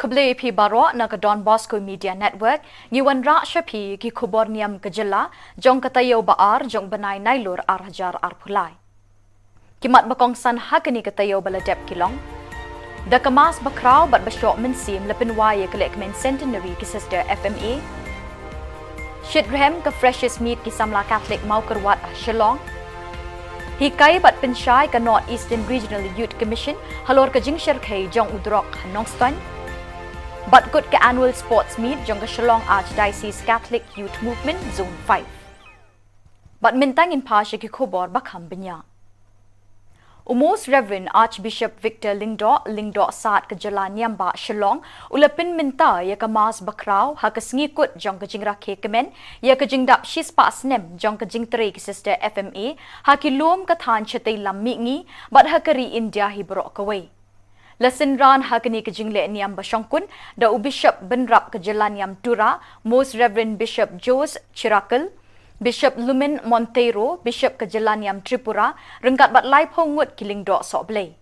Kublai pi baro na ka Don Bosco Media Network ngiwan ra shapi ki Khubor Niam kajela jong katayo baar jong banai nailur arhajar arpulai. Kimat bakong san hakani katayo baladep kilong. Da kamas bakraw bat basyok mensim lepinwaya kelek men centenary ki sister FMA. Shidrahem ka freshest meat ki samla Catholic mau kerwat Shillong. Hikai bat pensyai ka North Eastern Regional Youth Commission halor ka jingshir kay jong udrok Nongston. Bat good ka annual sports meet jong ka Shillong Archdiocese Catholic Youth Movement Zone 5. Bat mintang in pasya ki Khubor bakham benya. Most Reverend Archbishop Victor Lingdo saat ke Khubor Niam ba Shillong ulapin minta ya ka mas bakraw ha ka ngikut jong ka jingra ke kemen ya ka jingdap shispa snem jong ka jingtre ki sister FMA ha ki lom ka than chatay lam mingi bat ha kari India hi bro kaway. Lasin ran ha kani ka jingle niam ba shongkun da u Bishop Benrap ke Khubor Niam Tura, Most Reverend Bishop Jose Chirakal, Bishop Lumen Montero, Bishop Khubor Niam Tripura, rengkat bat lai pongut kiling dok sok blay.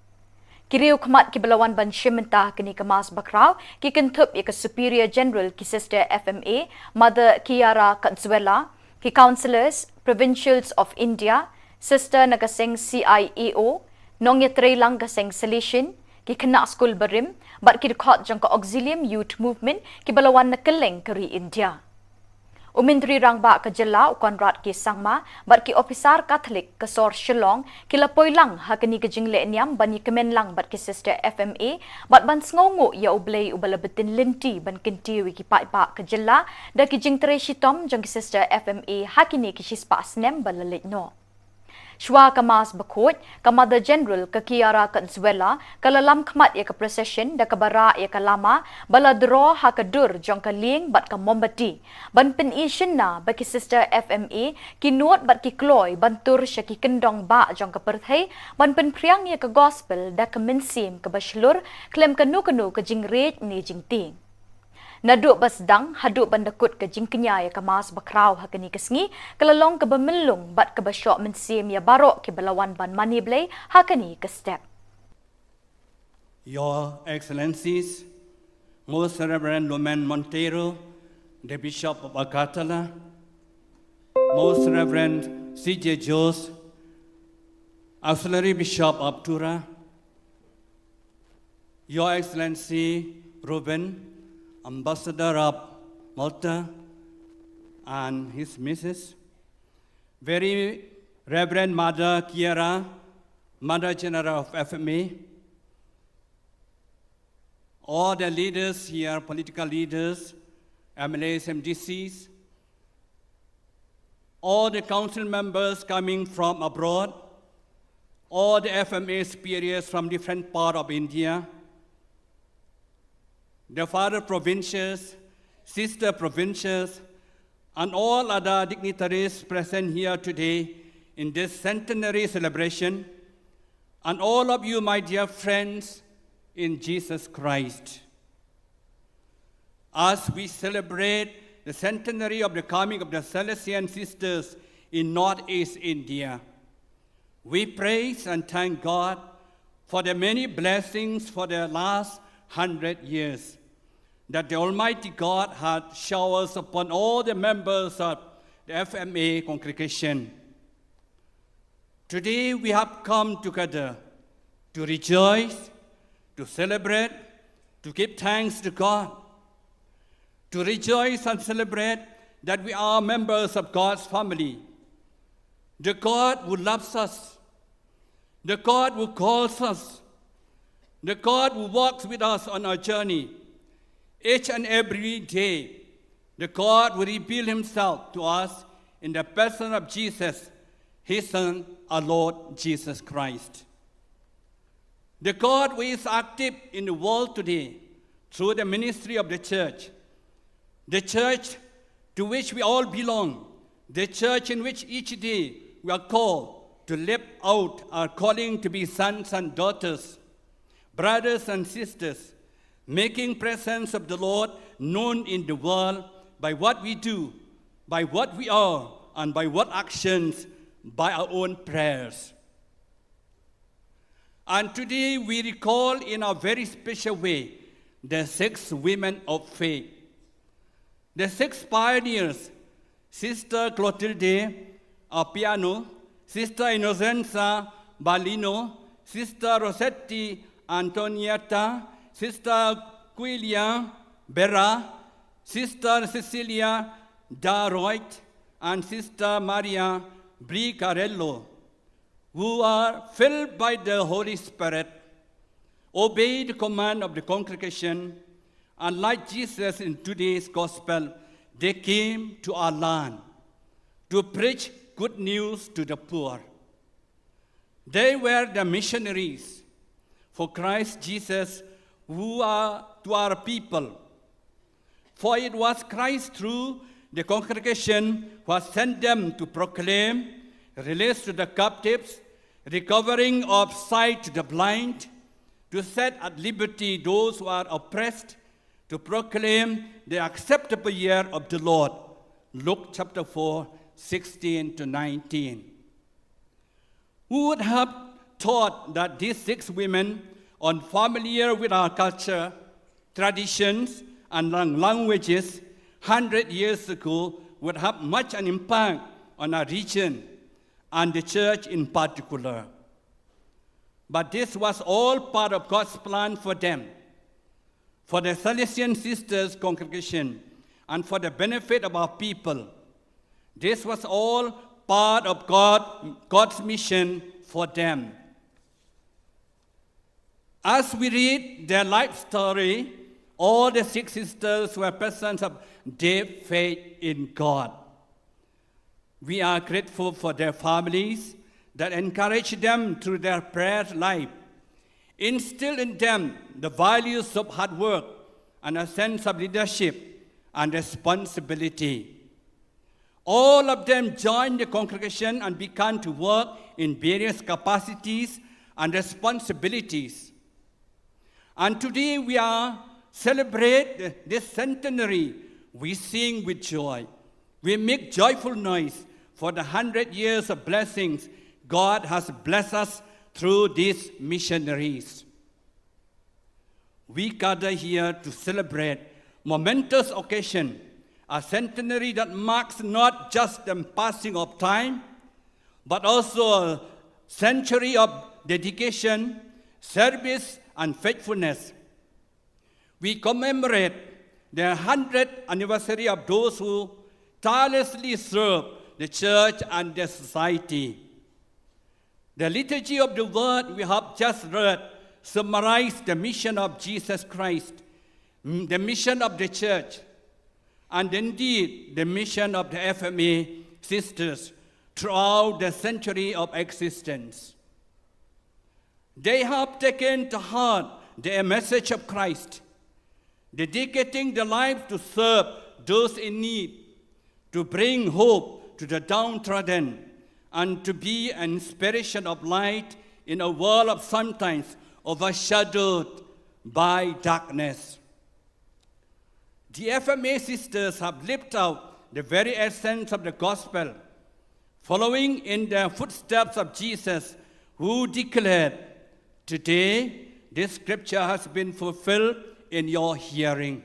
Kiriu khamat ki belawan ban shimenta kini kemas bakraw ki Thup ki Superior General ki Sister FMA, Mother Kiara Consuela, ki Councillors, Provincials of India, Sister Nagaseng CIEO, Nongyatre lang kaseng Salishin, ki kena school barim, bat ki dekat jang ka Auxilium Youth Movement ki belawan nakeleng keri India. Umindri rang ba ka jela ukonrat ki sangma bat ki officer Catholic ka sor Shillong kila poilang ha kani ka jingle niam bani kemen lang bat ki sister FMA bat ban sngongo ya ublay ubalabetin linti ban kinti wi ki pa ka jela da ki jingtre shitom jong ki sister FMA ha kini ki shispa snem balalit no. Shwa kamas bakut, ka Mother General ka Kiara Consuela, kalalam kmat ya ka procession da ka bara ya ka lama, bala draw ha ka dur jong ka ling bat ka mombati. Ban pen ishin na ba ki sister FMA, kinot bat ki kloy, ban tur siya ki kendong ba jong ka perthay, ban pen priang ya ka gospel da ka mensim ka baslur, klem ka nu ka jingret ni jingting. Naduk basdang haduk bandakut ke jingkenya ya kamas bakraw hakani kesngi kelalong ke bemelung bat ke basyok mensim ya barok ke belawan ban money blay hakani ke step. Your Excellencies, Most Reverend Lumen Montero, the Bishop of Agatala, Most Reverend C.J. Jose, Auxiliary Bishop of Tura, Your Excellency Ruben, Ambassador of Malta and his Mrs. Very Reverend Mother Kiara, Mother General of FMA, all the leaders here, political leaders, MLAs, MDCs, all the council members coming from abroad, all the FMA superiors from different parts of India, the father provincials, sister provincials, and all other dignitaries present here today in this centenary celebration, and all of you, my dear friends in Jesus Christ. As we celebrate the centenary of the coming of the Salesian sisters in Northeast India, we praise and thank God for the many blessings for the last 100 years that the Almighty God had showered upon all the members of the FMA congregation. Today we have come together to rejoice, to celebrate, to give thanks to God, to rejoice and celebrate that we are members of God's family, the God who loves us, the God who calls us, the God who walks with us on our journey. Each and every day, the God who reveals himself to us in the person of Jesus, his Son, our Lord Jesus Christ. The God who is active in the world today through the ministry of the church to which we all belong, the church in which each day we are called to live out our calling to be sons and daughters, brothers and sisters, making presence of the Lord known in the world by what we do, by what we are, and by what actions, by our own prayers. And today we recall in a very special way the 6 women of faith. The 6 pioneers, Sister Clotilde Appiano, Sister Innocenza Balino, Sister Rossetti Antonietta, Sister Quilia Berra, Sister Cecilia Daroit, and Sister Maria Bricarello, who are filled by the Holy Spirit, obey the command of the congregation, and like Jesus in today's gospel, they came to our land to preach good news to the poor. They were the missionaries for Christ Jesus who are to our people. For it was Christ through the congregation who has sent them to proclaim release to the captives, recovering of sight to the blind, to set at liberty those who are oppressed, to proclaim the acceptable year of the Lord. Luke chapter 4, 16 to 19. Who would have thought that these 6 women, unfamiliar with our culture, traditions, and languages, 100 years ago, would have much an impact on our region and the church in particular. But this was all part of God's plan for them, for the Salesian Sisters congregation, and for the benefit of our people. This was all part of God's mission for them. As we read their life story, all the 6 sisters were persons of deep faith in God. We are grateful for their families that encourage them through their prayer life, instill in them the values of hard work and a sense of leadership and responsibility. All of them joined the congregation and began to work in various capacities and responsibilities. And today we are celebrate this centenary. We sing with joy. We make joyful noise for the 100 years of blessings God has blessed us through these missionaries. We gather here to celebrate momentous occasion, a centenary that marks not just the passing of time, but also a century of dedication, service, and faithfulness. We commemorate the 100th anniversary of those who tirelessly serve the church and the society. The liturgy of the word we have just read summarized the mission of Jesus Christ, the mission of the church, and indeed the mission of the FMA sisters throughout the century of existence. They have taken to heart the message of Christ, dedicating their lives to serve those in need, to bring hope to the downtrodden, and to be an inspiration of light in a world of sometimes overshadowed by darkness. The FMA sisters have lived out the very essence of the gospel, following in the footsteps of Jesus, who declared, "Today, this scripture has been fulfilled in your hearing."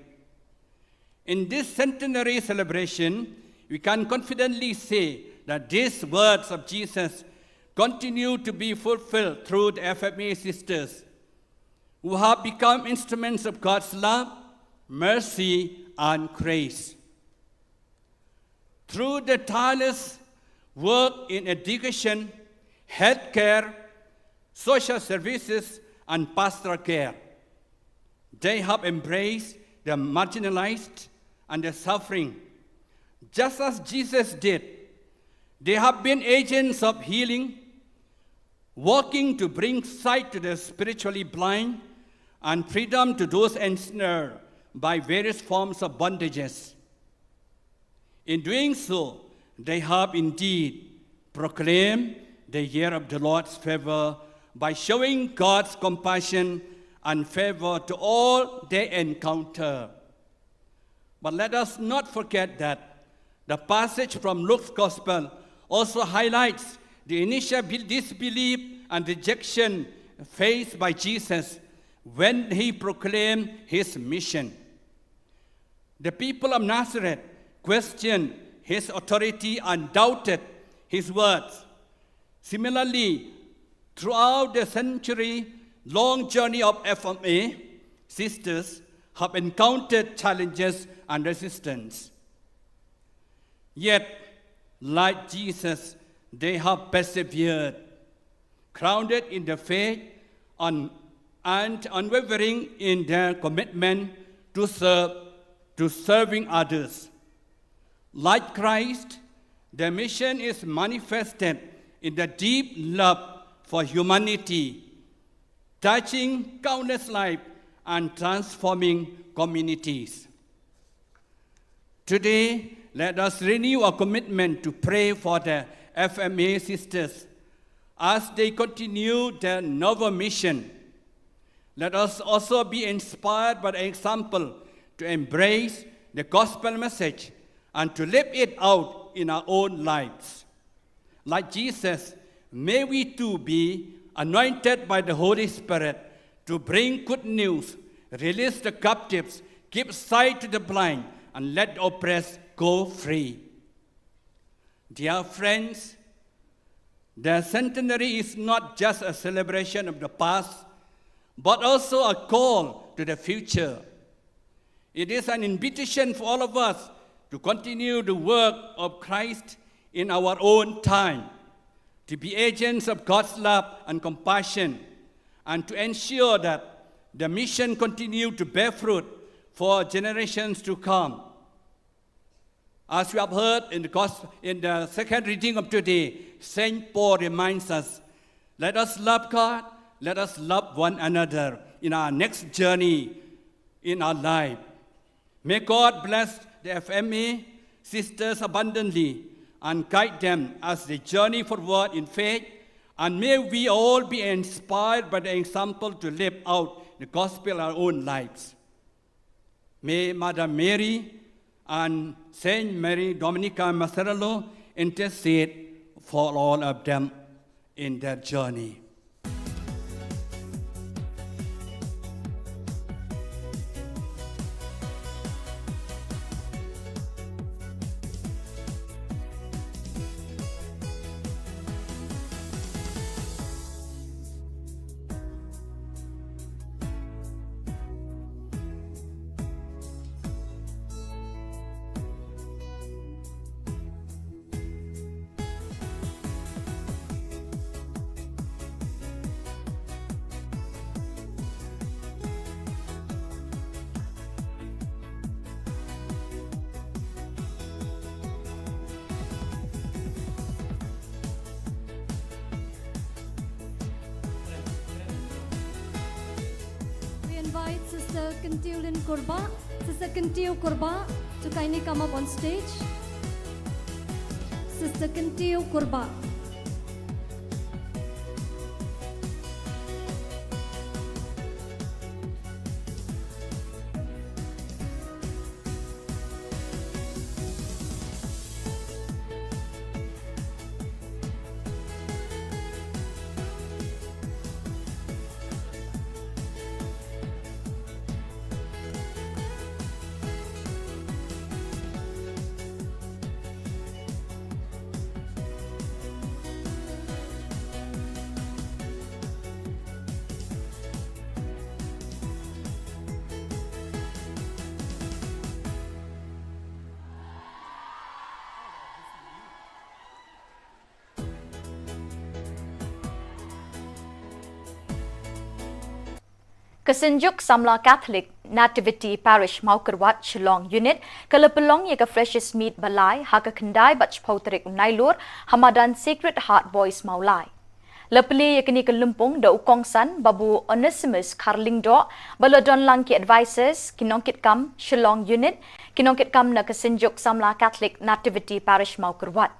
In this centenary celebration, we can confidently say that these words of Jesus continue to be fulfilled through the FMA sisters, who have become instruments of God's love, mercy, and grace. Through the tireless work in education, healthcare, social services, and pastoral care, they have embraced the marginalized and the suffering, just as Jesus did. They have been agents of healing, working to bring sight to the spiritually blind and freedom to those ensnared by various forms of bondages. In doing so, they have indeed proclaimed the year of the Lord's favor by showing God's compassion and favor to all they encounter. But let us not forget that the passage from Luke's Gospel also highlights the initial disbelief and rejection faced by Jesus when he proclaimed his mission. The people of Nazareth questioned his authority and doubted his words. Similarly, throughout the century-long journey of FMA, sisters have encountered challenges and resistance. Yet, like Jesus, they have persevered, grounded in the faith and unwavering in their commitment to serving others. Like Christ, their mission is manifested in the deep love for humanity, touching countless lives and transforming communities. Today, let us renew our commitment to pray for the FMA sisters as they continue their novel mission. Let us also be inspired by the example to embrace the gospel message and to live it out in our own lives. Like Jesus, may we too be anointed by the Holy Spirit to bring good news, release the captives, give sight to the blind, and let the oppressed go free. Dear friends, the centenary is not just a celebration of the past, but also a call to the future. It is an invitation for all of us to continue the work of Christ in our own time, to be agents of God's love and compassion, and to ensure that the mission continue to bear fruit for generations to come. As we have heard in the second reading of today, St. Paul reminds us, let us love God, let us love one another in our next journey in our life. May God bless the FMA sisters abundantly and guide them as they journey forward in faith, and may we all be inspired by the example to live out the gospel in our own lives. May Mother Mary and Saint Mary Dominica Macerello intercede for all of them in their journey. Invite Sister Kentilin Kurba. Sister Kentil Kurba to kindly come up on stage. Sister Kentil Kurba. Kasinjuk Samla Catholic Nativity Parish Maukerwat Shillong Unit Kalapalong Yaka Freshest Meat Balai Haka Kandai Bach Pautrik Nailur Hamadan Sacred Heart Boys Maulai Lapali Yakani Kalumpong Da Ukongsan Babu Onesimus Karling Do Baladon Langki Advisors Kinongkit Kam Shillong Unit Kinongkit Kam na Kasinjuk Samla Catholic Nativity Parish Maukerwat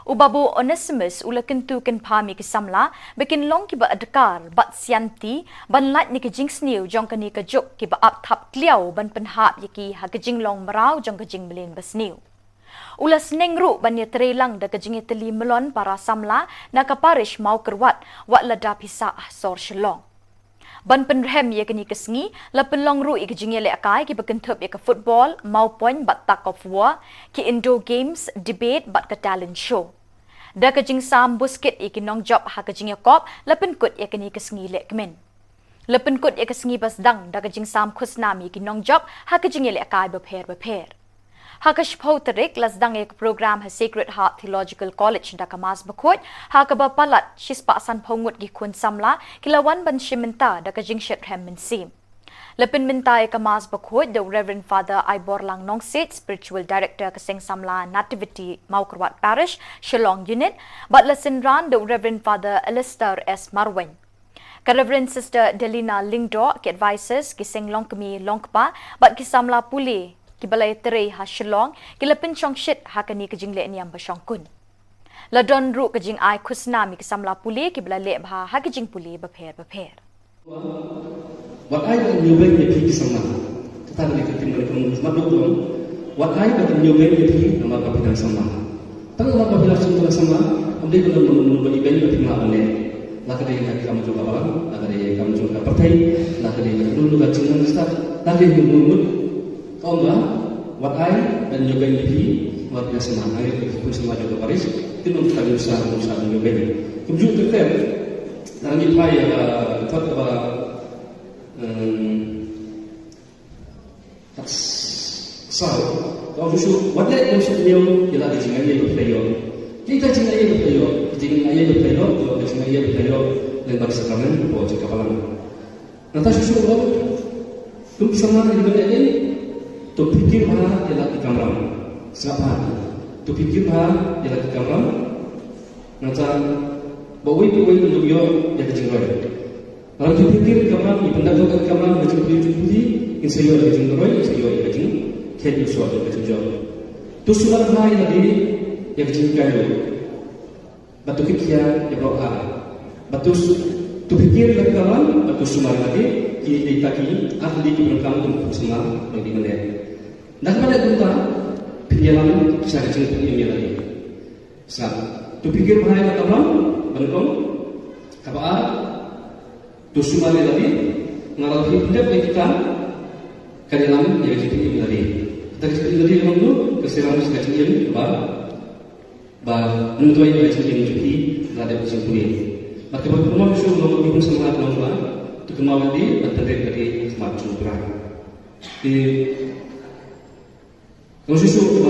Ubabu Onesimus ulakentu ken pami kisamla bikin long kiba adkar bat sianti ban lat ni kajing sniu jong kani kajuk kiba ap thap kliau ban penhap yaki ha kajing long marau jong kajing melin basniu ulas nengru ban ya trelang da kajing teli melon para samla na kaparish mau kerwat wat lada pisa sor shelong ban penrem ye kini kesngi la penlong ru ik jingye le akai ki bakin thup ye ka football maupun bat tak of war ki indoor games debate bat ka talent show da ka jing sam busket ik nong job ha ka jingye kop la pen kut ye kini kesngi le kmen la pen kut ye kesngi bas dang da ka jing sam khusnami ki nong job ha ka jingye le akai ba pher Hakash Pautarik las dang ek program ha Sacred Heart Theological College da kamas bakot hakaba palat shispa san pongut gi kun samla kilawan ban shiminta da ka jingshet hem min sim Lepin minta ek kamas bakot the Reverend Father Ibor Lang Nongsit Spiritual Director kaseng samla Nativity Maukrwat Parish Shillong Unit but lesson ran the Reverend Father Alistair S Marwen ka Reverend Sister Delina Lingdo ki advisors kiseng longkami longkpa but kisamla puli ki balay tere ha Shillong ki lapin chong shit ha kani ka jingle niam ba kun la don ru ka jing ai khusna mi ki samla puli ki bala le bha ha ki jing puli ba pher what I can you bring the pig sama tata ni ka timber ko ma do what I can you bring the pig nama ka pidan sama tang nama ka pidan sama amde ko no bani ben ka tingma ane la ka dei ka kam jo ba la ka dei kam jo ka partai la ka dei lu ka jingan sta la ka dei mu Kau what I dan nyobain lebih luar biasa mana itu pun semua juga Paris itu untuk kami usaha nyobain kemudian tetap dalam itu ya tetap sao kalau justru what that yang sudah dia ialah dijingai ia berplayo kita jingai ia berplayo kalau jingai ia berplayo lembak sekarang bawa cakap alam nanti justru tu bisa mana di benda ini तो फिकिर भा याला की कमरा सभा तो फिकिर भा याला की कमरा नचा बवई लुबियो या जिंगरोय और तो फिकिर कमरा नि बंदा तो कमरा बजु पुली इंसयो या जिंगरोय इंसयो या जिंग खेल सो या जिंगो तो सुबह भा याला di या जिंग कायो batu kikia ya bro a batu tu fikir lakawan batu sumar lagi ki ditaki ahli ki berkam tu semua bagi mana nak pada kita pikiran saya cerita ini lagi. Sab, tu pikir bahaya kata orang, berkom, kapa, tu semua lagi, ngalah hidup kita, kadalam yang cerita ini lagi. Kita cerita ini lagi orang tu, keserangan cerita ini, bah, menuai yang cerita ini juga, ada kesimpulan. Maka berkumau besok nomor pun semangat nomor, tu kemauan di, berterima dari semangat jumlah. Kalau susu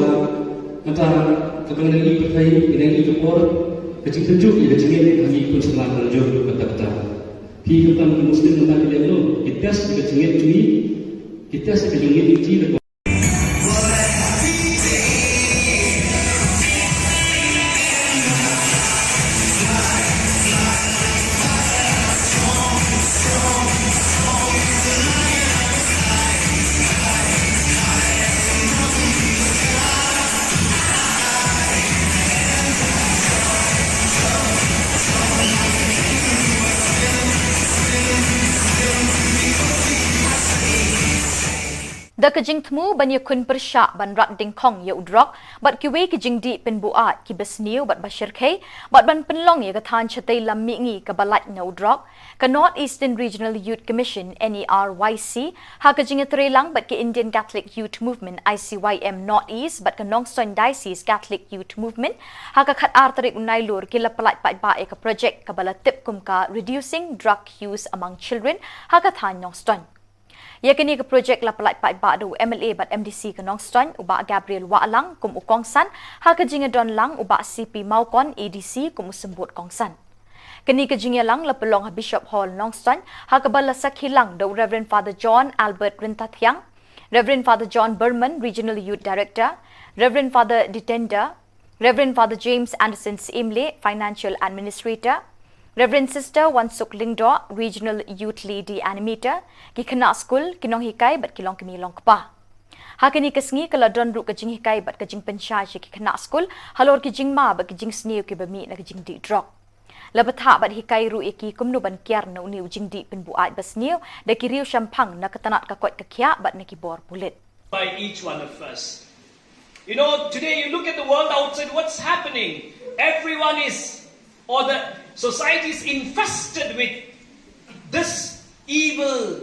antara kepentingan ini berkait dengan itu por kecil tunjuk ia kecil lagi pun selalu tunjuk kata-kata. Hidupan Muslim tentang dia itu kita sekecil cui kita sekecil kecil. Da kajing temu ban yakun persya ban rat ding kong ya udrok bat kiwe kajing di pen buat ki besniu bat bashir khay bat ban penlong ya kathan chatai lam mi ngi ka balat na udrok ka North Eastern Regional Youth Commission NERYC ha kajing trelang bat ki Indian Catholic Youth Movement ICYM North East bat ka Nongson Diocese Catholic Youth Movement ha ka khat ar tarik unai lur ki la palat pat ba ka project ka balatip kum ka reducing drug use among children ha ka than Nongson yakini ke projek la palat pat ba do MLA bat MDC ke Nongstoin uba Gabriel Waalang kum ukongsan ha ke jinga don lang uba CP Maukon ADC kum sembut kongsan kini ke jinga lang la pelong Bishop Hall Nongstoin ha ke bala sakhilang do Reverend Father John Albert Rintathyang Reverend Father John Berman Regional Youth Director Reverend Father Detender Reverend Father James Anderson Imle Financial Administrator Reverend Sister Wansuk Lingdo, Regional Youth Lady Animator, ki kena school, kinong hikai bat kilong kimilong kpa. Hakini kesngi kala don ru kajing hikai bat kajing pensyai ki kena school, halor kijing ma bat kajing sniu ki bami na kajing di drop. Labat ha bat hikai ru iki kumno ban kiar na uni ujing di penbuat basniu, da kiriu syampang na katanat kakot kakya bat na kibor pulit. By each one of us. You know, today you look at the world outside, what's happening? Everyone is, or the society is infested with this evil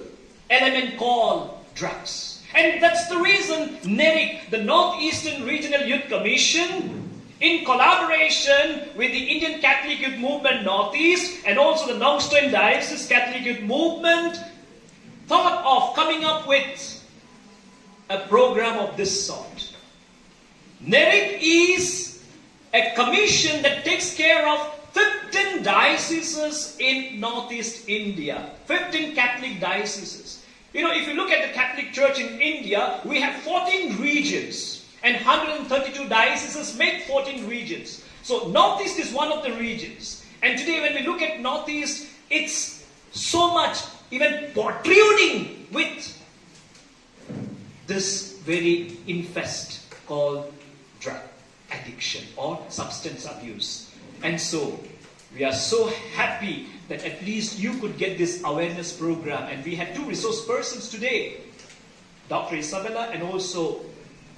element called drugs. And that's the reason NERIC, the Northeastern Regional Youth Commission, in collaboration with the Indian Catholic Youth Movement Northeast and also the Nongstoin Diocese Catholic Youth Movement, thought of coming up with a program of this sort. NERIC is a commission that takes care of 15 dioceses in Northeast India, 15 Catholic dioceses. You know, if you look at the Catholic Church in India, we have 14 regions, and 132 dioceses make 14 regions. So Northeast is one of the regions. And today when we look at Northeast, it's so much even protruding with this very infest called drug addiction or substance abuse. And so we are so happy that at least you could get this awareness program. And we had two resource persons today, Dr. Isabella and also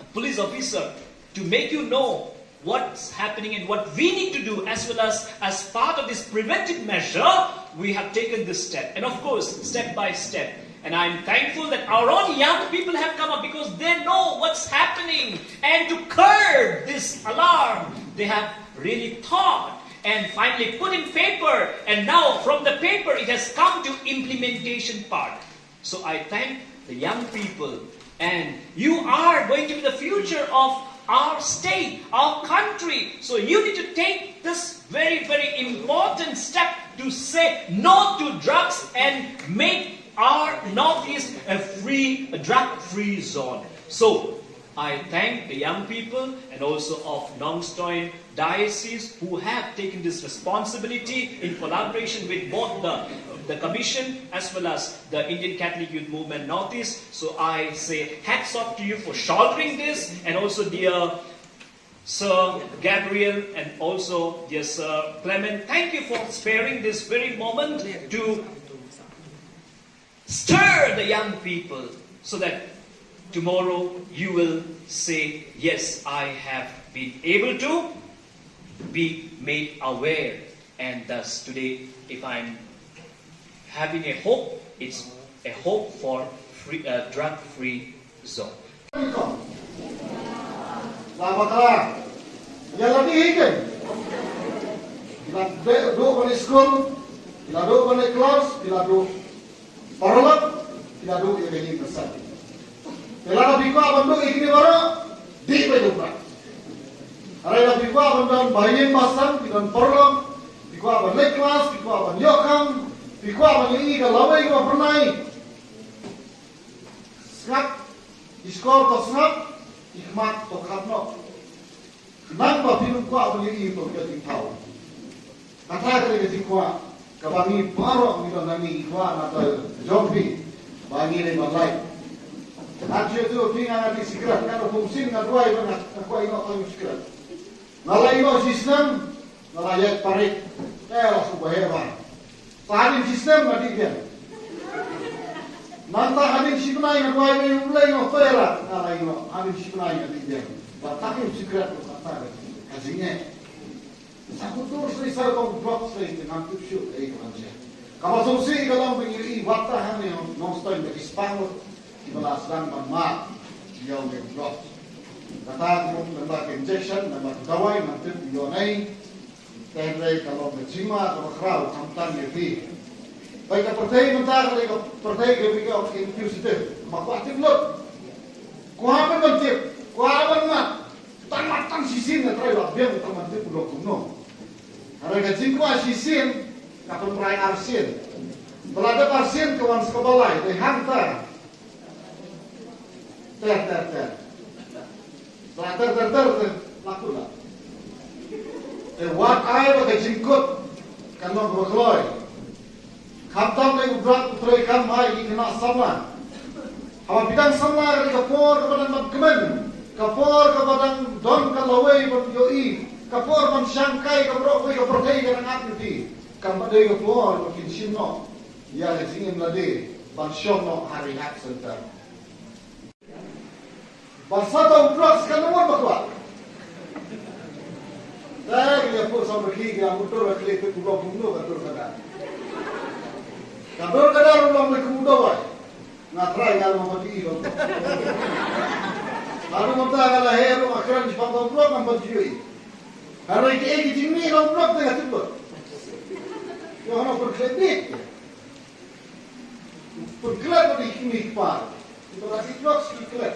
a police officer, to make you know what's happening and what we need to do, as well as part of this preventive measure, we have taken this step. And of course, step by step. And I'm thankful that our own young people have come up because they know what's happening. And to curb this alarm, they have really thought and finally put in paper. And now from the paper, it has come to implementation part. So I thank the young people. And you are going to be the future of our state, our country. So you need to take this very, very important step to say no to drugs and make our Northeast a drug-free zone. So I thank the young people and also of Nongstoin Diocese who have taken this responsibility in collaboration with both the Commission as well as the Indian Catholic Youth Movement Northeast. So I say hats off to you for shouldering this, and also dear Sir Gabriel and also dear Sir Clement, thank you for sparing this very moment to stir the young people so that tomorrow you will say, yes, I have been able to be made aware. And thus today, if I'm having a hope, it's a hope for drug-free zone. Selamat malam. Yang lebih ingin bila duduk balik sekolah, bila duduk balik kelas, bila duduk paralel, bila duduk yang ini besar. Bila lebih kuat bentuk ini baru di pedupak. Ada lebih kuat bentuk bayi masam, bila paralel, lebih kuat balik kelas, lebih kuat menyokang, lebih kuat menyanyi kalau lama itu pernah. Sekat, di sekolah tersebut. Hikmat to khatno nan ba pinum kwa bani i to ke ting thau kata ke ting kwa ka bani paro ni do nani kwa na to jombi bani le malai na je to pinga na sikrat na to fungsin na duai na kwa ino to sikrat na lai no sistem na lai ek parik la su baheva parin sistem na dia Manta hadin sikunai na kuai ni ulai no toera na lai no hadin sikunai na dia. Batakin sikrat ko kata kajinge. Saku tur sri sar ko drop sri dengan tupshu ei kanja. Kama somsi kalam bingiri wata hani no stoi de ispango di balas dan ma dia me drop. Kata ko namba injection namba dawai nanti dionai. Tenre kalau berjima kalau khrau kamtan ni baik ke partai mentah ke partai ke bingau institusi makwatif lot kuapan mentip kuapan mat tan sisin na try wa biang tamantip lo kuno harga jingkwa sisin kapan prai arsin belada arsin kawan sekobalai de hanta ter lakulah wat ai ba ke jingkut kan mo berkeloi Kaptam lagi berat putrai kan mai kena sama. Hawa bidang sama dari kapor kepada magkemen, kapor kepada don kalawai pun yoi, kapor pun sangkai kapor pun kaportai kerana apa ni? Kampade kapor mungkin sino, ya lezingin lade, bansyom no hari hak serta. Basata upras kan nomor bakwa. Dah dia pun sama kiri, dia mutur kali itu kubur bumbu betul kada. Kabel kadar ulang mereka muda wai. Ngatrai kalau mau mati lo. Lalu kita kalau hero akhiran di pangkal blok nampak jui. Karena ini jini lo blok tengah tiba. Yang orang berkredit. Berkelat di kini par. Itu lagi blok sedikit.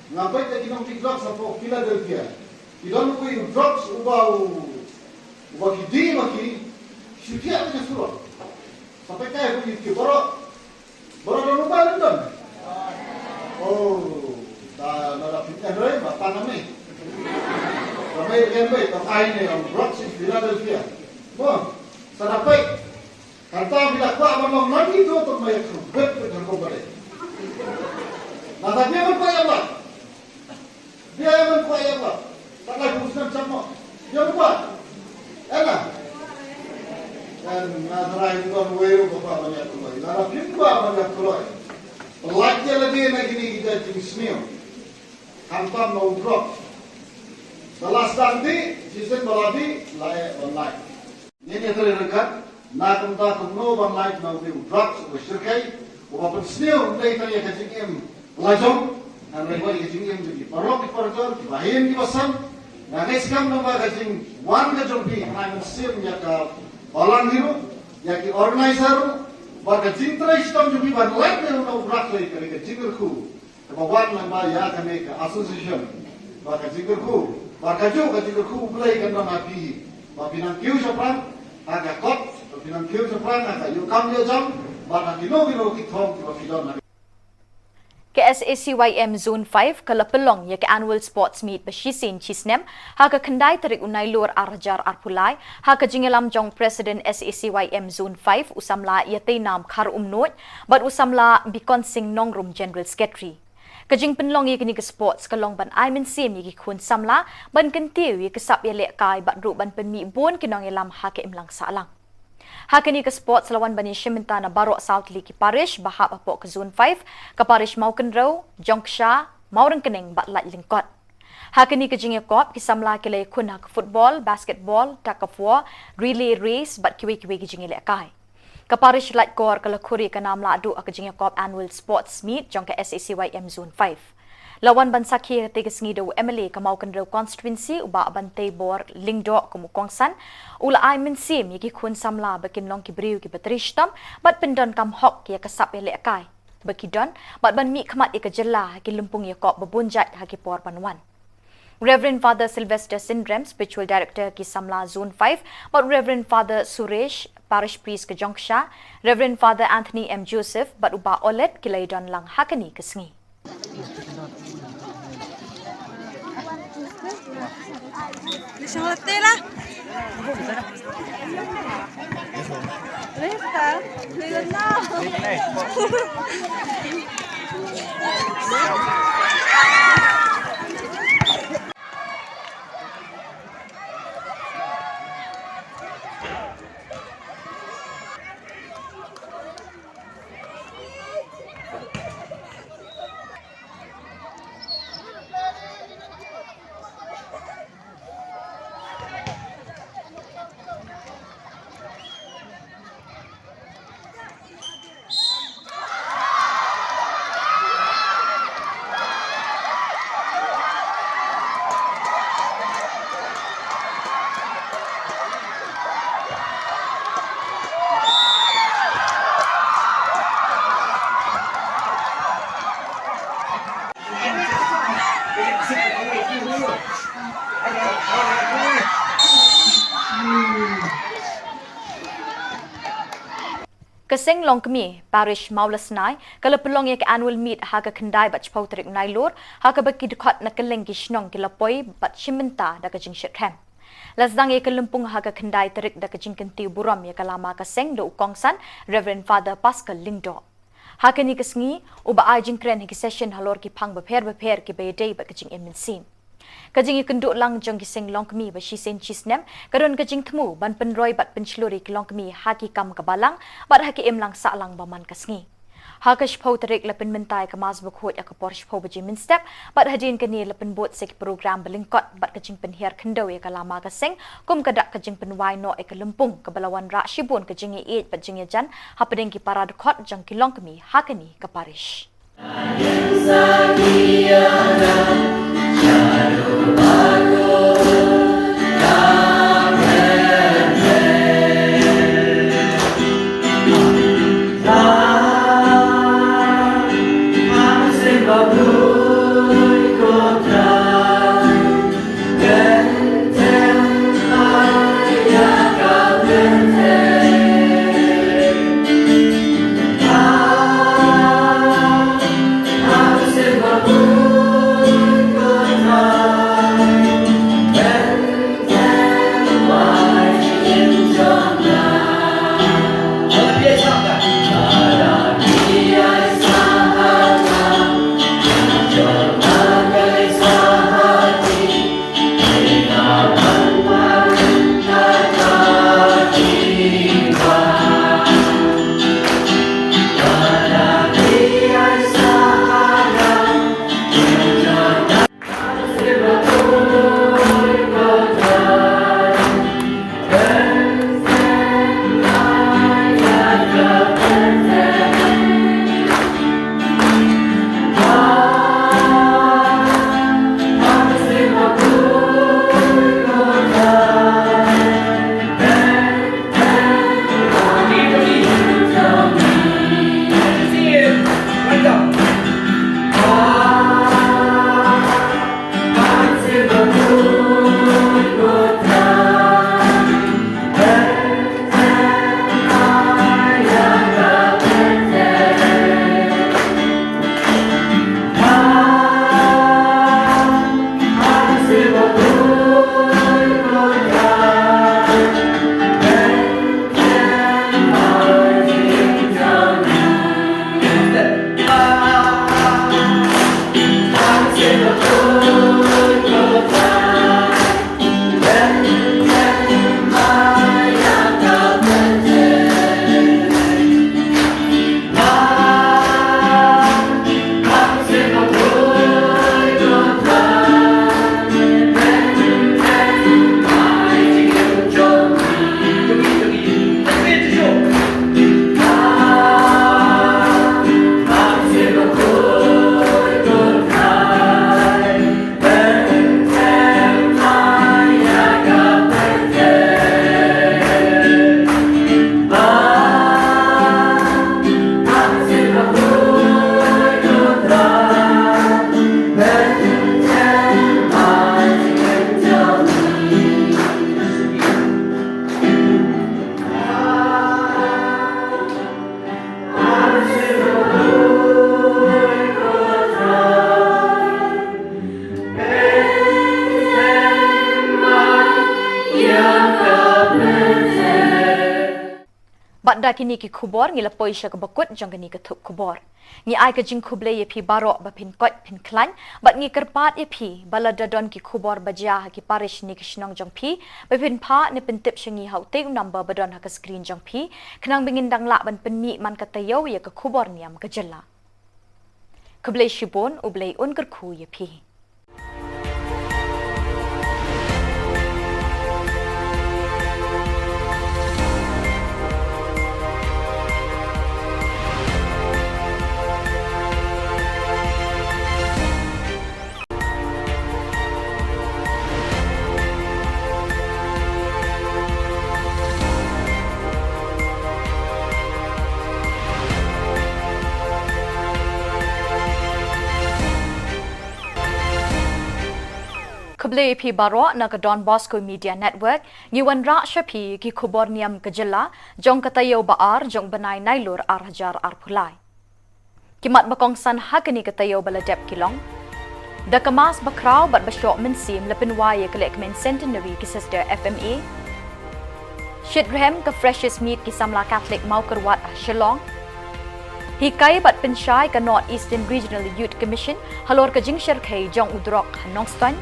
Ngapai tak kita mesti blok sampai Philadelphia. Kita nak pergi blok ubah kidi maki. Syukur aja suruh. Sampai kaya pergi ke baru dah lupa kan? Oh, dah ada fitnah ray, apa namanya? Ramai yang baik, tapi ini orang Brooks di Philadelphia. Bon, sadapai. Kata bila kuat memang nanti tu untuk mayat kubet dengan kubet. Nah, tapi yang kuat yang apa? Dia yang kuat yang apa? Tak lagi urusan sama. Dia kuat. Enak. Dan nadarai itu kan wero bapa banyak keluar. Nara pimpa banyak keluar. Pelajnya lagi nak ini kita jenisnya. Hantam mau drop. Setelah nanti season baladi layak online. Ini terlihat nak kita kumno online mau di drop bersyirkai. Walaupun senior mulai tanya kecingim lajong. Dan mereka kecingim di parok di parjor di bahin di basan. Nah sekarang nama kecing wan kejumpi. Nah mesir menjaga orang hiru, yang organizer, warga cinta Islam juga banyak yang nak berakhlak kerana jingerku, kebawan lamba ya kami ke association, warga jingerku, warga juga jingerku mulai kena nabi, bapinang kiu siapa, agak kot, bapinang kiu siapa, agak yukam yujam, warga kilo kitong bapinang. Ke SACYM Zone 5 kala pelong ya ke annual sports meet besisin chisnem ha ke kendai terik unai lur arjar arpulai ha ke jingelam jong president SACYM Zone 5 usamla ya teinam khar umnot bat usamla bikon sing nongrum general secretary ke jing penlong ya ke sports kalong ban aimen sim ya kun samla ban kentiu ya ke sap ya lek kai bat ru ban penmi bon kinong elam ha ke imlang salang. Hakini ke sports lawan bani Shiminta na Barok South Liki Parish bahap apok ke Zone 5 ke Parish Maukenrow, Jongsha, Maurang Kening batlat lingkot. Hakini ke jingya kop kisamla ke lay kun ke football, basketball, tug of war, relay race bat kiwi-kiwi ke jingya lekai. Ke Parish Light Kor ke lakuri ke namla adu ke jingya kop annual sports meet jong ke SACYM Zone 5. Lawan bansakhi tiga sengido MLA ke Maukenrow constituency uba bantai bor lingdo ke mukongsan ula ai mensim yaki kun samla bakin long ki briu ki batrishtam bat pendon kam hok ya kasap ya lekai bakidon bat ban mi khamat ya kejela ki lumpung ya kop babunjat haki por panwan. Reverend Father Sylvester Syndrome, Spiritual Director ki Samla Zone 5, but Reverend Father Suresh, Parish Priest ke Jongsha, Reverend Father Anthony M. Joseph, but uba olet ki laidon lang hakani ke sengi. Hotel lah. Lista, lihat nak. Keseng long kemi parish Maulasnai kalau pelong ya ke annual meet haga kendai bat chpau terik nailor haga baki dekat nak keleng kisnong ke lapoi bat Shiminta da kajing shirkham lasdang ya ke lempung haga kendai terik da kajing kentiu buram ya kalama keseng do ukongsan Reverend Father Pascal Lingdo haga ni kesengi uba ajing kren ki session halor ki phang beper ki bayday bat kajing eminsin kajing ikenduk lang jong kiseng long kemi ba shisen chisnem karon kajing temu ban penroi bat penchluri ki long kemi haki kam kabalang bat haki emlang salang baman kasngi Hakash po tarik lapin mentai ke mas bukhut ya ke Porsche po baji min step bat hadin ke ni lapin bot sek program belingkot bat kejing penhiar kendau ya ke lama ke sing kum kedak kejing penwai no ke lempung ke balawan rak shibun kejing i bat jing jan hapadeng ki parad khot jang kilong kemi hakani ke Parish. Bat da kini ki Khubor ngila poisha ke bakut jang kini ke Thup Khubor. Ngi ai ke jing khuble ye pi barok ba pin kot pin klan bat ngi kerpat ye pi bala dadon ki Khubor bajah ki Parish ni kishnong jang pi ba pin pha ni pin tip shingi hau te number badon ha ka screen jang pi khnang bingin dang la ban pin mi man ka tayo ye ke Khubor Niam ke jela. Khuble shibon ublei un ker khu ye pi. Khuble pi baro na ka Don Bosco Media Network ngiwan ra shapi ki Khubor Niam ke jela jong katayo baar jong banai nailur arhajar arpulai kimat bakong san hakani katayo baladep kilong da kamas bakraw bat basyok mensim lapin waye kelek men centenary ki sister FMA shidrem ka freshest meat ki samla Catholic mau kerwat Shillong hikai bat penshai ka North Eastern Regional Youth Commission halor ka jingshar khai jong udrok Nongstan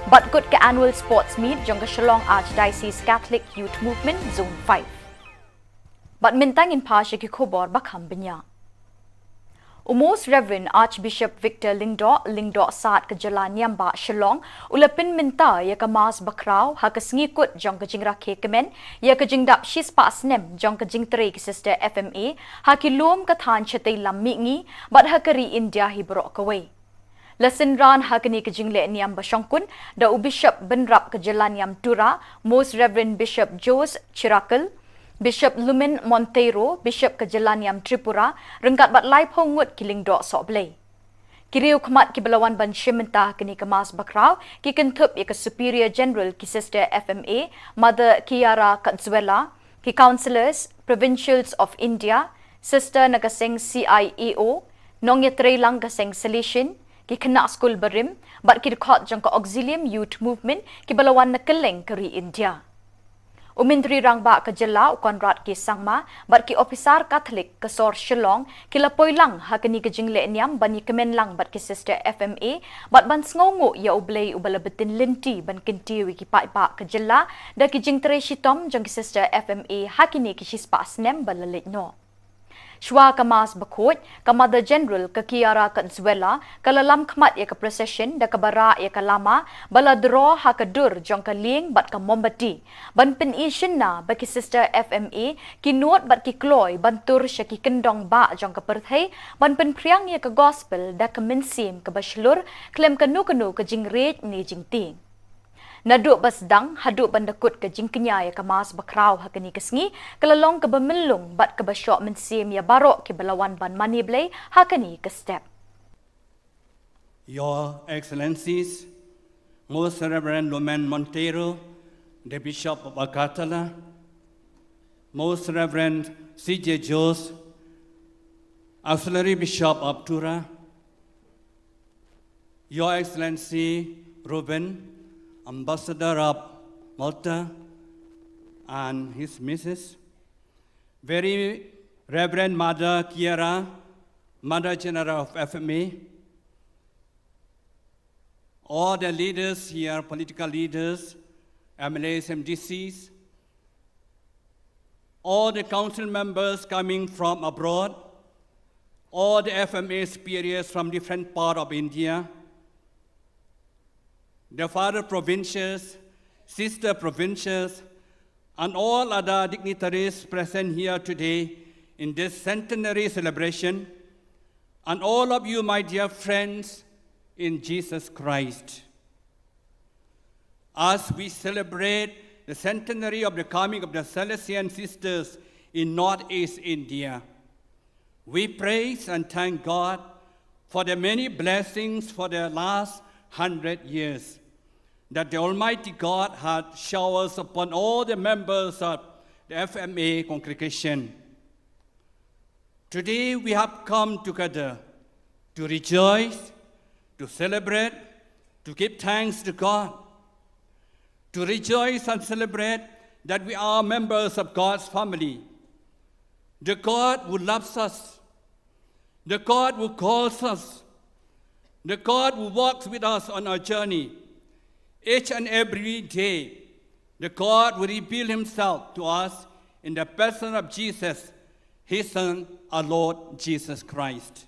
But good ke annual sports meet jong ka Shillong Archdiocese Catholic Youth Movement Zone 5. But mintang in pasha ki Khubor bakham benya. Most Reverend Archbishop Victor Lingdo Saat Khubor Niam ba Shillong ulapin minta ya kamas bakrau ha kasngikut jong kajing rakhe kemen ya kajing dap shis pa snem jong kajing tre ki sister FMA ha kilom kathan chatei lammi ngi bat ha kari India hi bro kawai Lesson ran hakani kajing le niam bashongkun da Bishop Benrap Khubor Niam Tura Most Reverend Bishop Jose Chirakal Bishop Lumen Monteiro, Bishop Khubor Niam Tripura, rengkat bat lai pongut kiling dok sok blay. Kiriu khamat ki belawan ban shimenta kini kemas bakrau, ki Thup ya ke Superior General ki Sister FMA, Mother Kiara Katzuela, ki Councillors, Provincials of India, Sister Nagaseng CIEO, Nong Yatre Lang Gaseng Salishin, ki Kena School Barim, bat ki dekat jangka Auxilium Youth Movement, ki belawan nakeleng keri India. Umintri rang ba Khubor Konrad ki sangma bat ki officer Catholic Kasor Shillong kila poilang hakani kajing le niam bani kemen lang bat ki Sister FMA bat ban sngongo ya ublay ubalabetin linti ban kinti wiki pai pa Khubor da ki jing tre shitom jang ki Sister FMA hakini ki shispa snem balalit no Shwa kamas bakut, Mother General ke Kiara Katzuela, kalalam khmat ya ke procession da kabara ya kalama, bala draw ha kadur jong kaling bat ka mombati. Ban pen ishin na baki Sister FMA, ki nuot bat ki kloy, ban tur sya ki kendong ba jong ka perthai, ban pen priang ya ke gospel da ke mensim ke bashlur, klem kanu ke jing rej ni jing ting. Naduk basdang haduk bandakut ke jingkenya ya kamas bakrau hakani kesngi kelalong ke bemelung bat ke basyok mensim ya barok ke belawan ban mani blay hakani ke step. Your Excellencies, Most Reverend Lumen Monteiro, the Bishop of Agatala, Most Reverend C.J. Jose, Auxiliary Bishop of Tura, Your Excellency Ruben, Ambassador of Malta and his Mrs. Very Reverend Mother Kiara, Mother General of FMA, all the leaders here, political leaders, MLAs, MDCs, all the council members coming from abroad, all the FMA superiors from different parts of India, the father provincials, sister provincials, and all other dignitaries present here today in this centenary celebration, and all of you, my dear friends in Jesus Christ. As we celebrate the centenary of the coming of the Salesian sisters in Northeast India, we praise and thank God for the many blessings for the last 100 years that the Almighty God had showered upon all the members of the FMA congregation. Today we have come together to rejoice, to celebrate, to give thanks to God, to rejoice and celebrate that we are members of God's family, the God who loves us, the God who calls us, the God who walks with us on our journey. Each and every day, the God will reveal himself to us in the person of Jesus, his Son, our Lord Jesus Christ.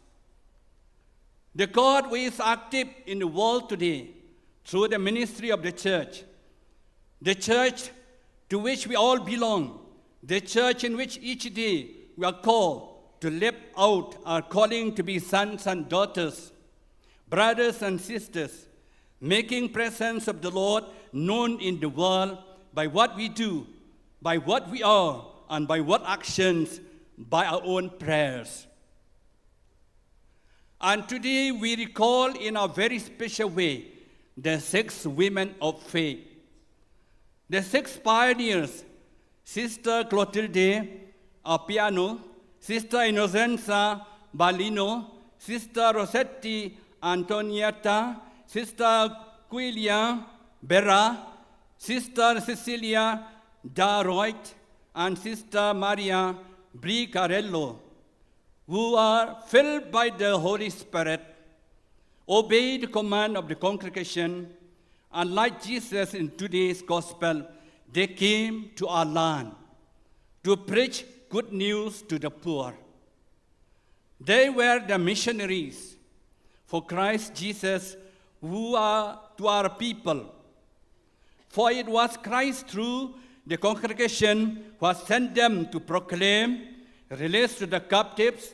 The God who is active in the world today through the ministry of the church to which we all belong, the church in which each day we are called to live out our calling to be sons and daughters, brothers and sisters, making presence of the Lord known in the world by what we do, by what we are, and by what actions, by our own prayers. And today we recall in a very special way the 6 women of faith, the 6 pioneers, Sister Clotilde Appiano, Sister Innocenza Balino, Sister Rossetti Antonietta, Sister Quilia Berra, Sister Cecilia Daroit, and Sister Maria Bricarello, who are filled by the Holy Spirit, obey the command of the congregation, and like Jesus in today's gospel, they came to our land to preach good news to the poor. They were the missionaries for Christ Jesus who are to our people. For it was Christ through the congregation who has sent them to proclaim release to the captives,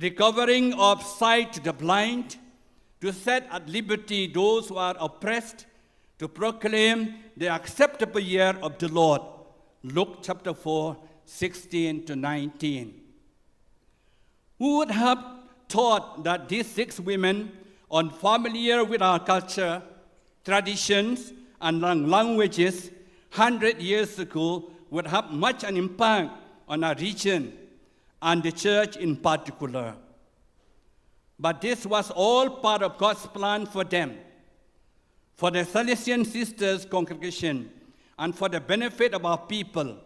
recovering of sight to the blind, to set at liberty those who are oppressed, to proclaim the acceptable year of the Lord. Luke chapter 4, 16 to 19. Who would have thought that these 6 women, unfamiliar with our culture, traditions, and languages 100 years ago, would have much an impact on our region and the church in particular. But this was all part of God's plan for them, for the Salesian Sisters congregation, and for the benefit of our people.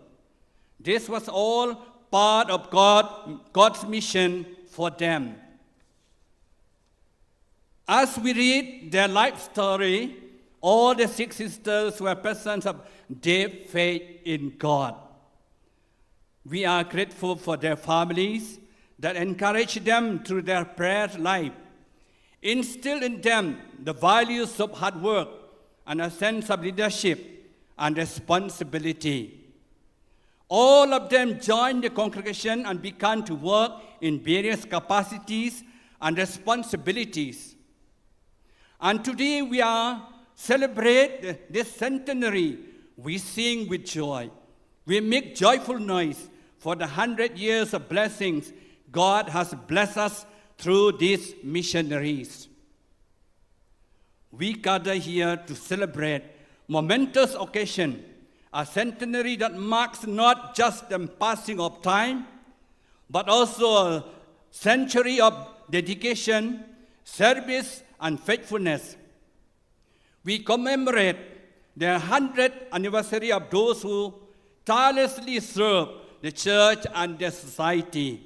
This was all part of God's mission for them. As we read their life story, all the 6 sisters were persons of deep faith in God. We are grateful for their families that encourage them through their prayer life, instill in them the values of hard work and a sense of leadership and responsibility. All of them joined the congregation and began to work in various capacities and responsibilities. And today we are celebrate this centenary. We sing with joy. We make joyful noise for the 100 years of blessings God has blessed us through these missionaries. We gather here to celebrate momentous occasion, a centenary that marks not just the passing of time, but also a century of dedication, service, and faithfulness. We commemorate the 100th anniversary of those who tirelessly serve the church and the society.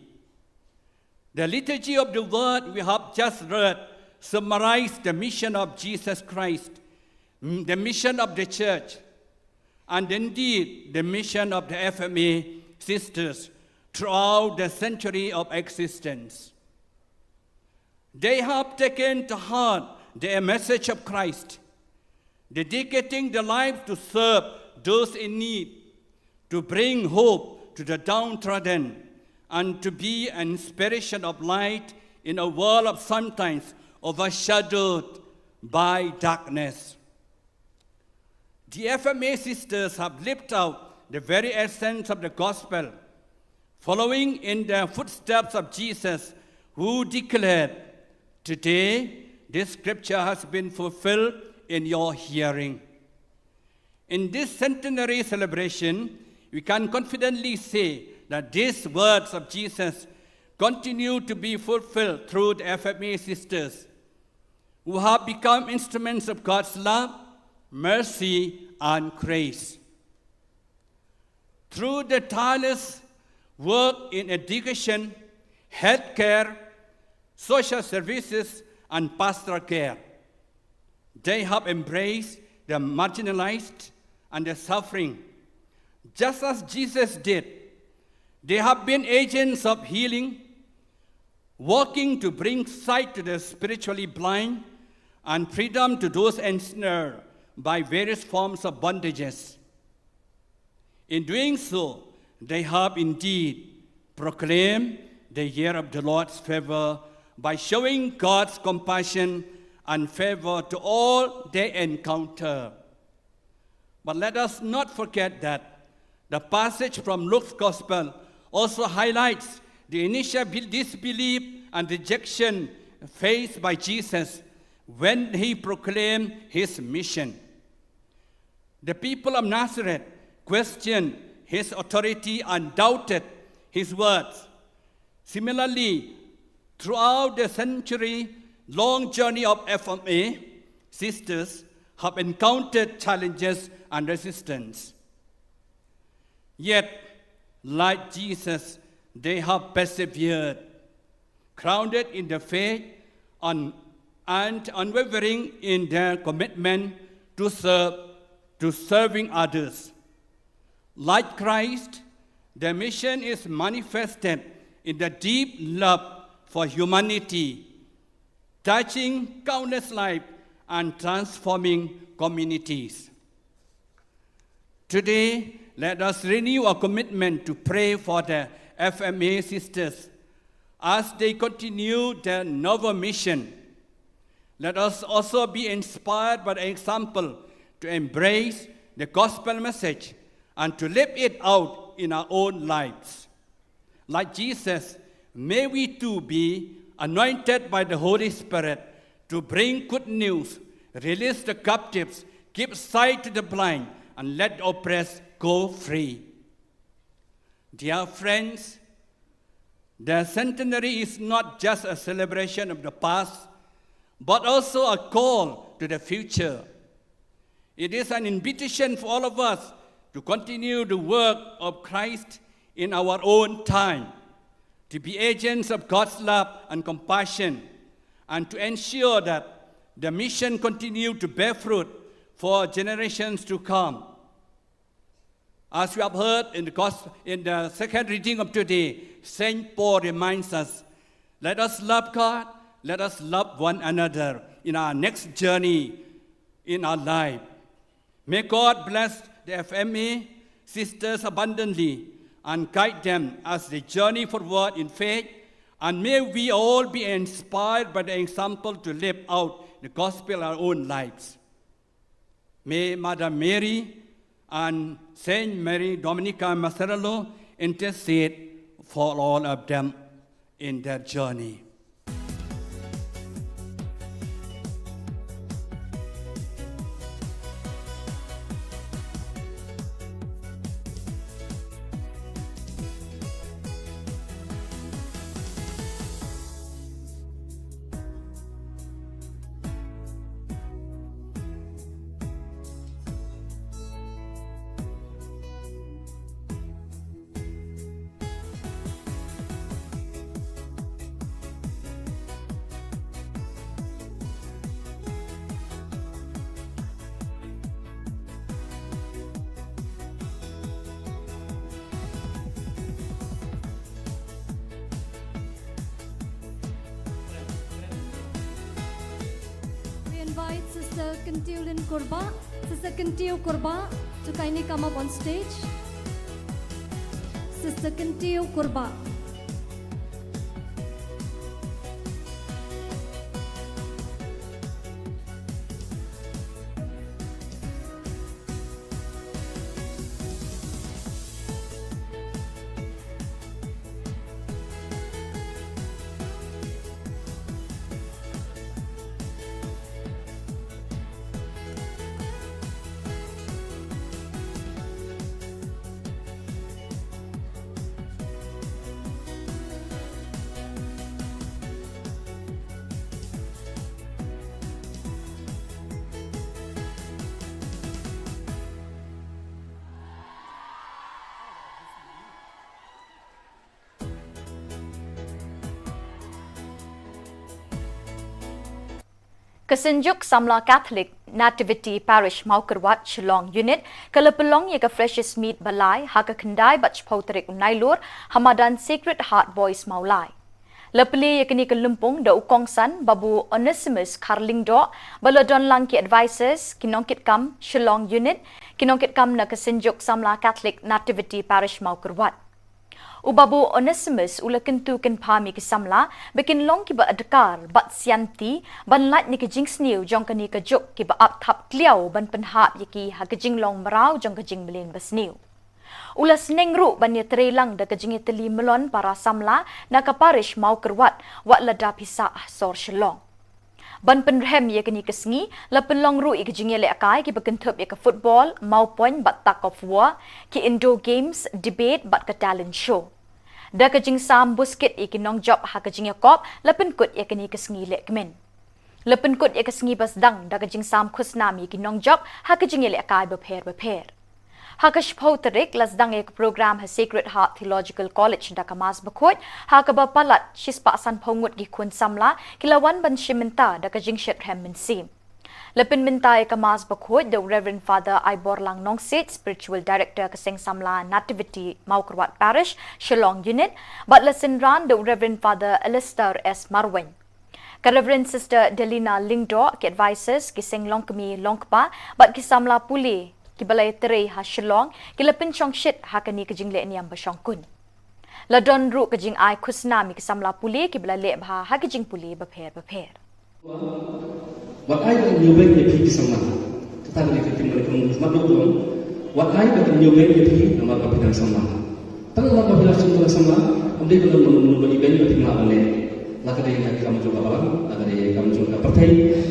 The liturgy of the word we have just read summarized the mission of Jesus Christ, the mission of the church, and indeed the mission of the FMA sisters throughout the century of existence. They have taken to heart the message of Christ, dedicating their lives to serve those in need, to bring hope to the downtrodden, and to be an inspiration of light in a world of sometimes overshadowed by darkness. The FMA sisters have lived out the very essence of the gospel, following in the footsteps of Jesus, who declared, "Today, this scripture has been fulfilled in your hearing." In this centenary celebration, we can confidently say that these words of Jesus continue to be fulfilled through the FMA sisters, who have become instruments of God's love, mercy, and grace. Through the tireless work in education, healthcare, social services, and pastoral care, they have embraced the marginalized and the suffering, just as Jesus did. They have been agents of healing, working to bring sight to the spiritually blind and freedom to those ensnared by various forms of bondages. In doing so, they have indeed proclaimed the year of the Lord's favor by showing God's compassion and favor to all they encounter. But let us not forget that the passage from Luke's Gospel also highlights the initial disbelief and rejection faced by Jesus when he proclaimed his mission. The people of Nazareth questioned his authority and doubted his words. Similarly, throughout the century-long journey of FMA, sisters have encountered challenges and resistance. Yet, like Jesus, they have persevered, grounded in the faith and unwavering in their commitment to serving others. Like Christ, their mission is manifested in the deep love for humanity, touching countless lives and transforming communities. Today, let us renew our commitment to pray for the FMA sisters as they continue their novel mission. Let us also be inspired by the example to embrace the gospel message and to live it out in our own lives. Like Jesus, may we too be anointed by the Holy Spirit to bring good news, release the captives, give sight to the blind, and let the oppressed go free. Dear friends, the centenary is not just a celebration of the past, but also a call to the future. It is an invitation for all of us to continue the work of Christ in our own time, to be agents of God's love and compassion, and to ensure that the mission continue to bear fruit for generations to come. As we have heard in the second reading of today, St. Paul reminds us, let us love God, let us love one another in our next journey in our life. May God bless the FMA sisters abundantly and guide them as they journey forward in faith, and may we all be inspired by the example to live out the gospel in our own lives. May Mother Mary and Saint Mary Dominica Macerello intercede for all of them in their journey. Invite Sister Kentulin Korba. Sister Kentil Korba to kindly come up on stage. Sister Kentil Korba. Kesenjuk Samla Catholic Nativity Parish Maukerwat Shillong Unit Kalapalong Yaga Freshest Meat Balai Haka Kendai Bach Potrik Nailur Hamadan Sacred Heart Boys Maulai. Lepeli yakni kelumpung da ukongsan Babu Onesimus Carling Do Balodon Langki Advisors Kinongkit Kam Shillong Unit Kinongkit Kam na Kesenjuk Samla Catholic Nativity Parish Maukerwat. Ubabu Onesimus ula kentu ken pami ke samla bikin long ki ba adkar bat sianti ban lat ni ke jing sniu jong kani ke juk ki ba ap thap kliau ban penhap yaki ha ke jing long marau jong ke jing belin basniu. Ula seneng ru ban ye trelang da ke jing teli melon para samla na ka parish mau kerwat wat lada pisa sor shelong. Ban penrem ye kani kesngi la penlong ru ke jing le akai ki baken thup ye ke football mau point bat tak of war ki indoor games debate bat ke talent show. Da ke jing sam busket ye ki nong job ha ke jing kop la pen kut ye kani kesngi le kemen. La pen kut ye kesngi bas dang da ke jing sam khusnam ye ki nong job ha ke jing le akai beper. Hakash Pauterik las dang ek program ha Sacred Heart Theological College da kamas bakot hakaba palat shispa san pongut gi kun samla kilawan ban shimenta da ka jingshet hem min sim. Lepin mintai kemas bakhut the Reverend Father Ibor Lang Nongsit, Spiritual Director Keseng Samla Nativity Maukerwat Parish, Shillong Unit, but lesinran the Reverend Father Alistair S. Marwin. Reverend Sister Delina Lingdo ki advises Keseng Longkemi Longkpa, but Kisamla Puli, Kibalay Tere ha Shillong, Kilapin Chongshit hakani kajingle niam basyongkun. Ladon ru kajing ai kusnami Kisamla Puli, Kibalay lebha hakajing Puli bapher. What I got new way to keep some money. To tell you to what I got new way to keep the mother of some money. Tell the mother of some money, I'm able to know what you been with my own. Luckily, I come to a ball, luckily, I come to a party,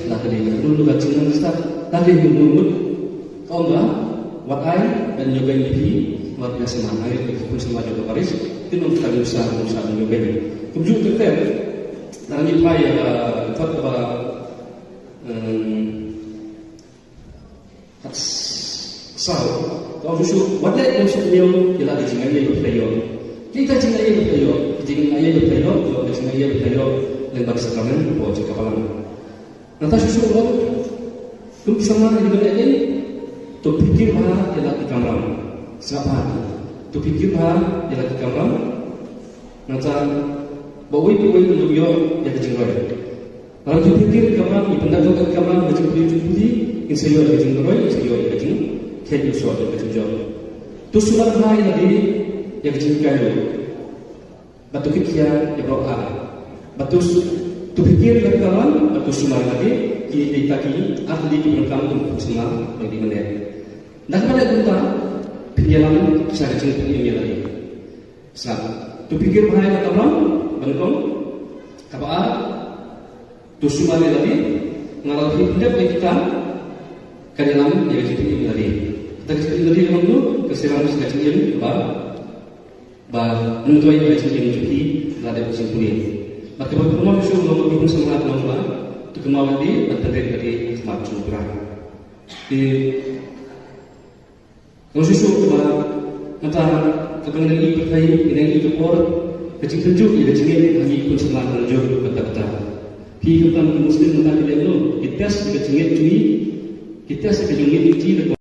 luckily, I do look at children stuff, luckily, you move. What I got new way to keep, what is a man, I put some money to Paris, didn't tell you some new baby. Come you to them. Now, you talk about so, kalau what let them should know, you like the idea of player. Kita cinta ia berplayer, kita ia berplayer, kita cinta ia berplayer, dan bagi sekarang, buat cakap apa? Nanti susu orang, tu bisa mana di benda ini? Tu fikir bahawa ia lagi kamera, siapa? Tu fikir bahawa ia lagi kamera, nanti bawa itu untuk dia yang kecil. Kalau tu fikir kamera, ipandang tu kamera macam putih, insyaallah kecil roy, insyaallah kecil, kecil suatu kecil. Tu semua hal ini yang kecil kaya. Batu kia yang berapa? Batu tu fikir kamera, batu semua lagi, kita kini ahli berkam untuk semua bagi mana. Dan pada kita penjalan saya kecil ini lagi. Sebab tu fikir bahaya kamera, bangkong, kapal. Tu semua lagi, ngalah hidup kita kedalam yang kita ini lagi. Kita ini lagi memang tu keserangan sekecil ini, menutupi sekecil ini juga ada kesimpulan. Maka berkumpulan itu memang sangat lemah. Tu kemauan dia terjadi semacam curang. Di kalau susu antara kepentingan ini berkait dengan itu orang kecil kecil ia kecil lagi pun sangat lanjut betul-betul. Khi chúng ta Muslim chúng ta đi đến luôn, cái test cái chứng nghiệm chú ý, cái test cái chứng nghiệm chi là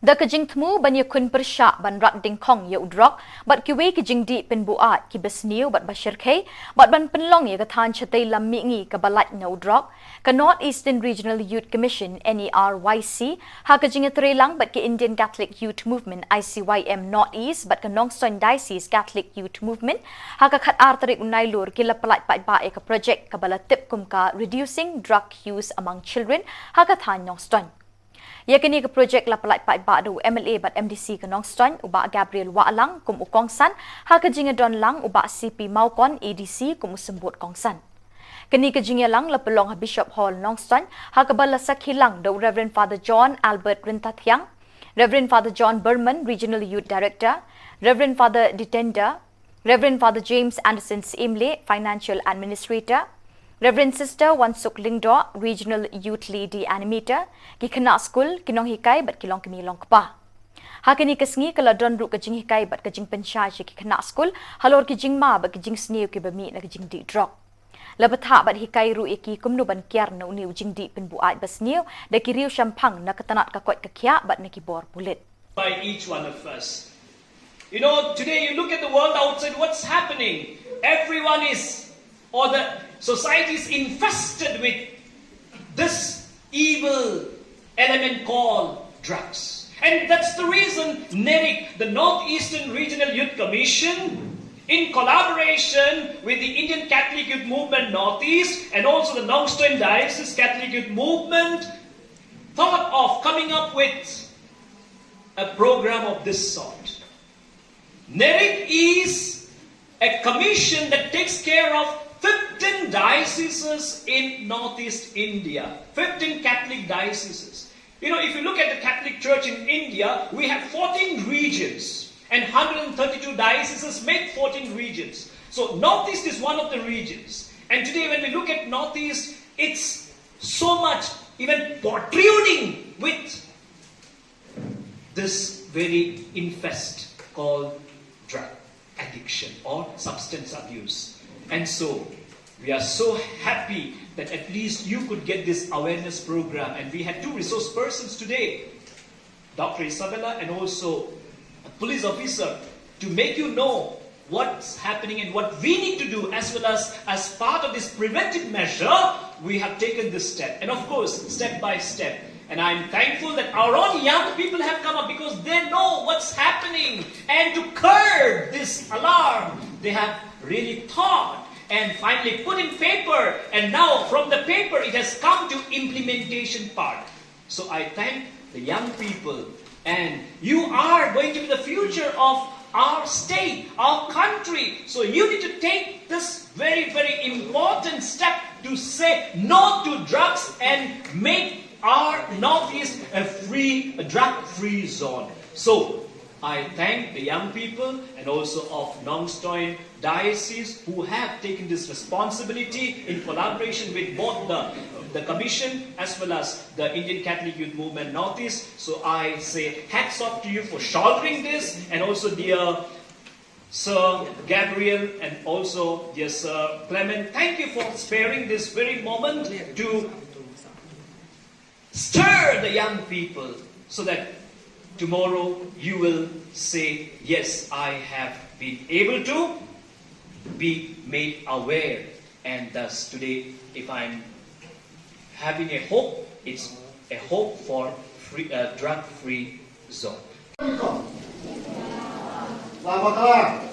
The kajing temu banyak kun persyak ban rak dingkong ya udrok, bat kiwe kajing di pen buat ki besniu bat bashir kay, bat ban penlong ya katan chatai lam mingi kabalat na udrok, ka North Eastern Regional Youth Commission NERYC, ha kajing atrelang bat ki Indian Catholic Youth Movement ICYM North East, bat ka Nongson Diocese Catholic Youth Movement, ha ka khat artarik unailur ki lapalat pat ba ka project kabalat tip kum ka Reducing Drug Use Among Children, ha ka tan Nongson. Yakini ke projek lapalat pat ba do MLA bat MDC ke Nongstoin uba Gabriel Waalang kum ukongsan ha ke jinga don lang uba CP Maukon ADC kum sembut kongsan. Kini ke jinga lang lapelong ha Bishop Hall Nongstoin ha ke bala sakhilang do Reverend Father John Albert Rintathiang, Reverend Father John Berman Regional Youth Director, Reverend Father Ditender, Reverend Father James Anderson Imle Financial Administrator, Reverend Sister Wansuk Lingdo, Regional Youth Lady Animator, ki kena school kinong hikai bat kilong kemi long kpa. Hakini kesngi kala don ru kajing hikai bat kajing pensyai ki kena school, halor kijing ma bat kajing sniu ki bami na kajing di drop. Labat ha bat hikai ru iki kumnu ban kiar na uniu jing di pen buat basniu, da ki riu syampang na ketanat kakot kekia bat na ki bor pulit. By each one of us. You know, today you look at the world outside, what's happening? Everyone is, or the society is infested with this evil element called drugs. And that's the reason NERIC, the Northeastern Regional Youth Commission, in collaboration with the Indian Catholic Youth Movement Northeast and also the Nongstoin Diocese Catholic Youth Movement, thought of coming up with a program of this sort. NERIC is a commission that takes care of 15 dioceses in Northeast India, 15 Catholic dioceses. You know, if you look at the Catholic Church in India, we have 14 regions and 132 dioceses make 14 regions. So Northeast is one of the regions. And today when we look at Northeast, it's so much even protruding with this very infest called drug addiction or substance abuse. And so we are so happy that at least you could get this awareness program. And we had two resource persons today, Dr. Isabella and also a police officer, to make you know what's happening and what we need to do, as well as part of this preventive measure, we have taken this step. And of course, step by step. And I'm thankful that our own young people have come up because they know what's happening. And to curb this alarm, they have really thought and finally put in paper. And now from the paper, it has come to implementation part. So I thank the young people. And you are going to be the future of our state, our country. So you need to take this very, very important step to say no to drugs and make our Northeast a drug-free zone. So I thank the young people and also of Nongstoin Diocese who have taken this responsibility in collaboration with both the Commission as well as the Indian Catholic Youth Movement Northeast. So I say hats off to you for shouldering this, and also dear Sir Gabriel and also dear Sir Clement, thank you for sparing this very moment to stir the young people so that tomorrow you will say, yes, I have been able to be made aware. And thus today, if I'm having a hope, it's a hope for drug-free zone. Selamat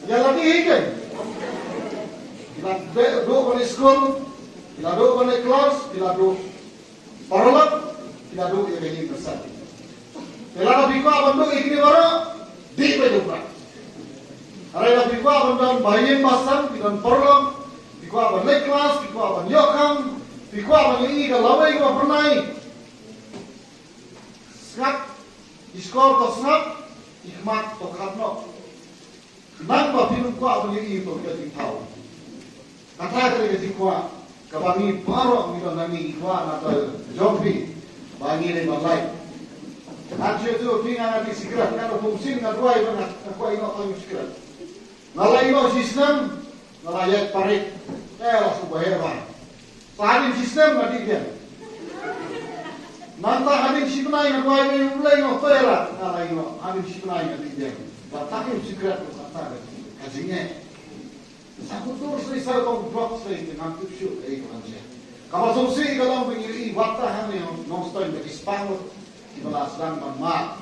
jalan hidup. Kita duduk di sekolah, kita duduk di kelas, kita duduk paralel, kita duduk di besar. Kalau nak bikwa bantu ikni baru, di betul. Kalau nak bikwa bantu bayi pasang, kita paralel, bikwa bantu kelas, bikwa bantu yokam, bikwa bantu ini kalau lawai bikwa pernah. Snap, skor to snap. Ikmat to khatno nang ba pinu kwa bani I to ka ting thau kata ka ting kwa ka bani paro mi to nani kwa na to jompi bani le malai aje to tinga na ti sikrat na to fungsin na dua iba na kwa ino to sikrat nalai no sistem nalai parit la su baheba parin sistem na ti dia Nanta hadin shibnai na kuai me ulai no toera nalai no hadin shibnai na ti dia batakin sikrat to kata kajinya sakutur sei sar ko drop sei te nam tu shu ei kanje kama so sei galam bin I wata han no stoi me ispano ki bala slang man ma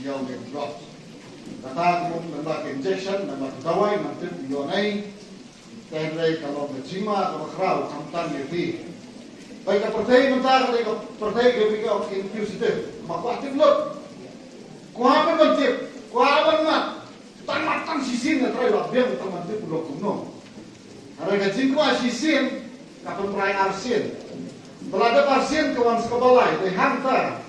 yo me drop kata ko nanda injection nanda dawai nam tu yo nei ten rei kalau me chima ko khrau kamtan me ti baik ka pertai mentar ka pertai ke bika inclusive makwatif lot kuha pa tip kuha pa ma tan sisin na try lot biang taman tip lo kuno ara ka jingkwa sisin ka pentrai arsin belada arsin ke wan skabalai de hanta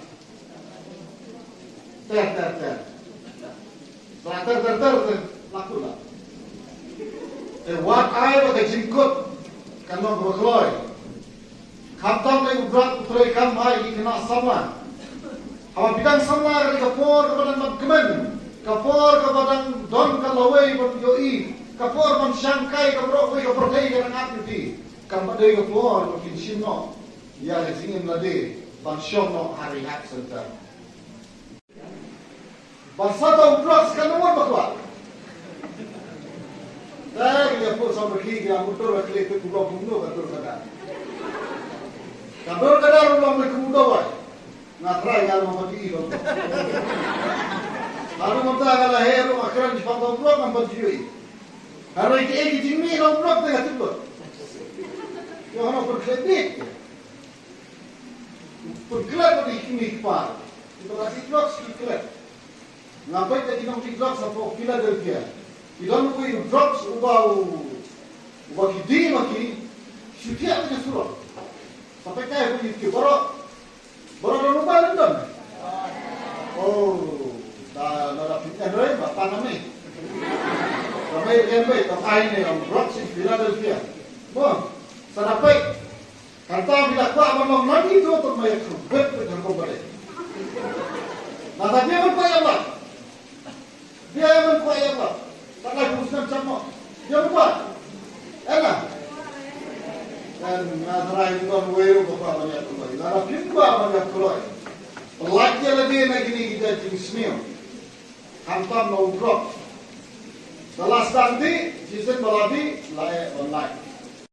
ter lakula wat ai ba ka jingkot kan no brokloi Khamtam le ubrat utrai kam mai ikna sama. Hawa bidang sama ke kapor ke badan magkemen, kapor ke badan don ke lawai ban yoi, kapor ban syangkai ke brok ke protai ke ngat ti. Kam badai ke kapor ke kinshino. Ya le singin lade ban shono hari hak senta. Basata ubrat kan nomor bakwa. Dah ya pun sama ki ya motor ke le ku blok bunuh ke tur kada. Kabel kadar ulang mereka muda boy, ngatrai kalau mau pergi itu. Lalu mentah kalau hero makaran di pantau blok nampak jui. Kalau iki jimi orang blok tengah tibur. Yang orang berkredit, berkelap di kini kepar. Itu lagi blok sekelap. Ngapai tadi nong di blok sampai Philadelphia. Ilang kui blok ubah kidi maki, syukur aja suruh. Sampai kaya pun itu baru Berapa lupa nonton? Oh, dah pindah deh, bapak namanya. Ramai ramai takai ni orang Bronx in Philadelphia. Bon, sarapai. Kata bila kuat abang lagi tu tu mai kubet dengan kau balik. Nah tapi apa kuat apa? Dia yang kuat apa? Tak lagi urusan sama. Dia kuat. Enak. Dan nadarai itu kan weu bapa banyak kulai. Nara pimba banyak kulai. Pelajar lagi lagi ni kita jingsmil. Hantam no drop. Dalam standi, season baladi, layak online.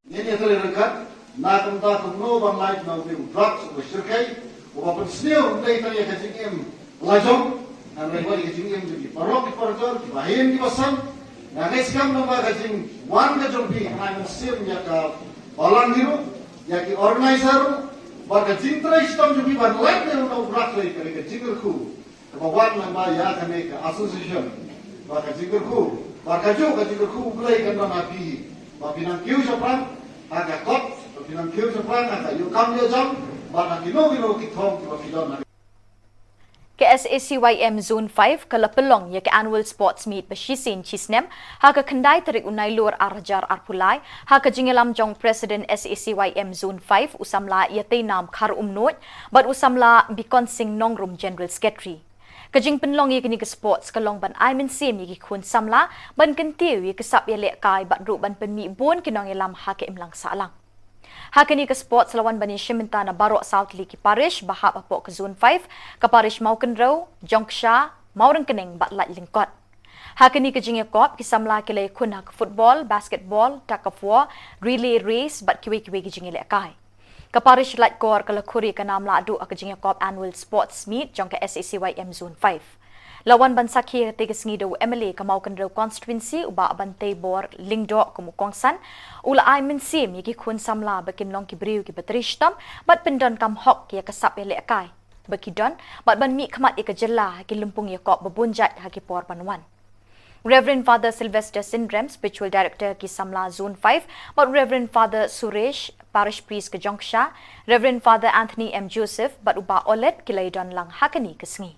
Ini terlihat, nak kita kumno online nak beli drugs, bersyirkai, walaupun senior untuk itu yang kecingin lajong, dan mereka kecingin jadi parok di parjor, di bahin di basan, nak sekarang nama kecing wan kecing bi, hanya mesir menjadi balang diru, jadi organizer, baga cinta sistem jadi ban lain yang untuk drugs lagi kerja kecingku, kebawan nama ya kami ke association, baga kecingku. Bakaju kajik ku mulai kan nabi. Bapinang kiu sapran agak kot, bapinang kiu sapran agak yukam dia jam, bana kino kitong ki bapidon. KSACYM Zone 5 kalapelong ya ke annual sports meet basisin chisnem haka kendai terik unai lur arjar arpulai haka jingelam jong president SACYM Zone 5 usamla yate nam khar umnot but usamla bikon sing nongrum general secretary. Kajing penlong ye kini ke sports kalong ban ai men sim ye kun samla ban kentiu ye kesap ye lek kai bat ru ban penmi bon kinong elam ha ke imlang salang. Ha kini ke sports lawan bani Shiminta na Barok South Liki Parish bahap apok ke zone 5 ke Parish Mauken Row, Jongsha, Maurang Kening bat lat lingkot. Ha kini ke jing ye kop ki samla ke le kun ha ke football, basketball, tug of war, relay race bat kiwi-kiwi ke jing ye lek kai. Kaparish Light Kor kalakuri ke nam ladu akajing Yakop annual sports meet jong ke SACYM Zone 5. Lawan bansaki tegas ngido MLA kamau kendro constituency uba bantay bor lingdo kumukongsan ula ay mensim yaki kun samla bakin long kibriu ki batrishtam bat pendon kam hok ya kasap ya lekay. Bakidon bat ban mi khamat ya kajela ki lumpung Yakop babunjat haki por panwan. Reverend Father Sylvester Syndrome, Spiritual Director ki Samla Zone 5, but Reverend Father Suresh, Parish Priest ke Jongsha, Reverend Father Anthony M. Joseph, but uba olet kilaydon lang hakani kesngi.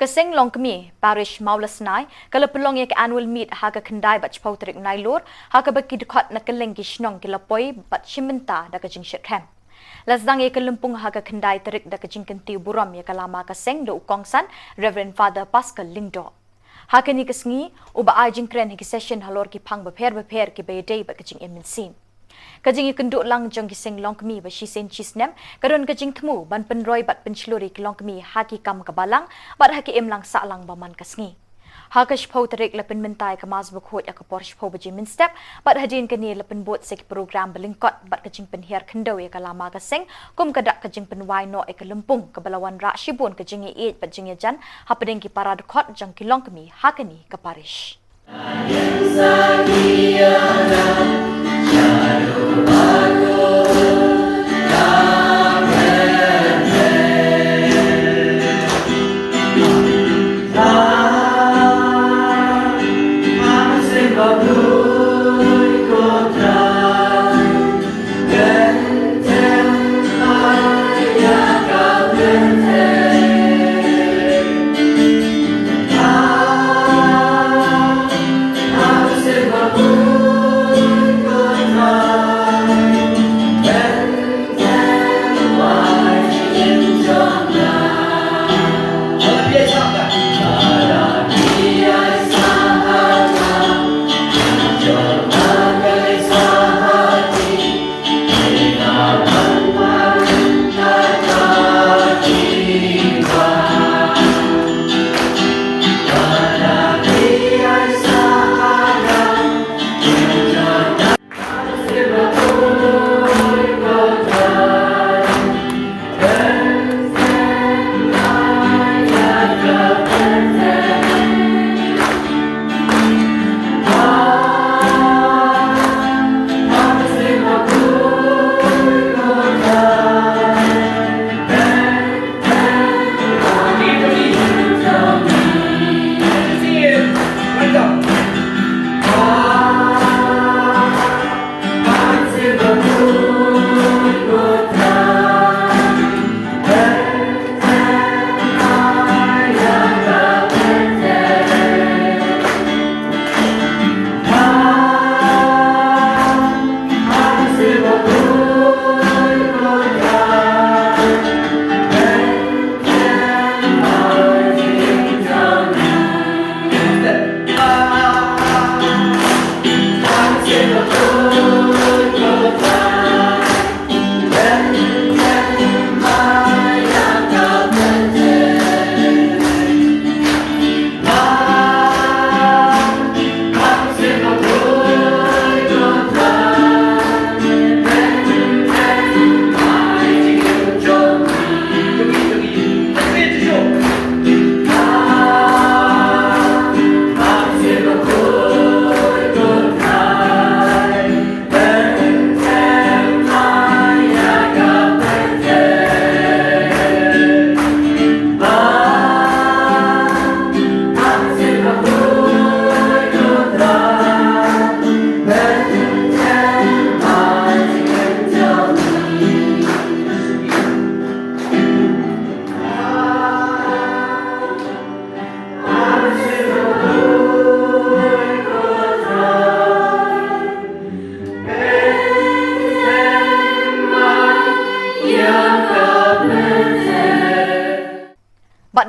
Kasing long kami parish Maulasnai kala pelong ye ke annual meet haga kendai bat chpau terik nailor haga baki dekat na keleng gishnong kilapoi bat Shiminta da kajing shirkham. Lasdang ye kelumpung haga kendai terik da kajing kentiu buram ye kalama kasing do ukongsan Reverend Father Pascal Lingdo. Haga ni kesngi uba ajing kren hiki session halor ki pang beper ki bayday bat kajing eminsin. Kajing ikenduk lang jong kising long kami ba shisen chisnem karon kajing temu ban penroy bat penchluri ki long kami haki kam kabalang bat haki emlang salang baman kasngi. Hakash pau terik lepen mentai ke mas bukhot ya ke porsh pau baji min step bat hadin kani lepen bot sek program belingkot bat kajing penhiar kendau ya kalama kasing kum kadak kajing penwai no e kelempung ke balawan rak shibun kajing e bat jing jan hapadeng ki parad khot jang ki long kami hakani ke parish.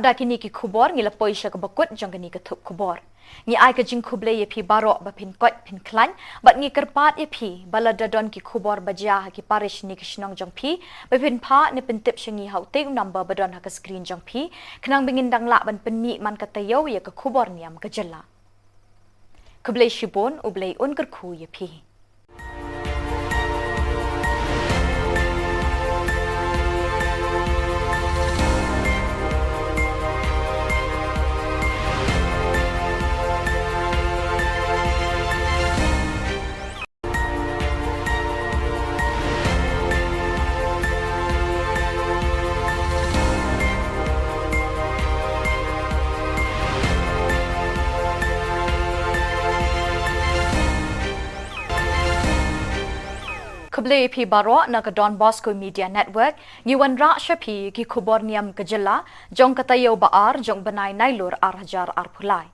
dah kini ki khubor ngila poisha ka bakut jong kini ka thup khubor. Ngi ai ka jing khuble ye phi barok ba phin kot phin klan bat ngi kerpat ye phi balada don ki khubor bajia ki parish ni kishnong jong phi ba phin pha ne pin tip shingi hau te number ba don ha ka screen jong phi khnang bingin dang la ban pin mi man ka tayo ye ka khubor niam ka jalla. Khuble shibon ublei un ker khu ye phi. Khubli phi baro na ka Don Bosco Media Network ngiwan ra shapi ki Khubor Niam kajilla jong katayo baar jong banai nailur ar hajar ar phulai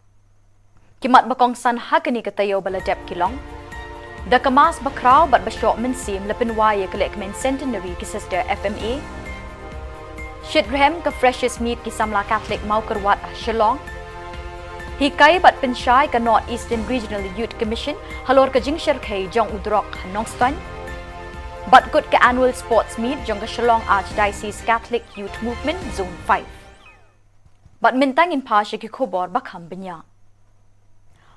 kimat bakong san hakani katayo baladep kilong da kamas bakraw bat bashok min sim lapin waye kolek men centenary ki sister FMA shitrem ka freshest meat ki samla Catholic mau kerwat Shillong hikai bat penshai ka North Eastern Regional Youth Commission halor ka jingshar khai jong udrok Nongstan but good ka annual sports meet jong ka Shillong Archdiocese Catholic Youth Movement Zone 5. But mintang in pasha ki khubor bakham binya.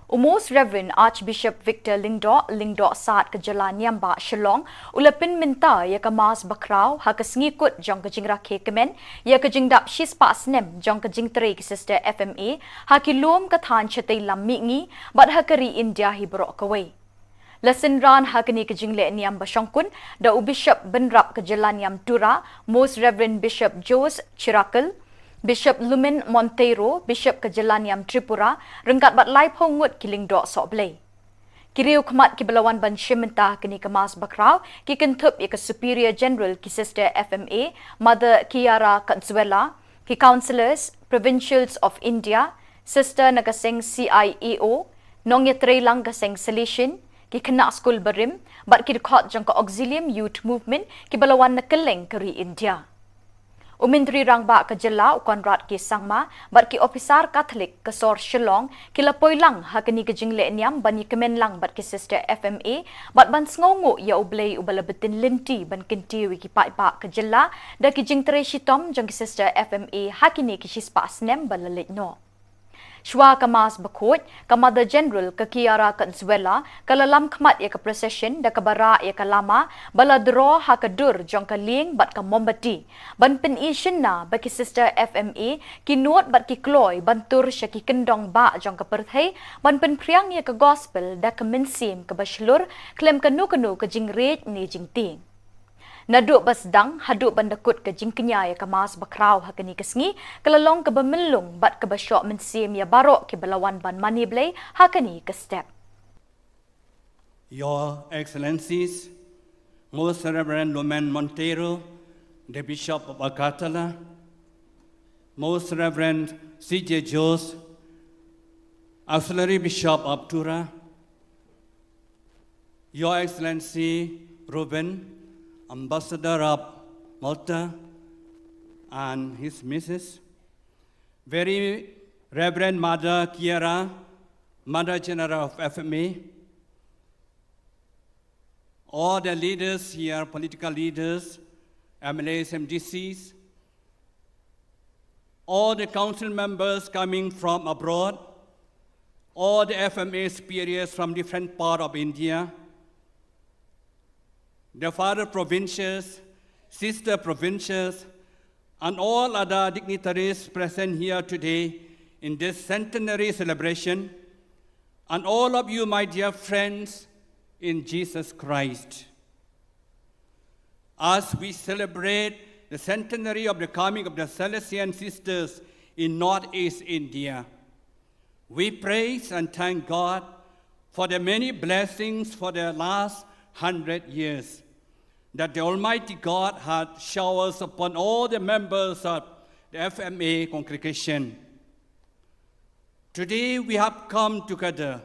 Most Reverend Archbishop Victor Lingdo saat ka Jala Niam ba Shillong ulapin minta ya ka mas bakraw ha ka sngi-kut jong ka jingra ke kemen ya ka jingdap shis pa snem jong ka jingtre ki sister FMA ha ki lom ka than chatay lammi ngi but ha ka ri India hi bro ka way. Lesson ran hakani ka jingle niam bashangkun da Bishop Benrap ka Jalan Niam Tura, Most Reverend Bishop Jose Chirakal, Bishop Lumen Monteiro, Bishop ka Jalan Niam Tripura, rengkat bat lai pongut kiling do soblay. Kiriu khamat ki balawan ban shimenta kini ka mas bakraw ki Thup ka Superior General ki Sister FMA, Mother Kiara Consuela, ki Councillors, Provincials of India, Sister nakaseng CIEO, nongyatre lang kaseng Salesian, ki kena school barim bat ki khot jang ka auxilium youth movement ki balawan na keleng kari India umindri rang ba ka jala konrad ki sangma bat ki officer Catholic ka sor Shillong ki lapoy lang ha kani ka jingle niam bani kemen lang bat ki sister FMA bat ban sngongo ya ublay ubalabetin linti ban kinti wi ki pa ka jala da ki jingtre shitom jang ki sister FMA hakini ki shispa snem balalit no Shwa kamas bakut, ka Mother General ka Kiara Consuela, kalalam kmat ya ka procession da kabara ya ka lama, baladro ha ka dur jong ka ling bat ka mombati. Ban pin ishin na ba ki sister FMA, kinuot bat ki kloy, ban tur siya ki kendong ba jong ka perthay, ban pin priang ya ka gospel da ka minsim ka bashlur, klem ka nu ka jingret ni jingting. Naduk basdang haduk bandakut ke jingknya ya kamas bakraw hakani kesngi kalalong ke bemilung bat ke basyok mensim ya barok ke belawan ban mani blay hakani ke step. Your Excellencies, Most Reverend Lumen Monteiro, the Bishop of Agatala, Most Reverend C.J. Jose, Auxiliary Bishop of Tura, Your Excellency Ruben, Ambassador of Malta and his Mrs. Very Reverend Mother Kiara, Mother General of FMA, all the leaders here, political leaders, MLAs, MDCs, all the council members coming from abroad, all the FMA superiors from different parts of India, the father provincials, sister provincials, and all other dignitaries present here today in this centenary celebration, and all of you, my dear friends in Jesus Christ. As we celebrate the centenary of the coming of the Salesian sisters in Northeast India, we praise and thank God for the many blessings for the last 100 years that the Almighty God had showered upon all the members of the FMA congregation. Today we have come together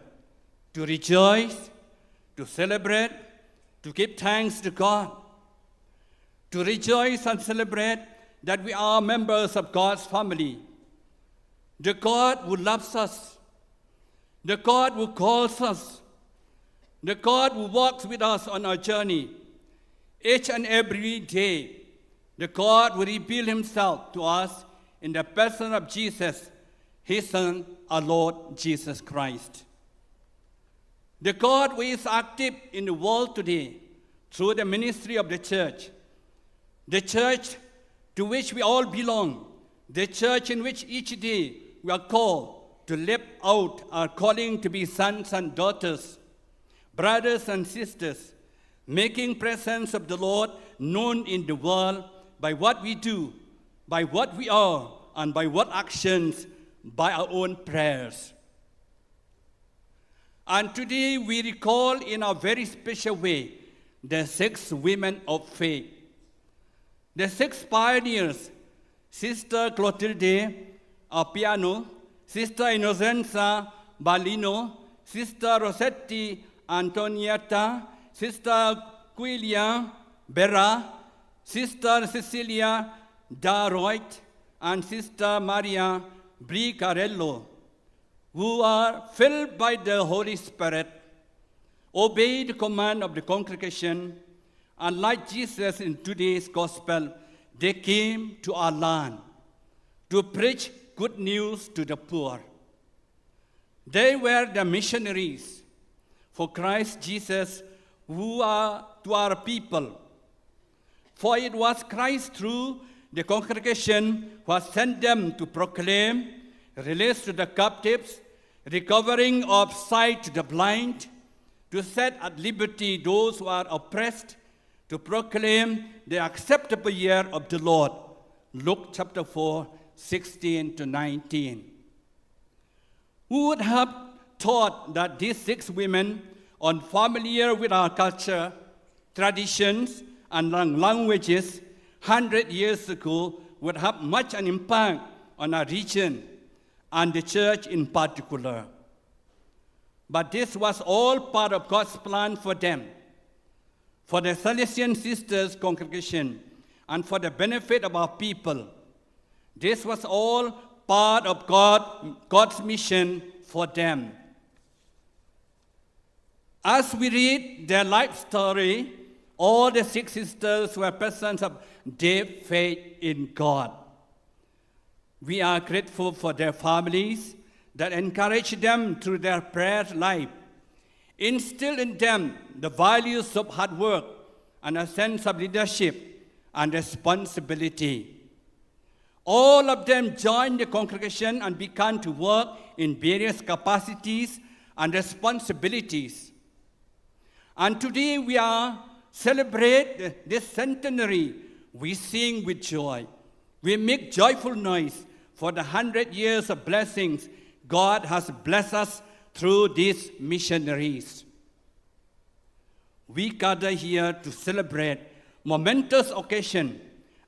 to rejoice, to celebrate, to give thanks to God, to rejoice and celebrate that we are members of God's family, the God who loves us, the God who calls us, the God who walks with us on our journey, each and every day, the God who reveals himself to us in the person of Jesus, his Son, our Lord Jesus Christ. The God who is active in the world today through the ministry of the church to which we all belong, the church in which each day we are called to live out our calling to be sons and daughters, brothers and sisters, making presence of the Lord known in the world by what we do, by what we are, and by what actions, by our own prayers. And today we recall in a very special way the 6 women of faith. The 6 pioneers, Sister Clotilde Piano, Sister Innocenza Balino, Sister Rossetti Antonietta, Sister Quilia Berra, Sister Cecilia Daroit, and Sister Maria Bricarello, who are filled by the Holy Spirit, obey the command of the congregation, and like Jesus in today's gospel, they came to our land to preach good news to the poor. They were the missionaries for Christ Jesus who are to our people. For it was Christ through the congregation who has sent them to proclaim release to the captives, recovering of sight to the blind, to set at liberty those who are oppressed, to proclaim the acceptable year of the Lord. Luke chapter 4, 16 to 19. Who would have thought that these 6 women, unfamiliar with our culture, traditions, and languages, 100 years ago, would have much an impact on our region and the church in particular. But this was all part of God's plan for them, for the Salesian Sisters congregation, and for the benefit of our people. This was all part of God's mission for them. As we read their life story, all the 6 sisters were persons of deep faith in God. We are grateful for their families that encourage them through their prayer life, instill in them the values of hard work and a sense of leadership and responsibility. All of them joined the congregation and began to work in various capacities and responsibilities. And today we are celebrate this centenary. We sing with joy. We make joyful noise for the 100 years of blessings God has blessed us through these missionaries. We gather here to celebrate momentous occasion,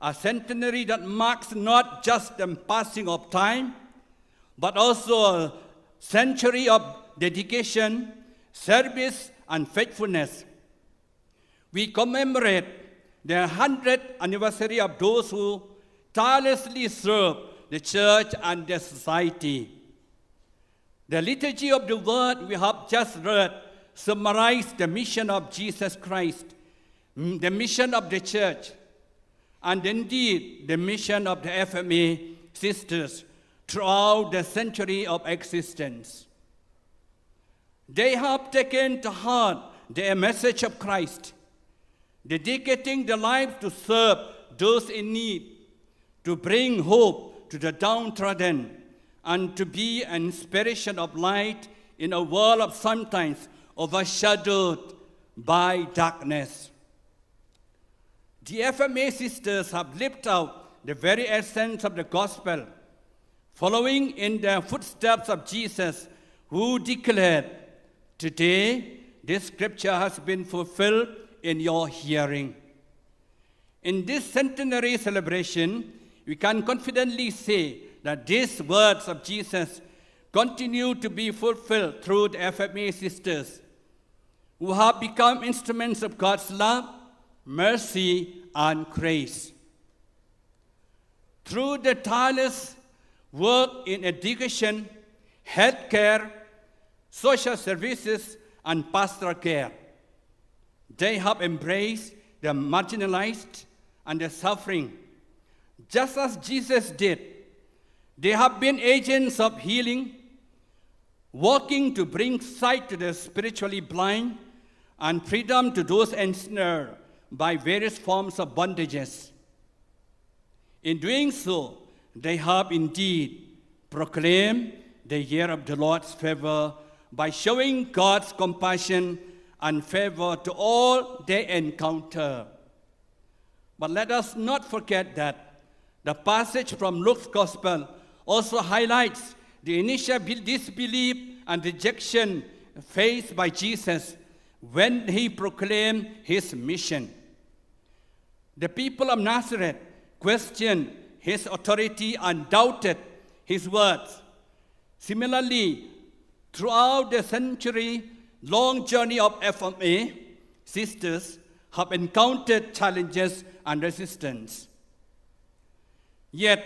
a centenary that marks not just the passing of time, but also a century of dedication, service, and faithfulness. We commemorate the 100th anniversary of those who tirelessly serve the church and the society. The liturgy of the word we have just read summarizes the mission of Jesus Christ, the mission of the church, and indeed the mission of the FMA sisters throughout the century of existence. They have taken to heart the message of Christ, dedicating their lives to serve those in need, to bring hope to the downtrodden, and to be an inspiration of light in a world of sometimes overshadowed by darkness. The FMA sisters have lived out the very essence of the gospel, following in the footsteps of Jesus, who declared, "Today this scripture has been fulfilled in your hearing." In this centenary celebration, we can confidently say that these words of Jesus continue to be fulfilled through the FMA sisters, who have become instruments of God's love, mercy, and grace. Through the tireless work in education, healthcare, social services, and pastoral care. They have embraced the marginalized and the suffering, just as Jesus did. They have been agents of healing, working to bring sight to the spiritually blind and freedom to those ensnared by various forms of bondages. In doing so, they have indeed proclaimed the year of the Lord's favor by showing God's compassion and favor to all they encounter. But let us not forget that the passage from Luke's Gospel also highlights the initial disbelief and rejection faced by Jesus when he proclaimed his mission. The people of Nazareth questioned his authority and doubted his words. Similarly, throughout the century-long journey of FMA, sisters have encountered challenges and resistance. Yet,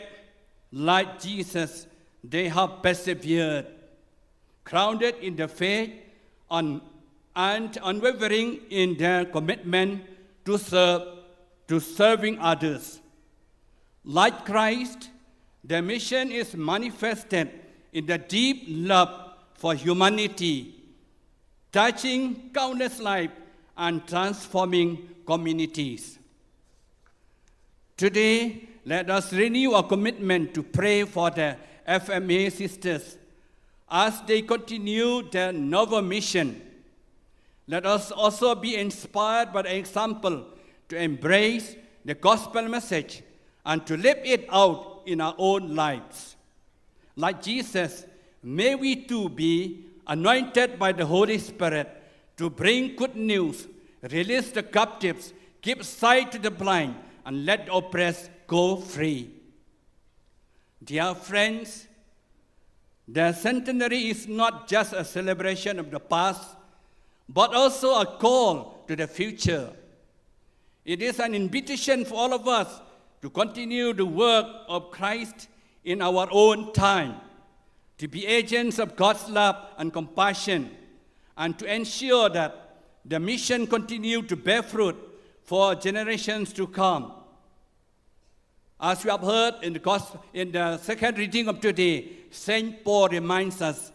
like Jesus, they have persevered, grounded in the faith and unwavering in their commitment to serving others. Like Christ, their mission is manifested in the deep love for humanity, touching countless lives and transforming communities. Today, let us renew our commitment to pray for the FMA sisters as they continue their novel mission. Let us also be inspired by the example to embrace the gospel message and to live it out in our own lives. Like Jesus, may we too be anointed by the Holy Spirit to bring good news, release the captives, give sight to the blind, and let the oppressed go free. Dear friends, the centenary is not just a celebration of the past, but also a call to the future. It is an invitation for all of us to continue the work of Christ in our own time, to be agents of God's love and compassion, and to ensure that the mission continues to bear fruit for generations to come. As we have heard in the second reading of today, St. Paul reminds us,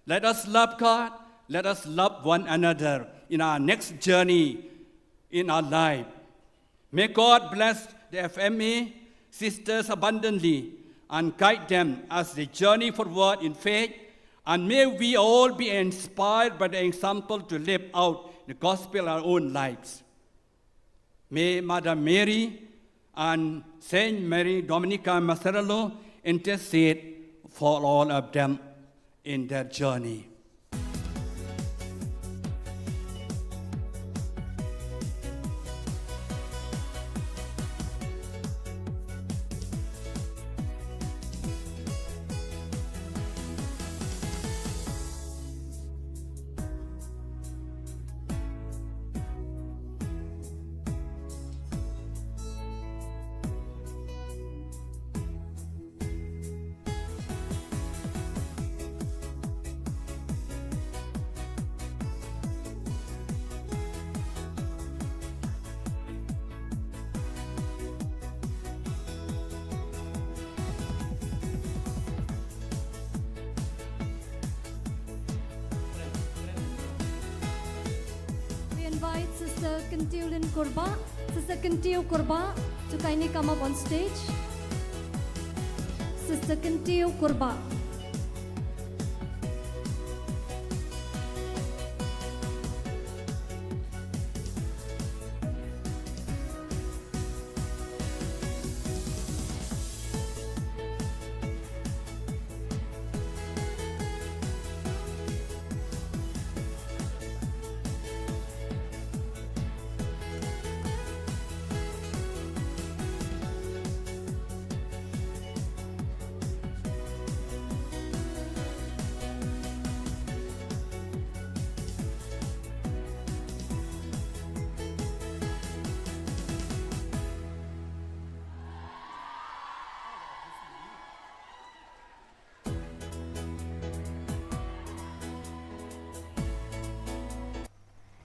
let us love God, let us love one another in our next journey in our life. May God bless the FMA sisters abundantly and guide them as they journey forward in faith, and may we all be inspired by the example to live out the gospel in our own lives. May Mother Mary and Saint Mary Dominica Macerello intercede for all of them in their journey. Invite Sister Kentulin Korba. Sister Kentil Korba to kindly come up on stage. Sister Kentil Korba.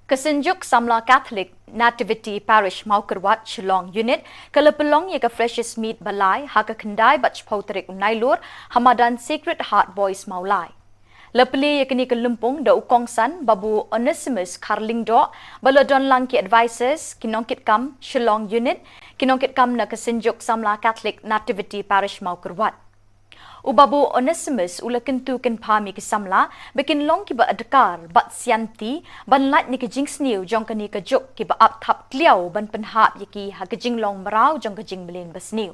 Kesenjuk Samla Catholic Nativity Parish Maukerwat Shillong Unit Kalapelong Yaka Freshest Meat Balai Haka Kendai Bach Pautrik Unailur Hamadan Sacred Heart Boys Maulai Lepeli yakni kelumpung da ukongsan babu Onesimus Karlingdo balodon lang ki advisors kinongkit kam Shillong Unit kinongkit kam na Kesenjuk Samla Catholic Nativity Parish Maukerwat Ubabu Onesimus ula kentu ken pami ke samla bikin long ki ba adkar bat sianti ban lat ni ke jing sniu jong kani ke juk ki ba ap thap kliau ban penhap yaki ha ke jing long marau jong ke jing belen basniu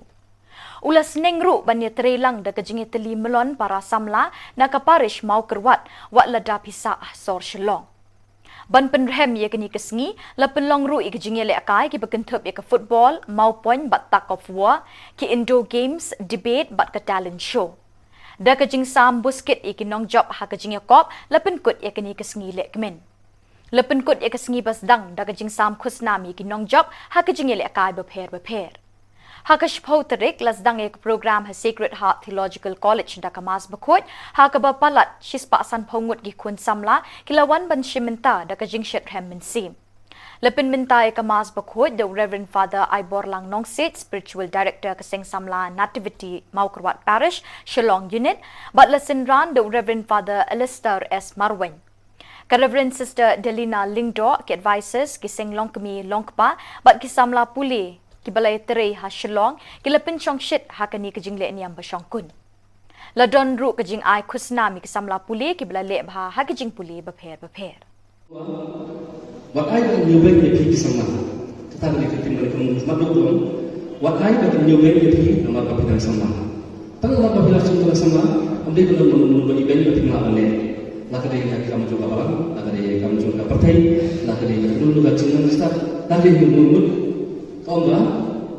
ula sneng ru ban ye trelang da ke jing teli melon para samla na ka parish mau kerwat wat lada pisa sor Shillong ban penrem ye kini kesngi la penlong ru ik jing le akai ki bekentup ye ke football mau point bat tak of war ki indoor games debate bat ke talent show da ke jing sam busket ik nong job ha ke jing yakop la penkut ye kini kesngi le kemen la penkut ye kesngi bas dang da ke jing sam khusnami ki nong job ha ke jing le akai beper Hakash Pauterik lasdang ek program ha Sacred Heart Theological College da kamas bakut hakaba palat shispa san pongut gi kun samla kilawan ban shimenta da ka jingshet hem minsim Lepin minta ek kamas bakut the Reverend Father Ibor Lang Nongsit Spiritual Director kaseng samla Nativity Maukerwat Parish Shillong Unit but lesson ran the Reverend Father Alistair S Marwen Ka Reverend Sister Delina Lingdo ki advisors kiseng longkami longkpa but kisamla puli Kibalay tere ha Shillong kilapin chong shit ha kani kajing le niam basong kun la don ru kajing ai khusna mi kisamla puli kibala le bha ha kajing puli bapher What I can you when you pick someone tata ni kitim le kum madulong what I can you when you pick nama kapitan sama tang nama kapitan sama amde ko mun mun iben ko tingla ane la kade ya kam juga balang la kade kam juga partai la kade dulu ga chingan sta la kade mun Onga,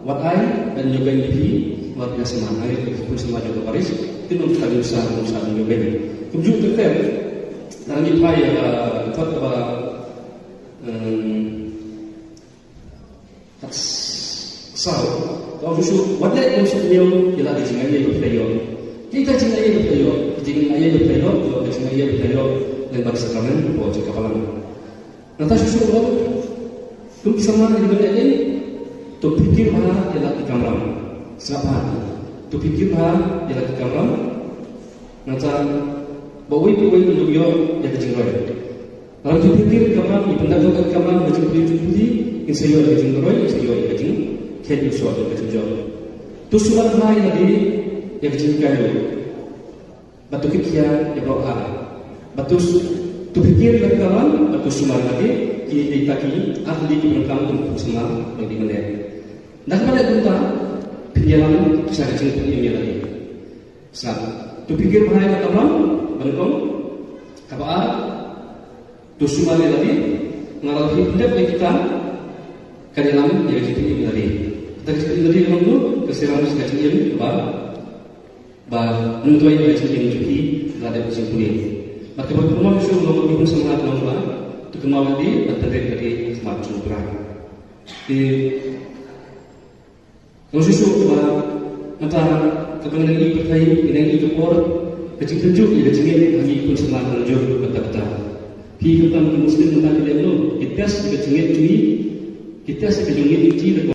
what I dan nyobain lebih luar biasa mana itu pun semua juga Paris itu untuk kami usaha nyobain. Kemudian terkait dalam ini Thup apa sao kalau musuh what that musuh dia ialah dengan dia berpelayo. Kita dengan dia berpelayo, dengan dia berpelayo, dengan dia berpelayo lembag sakramen po cakap alam. Nanti susu lo, tu bisa mana di benda ini? To pikir bahawa ialah di kamram. Siapa? To pikir bahawa ialah di kamram. Nanti bawa itu untuk dia yang kejengroy. Kalau to pikir kamram, di pendapat ke kamram macam puli, insayo yang kejengroy, insayo yang kejeng, kaya suatu kejengjoy. To surat bahawa ialah di yang kejengkayu. Batu kikia yang berapa? Batu to pikir ke kamram, batu sumar lagi. Kita taki ahli berkam untuk semua bagi mereka. Dah pada kita penjelasan kisah kecil ini lagi. Sebab tu pikir bahaya kata orang, berkam, apa? Tu semua lagi ngalah hidup kita kenyalan yang kecil ini lagi. Kita kecil lagi kamu kesalahan kecil ini menentukan yang kecil ini juga ada kesimpulan. Maka berkumpulan itu melakukan semangat lama. Kemauan di berterima dari semacam berang. Di khusus antara kepentingan ini berkait dengan itu por kecil-kecil ia kecil lagi pun semangat lanjut betul-betul. Kehidupan Muslim tentang tidak itu kita sekecil cuy kita sekecil itu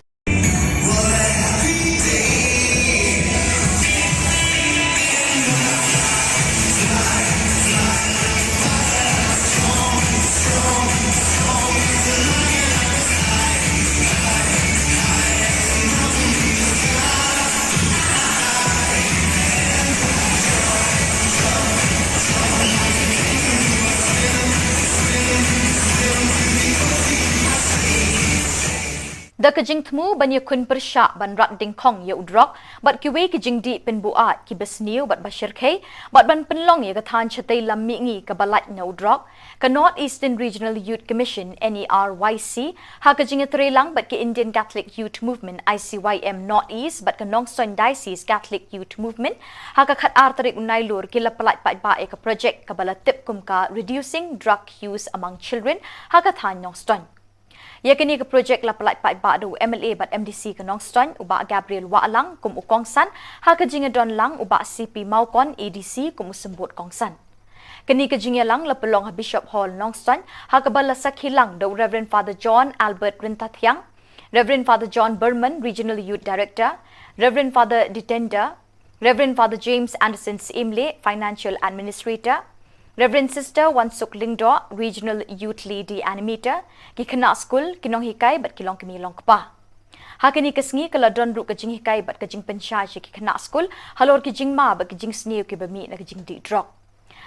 Da kajing temu ban ye kun persyak ban rat ding kong ye udrok bat kiwe kajing di pen buat ki besniu bat bashir khay bat ban penlong ye kathan chatai lam mi ngi ka balat na udrok ka North Eastern Regional Youth Commission NERYC ha kajing trelang bat ki Indian Catholic Youth Movement ICYM North East bat ka Nongson Diocese Catholic Youth Movement ha ka khat artarik unailur ki la palat pat ba e ka project ka balatip kum ka reducing drug use among children ha ka than Nongson Yakini ke projek la pelat pat ba do MLA bat MDC ke Nongston uba Gabriel Waalang kum ukongsan ha ke jingadon lang uba CP Maukon ADC kum sembut kongsan. Kani kajingelang la pelong ha Bishop Hall Nongstan ha kabala sakhilang do Reverend Father John Albert Rintathyang, Reverend Father John Berman, Regional Youth Director, Reverend Father Ditenda, Reverend Father James Anderson Simle, Financial Administrator, Reverend Sister Wansuk Lingdo, Regional Youth Lady Animator, Kikana School, Kinong Hikai, but Kilong Kimilong Kpa. Hakani kasngi kala don ru kajing hikai but kajing pensyai Kikana School, halor kajing ma but kajing sniu kibami na kajing di drop.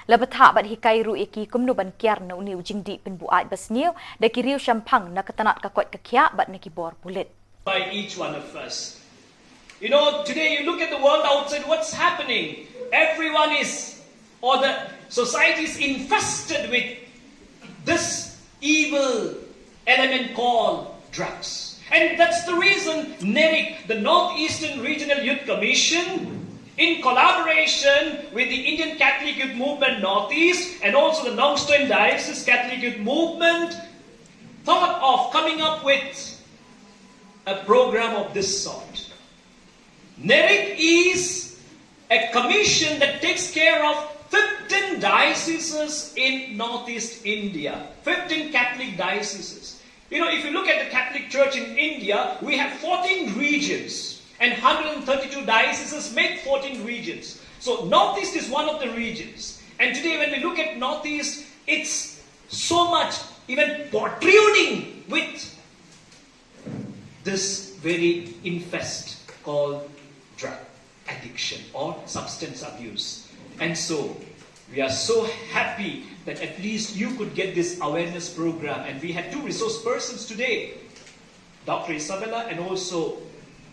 Labatha but hikai ru iki kumnu ban kiar na uni ujing di penbuat basniu, da kiriu shampang na katanat kakot kakya but na kibor pulit. By each one of us. You know, today you look at the world outside, what's happening? Everyone is, or the society is infested with this evil element called drugs. And that's the reason NERIC, the Northeastern Regional Youth Commission, in collaboration with the Indian Catholic Youth Movement Northeast and also the Nongstoin Diocese Catholic Youth Movement, thought of coming up with a program of this sort. NERIC is a commission that takes care of 15 dioceses in Northeast India, 15 Catholic dioceses. You know, if you look at the Catholic Church in India, we have 14 regions and 132 dioceses make 14 regions. So Northeast is one of the regions. And today when we look at Northeast, it's so much even protruding with this very infest called drug addiction or substance abuse. And so we are so happy that at least you could get this awareness program. And we had two resource persons today, Dr. Isabella and also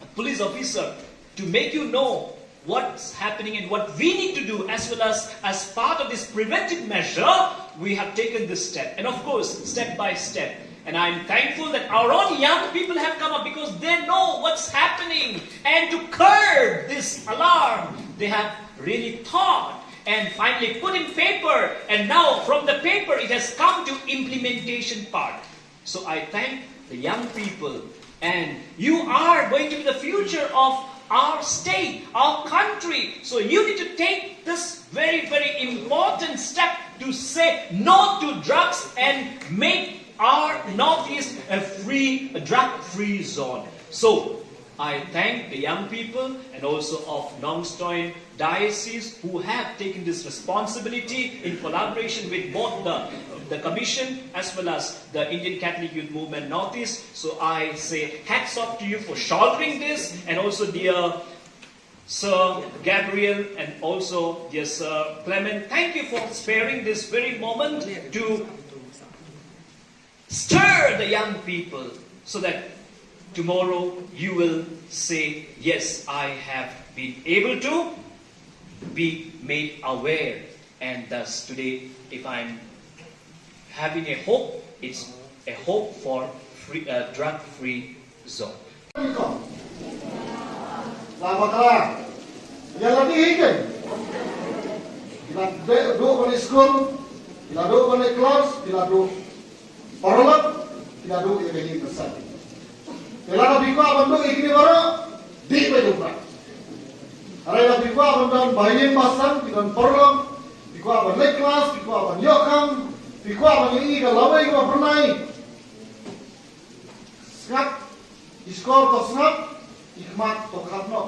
a police officer, to make you know what's happening and what we need to do, as well as part of this preventive measure, we have taken this step. And of course, step by step. And I'm thankful that our own young people have come up because they know what's happening. And to curb this alarm, they have really thought and finally put in paper. And now from the paper, it has come to implementation part. So I thank the young people. And you are going to be the future of our state, our country. So you need to take this very, very important step to say no to drugs and make our Northeast a drug-free zone. So I thank the young people and also of Nongstoin Diocese who have taken this responsibility in collaboration with both the Commission as well as the Indian Catholic Youth Movement Northeast. So I say hats off to you for shouldering this, and also dear Sir Gabriel and also dear Sir Clement, thank you for sparing this very moment to stir the young people so that tomorrow you will say, yes, I have been able to be made aware. And thus today, if I'm having a hope, it's a hope for drug-free zone. Selamat yang lebih hidup. Kita duduk pada sekolah, kita duduk pada kelas, kita duduk paralel, kita duduk yang ini besar. Kalau lebih kuat bentuk ini baru di penumpang. Kalau lebih kuat bentuk bayi pasang, kita paralel, di kuat bentuk kelas, di kuat bentuk yokam, di kuat bentuk ini kalau lebih kuat pernah. Sekat, skor to sekat, hikmat to khatno.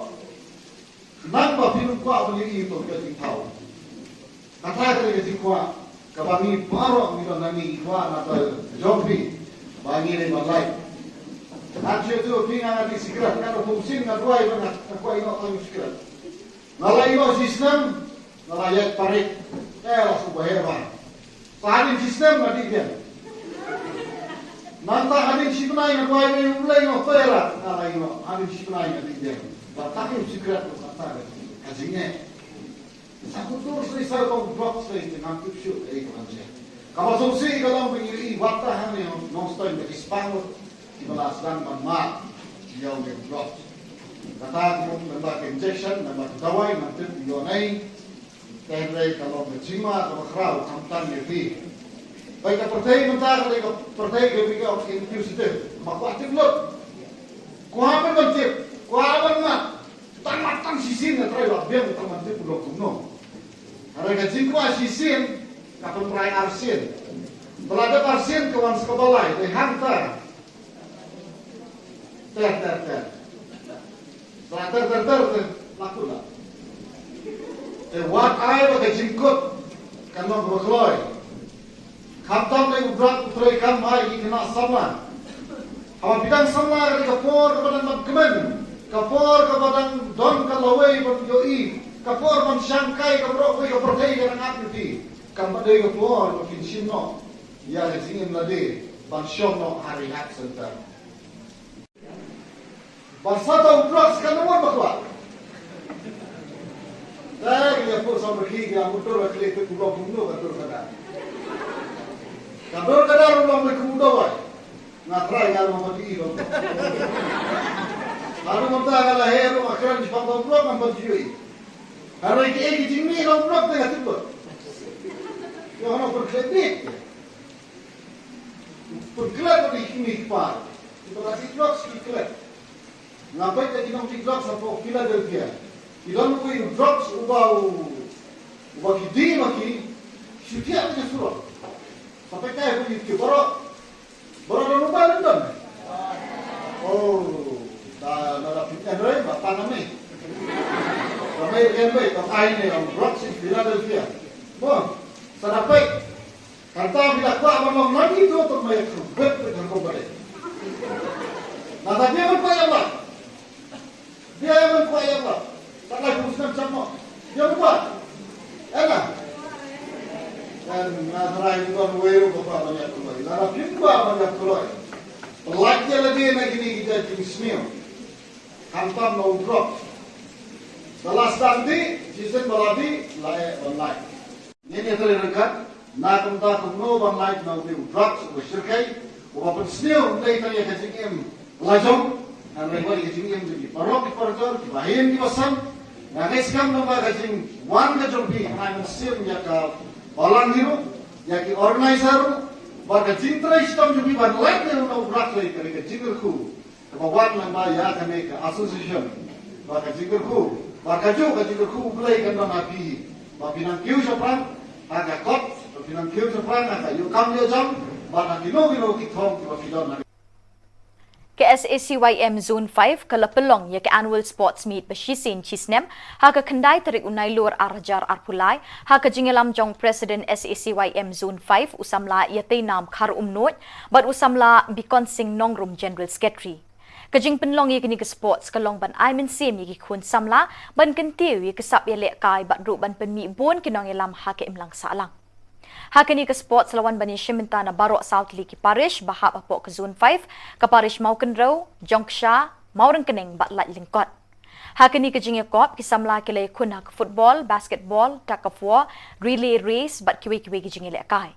Nang pinung kuat bentuk ini to kita tahu. Kata kita kuat. Kabangi parok mito nami kuat atau jombi bangi le malai. Anjir tu pinga ngati sikrat kalau fungsi ngatwai banget ngatwai no kami sikrat. Nalai no sistem nalai parik langsung bayar bang. Sahadin sistem ngati dia. Nanta hadin sikunai ngatwai me mulai no pera nalai no hadin sikunai ngati dia. Batakin sikrat tu kata kajingnya. Satu terus ni saya kau drop straight dengan tipsu dari kerja. Kalau solusi kalau begini, waktu hanya non-stop dari Spanyol, kita sedang bermak, dia udah drop. Kata aku nambah injection, nambah dawai, nanti dionai, terus kalau bercima, kalau kerau, kamtan lebih. Baik pertai mentah, kalau pertai kita infuse itu, mak aktif lot. Kuah berbentuk, kuah bermak. Tang sisin na try wa biang tang mante pulo kuno. Ara ka jingko asisin kapan merai arsin. Belada arsin kawan sekobalai, they hantar. Ter. Ter, laku lah. Wat ai bagai jingkut, kan mau berkeloi. Kaptam lagi berat putrai kam ai kena sama. Awak bidang sama dari kapor kepada kemen, kapor kepada don kalawai berjoi, kapor mensyangkai kabrok kapertai kerana akti. Kam pada kapor makin sino, ya singin lade, bansyom no hari hak sentar. Bersatu blok sekarang nomor berapa? Dah dia pun sama pergi dia motor berkelit ke pulau Bungo kantor kadar. Kantor kadar rumah mereka muda wai. Ngatrai kalau mau pergi dong. Lalu minta kalau hero akhiran di pangkal blok nampak jui. Kalau iki jimi kalau blok tengah tiba. Yang orang berkelit. Berkelit di kimi par. Itu lagi blok berkelit. Ngapai tak kita mesti drop sampai Philadelphia. Kita nak pergi drop ubah kidi maki, setiap macam surat. Sampai kaya pergi ke barak dah lupa London. Oh, dah nak pindah dari bapak kami. Kami kembali ke ini orang drop di Philadelphia. Bon, sadapai. Kata bila kuat memang lagi tu untuk mereka kubet dengan kembali. Nah, tapi apa yang lah? Dia yang membuat yang apa? Tak lagi urusan sama. Dia membuat. Enak. Dan nasarai bukan weru bapa banyak keluar. Lara pimpa banyak keluar. Pelajnya lagi nak ini kita jenisnya. Hantam mau drop. Balas nanti, season baladi, layak online. Ini terlihat. Nak entah kumno online nak drop bersyirkai. Walaupun senior, mereka yang kecil lajong. Ang lagi kecing yang jadi parok di parjor, di bahin di basan. Nah, guys kam nama kecing wan kecing pi, ang sir ya ka balang hiru, ya ki organizer, bar kecing terai sistem jadi ban lain yang nak berak lagi kerja kecing kerku. Kebawan lamba ya kami ke association, bar kecing kerku belai kan nama pi, bar pinang kiu seprang, agak kot, pinang kiu seprang agak yuk kam yo jam, bar kino kitong bar kidon. Ke SACYM Zone 5 ke lepelong ya ke annual sports meet beshisin chisnem ha ke kendai terik unai lur arjar arpulai ha ke jingelam jong president SACYM Zone 5 usamla ya teinam khar umnot bat usamla bikon sing nongrum general secretary ke jing penlong ya kini ke sports ke long ban aimen sim ya ki kun samla ban kentiu ya ke sap ya lek kai bat ru ban penmi bon kinong elam ha ke imlang salang. Hakini ke sports lawan bani Shiminta na Barok South Liki Parish bahap apok ke Zone 5 ke Parish Maukenrow, Jongsha, Maurang Keneng batlat lingkot. Hakini ke Jingekop kisamla kilay kun ke football, basketball, tug of war, relay race bat kiwi-kiwi ke Jingele kai.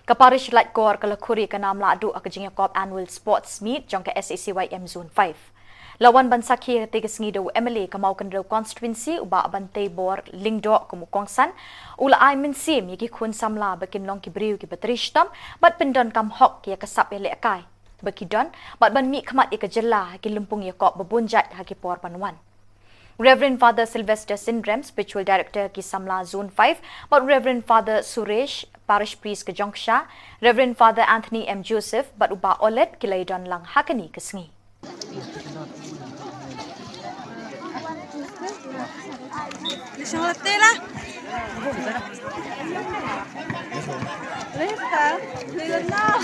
Ke Parish Latkor ke Lakuri ke namla adu ke Jingekop annual sports meet jong ke SACYM Zone 5. Lawan bansaki tiga sengido MLA ke Maukenrow constituency uba bantai bor lingdok ke Mukongsan ula ai mensim yaki kun samla bakin long ki briu ki batrishtam bat pendon kam hok ya kesap ya lekai bakidon bat ban mi khamat ya ke jela ki lumpung ya kop bebunjat ha ki por panwan. Reverend Father Sylvester Sindrem, Spiritual Director ki Samla Zone 5, but Reverend Father Suresh, Parish Priest ke Jongsha, Reverend Father Anthony M. Joseph, but uba olet ki laidon lang hakani ke sengi. Deixa eu roter lá. Lista. Liga não.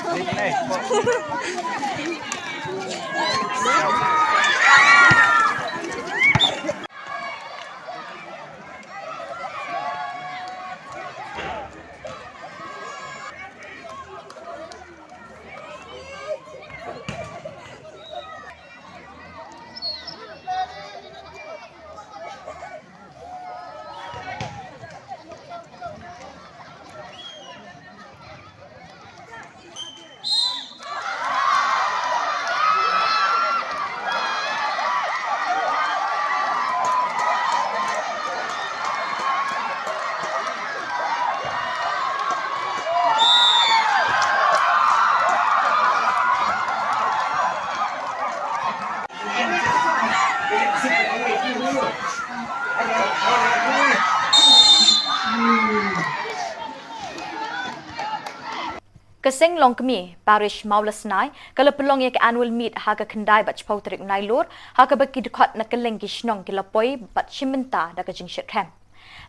Kasing long kami parish Maulas nai kalau pelong yak annual meet haga kendai bat chpau terik nai lor haga baki dekat nak keleng kisnong kilapoi bat chiminta da kajing shirkham.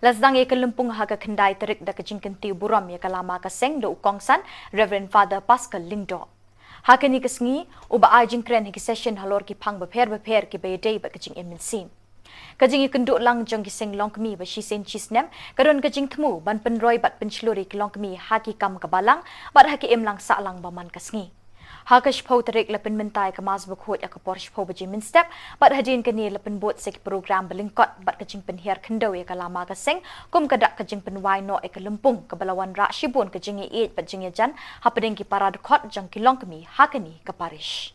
Lazdang ye kelumpung haga kendai terik da kajing kentiu buram ya kalama kaseng do ukongsan Reverend Father Pascal Lingdo. Haga ni kesngi uba ajing kren hiki session halor ki pang beper ki bayday bat kajing eminsim. Kajing ikenduk lang jong kiseng long kami ba shisen chisnem karon kajing temu ban penroy bat penchluri ki long kami haki kam kabalang bat haki em lang sa lang baman kasngi. Haka shpau tarik lepen mentai kemas bukhut ya kapor shpau baji min step bat hadin kani lepen bot sek program belingkot bat kajing penhiar kendau ya kalama kaseng kum kadak kajing penwai no e kelempung kebalawan rak shibun kajing e bat jing jan hapadeng ki parad khot jang ki long kami hakani ke parish.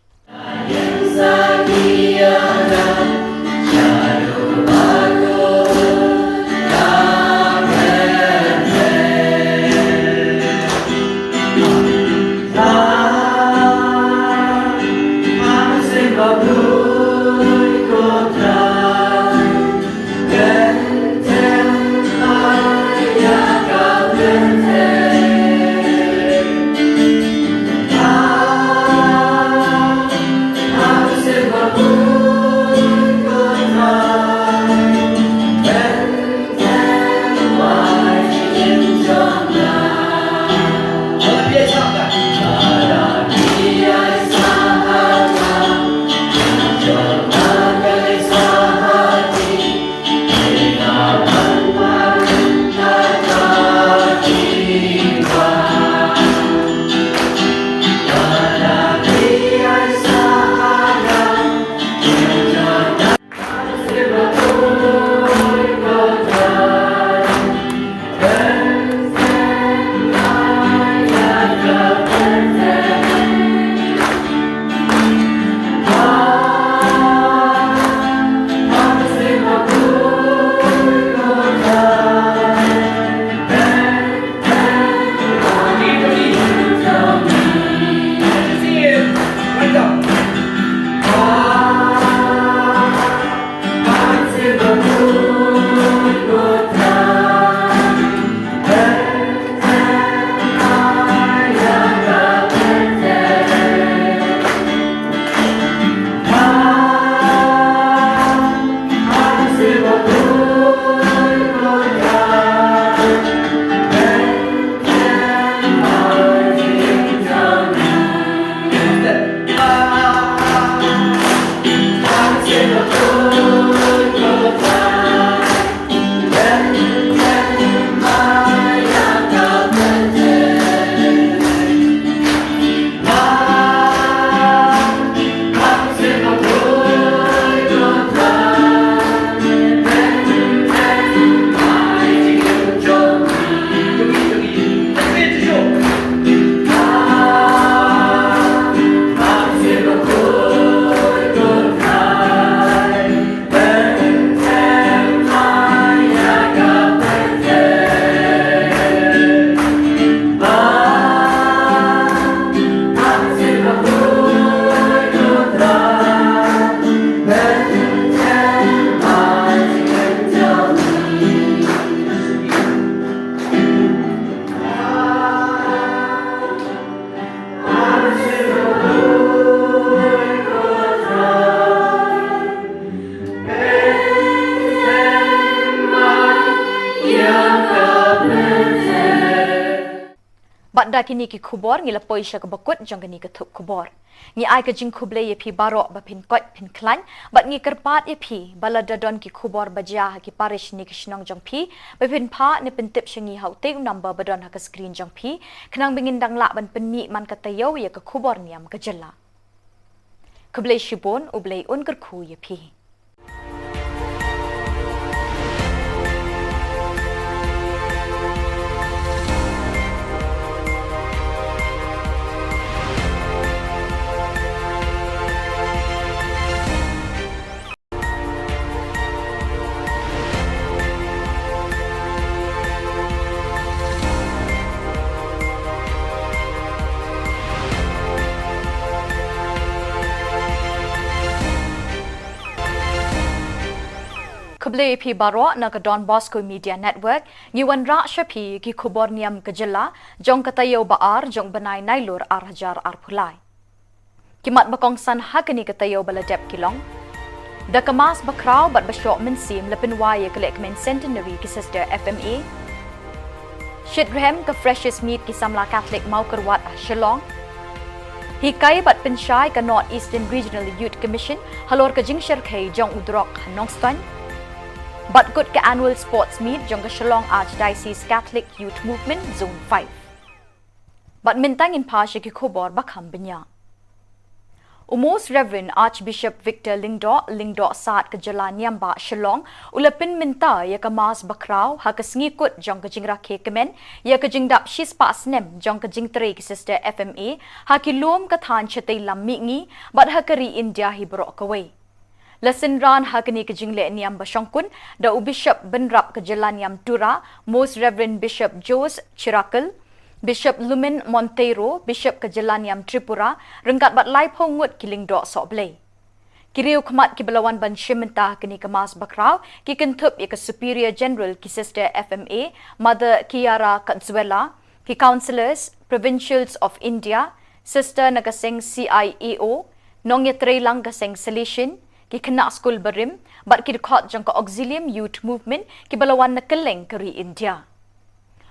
Banda kini ki khubor ngila poisha ka bakut jong kini ka thup khubor. Ngi ai ka jing khuble ye phi barok ba phin kot phin klan bat ngi kerpat ye phi baladadon ki khubor baja ki parish ni kishnong jong phi ba phin pha ni pentip shingi haute number badon ha ka screen jong phi khnang bingin dang la ban penmi man ka tayo ye ka khubor niam ka jalla. Khuble shibon ublei un kar khu ye phi. Khubor Pi Baro na ka Don Bosco Media Network, Yuan Rashapi ki Khubor Niam Kajala, Jong Katayo Baar, Jong Banai Nailur Arhajar Arpulai. Kimat Bakong San Hakani Katayo Baladep Kilong. The Kamas Bakrao but Bashok Minsim Lapinwaya Kalekmen Centenary ki Sister FMA. Shidrahem ka Freshest Meat ki Samla Catholic Maukarwat Shillong. Hikai bat Pinshai ka North Eastern Regional Youth Commission Halor ka Jingshar Kay Jong Udrok Nongston. But good ka annual sports meet jong ka Shillong Archdiocese Catholic Youth Movement Zone 5. But mintang in pasha ki Khubor Bakham Binya. Most Reverend Archbishop Victor Lingdo Saat ka Jala Niamba Shillong ulapin minta ya ka Mas Bakrao ha ka sngikut jong ka jingra ke kemen ya ka jingdap shispa snem jong ka jingtre ki Sister FMA ha ki lom ka than chatay lammi ngi but ha ka ri India hi brok away. Lesson ran hakani ka jingle niam bashangkun da Bishop Benrap ka Jala Niam Tura, Most Reverend Bishop Jose Chirakal, Bishop Lumen Monteiro, Bishop ka Jala Niam Tripura, rengkat bat lai pongut kiling do soblay. Kiriu khamat ki balawan ban shimenta kini ka Mas Bakrao ki Thup ya ka Superior General ki Sister FMA, Mother Kiara Consuela, ki Councillors, Provincials of India, Sister Nagaseng CIEO, Nong Yatre Lang Gaseng Salishin, ki kena school barim, but ki dekat jang ka Auxilium Youth Movement ki balawan na keleng kari India.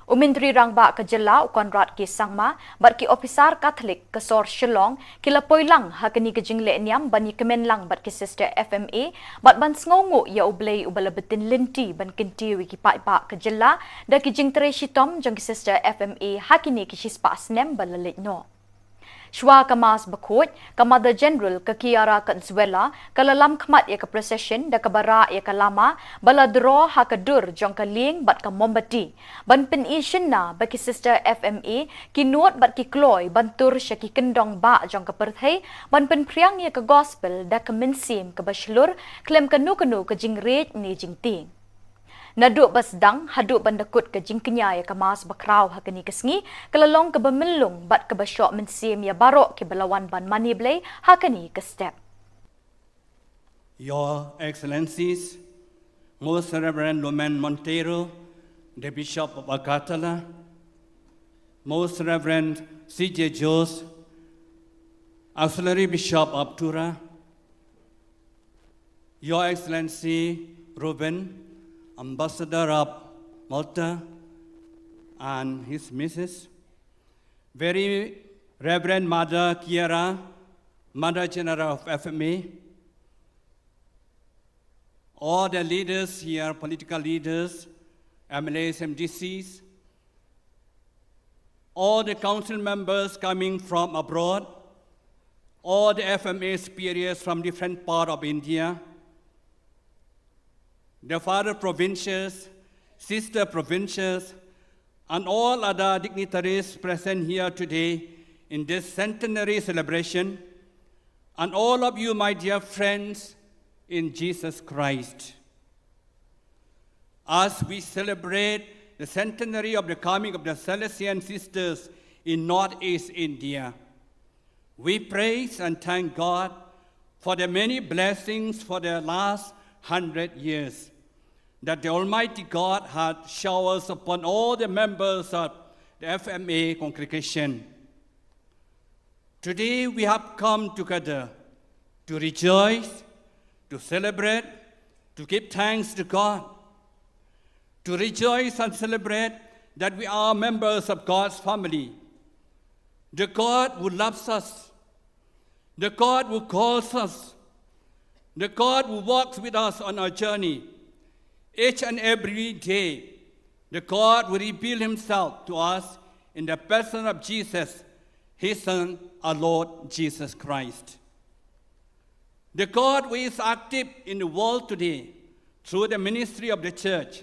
Umintri rang ba ka Jala Konrad ki Sangma, but ki Officer Catholic ka Sor Shillong ki lapoy lang ha kani ka jingle niam bani kemen lang but ki Sister FMA, but ban sngongo ya ublay ubalabetin linti ban kintiwi ki pa ka Jala da ki jingtre shitom jang ki Sister FMA ha kini ki shispa snem balalit no. Shwa ka Mas Bakot, ka Mother General ka Kiara Consuela, ka lalam kmat ya ka procession da ka bara ya ka lama, bala draw ha ka dur jong ka ling bat ka mombati. Ban pin ishin na ba ki Sister FMA, ki nuot bat ki kloy, ban tur siya ki kendong ba jong ka perthay, ban pin priang ya ka gospel da ka minsim ka bashlur, klem ka nukanu ka jingrej ni jingting. Naduk basdang haduk bandakut ke jingkenya ya ka Mas Bakrao ha kani kesngi kelalong ke bemelung bat ke basyok mensim ya barok ke belawan ban maniblay ha kani ke step. Your Excellencies, Most Reverend Lumen Monteiro, the Bishop of Agatala, Most Reverend C.J. Jose, Auxiliary Bishop of Tura, Your Excellency Ruben, Ambassador of Malta and his Mrs. Very Reverend Mother Kiara, Mother General of FMA, all the leaders here, political leaders, MLAs, MDCs, all the council members coming from abroad, all the FMA superiors from different parts of India, the father provincials, sister provincials, and all other dignitaries present here today in this centenary celebration, and all of you, my dear friends in Jesus Christ. As we celebrate the centenary of the coming of the Salesian sisters in Northeast India, we praise and thank God for the many blessings for the last 100 years that the Almighty God had showered upon all the members of the FMA congregation. Today we have come together to rejoice, to celebrate, to give thanks to God, to rejoice and celebrate that we are members of God's family, the God who loves us, the God who calls us, the God who walks with us on our journey. Each and every day, the God will reveal himself to us in the person of Jesus, his Son, our Lord Jesus Christ. The God who is active in the world today through the ministry of the church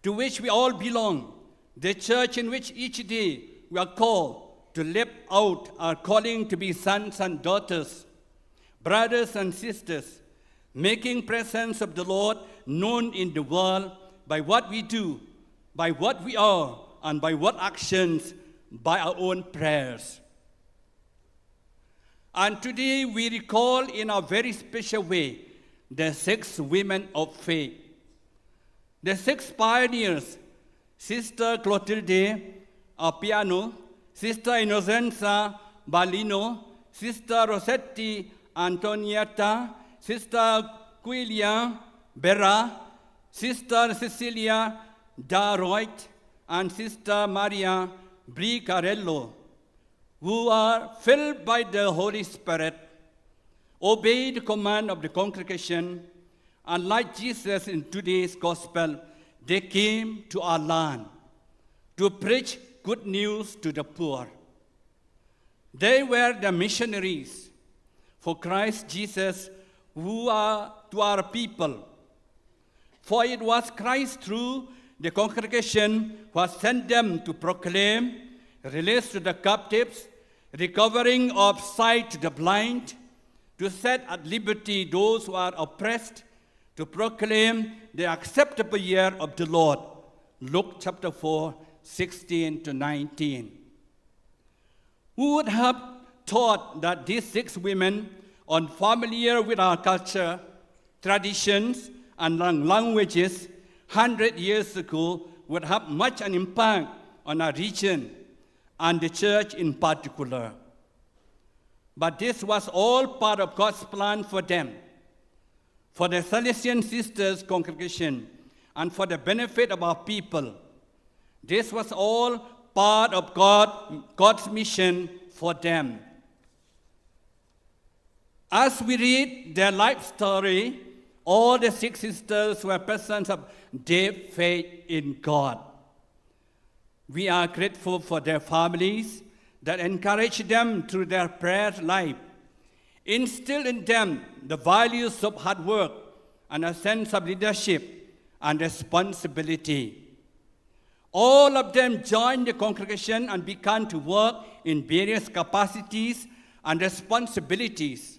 to which we all belong, the church in which each day we are called to live out our calling to be sons and daughters, brothers and sisters, making presence of the Lord known in the world by what we do, by what we are, and by what actions, by our own prayers. And today we recall in a very special way the 6 women of faith. The 6 pioneers, Sister Clotilde Appiano, Sister Innocenza Balino, Sister Rossetti Antonietta, Sister Quilia Berra, Sister Cecilia Daroit, and Sister Maria Bricarello, who are filled by the Holy Spirit, obey the command of the congregation, and like Jesus in today's gospel, they came to our land to preach good news to the poor. They were the missionaries for Christ Jesus who are to our people. For it was Christ through the congregation who has sent them to proclaim release to the captives, recovering of sight to the blind, to set at liberty those who are oppressed, to proclaim the acceptable year of the Lord. Luke chapter 4, 16 to 19. Who would have thought that these 6 women, unfamiliar with our culture, traditions, and languages, 100 years ago, would have much an impact on our region and the church in particular. But this was all part of God's plan for them, for the Salesian Sisters congregation, and for the benefit of our people. This was all part of God's mission for them. As we read their life story, all the 6 sisters were persons of deep faith in God. We are grateful for their families that encourage them through their prayer life, instill in them the values of hard work and a sense of leadership and responsibility. All of them joined the congregation and began to work in various capacities and responsibilities.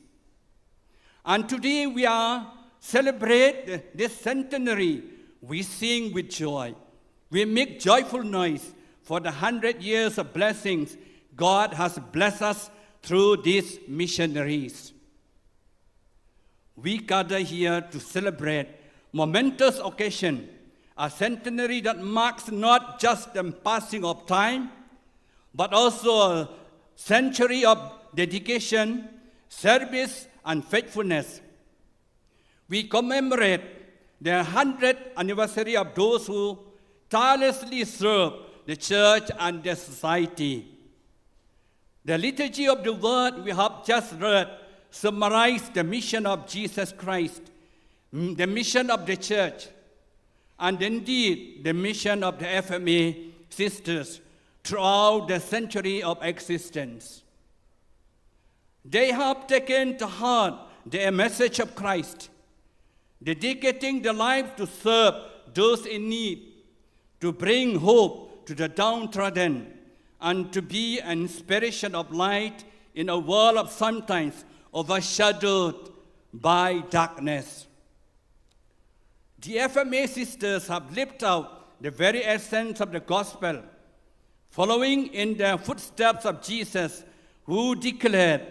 And today we are celebrate this centenary. We sing with joy. We make joyful noise for the 100 years of blessings God has blessed us through these missionaries. We gather here to celebrate momentous occasion, a centenary that marks not just the passing of time, but also a century of dedication, service, and faithfulness. We commemorate the 100th anniversary of those who tirelessly serve the church and the society. The liturgy of the word we have just read summarizes the mission of Jesus Christ, the mission of the church, and indeed the mission of the FMA sisters throughout the century of existence. They have taken to heart the message of Christ, dedicating their lives to serve those in need, to bring hope to the downtrodden, and to be an inspiration of light in a world of sometimes overshadowed by darkness. The FMA sisters have lived out the very essence of the gospel, following in the footsteps of Jesus, who declared,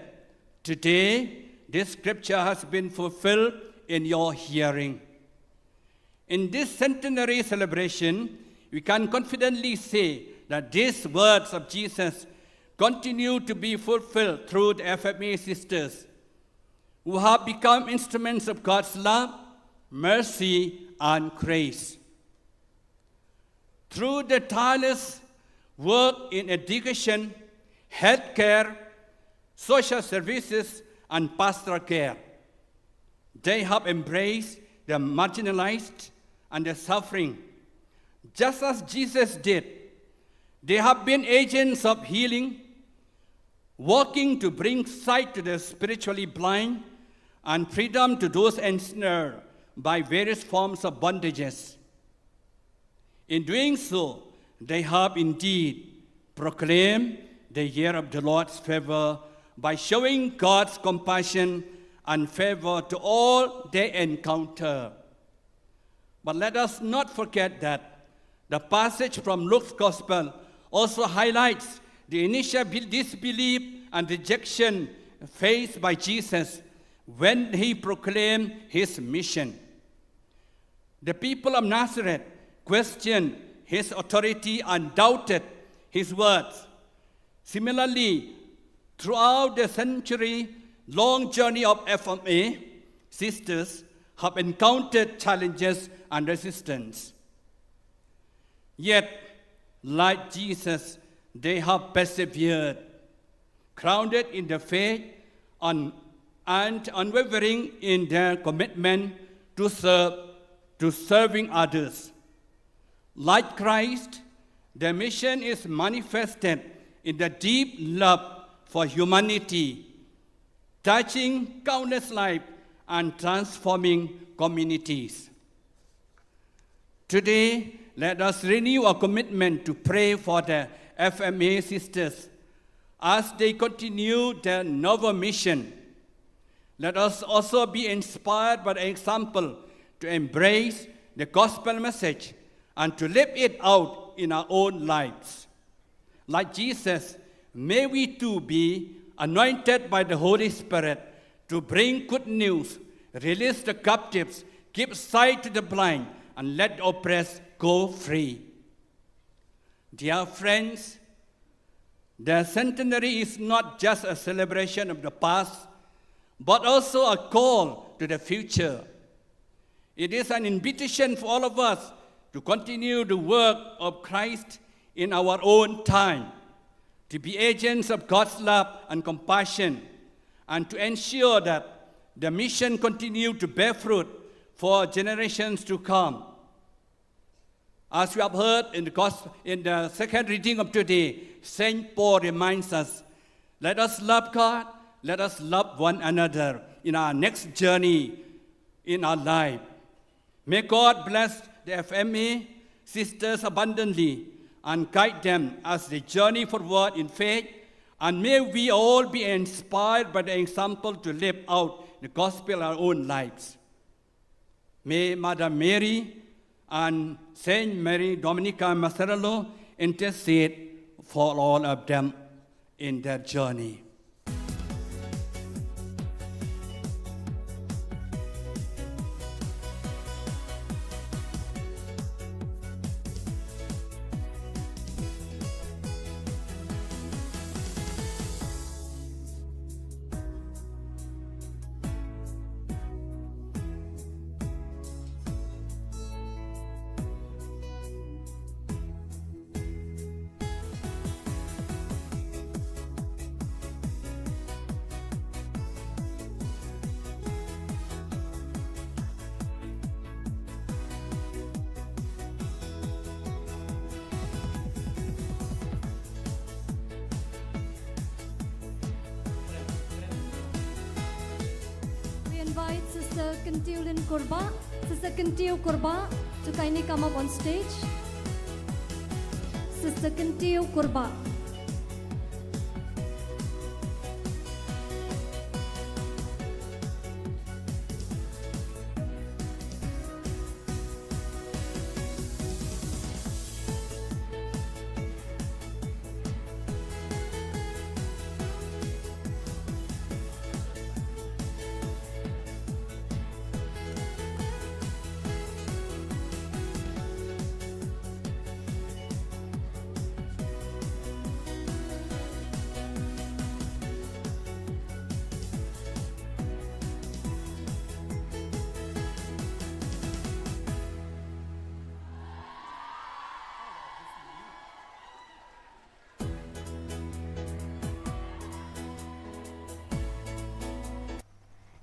"Today, this scripture has been fulfilled in your hearing." In this centenary celebration, we can confidently say that these words of Jesus continue to be fulfilled through the FMA sisters, who have become instruments of God's love, mercy, and grace. Through the tireless work in education, healthcare, social services, and pastoral care, they have embraced the marginalized and the suffering, just as Jesus did. They have been agents of healing, working to bring sight to the spiritually blind and freedom to those ensnared by various forms of bondages. In doing so, they have indeed proclaimed the year of the Lord's favor by showing God's compassion and favor to all they encounter. But let us not forget that the passage from Luke's Gospel also highlights the initial disbelief and rejection faced by Jesus when he proclaimed his mission. The people of Nazareth questioned his authority and doubted his words. Similarly, throughout the century-long journey of FMA, sisters have encountered challenges and resistance. Yet, like Jesus, they have persevered, grounded in the faith and unwavering in their commitment to serving others. Like Christ, their mission is manifested in the deep love for humanity, touching countless lives and transforming communities. Today, let us renew our commitment to pray for the FMA sisters as they continue their novel mission. Let us also be inspired by the example to embrace the gospel message and to live it out in our own lives. Like Jesus, may we too be anointed by the Holy Spirit to bring good news, release the captives, give sight to the blind, and let the oppressed go free. Dear friends, the centenary is not just a celebration of the past, but also a call to the future. It is an invitation for all of us to continue the work of Christ in our own time, to be agents of God's love and compassion, and to ensure that the mission continue to bear fruit for generations to come. As we have heard in the second reading of today, St. Paul reminds us, let us love God, let us love one another in our next journey in our life. May God bless the FMA sisters abundantly and guide them as they journey forward in faith, and may we all be inspired by the example to live out the gospel in our own lives. May Mother Mary and Saint Mary Dominica Macerello intercede for all of them in their journey. Invite Sister Kentulin Korba. Sister Kentil Korba to kindly come up on stage. Sister Kentil Korba.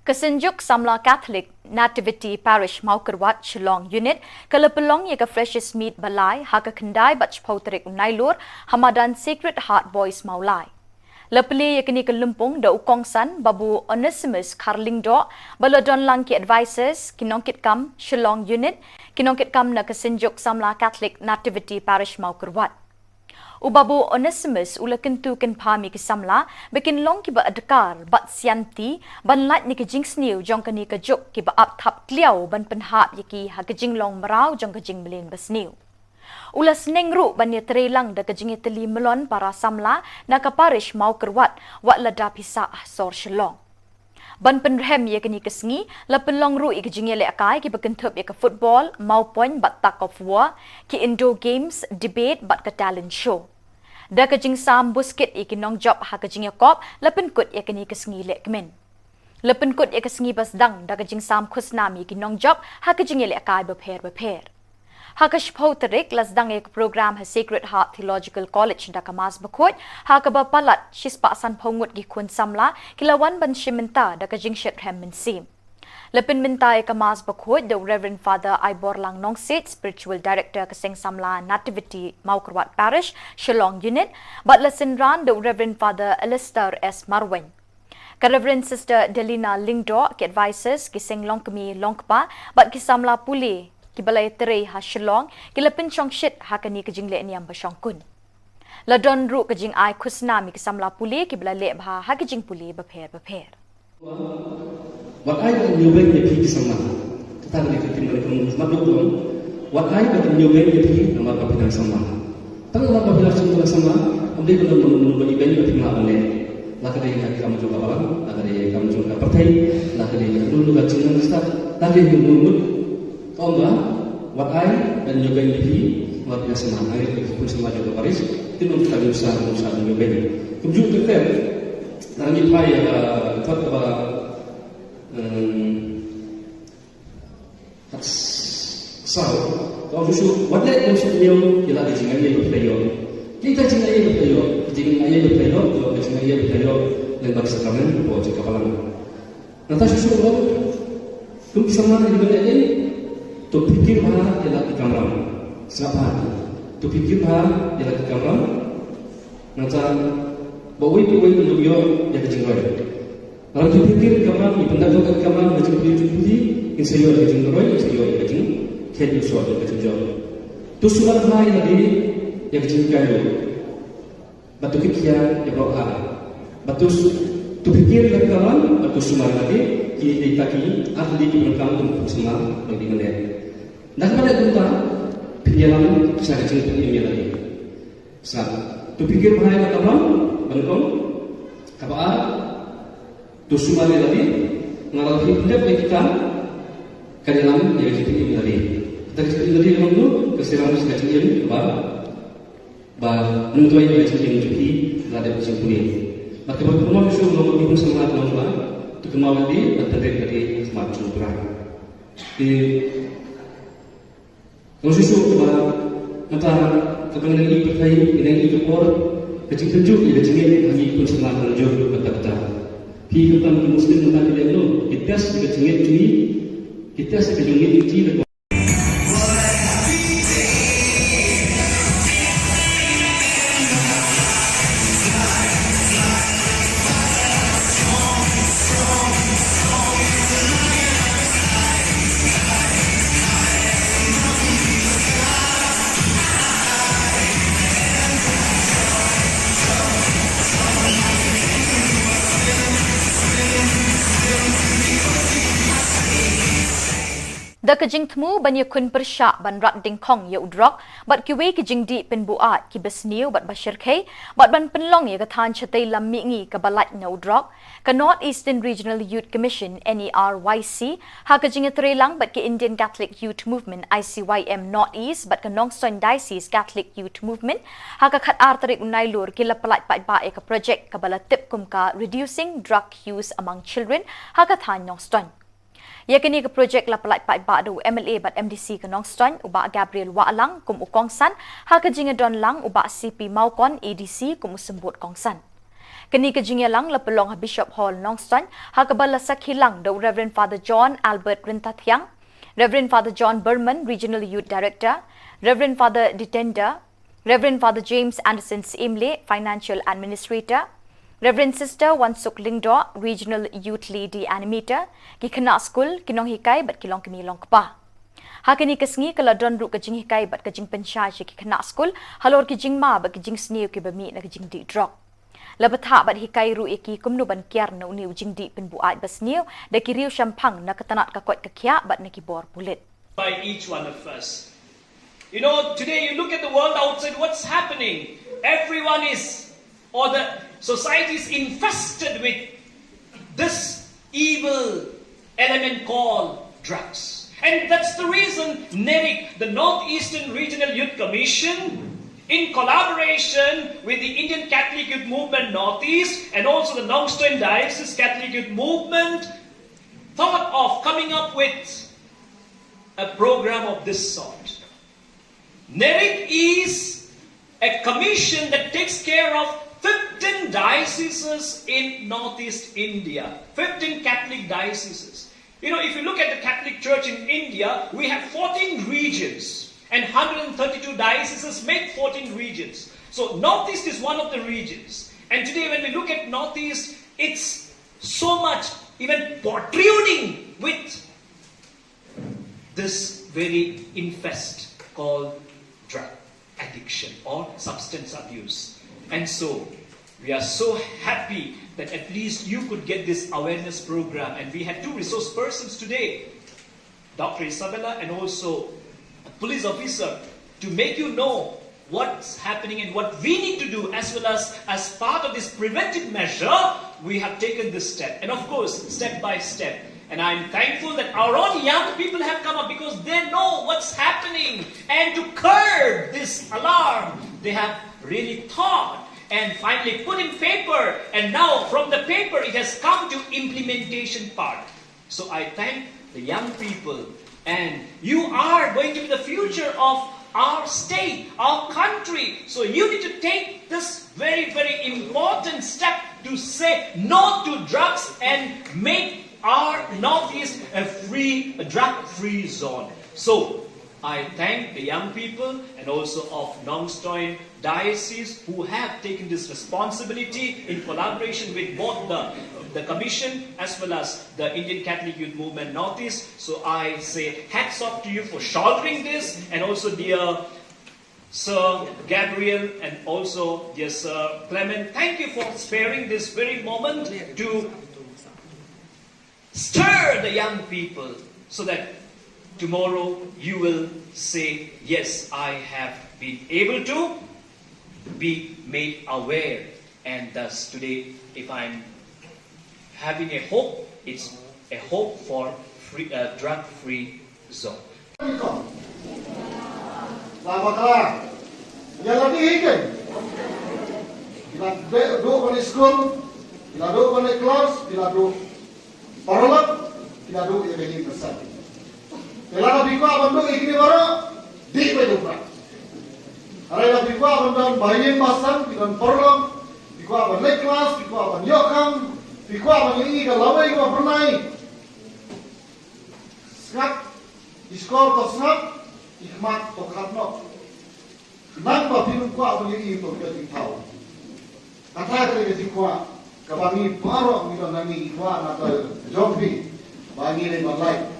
Kesenjuk Samla Catholic Nativity Parish Maukerwat Shillong Unit Kalapalong Yaga Freshest Meat Balai Haka Kendai Bach Pautrik Nailur Hamadan Sacred Heart Boys Maulai Lapali Yakini Kalumpung Da Ukongsan Babu Onesimus Karling Do Balodon Langki Advisors Kinongkit Kam Shillong Unit Kinongkit Kam Na Kesenjuk Samla Catholic Nativity Parish Maukerwat Ubabu Onesimus ulakentu ken pami kisamla bikin long kiba adkar bat sianti ban lat ni kejing sniu jong kani kejuk kiba ap thap kliau ban penhap yaki ha kejing long marau jong kejing belin besniu ulas nengru ban ni trelang da kejing iteli melon para samla na ka parish mau kerwat wat lada pisa sor shelong ban penrem ye kini kesngi la penlong ru ik jingye le akai ki bakan thup ye ka football mau point bat tak of war ki indoor games debate bat ka talent show da ka jing sam busket ik nong job ha ka jingye kop la pen kut ye kini kesngi le kmen la pen kut ye kesngi bas dang da ka jing sam khusnami ki nong job ha ka jingye le akai ba pher Hakash Pauterik lasdang ek program ha Sacred Heart Theological College da kamas bakot hakaba palat shispa san pongut gi kun samla kilawan ban shiminta da ka jingshet hem min sim lepin minta ek kamas bakot the Reverend Father Ibor Lang Nongsit spiritual director ka seng samla Nativity Maukrwat Parish Shillong unit but lesson ran the Reverend Father Alistair S Marwen ka Reverend Sister Delina Lingdo ki advisors ki seng longkami longkpa but ki samla puli ki balai tere ha Shillong ki lepin chong shit ha kani ka jingle niam ba shong kun la don ru ka jing ai khusnami ki samla puli ki balai le bha ha ki jing puli ba pher what I can you bring the peace sama kita ni kita ni makhluk dong what I can you bring the peace nama kapitan sama tang nama kapitan sama ambil benar menunggu event itu mana ni la kadai kamu juga balang la kadai kamu juga partai la kadai dulu ka jingle start tadi menunggu Tolonglah, what I dan juga ini luar biasa mana ini pun sama juga Paris itu kita berusaha juga ini. Kemudian kita nanti payah tetap sao kalau musuh what that musuh dia ialah jangan ia berpeyo kita jangan ia berpeyo kalau jangan ia berpeyo lembab sakramen boleh cakap apa nanti susu tu bisa mana di benda ini tu fikir bahawa ialah di kamera siapa tu fikir bahawa ialah di kamera nanti bawa itu untuk dia yang kecinggai kalau tu fikir kamera di benda tu kamera macam putih insyaallah yang kecinggai insyaallah yang kecing kedu suatu yang kecinggai tu suara hai lagi yang kecinggai batu kikia yang berapa batu tu fikir kamera batu suara lagi kita taki ahli di belakang untuk semua bagi mendet. Dan pada kita penjalan saya cerita ini lagi. Saat tu fikir bahaya teman, bangkong, kabar, tu semua lagi ngalah hidup kita kajian yang cerita ini lagi. Kita cerita ini lagi dulu keserangan saya cerita ini kabar, bah menentuai yang cerita ini juga ada kesimpulan. Maka berkumpulan sudah melakukan semangat lomba. Tu kemauan dia terdekat dari semacam perang. Di khusus antara kepentingan ini berkait dengan itu orang kecil tunjuk ia kecil lagi pun semangat tunjuk betul-betul. Hidupan Muslim tentang dia itu kita sekecil ini kita sekecil ini Da kajing temu ban ye kun persyak ban rat ding kong ye udrok bat kiwe kajing di pen buat ki besniu bat bashir khe bat ban penlong ye kathan chatai lam mi ngi ka balat na udrok ka North Eastern Regional Youth Commission NERYC ha kajing trelang bat ki Indian Catholic Youth Movement ICYM North East bat ka Nongson Diocese Catholic Youth Movement ha ka khat ar tarik unai lur ki la palat pat ba e ka project ka bala tip kum ka reducing drug use among children ha ka than Nongson. Yakini ke projek la palat pat ba do MLA bat MDC ke Nongstoin uba Gabriel Waalang kum ukongsan ha ke jinga don lang uba CP Maukon ADC kum sembut kongsan. Kini ke jinga lang la pelong ha Bishop Hall Nongstoin ha ke bala sakhilang do Reverend Father John Albert Rintathyang, Reverend Father John Berman Regional Youth Director, Reverend Father Ditender, Reverend Father James Anderson Imle Financial Administrator, Reverend Sister Wansuk Lingdo, Regional Youth Lady Animator, ki kena school, kinong hikai bat kilong kini long kpa. Hakini kesngi kala don ru kajing hikai bat kajing pensyai ki kena school, halor kajing ma bat kajing sniu ki bami na kajing di drop. Labatha bat hikai ru iki kumnu ban kiar na uni ujing di penbuat basniu, da ki riu syampang na katanat kakot kakia bat na kibor pulit. By each one of us. You know, today you look at the world outside, what's happening? Everyone is, or the society is infested with this evil element called drugs. And that's the reason NERIC, the Northeastern Regional Youth Commission, in collaboration with the Indian Catholic Youth Movement Northeast and also the Nongstoin Diocese Catholic Youth Movement, thought of coming up with a program of this sort. NERIC is a commission that takes care of 15 dioceses in Northeast India, 15 Catholic dioceses. You know, if you look at the Catholic Church in India, we have 14 regions and 132 dioceses make 14 regions. So Northeast is one of the regions. And today when we look at Northeast, it's so much even protruding with this very infest called drug addiction or substance abuse. And so we are so happy that at least you could get this awareness program. And we had two resource persons today, Dr. Isabella and also a police officer, to make you know what's happening and what we need to do, as well as part of this preventive measure, we have taken this step. And of course, step by step. And I'm thankful that our own young people have come up because they know what's happening. And to curb this alarm, they have really thought and finally put in paper. And now from the paper, it has come to implementation part. So I thank the young people. And you are going to be the future of our state, our country. So you need to take this very, very important step to say no to drugs and make our Northeast a drug-free zone. So I thank the young people and also of Nongstoin Diocese who have taken this responsibility in collaboration with both the Commission as well as the Indian Catholic Youth Movement Northeast. So I say hats off to you for shouldering this, and also dear Sir Gabriel and also dear Sir Clement, thank you for sparing this very moment to stir the young people so that tomorrow you will say, yes, I have been able to be made aware. And thus today, if I'm having a hope, it's a hope for drug-free zone. Selamat yang lagi hidup. Bila duduk pada sekolah, bila duduk pada kelas, bila duduk paralak, bila duduk yang lagi besar. Bila nak bikwa banduk ikni baru, di pedupra. Hari nak bikwa banduk bayi pasang, bila paralak, bikwa banduk kelas, bikwa banduk yokam, bikwa banduk ini kalau lawai bikwa pernah. Sekat, diskor atau sekat. Ikmat tokat no, nang pinung kuat punya itu kita tahu. Kata kita kuat, kabami baru kita nanti kuat atau jombi, bagi ni balai.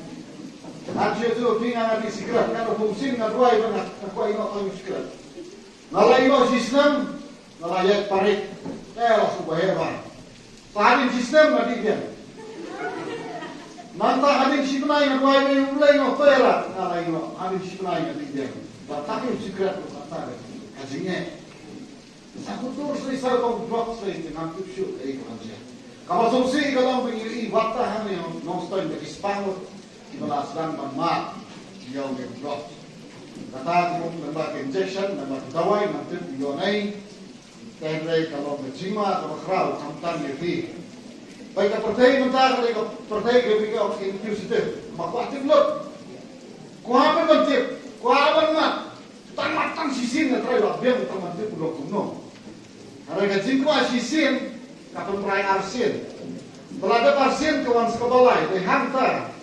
Aja tu pinang nanti sikrat, kalau fungsi nak kuat itu nak kuat itu kalau sikrat. Nalai itu sistem, nalai parit, langsung berhebat. Paling sistem nanti dia. Nanta hading sikunai na kuai ni ulai no toela nalai no hading sikunai na tinggal. Batakin sikrat no kata kajingnya. Sakutur sui sar kong drop sui dengan tujuh dari kerja. Kalau sungsi kalau begini waktu hari yang nonstop bagi spangur di belasdan bermak jauh yang drop. Kata aku nambah injection nambah dawai nanti dionai. Tendai kalau berjima kalau kerau kamtan lebih. Baik pertai mentah kalau pertai kita institusi makwatif lot. Kuapan mentip, kuapan mat, tang sisin na try lah biang mentip pulau kuno. Harga jingkwa sisin kapal perai arsin. Belada arsin kawan sekebalai, dihantar.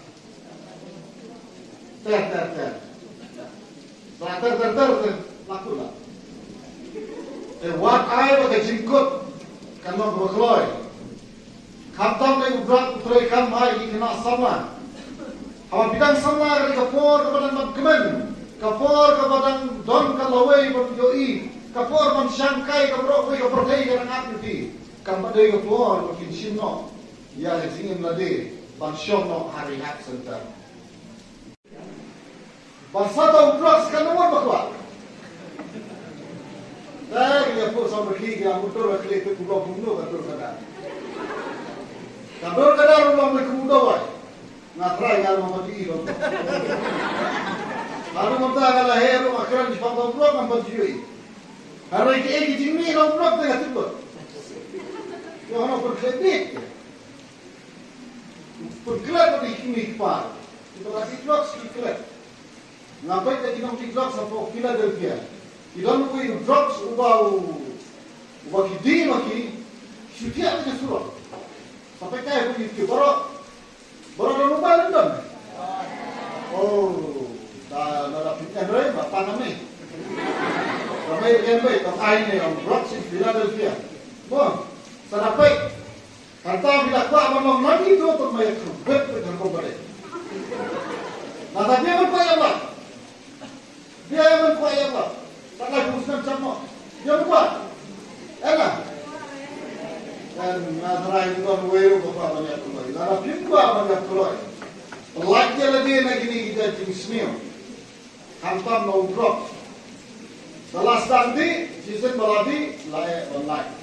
Ter. Ter, laku lah. Wat air pakai jingkut, kan mau berkeloy. Khatam le ubrak utrai kan mai kena sama. Hawa bidang sama ke kapor kepada magkemen, kapor kepada don kalawai berjoi, kapor man syangkai kaprok ke pertai kan api kan badai kapor makin sinno. Ya singin lade ban syonno hari hak sentar. Basata ubrak kan nomor bakwa. Dah ya pun sama pergi ke motor ke pulau Bungno betul kada. Kabur kadar ulang Lalu mentah kalau hero akran di pangkau blok nampak jui. Kalau ini jingmi orang blok tengah tibur. Yang orang berkredit. Bergerak pada kimi kepal. Kita lagi blok sikit. Ngapai kita kita mesti blok sampai Philadelphia. Kita mesti blok ubah kidi maki. Syutia dengan surat. Sampai kaya pun itu. Baru lupa London. Oh, dah Android apa namanya? Ramai yang baik. Kalau ini orang blok di Philadelphia. Bon, sarapai. Kata bila kuat abang lagi tu untuk mayat kubet dengan kubet. Nada dia berkuat apa? Dia yang berkuat apa? Tak lagi urusan sama. Dia berkuat. Enak. Dan nada itu kan weu bapa banyak kubet. Nada dia kuat banyak kubet. Lagi lagi ni kita jenisnya. Hantam no drop. Setelah standi, season baladi layak online.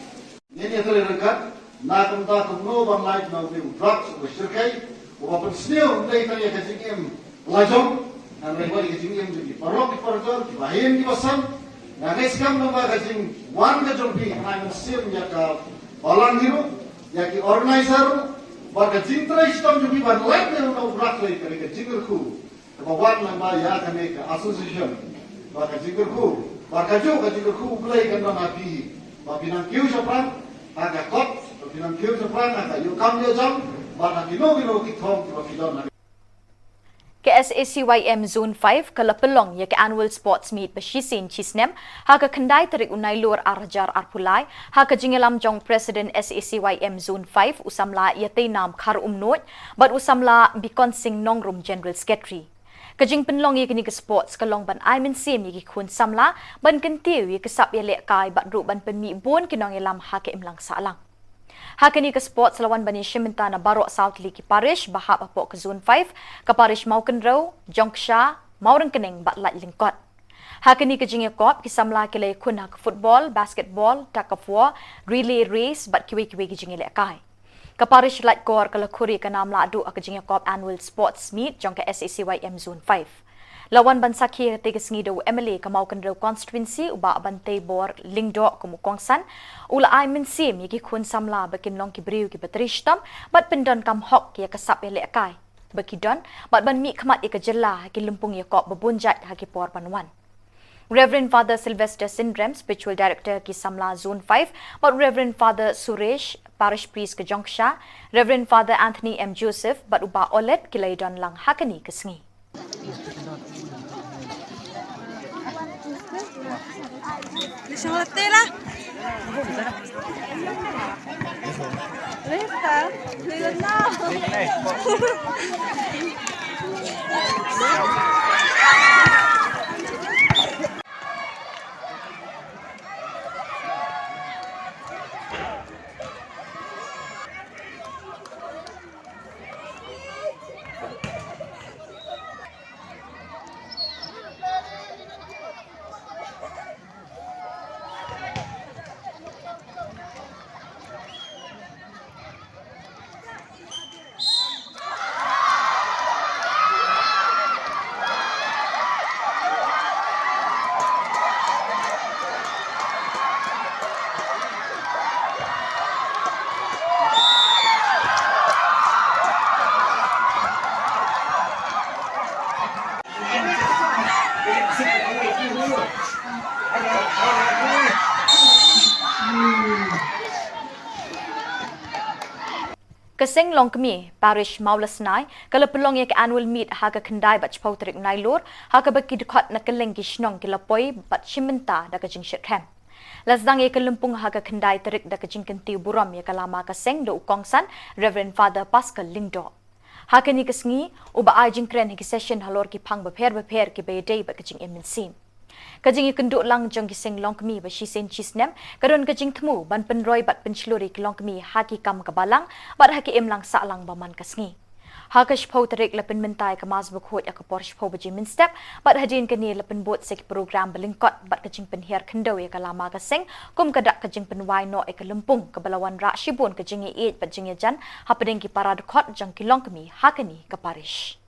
Ini yang terdekat. Nakum takum no online na ubi drops bersyirkai. Walaupun senior dari tadi kecingim lajong. Dan mereka kecingim jadi parok di parjor, di bahim di basan. Dan keskam nama kecing wan kecing bi. Anak mesin jaka balang hiru, jaki organizer. Baga cinta istam juga ban lain yang nak berat lagi kerja jinggerku. Kebawan nama ya kami ke association. Baga jinggerku, baga juga jinggerku mulai kan nabi. Baga nang kiu siapa? Agak kot. Pinang kiu seperang agak yukam dia jam, bahan kilo kitong kilo kilo. Ke SACYM Zone 5 kala pelong ya ke annual sports meet beshisin chisnem haka kendai terik unai lur arjar arpulai haka jingelam jong President SACYM Zone 5 usamla yate nam khar umnot but usamla bikon sing nongrum General Secretary. Kajing penlong ye kini ke sports kalong ban aimen sim ye kun samla ban kentiu ye kesap ye lek kai bat ru ban penmi bon kinong elam haka imlang salang. Hakini ke sports lawan bani Shiminta na Barok South Liki Parish bahap apok ke Zone 5 ke Parish Maukenro, Jongsha, Maurang Kening batlat lingkot. Hakini ke jingye kop kisamla kile kun hak football, basketball, tug of war, relay race bat kiwi-kiwi ke jingye lekai. Ke Parish Light Kor ke Lakuri ke nam ladu ke jingye kop annual sports meet jong ke SACYM Zone 5. Lawan ban sakhi tiga sengido MLA ke Maukenro constituency uba bantai bor lingdo ke Mukongsan ula aimen sim yaki kun samla bakin long ki briu ki batrishtam bat pendon kam hok ya kasap ya lekai bakidon bat ban mi khamat ya kejela ki lumpung ya kop bebunjat haki por panwan. Reverend Father Sylvester Syndrome, Spiritual Director ki Samla Zone 5, but Reverend Father Suresh, Parish Priest ke Jongsha, Reverend Father Anthony M. Joseph, but uba olet ki laidon lang hakani ke sengi. Lisang latte lah. Lista, lihat now. Keseng long kemi parish Maulasnai kala pelong ye ke annual meet haga kendai bat chpau terik nailor haga baki dekat na keleng kishnong kila poi bat shiminta da kajing shirkham lasdang ye kelumpung haga kendai terik da kajing kentiu buram ye kalama keseng do ukongsan Reverend Father Pascal Lingdo haga ni kesngi uba ajing kren ki session halor ki phang beper ki bedei bat kajing eminsim kajing ikenduk lang jong kiseng long kemi ba shisen chisnem karon kajing thmu ban penroi bat penchluri ki long kemi haki kam kabalang bat haki emlang salang baman kasngi hakash phau tarik lapen mentai ka mas bukhot ya ka porsh phau baji min step bat hadin kani lapen bot sek program belingkot bat kajing penhiar kendo ya ka lama kaseng kum kadak kajing penwai no e ka lumpung ka balawan ra shibun kajing e bat jing jan hapadeng ki parad khot jang ki long kemi hakani ka parish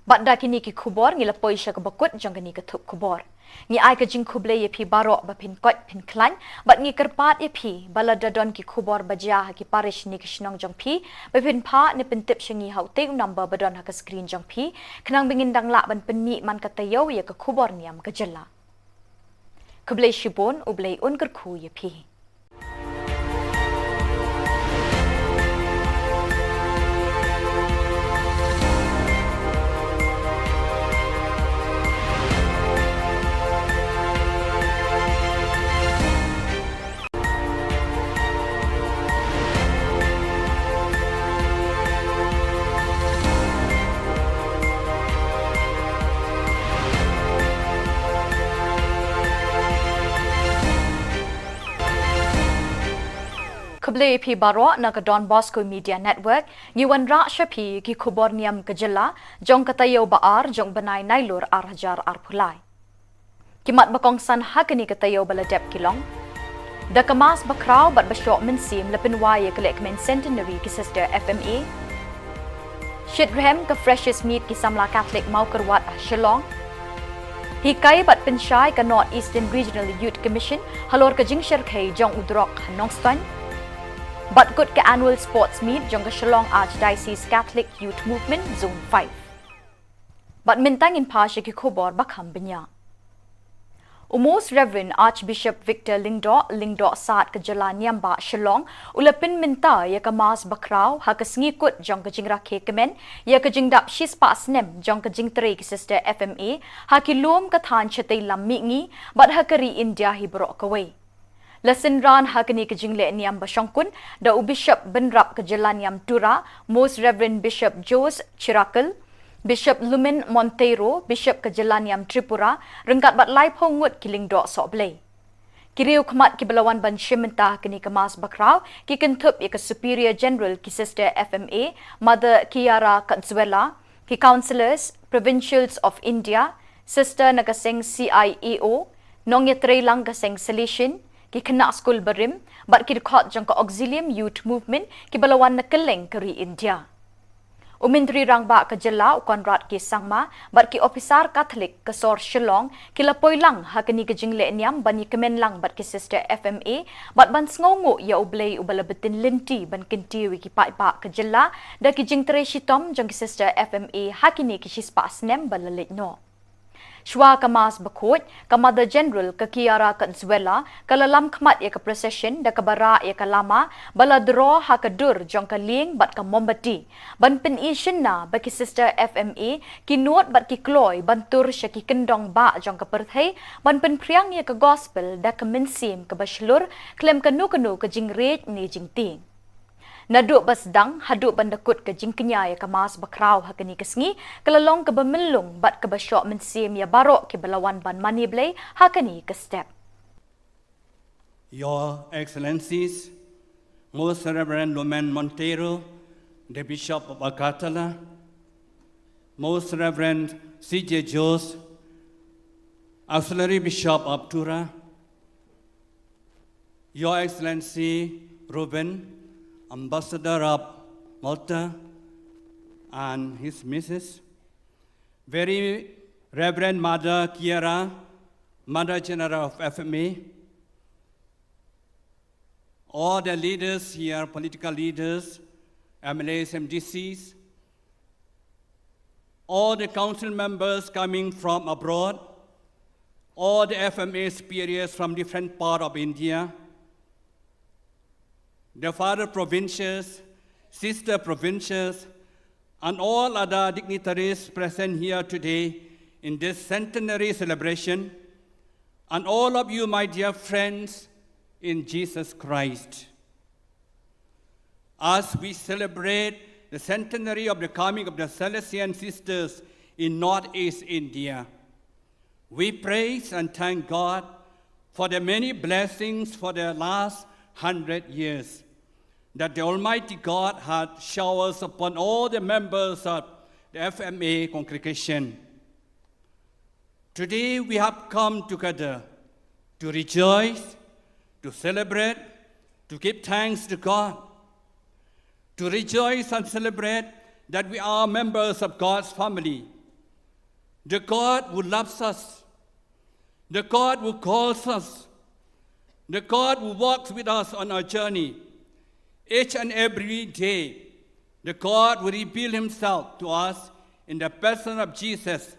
Banda kini ki Khubor ngila poisha ka bakut jong kini ka Thup Khubor. Ngi ai ka jing khuble ye phi barok ba phin kot phin klan bat ngi kerpat ye phi balada don ki Khubor bajia ki parish ni kishnong jong phi ba phin pha ne pin tip shingi hau te number badon ha ka screen jong phi khnang bingin dang la ban penni man ka tayo ye ka Khubor Niam ka jalla. Khuble shibon ublei un ker khu ye phi. Khubli phi baro na ka Don Bosco Media Network ngiwan ra shapi ki Khubor Niam ka jalla jong katayo baar jong banai nailur ar hajar ar phulai kimat bakong san hakani katayo baladep kilong da kamas bakraw bat basyo min sim lapin waye kolek men centenary ki sister FMA shidrem ka freshest meat ki samla Catholic mau karwat Shillong hikai bat penshai ka North Eastern Regional Youth Commission halor ka jingshar khai jong udrok Nongstoin but good ka annual sports meet jong ka Shillong Archdiocese Catholic Youth Movement Zone 5. But mintang in pasha ki Khubor bakham binya. Most Reverend Archbishop Victor Lingdo Saat Khujala Niam ba Shillong ulapin minta ya kamas bakrau ha kasngikut jong kajingra ke kemen ya kajingdap shispa snem jong kajingtre ki sister FMA ha kilum kathan chatai lammi ngi bat ha kari India hi brok kawai Lesson ran hakani kajingle niam bashongkun da Bishop Benrap Khujala Niam Tura Most Reverend Bishop Jose Chirakal Bishop Lumen Monteiro, Bishop Khujala Niam Tripura, rengkat bat lai pongut kiling dok sok blay. Kiriu kemat ki belawan ban shimentah kini kemas bakrau, ki Thup ya ke Superior General ki Sister FMA, Mother Kiara Katzuela, ki Councillors, Provincials of India, Sister Nakaseng CIEO, Nong Yatre Lang Kaseng Salishin, ki kena school berim, bat ki dekot jangka Auxilium Youth Movement, ki belawan nakeleng keri India. Umintri rangba Khujala Konrad ki sangma bat ki officer Catholic kesor Shillong kila poilang hakani kejingle niam bani kemen lang bat ki sister FMA bat ban sngongu ya ublei ubala betin linti ban kinti wiki pai pa Khujala da ki jingtre shitom jang ki sister FMA hakini ki shispa snem balalit no Shwa kamas bakut, Mother General ke Kiara Katzuela, kalalam kmat ya ke procession da kabara ya kalama, bala draw ha kadur jong kaling bat ka mombati. Ban pen ishin na baki sister FMA, kinuot bat ki kloy, bantur siya ki kendong ba jong ka perthai, ban pen priang ya ke gospel da ka minsim ke baslur, klem kanu ke jingrej ni jingting. Naduk basdang haduk bandakut ke jingkenya ya kamas bakrau hakani kesngi kelalong ke bemelung bat ke basyok mensim ya barok ke belawan ban mani blay hakani ke step. Your Excellencies, Most Reverend Lumen Monteiro, the Bishop of Agatala, Most Reverend C.J. Jose, Auxiliary Bishop of Tura, Your Excellency Ruben, Ambassador of Malta and his Mrs. Very Reverend Mother Kiara, Mother General of FMA, all the leaders here, political leaders, MLAs, MDCs, all the council members coming from abroad, all the FMA superiors from different parts of India, the father provincials, sister provincials, and all other dignitaries present here today in this centenary celebration, and all of you, my dear friends in Jesus Christ. As we celebrate the centenary of the coming of the Salesian sisters in Northeast India, we praise and thank God for the many blessings for the last 100 years that the Almighty God had showered upon all the members of the FMA congregation. Today we have come together to rejoice, to celebrate, to give thanks to God, to rejoice and celebrate that we are members of God's family, the God who loves us, the God who calls us, the God who walks with us on our journey. Each and every day, the God will reveal himself to us in the person of Jesus,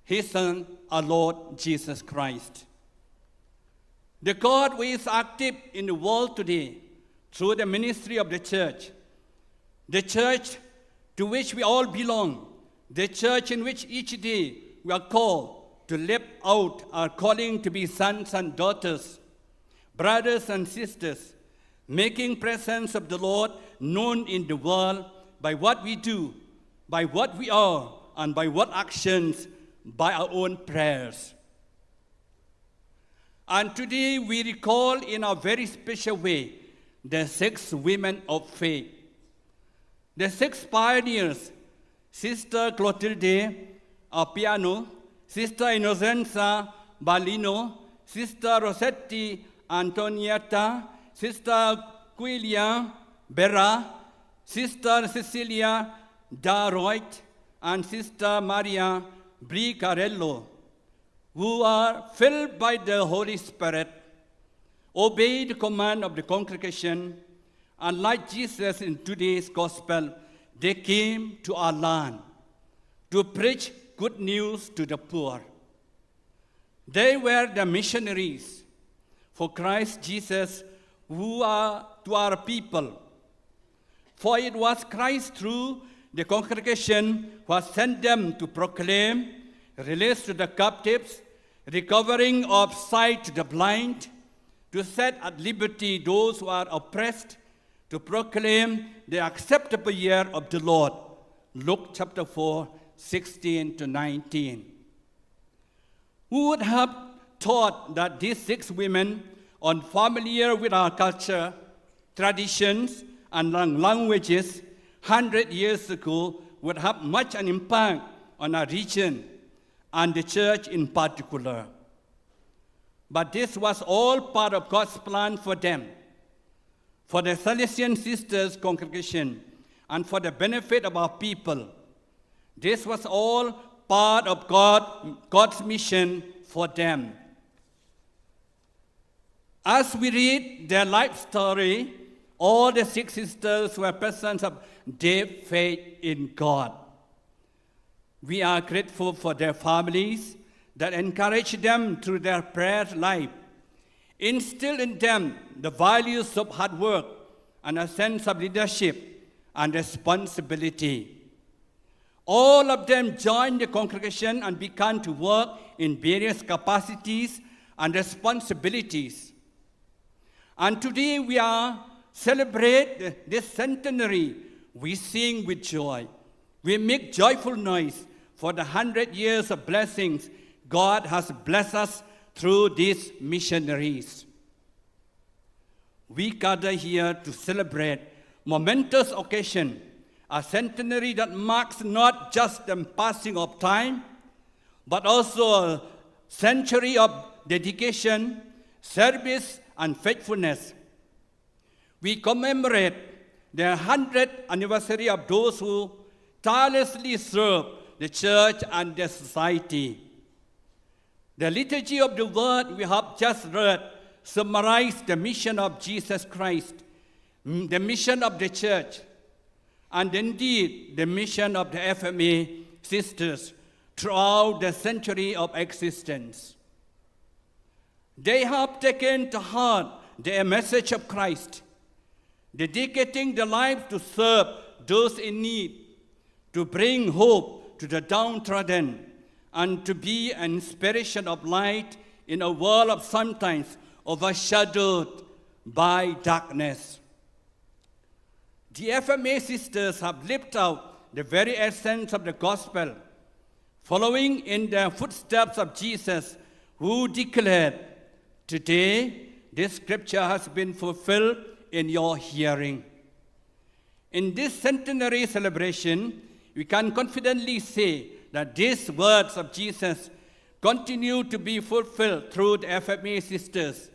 his Son, our Lord Jesus Christ. The God who is active in the world today through the ministry of the church to which we all belong, the church in which each day we are called to live out our calling to be sons and daughters, brothers and sisters, making presence of the Lord known in the world by what we do, by what we are, and by what actions, by our own prayers. And today we recall in a very special way the 6 women of faith. The 6 pioneers, Sister Clotilde Appiano, Sister Innocenza Balino, Sister Rossetti Antonietta, Sister Quilia Berra, Sister Cecilia Daroit, and Sister Maria Bricarello, who are filled by the Holy Spirit, obey the command of the congregation, and like Jesus in today's gospel, they came to our land to preach good news to the poor. They were the missionaries for Christ Jesus who are to our people. For it was Christ through the congregation who has sent them to proclaim release to the captives, recovering of sight to the blind, to set at liberty those who are oppressed, to proclaim the acceptable year of the Lord. Luke chapter 4, 16 to 19. Who would have thought that these 6 women, unfamiliar with our culture, traditions, and languages 100 years ago, would have much an impact on our region and the church in particular. But this was all part of God's plan for them, for the Salesian Sisters congregation, and for the benefit of our people. This was all part of God's mission for them. As we read their life story, all the 6 sisters were persons of deep faith in God. We are grateful for their families that encourage them through their prayer life, instill in them the values of hard work and a sense of leadership and responsibility. All of them joined the congregation and began to work in various capacities and responsibilities. And today we are celebrate this centenary. We sing with joy. We make joyful noise for the 100 years of blessings God has blessed us through these missionaries. We gather here to celebrate momentous occasion, a centenary that marks not just the passing of time, but also a century of dedication, service, and faithfulness. We commemorate the 100th anniversary of those who tirelessly serve the church and the society. The liturgy of the word we have just read summarizes the mission of Jesus Christ, the mission of the church, and indeed the mission of the FMA sisters throughout the century of existence. They have taken to heart the message of Christ, dedicating their lives to serve those in need, to bring hope to the downtrodden, and to be an inspiration of light in a world of sometimes overshadowed by darkness. The FMA sisters have lived out the very essence of the gospel, following in the footsteps of Jesus, who declared, "Today, this scripture has been fulfilled in your hearing." In this centenary celebration, we can confidently say that these words of Jesus continue to be fulfilled through the FMA sisters,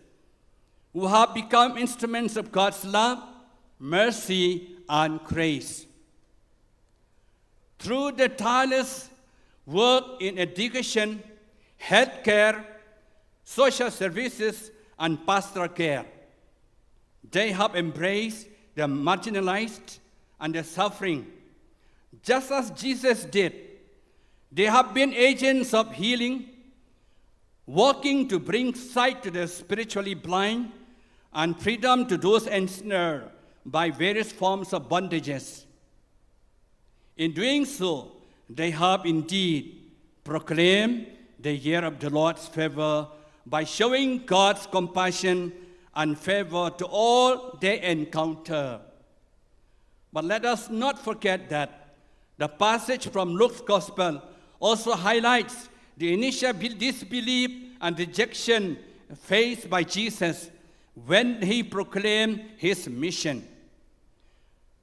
who have become instruments of God's love, mercy, and grace. Through the tireless work in education, healthcare, social services, and pastoral care, they have embraced the marginalized and the suffering, just as Jesus did. They have been agents of healing, working to bring sight to the spiritually blind and freedom to those ensnared by various forms of bondages. In doing so, they have indeed proclaimed the year of the Lord's favor by showing God's compassion and favor to all they encounter. But let us not forget that the passage from Luke's Gospel also highlights the initial disbelief and rejection faced by Jesus when he proclaimed his mission.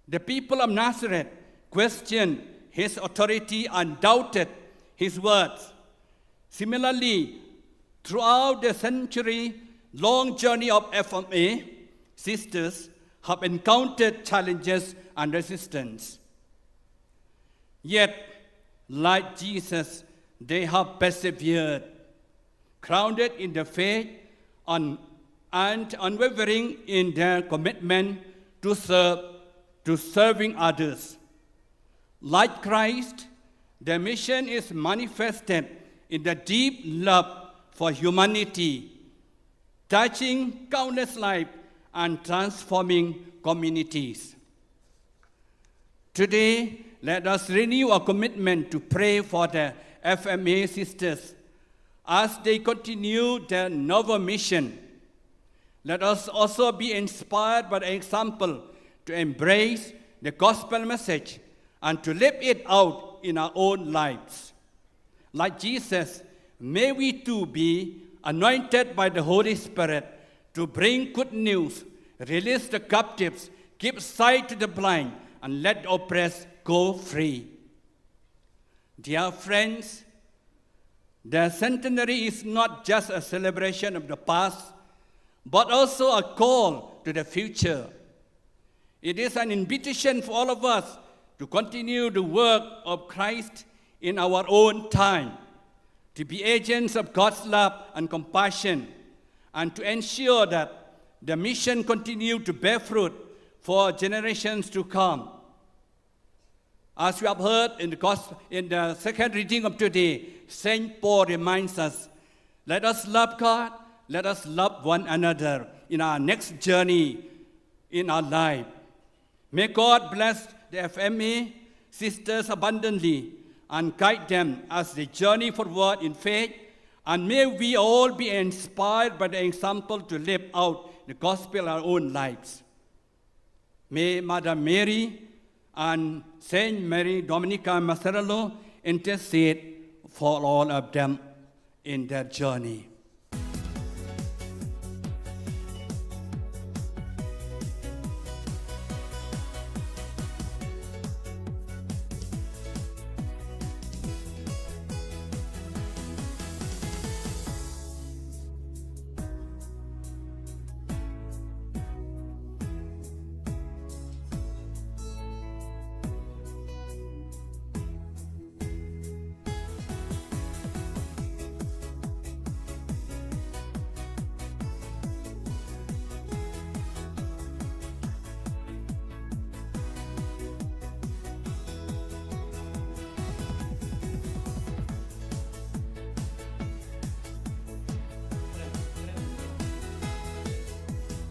The people of Nazareth questioned his authority and doubted his words. Similarly, throughout the century-long journey of FMA, sisters have encountered challenges and resistance. Yet, like Jesus, they have persevered, grounded in the faith and unwavering in their commitment to serving others. Like Christ, their mission is manifested in the deep love for humanity, touching countless lives and transforming communities. Today, let us renew our commitment to pray for the FMA sisters as they continue their novel mission. Let us also be inspired by the example to embrace the gospel message and to live it out in our own lives. Like Jesus, may we too be anointed by the Holy Spirit to bring good news, release the captives, give sight to the blind, and let the oppressed go free. Dear friends, the centenary is not just a celebration of the past, but also a call to the future. It is an invitation for all of us to continue the work of Christ in our own time, to be agents of God's love and compassion, and to ensure that the mission continue to bear fruit for generations to come. As we have heard in the second reading of today, St. Paul reminds us, let us love God, let us love one another in our next journey in our life. May God bless the FMA sisters abundantly and guide them as they journey forward in faith, and may we all be inspired by the example to live out the gospel in our own lives. May Mother Mary and Saint Mary Dominica Macerello intercede for all of them in their journey.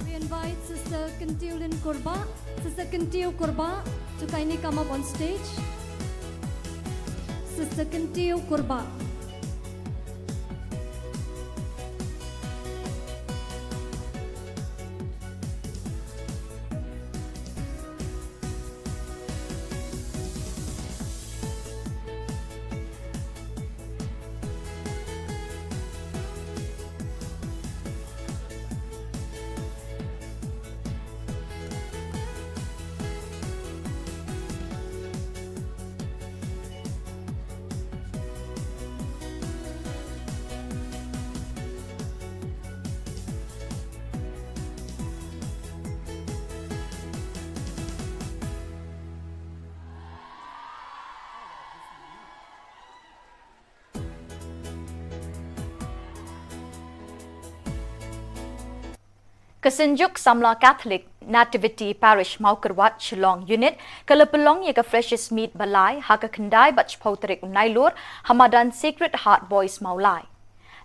We invite Sister Kentulin Korba. Sister Kentil Korba to kindly come up on stage. Sister Kentil Korba. Kesenjuk Samla Catholic Nativity Parish Maukerwat Shillong Unit Kalapalong Yaka Freshest Meat Balai Haka Kendai Bach Pauterik Nailur Hamadan Sacred Heart Boys Maulai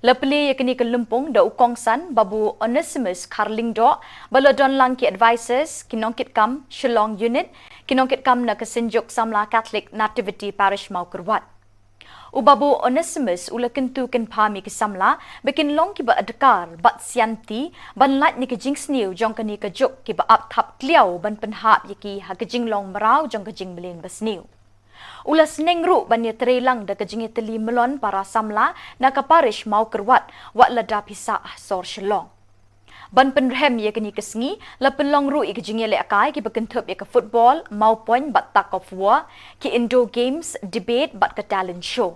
Lapali Yakani Kalumpong Da Ukongsan Babu Onesimus Karling Do Balodon Langki Advisors Kinongkit Kam Shillong Unit Kinongkit Kam na Kesenjuk Samla Catholic Nativity Parish Maukerwat Ubabu Onesimus ulakentu ken pami kisamla bekin long ki ba adkar bat sianti ban lat ni kajing sniu jong kani ka juk ki ba ap thap kliao ban penhap yaki ha kajing long marau jong kajing belin basniu ulas nengru ban ya trelang da kajing itali melon para samla na ka parish mau kerwat wat lada pisa sor shlong ban penrem ya kani kesngi la penlong ru ikajing le akai ki bakentup ya ka football mau point bat tak of war ki indoor games debate bat ka talent show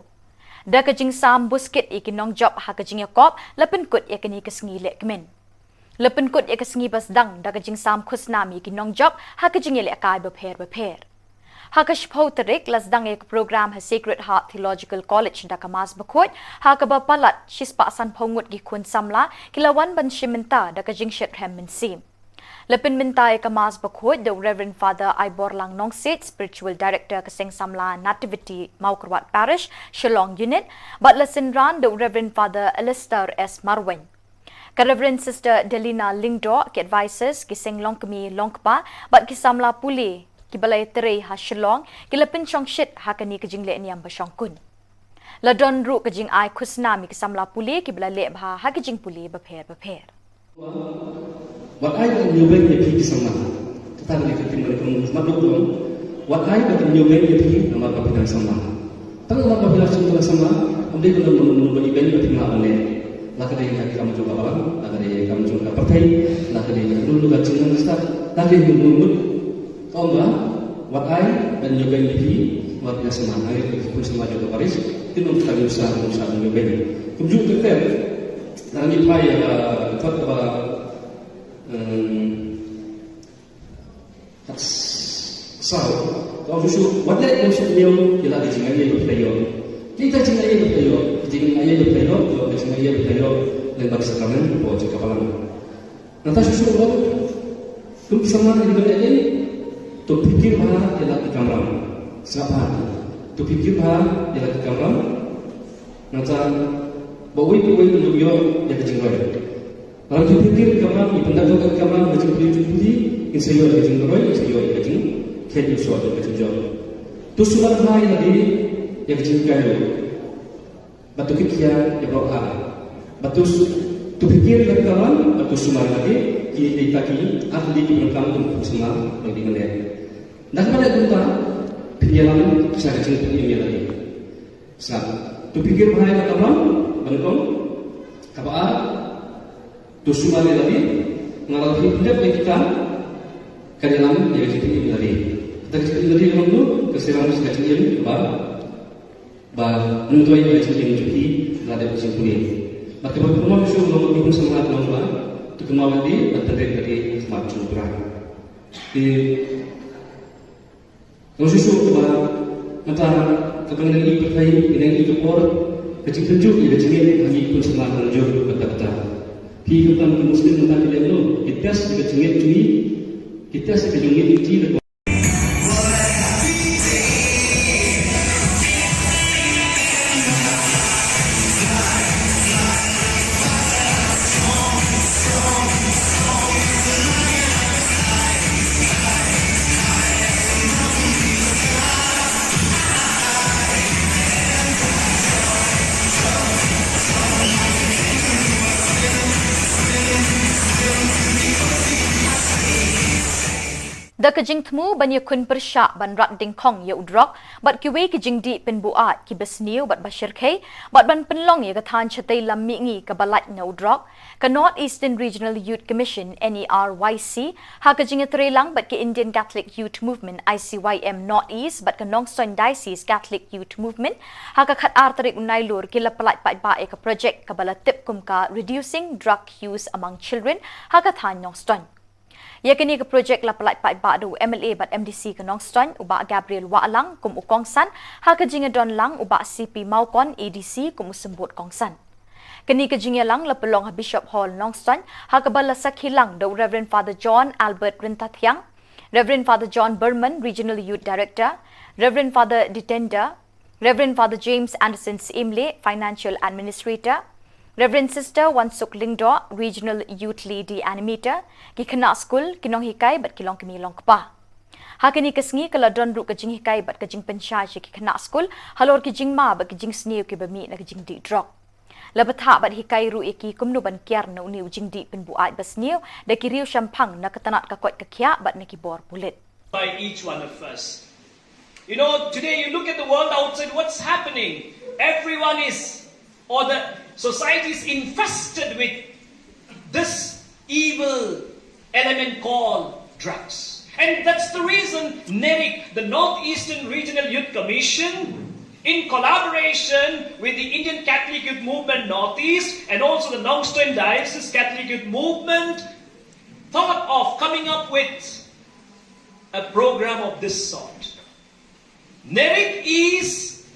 da kajing sam busket ikinong job ha kajing yakop lapen kut yakani kesngi le kemen lapen kut ya kesngi basdang da kajing sam khusnami ikinong job ha kajing le akai bapher ha ka shpauterik lasdang ek program ha Sacred Heart Theological College da kamas bakot ha ka bapalat shispa san phongut gi kun samla kilawan ban shimenta da kajing shet hem min sim Lepin mintai kamas bakhot the Reverend Father Ibor Lang Nongsit, Spiritual Director Kaseng Samla Nativity Maukarwat Parish, Shillong Unit, but lesson ran the Reverend Father Alistair S. Marwin. Ka Reverend Sister Delina Lingdo ki advises Kiseng Longkami Longkpa, but Kisamla Puli, Kibalay Tere ha Shillong, Kilapin Chong Shit Hakani Kajingle Niam Bashong Kun. Ladon Ru Kajing Ai Kusnami Kisamla Puli, Kibalay Lebha Hakajing Puli Baper. What I can you make the peace on the time you can what I can you make the peace on the Kapitan Sama. Tangan Kapitan Sama, and they will know event of Himalayan. Luckily, I come to Baba, luckily, I come to the Kapate, luckily, I don't look at children stuff, luckily, you know, what I and you make the peace, what is a man, I put some much of the Paris, you don't have yourself on your baby. Come you to them, and you try talk about. So, kalau susu, what that yang susu dia ialah dengan ia berpelayo. Kita dengan ia berpelayo, dengan ia berpelayo, dengan ia berpelayo lembak sakramen, bawa cakap alam. Nanti susu apa? Tu kisah mana di benda ini? Tu fikir mana ialah di kamera. Siapa? Tu fikir mana ialah di kamera. Nanti bawa untuk dia yang kecil. Kalau tu fikir kamera, ipandang kamera macam putih, insyaallah kecil roy, insyaallah kecil. Kecil suatu kecil jauh. Tu sudah mulai lagi yang kecil kaya. Batu kikia yang berapa? Batu tu fikir lagi kawan, batu sumar lagi. Kita taki ahli di belakang tu semua bagi melihat. Dan pada kita penjalan saya kecil ini lagi. Sebab tu fikir bahaya kawan, bangkong, apa? Tu sumar lagi. Ngalah hidup kita kanyalan yang kecil ini lagi. Kita kecil dari orang tu keserangan sekecil ini menuntut yang kecil ini juga ada kecil ini. Maka berkumpulan susu belum berkumpul semangat lama tu kemauan di antara dari semacam berang. Di kalau susu antara kepentingan ini berkait dengan itu por kecil tunjuk yang kecil ini lagi pun semangat tunjuk kata-kata. Kehidupan Muslim tentang kita itu kita kecil ini kita sekejap ini The kajing temu ban yakun persyak ban rat ding kong ya udrok bat kiwe kajing di pen buat ki besniu bat bashir khay bat ban penlong ya kathan chatai lam mi ngi ka balat na udrok ka North Eastern Regional Youth Commission NERYC ha kajing trelang bat ki Indian Catholic Youth Movement ICYM North East bat ka Nongstoin Diocese Catholic Youth Movement ha ka khat ar tarik unai lur ki la palat pat ba ka project ka bala tip kum ka reducing drug use among children ha ka than Nongstoin. Ya kini ke projek la pelat pat ba do MLA bat MDC ke Nongstoin uba Gabriel Waalang kum ukongsan ha ke jinga don lang uba CP Maukon ADC kum sembut kongsan. Kini ke jinga lang la pelong ha Bishop Hall Nongstoin ha ke bala sakhilang do Reverend Father John Albert Rintathyang, Reverend Father John Berman Regional Youth Director, Reverend Father Ditenda, Reverend Father James Anderson Imle Financial Administrator, Reverend Sister Wansuk Lingdo, Regional Youth Lady Animator, ki kena school kinong hikai bat kilong kami long kpa. Hakini kesngi kala don ru kajing hikai bat kajing pensyai ki kena school, halor kajing ma bat kajing sniu ki bami na kajing di drop. Labatha bat hikai ru iki kumnu ban kiar na uniu jing di penbuat basniu, da kiriu syampang na ketanat kakwat kakya bat na kibor bulit. By each one of us. You know, today you look at the world outside, what's happening? Everyone is, or the society is infested with this evil element called drugs. And that's the reason NERIC, the North Eastern Regional Youth Commission, in collaboration with the Indian Catholic Youth Movement Northeast and also the Nongstoin Diocese Catholic Youth Movement, thought of coming up with a program of this sort. NERIC is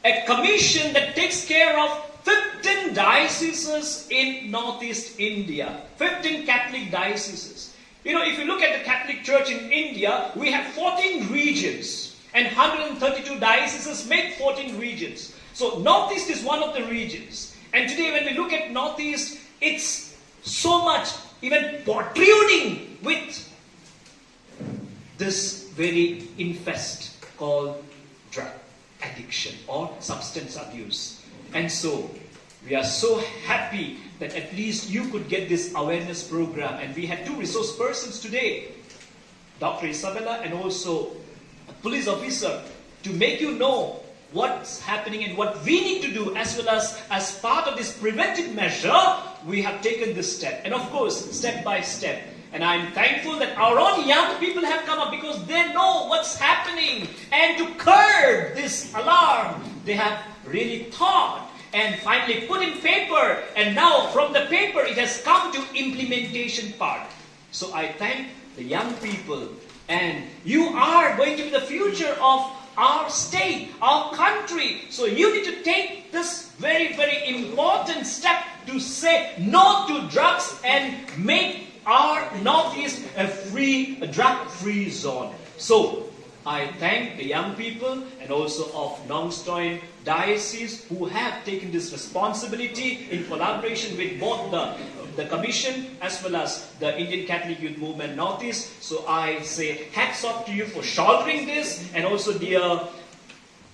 a commission that takes care of 15 dioceses in Northeast India, 15 Catholic dioceses. You know, if you look at the Catholic Church in India, we have 14 regions and 132 dioceses make 14 regions. So Northeast is one of the regions. And today when we look at Northeast, it's so much even protruding with this very infest called drug addiction or substance abuse. And so we are so happy that at least you could get this awareness program. And we had two resource persons today, Dr. Isabella and also a police officer, to make you know what's happening and what we need to do, as well as part of this preventive measure, we have taken this step. And of course, step by step. And I'm thankful that our own young people have come up because they know what's happening. And to curb this alarm, they have really thought and finally put in paper. And now from the paper, it has come to implementation part. So I thank the young people. And you are going to be the future of our state, our country. So you need to take this very, very important step to say no to drugs and make our Northeast a drug-free zone. So I thank the young people and also of Nongstoin Diocese who have taken this responsibility in collaboration with both the Commission as well as the Indian Catholic Youth Movement Northeast. So I say hats off to you for shouldering this, and also dear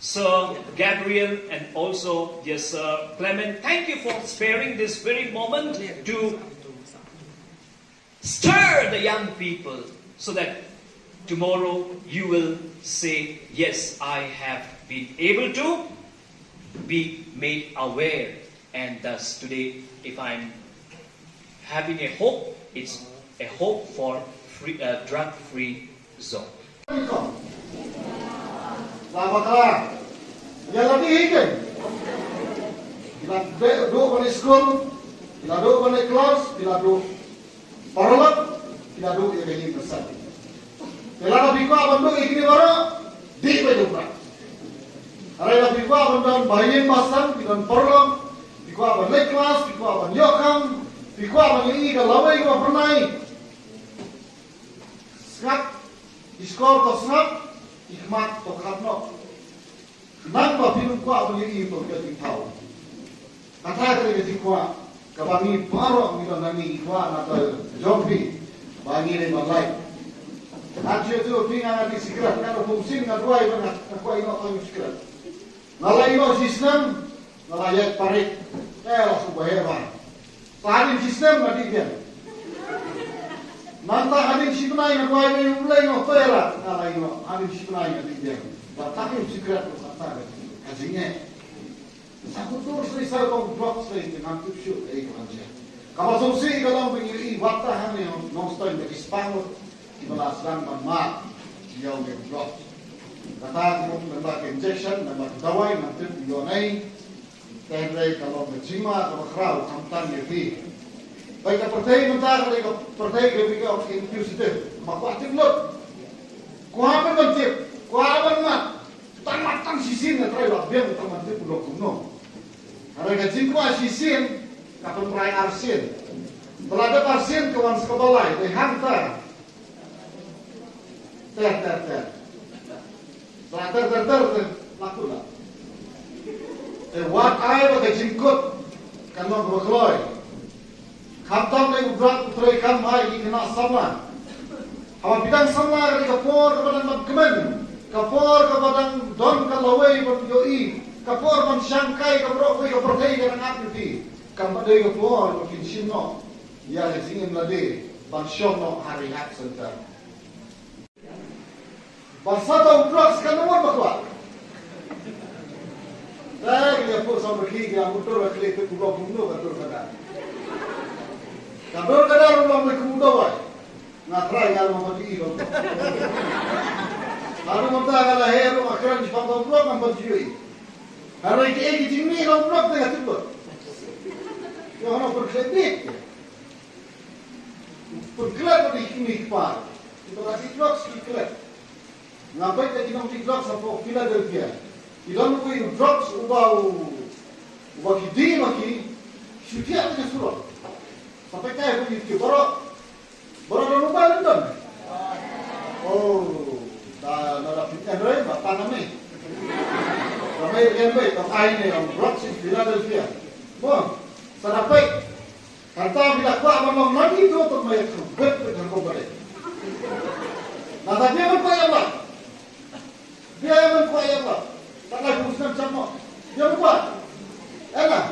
Sir Gabriel and also dear Sir Clement, thank you for sparing this very moment to stir the young people so that tomorrow you will say, yes, I have been able to be made aware. And thus today, if I'm having a hope, it's a hope for drug-free zone. Selamat malam. Yang lebih hidup. Kita duduk pada sekolah, kita duduk pada kelas, kita duduk paralel, kita duduk yang ini bersama. Kalau lebih kuat bentuk ini baru di bawah. Kalau lebih kuat bentuk bayin pasang, kita paralel, lebih kuat bentuk kelas, lebih kuat bentuk yokam, lebih kuat bentuk ini kalau lawai kita pernah. Skap, diskor atau skap. Hikmat atau karno kenapa film kuat begini itu kita tahu kata kita kuat kami baru kita nami kuat atau jombi bagi ni balai aja tu pinang di segera kalau fungsi dengan dua itu nak kuat ini atau segera nalai itu sistem nalai parit langsung bayar tadi sistem nanti dia Nanta hadin sikunai na kuai may ulay no pera nalay no hadin sikunai na tigyan. Batakin sikret ko kata kajinya. Saku tur sri sar ko drop sri ke nanti shoot ay kanja. Kalau susi kalau begini wata hani no stoi de Spanyol di balasran ma dia udah drop. Kata ko nambah injection nambah dawai nanti dionai. Tendre kalau berjima kalau kerau kamtan di baik partai mentara baik partai kebika institusi makwatif lot kuapan mentip kuapan mat tan sisin na try lot biang tan mentip udah kuno harga jingkua sisin kapan perai arsin belada arsin kawan sekebalai they hantar ter ter laku lah wat ai bagai jingkut kan mau berkeloy Khatam lagi berat putrai kam hai kena sama. Hawa bidang sama kali kapor kepada kemen, kapor kepada don kalawai berjoi, kapor mensyangkai kaprok kau percaya dengan apa itu? Kampade kapor makin sino, ya lesingin lade, bansyom no hari hak sentar. Basa tahu drugs kan nomor berkuat. Dah dia pun sama kiri, motor berkelit tu gua bunuh katur kada. Kabel kadar ulang berkemudah wai, ngatrai kalau mau pergi itu. Lalu kita kalau hero akhirnya di pangkal blok nampak jui. Hari ini jimmy kalau blok tengah tidur. Yang orang berkredit, berkelat pada ini kepar. Kita kasih blok sedikit. Ngapai kita jinong di blok sampai Philadelphia. Kita nungguin blok ubah kidi maki, syukur aja suruh. Sampai kaya pun itu baru Berapa lupa itu? Oh, dah pintar deh, bapak kami. Kami yang baik, kami ini yang Bronx Philadelphia. Bon, sarapai. Kata bila kuat memang lagi tu untuk mereka buat dengan kembali. Nah, tapi apa yang buat? Dia yang buat yang buat. Tak lagi urusan sama. Dia buat. Enak.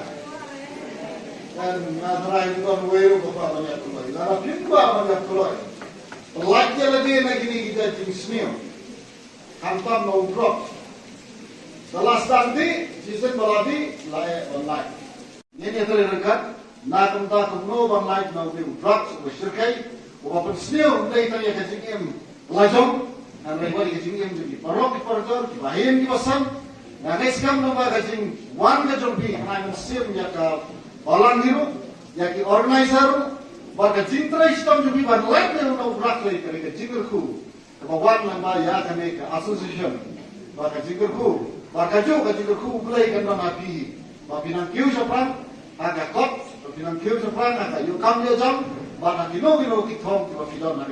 Dan nadarai itu kan weu bapa banyak keluar. Lalu pinggul banyak keluar. Pelajar lagi ni kita jenisnya. Hantar no drop. Setelah nanti season berarti layak online. Ini terlihat. Na kumta kumno ban light na ubi drugs o shirkai o apan sneo ndai tanya kajingim lajong na rewari kajingim jadi parok parjor ki bahim ki basan na neskam no ba kajing wan kajong bi na sim ya ka balangiru ya ki organizer ba kajing tra istam jubi ban light na no brak lai kare kajingir ku ba wan na ba ya kane ka association ba kajingir ku ba kajingir ku play kan na pi ba binang kiu sapran aga kot pinang kiu sapran aga yu kam yo jam ba gino ki thong ki ba filon na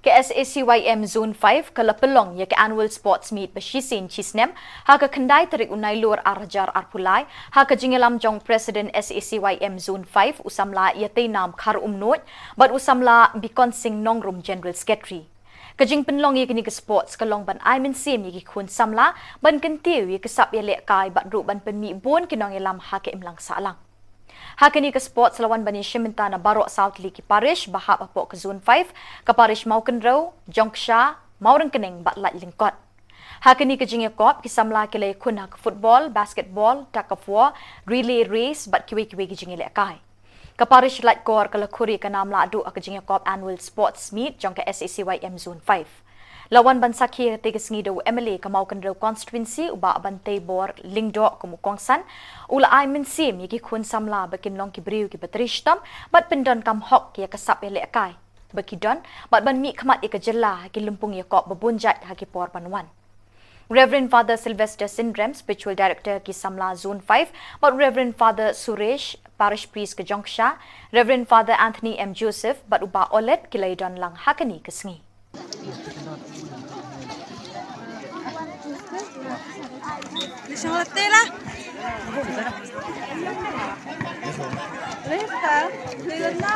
ke SACYM Zone 5 kalapelong ya ke annual sports meet bashisin chisnem ha ka khandai tarik unai lor arjar arpulai ha ka jingelam jong president SACYM Zone 5 usamla yate nam khar umnot but usamla bikon sing nongrum general secretary kajing penlong ye kini ke sports kalong ban aimen sim ye ki khun samla ban kentiu ye kesap ye lek kai bat ru ban penmi bon kinong ye lam ha ke imlang salang hakini ke sports lawan bani Shiminta na Barok South League Parish bahap apok ke Zone 5 ke Parish Maukenro, Jongsha, Maurengkening batlat lingkot. Hakini ke jinge kop kisamla kele kun hak football, basketball, tug of war, relay race bat kiwe-kiwe ke jinge lekai. Ke Parish Light Kor ke lekuri ke namla adu ke jinge kop annual sports meet jong ke SACYM Zone 5. Lawan ban sakhi tiga sengido MLA ke Maukenro constituency uba bantai bor lingdo ke mukongsan ula ai min sim yaki kun samla bakin long ki briu ki batrishtam bat pendon kam hok ya kasap ya lekai bakidon bat ban mi khamat ya jela ki lumpung ya kop babunjat ha ki por panwan Reverend Father Sylvester Sindrem, Spiritual Director ki Samla Zone 5, but Reverend Father Suresh, Parish Priest ke Jongsha, Reverend Father Anthony M. Joseph, but uba olet ki laidon lang hakani ke sengi. Lisang latte lah. Lista, lihat na.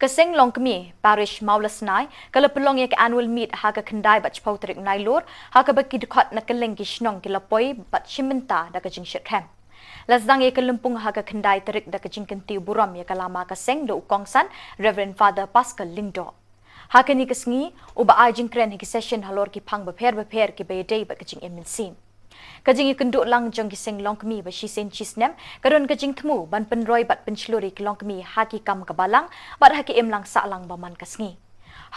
Keseng long kemi parish Maulasnai kalau pelong ya ke annual meet ha ka kendai bat chpau trik nailor ha ka baki dekat na keleng ki shnong ki lapoi bat Shiminta da ka jing shirkham lasdang ya ke lempung ha ka kendai trik da ka jing kenti buram ya kalama keseng do ukongsan Reverend Father Pascal Lingdo ha ka ni kesngi uba ajing kren ki session halor ki phang ba pher ki be day ba ka jing eminsin kajing ikenduk lang jong kiseng long kemi ba shisen chisnem karon kajing thmu ban penroi bat penchluri ki long kemi haki kam kabalang bat haki emlang sa lang baman kasngi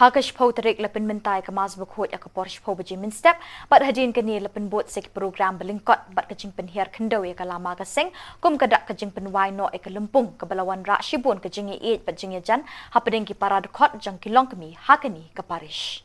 hakash phau tarik lapen mentai kamas bakhot ya kaporish phau baji min step bat hadin kani lapen bot sek program belingkot bat kajing penhiar kendau ya kalama kaseng kum kadak kajing penwai no e kalempung kabalawan ra shibun kajing e bat jing jan hapadeng ki parad khot jong ki long kemi hakani kaparish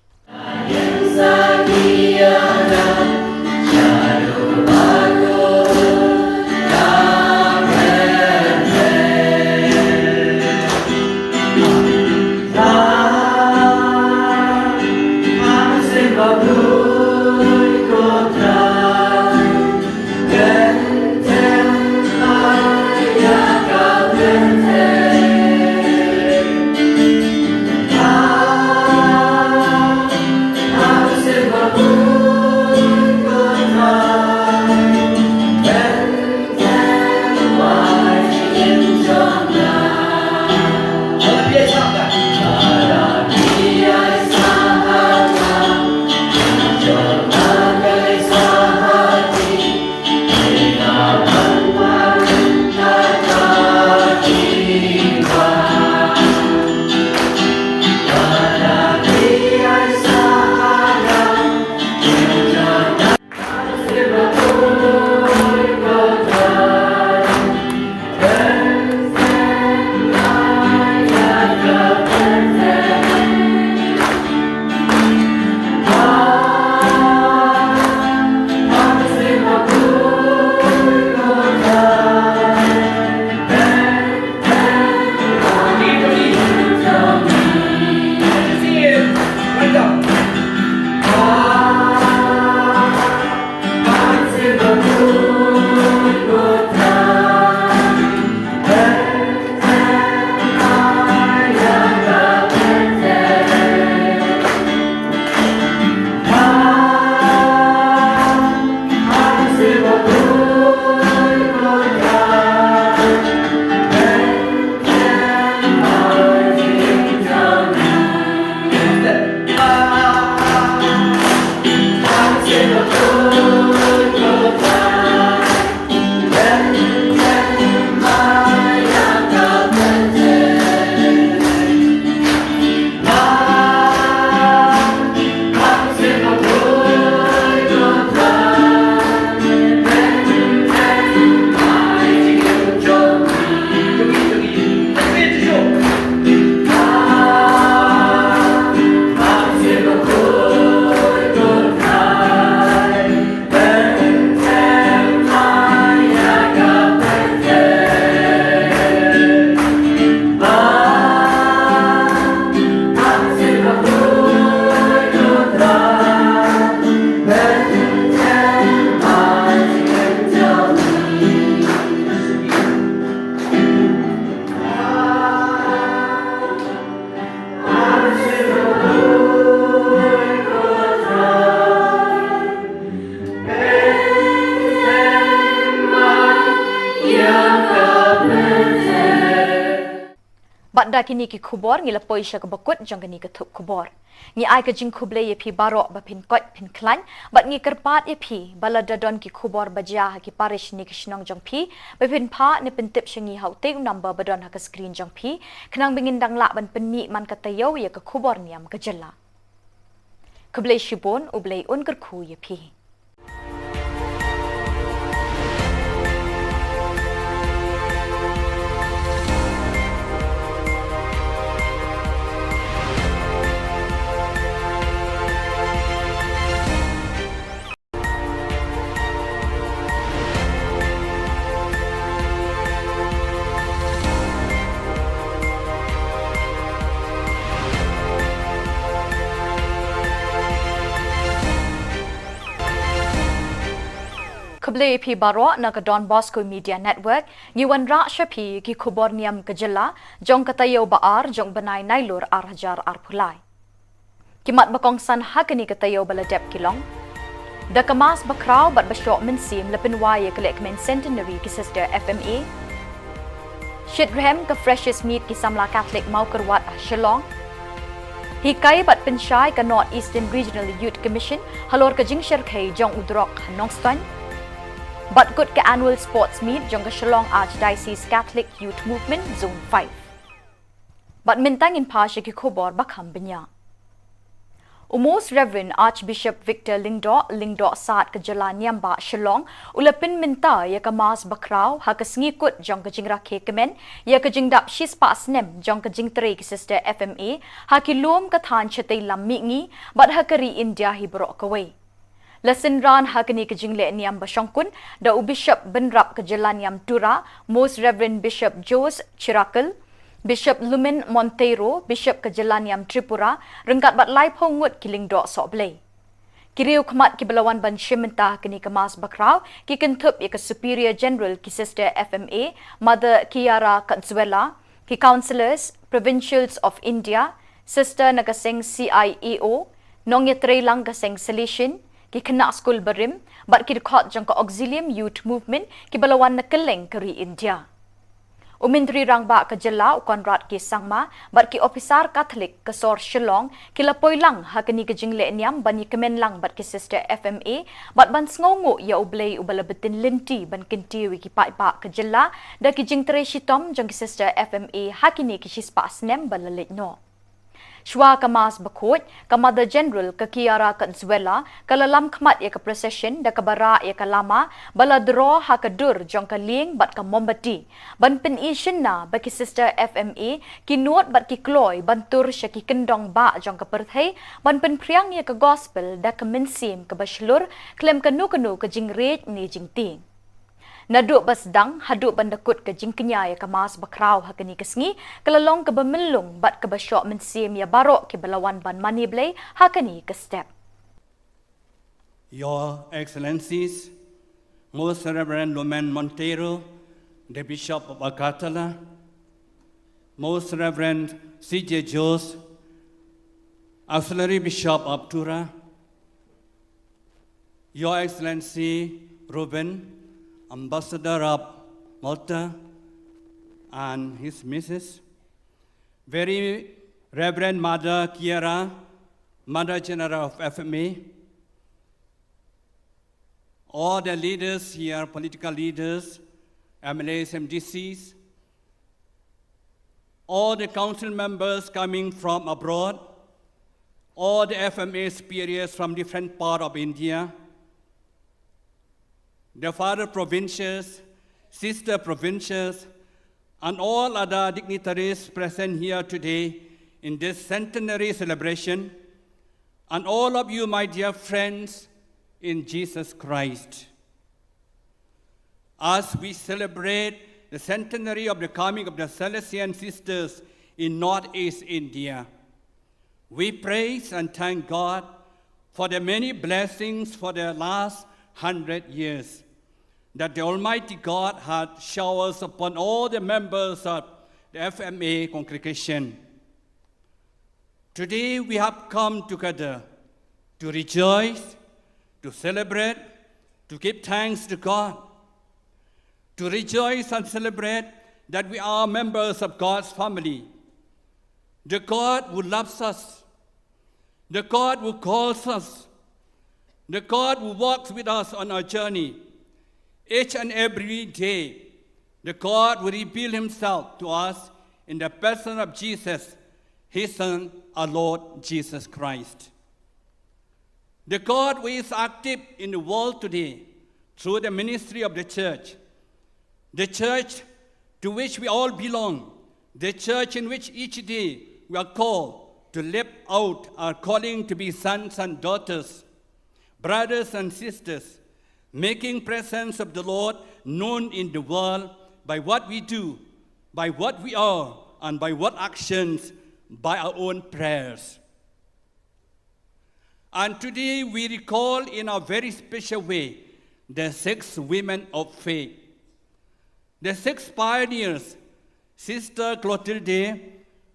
Bat da kini ki Khubor ngila poi sya ka bakut jong kini ka Thup Khubor. Ngi ai ka jing khuble ye phi barok ba phin kot phin klan bat ngi kerpat ye phi bala dadon ki Khubor baja ha ki parish ni kishnong jong phi ba phin pha ni pintip shingi haute number badon ha ka screen jong phi khnang bingin dang la ban penni man ka tayo ye ka Khubor Niam ka jalla. Khuble shibon ublei un ker khu ye phi. Khuble phi baro na ka Don Bosco Media Network ngiwan ra shapi ki Khubor Niam ka jalla jong katayo baar jong banai nailur ar hajar ar phulai kimat bakong san hakani katayo baladep kilong da kamas bakraw bat bashok min sim lapin waye kolek men centenary ki sister FMA Shidrem ka freshest meat ki samla Catholic Maukarwat Shillong Hikai bat penshai ka North Eastern Regional Youth Commission halor ka jingshar khai jong udrok Nongston But good ka annual sports meet jong ka Shillong Archdiocese Catholic Youth Movement Zone 5. But mintang in pasha ki Khubor bakham binya. Most Reverend Archbishop Victor Lingdo saat ka Jala Niamba Shillong ulapin minta ya ka mas bakraw ha ka sngikut jong ka jingra ke kemen ya ka jingdap shispa snem jong ka jingtre ki sister FMA ha ki lom ka than chatay lammi ngi but ha ka ri India hi bro ka way. Lasin ran hakani ka jingle niam bashongkun da Bishop Benrap ka Jala Niam Tura, Most Reverend Bishop Jose Chirakal, Bishop Lumen Monteiro, Bishop ka Jala Niam Tripura, rengkat bat lai pongut kiling do soblay. Kiriu khamat ki belawan ban shimenta kini ka mas bakraw ki Thup ya ka Superior General ki Sister FMA, Mother Kiara Katzuela, ki Councillors, Provincials of India, Sister Nagaseng CIEO, Nongyatre lang kaseng Salishin, ki kena school barim bat ki dekat jang ka auxilium youth movement ki balawan na keleng keri India umindri rang ba ka jala konrad ki sangma bat ki officer Catholic ka Sor Shillong ki lapoy lang ha kani ka jingle niam bani kemen lang bat ki sister FMA bat ban sngongo ya ublay ubalabetin linti ban kinti wi ki pa ka jala da ki jingtre shitom jang ki sister FMA hakini ki shispa snem balalit no Shwa kamas bakut, ka Mother General ka Kiara Katzuela, ka lalam kmat ya ka procession, da ka bara ya ka lama, bala draw ha ka dur jong ka ling bat ka mombati. Ban pen ishin na ba ki sister FMA, ki nuot bat ki kloy, ban tur siya ki kendong ba jong ka perthay, ban pen priang ya ka gospel, da ka minsim ka bashlur, klem ka nu ka jingret ni jingting. Naduk basdang haduk bandakut ke jingkenya ya kamas bakraw hakani kesngi kelalong ke bemelung bat ke basyok mensim ya barok ke belawan ban mani blay hakani ke step. Your Excellencies, Most Reverend Lumen Monteiro, the Bishop of Agatala, Most Reverend C.J. Jose, Auxiliary Bishop of Tura, Your Excellency Ruben, Ambassador of Malta and his Mrs. Very Reverend Mother Kiara, Mother General of FMA, all the leaders here, political leaders, MLAs, MDCs, all the council members coming from abroad, all the FMA superiors from different parts of India, the father provincials, sister provincials, and all other dignitaries present here today in this centenary celebration, and all of you, my dear friends in Jesus Christ. As we celebrate the centenary of the coming of the Salesian sisters in Northeast India, we praise and thank God for the many blessings for the last 100 years that the Almighty God had showered upon all the members of the FMA congregation. Today we have come together to rejoice, to celebrate, to give thanks to God, to rejoice and celebrate that we are members of God's family, the God who loves us, the God who calls us, the God who walks with us on our journey each and every day, the God who reveals himself to us in the person of Jesus, his Son, our Lord Jesus Christ. The God who is active in the world today through the ministry of the church to which we all belong, the church in which each day we are called to live out our calling to be sons and daughters, brothers and sisters, making presence of the Lord known in the world by what we do, by what we are, and by what actions, by our own prayers. And today we recall in a very special way the 6 women of faith. The 6 pioneers, Sister Clotilde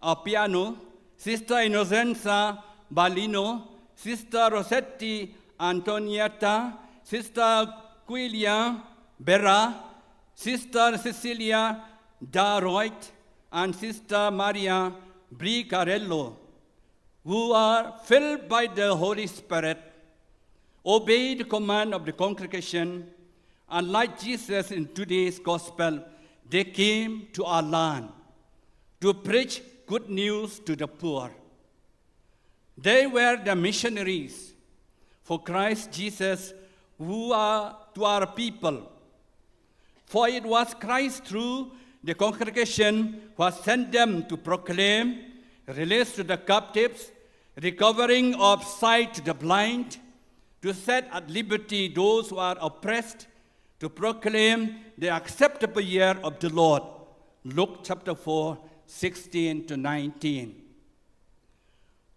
Appiano, Sister Innocenza Balino, Sister Rossetti Antonietta, Sister Quilia Berra, Sister Cecilia Daroit, and Sister Maria Bricarello, who are filled by the Holy Spirit, obey the command of the congregation, and like Jesus in today's gospel, they came to our land to preach good news to the poor. They were the missionaries for Christ Jesus who are to our people. For it was Christ through the congregation who has sent them to proclaim release to the captives, recovering of sight to the blind, to set at liberty those who are oppressed, to proclaim the acceptable year of the Lord. Luke chapter 4, 16 to 19.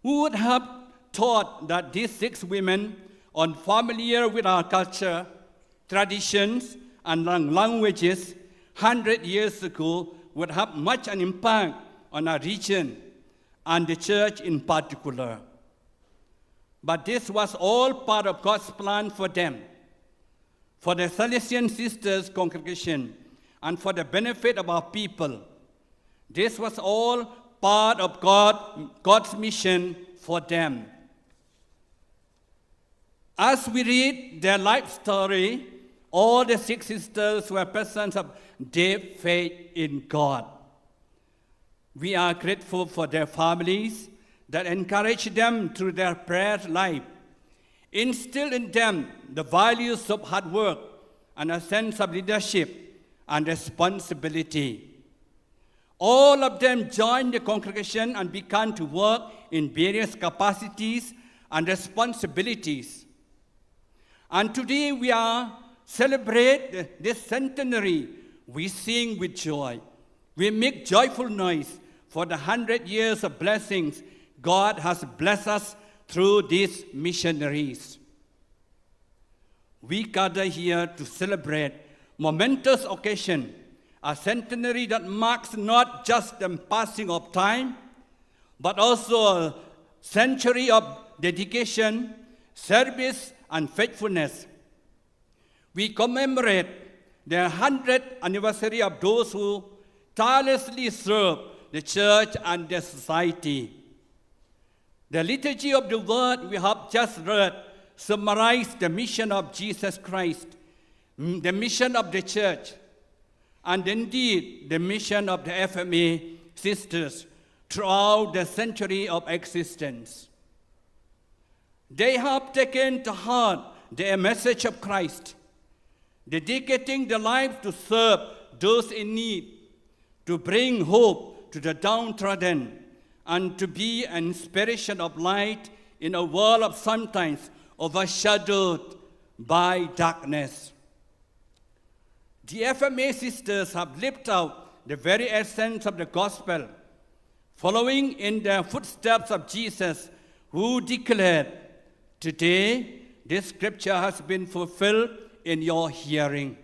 Who would have thought that these 6 women, unfamiliar with our culture, traditions, and languages, 100 years ago, would have much an impact on our region and the church in particular. But this was all part of God's plan for them, for the Salesian Sisters congregation, and for the benefit of our people. This was all part of God's mission for them. As we read their life story, all the 6 sisters were persons of deep faith in God. We are grateful for their families that encourage them through their prayer life, instill in them the values of hard work and a sense of leadership and responsibility. All of them joined the congregation and began to work in various capacities and responsibilities. And today we celebrate this centenary. We sing with joy. We make joyful noise for the 100 years of blessings God has blessed us through these missionaries. We gather here to celebrate momentous occasion, a centenary that marks not just the passing of time, but also a century of dedication, service, and faithfulness. We commemorate the 100th anniversary of those who tirelessly serve the church and the society. The liturgy of the word we have just read summarized the mission of Jesus Christ, the mission of the church, and indeed the mission of the FMA sisters throughout the century of existence. They have taken to heart the message of Christ, dedicating their lives to serve those in need, to bring hope to the downtrodden, and to be an inspiration of light in a world of sometimes overshadowed by darkness. The FMA sisters have lived out the very essence of the gospel, following in the footsteps of Jesus, who declared, "Today, this scripture has been fulfilled in your hearing."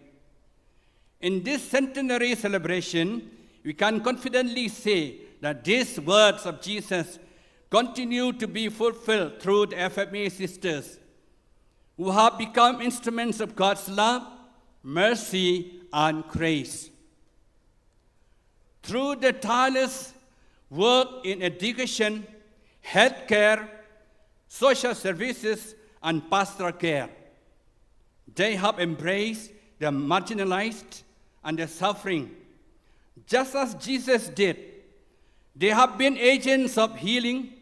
In this centenary celebration, we can confidently say that these words of Jesus continue to be fulfilled through the FMA sisters, who have become instruments of God's love, mercy, and grace. Through the tireless work in education, healthcare, social services, and pastoral care. They have embraced the marginalized and the suffering, just as Jesus did. They have been agents of healing,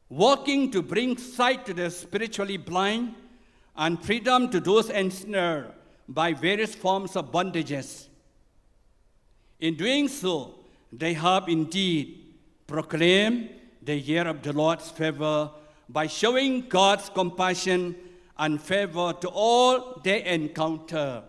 working to bring sight to the spiritually blind and freedom to those ensnared by various forms of bondages. In doing so, they have indeed proclaimed the year of the Lord's favor by showing God's compassion and favor to all they encounter.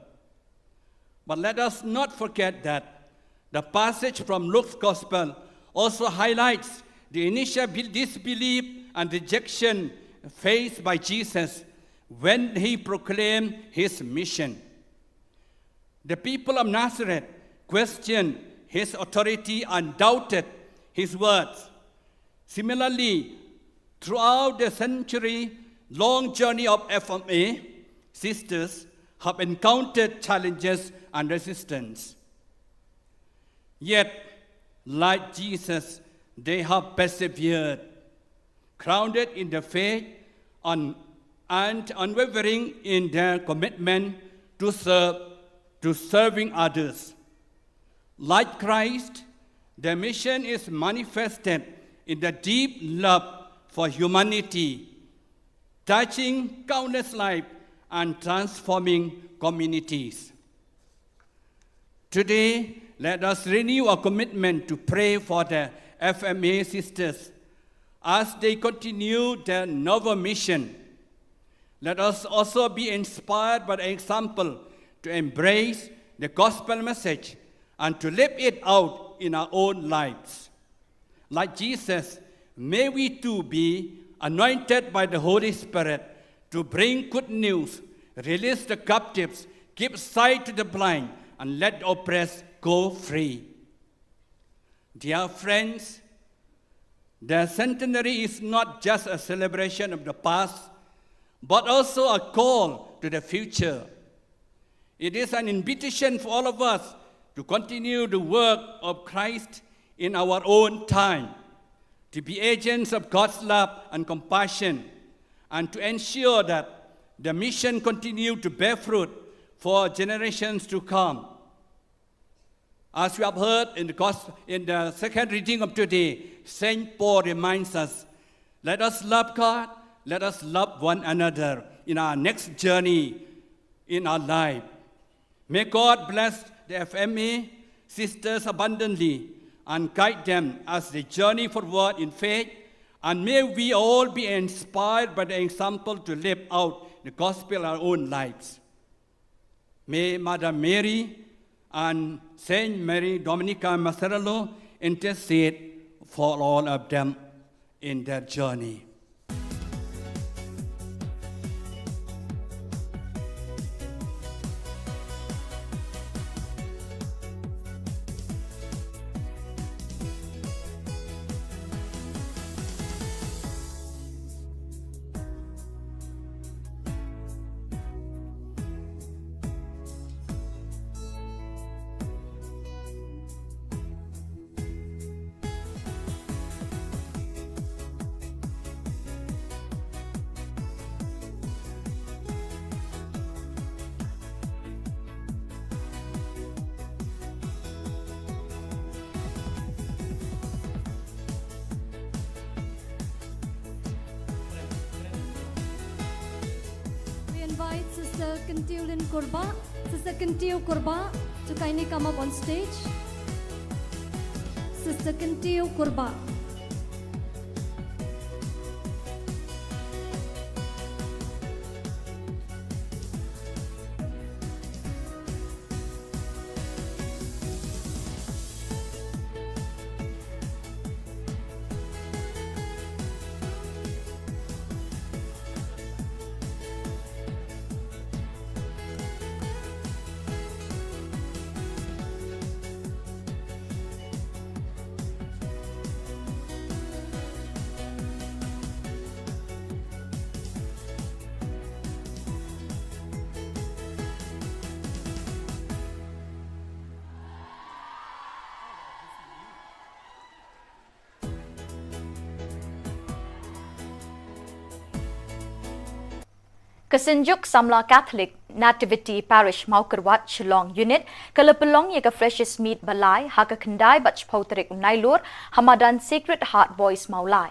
But let us not forget that the passage from Luke's Gospel also highlights the initial disbelief and rejection faced by Jesus when he proclaimed his mission. The people of Nazareth questioned his authority and doubted his words. Similarly, throughout the century-long journey of FMA, sisters have encountered challenges and resistance. Yet, like Jesus, they have persevered, grounded in the faith and unwavering in their commitment to serving others. Like Christ, their mission is manifested in the deep love for humanity, touching countless lives and transforming communities. Today, let us renew our commitment to pray for the FMA sisters as they continue their novel mission. Let us also be inspired by the example to embrace the gospel message and to live it out in our own lives. Like Jesus, may we too be anointed by the Holy Spirit to bring good news, release the captives, give sight to the blind, and let the oppressed go free. Dear friends, the centenary is not just a celebration of the past, but also a call to the future. It is an invitation for all of us to continue the work of Christ in our own time, to be agents of God's love and compassion, and to ensure that the mission continue to bear fruit for generations to come. As we have heard in the second reading of today, St. Paul reminds us, let us love God, let us love one another in our next journey in our life. May God bless the FMA sisters abundantly and guide them as they journey forward in faith, and may we all be inspired by the example to live out the gospel in our own lives. May Mother Mary and Saint Mary Dominica Macerello intercede for all of them in their journey. Invite Sister Kentulin Korba. Sister Kentil Korba to kindly come up on stage. Sister Kentil Korba. Kesenjuk Samla Catholic Nativity Parish Maukerwat Shillong Unit Kalapelong Yaka Freshest Meat Balai Haka Kendai Bach Pautrik Unailur Hamadan Sacred Heart Boys Maulai.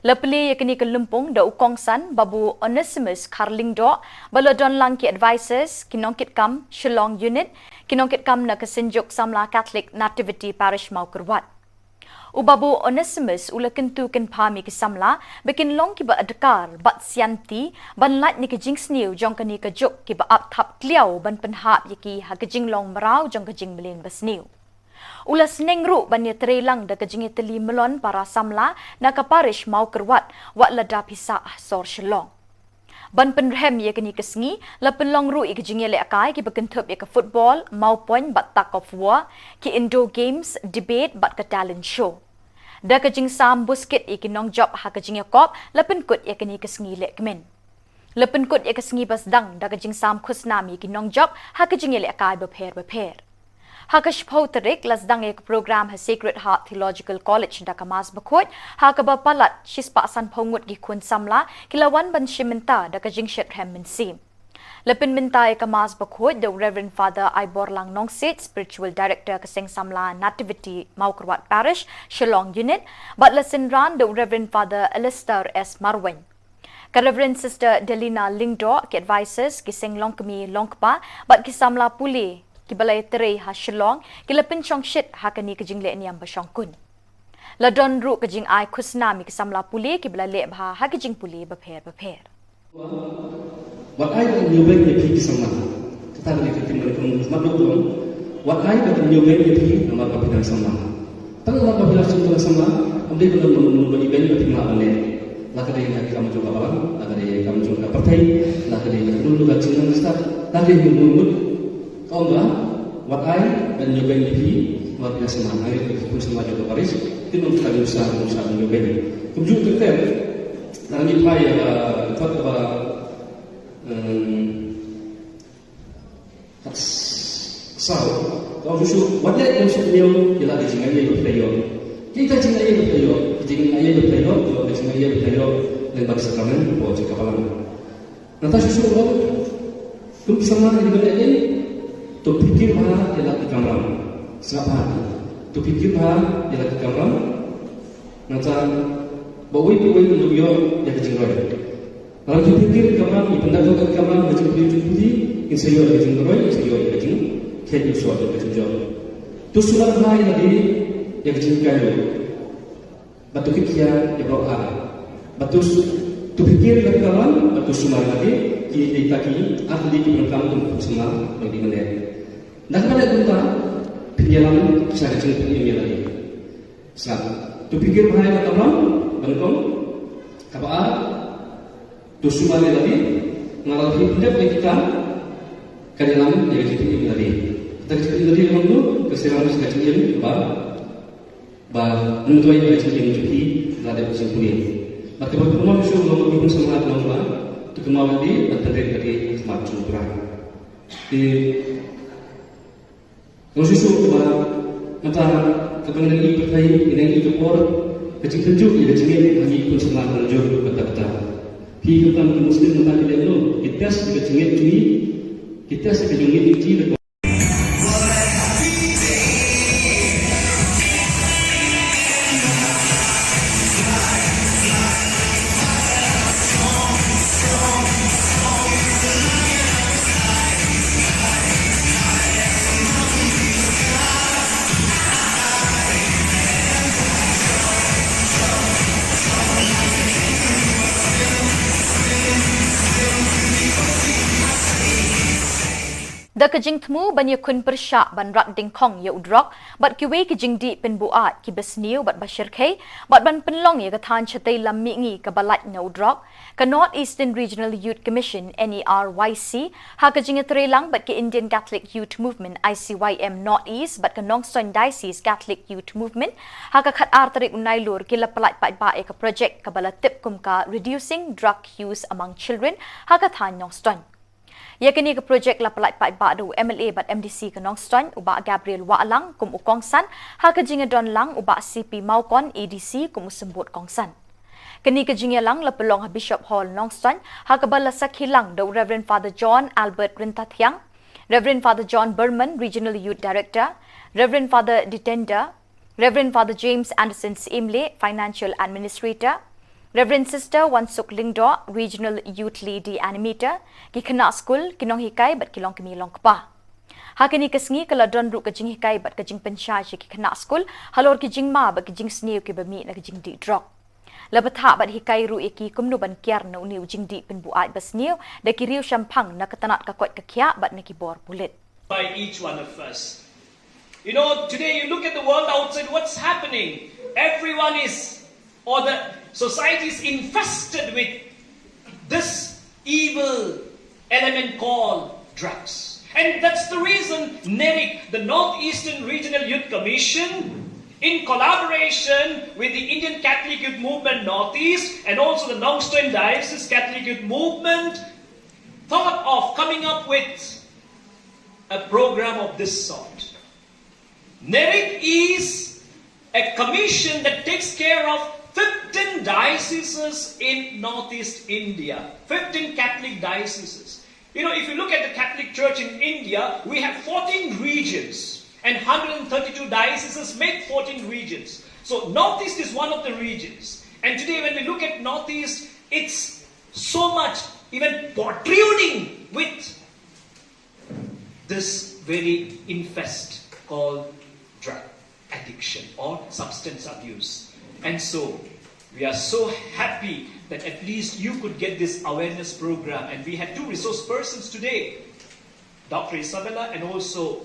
Lepeli yakni kelumpung da ukongsan babu Onesimus Carling Do balodon lang ki advisors kinongkit kam Shillong Unit kinongkit kam na Kesenjuk Samla Catholic Nativity Parish Maukerwat. Ubabu Onesimus ula kentu ken pami ke samla bikin long ki ba adkar bat sianti ban lat ni ke jing sniu jong kani ke juk ki ba ap thap kliau ban penhap yaki ha ke jing long marau jong ke jing melin basniu. Ula seneng ru ban ye trelang da ke jing teli melon para samla na ka parish mau kerwat wat lada pisa sor Shillong. Ban penrem ye kani kesngi la penlong ru ik jing le akai ki bekentup ye ke football mau point bat tak of war ki indoor games debate bat ke talent show. Da ke jing sam busket ik nong job ha ke jing kop la penkut ye kani kesngi le kemen. La penkut ye kesngi bas dang da ke jing sam khusnami ki nong job ha ke jing le akai beper. Hakash Pauterik lasdang ek program ha Sacred Heart Theological College da kamas bakot hakaba palat shispa san pongut gi kun samla kilawan ban shimenta da kajing shet hem min sim. Lepin minta ek kamas bakot the Reverend Father Ibor Lang Nongsit Spiritual Director kaseng samla Nativity Maukerwat Parish Shillong Unit but lesson ran the Reverend Father Alistair S. Marwen. Reverend Sister Delina Lingdo ki advisors kiseng longkami longkpa but kisamla puli Kibalay tere ha Shillong kilapin chong shit ha kani kajing le niam basong kun. Ladon ru kajing ay kusnami kasamla puli kibala le ha ha kajing puli beper. What I got new baby pig sama. Kita boleh kita melakukan makhluk dong. What I got new baby pig nama kapitan sama. Tang nama kapitan sama. Ambil belum menunggu event pig nak boleh. Laka dia nak kamu juga balang. Laka dia kamu juga partai. Laka dia dulu kat Cina start. Laka dia menunggu. Kau what I dan new baby pig luar biasa mana. Air kita pun sama juga Paris. Kita mungkin usaha new baby. Kemudian kita nanti payah buat apa. Sao, kalau musuh, wajah yang musuh dia, kita di sini aja berpelayo. Kita sini aja berpelayo, kita sini aja berpelayo, kita sini aja berpelayo, lembak sakramen, bawa cakap alam. Nanti susu orang, tu bisa mana di mana ini? Tu pikir bahawa dia lagi kamera, siapa? Tu pikir bahawa dia lagi kamera. Nanti bawa itu untuk dia yang kecil. Kalau tu pikir kamera, ibadah tu kamera macam putih, insyaallah kecil roy, insyaallah kecil. Kecil suatu kecil jauh. Tu sudah mulai lagi yang kecil kayu. Batu kikia yang berapa? Batu tu pikir lagi kawan, batu semua lagi. Kita kini ahli berkam untuk semua bagi mana. Dan pada kita penjalan kisah kecil ini lagi. Sebab tu pikir bahaya kawan, bangkong, apa? Tu semua lagi. Ngalah hidup kita kadalam yang kecil ini lagi. Kita kecil tadi dulu keserangan kecil ini menutupi kecil ini juga ada kesimpulan. Maka berkumpulan musuh mengumumkan semangat lomba itu kemauan di terjadi dari semacam perang. Di musuh mata kepengen ini berkait ini kepor kecil tunjuk ia kecil lagi pun semangat tunjuk betul-betul. Kita Muslim mata kita dulu kita kecil ini kita sekejap ini Da kajing temu banyak kun persyak ban rak ding kong ya udrok bat kiwe kajing di pen buat ki besniu bat bashir kay bat ban penlong ya katan chatai lam mingi ka balat na udrok ka North Eastern Regional Youth Commission NERYC ha kajing trelang bat ki Indian Catholic Youth Movement ICYM North East bat ka Nongson Diocese Catholic Youth Movement ha ka khat artarik unailur ki lapalat pat ba ka project ka balatip kum ka reducing drug use among children ha ka than Nongson. Yakini ke projek lapalat pat ba do MLA bat MDC ke Nongstoin uba Gabriel Waalang kum ukongsan ha ke jinga don lang uba CP Maukon ADC kum sembut kongsan. Kani kajingelang lapelong Bishop Hall Nongston hakabala sakhilang do Reverend Father John Albert Rintathyang, Reverend Father John Berman, Regional Youth Director, Reverend Father Ditenda, Reverend Father James Anderson Imle, Financial Administrator, Reverend Sister Wansuk Lingdo, Regional Youth Lady Animator, Kikana School, Kinong Hikai, but Kilong Kimilong Kpa. Hakini kasngi kala don ru kajing hikai but kajing pensyai Kikana School, halor kajing ma but kajing snew kibami na kajing di drop. Labatha but hikai ru iki kumno ban kiar na uni ujing di penbuat bas new, da kiriu shampang na katanat kakwat kakya but nakibor pulit. By each one of us. You know, today you look at the world outside, what's happening? Everyone is, or the society is infested with this evil element called drugs. And that's the reason NERIC, the Northeastern Regional Youth Commission, in collaboration with the Indian Catholic Youth Movement Northeast and also the Nongstoin Diocese Catholic Youth Movement, thought of coming up with a program of this sort. NERIC is a commission that takes care of 15 dioceses in Northeast India, 15 Catholic dioceses. You know, if you look at the Catholic Church in India, we have 14 regions and 132 dioceses make 14 regions. So Northeast is one of the regions. And today when we look at Northeast, it's so much even protruding with this very infest called drug addiction or substance abuse. And so, we are so happy that at least you could get this awareness program. And we had two resource persons today, Dr. Isabella and also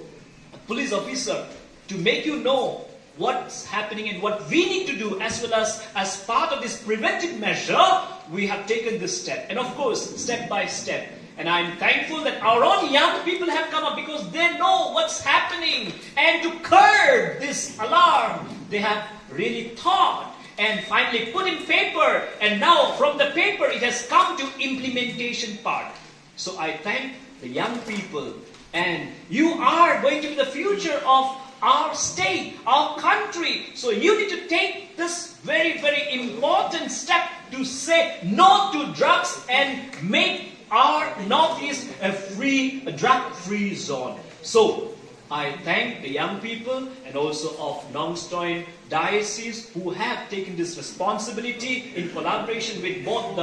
a police officer, to make you know what's happening and what we need to do, as well as part of this preventive measure, we have taken this step. And of course, step by step. And I'm thankful that our own young people have come up because they know what's happening. And to curb this alarm, they have really thought and finally put in paper. And now from the paper, it has come to implementation part. So I thank the young people. And you are going to be the future of our state, our country. So you need to take this very, very important step to say no to drugs and make our Northeast a drug-free zone. So, I thank the young people and also of Nongstoin Diocese who have taken this responsibility in collaboration with both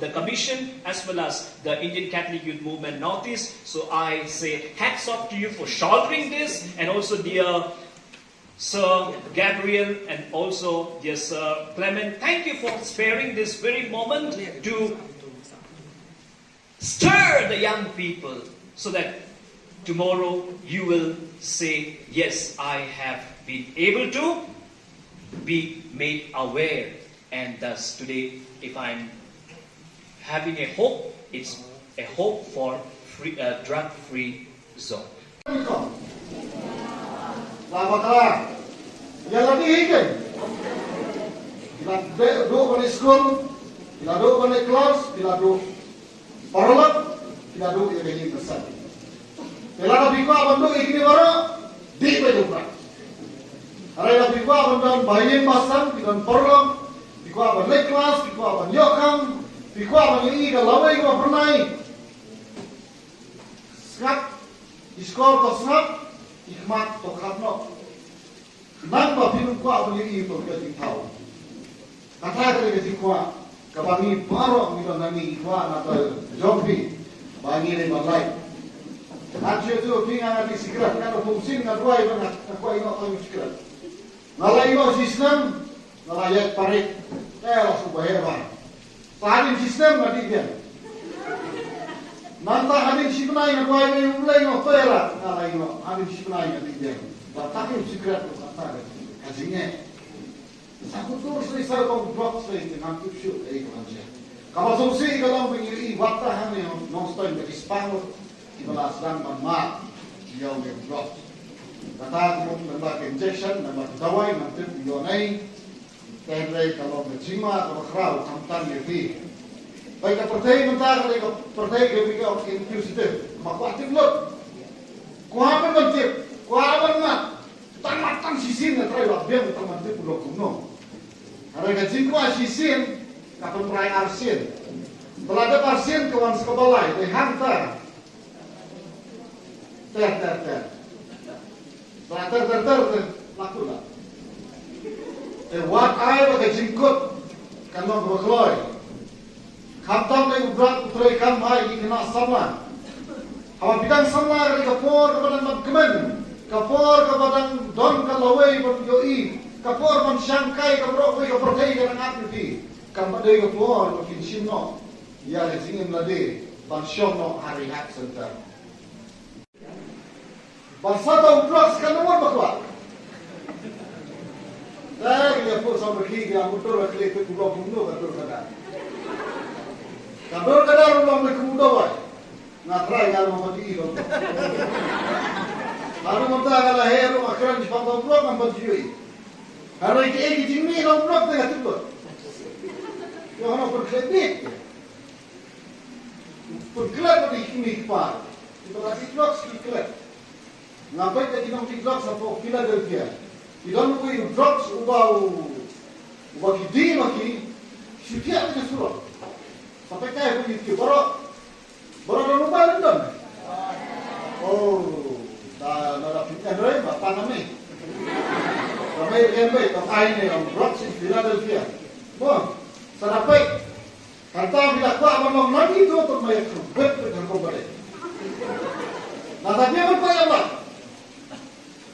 the Commission as well as the Indian Catholic Youth Movement Northeast. So I say hats off to you for shouldering this, and also dear Sir Gabriel and also dear Sir Clement, thank you for sparing this very moment to stir the young people so that tomorrow you will say, yes, I have been able to be made aware. And thus today, if I'm having a hope, it's a hope for drug-free zone. Paralak, tidak dulu yang ini besar. Kalau bikwa bantu ini baru di pedupra. Kalau bikwa bantu bayin masam, bikwa paralak, bikwa bantu kelas, bikwa bantu yokam, bikwa bantu ini kalau bikwa pernah. Sekat, iskor to sekat, ikmat to katno. Napa bikwa bantu ini to kita tahu. Kata kita bikwa. Kabangi paro ni nani ikwa na to jompi bangi ni malai ajo tu kinga ni sikrat na to fungsin na duai na ko ino to sikrat nalai no sistem nalai parit la su baheba parin sistem na dia nanta hadin sipnai na duai ni ulai no to era nalai no hadin sipnai na dia batakin sikrat to kata kajinya Aku terus risau kau blok saya dengan tujuh kerja. Kalau solusi kalau begini, waktu kami nonstop dari Spanyol, di Malaysia dan jauh dari blok. Kata aku nambah injection, nambah dawai, nanti bionai, terlebih kalau berjima, kalau kerau, kamtan lebih. Baik pertai mentah, kalau pertai kau inklusif, maka aktif lot. Kuapa mentip, kuapa mat, tamat sisin, nanti lewat dia tamat pulau kuno. Harga jingkwa sisin, kapan perai arsin. Belada arsin kawan sekebalai, they hantar. Ter. Ter, laku lah. Wat ai pakai jingkut, kan mau berkeloi. Kaptam lagi berat putrai kan mai kena sama. Hawa bidang sama dari kapor kepada magkemen, kapor kepada don kalawai pun yoi, kapor pun syangkai kapor kai dengan api. Kampadai kapor makin simno. Ya lezingin lade, ban syomno hari hak center. Bersatu blok sekarang nomor berapa? Dah dia pun sampai kiri dia motor berkeli tu blok mundo betul kadar. Kadar rumah mereka muda wai. Ngatrai kalau mau mati itu. Lalu kita kalau hero akhiran di pantau blok nampak jui. Kalau ini jimi nampak blok dengan tu. Yang orang berkeli. Berkelap di sini par. Itu lagi blok sekelap. Ngapai kita nak blok sampai Philadelphia. Idan ko yung drugs ubau kidi maki setiap punya surat. Sampai kaya ko yung baro lupa nendon. Oh, dah pintar doi, bapa nami. Ramai ramai tak aini orang drugs di Philadelphia. Bon, sarapai. Kata bila kuat memang lagi tu untuk mayat kubet dengan kubet. Nada dia berkuat apa?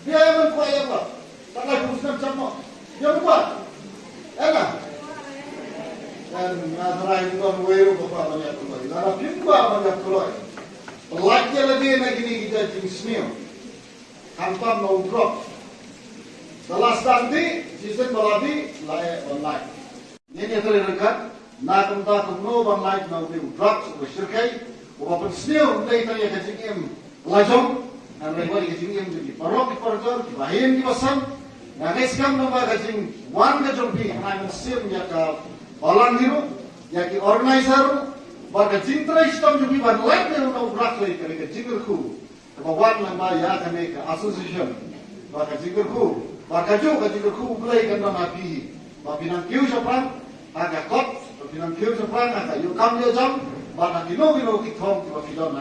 Dia berkuat apa? Tak lagi muslim sama. Dia berkuat. Enak. Dan nasarai itu weru bapa banyak keluar. Nada pimba banyak keluar. Pelaki lagi nak ini kita jingsmil. Tanpa mau drop. Setelah nanti sistem baladi layak online. Ini terlihat. Na kumta kumno ban light na ubi drugs o shirkai o ba pensneo dai tanya kajingim lajong an rewari kajingim di parok di parjor di bahin di basan na guys kam na ba kajing wan kajong pi na sim ya ka balan diru ya ki organizer ba kajing tra istam jubi ban light na no drugs lai kare kajing ku ba wan na ba ya kane ka association ba kajing ku ba kaju kajing ku play kan na pi ba pinang kiu sapran aga kot pinang kiu sapran aga yu kam yo jam ba na kilo kitong ki ba kilo na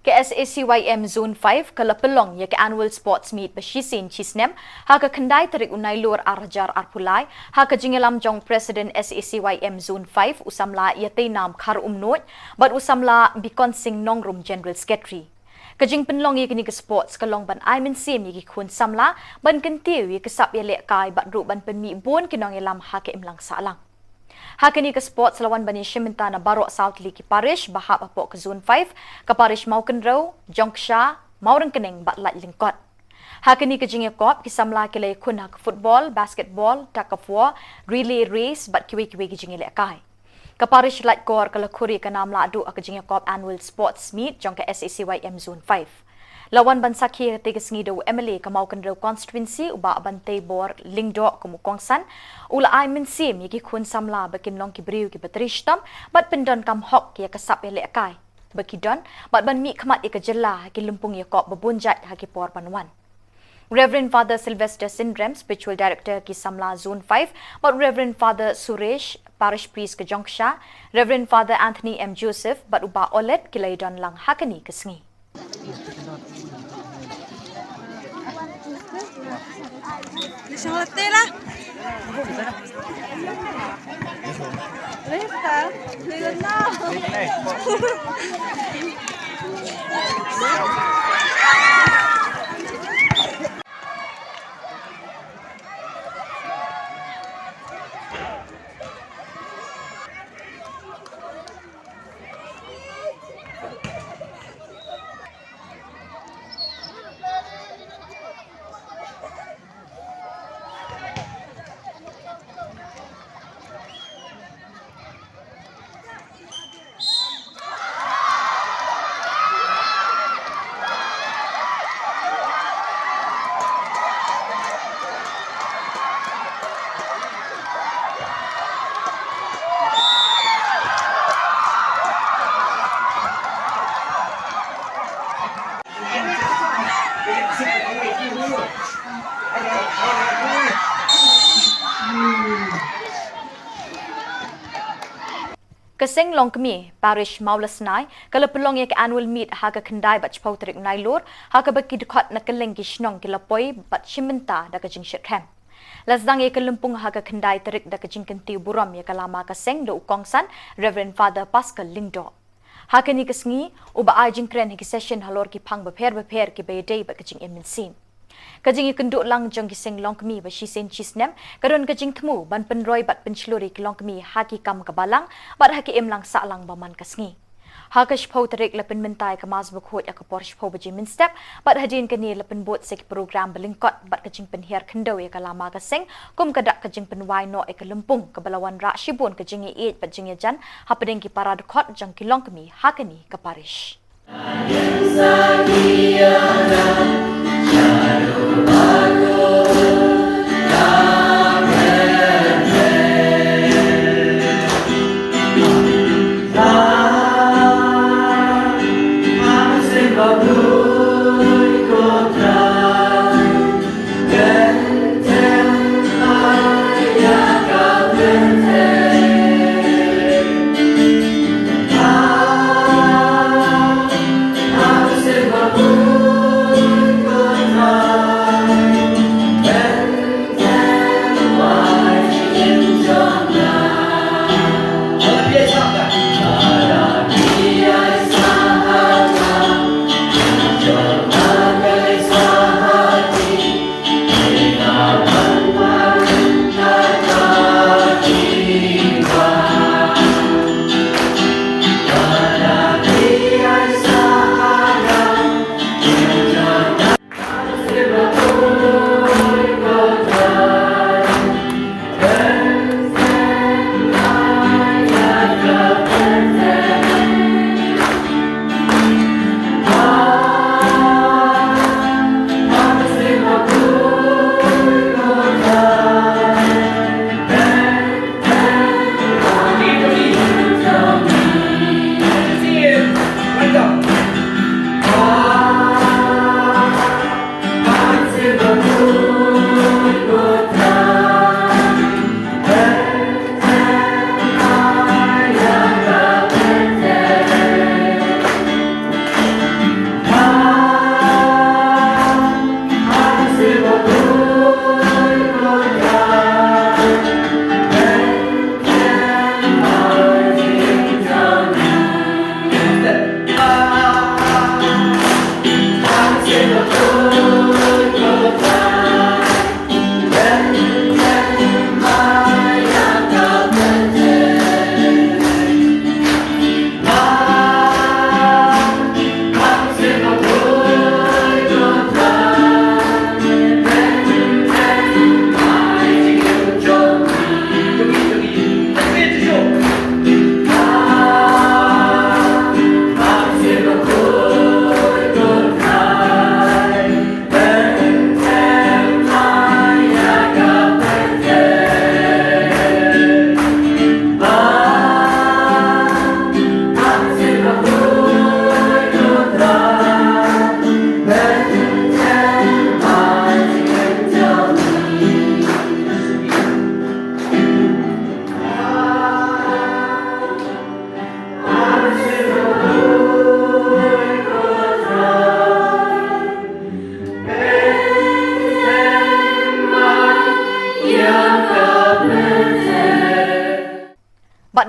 ke SACYM Zone 5 kalapelong ya ke annual sports meet basisin chisnem ha ka kendai terik unai lur arjar arpulai ha ka jingelam jong president SACYM Zone 5 usamla yate nam khar umnot but usamla bikon sing nongrum general secretary kajing penlong ye kini ke sports kalong ban ai men sim ye khun samla ban kentiu ye kesap ye lek kai bat ru ban penmi bon kinong elam ha ke imlang salang Hakini ke sports lawan bani Shiminta na Barok South Liki Parish bahap apok ke Zone 5 ke Parish Maukenrow, Jongsha, Maurang Kening batlat lingkot. Hakini ke jingye kop kisamla kile kun hak football, basketball, tug of war, relay race bat kiwi-kiwi ke jingye lekai. Ke Parish Lat Kor ke Lakuri ke namla adu ke jingye kop annual sports meet jong ke SACYM Zone 5. Lawan bansakhi tiga sengido MLA ke Maukenrow constituency uba bantai bor lingdok ke Mukongsan ula ai mensim yaki khun samla bakin long ki briu ki batrishtam bat pendon kam hok ya kasap ele kai bakidon bat ban mi khamat ya kejela ki lumpung ya kop babunjat ha ki por panwan Reverend Father Sylvester Syndrome, Spiritual Director ki Samla Zone 5, but Reverend Father Suresh, Parish Priest ke Jongsha, Reverend Father Anthony M. Joseph, but uba olet ki laidon lang hakani ke sengi. Lisang latte lah. Lista, lihat na. Keseng long kemi parish Maulas nai kalau pelong ya ke annual meet haga kendai bat chpau terik nai lor haga baki dekat nak keleng kisnong kilapoi bat shimenta da kajing shirkham. Lasdang ya kelempung haga kendai terik da kajing kentiu buram ya kalama keseng do ukongsan Reverend Father Pascal Lingdo. Haga ni kesngi uba ajing kren hiki session halor ki pang beper ki bayday bat kajing eminsin. Kajing ikenduk lang jong kiseng long kemi ba shisen chisnem karon kajing temu ban penroi bat pencluri ki long kemi haki kam kabalang bat haki em lang sa lang baman kasngi. Hakash pau terik lepen mentai ke mas bekhot ya ke porsh pau baji min step bat hadin kini lepen bot sek program belingkot bat kajing penhiar kendau ya ke lama kaseng kum kadak kajing penwai no ke lempung ke balawan rak shibun kajing iit bat jing jan hapadeng ki para dekot jong ki long kemi hakani ke parish.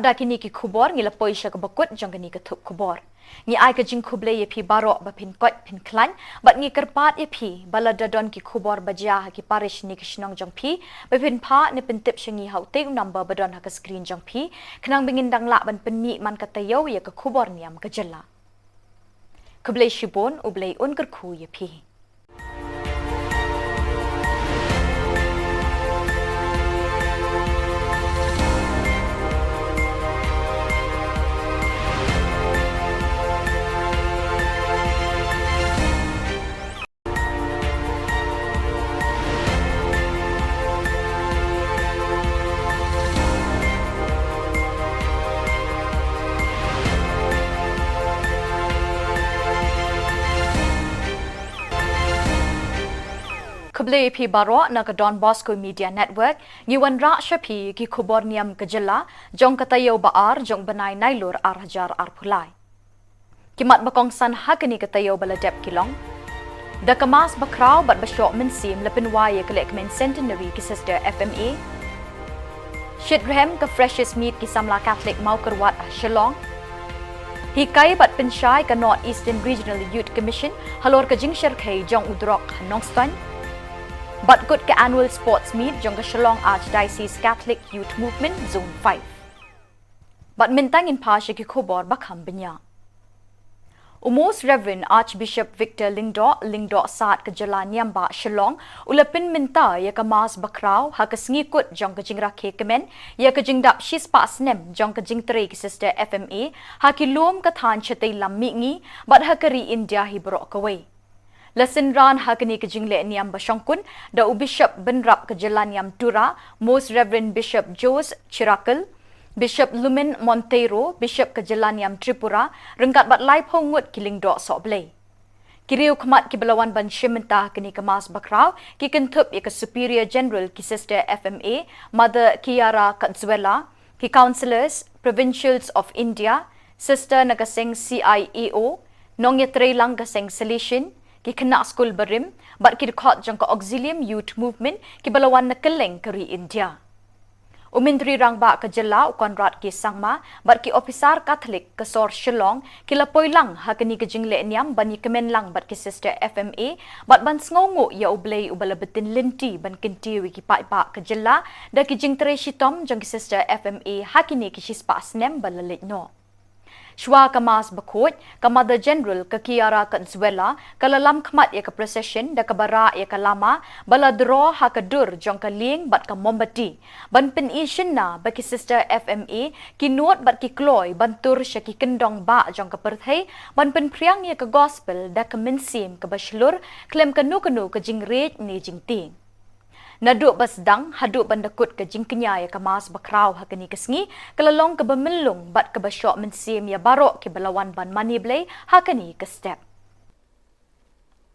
Pada kini ki Khubor ngila poisha ke bakut jong kini ke Thup Khubor. Ngi ai ke jing khuble ye pi barok ba pin kot pin klan bat ngi kerpat ye pi bala dadon ki Khubor bajah ki parish ni kishnong jong pi ba pin pha ne pin tip shingi hau te number badon ha ke screen jong pi khnang bingin dang la ban pen mi man ka tayo ye ke Khubor Niam ke jela. Khuble shibon ublei un ker khu ye pi. Kable P Baro na Don Bosco Media Network, Nyuan Raksha P ki Khubor Niam Kajela, Jong Katayo Baar, Jong Banai Nailor Arhajar Arpulai. Kimat Bakong San Hakani Katayo Baladep Kilong. The Kamas Bakrao but Bashok Minsim Lapinwaya Kalekmen Centenary ki Sister FMA. Shitrem ka Freshest Meat ki Samla Catholic Maukarwat Shillong. Hikai bat pensyai ka North Eastern Regional Youth Commission halor ka jingshar kay Jong Udrok Nongstan. Bat good ka annual sports meet Jong ka Shillong Archdiocese Catholic Youth Movement Zone 5. Bat mintang in pasya ki Khubor Bakham Binya. Most Reverend Archbishop Victor Lingdo Saat Kajala Niamba Shillong ulapin minta ya kamas bakrao ha kasngikut jong kajing rakhe kemen ya kajing dap shis pas nem jong kajing tre ki Sister FMA ha kilom kathan chatei lammi ngi bat ha kari India hi bro kawai lasin ran ha kani kajing le niam bashongkun da Bishop Benrap Kajala Niam Tura Most Reverend Bishop Jose Chirakal Bishop Lumen Monteiro, Bishop Kajalaniam Tripura, rengkat bat lai pongut kiling dok sok blay. Kiriu khamat ki belawan ban shimenta kini kamas bakrao, ki Thup ya Superior General ki Sister FMA, Mother Kiara Katzuela, ki Councillors, Provincials of India, Sister Nagaseng CIEO, nong ya lang gaseng Salishin, ki Kena School Barim, bat ki dekat jangka Auxilium Youth Movement, ki belawan nakeleng keri India. Umintri rangba Kajala Konrad ki Sangma bat ki officer Catholic Kasor Shillong kilapoy lang hakani kajingle niam bani kemen lang bat ki Sister FMA bat ban sngongo ya ublay ubalabetin linti ban kinti ki pa Kajala da ki jingtre shitom jang ki Sister FMA hakini ki shispa snem balalit no. Shwa kamas bakot, Mother General ka Kiara Katzuela, kalalam kmat ya ka procession da kabara ya kalama, baladro ha kadur jong kaling bat ka mombati. Ban penisyon na ba ki Sister FMA, kinuot bat ki kloy, bantur siya ki kendong ba jong ka perthay, ban penpriang ya ka gospel da ka minsim ka baslur, klem kanu ka jingret ni jingting. Naduk basdang haduk bandakut ke jingkenya ya kamas bakrau hakani kesngi kelalong ke bemilung bat ke basyok mensim ya barok ke belawan ban mani blay hakani ke step.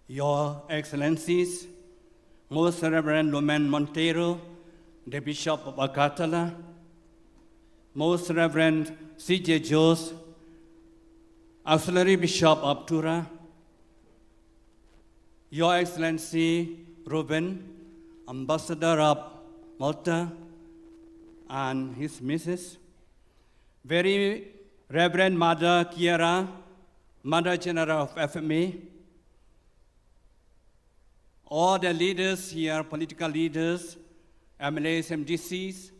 Your Excellencies, Most Reverend Lumen Monteiro, the Bishop of Agatala, Most Reverend C.J. Jose, Auxiliary Bishop of Tura, Your Excellency Ruben, Ambassador of Malta and his Mrs. Very Reverend Mother Kiara, Mother General of FMA, all the leaders here, political leaders, MLAs, MDCs,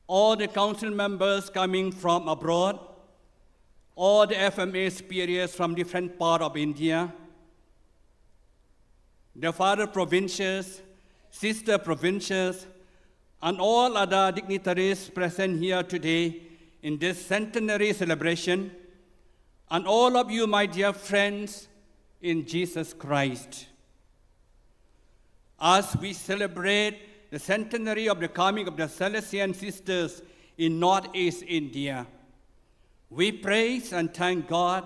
all the council members coming from abroad, all the FMA superiors from different parts of India, the father provincials, sister provincials, and all other dignitaries present here today in this centenary celebration, and all of you, my dear friends in Jesus Christ. As we celebrate the centenary of the coming of the Salesian sisters in Northeast India, we praise and thank God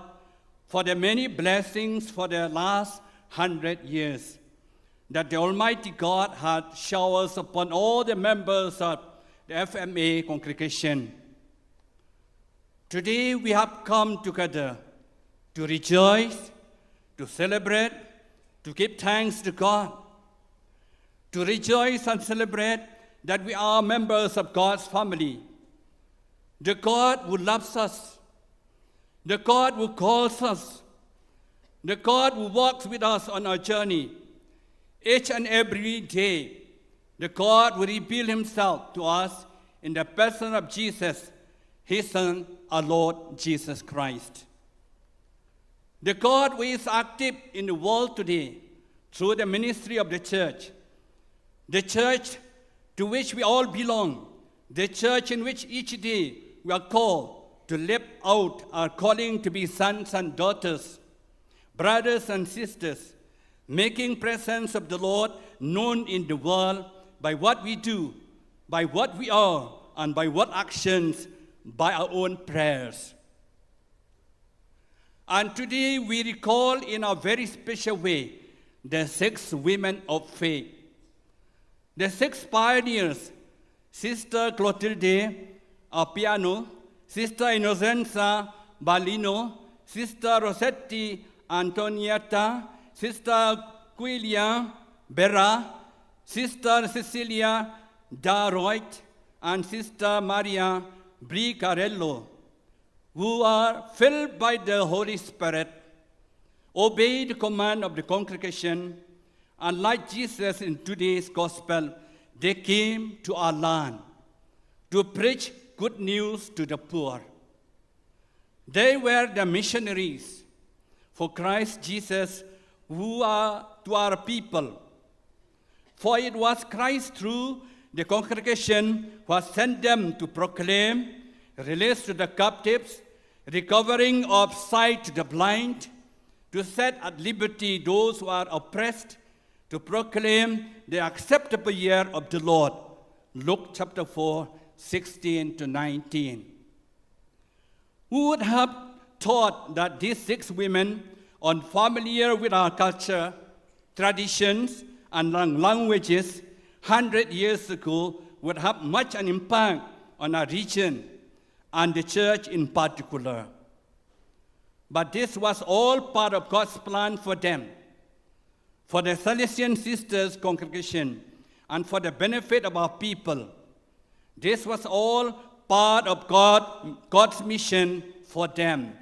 for the many blessings for the last 100 years that the Almighty God had showered upon all the members of the FMA congregation. Today we have come together to rejoice, to celebrate, to give thanks to God, to rejoice and celebrate that we are members of God's family, the God who loves us, the God who calls us, the God who walks with us on our journey. Each and every day, the God who reveals himself to us in the person of Jesus, his Son, our Lord Jesus Christ. The God who is active in the world today through the ministry of the church to which we all belong, the church in which each day we are called to live out our calling to be sons and daughters, brothers and sisters, making presence of the Lord known in the world by what we do, by what we are, and by what actions, by our own prayers. And today we recall in a very special way the 6 women of faith. The 6 pioneers, Sister Clotilde Appiano, Sister Innocenza Balino, Sister Rossetti Antonietta, Sister Quilia Berra, Sister Cecilia Daroit, and Sister Maria Bricarello, who are filled by the Holy Spirit, obey the command of the congregation, and like Jesus in today's gospel, they came to our land to preach good news to the poor. They were the missionaries for Christ Jesus who are to our people. For it was Christ through the congregation who has sent them to proclaim release to the captives, recovering of sight to the blind, to set at liberty those who are oppressed, to proclaim the acceptable year of the Lord. Luke chapter 4, 16 to 19. Who would have thought that these 6 women, unfamiliar with our culture, traditions, and languages, 100 years ago, would have much an impact on our region and the church in particular. But this was all part of God's plan for them, for the Salesian Sisters congregation, and for the benefit of our people. This was all part of God's mission for them.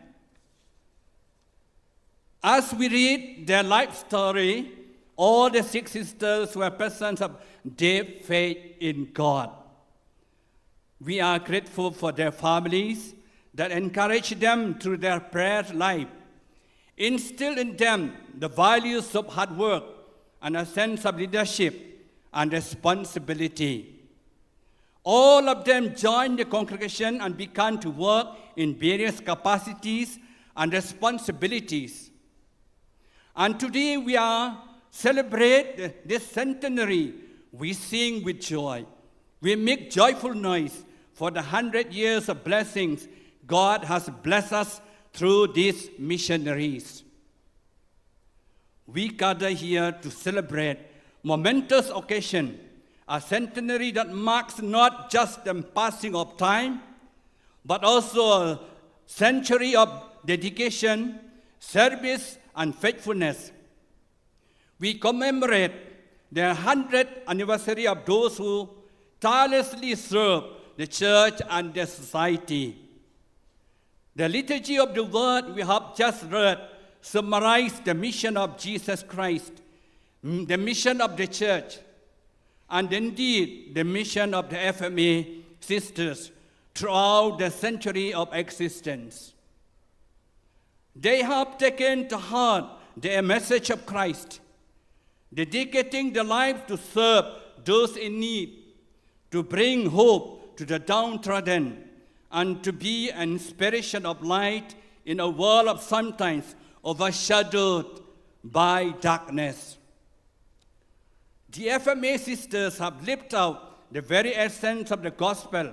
As we read their life story, all the 6 sisters were persons of deep faith in God. We are grateful for their families that encourage them through their prayer life, instill in them the values of hard work and a sense of leadership and responsibility. All of them joined the congregation and began to work in various capacities and responsibilities. And today we are celebrate this centenary. We sing with joy. We make joyful noise for the 100 years of blessings God has blessed us through these missionaries. We gather here to celebrate momentous occasion, a centenary that marks not just the passing of time, but also a century of dedication, service, and faithfulness. We commemorate the 100th anniversary of those who tirelessly serve the church and the society. The liturgy of the word we have just read summarizes the mission of Jesus Christ, the mission of the church, and indeed the mission of the FMA sisters throughout the century of existence. They have taken to heart the message of Christ, dedicating their lives to serve those in need, to bring hope to the downtrodden, and to be an inspiration of light in a world of sometimes overshadowed by darkness. The FMA sisters have lived out the very essence of the gospel,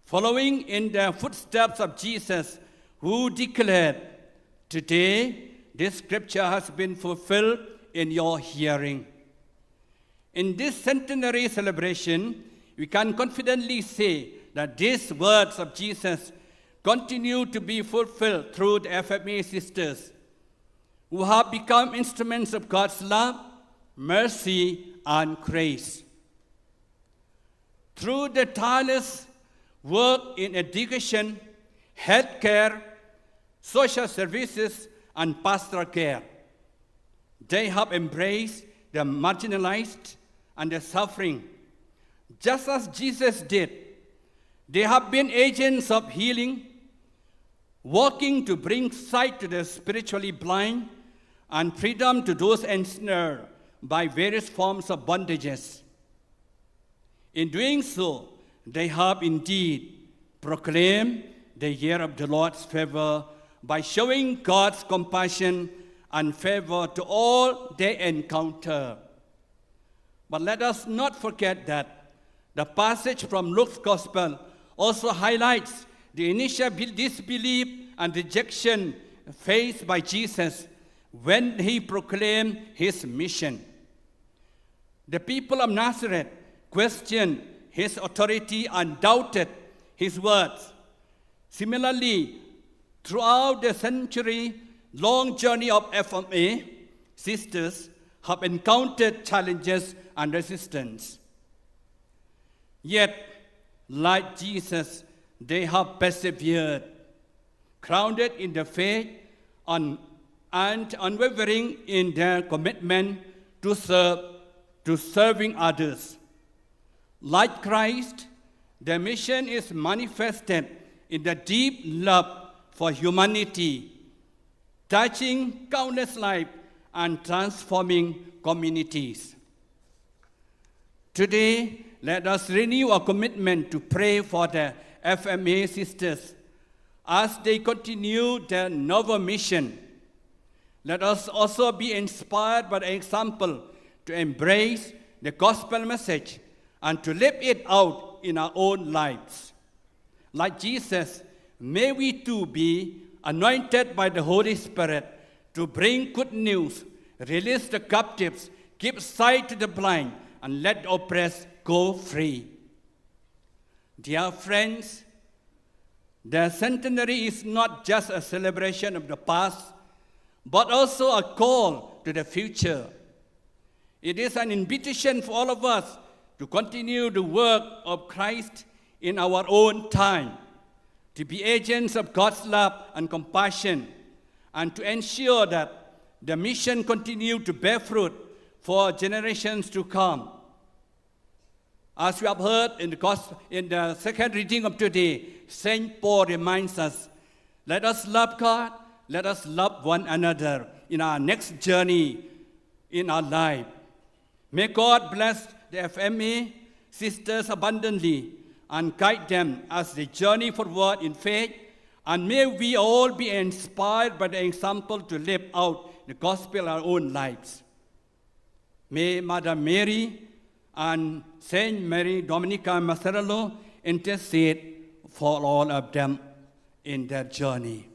following in the footsteps of Jesus, who declared, "Today, this scripture has been fulfilled in your hearing." In this centenary celebration, we can confidently say that these words of Jesus continue to be fulfilled through the FMA sisters, who have become instruments of God's love, mercy, and grace. Through the tireless work in education, healthcare, social services, and pastoral care, they have embraced the marginalized and the suffering, just as Jesus did. They have been agents of healing, working to bring sight to the spiritually blind and freedom to those ensnared by various forms of bondages. In doing so, they have indeed proclaimed the year of the Lord's favor by showing God's compassion and favor to all they encounter. But let us not forget that the passage from Luke's Gospel also highlights the initial disbelief and rejection faced by Jesus when he proclaimed his mission. The people of Nazareth questioned his authority and doubted his words. Similarly, throughout the century-long journey of FMA, sisters have encountered challenges and resistance. Yet, like Jesus, they have persevered, grounded in the faith and unwavering in their commitment to serving others. Like Christ, their mission is manifested in the deep love for humanity, touching countless lives and transforming communities. Today, let us renew our commitment to pray for the FMA sisters as they continue their novel mission. Let us also be inspired by the example to embrace the gospel message and to live it out in our own lives. Like Jesus, may we too be anointed by the Holy Spirit to bring good news, release the captives, give sight to the blind, and let the oppressed go free. Dear friends, the centenary is not just a celebration of the past, but also a call to the future. It is an invitation for all of us to continue the work of Christ in our own time, to be agents of God's love and compassion, and to ensure that the mission continues to bear fruit for generations to come. As we have heard in the second reading of today, St. Paul reminds us, let us love God, let us love one another in our next journey in our life. May God bless the FMA sisters abundantly and guide them as they journey forward in faith, and may we all be inspired by the example to live out the gospel in our own lives. May Mother Mary and Saint Mary Dominica Macerello intercede for all of them in their journey.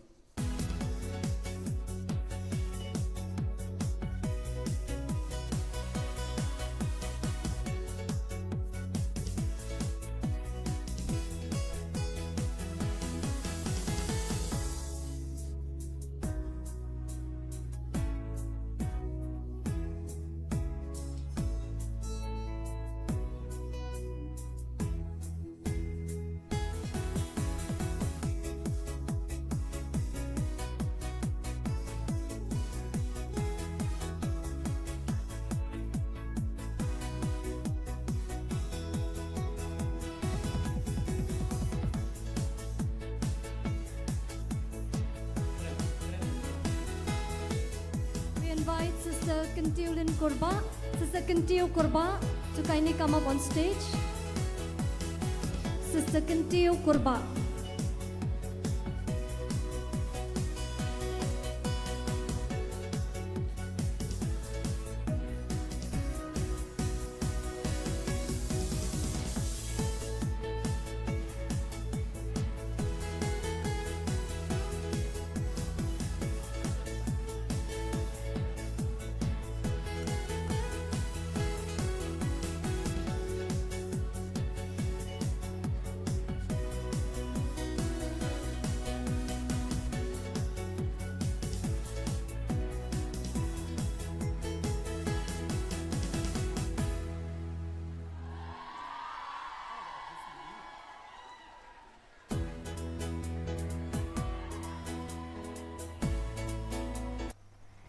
Invite Sister Kentulin Korba. Sister Kentil Korba to kindly come up on stage. Sister Kentil Korba.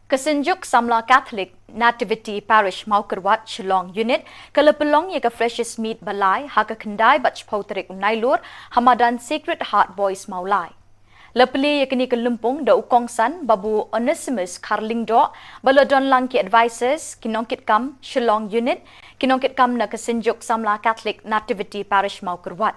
Kasinjuk Samla Catholic Nativity Parish Maukerwat Shillong Unit Kalapalong Yaga Freshest Meat Balai Haka Kandai Bach Pautrik Nailur Hamadan Sacred Heart Boys Maulai Lapli Yakini Kalumpung Da Ukongsan Babu Onesimus Karling Do Balodon Langki Advisors Kinongkit Kam Shillong Unit Kinongkit Kam Na Kasinjuk Samla Catholic Nativity Parish Maukerwat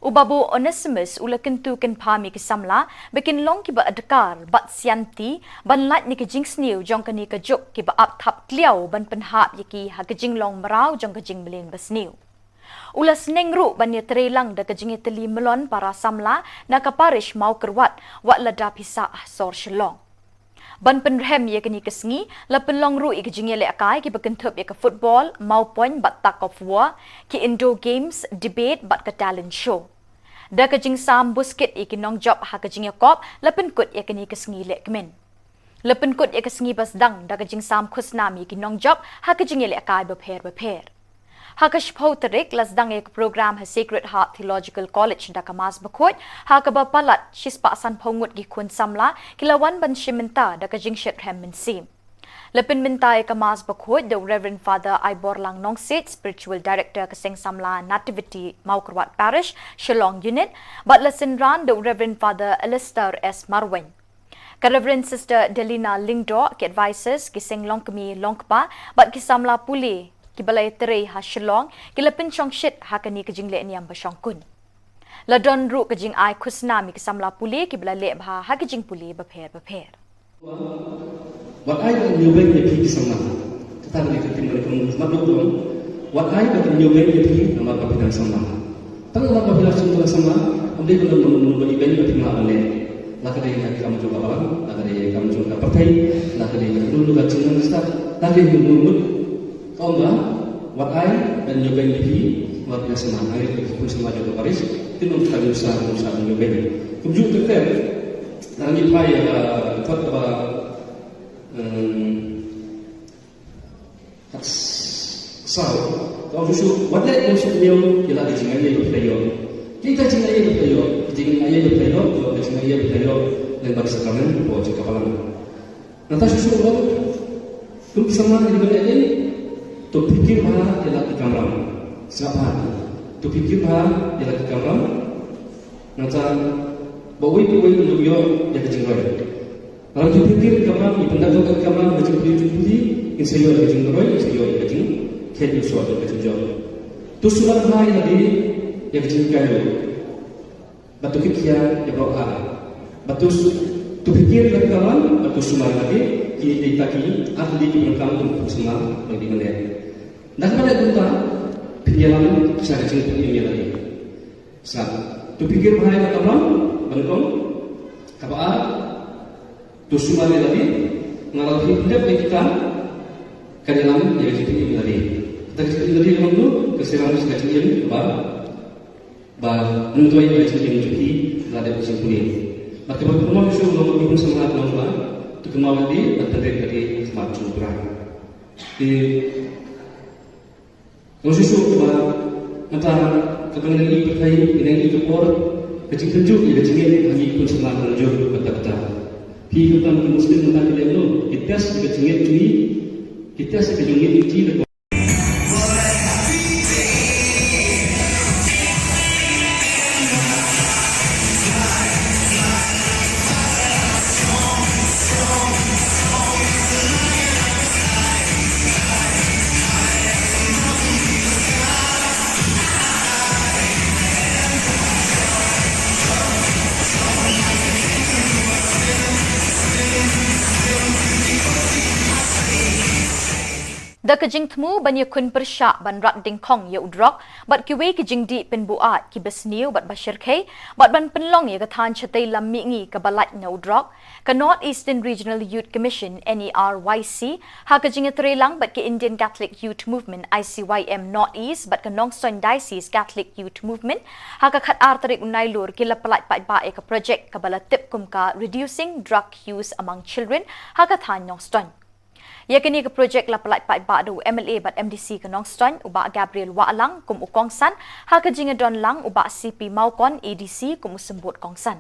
Ubabu Onesimus ula kentu ken pami ke samla bikin long ki ba adkar bat sianti ban lat ni ke jing sniu jong kani ke juk ki ba ap thap kliau ban penhap yaki ha ke jing long marau jong ke jing belen basniu ula snengru ban ye trelang da ke jing teli melon para samla na ka parish mau kerwat wat lada pisa sor shlong ban penrem ye kini kesngi la penlong ru ik jinge le akai ki bakin thup ye ka football mau point bat tak of war ki indoor games debate bat ka talent show da ka jing sam busket ik nong job ha ka jinge kop la pen kut ye kini kesngi le kmen la pen kut ye kesngi bas dang da ka jing sam khusnam ye ki nong job ha ka jinge le akai ba pher Hakash Pautarik lasdang ek program ha Sacred Heart Theological College da kamas bakut hakaba palat shispa san pongut gi kun samla kilawan ban shiminta da ka jingshet hem min sim Lepin minta ek kamas bakut the Reverend Father Ibor Lang Nongsit spiritual director ka seng samla Nativity Maukrwat Parish Shillong unit but lesson ran the Reverend Father Alistair S Marwen ka Reverend Sister Delina Lingdo ki advisors ki seng longkami longkpa but ki samla puli ki balai tere ha Shillong ki lepin chong shit ha kani ka jingle niam ba shong kun la don ru ka jing ai khusna mi ki samla puli ki bala le bha ha ki jing puli ba pher What I can you when you pick someone kita ni kita tinggal di rumah dulu what I can you when you pick nama kapitan sama tang nama kapitan sama ambil kalau menunggu event itu tinggal ale lagi dia kamu juga orang lagi dia kamu juga partai lagi dia dulu kat jenang start lagi menunggu kau enggak what I dan you when you pick luar biasa mana itu pun semua juga Paris itu untuk kami usaha you when tujuh terkait lagi payah Thup kalau musuh, wadah musuh dia ialah dengan dia berpelayo. Kita dengan dia berpelayo, dengan dia berpelayo, kalau dengan dia berpelayo, lembag sakramen, bawa cakap alam. Nanti susu orang, tu bersama dengan dia, tu fikir bahawa ialah di kamar. Siapa? Tu fikir bahawa ialah di kamar. Nanti bawa itu untuk dia yang kecil. Kalau tu fikir kamar, ipendak ke kamar, macam beli, insyaallah kecil roy, insyaallah kecil. Kaya suatu kecil. Tu sudah hai lagi yang kecil kayu. Batu kikia yang berapa? Batu tu fikir lagi kawan, batu sumar lagi. Kini ditaki, ahli berkam untuk sumar lagi mana? Dah mana kita penjalan kisah kecil ini lagi. Sah. Tu fikir hai lagi kawan, berkam. Apa? Tu sumar lagi. Ngalau hidup kita kanyalan yang kecil ini lagi. Kita kecil lagi kamu keserangan kecil ini menutupi kecil ini juga ada kecil kuning. Maka berkumau susu belum belum semangat lama tu kemauan di terdekat dari smart cumpuran. Di susu antara kebanyakan ini berkait dengan itu por kecil tunjuk ia kecil ini lagi pun semangat tunjuk betul-betul. Kehidupan Muslim tentang kita itu kita sekecil ini kita sekejung ini Da kajing temu banyak kun persyak ban rat ding kong ya udrok bat kiwe kajing di pen buat ki besniu bat bashir khay bat ban penlong ya kathan chatai lam mingi ka balat na udrok ka North Eastern Regional Youth Commission NERYC ha kajing trelang bat ki Indian Catholic Youth Movement ICYM North East bat ka Nongson Diocese Catholic Youth Movement ha ka khat artarik unailur ki la palat pat ba ka project ka balatip kum ka reducing drug use among children ha ka than Nongson Yakini ke projek la pelat pat ba do MLA bat MDC ke Nongstoin uba Gabriel Waalang kum ukongsan ha ke jinga don lang uba CP Maukon ADC kum sembut kongsan.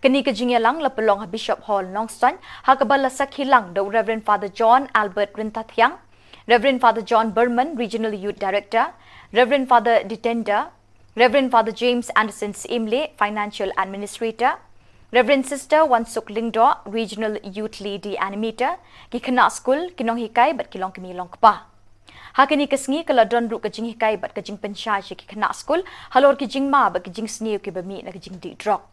Kini ke jinga lang la pelong ha Bishop Hall Nongstoin ha ke bala sakhilang do Reverend Father John Albert Rintathyang, Reverend Father John Berman Regional Youth Director, Reverend Father Ditenda, Reverend Father James Anderson Simle Financial Administrator, Reverend Sister Wansuk Lingdo, Regional Youth Lady Animator, ki kena school, kinong hikai bat kilong kimilong kapa. Hakini kesngi kala don ru kajing hikai bat kajing pensyai ki kena school, halor ki jing ma bat kajing sniu ki bami na kajing di drop.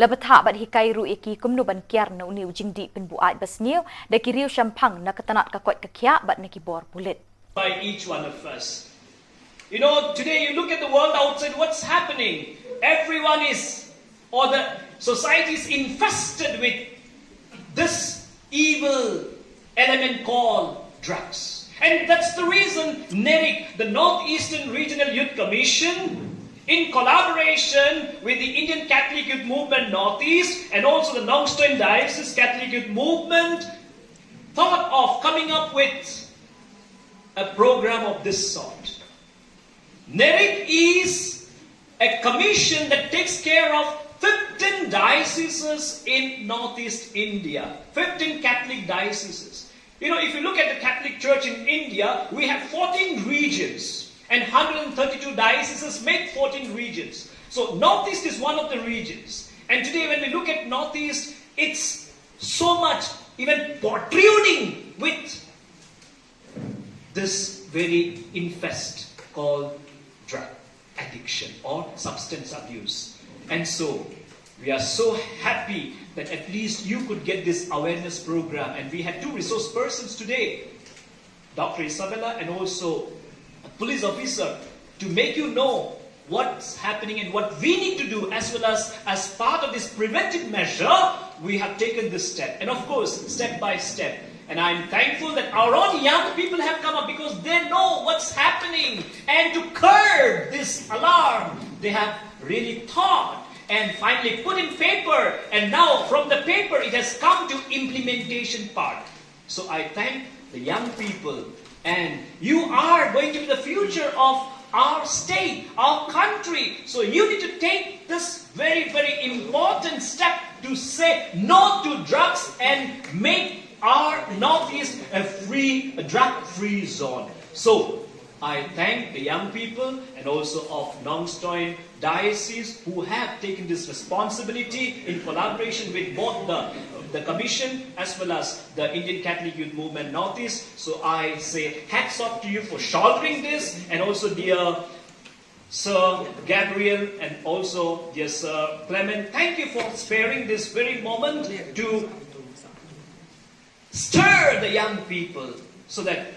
Labat ha bat hikai ru iki kumnu ban kiar na uniu jing di penbuat basniu, da ki riu syampang na katanat kakot kakya bat na ki bor bulit. By each one of us. You know, today you look at the world outside, what's happening? Everyone is, or the society is infested with this evil element called drugs. And that's the reason NERIC, the Northeastern Regional Youth Commission, in collaboration with the Indian Catholic Youth Movement Northeast and also the Nongstoin Diocese Catholic Youth Movement, thought of coming up with a program of this sort. NERIC is a commission that takes care of 15 dioceses in Northeast India, 15 Catholic dioceses. If you look at the Catholic Church in India, we have 14 regions, and 132 dioceses make 14 regions. So Northeast is one of the regions. And today when we look at Northeast, it's so much even protruding with this very infest called drug addiction or substance abuse. And so we are so happy that at least you could get this awareness program. And we had two resource persons today, Dr. Isabella and also a police officer, to make you know what's happening and what we need to do, as well as part of this preventive measure, we have taken this step. And of course, step by step. And I'm thankful that our own young people have come up because they know what's happening. And to curb this alarm, they have really thought and finally put in paper. And now from the paper, it has come to implementation part. So I thank the young people. And you are going to be the future of our state, our country. So you need to take this very, very important step to say no to drugs and make our Northeast a drug-free zone. So I thank the young people and also of Nongstoin Diocese who have taken this responsibility in collaboration with both the Commission as well as the Indian Catholic Youth Movement Northeast. So I say hats off to you for shouldering this, and also dear Sir Gabriel and also dear Sir Clement, thank you for sparing this very moment to stir the young people so that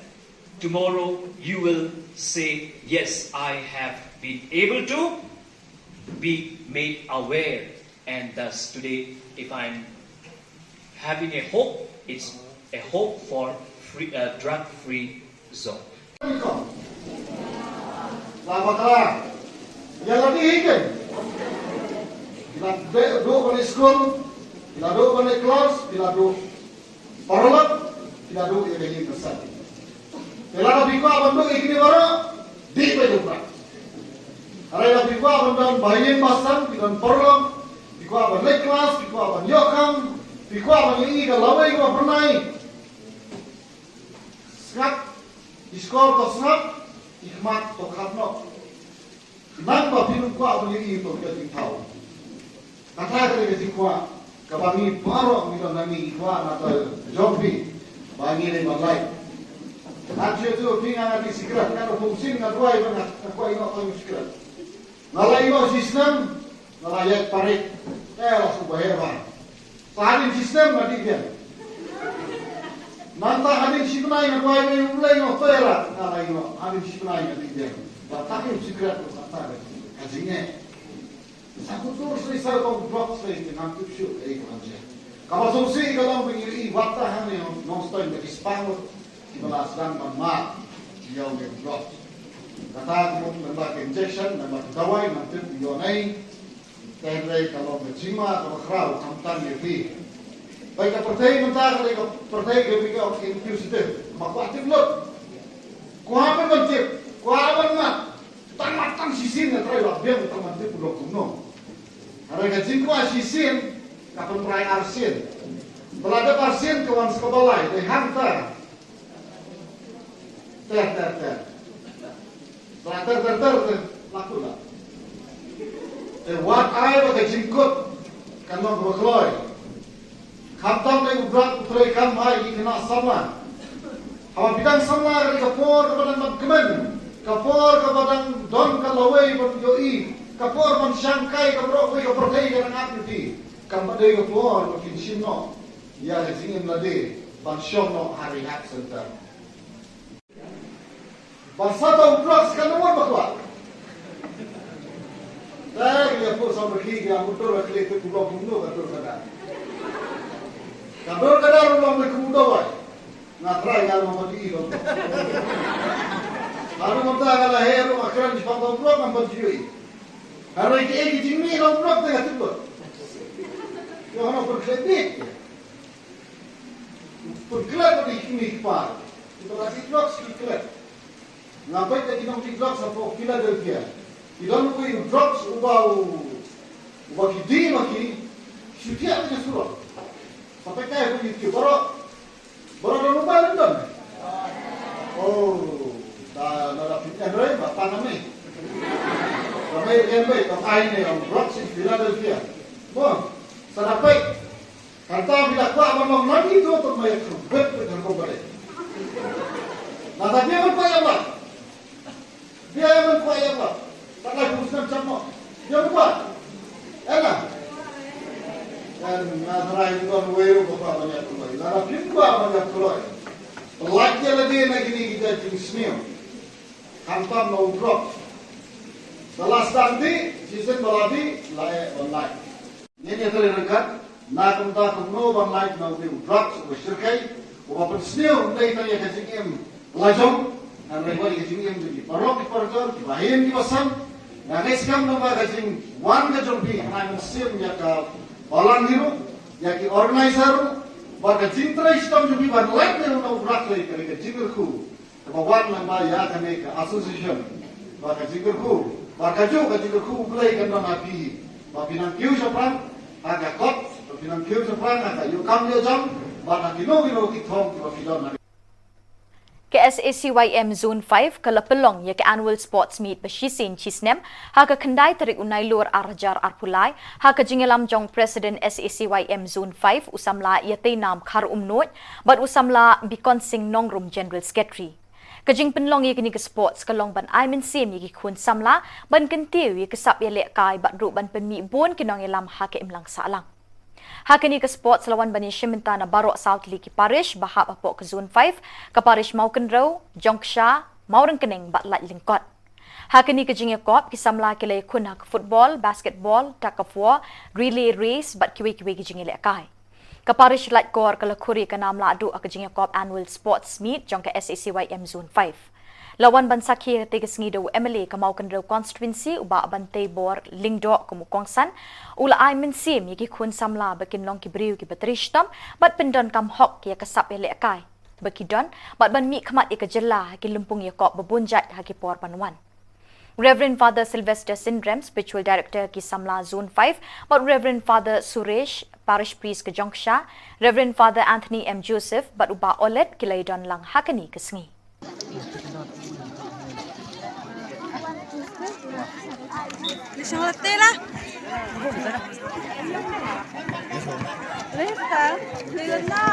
tomorrow you will say, yes, I have been able to be made aware. And thus today, if I'm having a hope, it's a hope for drug-free zone. Selamat yang lebih ingin bila duduk pada sekolah, bila duduk pada kelas, bila duduk paralel, bila duduk yang ini besar. Bila lebih kuat bentuk ini baru di penumpang. Hari lebih kuat bentuk bayi pasang, bila paralel, lebih kuat bentuk kelas, lebih kuat bentuk yokam, lebih kuat bentuk ini kalau lebih kuat pernah. Sekat, di sekolah tu sekat, hikmat tu khatno. Nang pinung kuat bentuk ini tu kita tahu. Kata kita kuat. Kabangi parok mito nami kuat atau jombi bangi le malai. Nanti tu pingan di sikrat kalau fungsi dengan dua ibu nak kuat ino kau sikrat. Nalai ino sistem nalai parik langsung bayar bang. Sahadin sistem mati dia. Nanta hadin sikunai nak kuat ibu mulai ino pera nalai ino hadin sikunai mati dia. Tapi sikrat tu kata kajinya. Satu tur selesai kau drop selesai dengan tujuh aja. Kalau solusi kalau begini waktu hanya non-stop dari Spanyol kita sedang memat dia udah drop. Kata aku nambah injection, nambah dawai nanti dionai. Tapi kalau bercima kalau kerau kamtan lebih. Baik partai mentah kalau partai kita inclusive, maka aktif lot. Kuapa bentuk, kuapa mat. Tang sisin na try wa biang tamante pulo kuno. Ara ka jingko sisin kapon try arsin. Belada arsin kawan sekobalai de hanta. Ter. Ter laku la. Wat ai wa ka jingkot kano brokloi. Kaptam le ubrak utrai kam mai kena sama. Hawa bidang sama ka por ka badan kemen. Kapor kepada don kalawai berjoi, kapor mensyangkai kabrok we kapertai dengan api, kamadai kapor makin sino, ya singin lade, bansyong no hari hak center. Bangsa tahu blok sekarang nomor bakwa. Dah dia pun sama pergi dia motor bakli itu blok bunuh betul kada. Kabel kadar ulang berkumudawai. Ngatrai kalau mau pergi kalau. Lalu kita kalau hero akhiran di pangkal blok nampak jui. Kalau iki jimi kalau blok tengah tiba. Yang orang berkredit. Berkelat di kimi kepal. Kita lagi blok berkelat. Ngapai kita kita di blok sampai Philadelphia. Kita nunggu blok ubah kidi maki. Setiap punya surat. Sampai kaya begitu, baru dah lupa nonton. Oh, dah ada Android, apa namanya? Ramai Android, apa ini? Rock di Philadelphia. Bon, sadapai. Kata bila kuat memang lagi tu untuk mayat kubet dengan kubet. Nah, tapi yang kuat yang apa? Dia yang kuat yang apa? Tak lagi urusan sama. Dia kuat. Enak. Dan nasarai tuan wero bapa banyak keluar. Nara pimba banyak keluar. Pelaknya lagi ni kita jenisnya. Hantam no drop. Setelah nanti season baladi layak online. Ini terlihat nak kita no online no drop bersyirkai. Walaupun senior dari tadi kecingin lajong. Dan lagi kecingin di parok di parjor di bahin di basan. Nah guys kam nama kecing wan kecing pi. Nah mesin ya ka Balang hiru, yaki organizer, warga cinta sistem juga ban like dengan orang berak lagi kerja jingerku, kebawan lamba ya kami ke association, warga jingerku, warga juga jingerku mulai kan nama api, tapi nang kiu siapa, agak kot, tapi nang kiu siapa, agak yuk kam yo jam, warga kino kitong kita. Ke SACYM Zone 5 kalapelong ya ke annual sports meet beshisin chisnem ha ka kendai tarik unai lur arjar arpulai ha ka jingelam jong president SACYM Zone 5 usamla yate nam khar umnot but usamla bikon sing nongrum general secretary kajing penlong ye kini ke sports kalong ban aimen sim ye kun samla ban kentiu ye kesap ye lek kai bat ru ban penmi bon kinong elam ha ke imlang salang. Hakini ke sports lawan bani Shiminta na Barok South Liki Parish bahap apok ke Zone 5 ke Parish Maukenrow, Jongsha, Maurengkeneng batlat lingkot. Hakini ke Jingekop kisamla kilai kun hak football, basketball, tug of war, relay race bat kiwi-kiwi ke Jingele kai. Ke Parish Latkor ke Lakuri ke namla adu ke Jingekop annual sports meet jong ke SACYM Zone 5. Lawan bansaki tiga sengido MLA ke Maukenrow constituency uba bantai bor lingdok ke Mukongsan ula ai mensim yaki kun samla bakin long ki briu ki batrishtam bat pendon kam hok ya kesap ele kai bakidon bat ban mi khamat ya kejela ki lumpung ya kop bebunjat haki por panwan. Reverend Father Sylvester Syndrome, Spiritual Director ki Samla Zone 5, but Reverend Father Suresh, Parish Priest ke Jongsha, Reverend Father Anthony M. Joseph, but uba olet ki laidon lang hakani ke sengi. Lisang latte lah. Lista, lihat na.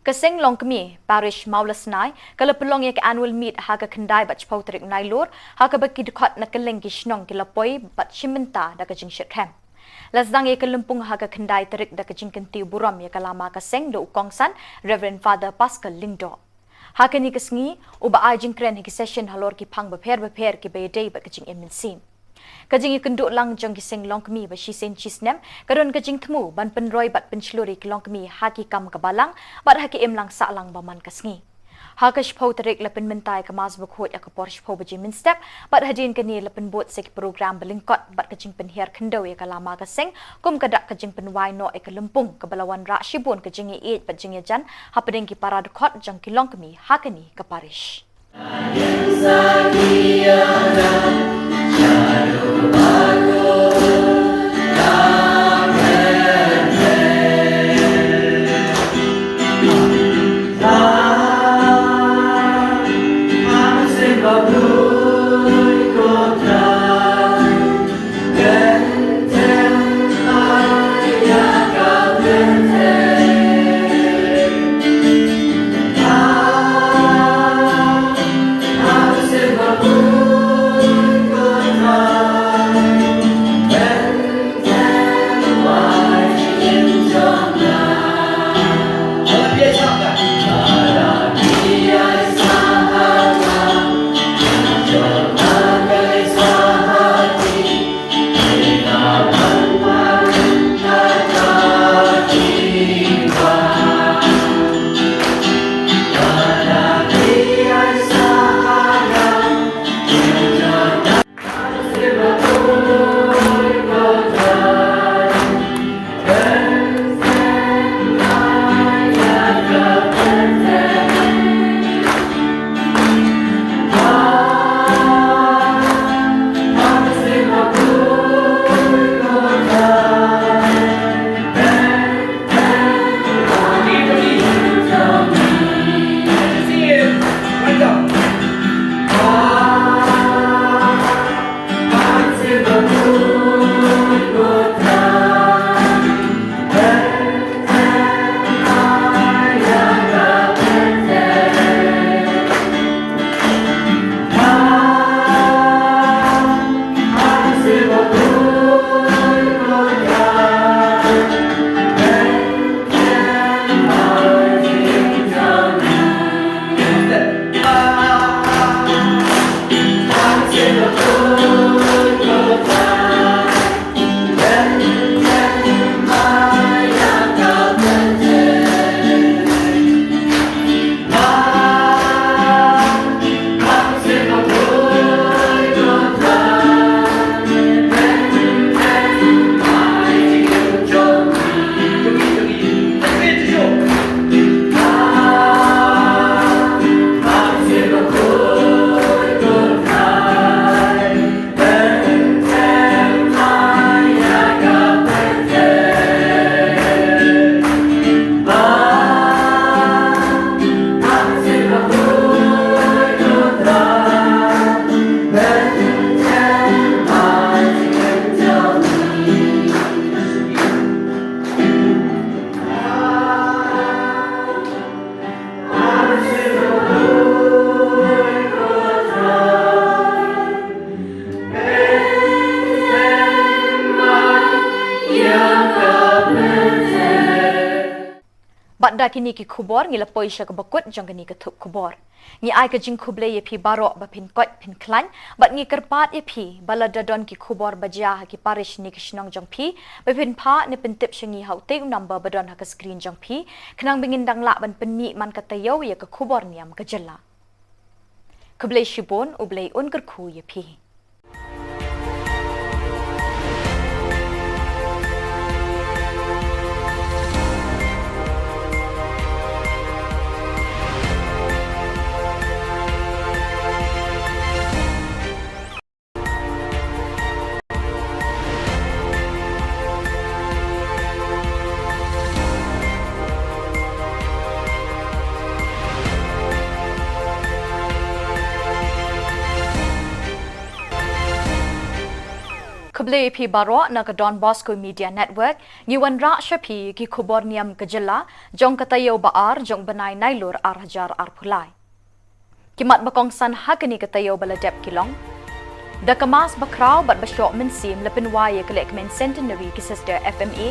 Keseng long kemi parish Maulasnai kalau pelong yak annual meet haga kendai bat chpau tarik nai lor haga baki dekat nak keleng kishnong kilapoi bat Shiminta da kajing shirkhem lasdang ye kelumpung haga kendai tarik da kajing kentiu buram ya kalama keseng do ukongsan Reverend Father Pascal Lingdo haga ni kesengi uba ajing kren hiki session halor ki pang beper ki bayday bat kajing eminsim kajing ikenduk lang jong kiseng long kemi ba shisen chisnem karon kajing temu ban penroi bat penchluri ki long kemi haki kam kabalang bat haki emlang sa lang baman kasngi Hakash po tarik lapan mentai kemas bukhut ya kaporish po bajimin step bat hadin kini lapan buat sek program belingkot bat kajing penhiar kendau ya kalama kaseng kum kadak kajing penwai no ek lempung kebalawan rak shibun kajing iit bat jing jan hapadeng ki parad khot jang kilong kemi hakani kaparish. Bat da kini ki khubor ngi lapoi sha ka bakut jang kini ka thup khubor ngi ai ka jing khuble ye phi baro ba phin kot phin klan bat ngi karpat ye phi balada don ki khubor baja ha ki parish ni kishnong jang phi ba phin pha ne pin tip shingi haute number badon ha ka screen jang phi khnang bingin dang la ban pen mi man ka tayo ye ka khubor niam ka jalla khuble shibon ublei un kar khu ye phi Khubli phi baro na ka Don Bosco Media Network ngiwan ra shapi ki Khubor Niam kajalla jong katayo baar jong banai nailur ar hajar ar phulai kimat bakong san hakani katayo baladep kilong da kamas bakraw bat bashok min sim lapin waye kolek men centenary ki sister FMA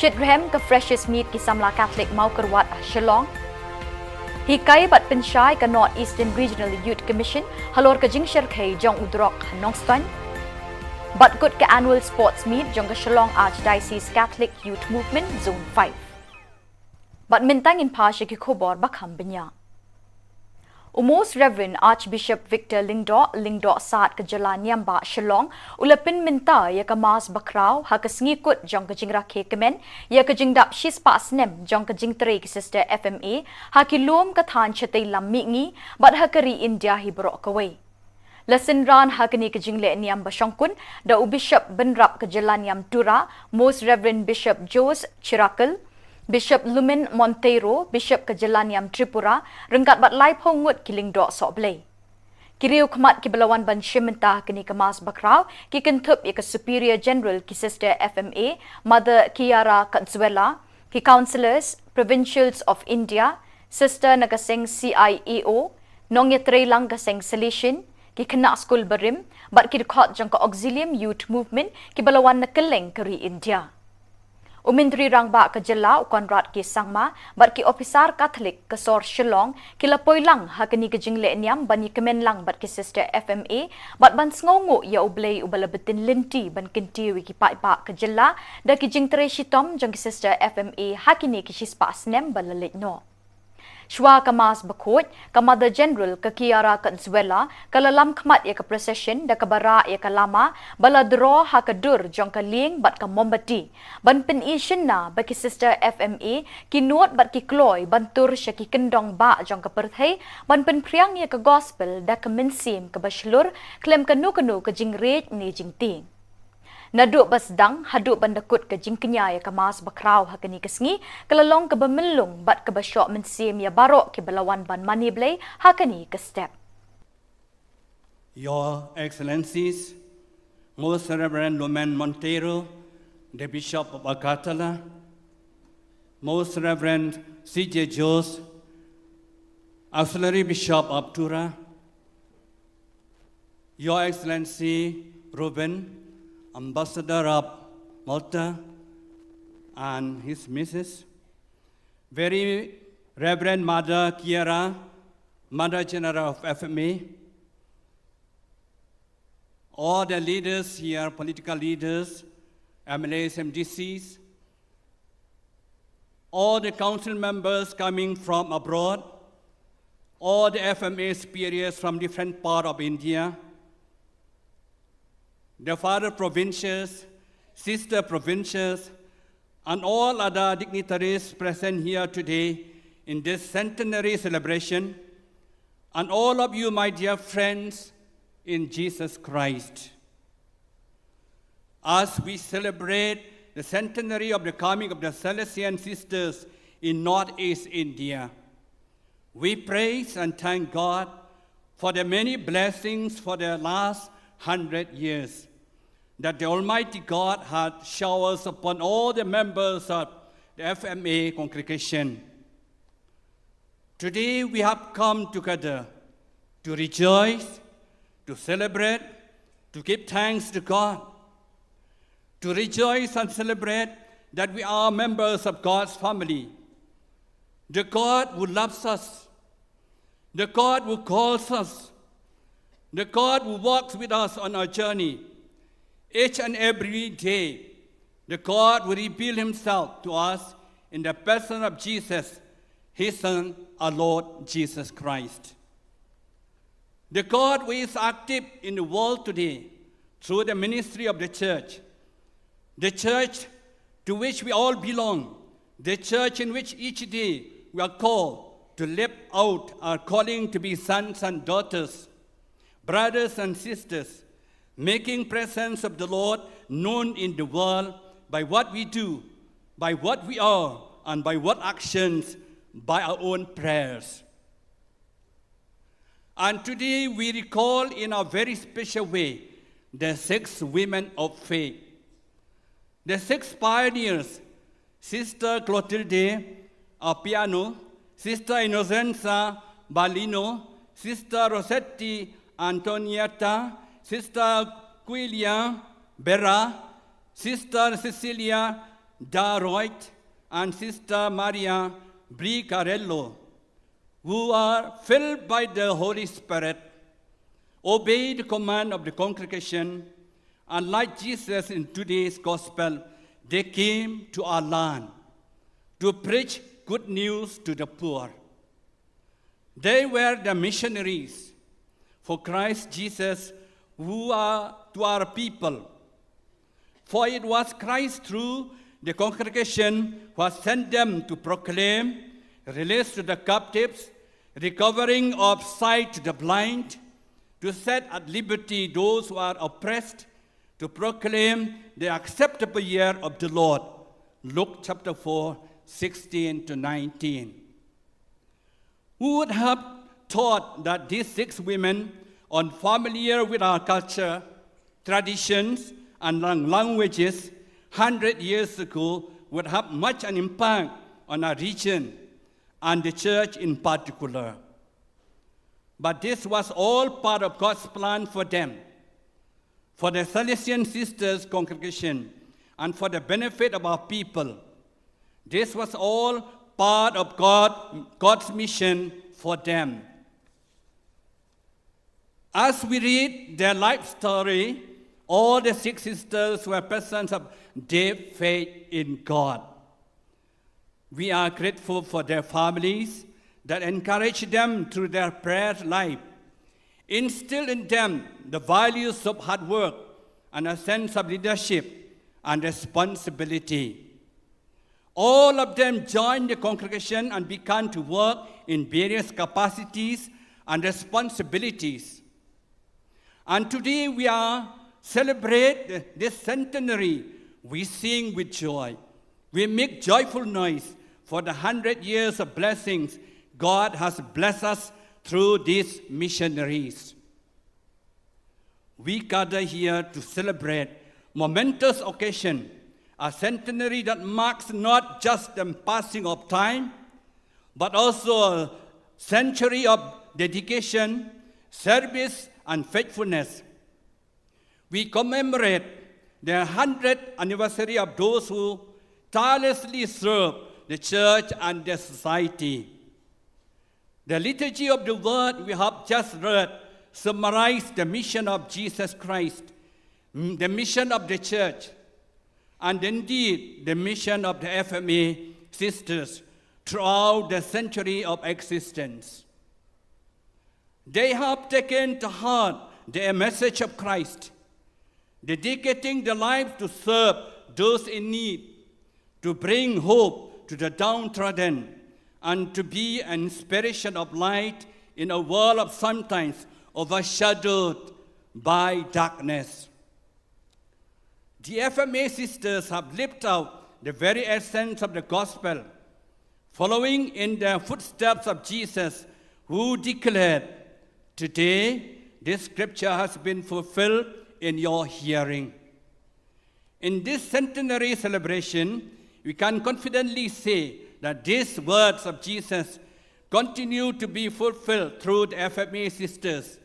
Shitgraham ka freshest meat ki samla Catholic mau kerwat Shillong Hikai bat pensyai ka North Eastern Regional Youth Commission halor ka jingshar khai jong udrok Nongstoin But good ka annual sports meet jong ka Shillong Archdiocese Catholic Youth Movement Zone 5. But mintang in pasha ki khubor bakham binya. Most Reverend Archbishop Victor Lingdo Saat Khubor Niam ba Shillong ulapin minta ya kamas bakrau ha kasngikut jong kajing rakhe kemen ya kajing dap shispa snem jong kajing tre ki sister FMA ha ki lom kathan chatei lammi ngi bat ha kari India hi bro kawai. Lasin ran ha kani kajing le niam ba shongkun da Bishop Benrap Khubor Niam Tura Most Reverend Bishop Jose Chirakal Bishop Lumen Monteiro, Bishop Khubor Niam Tripura, rengkat bat lai pongut kiling dok sok blay. Kiriu khamat ki belawan ban shimenta kini kemas bakrau ki Thup ya Superior General ki Sister FMA, Mother Kiara Consuela, ki Councillors, Provincials of India, Sister Nagaseng CIEO, Nongya Lang Gaseng Salishin, ki kena school berim, bat ki dekat jangka Auxilium Youth Movement ki belawan nakeleng keri India. Umindri rangba Khubor Konrad ki sangma bat ki officer Catholic kesor Shillong kila poilang hakani kejingle niam bani kemen lang bat ki sister FMA bat ban sngongu ya ublei ubala betin linti ban kinti wiki pai ba Khubor da ki jingtre shitom jong ki sister FMA hakini ki shispa snem balalit no. Shwa kamas bakut, Mother General ke Kiara Consuela, kalalam khamat ya ke procession da kabara ya kalama, bala draw ha kadur jong kaling bat ka mombati. Ban pen ishin na baki sister FMA, ki nuot bat ki kloy, ban tur sya ki kendong ba jong ka perthai, ban pen priang ya ke gospel da ke mensim ke bashlur, klem kanu ke jingrej ni jingting. Naduk basdang haduk bandakut ke jingkenya ya kamas bakrau hakani kesngi kelalong ke bemelung bat ke basyok mensim ya barok ke belawan ban mani blay hakani ke step. Your Excellencies, Most Reverend Lumen Monteiro, the Bishop of Agatala, Most Reverend C.J. Jose, Auxiliary Bishop of Tura, Your Excellency Ruben, Ambassador of Malta, and his Mrs. Very Reverend Mother Kiara, Mother General of FMA, all the leaders here, political leaders, MLAs, MDCs, all the council members coming from abroad, all the FMA superiors from different parts of India, the father provincials, sister provincials, and all other dignitaries present here today in this centenary celebration, and all of you, my dear friends in Jesus Christ. As we celebrate the centenary of the coming of the Salesian sisters in Northeast India, we praise and thank God for the many blessings for the last 100 years that the Almighty God had showered upon all the members of the FMA congregation. Today we have come together to rejoice, to celebrate, to give thanks to God, to rejoice and celebrate that we are members of God's family, the God who loves us, the God who calls us, the God who walks with us on our journey. Each and every day, the God who reveals himself to us in the person of Jesus, his Son, our Lord Jesus Christ. The God who is active in the world today through the ministry of the church to which we all belong, the church in which each day we are called to live out our calling to be sons and daughters, brothers and sisters, making presence of the Lord known in the world by what we do, by what we are, and by what actions, by our own prayers. And today we recall in a very special way the 6 women of faith, the 6 pioneers, Sister Clotilde Appiano, Sister Innocenza Balino, Sister Rossetti Antonietta, Sister Quilia Berra, Sister Cecilia Daroit, and Sister Maria Bricarello, who are filled by the Holy Spirit, obey the command of the congregation, and like Jesus in today's gospel, they came to our land to preach good news to the poor. They were the missionaries for Christ Jesus who are to our people. For it was Christ through the congregation who has sent them to proclaim release to the captives, recovering of sight to the blind, to set at liberty those who are oppressed, to proclaim the acceptable year of the Lord. Luke chapter 4, 16 to 19. Who would have thought that these 6 women, unfamiliar with our culture, traditions, and languages 100 years ago, would have much an impact on our region and the church in particular. But this was all part of God's plan for them, for the Salesian Sisters congregation, and for the benefit of our people. This was all part of God's mission for them. As we read their life story, all the 6 sisters were persons of deep faith in God. We are grateful for their families that encourage them through their prayer life, instill in them the values of hard work and a sense of leadership and responsibility. All of them joined the congregation and began to work in various capacities and responsibilities. And today we celebrate this centenary. We sing with joy. We make joyful noise for the 100 years of blessings God has blessed us through these missionaries. We gather here to celebrate momentous occasion, a centenary that marks not just the passing of time, but also a century of dedication, service, and faithfulness. We commemorate the 100th anniversary of those who tirelessly serve the church and the society. The liturgy of the word we have just read summarized the mission of Jesus Christ, the mission of the church, and indeed the mission of the FMA sisters throughout the century of existence. They have taken to heart the message of Christ, dedicating their lives to serve those in need, to bring hope to the downtrodden, and to be an inspiration of light in a world of sometimes overshadowed by darkness. The FMA sisters have lived out the very essence of the gospel, following in the footsteps of Jesus, who declared, "Today this scripture has been fulfilled in your hearing." In this centenary celebration, we can confidently say that these words of Jesus continue to be fulfilled through the FMA sisters,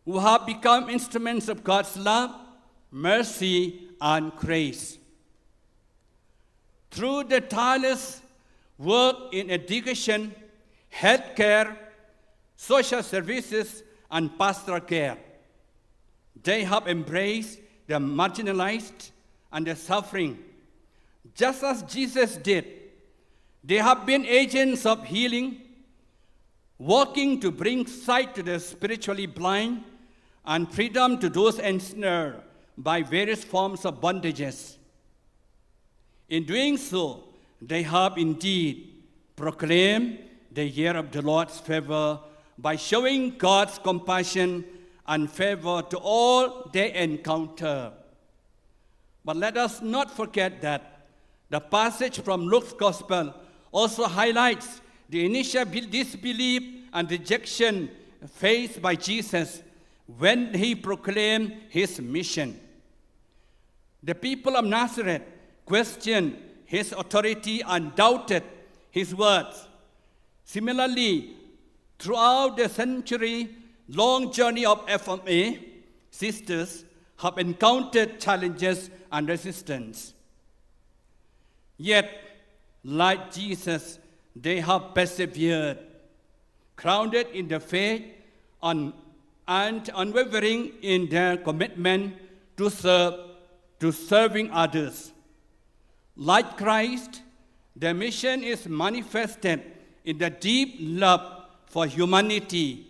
who have become instruments of God's love, mercy, and grace. Through the tireless work in education, healthcare, social services, and pastoral care, they have embraced the marginalized and the suffering, just as Jesus did. They have been agents of healing, working to bring sight to the spiritually blind and freedom to those ensnared by various forms of bondages. In doing so, they have indeed proclaimed the year of the Lord's favor by showing God's compassion and favor to all they encounter. But let us not forget that the passage from Luke's Gospel also highlights the initial disbelief and rejection faced by Jesus when he proclaimed his mission. The people of Nazareth questioned his authority and doubted his words. Similarly, throughout the century-long journey of FMA, sisters have encountered challenges and resistance. Yet, like Jesus, they have persevered, grounded in the faith and unwavering in their commitment to serving others. Like Christ, Their mission is manifested in the deep love for humanity,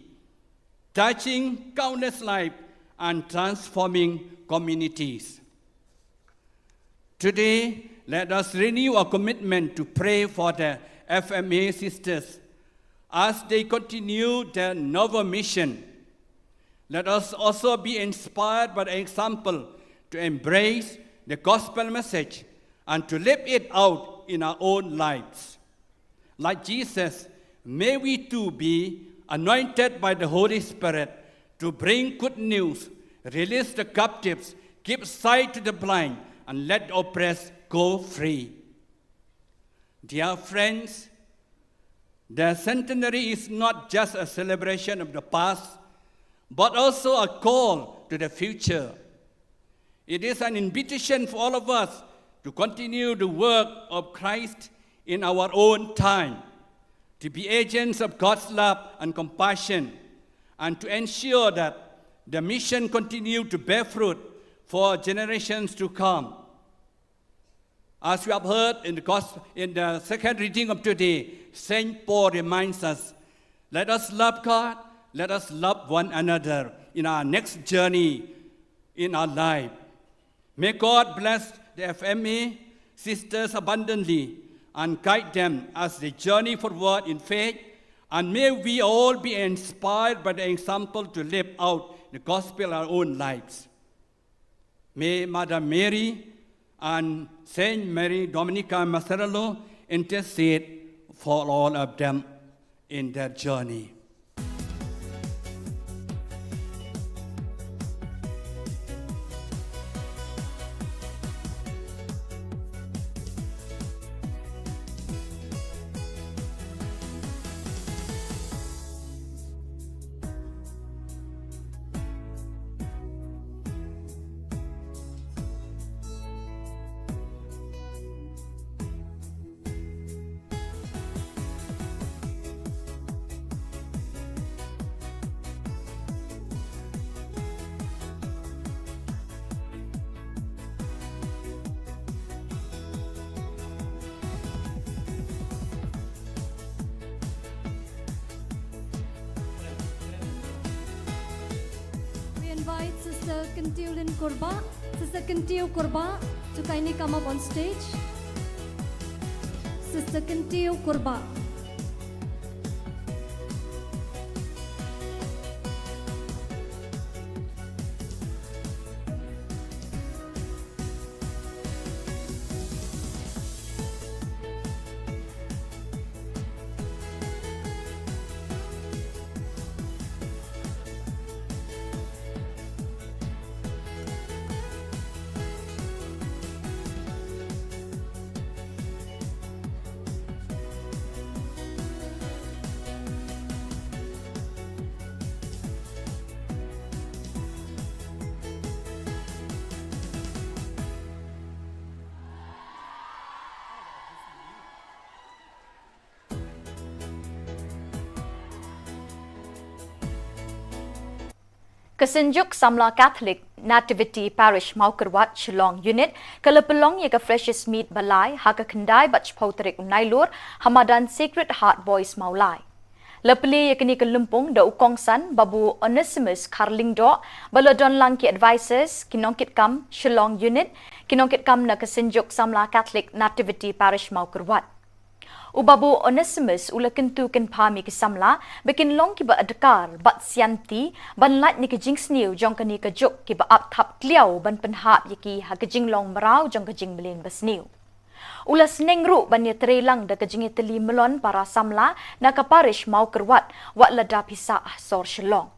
touching countless lives and transforming communities. Today, let us renew our commitment to pray for the FMA sisters as they continue their novel mission. Let us also be inspired by the example to embrace the gospel message and to live it out in our own lives. Like Jesus, may we too be anointed by the Holy Spirit to bring good news, release the captives, give sight to the blind, and let the oppressed go free. Dear friends, the centenary is not just a celebration of the past, but also a call to the future. It is an invitation for all of us to continue the work of Christ in our own time, to be agents of God's love and compassion, and to ensure that the mission continue to bear fruit for generations to come. As we have heard in the second reading of today, St. Paul reminds us, let us love God, let us love one another in our next journey in our life. May God bless the FMA sisters abundantly and guide them as they journey forward in faith, and may we all be inspired by the example to live out the gospel in our own lives. May Mother Mary and Saint Mary Dominica Macerello intercede for all of them in their journey. Invite Sister Kentulin Korba. Sister Kentil Korba to kindly come up on stage. Sister Kentil Korba. Kasinjuk Samla Catholic Nativity Parish Maukerwat Shillong Unit Kalapalong Yaga Freshest Meat Balai Haka Kandai Bach Potrik Nailur Hamadan Sacred Heart Boys Maulai Lapli Yakini Kalumpung Da Ukongsan Babu Onesimus Karling Do Baladon Langki Advisors Kinongkit Kam Shillong Unit Kinongkit Kam na Kasinjuk Samla Catholic Nativity Parish Maukerwat Ubabu Onesimus ulakentu ken pami kisamla bekin long kiba adkar bat sianti ban lat ni kajing sniu jong kani kajuk kiba ap thap kliau ban penhap yaki ha kajing long marau jong kajing melin basniu ulas nengru ban yetre lang da kajing teli melon para samla na kaparish mau kerwat wat lada pisa sor shlong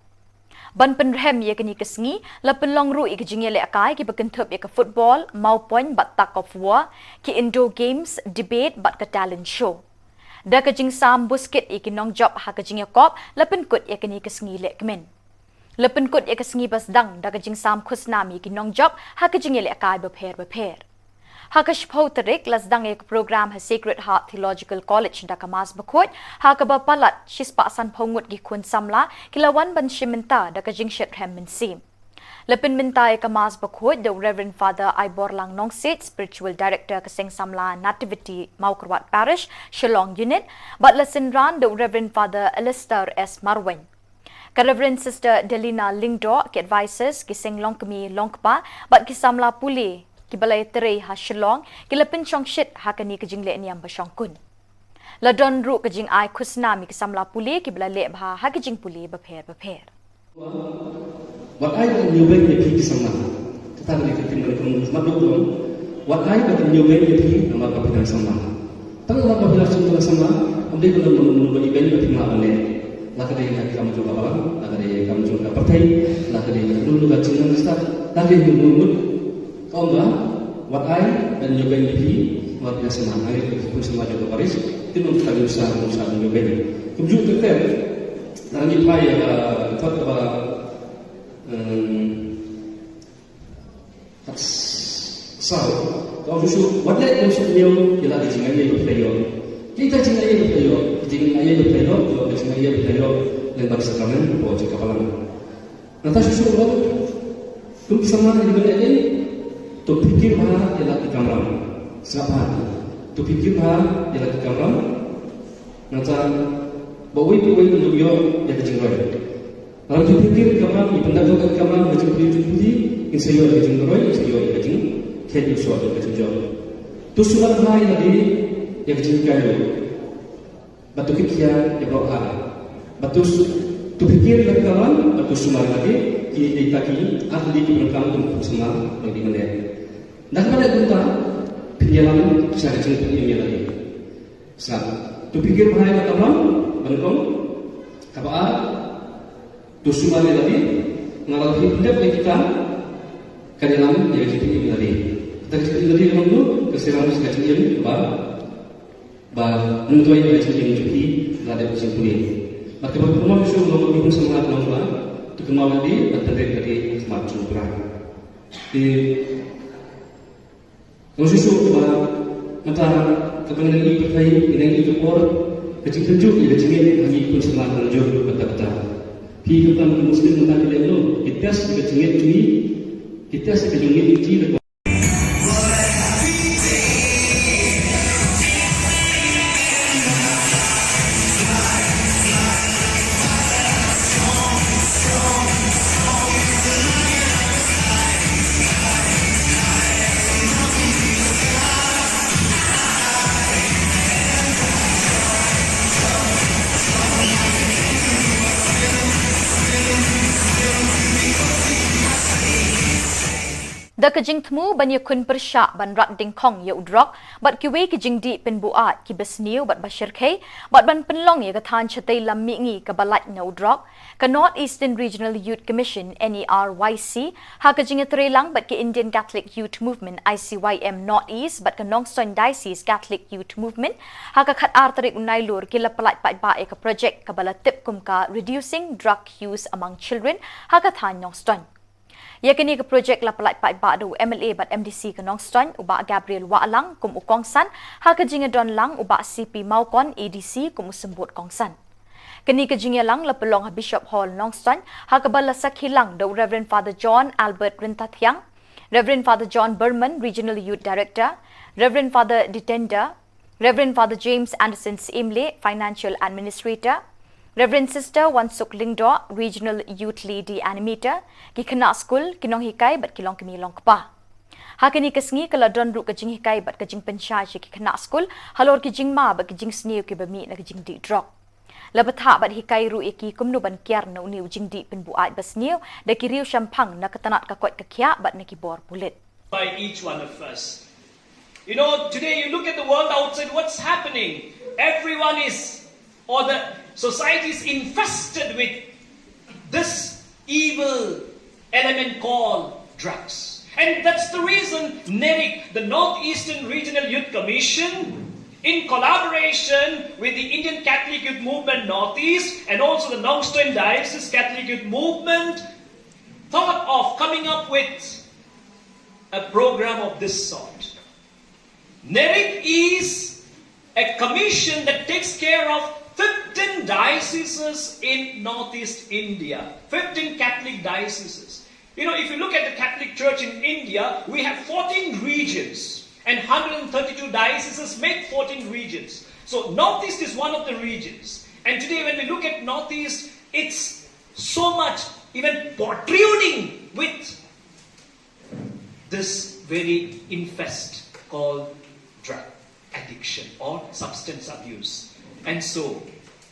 ban penrem ye kani kesngi la penlong ru ik jinge le akai ki bekentup ye ka football mau point bat tak of war ki indoor games debate bat ka talent show da ka jing sam busket ikinong job ha ka jing yakop la penkut ye kani kesngi le kmen la penkut ye kesngi bas dang da ka jing sam khusnami ikinong job ha ka jinge le akai beper Hakash Poterik lasdang ek program ha Sacred Heart Theological College da kamas bakot hakaba palat shispa san pongut gi kun samla kilawan ban shiminta da ka jingshet hem min sim Lepin mintai kamas bakhut the Reverend Father Ibor Lang Nongsit, Spiritual Director Keseng Samla Nativity Maukerwat Parish, Shillong Unit, but lesson ran the Reverend Father Alistair S. Marwen. Reverend Sister Delina Lingdo ki advises Keseng Longkemi Longkpa, but Kisamla Puli, Kibalay Tere ha Shillong, Kilapin Chongshit hakani kajingle niam basyongkun. Ladon ru kajing ai kusnami Kisamla Puli, Kibalay bha hakajing Puli bapher. What I can you when you pick some Tata what I can you when you pick a map of some Tang map of some sama, and they will know event of Himalayan. Luckily, I come to Baba, luckily, I come to Kapate, luckily, I don't look at children stuff, luckily, you know, what I and you when you pick, what is a man, I put some of Paris, didn't tell you some you when. To do the fair, then you try talk about so, kalau susu, what let them should know, you like the idea of player. Kita cinta ia berplayo, jika ia berplayo, kalau cinta ia berplayo, lembab sakramen, boleh cakap apa lagi. Nanti susu lo, tu bisa mana di mana ini? Tu fikir bahawa ia lagi kamera, siapa? Tu fikir bahawa ia lagi kamera. Nanti bawa itu untuk dia yang kecil. Kalau tu fikir kamera, ipandang juga kamera macam putih, insyaallah kecil roy, insyaallah kecil, kecil suatu kecil. Tu surat hai lagi yang kecil kayu, batu kikia yang berapa? Batu tu fikir lagi kawan, batu sumar lagi, kita kini ahli berkam untuk sumar lagi mana? Dan pada kita penjalan saya kecil ini lagi. Sebab tu fikir bahaya kawan, berkam, kapal. Tu sumari lagi, ngalah hidup kita kanyalam yang kita ini lagi. Kita ini lagi menunggu keselamatan sekecil ini, menentuai sekecil ini juga ada kesimpulan. Maka berkumau susu nomor bingung semangat nomor tu kemau lagi tertarik dari smart program. Di nomor susu antara kepentingan ini berkait dengan itu por kecil tunjuk ia kecil lagi pun semangat tunjuk betul-betul. Khi chúng ta Muslim chúng ta cái đó, kita sẽ chứng nghiệm chú ý, kita sẽ chứng nghiệm ý chí được. Da kajing temu banyak kun persyak ban rat ding kong ya udrok, bat kiwe kajing di pen buat ki besniu bat bashir kay, bat ban penlong ya katan chatai lam mingi ka balat na udrok, ka North Eastern Regional Youth Commission NERYC, ha kajing atrelang bat ki Indian Catholic Youth Movement ICYM North East, bat ka Nongstoin Diocese Catholic Youth Movement, ha ka khat artarik unailur ki lapalat pat ba ka project ka balatip kum ka reducing drug use among children, ha ka than Nongstoin. Yakini ke projek la pelak pat ba do MLA bat MDC ke Nongstoin uba Gabriel Waalang kum ukongsan ha ke jinga don lang uba CP Maukon ADC kum sembut kongsan. Kini ke jinga lang la pelong Bishop Hall Nongstoin ha ke bala sakhilang do Reverend Father John Albert Rintathyang, Reverend Father John Berman Regional Youth Director, Reverend Father Detender, Reverend Father James Anderson Imle Financial Administrator, Reverend Sister Wansuk Lingdo, Regional Youth Lady Animator, ki kena school, kinong hikai bat kilong kemi long kpa. Hakini kesngi kala don ru kajing hikai bat kajing pensyai ki kena school, halor kajing ma bat kajing sniu ki bami na kajing di drop. Labat ha bat hikai ru iki kumnu ban kiar na uni ujing di penbuat basniu, da kiriu syampang na ketanat kakwat kakya bat na kibor pulit. By each one of us. You know, today you look at the world outside, what's happening? Everyone is, or the society is infested with this evil element called drugs. And that's the reason NERIC, the North Eastern Regional Youth Commission, in collaboration with the Indian Catholic Youth Movement Northeast and also the Nongstoin Diocese Catholic Youth Movement, thought of coming up with a program of this sort. NERIC is a commission that takes care of 15 dioceses in Northeast India, 15 Catholic dioceses. You know, if you look at the Catholic Church in India, we have 14 regions and 132 dioceses make 14 regions. So Northeast is one of the regions. And today when we look at Northeast, it's so much even protruding with this very infest called drug addiction or substance abuse. And so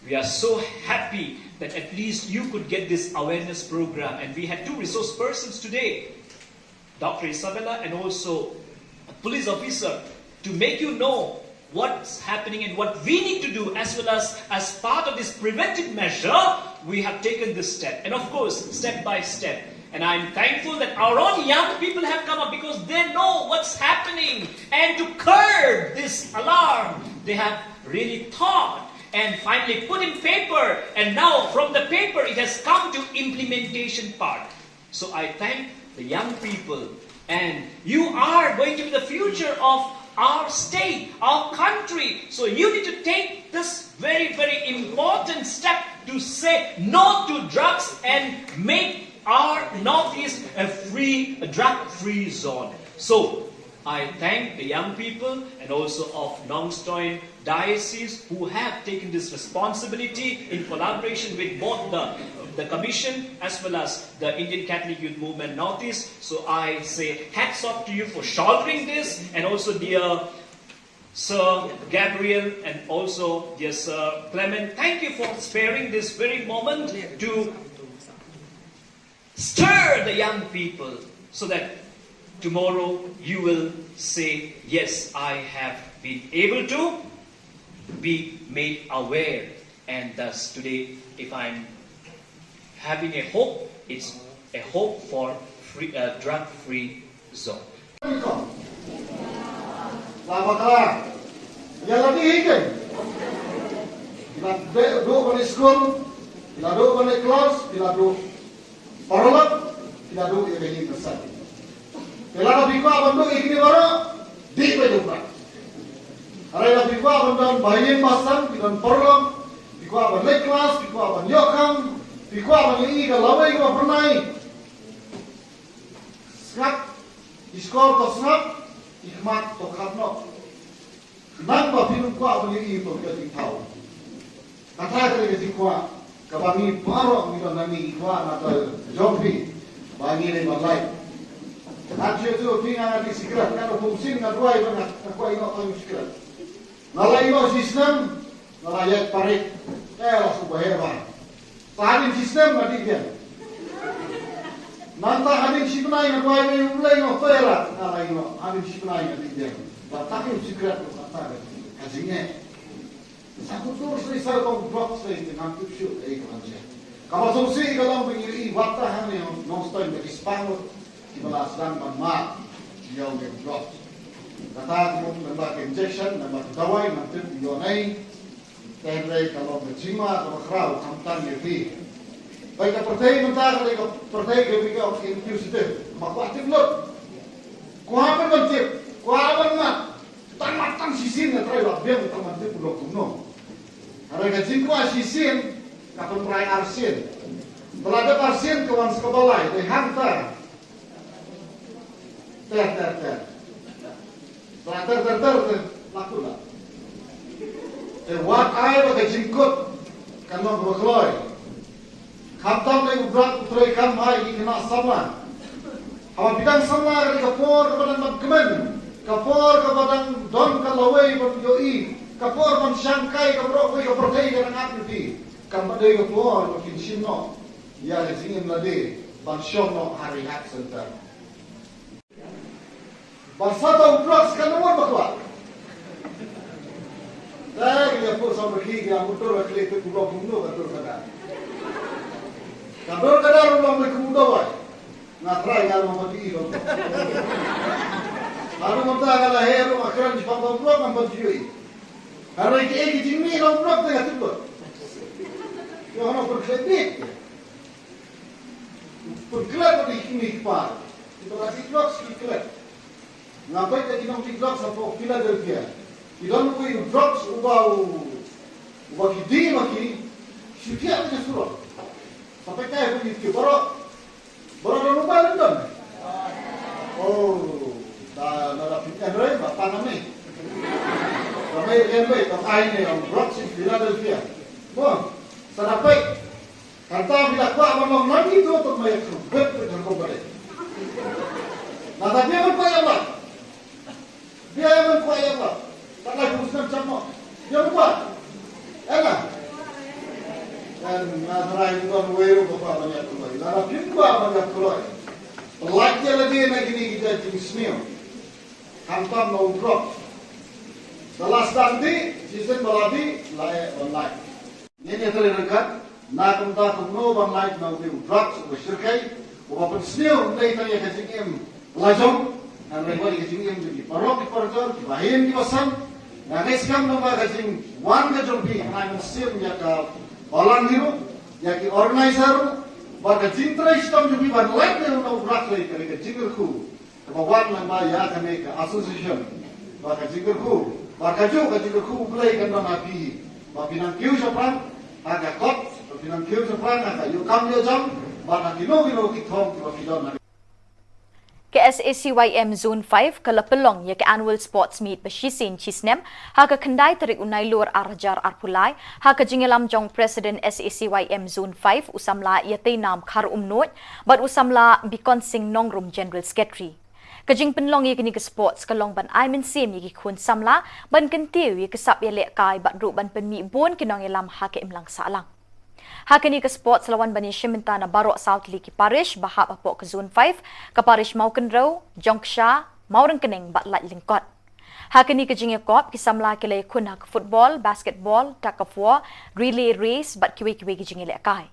we are so happy that at least you could get this awareness program. And we had two resource persons today, Dr. Isabella and also a police officer, to make you know what's happening and what we need to do, as well as part of this preventive measure, we have taken this step. And of course, step by step. And I'm thankful that our own young people have come up because they know what's happening. And to curb this alarm, they have really thought and finally put in paper. And now from the paper, it has come to implementation part. So I thank the young people. And you are going to be the future of our state, our country. So you need to take this very, very important step to say no to drugs and make our Northeast a drug-free zone. So I thank the young people and also of Nongstoin Diocese who have taken this responsibility in collaboration with both the Commission as well as the Indian Catholic Youth Movement Northeast. So I say hats off to you for shouldering this, and also dear Sir Gabriel and also dear Sir Clement, thank you for sparing this very moment to stir the young people so that tomorrow you will say, yes, I have been able to be made aware. And thus today, if I'm having a hope, it's a hope for drug-free zone. Lama yang lebih kan? Bila duduk balik sekolah, bila duduk balik kelas, bila duduk paralel, bila duduk yang ini besar. Bila lebih kuat bentuk ini baru di pejukan. Hari lebih kuat bentuk bayi pasang, bila paralel, lebih kuat balik kelas, lebih kuat banyakkan, lebih kuat banyakkan kalau lagi kuat pernah. Sekat, di sekolah tu sekat. Hikmat to khatno nang ba pinum kwa bani i to ke ti thau katra ke ti kwa ka bani paro mi do nani kwa na to jompi bani le malai na che tu tinga na sikrat na to sin na ruai ba na kwa ino to sikrat na lai no sistem na lai yak parik la su baheba tadin sistem na di dia Nanta hadin sikunai na kuai me ulai no toera na lai no hadin sikunai na dia. Ba takin sikrat ko kata kajinge. Saku tur sri sar ko drop sri te nam tu shu ei ko anje. Kama so si ka dam bingi i wata han no stoi me ispano ki bala sdan ban ma yo me drop. Kata ko namba injection namba dawai nam tu yo nai. Tenre kalau berjima kalau krau kamtan ye pi. Baik partai mentara lagi partai kebika institusi makwatif lot. Kuapan mentip, kuapan mat, tamatang sisin na try labiang tamatip pulau kuno. Harga jingkwa sisin kapan perai arsin. Belada arsin kawan sekebalai, deh hantar. Ter. Ter laku lah. Wat ay pakai jingkut kan mau berkeloi. Kaptam lagi berat putrai kan mai kena sama. Hawa bidang sama dari kapor kepada magkemen, kapor kepada don kalawai berjoi, kapor man syangkai kaprok we kaprotai dengan api. Kamadai kapor makin sino. Ya lezingin lade ban shono hari hak center. Basata uplaks kan nomor bakwa. Dah dia pun sama lagi yang motor kali itu pulau pulau betul kada. Kabel kadar ulang lagi muda wai, ngatrai kalau mampu diiron. Lalu mampu kalau hero akran di pangkal blok mampu diui. Kalau iki jimi orang blok tengah tu. Yang orang berkredit, berkelak di kini par. Itu lagi blok sekilap. Ngapai kita nak di blok sampai Philadelphia. Kita nak pergi blok ubah kidi maki, syukur aja suruh. Sampai kaya pun itu baru Baru lupa itu. Oh, dah pintar Android, apa namanya? Ramai Android, tapi ini orang Bronx di Philadelphia. Bon, sarapai. Kata bila kuat memang nanti tu untuk melihat kubet berjangkau balik. Nah, tapi yang kuat yang apa? Dia yang kuat yang apa? Tak lagi urusan sama. Dia kuat. Enak. Dan nasarai itu kan weru bapa banyak keluar. Nara pintu banyak keluar. Pelajnya lagi nak ini kita jenisnya. Hantam mau drop. Setelah nanti season baladi layak online. Ini yang terlihat. Nak kita kumno bang light mau di drugs bersyirkai. Walaupun senior kita yang kecingin lajong. Dan mereka kecingin di parok di parjol, di bahin di pasan. Nah, sekarang nama kecing wan kejumpi. Nah, senior yang Orang itu, yang organizer, warga cinta Islam juga ban lain yang nak berak lagi kerana jinggerku, kebawan lamba ya kami ke association, warga jinggerku, warga juga jinggerku mulai kerana nabi, bapinang kiu seperang, agak kot, bapinang kiu seperang agak yukam yujam, warga kilo kitong bapinang. Ke SACYM Zone 5 kala pelong ya ke annual sports meet beshisin chisnem ha ka kendai terik unai lur arjar arpulai ha ka jingelam jong president SACYM Zone 5 usamla ya nam khar umnot bat usamla bikon sing nongrum general secretary kajing penlong ya kini ke sports kalong ban aimen sim ya ki khun samla ban kentiu ya kesap ya lek kai bat ru ban penmi bon kinong elam ha ke imlang salang Hakini ke sports lawan bani Shiminta na Barok South Liki Parish bahap apok ke Zone 5 ke Parish Maukenrow, Jongsha, Maurang Kening batlat lingkot. Hakini ke Jingya Kop kisamla kilay kun hak football, basketball, tug of war, relay race bat kiwi-kiwi ke Jingya lekay.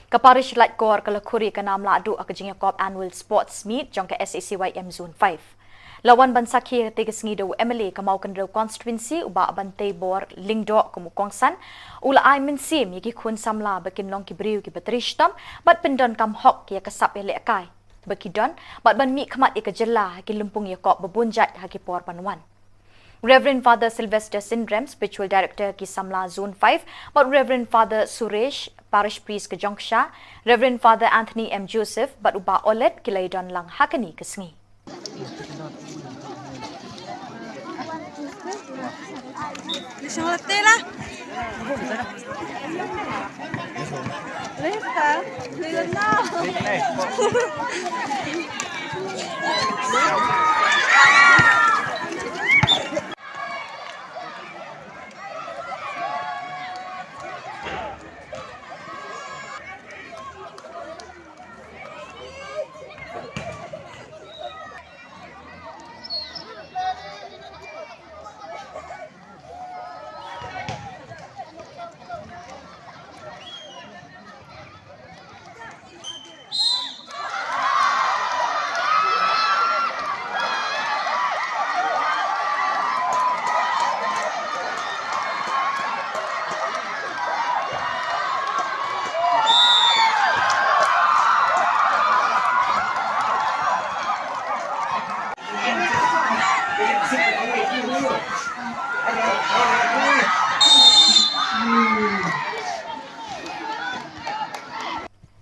Ke Parish Latkor ke Lakuri ke Namla Adu ke Jingya Kop annual sports meet jong ke SACYM Zone 5. Lawan bansaki tiga sengido MLA ke Maukenrow constituency uba bantai bor lingdo ke Mukongsan ula ai mensim yaki kun samla bakin long ki briu ki batrishtam bat pendon kam hok ya kesap ya lekai bakidon bat ban mi khamat ya kejela ki lumpung ya kop bebunjat haki por panwan Reverend Father Sylvester Syndrome, Spiritual Director ki Samla Zone 5, but Reverend Father Suresh, Parish Priest ke Jongsha, Reverend Father Anthony M. Joseph, but uba olet ki laidon lang hakani ke sengi. Lisang latte lah. Lista, lihat na.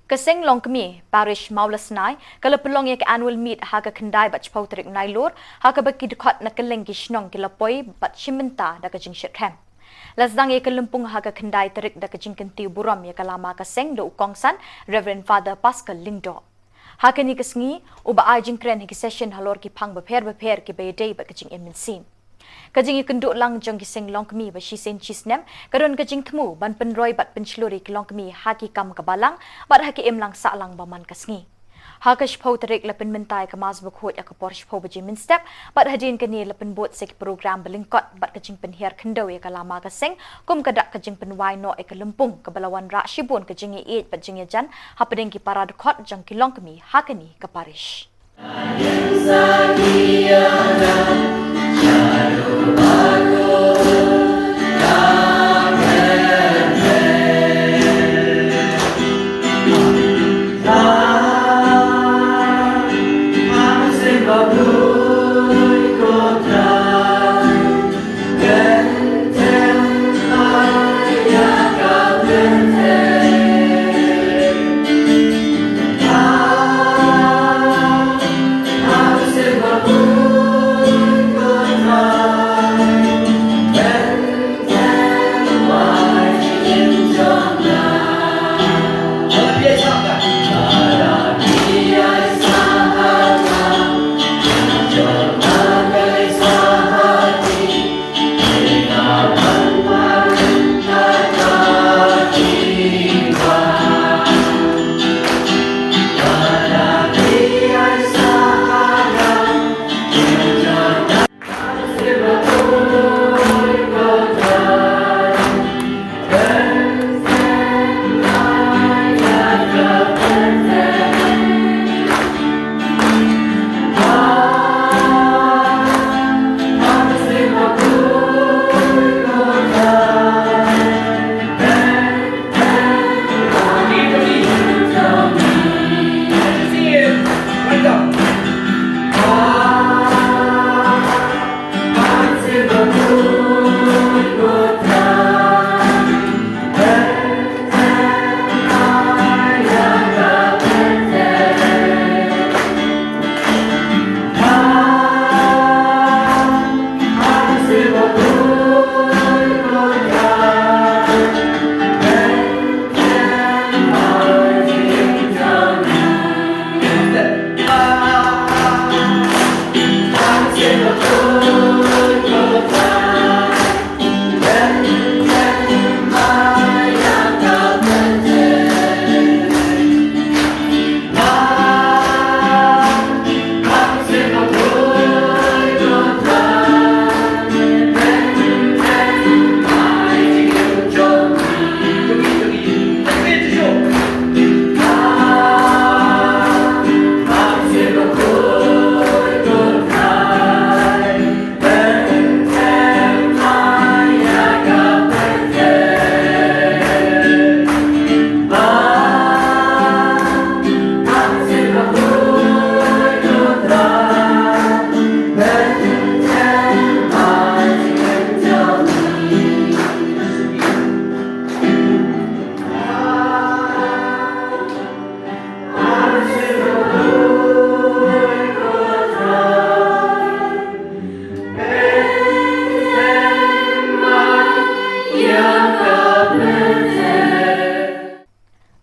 Kasing long kami parish Maulasnai kala pelong ya ke annual meet ha ka kendai bat chpau terik nai lor ha ka baki dekat na keleng gishnong kila poi bat Shiminta da ka jing shirkham lasdang ya ke lempung ha ka kendai terik da ka jing kentiu buram ya ka lama ka seng do ukongsan Reverend Father Pascal Lingdo ha ka ni kasngi uba ai jing kren ki session halor ki phang beper ki bayday bat ka jing eminsin kajing ikenduk lang jong kising long kami ba shisen chisnem karon kajing temu ban penroi bat penchluri ki long kami haki kam kabalang bat haki emlang salang baman kasngi hakash phau tarik lapen mentai ka mas bukhot ak porsh phau baji min step bat hadin kani lapen bot sek program belingkot bat kajing penhiar kendau ya kalama kasing kum kadak kajing penwai no ek lempung ka balawan ra shibun kajing e bat jing jan hapadeng ki parad khot jong ki long kami hakani ka parish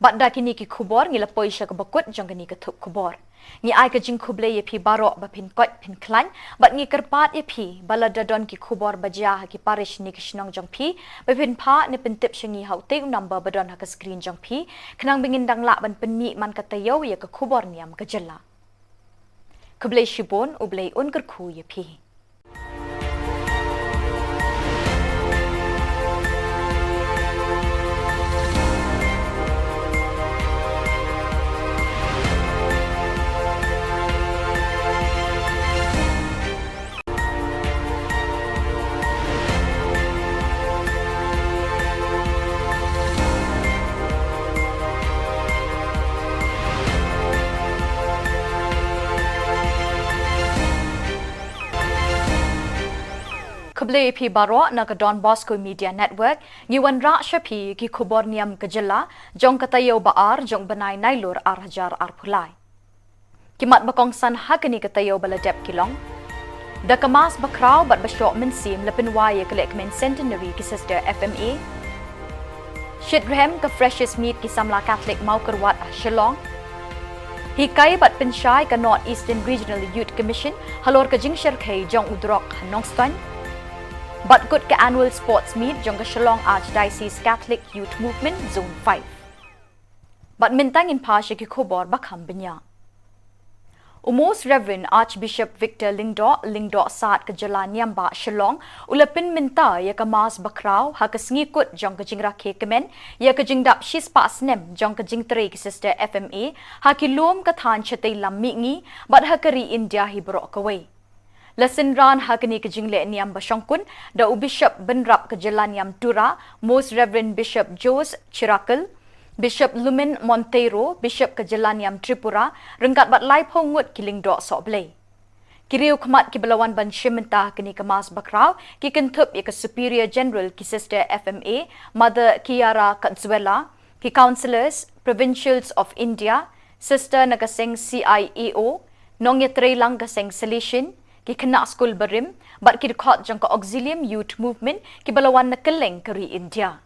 Bat da kini ki khubor ngi lapoi sya ka bakut jong kini ka thup khubor. Ngi ai ka jing khuble ye phi barok ba phin kot phin klan bat ngi kerpat ye phi balada don ki khubor bajah ki parish ni kishnong jong phi ba phin pha ni pin tip shingi haute number badon ha ka screen jong phi khnang bingin dang la ban pen mi man ka tayo ye ka khubor niam ka jalla. Khuble shibon ublei un ker khu ye phi. Khuble phi baro na ka Don Bosco Media Network ngiwan ra shapi ki Khubor Niam ka jalla jong ka tayo baar jong banai nailur ar hajar ar phulai. Kimat bakong san hakani ka tayo baladep kilong. Da kamas bakraw bat basyo minsim lapin waye kalek men centenary ki sister FMA. Shidrhem ka freshest meat ki samla Catholic maukarwat Shillong. Hikai bat penshai ka North Eastern Regional Youth Commission halor ka jingshar khay jong udrok Nongston. But good ka annual sports meet jong ka Shillong Archdiocese Catholic Youth Movement Zone 5. But mintang in pasha ki khubor bakham binya. Most Reverend Archbishop Victor Lingdo Saat ka Jala Niamba Shillong ulapin minta ya ka mas bakraw ha ka sngikut jong ka jingra ke kemen ya ka jingdap shispa snem jong ka jingtre ki sister FMA ha ki lom ka than chatay lammi ngi but ha kari India hi brok away. Lasin ran hakani ka jingle niam bashangkun da Bishop Benrap ka Jala Niam Tura, Most Reverend Bishop Jose Chirakal, Bishop Lumen Monteiro, Bishop ka Jala Niam Tripura, rengkat bat lai pongut kiling do soblay. Kiriu khamat ki balawan ban shimenta kini ka mas bakraw ki Thup ya ka Superior General ki Sister FMA, Mother Kiara Katzuela, ki Councillors, Provincials of India, Sister nagaseng CIEO, nong yatre lang gaseng Salesian, ki kena school barim bat ki khot jang ka auxilium youth movement ki balawan na keleng kari India.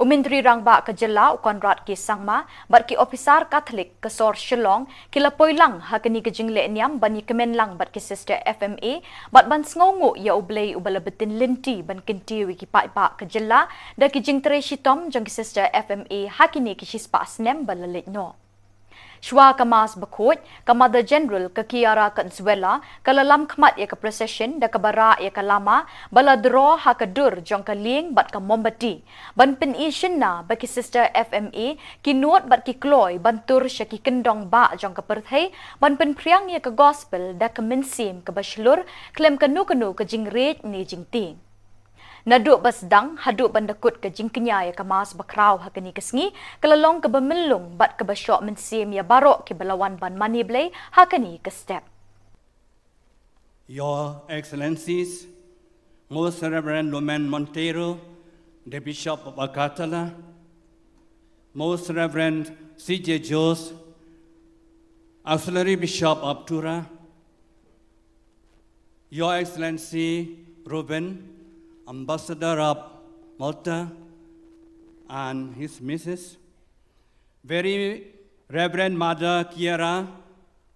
Umintri rang ba ka jala konrat ki sangma bat ki officer Catholic ka Sor Shillong ki lapoy lang hakani ka jingle niam bani kemen lang bat ki sister FMA bat ban sngongo ya ublay ubalabetin linti ban kinti ki pa ka jala da ki jingtre shitom jang ki sister FMA hakini ki shispa snem balalit no. Shwa kamas bakut, ka Mother General ka Kiara Katzuela, kalalam kmat ya ka procession da ka bara ya ka lama, bala draw ha ka dur jong ka ling bat ka mombati. Ban pin ishin na ba ki sister FMA, kinuot bat ki kloy, ban tur siya ki kendong ba jong ka perthay, ban pin priang ya ka gospel da ka minsim ka bashlur, klem ka nukanu ka jingret ni jingting. Naduk basdang haduk bandakut ke jingkenya ya kamas bakraw hakani kesngi kelalong ke bemelung bat ke basyok mensim ya barok ke belawan ban maniblay hakani ke step. Your Excellencies, Most Reverend Lumen Monteiro, the Bishop of Akatala, Most Reverend C.J. Jose, Auxiliary Bishop of Tura, Your Excellency Ruben, Ambassador of Malta, and his Mrs. Very Reverend Mother Kiara,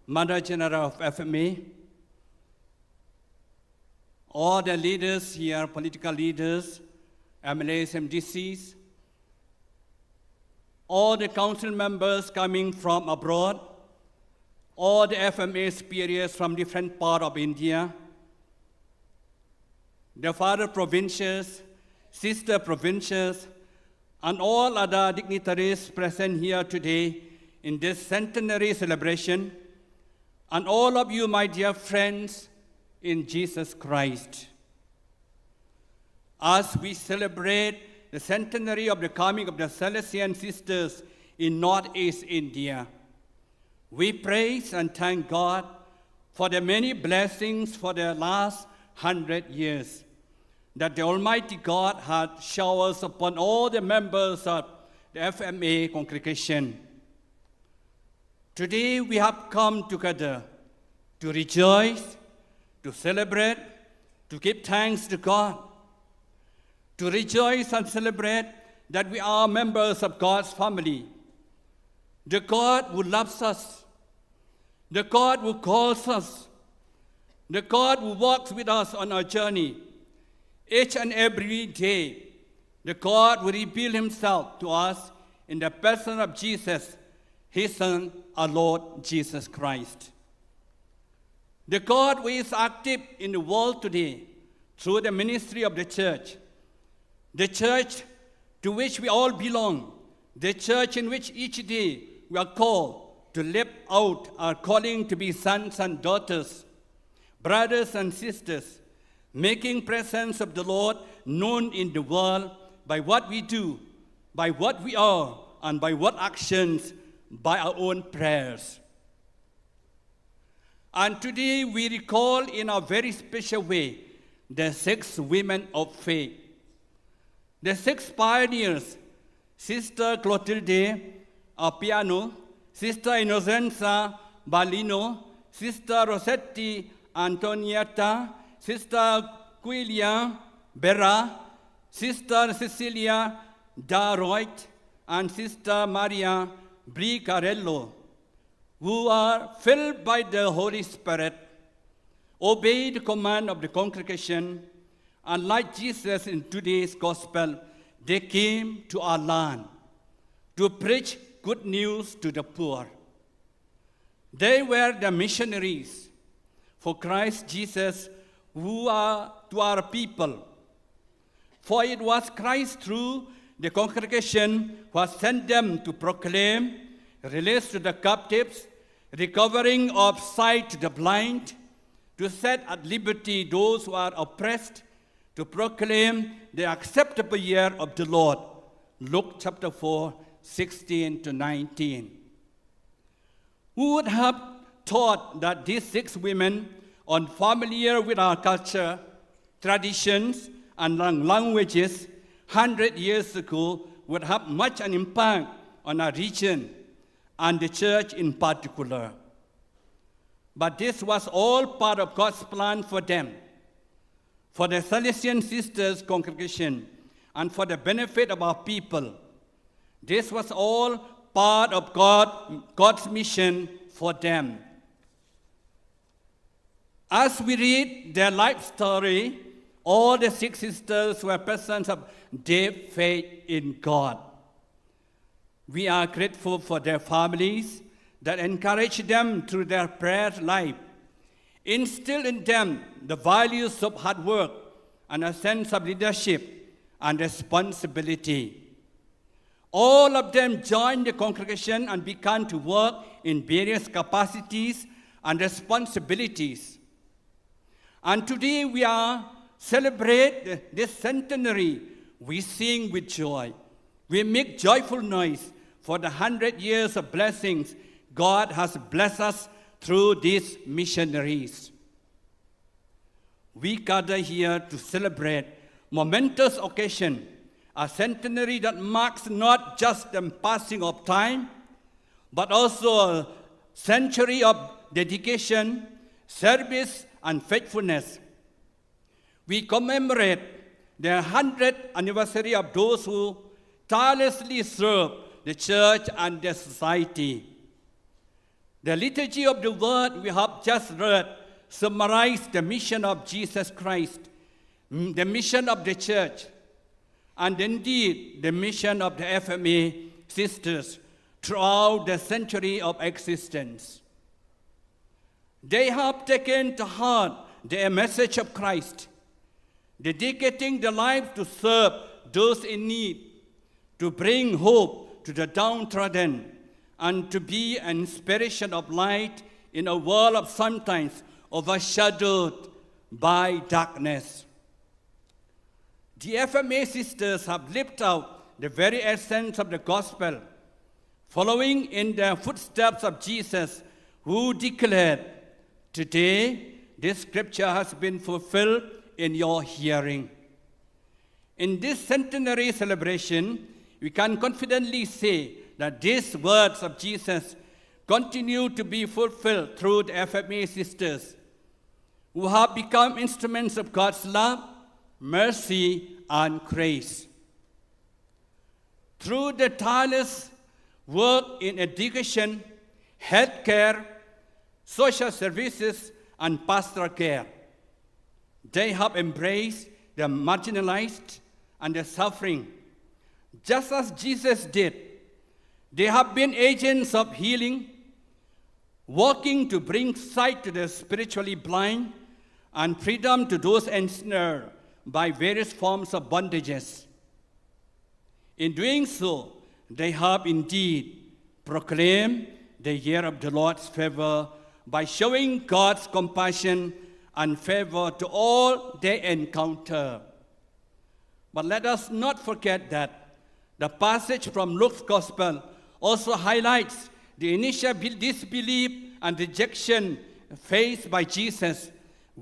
Mother General of FMA, all the leaders here, political leaders, MLAs, MDCs, all the council members coming from abroad, all the FMA superiors from different parts of India, the father provincials, sister provincials, and all other dignitaries present here today in this centenary celebration, and all of you, my dear friends, in Jesus Christ. As we celebrate the centenary of the coming of the Salesian sisters in Northeast India, we praise and thank God for the many blessings for the last 100 years that the Almighty God had showered upon all the members of the FMA congregation. Today we have come together to rejoice, to celebrate, to give thanks to God, to rejoice and celebrate that we are members of God's family, the God who loves us, the God who calls us, the God who walks with us on our journey each and every day, the God who reveals himself to us in the person of Jesus, his Son, our Lord Jesus Christ. The God who is active in the world today through the ministry of the church to which we all belong, the church in which each day we are called to live out our calling to be sons and daughters, brothers and sisters, making presence of the Lord known in the world by what we do, by what we are, and by what actions, by our own prayers. And today we recall in a very special way the 6 women of faith. The 6 pioneers, Sister Clotilde Piano, Sister Innocenza Balino, Sister Rossetti Antonietta, Sister Quilia Berra, Sister Cecilia Daroit, and Sister Maria Bricarello, who are filled by the Holy Spirit, obey the command of the congregation, and like Jesus in today's gospel, they came to our land to preach good news to the poor. They were the missionaries for Christ Jesus who are to our people. For it was Christ through the congregation who has sent them to proclaim release to the captives, recovering of sight to the blind, to set at liberty those who are oppressed, to proclaim the acceptable year of the Lord. Luke chapter 4, 16 to 19. Who would have thought that these 6 women, unfamiliar with our culture, traditions, and languages, 100 years ago, would have much an impact on our region and the church in particular. But this was all part of God's plan for them, for the Salesian Sisters congregation, and for the benefit of our people. This was all part of God's mission for them. As we read their life story, all the 6 sisters were persons of deep faith in God. We are grateful for their families that encourage them through their prayer life, instill in them the values of hard work and a sense of leadership and responsibility. All of them joined the congregation and began to work in various capacities and responsibilities. And today we celebrate this centenary. We sing with joy. We make joyful noise for the 100 years of blessings God has blessed us through these missionaries. We gather here to celebrate momentous occasion, a centenary that marks not just the passing of time, but also a century of dedication, service, and faithfulness. We commemorate the 100th anniversary of those who tirelessly serve the church and the society. The liturgy of the word we have just read summarizes the mission of Jesus Christ, the mission of the church, and indeed the mission of the FMA sisters throughout the century of existence. They have taken to heart the message of Christ, dedicating their lives to serve those in need, to bring hope to the downtrodden, and to be an inspiration of light in a world of sometimes overshadowed by darkness. The FMA sisters have lived out the very essence of the gospel, following in the footsteps of Jesus, who declared, "Today, this scripture has been fulfilled in your hearing." In this centenary celebration, we can confidently say that these words of Jesus continue to be fulfilled through the FMA sisters, who have become instruments of God's love, mercy, and grace. Through the tireless work in education, healthcare, social services, and pastoral care. They have embraced the marginalized and the suffering, just as Jesus did. They have been agents of healing, working to bring sight to the spiritually blind and freedom to those ensnared by various forms of bondages. In doing so, they have indeed proclaimed the year of the Lord's favor by showing God's compassion and favor to all they encounter. But let us not forget that the passage from Luke's Gospel also highlights the initial disbelief and rejection faced by Jesus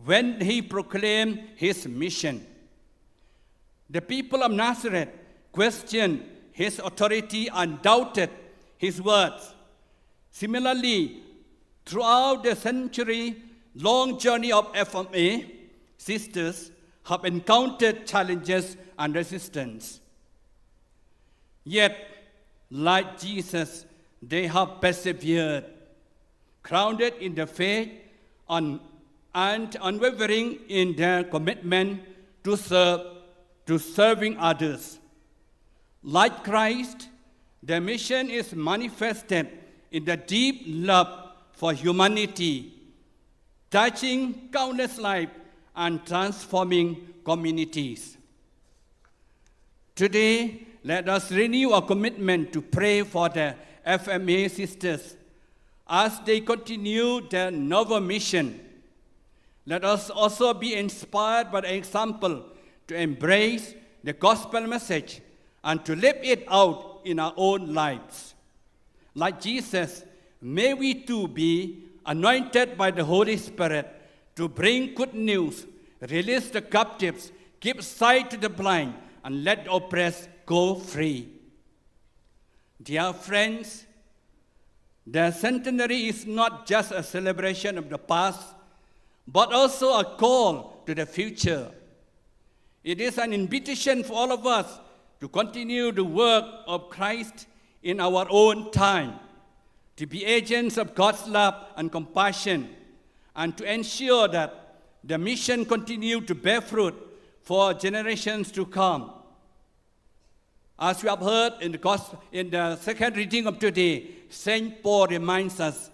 when he proclaimed his mission. The people of Nazareth questioned his authority and doubted his words. Similarly, throughout the century-long journey of FMA, sisters have encountered challenges and resistance. Yet, like Jesus, they have persevered, grounded in the faith and unwavering in their commitment to serving others. Like Christ, their mission is manifested in the deep love for humanity, touching countless lives and transforming communities. Today, let us renew our commitment to pray for the FMA sisters as they continue their novel mission. Let us also be inspired by the example to embrace the gospel message and to live it out in our own lives. Like Jesus, may we too be anointed by the Holy Spirit to bring good news, release the captives, give sight to the blind, and let the oppressed go free. Dear friends, the centenary is not just a celebration of the past, but also a call to the future. It is an invitation for all of us to continue the work of Christ in our own time, to be agents of God's love and compassion, and to ensure that the mission continue to bear fruit for generations to come. As we have heard in the second reading of today, St. Paul reminds us,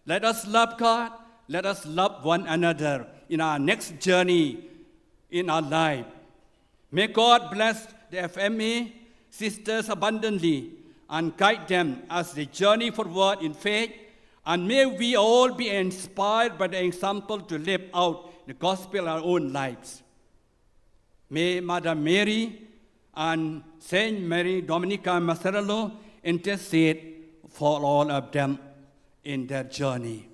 let us love God, let us love one another in our next journey in our life. May God bless the FMA sisters abundantly and guide them as they journey forward in faith, and may we all be inspired by the example to live out the gospel in our own lives. May Mother Mary and Saint Mary Dominica Macerello intercede for all of them in their journey.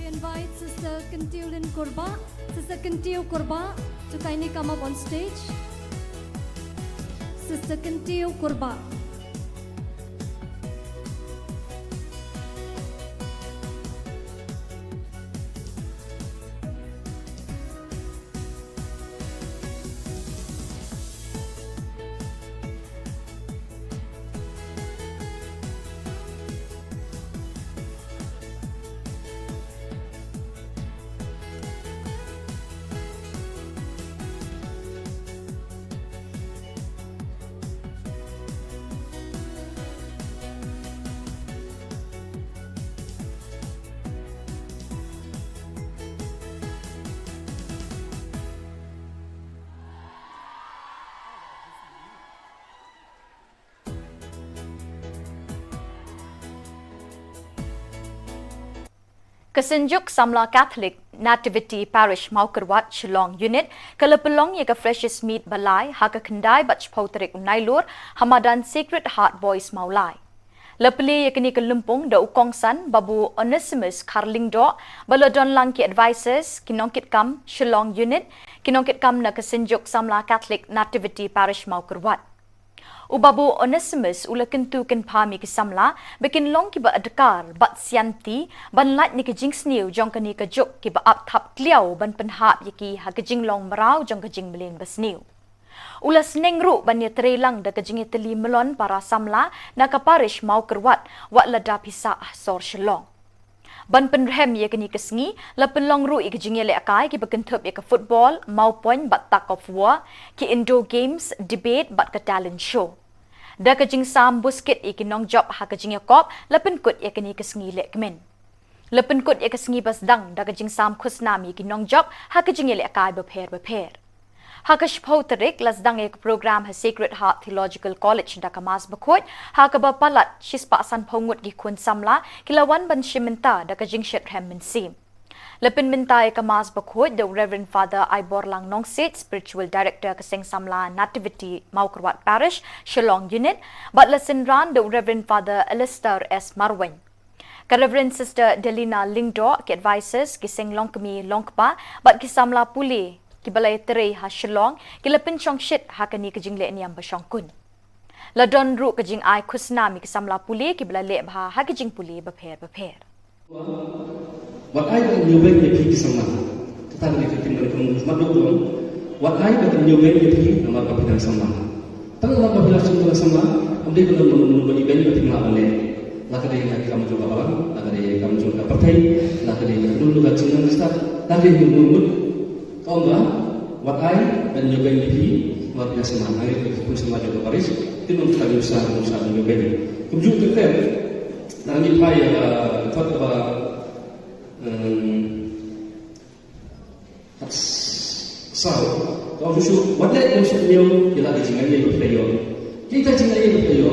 Invite Sister Kentulin Korba. Sister Kentil Korba to kindly come up on stage. Sister Kentil Korba. Kesenjuk Samla Catholic Nativity Parish Maukerwat Shillong Unit Kalapelong Yaga Freshest Meat Balai Haka Kendai Bach Pauterik Unailur Hamadan Sacred Heart Boys Maulai. Lepeli yakni kelumpung da ukongsan babu Onesimus Carling Do balodon lang ki advisors kinongkit kam Shillong Unit kinongkit kam na kesenjuk Samla Catholic Nativity Parish Maukerwat. Ubabu Onesimus ula kentu ken pami ki samla bikin long ki ba adkar bat sianti ban lat ni ki jing sniu jong kani ka juk ki ba ap thap kliau ban penhap yaki ha ki jing long marau jong ka jing melin basniu. Ula seneng ru ban ya trelang da ka jing teli melon para samla na ka parish mau kerwat wat lada pisa sor Shillong. Ban penrem ya kani kesengi la penlong ru ik jing le akai ki bekentup ya ka football mau point bat tak of war ki indoor games debate bat ka talent show. Da ka jing sam busket iki nong job ha ka jing ya kop la penkut ya kani kesengi le kemen. La penkut ya kesengi bas dang da ka jing sam khusnami ki nong job ha ka jing le akai beper. Hakash Pauterik lasdang ek program ha Sacred Heart Theological College da kamas bakot haka ba palat shispa san pongut gi kun samla kilawan ban shimenta da ka jingshet hem min sim. Lepin minta ek kamas bakot the Reverend Father Ibor Lang Nongsit Spiritual Director kaseng samla Nativity Maukerwat Parish Shillong Unit but lesson ran the Reverend Father Alistair S. Marwen. Ka Reverend Sister Delina Lingdo ki advisors kiseng longkami longkpa but kisamla puli ki balai tere ha Shillong ki lepin chong shit ha kani ka jingle niam ba shong kun la don ru ka jing ai khusnami ki samla puli ki balai le bha ha ki jing puli ba pher What I can you make the peace sama kita ni kita mereka maduk dong what I can you make the peace nama kapitan sama tang nama kapitan sama ambil benar menunggu event penting lah oleh laka dia lagi kamu juga balang laka dia kamu juga partai laka dia dulu kat jingan start laka dia menunggu kau what I dan juga ini luar biasa mana ini pun sama juga Paris itu untuk kami usaha juga ini kemudian kita dalam ini payah Thup sao kau musuh what that musuh dia ialah jingan dia berpeyo kita jingan dia berpeyo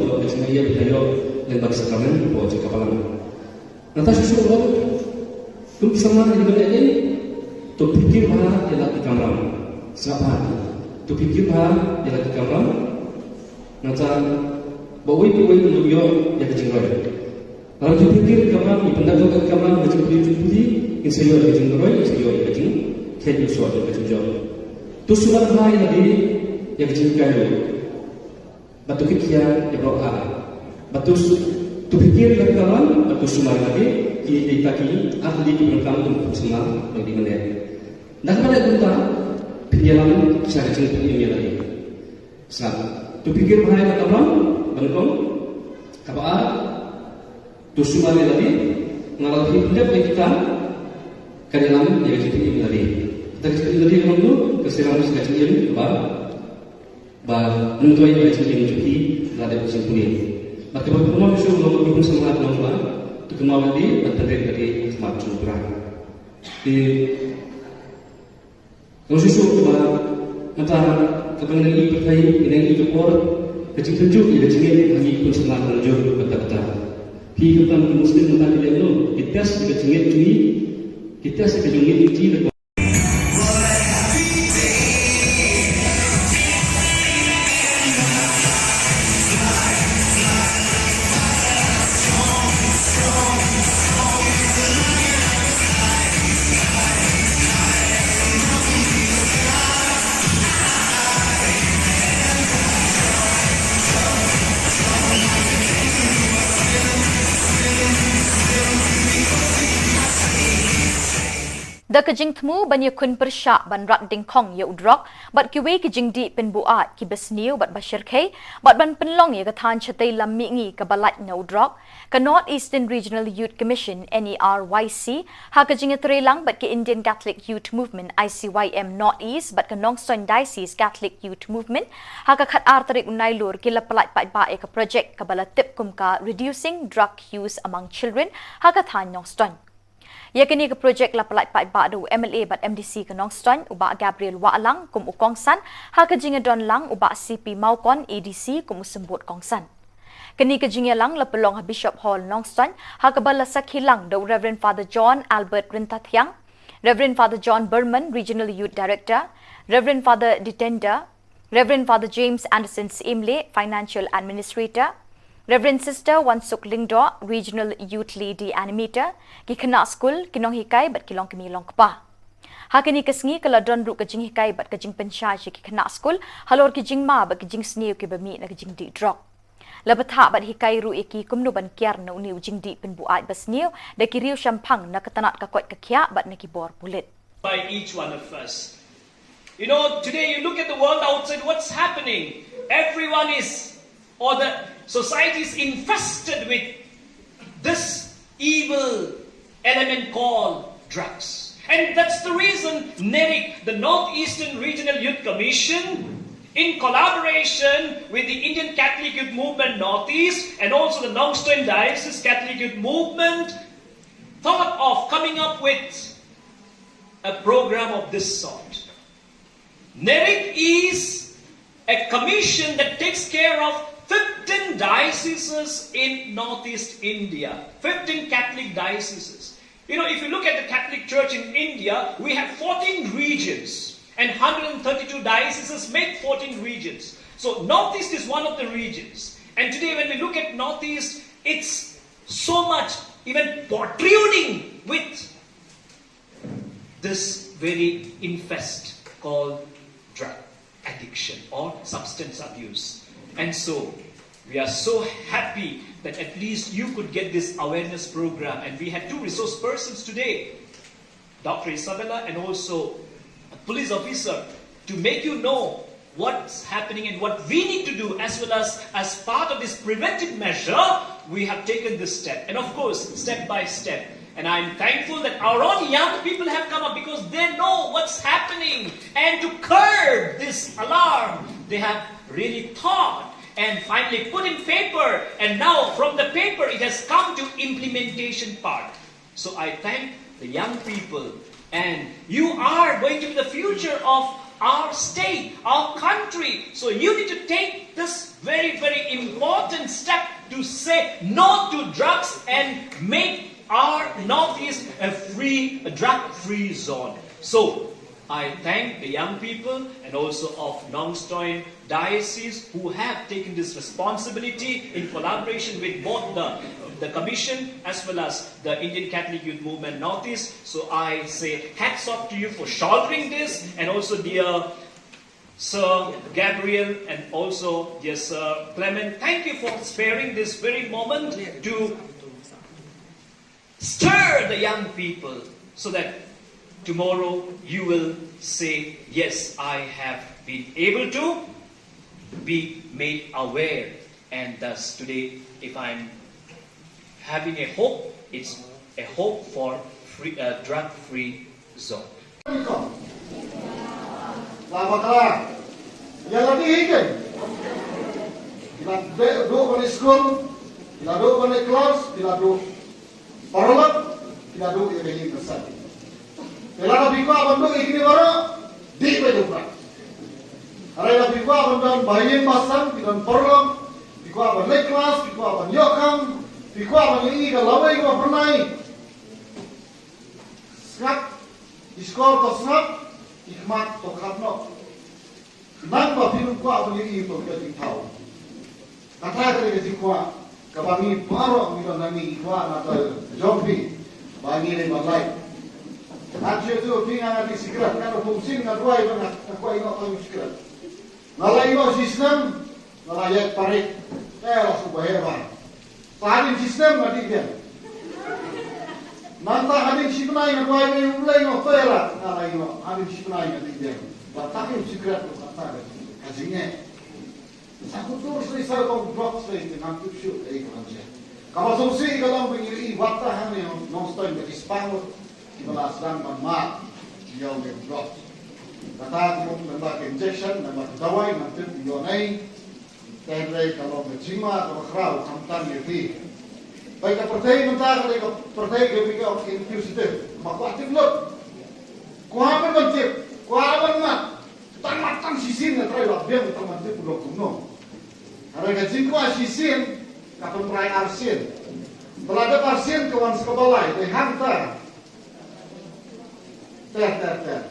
juga jingan dia berpeyo dan bagi sakramen buat kapalan nanti susu orang tu bisa mana di benda ini tu pikir bahawa ialah di kamera siapa tu pikir bahawa ialah di kamera nanti bawa untuk yo yang kejenggoy kalau tu pikir kamera di pendapat ke kamera macam putih insyaallah kejenggoy insyaallah kejeng kayu suatu kejenggoy tu sudah hai lagi yang kejenggoy batu kikia yang berapa batu tu pikir ke kamera batu sumar lagi kita taki ahli di belakang untuk semua bagi menit. Dan pada kita penjalan saya cerita ini lagi. Saat tu pikir bahaya kata orang, bangkong, apa? Tu semua lagi mengalami hidup kita kedalam yang cerita ini lagi. Kita cerita ini lagi orang tu keserangan saya cerita ini bah menentuai yang cerita ini juga ada kesimpulan. Maka berkumpulan besok nomor berkumpul semangat nomor tu kemauan di bertanding dari smart cuma. Di kalau susu antara kepentingan ini berkait dengan ini kepor kecil tunjuk ia jengit lagi pun semangat tunjuk kata-kata. Pi kita muslim kita tidak tahu kita sebagai jengit ini kita sebagai jengit ini Da kejing temu ban yakun persyak ban rat dingkong ya udrok bat kiwe kejing di pen buat ki besniu bat bashir khe bat ban penlong ya kathan chatai lam mi ngi ka balat na udrok ka North Eastern Regional Youth Commission NERYC ha kejing trelang bat ki Indian Catholic Youth Movement ICYM North East bat ka Nongson Diocese Catholic Youth Movement ha ka khat artarik unailur ki la palat pat ba ka project ka balatip kum ka reducing drug use among children ha ka than Nongson. Yakini ke projek la palat pat ba do MLA bat MDC ke Nongstoin uba Gabriel Waalang kum ukongsan ha ke jinga don lang uba CP Maukon ADC kum sembut kongsan. Kani kajingelang la pelong ha Bishop Hall Nongston ha kabala sakhilang do Reverend Father John Albert Rintathyang, Reverend Father John Berman, Regional Youth Director, Reverend Father Ditenda, Reverend Father James Anderson Imle, Financial Administrator, Reverend Sister Wansuk Lingdo, Regional Youth Lady Animator, Kikana School, Kinong Hikai, but Kilong Kimi Longpa. Hakini kasngi kala don ru kajing hikai but kajing penshai Kikana School, halor kijing ma but kajing snew kibami na kajing di drop. Labatha but hikai ru eki kumno ban kiar na uni ujing di penbuat bas new, da kiriu shampang na katanat kakwat kakya but na kibor pulit. By each one of us. You know, today you look at the world outside, what's happening? Everyone is, or the society is infested with this evil element called drugs. And that's the reason NERIC, the Northeastern Regional Youth Commission, in collaboration with the Indian Catholic Youth Movement Northeast and also the Nongstoin Diocese Catholic Youth Movement, thought of coming up with a program of this sort. NERIC is a commission that takes care of 15 dioceses in Northeast India, 15 Catholic dioceses. You know, if you look at the Catholic Church in India, we have 14 regions and 132 dioceses make 14 regions. So Northeast is one of the regions. And today when we look at Northeast, it's so much even protruding with this very infest called drug addiction or substance abuse. And so, we are so happy that at least you could get this awareness program. And we had two resource persons today, Dr. Isabella and also a police officer, to make you know what's happening and what we need to do, as well as part of this preventive measure, we have taken this step. And of course, step by step. And I'm thankful that our own young people have come up because they know what's happening. And to curb this alarm, they have really thought and finally put in paper. And now from the paper, it has come to implementation part. So I thank the young people. And you are going to be the future of our state, our country. So you need to take this very, very important step to say no to drugs and make our Northeast a drug-free zone. So I thank the young people and also of Nongstoin Diocese who have taken this responsibility in collaboration with both the Commission as well as the Indian Catholic Youth Movement Northeast. So I say hats off to you for shouldering this, and also dear Sir Gabriel and also dear Sir Clement, thank you for sparing this very moment to stir the young people so that tomorrow you will say, yes, I have been able to be made aware. And thus today, if I'm having a hope, it's a hope for drug-free zone. Paralak tidak dulu yang ini besar. Kalau bikwa bantu ini baru di pedupra. Kalau bikwa bantu bayin pasang, bikwa paralak, bikwa bantu kelas, bikwa bantu yokam, bikwa bantu ini kalau bikwa pernah. Snap, diskor to snap, ikmat to kapno. Nangpa bikwa bantu ini to kita tahu. Kata kita bikwa. Kabangi paro mi nami ikwa na to jompi bangi le balai ajo tu pinga na sikrat na fungsin na duai na kuai no to sikrat nalai no sistem nalai parit la su baheba parin sistem na dia manta hadin sipnai na duai me ulai no fera nalai no hadin sipnai na dia batakin sikrat no kata kajinya Aku terus risau kau blok straight dengan tujuh dari kerja. Kalau solusi kalau begini waktu hanya Nongstoin bagi spangor di belasang manmat jauh dari blok. Kata aku nambah injection, nambah dawai, nanti dionai. Terdiri kalau berjima atau kerau kamtan lebih. Baik pertai mentah kalau pertai kau infusif, maka aktif lot. Kuah berbentuk, kuah bermat. Tan sisin na try la biang taman te pulo kuno. Ara ga jingko asisin kapal perai arsin. Setelah ada arsin kawan sekebalai, dia hantar. Ter.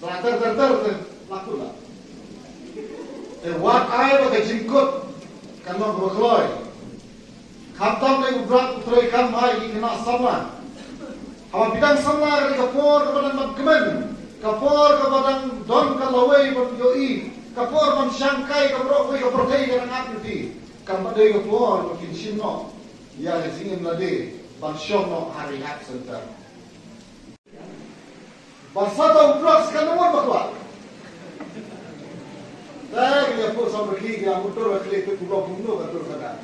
Setelah ter, lakulah. Wat air pakai jingkut, kan mau berkeloy. Khatam lagi berat putri kan mai kena sama. Hawa bidang sama dari kapor kepada magkemen, kapor kepada don kalawai berjoi, kapor man syangkai kaprok wei kaprokai kan ngaputi, kan pada kapor makin sino, ya singin lade, ban shono hari hak center. Bersatu blok kan nomor bakwa. Saya pun sampai kiri yang motor wakil itu pulau kuno kantor kadar.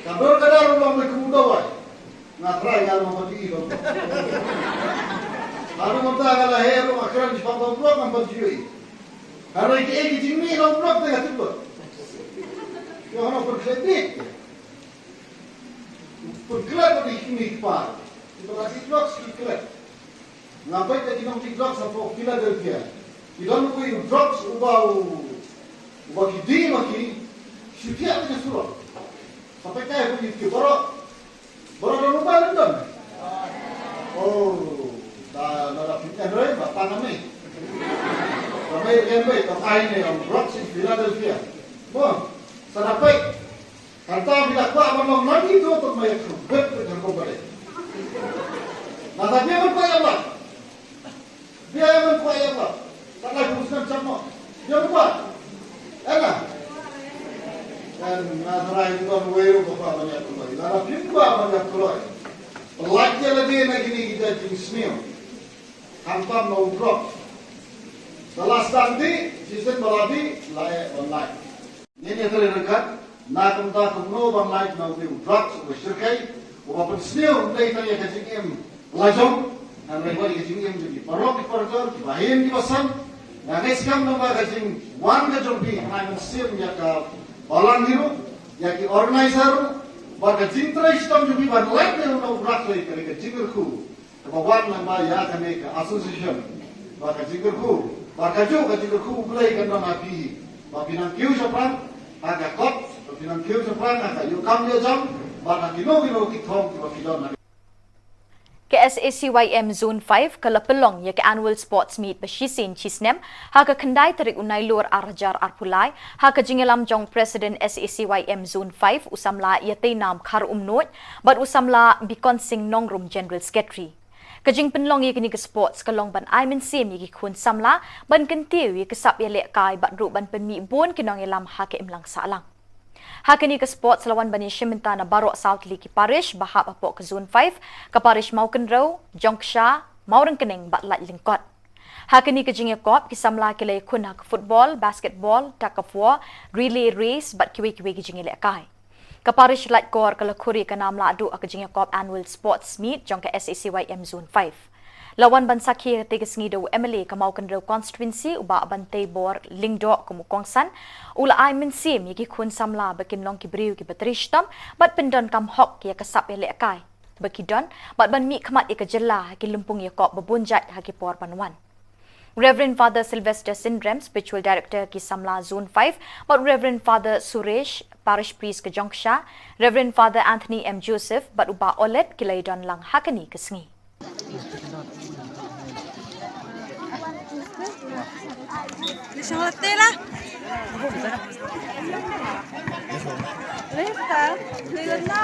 Kantor kadar ulang lagi kuno wai. Ngatrai kalau mau pergi itu. Lalu mentah kalau hero makaran di pangkal blok nampak jui. Kalau iki jini orang blok tengah tiba. Yang orang berkredit. Berkelak di kini kepala. Itu masih blok sekitar. Ngapai tadi nanti blok sampai Philadelphia. Ilan ko yung drugs ubaw kidi maki syutia na surat. Sampai kaya ko yung baro na lupa doon. Oh, nalapit yan rin, batang namin. Sampai yan ba, itong ay na yung drugs in Philadelphia. Bon, sarapay. Kanta bilakwa abang lagi ito itong may kubet ng kubalik. Natabiyaman ko yan ba? Biyaman ko yan ba? Taklah kuruskan sama. Dia lupa. Enak. Dan nasarai itu weu bapa banyak kembali. Lalu pimba banyak keluar. Pelajar lagi negeri kita jingsmil. Hantam mau drop. Setelah standi, sistem baladi layak online. Ini terdekat. Nak entah kumno online mau drop bersyirkai. Walaupun smil dari tanya kecingim lajong. Dan mereka kecingim jadi parok di parjor, di bahin di basan. Nah, guys, kamu nama kacing wan kajolpi, hanya mesin ya ke balang hiru, ya ke organizer, baga cintra istam juga ban lain yang nak berat lagi kerja cinggerku, kebawan nama ya kene ke association, baga cinggerku, baga jo cinggerku mulai kan nama pi, baga nang kiu siapa, agak kot, baga nang kiu siapa, agak yuk kam dia jam, baga kino kitong baga kidon. Ke SACYM Zone 5 kalapelong ya ke annual sports meet besisin chisnem ha ke kendai terik unai lur arjar arpulai ha ke jingelam jong president SACYM Zone 5 usamla yate nam khar umnot but usamla bikon sing nongrum general secretary kajing penlong ya kini ke sports kalong ban aimen sim ya kun samla ban kentiu ya kesap ya lek kai bat ru ban penmi bon kinong elam ha ke imlang salang. Hakini ke sports lawan bani Shiminta na Barok South Liki Parish bahap apok ke Zone 5 ke Parish Maukenro, Jongsha, Maurengkening batlat lingkot. Hakini ke jingye kop kisamla kile kun hak football, basketball, tug of war, relay race bat kiwi-kiwi ke jingye lekai. Ke Parish Latkor ke lekuri ke nam ladu ke jingye kop annual sports meet jong ke SACYM Zone 5. Lawan ban sakhi tegas ngido MLA ke Maukenro constituency uba bantai bor lingdo ke mukongsan ula ai mensim yaki kun samla bakin long ki briu ki batrishtam bat pendon kam hok ya kasap ya lekai bakidon bat ban mi khamat ya kejela ki lumpung ya kop babunjat ha ki por panwan. Reverend Father Sylvester Syndrome, Spiritual Director ki Samla Zone 5, but Reverend Father Suresh, Parish Priest ke Jongsha, Reverend Father Anthony M. Joseph, but uba olet ki laidon lang hakani ke sengi. Lisang latte lah. Lista, lihat na.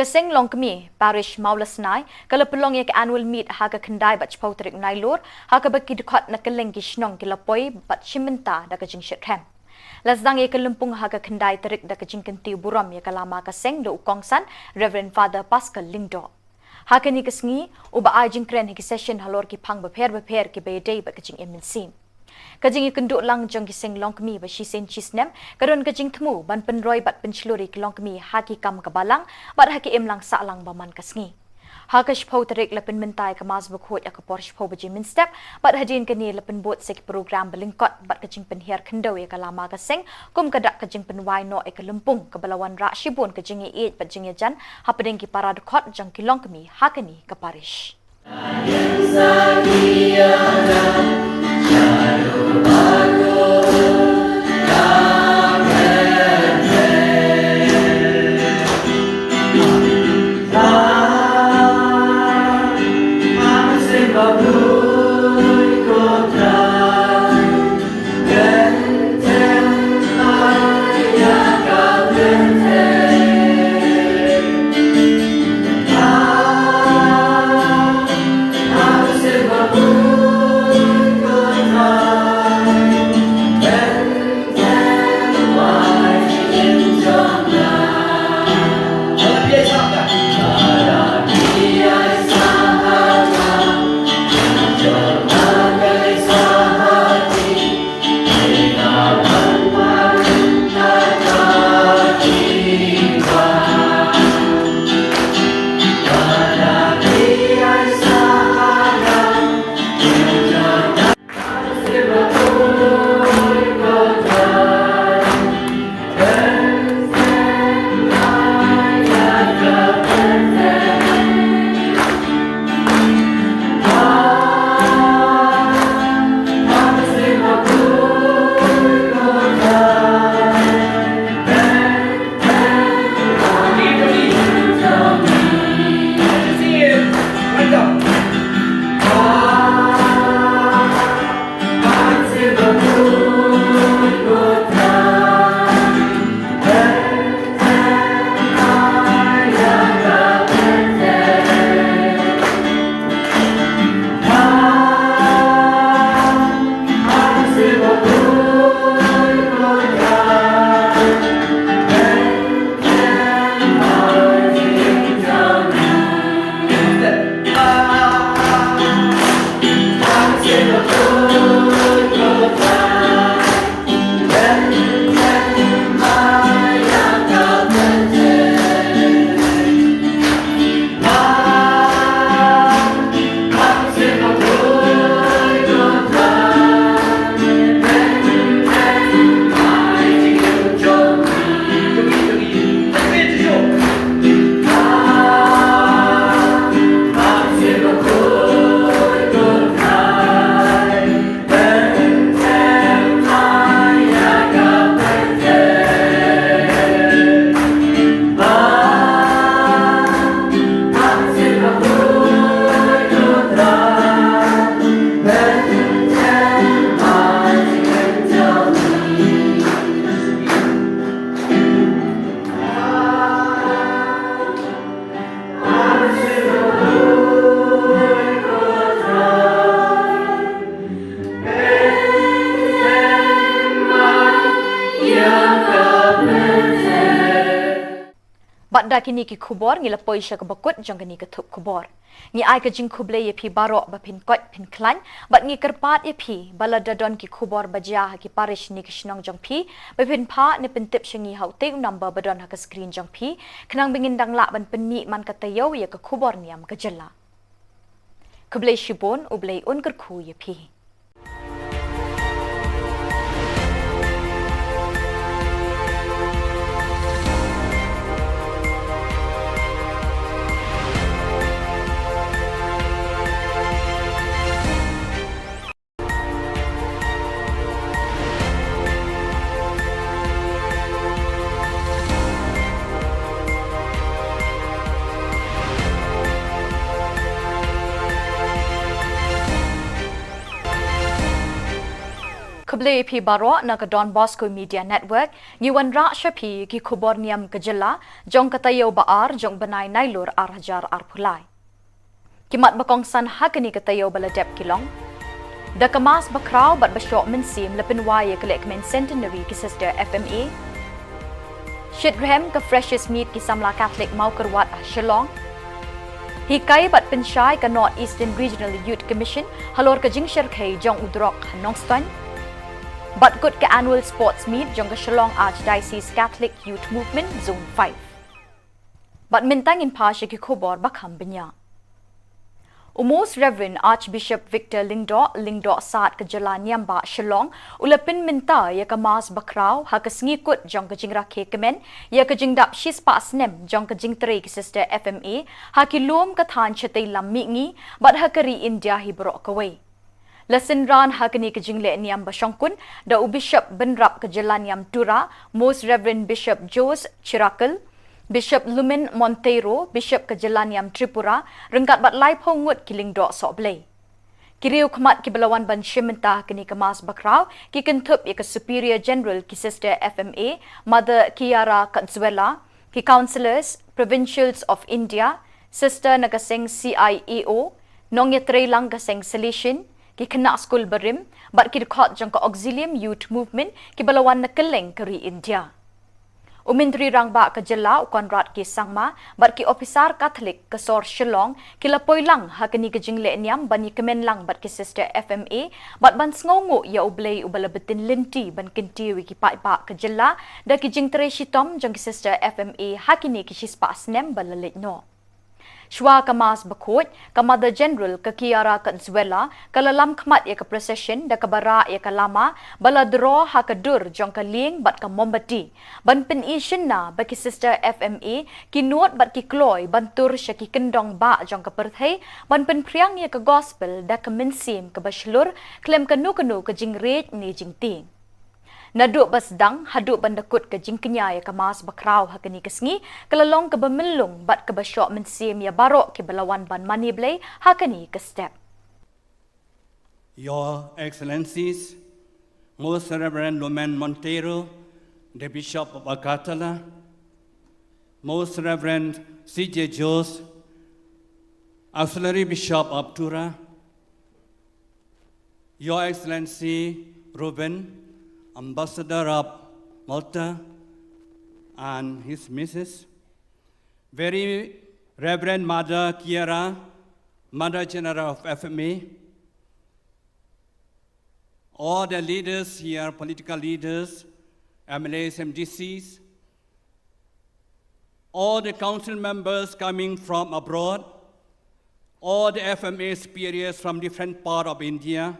Keseng long kemi parish maulasnai kala pelong ye ke annual meet ha ka kendai bat chpau trik nai lor ha ka baki dukhat na keleng ki shnong ki lapoi bat chimenta da ka jing shekhem lasdang ye kelumpung ha ka kendai trik da ka jing kenti buram ye kalama ka seng do ukongsan Reverend Father Pascal Lingdo ha ka ni kesngi uba ajing kren ki session halor ki phang ba pher ki be dei ba ka jing eminsin kajing ikunduk lang jong kiseng long kemi ba shisen chisnem karon kajing thmu ban penroi bat penchluri ki long kemi haki kam kabalang bat haki em lang sa lang baman kasngi hakash phau tarik lapen mentai kamas bukhot ya kapor phau baji min step bat hadin kani lapen bot sek program belingkot bat kajing penhiar kendo ya kalama kaseng kum kadak kajing penwai no e kalumpung kabalawan ra shibun kajing e bat jing jan hapadeng ki parad khot jang ki long kemi hakani kaparish Banda kini ki khubor ngila poisha ka bakut jong kini ka thup khubor ngi ai ka jing khuble ye phi baro ba phin kot phin klan bat ngi karpat ye phi balada don ki khubor bajia ki parish ni kishnong jong phi ba phin pha ne pin tip shingi haute number badon ha ka screen jong phi khnang bingin dang la ban pen mi man ka tayo ye ka khubor niam ka jalla khuble shibon uble un kar khu ye phi Kable pi baro na ka Don Bosco Media Network, ngiwan Rasha pi ki Khubor Niam Kajala, jong katayo baar jong banay nailur arhajar arpulay. Kimat bakong san hagani katayo baladep kilong. Da kamas bakraw bat basyok mensim lepinwaya kelek men centenary ki sister FMA. Shitrem ka freshest meat ki samla Catholic mau kerwat Shillong. Hikai bat pensyai ka North Eastern Regional Youth Commission halor ka jingshir kay jong udrok Nongstoin. Bat good ka annual sports meet jong ka Shillong Archdiocese Catholic Youth Movement Zone 5. Bat mintang in pasya ki Khubor bakham benya. Most Reverend Archbishop Victor Lingdo saat ke Jalan Niamba Shillong ulapin minta ya ke mas bakraw ha ke sengikut jong ke jingra ke kemen ya ke jingdap shispa snem jong ke jingteri ke sister FMA ha ki lum ke than chetai lam mingi bat ha keri India hi brok kawai. Lesson ran ha kini ke jingle Niam Bashongkun da Bishop Benrap ke Jalan Niam Tura Most Reverend Bishop Jos Chirakal Bishop Lumin Monteiro, Bishop Kejalan Niam Tripura, rengkat bat lai pongut kiling dok sok blay. Kiriu kemat ki belawan ban shimenta kini kemas bakraw, ki Thup ya ke Superior General ki Sister FMA, Mother Kiara Consuela, ki Councillors, Provincials of India, Sister Nagaseng CIEO, Nong Yatre Lang Gaseng Salishin, ki kena school berim, bat ki dekot jangka Auxilium Youth Movement, ki belawan nakeleng keri India. Umintri rang ba ke jela konrad ki sangma bat ki ofisar Catholic ke Sor Shillong ki lapoi lang ha kini ke jingle Niam bani kemen lang bat ki sister FMA bat ban sngongu ya ublei ubala betin linti ban kinti wi ki pai ba ke jela da ki jingtre shitom jang ki sister FMA ha kini ki shispa snem balalit no. Shwa kamas bakut, ka Mother General ke Kiara Consuela, ka lalam kmat ya ke procession da ka bara ya ka lama, bala draw ha ka dur jong ka ling bat ka mombati. Ban pen ishin na baki sister FMA, ki nuot bat ki kloy, ban tur sya ki kendong ba jong ka perthai, ban pen priang ya ka gospel da ka mensim ka baslur, klem ka nu ka jingrej ni jingting. Naduk basdang haduk bandakut ke jingkenya ya kemas bakraw hakani kesngi kelalong ke bemelung bat ke basyok mensim ya barok ke belawan ban mani blay hakani ke step. Your Excellencies, Most Reverend Lumen Monteiro, the Bishop of Agatala, Most Reverend C.J. Jos, Auxiliary Bishop of Tura, Your Excellency Ruben, Ambassador of Malta and his Mrs. Very Reverend Mother Kiara, Mother General of FMA, all the leaders here, political leaders, MLAs, MDCs, all the council members coming from abroad, all the FMA superiors from different parts of India,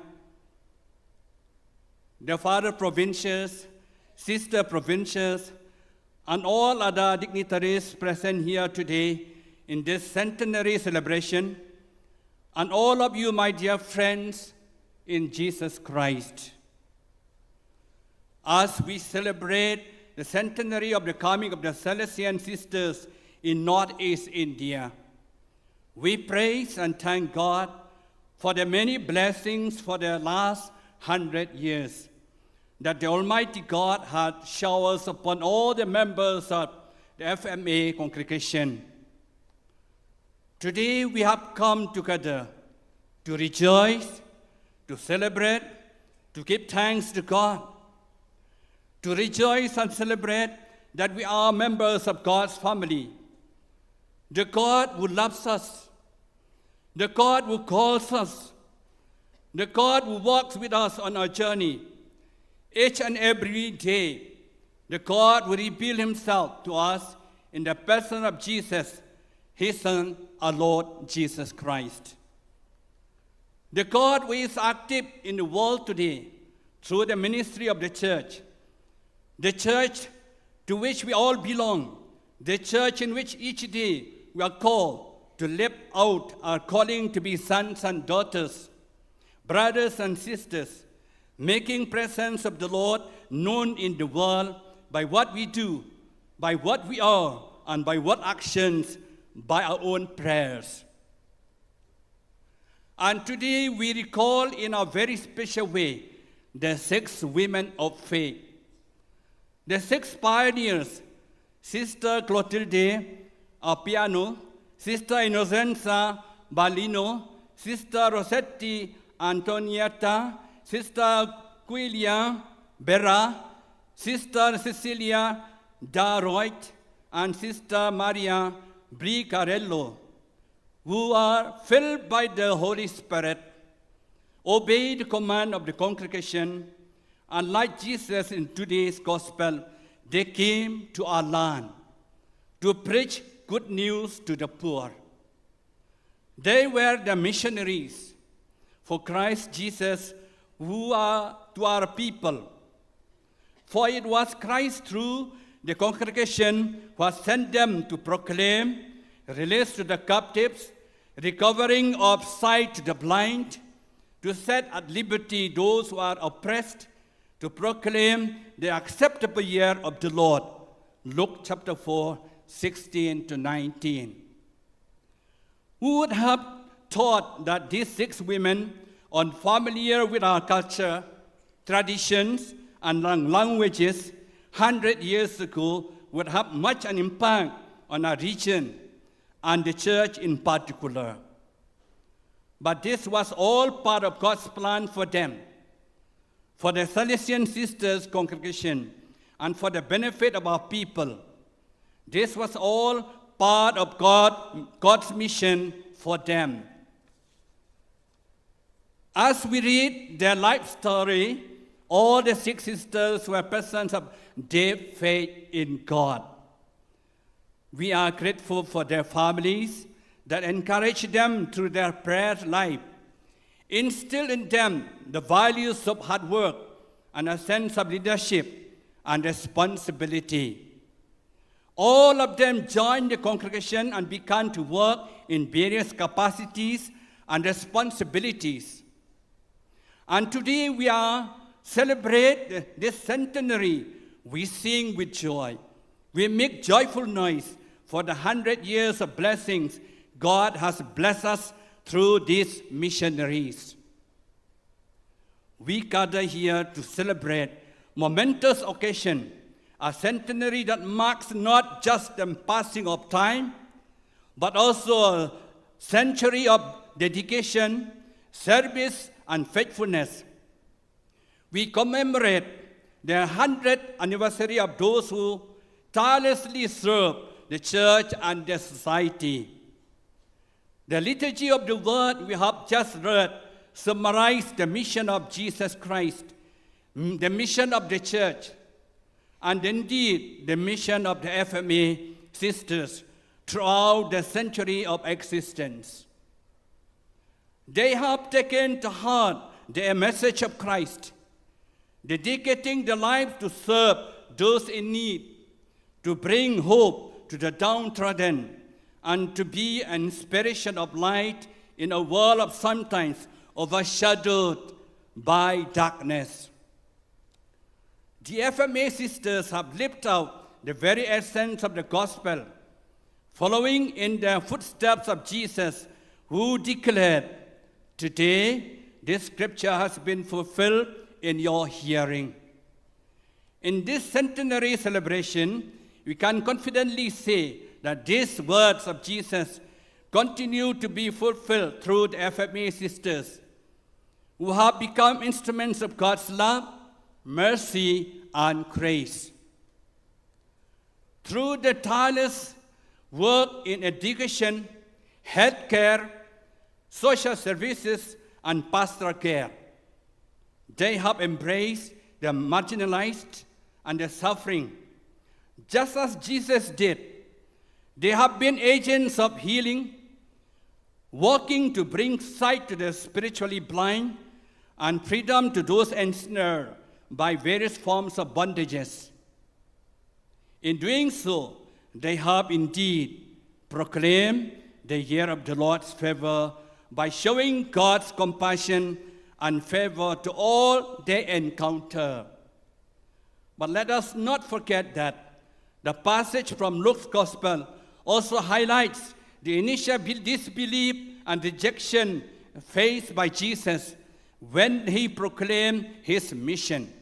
the father provincials, sister provincials, and all other dignitaries present here today in this centenary celebration, and all of you, my dear friends in Jesus Christ. As we celebrate the centenary of the coming of the Salesian sisters in Northeast India, we praise and thank God for the many blessings for the last 100 years that the Almighty God had showered upon all the members of the FMA congregation. Today we have come together to rejoice, to celebrate, to give thanks to God, to rejoice and celebrate that we are members of God's family, the God who loves us, the God who calls us, the God who walks with us on our journey. Each and every day, the God will reveal himself to us in the person of Jesus, his Son, our Lord Jesus Christ. The God who is active in the world today through the ministry of the church to which we all belong, the church in which each day we are called to live out our calling to be sons and daughters, brothers and sisters, making presence of the Lord known in the world by what we do, by what we are, and by what actions, by our own prayers. And today we recall in a very special way the 6 women of faith. The 6 pioneers, Sister Clotilde Appiano, Sister Innocenza Balino, Sister Rossetti Antonietta, Sister Quilia Berra, Sister Cecilia Daroit, and Sister Maria Bricarello, who are filled by the Holy Spirit, obey the command of the congregation, and like Jesus in today's gospel, they came to our land to preach good news to the poor. They were the missionaries for Christ Jesus who are to our people. For it was Christ through the congregation who has sent them to proclaim release to the captives, recovering of sight to the blind, to set at liberty those who are oppressed, to proclaim the acceptable year of the Lord. Luke chapter 4, 16 to 19. Who would have thought that these 6 women, unfamiliar with our culture, traditions, and languages 100 years ago, would have much an impact on our region and the church in particular. But this was all part of God's plan for them, for the Salesian Sisters congregation, and for the benefit of our people. This was all part of God's mission for them. As we read their life story, all the 6 sisters were persons of deep faith in God. We are grateful for their families that encourage them through their prayer life, instill in them the values of hard work and a sense of leadership and responsibility. All of them joined the congregation and began to work in various capacities and responsibilities. And today we are celebrate this centenary. We sing with joy. We make joyful noise for the 100 years of blessings God has blessed us through these missionaries. We gather here to celebrate momentous occasion, a centenary that marks not just the passing of time, but also a century of dedication, service, and faithfulness. We commemorate the 100th anniversary of those who tirelessly serve the church and the society. The liturgy of the word we have just read summarizes the mission of Jesus Christ, the mission of the church, and indeed the mission of the FMA sisters throughout the century of existence. They have taken to heart the message of Christ, dedicating their lives to serve those in need, to bring hope to the downtrodden, and to be an inspiration of light in a world of sometimes overshadowed by darkness. The FMA sisters have lived out the very essence of the gospel, following in the footsteps of Jesus, who declared, "Today this scripture has been fulfilled in your hearing." In this centenary celebration, we can confidently say that these words of Jesus continue to be fulfilled through the FMA sisters, who have become instruments of God's love, mercy, and grace. Through the tireless work in education, healthcare, social services, and pastoral care, they have embraced the marginalized and the suffering, just as Jesus did. They have been agents of healing, working to bring sight to the spiritually blind and freedom to those ensnared by various forms of bondages. In doing so, they have indeed proclaimed the year of the Lord's favor by showing God's compassion and favor to all they encounter. But let us not forget that the passage from Luke's Gospel also highlights the initial disbelief and rejection faced by Jesus when he proclaimed his mission.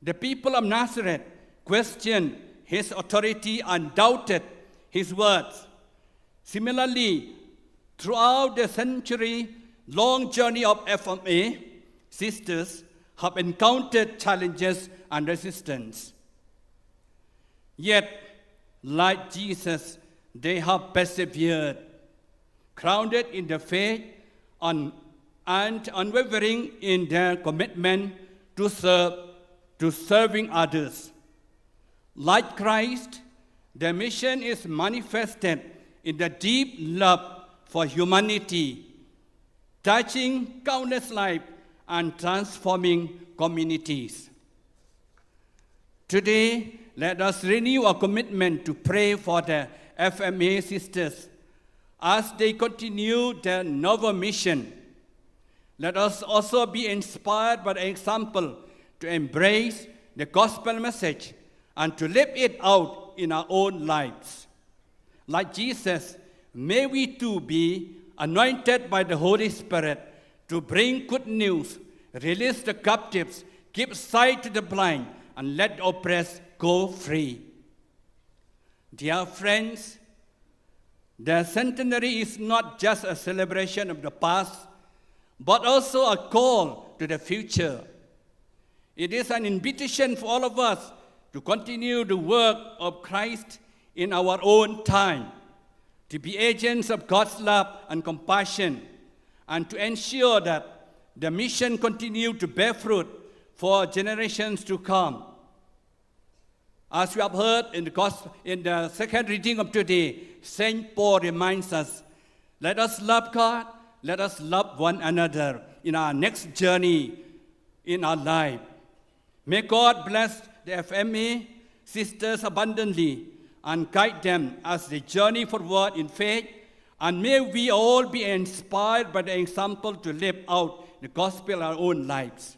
The people of Nazareth questioned his authority and doubted his words. Similarly, throughout the century-long journey of FMA, sisters have encountered challenges and resistance. Yet, like Jesus, they have persevered, grounded in the faith and unwavering in their commitment to serving others. Like Christ, their mission is manifested in the deep love for humanity, touching countless lives and transforming communities. Today, let us renew our commitment to pray for the FMA sisters as they continue their novel mission. Let us also be inspired by the example to embrace the gospel message and to live it out in our own lives. Like Jesus, may we too be anointed by the Holy Spirit to bring good news, release the captives, give sight to the blind, and let the oppressed go free. Dear friends, the centenary is not just a celebration of the past, but also a call to the future. It is an invitation for all of us to continue the work of Christ in our own time, to be agents of God's love and compassion, and to ensure that the mission continue to bear fruit for generations to come. As we have heard in the second reading of today, St. Paul reminds us, let us love God, let us love one another in our next journey in our life. May God bless the FMA sisters abundantly and guide them as they journey forward in faith, and may we all be inspired by the example to live out the gospel in our own lives.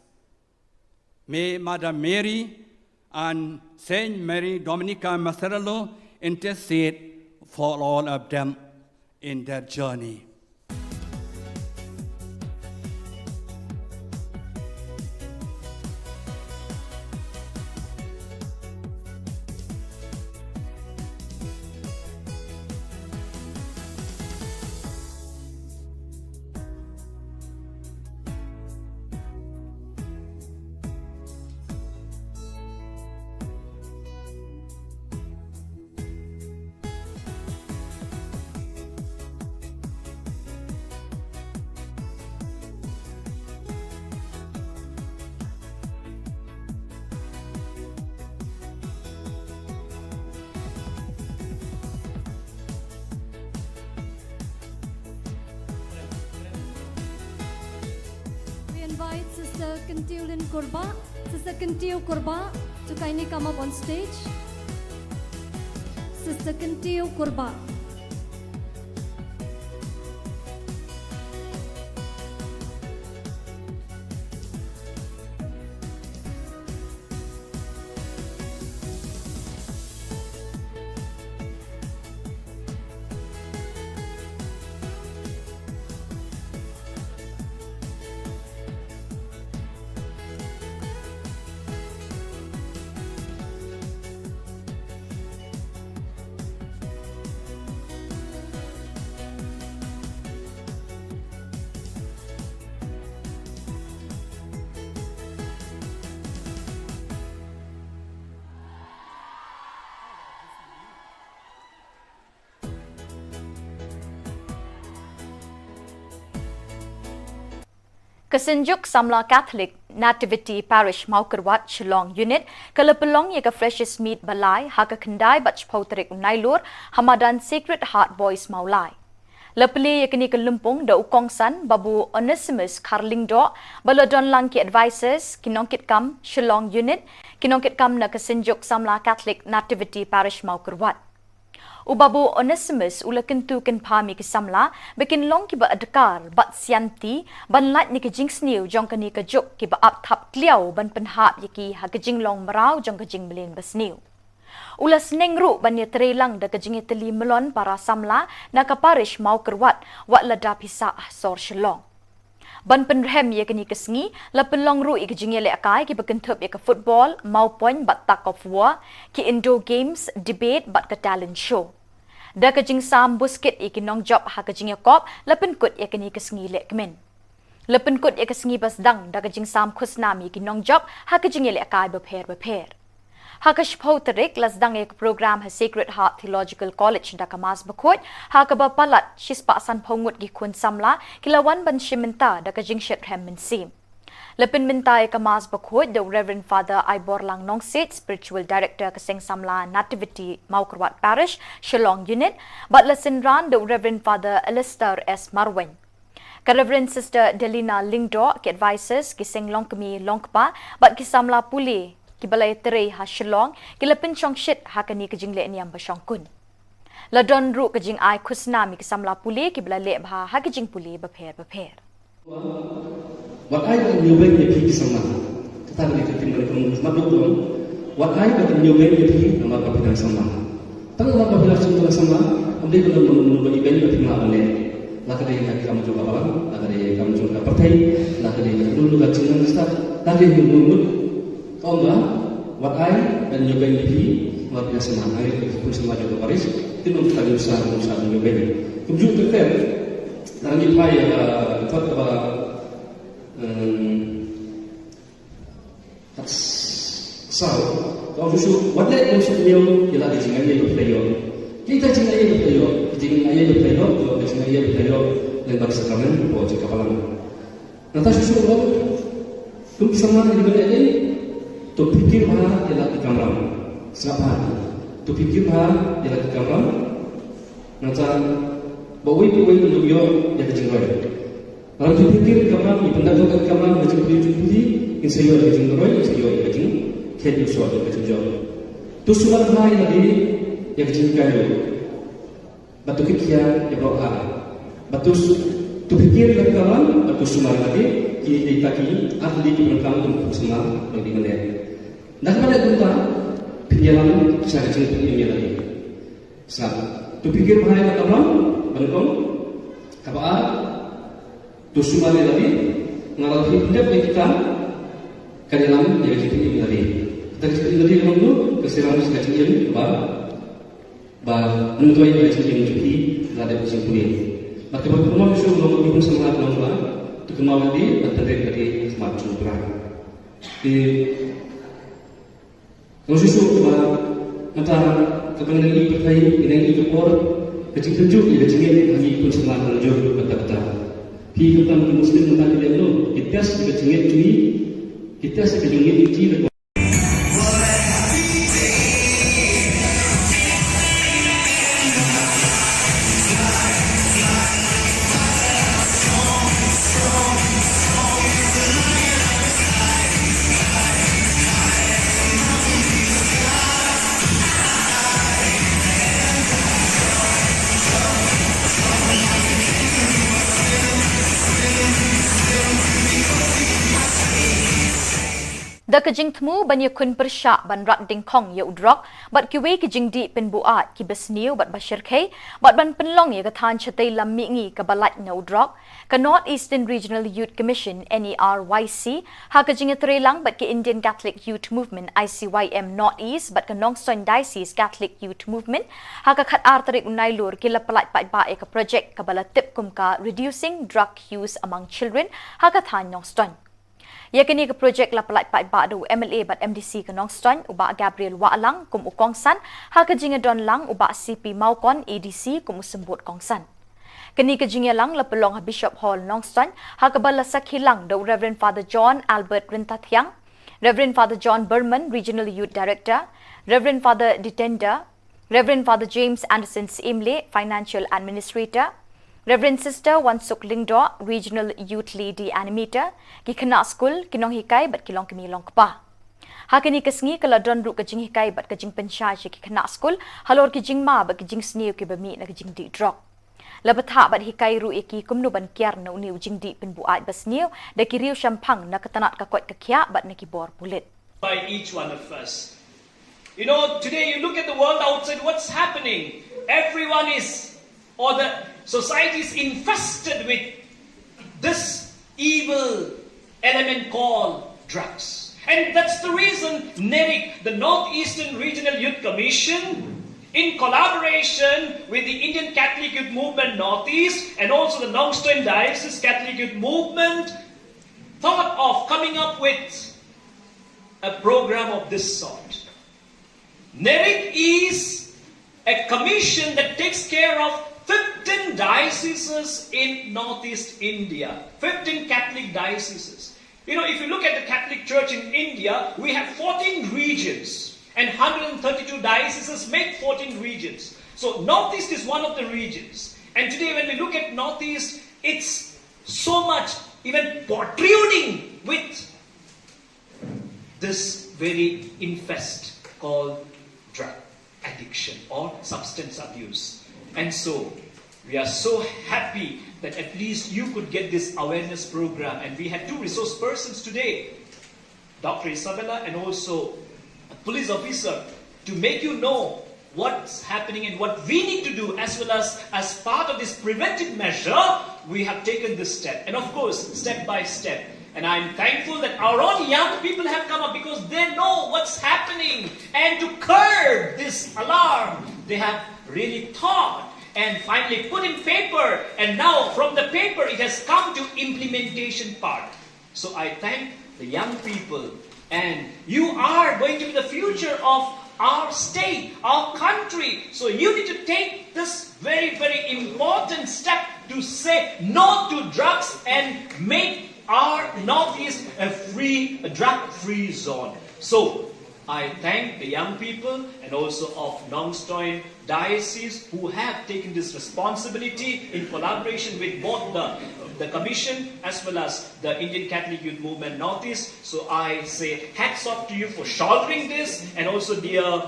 May Mother Mary and Saint Mary Dominica Macerello intercede for all of them in their journey. We invite Sister Kentulin Korba. Sister Kentil Korba to kindly come up on stage. Sister Kentil Korba. Kesenjuk Samla Catholic Nativity Parish Maukerwat Shillong Unit Kalapalong Yaga Freshest Meat Balai Haka Kendai Bach Pautrik Nailur Hamadan Sacred Heart Boys Maulai Lepeli yakni kelumpung da ukongsan babu Onesimus Carling Do balodon langki advisors kinongkit kam Shillong Unit kinongkit kam na Kesenjuk Samla Catholic Nativity Parish Maukerwat Ubabu Onesimus ula kentu ken pami ke samla bikin long ki ba adkar bat sianti ban lat ni ke jing sniu jong kani ke juk ki ba ap thap kliau ban penhap yaki ha ke jing long marau jong ke jing belin basniu ula snengru ban ye trelang da ke jing teli melon para samla na ka parish mau kerwat wat lada pisa sor shlong ban penrem ye kini kesngi la penlong ru ik jinge le akai ki bekentup ye ke football mau point bat tak of war ki indoor games debate bat ke talent show da ke jing sam busket ik nong job ha ke jinge kop la pen kut ye kini kesngi le kemen la pen kut ye kesngi bas dang da ke jing sam khusnami ki nong job ha ke jinge le akai be pher Hakash Pauterik lasdang ek program ha Sacred Heart Theological College da kamas bakut hakaba palat shispa san pongut gi kun samla kilawan ban shiminta da ka jingshet hem min sim lepin minta ek kamas bakut the Reverend Father Ibor Lang Nongsit spiritual director ka seng samla Nativity Maukrwat Parish Shillong unit but lesson ran the Reverend Father Alistair S Marwen ka Reverend Sister Delina Lingdo ki advisors ki seng longkmi longkpa but ki samla puli ki balai tere ha Shillong ki lepin chong shit ha kani ka jingle niam ba shong kun la don ru ka jing ai khusna mi ki samla puli ki bala le bha ha ki jing puli ba pher what I can you when you keep sama kita ni kita tinggal mabuk dong what I can you when you keep nama kapitan sama tang nama kapitan sama ambil kalau menunggu event kita tinggal ale la kada yang kamu juga bawang la kada yang kamu juga partai la kada yang dulu ka jingle start tadi menunggu Tolga, what I dan nyobain lebih luar biasa mahal. Itu pun semua juga Paris. Itu untuk kami usaha nyobain. Kemudian terkait dalam kita Thup kalau susu, what let them should know ialah dijingan ia berplayo. Kita jingan ia berplayo, dijingan ia berplayo, dijingan ia berplayo lembak sakramen, bawa cakap alam. Nanti susu lo, tu sama dengan ini. तो फिकिर भा याला की कमरा सभा तो फिकिर भा याला की कमरा नचा बवई नुयो या जिंगरोय और तो फिकिर कमरा की बंदा तो कमरा में जुपुली इन सयो या जिंगरोय सयो या जिंग खेल सो या जिंग तो सुबह भा याला दी या जिंग कायो बतु की किया या बरोहा बतु तो फिकिर कमरा बतु सुमर lagi ki taki ahli ki berkam untuk semua bagi kalian. Dah pada kita pinjaman saya kecil ini lagi. Sebab tu fikir bahaya kata orang, betul? Apa? Tu semua lagi ngalau hidup kita kedalam dia kecil ini lagi. Kita kecil ini lagi dulu keserangan kecil ini menentuai dia kecil ini juga ada kecil ini. Maka berkumpulan show belum berkumpul sama orang tu kemauan dia berterima dari semacam perang. Di kalau susu antara kepentingan ini berkait dengan itu por kecil tunjuk ia kecil lagi pun semua tunjuk kata-kata. Pi kepan muslim tentang dia itu kita sekecil cuy kita sekecil itu Da ka jing thmu ban ye kun persha ban rat ding khong ye udrok bat ki we ki jing di pen buat ki besniu bat bashir khe bat ban penlong ye ka than chatei lam mi ngi ka balat na udrok ka North Eastern Regional Youth Commission NERYC ha ka jing trelang bat ki Indian Catholic Youth Movement ICYM North East bat ka Nongson Diocese Catholic Youth Movement ha ka khat ar tarik unai lur ki la palat pat ba e ka project ka bala tip kum ka reducing drug use among children ha ka than Nongson yakini ke projek la palat pat ba do MLA bat MDC ke Nongston uba Gabriel Waalang kum ukongsan ha ke jinga don lang uba CP Maukon ADC kum usembut kongsan kini ke jinga lang la pelong ha Bishop Hall Nongston ha ke bala sakhilang do Reverend Father John Albert Rintathyang Reverend Father John Berman Regional Youth Director Reverend Father Ditender Reverend Father James Anderson Simle Financial Administrator Reverend Sister Wansuk Lingdo, Regional Youth Lady Animator, ki kena school kinong hikai bat kilong kemi long kpa. Hakini kesngi kala don ru kajing hikai bat kajing pensha ki kena school, halor ki jing ma bat kajing sniu ki bami na kajing di drop. Labatha bat hikai ru iki kumnu ban kiar na uni ujing di pen buat basniu, da ki riu shampang na katanat kakot kakya bat na ki bor pulit. By each one of us. You know, today you look at the world outside, what's happening? Everyone is, or the society is infested with this evil element called drugs. And that's the reason NERIC, the Northeastern Regional Youth Commission, in collaboration with the Indian Catholic Youth Movement Northeast and also the Nongstoin Diocese Catholic Youth Movement, thought of coming up with a program of this sort. NERIC is a commission that takes care of 15 dioceses in Northeast India, 15 Catholic dioceses. You know, if you look at the Catholic Church in India, we have 14 regions and 132 dioceses make 14 regions. So Northeast is one of the regions. And today when we look at Northeast, it's so much even protruding with this very infest called drug addiction or substance abuse. And so we are so happy that at least you could get this awareness program. And we had two resource persons today, Dr. Isabella and also a police officer, to make you know what's happening and what we need to do, as well as part of this preventive measure, we have taken this step. And of course, step by step. And I'm thankful that our own young people have come up because they know what's happening. And to curb this alarm, they have really thought and finally put in paper. And now from the paper, it has come to implementation part. So I thank the young people. And you are going to be the future of our state, our country. So you need to take this very, very important step to say no to drugs and make our Northeast a drug-free zone. So I thank the young people and also of Nongstoin Diocese who have taken this responsibility in collaboration with both the Commission as well as the Indian Catholic Youth Movement Northeast. So I say hats off to you for shouldering this, and also dear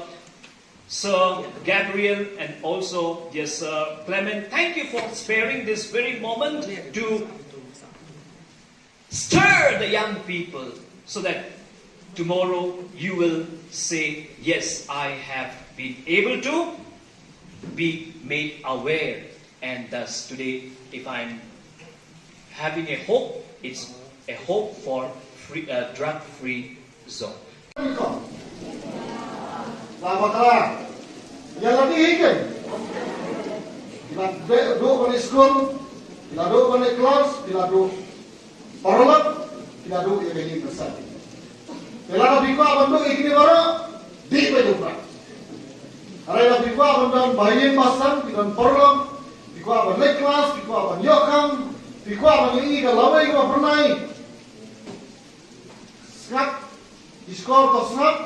Sir Gabriel and also dear Sir Clement, thank you for sparing this very moment to stir the young people so that tomorrow you will say, yes, I have been able to be made aware. And thus today, if I'm having a hope, it's a hope for drug-free zone. Selamat yang lebih ingin bila duduk balik sekolah, bila duduk balik kelas, bila duduk paralel, bila duduk yang ini bersama. Bila lebih kuat bentuk ini baru di pejumpra. Kalau lebih kuat bentuk bayi pasang, bila paralel, lebih kuat balik kelas, lebih kuat banyakkan, lebih kuat banyakkan kalau lawai kuat pernah. Skak, diskor atau skak,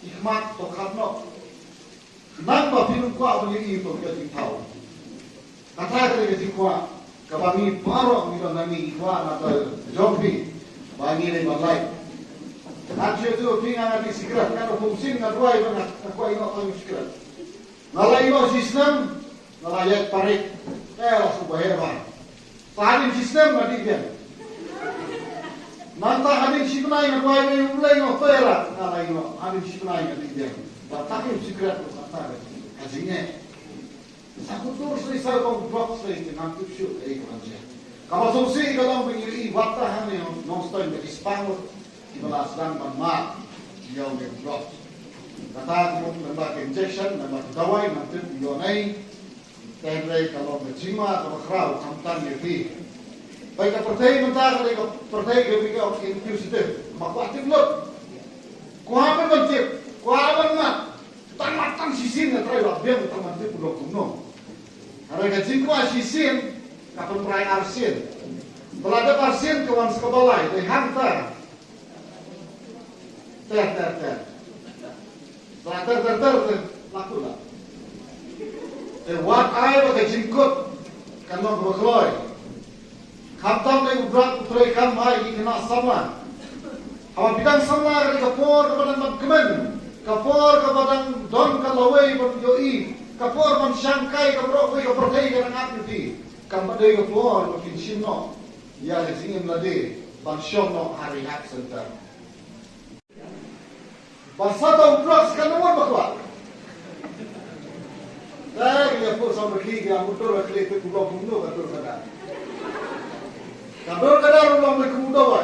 hikmat atau katno. Nangpa pinum kuat banyakkan itu kita tahu. Kata kita kuat. Kabangi parok ni nami kuat atau jombi bagi ni balai. Anjir tu pingan di sikrat kan fungsi dengan ruai banyak kuat ino kami sikrat. Nalai ino sistem nalai parik langsung bayar bang. Tahanin sistem mati dia. Nanta hadin sikunai nak kuat ini mulai ino pera nalai ino hadin sikunai mati dia. Batakin sikrat tu kata kajinya. Aku terus risau kau drop straight nanti shoot aja. Kalau solusi kalau begini watahan yang Nongstoin dari Spanyol di balas dan bermak dia udah drop. Kata aku nambah injection nambah dawai nanti dionai. Tapi kalau berjima kalau kerau kamtan lebih. Baik pertai mentah kalau pertai kebika infusitif mak aktif lot. Kuah berbentuk, kuah bermat. Tan sisin na try biang teman-teman pulau kuno. Harga jingko asisin kapal perai arsin. Belada arsin kawan sekebalai dari hantar. Ter. Setelah ter laku lah. Wat air pakai jingkut kanong berkeloy. Kaptam dari ubrak putrai kamai kena sama. Hawa bidang sama dari kapor kepada kemen. Kapor kepada don kalawai berjoi. Kapor man Shanghai kaprok ko pertai ka nang api kampadai kapor makin sino ya le singin lade ban no hari hak center basata plus kan mo bakwa dai ya po sa makhi ga motor akle te kulo buno ka tor kada ro lo me kudo wa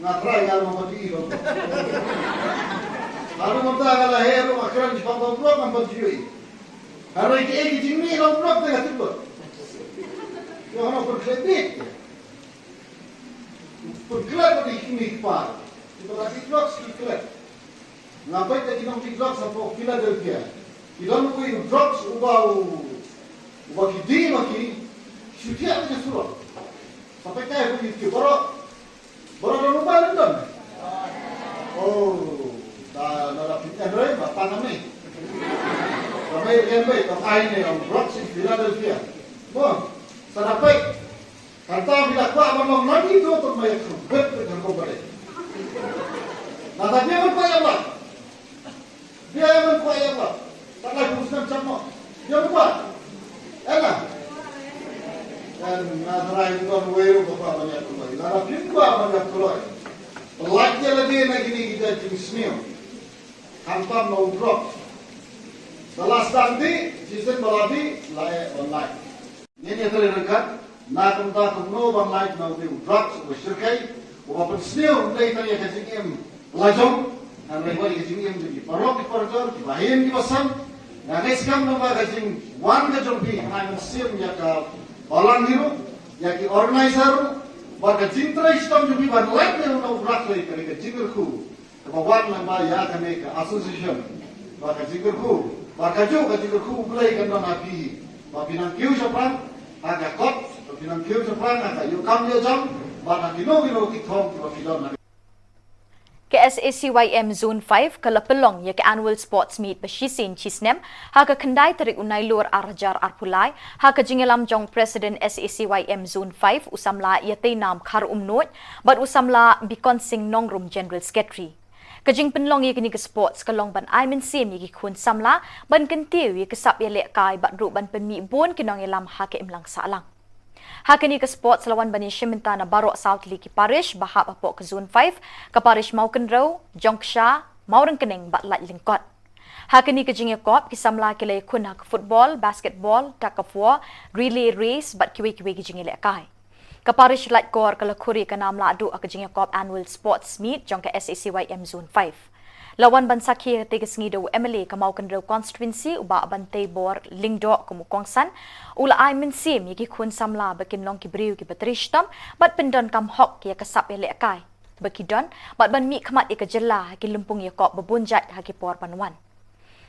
Ngatrai kalau mau pergi dong. Lalu monta kalau hero akhiran di bawah blok nampak jui. Kalau iki jingmi lo blok tengah tiba. Yo ono berkredit. Berkelak di kini par. Kita lagi blok sekelak. Ngapai tadi nang di blok sampai Philadelphia. Kita nunggu drops ubah kidi maki. Sudah aja suruh. Sampai kaya begitu baru lupa nonton. Oh, dah nak pintar deh, bapak kami. Kami kembali ke ini orang Bronx di Philadelphia. Bon, sampai kata bila kuat abang nanti itu untuk mereka kubet dengan kubet. Nah, tapi apa yang buat? Dia yang buat yang buat. Tak lagi urusan sama. Dia buat. Enak. Dan nadarai itu kan wero bapak banyak keluar. Nara pinggul banyak keluar. Pelaknya lagi ni kita jenisnya. Hantam no drop. Setelah nanti sistem baladi layak online. Ini terlihat. Nak entah kuno online no drop bersyirkai. Walaupun senior mulai tanya kecingim lajong. Dan mereka kecingim jadi parok di parjor, di bahin di pasang. Nah, sekarang nama kecing wan kecing pi. Nah, mesin ya kau. Balang hiru, yaki organizer, warga cinta Islam juga ban lain yang nak berak lagi kerja jingerku, kebawan lamba ya kami ke association, warga jingerku, warga juga jingerku belai kan dan api, bapinang kiu siapa, agak kot, bapinang kiu siapa, agak yukam dia jam, warga kino kitong, bapinang. Ke SACYM Zone 5 ke lepelong ya ke annual sports meet bersisin cisnem ha ke kendai terik unai lur arjar arpulai ha ke jingelam jong presiden SACYM Zone 5 usamla ya teinam khar umnot bat usamla bikon sing nongrum general secretary kejing penlong ya kini ke sports ke long ban aimen sim ya ki kun samla ban kentiu ya ke sap ya lek kai bat ru ban penmi bon kinong elam ha ke imlang salang. Hakini ke sports lawan bani Shiminta na Barok South League Parish bahap apok ke Zone 5 ke Parish Maukenro, Jongsha, Maurengkeneng batlat lingkot. Hakini ke jingya kop kisamla kilay kun hak football, basketball, tug of war, relay race bat kiwi-kiwi ke jingya lekay. Ke Parish Latkor ke lakuri ke nam ladu ke jingya kop annual sports meet jong ke SACYM Zone 5. Lawan ban sakhi tiga sengido MLA ke Maukenro constituency uba bantai bor lingdo ke mukongsan ula ai min sim yaki kun samla bakin long ki briu ki batrishtam bat pendon kam hok ya kasap ya lekai bakidon bat ban mi khamat ya jela ki lumpung ya kop bebunjat ha ki por panwan.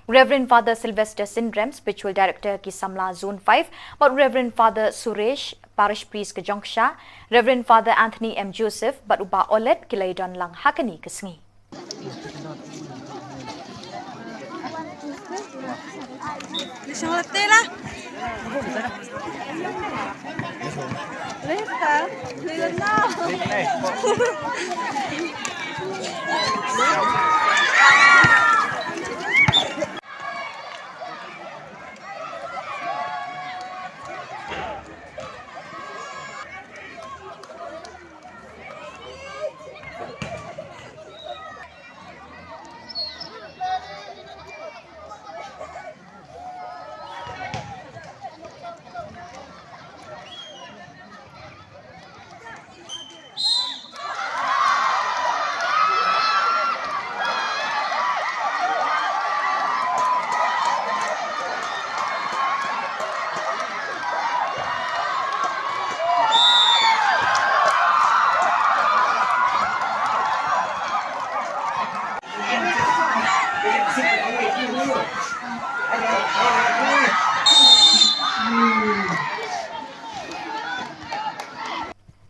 Reverend Father Sylvester Syndrome, Spiritual Director ki Samla Zone 5, but Reverend Father Suresh, Parish Priest ke Jongsha, Reverend Father Anthony M. Joseph, but uba olet ki laidon lang hakani ke sengi. Lisang latte lah. Lista, lihat na.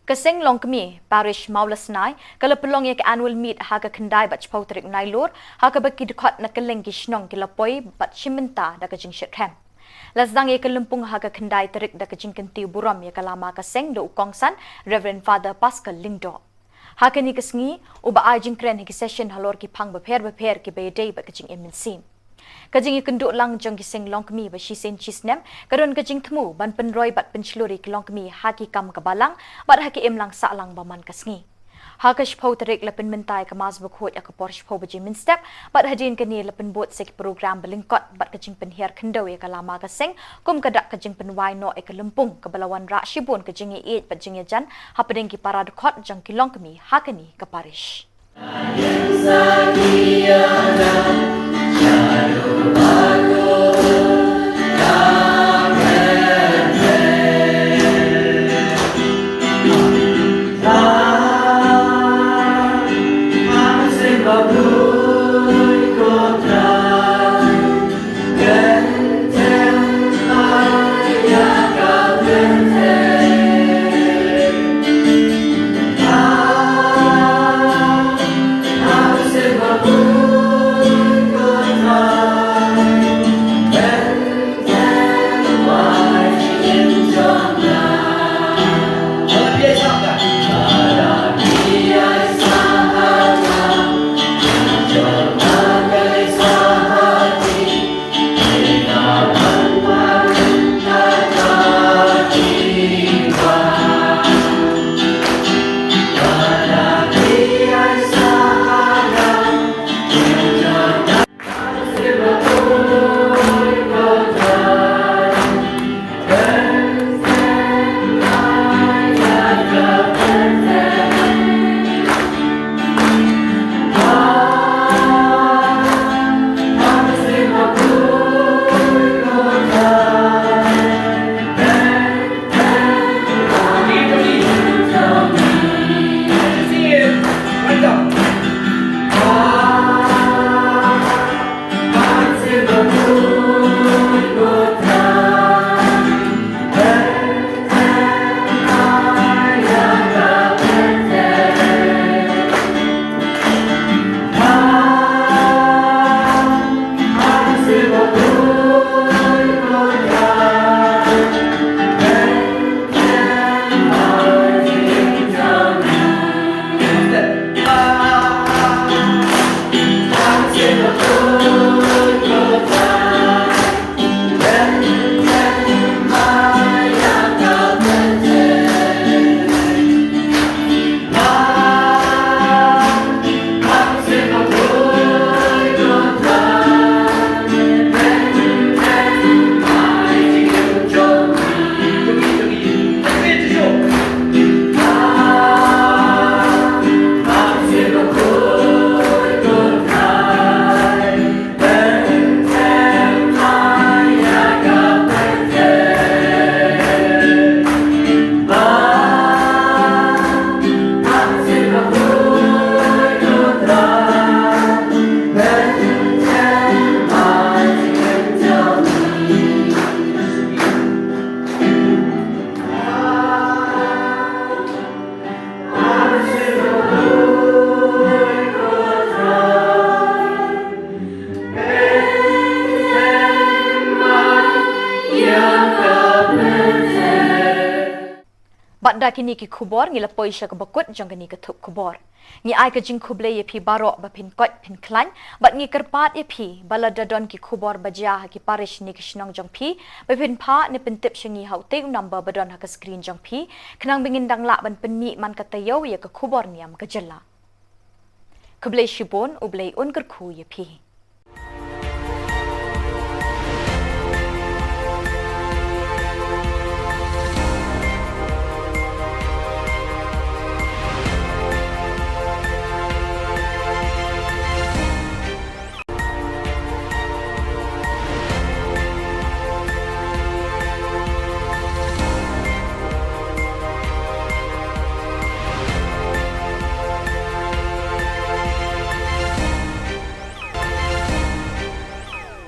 Keseng long kemi parish Maulasnai kalau pelong ya ke annual meet ha ke kendai bat chpau terik nailur ha ke baki dekat na keleng gishnong kilapoi bat Shiminta da ke jing shithem lasdang ya ke lumpung ha ke kendai terik da ke jing kenti buram ya ke lama keseng do ukongsan Reverend Father Pascal Lingdo ha ke ni kesengi uba ai jing kren ki session halor ki phang beper ki be day ba ke jing eminsin kajing ikenduk lang jong kiseng long kemi ba shisen chisnem karon kajing temu ban penroi bat penchluri ki long kemi haki kam kabalang bat haki emlang sa lang baman kasngi Hakash po tarik lapin mentai kemas berkut ya keporsh po berjimin step, bat hadin kini lapin buat sek program belingkot bat kejing penhiar kendau ya kalama keseng, kum kedak kejing penwai no ya kelempung kebalawan rak shibun kejing iit bat jing jan, hapading ki paradkot jang kilong kemi hakani ke parish. Banda kini ki Khubor ngila poisha ke bakut jang kini ke Thup Khubor. Ngi ai ke jing khuble ye pi barok ba pin kot pin klan, bat ngi kerpat ye pi bala dadon ki Khubor bajah ki parish ni kishnong jang pi, ba pin pa ni pin tip shingi haute number badon ha ke screen jang pi, kenang bingin dang lak ban penmi man katayo ye ke Khubor Niam ke jela. Khuble shibon ublei un kerku ye pi.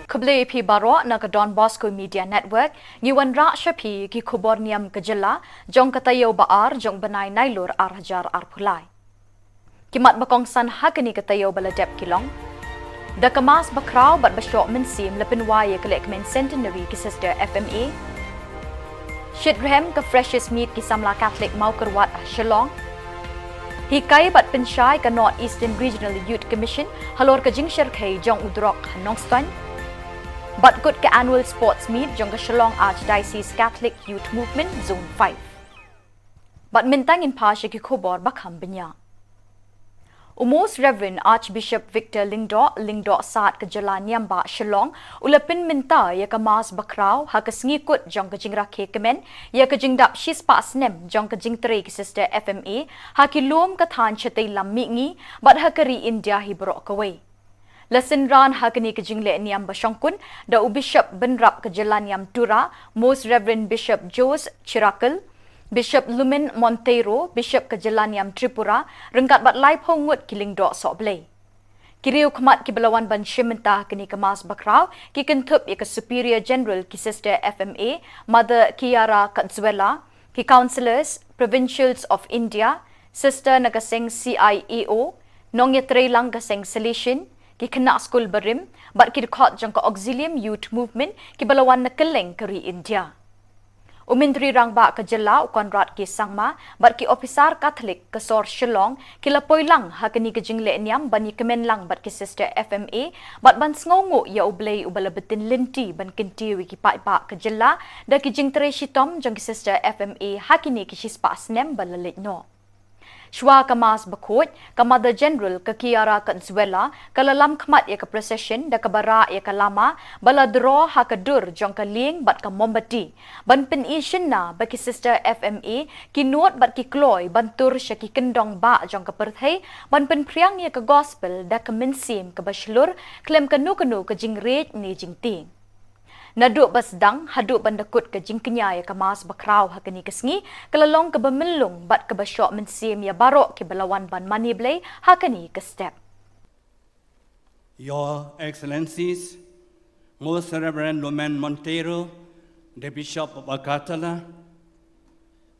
Khubli pi baro na ka Don Bosco Media Network ngiwan ra shapi ki Khubor Niam ke jela jong katayo baar jong banai nailur arhajar arpulai kimat bakong san hakani katayo baladep kilong da kamas bakraw bat basyok mensim lepin waye kelek men centenary ki sister FMA Shidrem ka freshest meat ki samla Catholic mau kerwat Shillong Hikai bat pensyai ka North Eastern Regional Youth Commission halor ka jingshir kay jong udrok Hanongstwan But good ka annual sports meet jong ka Shillong Archdiocese Catholic Youth Movement Zone 5. But mintang in pa siya ki Khubor bakham benya. Most Reverend Archbishop Victor Lingdo Saat Khubor Niam ba Shillong ulapin minta ya kamas bakrau ha kasngikut jong kajing rakhe kemen ya kajing dap shispa snem jong kajing tre ki sister FMA ha kilom kathan chatei lammi ngi bat hakari India hibro kawai. Lesson ran hakani kajing le niam bashongkun da Bishop Benrap Khubor Niam Tura, Most Reverend Bishop Jose Chirakal, Bishop Lumen Monteiro, Bishop Khubor Niam Tripura, rengkat bat lai pongut kiling dok sok blay. Kiriu khamat ki belawan ban shimenta kini kemas bakrau ki Thup ya ke Superior General ki Sister FMA, Mother Kiara Katzuela, ki Councillors, Provincials of India, Sister Nagaseng CIEO, Nong Yatre Lang Gaseng Salishin, ki kena school berim, bat ki dekat jangka Auxilium Youth Movement ki belawan nakeleng keri India. Umintri rang ba kejela ukonrat ki sangma bat ki ofisar Katolik kesor Shillong ki lapoi lang hakani kejing le niam bani kemen lang bat ki Sister FMA bat ban sngongu ya ublei ubala betin linti ban kinti wi ki pa kejela da ki jing tre shitom jang ki Sister FMA hakini ki shispa snem balalit no. Shwa kamas bakut, Mother General ke Kiara Katzuela, kalalam khamat ya ke procession da kabara ya ke lama, bala draw ha ke dur jong ke ling bat ke mombati. Ban pen ishin na baki Sister FMA, ki nuot bat ki kloy, ban tur sya ki kendong ba jong ke perthai, ban pen priang ya ke gospel da ke mensim ke baslur, klem ke nu ke jing rej ni jing ting. Naduk basdang haduk bandakut ke jingkenya ya kemas bakrau hakani kesngi kelalong ke bemelung bat ke basyok mensim ya barok ke belawan ban mani blay hakani ke step. Your Excellencies, Most Reverend Lumen Monteiro, the Bishop of Agatala,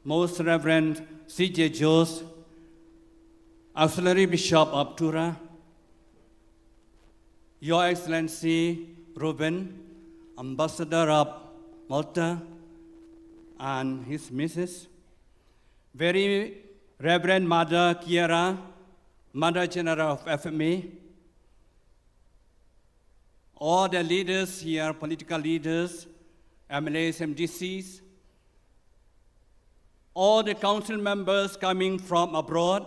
Most Reverend C.J. Jose, Auxiliary Bishop of Tura, Your Excellency Ruben, Ambassador of Malta, and his Mrs. Very Reverend Mother Kiara, Mother General of FMA, all the leaders here, political leaders, MLAs, MDCs, all the council members coming from abroad,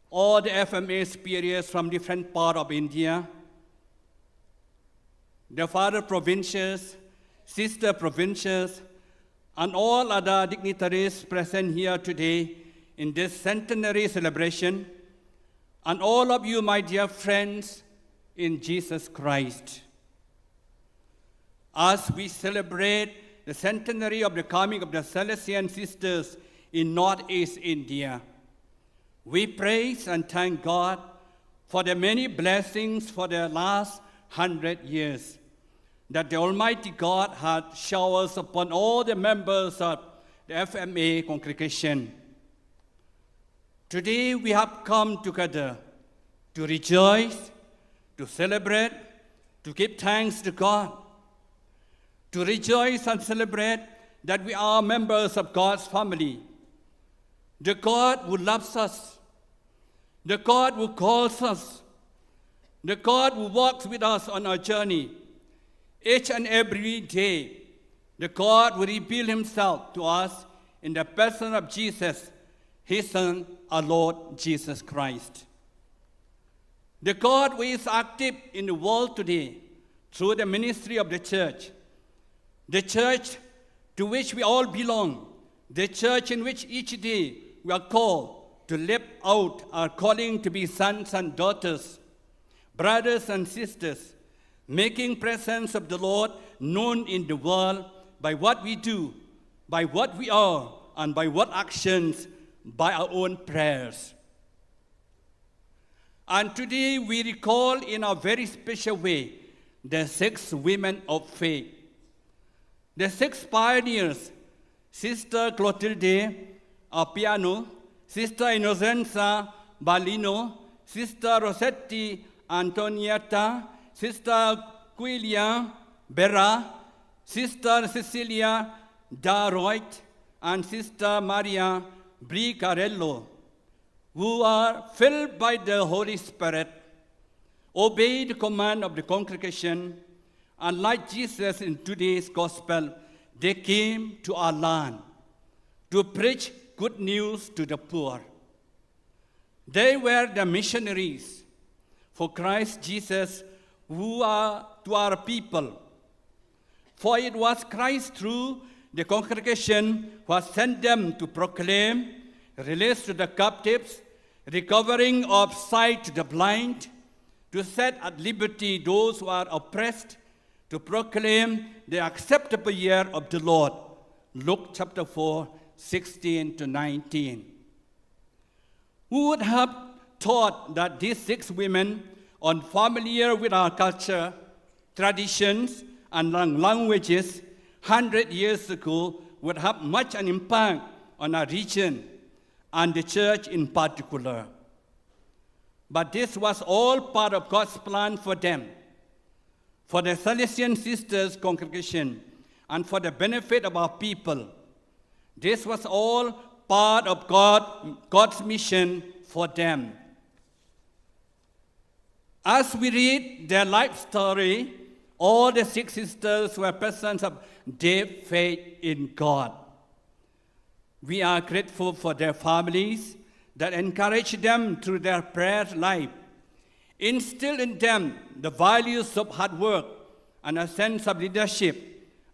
all the FMA superiors from different parts of India, the father provincials, sister provincials, and all other dignitaries present here today in this centenary celebration, and all of you, my dear friends in Jesus Christ. As we celebrate the centenary of the coming of the Salesian sisters in Northeast India, we praise and thank God for the many blessings for the last 100 years that the Almighty God had showered upon all the members of the FMA congregation. Today we have come together to rejoice, to celebrate, to give thanks to God, to rejoice and celebrate that we are members of God's family, the God who loves us, the God who calls us, the God who walks with us on our journey. Each and every day, the God who reveals himself to us in the person of Jesus, his Son, our Lord Jesus Christ. The God who is active in the world today through the ministry of the church to which we all belong, the church in which each day we are called to live out our calling to be sons and daughters, brothers and sisters, making presence of the Lord known in the world by what we do, by what we are, and by what actions, by our own prayers. And today we recall in a very special way the 6 women of faith, the 6 pioneers, Sister Clotilde Appiano, Sister Innocenza Balino, Sister Rossetti Antonietta, Sister Quilia Berra, Sister Cecilia Daroit, and Sister Maria Bricarello, who are filled by the Holy Spirit, obey the command of the congregation, and like Jesus in today's gospel, they came to our land to preach good news to the poor. They were the missionaries for Christ Jesus who are to our people. For it was Christ through the congregation who has sent them to proclaim release to the captives, recovering of sight to the blind, to set at liberty those who are oppressed, to proclaim the acceptable year of the Lord. Luke chapter 4, 16 to 19. Who would have thought that these 6 women, unfamiliar with our culture, traditions, and languages 100 years ago, would have much an impact on our region and the church in particular. But this was all part of God's plan for them, for the Salesian Sisters congregation, and for the benefit of our people. This was all part of God's mission for them. As we read their life story, all the 6 sisters were persons of deep faith in God. We are grateful for their families that encourage them through their prayer life, instill in them the values of hard work and a sense of leadership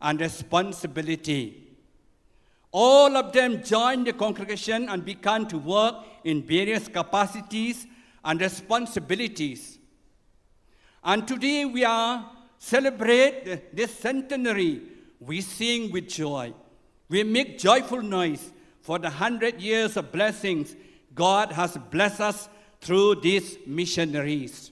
and responsibility. All of them joined the congregation and began to work in various capacities and responsibilities. And today we are celebrate this centenary. We sing with joy. We make joyful noise for the 100 years of blessings God has blessed us through these missionaries.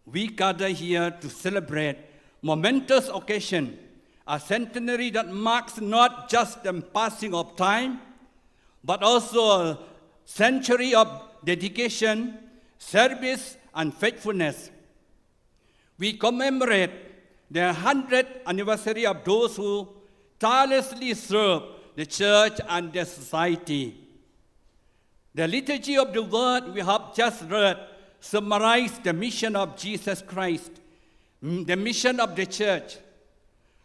We gather here to celebrate momentous occasion, a centenary that marks not just the passing of time, but also a century of dedication, service, and faithfulness. We commemorate the 100th anniversary of those who tirelessly serve the church and the society. The liturgy of the word we have just read summarizes the mission of Jesus Christ, the mission of the church,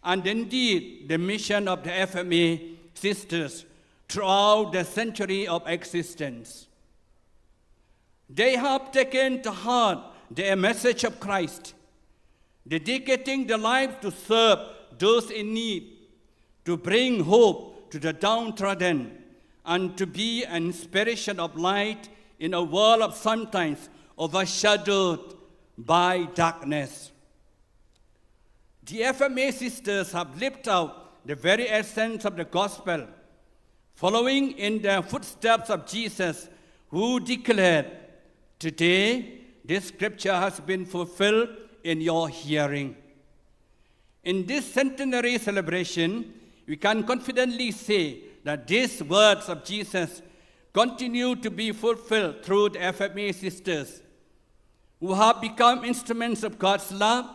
and indeed the mission of the FMA sisters throughout the century of existence. They have taken to heart the message of Christ, dedicating their lives to serve those in need, to bring hope to the downtrodden, and to be an inspiration of light in a world of sometimes overshadowed by darkness. The FMA sisters have lived out the very essence of the gospel, following in the footsteps of Jesus, who declared, "Today, this scripture has been fulfilled in your hearing." In this centenary celebration, we can confidently say that these words of Jesus continue to be fulfilled through the FMA sisters, who have become instruments of God's love,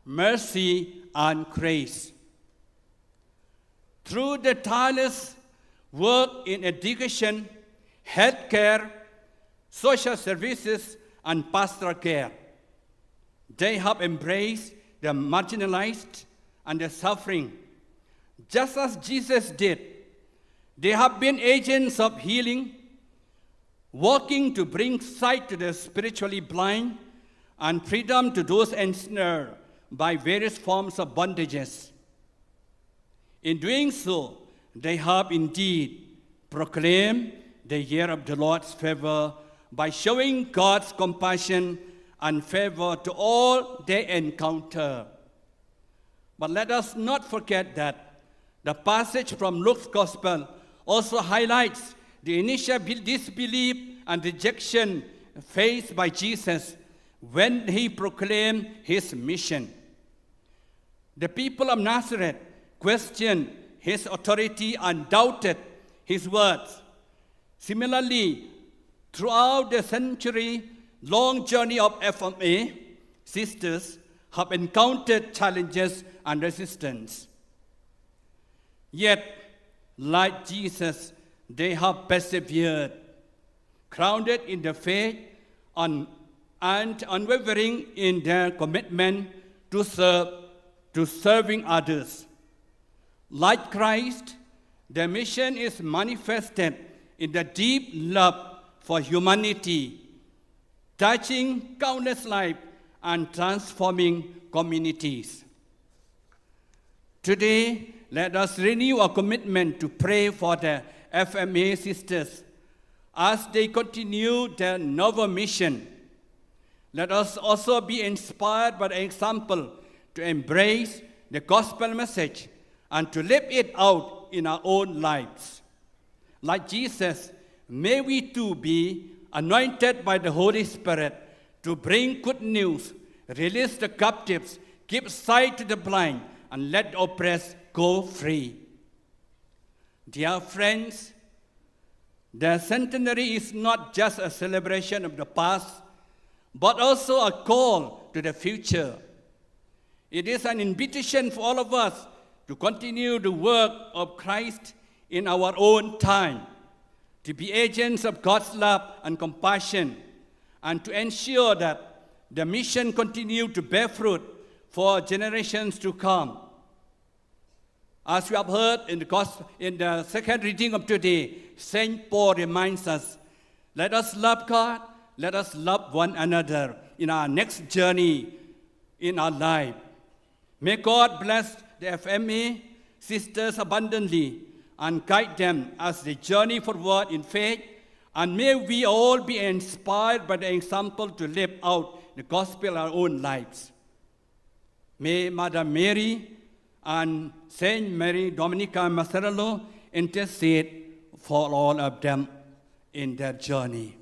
mercy, and grace. Through the tireless work in education, healthcare, social services, and pastoral care, they have embraced the marginalized and the suffering, just as Jesus did. They have been agents of healing, working to bring sight to the spiritually blind and freedom to those ensnared by various forms of bondages. In doing so, they have indeed proclaimed the year of the Lord's favor by showing God's compassion and favor to all they encounter. But let us not forget that the passage from Luke's Gospel also highlights the initial disbelief and rejection faced by Jesus when he proclaimed his mission. The people of Nazareth questioned his authority and doubted his words. Similarly, throughout the century-long journey of FMA, sisters have encountered challenges and resistance. Yet, like Jesus, they have persevered, grounded in the faith and unwavering in their commitment to serving others. Like Christ, their mission is manifested in the deep love for humanity, touching countless lives and transforming communities. Today, let us renew our commitment to pray for the FMA sisters as they continue their novel mission. Let us also be inspired by the example to embrace the gospel message and to live it out in our own lives. Like Jesus, may we too be anointed by the Holy Spirit to bring good news, release the captives, give sight to the blind, and let the oppressed go free. Dear friends, the centenary is not just a celebration of the past, but also a call to the future. It is an invitation for all of us to continue the work of Christ in our own time, to be agents of God's love and compassion, and to ensure that the mission continues to bear fruit for generations to come. As we have heard in the second reading of today, St. Paul reminds us, let us love God, let us love one another in our next journey in our life. May God bless the FMA sisters abundantly and guide them as they journey forward in faith, and may we all be inspired by the example to live out the gospel in our own lives. May Mother Mary and Saint Mary Dominica Macerello intercede for all of them in their journey.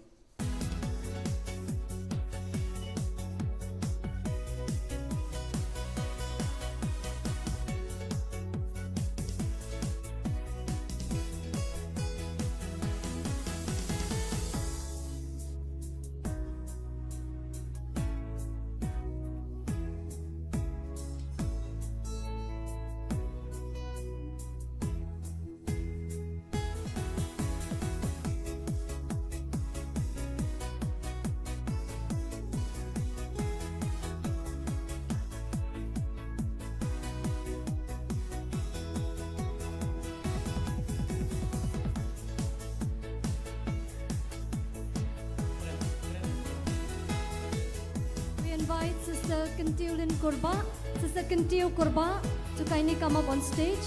Invite Sister Kentulin Korba. Sister Kentil Korba to kindly come up on stage.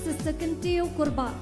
Sister Kentil Korba.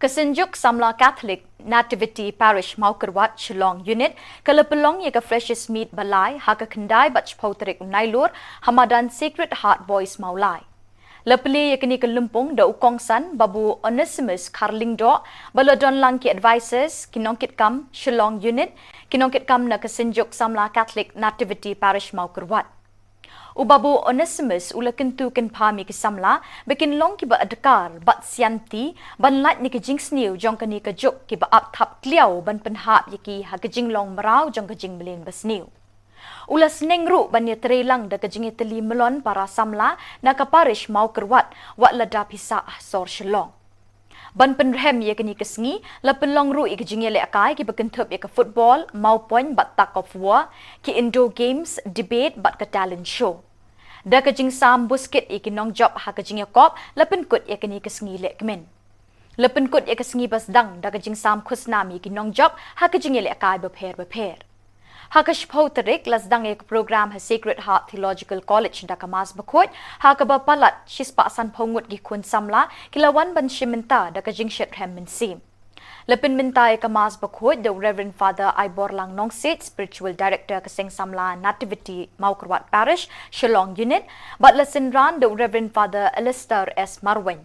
Kasinjuk Samla Catholic Nativity Parish Maukerwat Shillong Unit Kalapalong Yaga Freshest Meat Balai Haka Kandai Bach Potrik Nailur Hamadan Sacred Heart Boys Maulai Lapali Yakini Kalumpong Da Ukongsan Babu Onesimus Karling Do Baladon Langki Advisors Kinongkit Kam Shillong Unit Kinongkit Kam Na Kasinjuk Samla Catholic Nativity Parish Maukerwat Ubabu Onesimus ulakentu ken pami kisamla bekin long kiba adkar bat sianti ban lat ni kajing sniu jong kani kajuk kiba ap thap kliau ban penhap yaki ha kajing long marau jong kajing melin basniu ulas nengru ban yetre lang da kajing itali melon para samla na kaparish mau kerwat wat lada pisa sor shelong ban penrhem yakani kesngi la penlong ru ikajing le akai ki bekentup ya football mau point bat tak of war ki indoor games debate bat ka talent show da kajing sam busket ikinong job ha kajing yakop lapen kut yakani kesngi le kemen lapen kut yakasngi bas dang da kajing sam khusnami ikinong job ha kajing le akai beper Hakash Pauterik lasdang ek program ha Sacred Heart Theological College da kamas bakot hakaba palat shispa san pongut gi kun samla kilawan ban shimenta da kajing shet hem min sim Lepin mintai kamas bakhut the Reverend Father Ibor Lang Nongsit, Spiritual Director Keseng Samla Nativity Maukerwat Parish, Shillong Unit, but lesson ran the Reverend Father Alistair S. Marwin.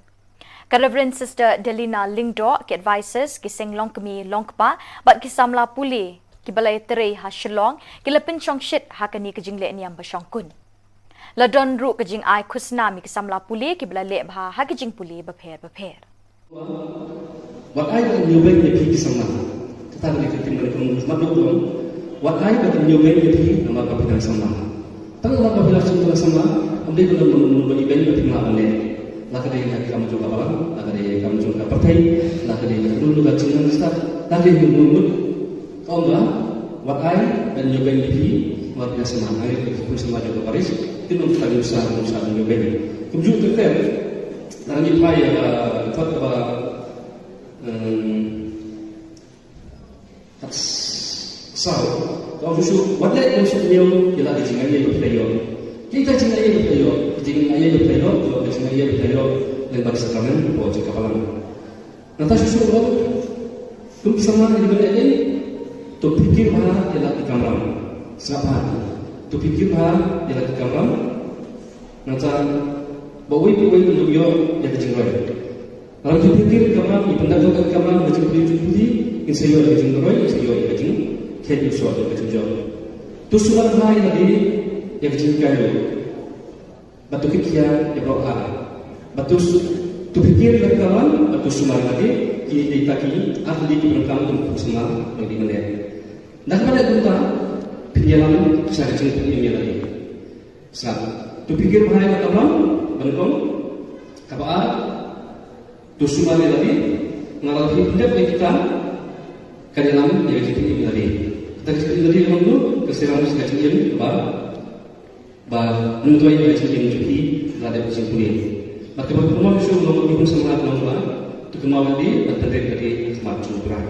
Reverend Sister Delina Lingdo ke advisors Keseng Longkemi Longkpa, but Kisamla Puli, Kibalay Tere ha Shillong, Kilepin Chongshit hakani kajingle niam basyongkun. Ladon ru kajing ai kusna mi Kisamla Puli, Kibalay bha hakajing Puli bapher. What I can you when you pick some kita boleh ketemu dengan makhluk what I can you when you pick nama kapitan sama tang nama kapitan sama ambil guna menunggu event itu tinggal ane lagi dia kamu juga orang lagi dia kamu juga partai lagi dia dulu kat sini start lagi menunggu kau enggak what I dan you when you pick luar biasa sama hari itu sama juga Paris itu untuk kami usaha you when kemudian kita lagi payah Thup so, kalau musuh, wala yung musuh niyo, kila kajingan niya bertayo. Kita kajingan niya bertayo, kajingan niya bertayo, kajingan niya bertayo, lembag sa kanan, po sa kapalang. Nata susunod, kung kisama na ibang natin, to pikir ha, kila kakamram. Sapat, to pikir ha, kila kakamram. Nata, bawi-bawi tunubyo, ya kajingan. Kalau tu pikir kamu, pendapat kamu macam beli, insyaallah macam roy, insyaallah macam kaya suatu macam jauh. Tu suara lain lagi yang kaya, batu kikia yang berapa, batu tu pikir kawan, batu suara lagi kita kini ahli berkawan untuk semua lagi mana. Dah mana kita penjalan saya cerita ini lagi. Sebab tu pikir bahaya kawan, betul? Kapan? Tu semua lagi ngalah hidup kita kanyalam yang kita ini lagi. Kita cerita lagi dulu keserangan sekecil ini bah menuai yang kecil ini juga ada pusing kulit. Maka berkumau isu nomor ibu semangat nomor tu kemauan di antara dari semacam perang.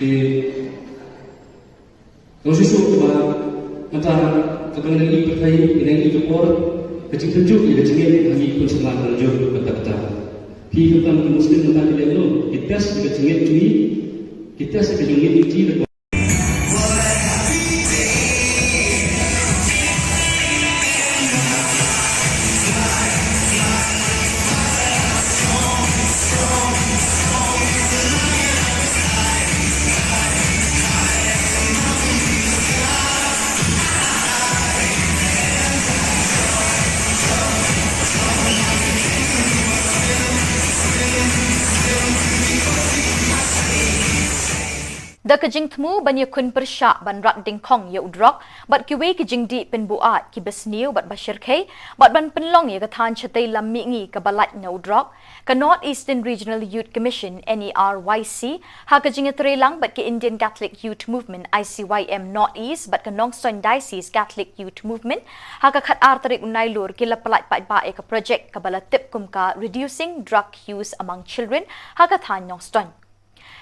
Di nomor isu bah antara kepentingan ini berkait dengan itu por kecil tunjuk yang kecil lagi pun semangat tunjuk betul-betul. Kita Muslim tentang kita itu, kita sebagai jengit cui, kita sebagai jengit uji. Da kajing temu banyak kun persyak ban rat ding kong ya udrok bat kiwe kajing di pen buat ki besniu bat bashir kay bat ban penlong ya katan chatai lam mingi ka balat na udrok ka North Eastern Regional Youth Commission NERYC ha kajing trelang bat ki Indian Catholic Youth Movement ICYM North East bat ka Nongson Diocese Catholic Youth Movement ha ka khat artarik unailur ki la palat pat ba ka project ka balatip kum ka reducing drug use among children ha ka than Nongson.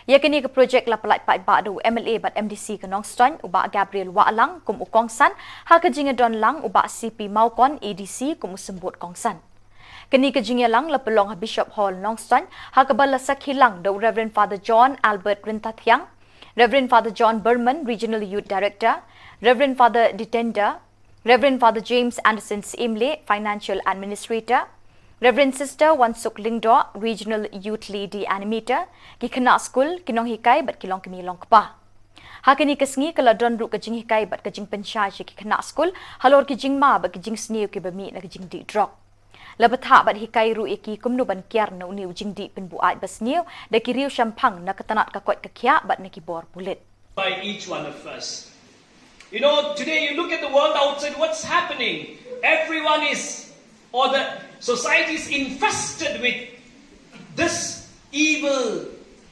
Ya kini ke projek la pelat pat ba do MLA bat MDC ke Nongstoin uba Gabriel Waalang kum ukongsan ha ke jinga don lang uba CP Maukon ADC kum sembut kongsan. Kini ke jinga lang la pelong ha Bishop Hall Nongstoin ha ke bala sakhilang do Reverend Father John Albert Rintathyang, Reverend Father John Berman Regional Youth Director, Reverend Father Ditender, Reverend Father James Anderson Simle Financial Administrator, Reverend Sister Wansuk Lingdo, Regional Youth Lady Animator, ki kena school, kinong hikai bat kilong kemi long kpa. Hakini kesngi kala don ru kajing hikai bat kajing pensyai ki kena school, halor kijing ma bat kajing sniu ki bami na kajing di drop. Labat ha bat hikai ru iki kumnu ban kiar na uni ujing di penbuat basniu, da kiriu syampang na ketanat kakot kakya bat na kibor bulit. By each one of us. You know, today you look at the world outside, what's happening? Everyone is, or the society is infested with this evil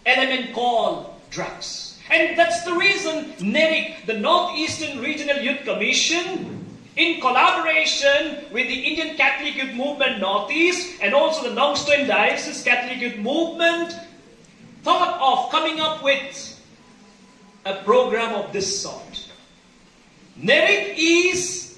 element called drugs. And that's the reason NERIC, the North Eastern Regional Youth Commission, in collaboration with the Indian Catholic Youth Movement Northeast and also the Nongstoin Diocese Catholic Youth Movement, thought of coming up with a program of this sort. NERIC is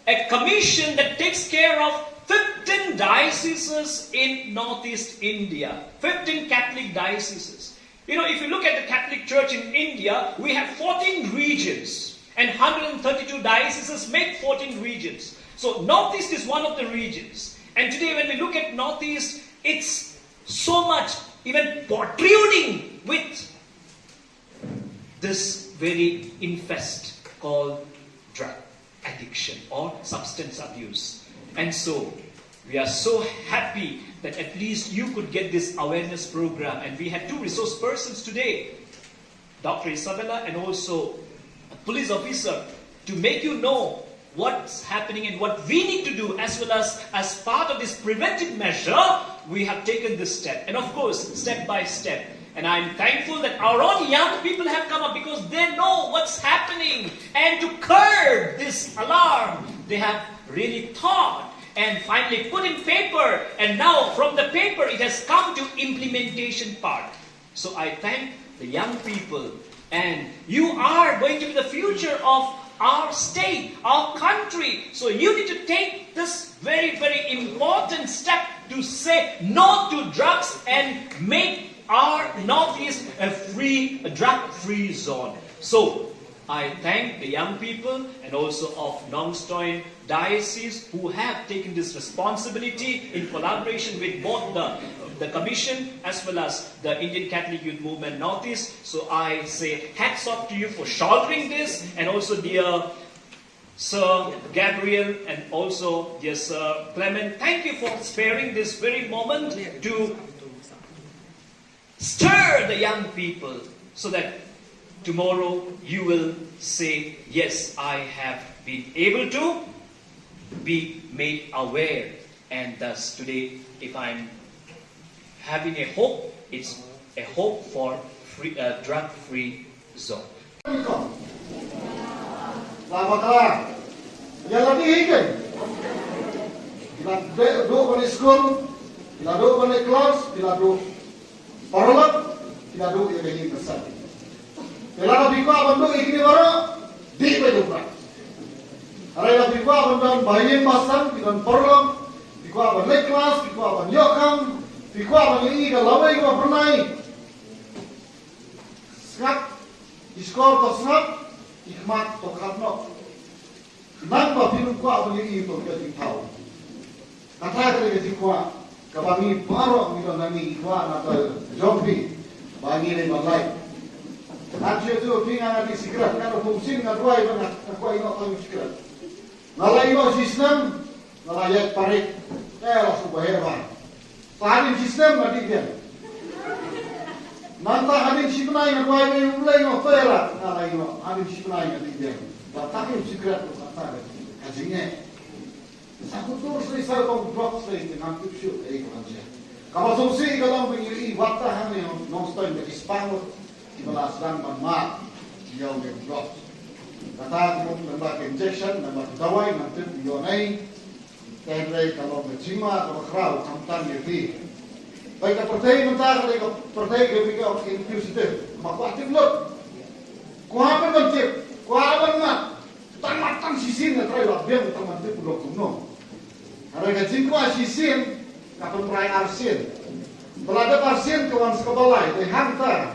a commission that takes care of 15 dioceses in Northeast India, 15 Catholic dioceses. You know, if you look at the Catholic Church in India, we have 14 regions and 132 dioceses make 14 regions. So Northeast is one of the regions. And today when we look at Northeast, it's so much even protruding with this very infest called drug addiction or substance abuse. And so we are so happy that at least you could get this awareness program. And we had two resource persons today, Dr. Isabella and also a police officer, to make you know what's happening and what we need to do, as well as part of this preventive measure, we have taken this step. And of course, step by step. And I'm thankful that our own young people have come up because they know what's happening. And to curb this alarm, they have really thought and finally put in paper. And now from the paper, it has come to implementation part. So I thank the young people. And you are going to be the future of our state, our country. So you need to take this very, very important step to say no to drugs and make our Northeast a drug-free zone. So I thank the young people and also of Nongstoin Diocese who have taken this responsibility in collaboration with both the Commission as well as the Indian Catholic Youth Movement Northeast. So I say hats off to you for shouldering this, and also dear Sir Gabriel and also dear Sir Clement, thank you for sparing this very moment to stir the young people so that tomorrow you will say, yes, I have been able to be made aware. And thus today, if I'm having a hope, it's a hope for drug-free zone. Selamat malam. Yang lebih hidup. Bila duduk pada sekolah, bila duduk pada kelas, bila duduk paralel, bila duduk yang lebih besar. Bila lebih kuat bentuk ini baru di peduprak. Hari lebih kuat bentuk bayi pasang, bila paralel, lebih kuat bentuk kelas, lebih kuat bentuk yokam, lebih kuat bentuk ini kalau lebih kuat pernah. Sekat, skor tersebut. Ikmat tokat no. Kenapa film kuat begini itu jadi tahu? Kata kita jadi kuat. Kebangi baru kita nami kuat atau zombie. Bangi ni malai. Nanti itu tinggal di segera. Kalau fungsi nggak kuat mana? Kuat ini orang segera. Nalai no sistem, nalai parit. Langsung bayar. Paling sistem nggak dia. Manta anin sipunai na kuai ni ulai no fera nalai no anin sipunai na dia. Batakin secret kata kajinya. Satu terus ni saya kau drop straight dengan tipsu ini kerja. Kalau solusi kalau begini waktu hanya non-stop di Spanyol di Balasdan Manmat dia udah drop. Kata aku nambah injection nambah dawai nanti dionai. Tapi kalau berjima kalau kerau kamtan ni. Baik pertai mentah kalau pertai kita inklusif, maka aktif lot. Kuapa bentuk, kuapa mat, tamat sisin yang terakhir biang tamat itu pulau kuno. Harga jingkua sisin, kapan perai arsin. Belada arsin kawan sekebalai, dihantar.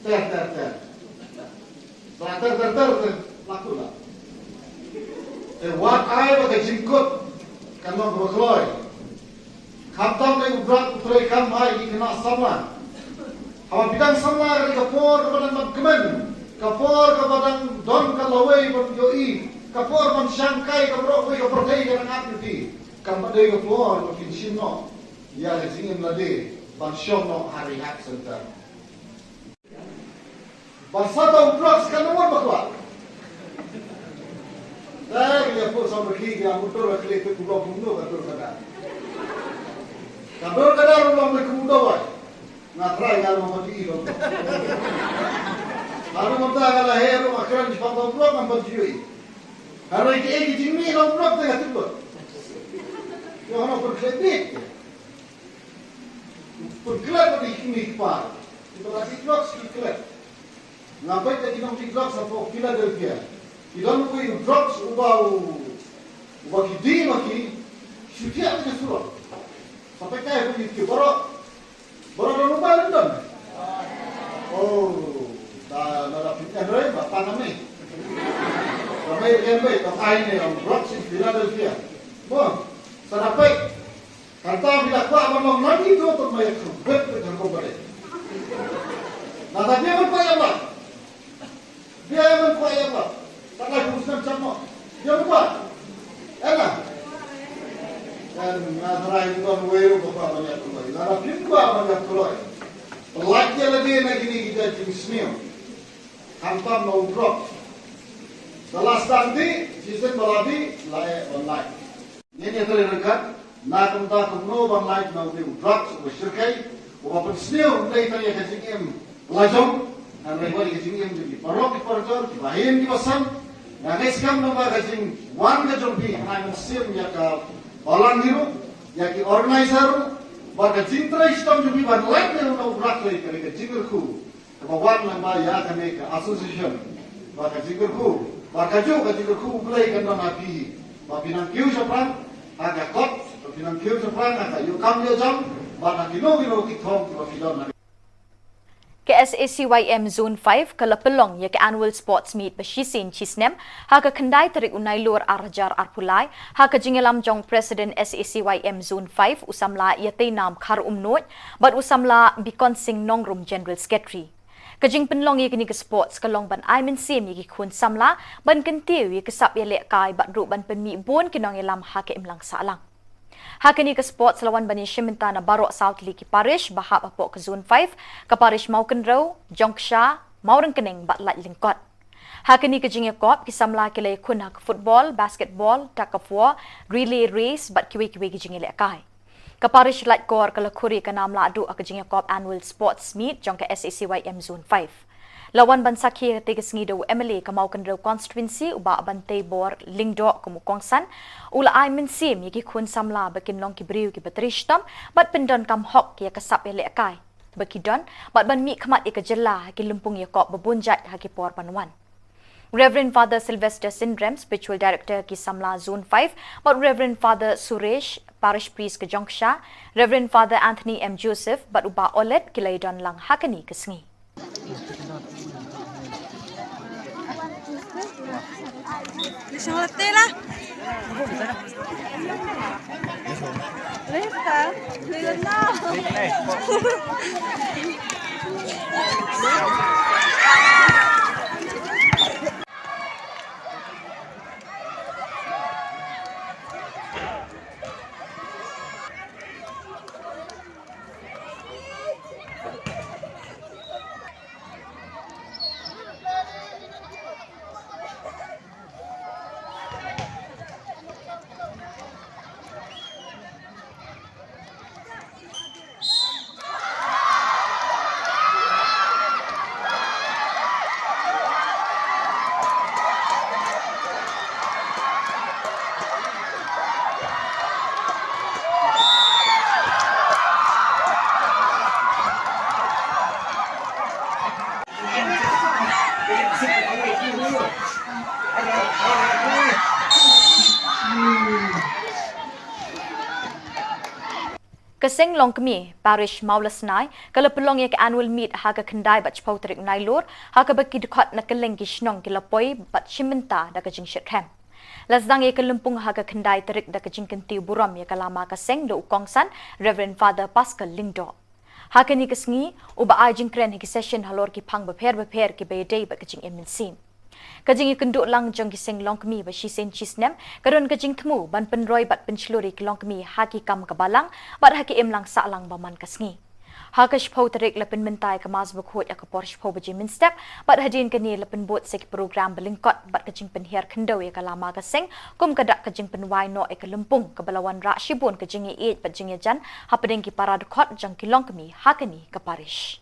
Ter. Ter, laku lah. Wat ay pakai jingkut, kanong berkeloy. Kaptam lagi berat putrai kamai di kena sama. Hawa bidang sama dari kapor kepada magkemen, kapor kepada don kalawai berjoi, kapor mensyangkai kaprok we kapertai dengan akti, kampadai kapor makin sino, ya lesingin lade, bansyong no hari hak sebentar. Bersatu blok sekarang nomor berapa? Dah dia pun sama kiri, yang motor kali itu blok bunuh betul kada. Kabel kadar ulang mereka muda waj, ngatrai kalau mati itu. Lalu mereka kalau hero akhiran di pangkal blok nampak jui. Kalau iki jimi kalau blok tengah tibut. Yang orang berkelit, berkelit pada ikmik par. Itu lagi blok sikit kelit. Nampak tak kita mesti blok sampai Philadelphia. Kita mesti blok ubah kidi maki, setiap kita suruh. Sampai kaya begitu, baru Borang lupa nonton. Oh, dah pintar deh, bapak kami. Kami kembali ke ini orang Bronx in Philadelphia. Bon, sadapai. Kata bila kuat memang lagi tu untuk mayat kubet dengan kubet. Nah, tapi apa apa? Dia yang kuat apa? Tak lagi urusan sama. Dia kuat. Enak. Dan nazarah itu kan weru bapak banyak keluar. Nara pintu banyak keluar. Pelajnya lagi ni kita jenisnya. Hantam mau drop. Dalam nanti season baladi layak online. Ini terlihat na kumta kumno bang light na udah drugs bersyirkai. Walaupun senior mulai tadi kecingin lajong. Dan lagi kecingin jadi parok di parjor, di bahin di basan. Nah guys kam nama kecing wan kecing pi. Nah mesir ya ka balang hiru, ya ki organizer. Baga cintra istam juga ban light na udah drugs lagi kerja kecingku. Kebawan lamba ya kami ke association. Baga kecingku. Barkaju kecingku mulai kan nabi. Babi nang kiu siapa? Agak kot. Pinang kiu sepan agak yuk kam yo jam. Baga kilo kitong kilo. Ke SACYM Zone 5 kalapelong ya ke annual sports meet besisin cisnem ha ke kendai terik unai lur arjar arpulai ha ke jingelam jong President SACYM Zone 5 usamla yate nam khar umnot but usamla bikon sing nongrum General Secretary. Kajing penlong ye kini ke sports kalong ban ai men sim ye ki khun samla ban kentiu ye kesap ye lek kai bat ru ban penmi bon kinong ye lam ha ke imlang salang. Ha kini ke sports lawan bani Shiminta na Barok South Liki Parish bahap apok ke Zone 5 ke Parish Maukenrow, Jongsha, Maurang Kening bat lat lingkot. Ha kini ke jingye kop ki samla ke le kun ha ke football, basketball, tug of war, relay race bat kiwe-kiwe ki jingye lek kai. Kaparish Light Kor kalakuri ke nam la adu ke jingye kop annual sports meet jong ke SACYM Zone 5. Lawan ban sakhi ke sengido MLA ke Maukenrow constituency uba bantai bor lingdo ke mukongsan ula ai men sim ye ki khun samla bakin long ki briu ki batrishtam bat pendon kam hok ye kasap ye lek kai. Bakidon bat ban mi khamat ye ke jela ki lumpung ye kop babunjat ha ki por panwan. Reverend Father Sylvester Sindrem, Spiritual Director ki Samla Zone 5, but Reverend Father Suresh, Parish Priest ke Jongsha, Reverend Father Anthony M. Joseph, but uba olet ki laidon lang hakani ke sengi. Lisang letih lah. Lista, lihat na. Keseng long kemi Parish Maulasnai kalau pelong ye ke annual meet ha ke kendai bat chpau terik nai lor ha ke baki dekat na keleng ki shnong ki lapoi bat Shiminta da ke jing shirkham. Lasdang ye ke lempung ha ke kendai terik da ke jing kentiu buram ye ke lama keseng do ukongsan Reverend Father Pascal Lingdo. Ha ke ni kesengi uba ai jing kren ki session halor ki phang beper ki bedei bat ke jing eminsin. Kajing ikenduk lang jong kiseng long kemi ba shisen chisnem karon kajing temu ban penroi bat penchluri ki long kemi haki kam kabalang bat haki em lang sa lang baman kasngi hakash phau tarik lapen mentai ka mas bukhot ya ka porsh phau baji min step bat hadin kani lapen bot sek program belingkot bat kajing penhiar kendau ya kalama kaseng kum kadak kajing penwai no e kalempung kabalawan ra shibun kajing e bat jing jan hapadeng ki parad khot jang ki long kemi hakani ka parish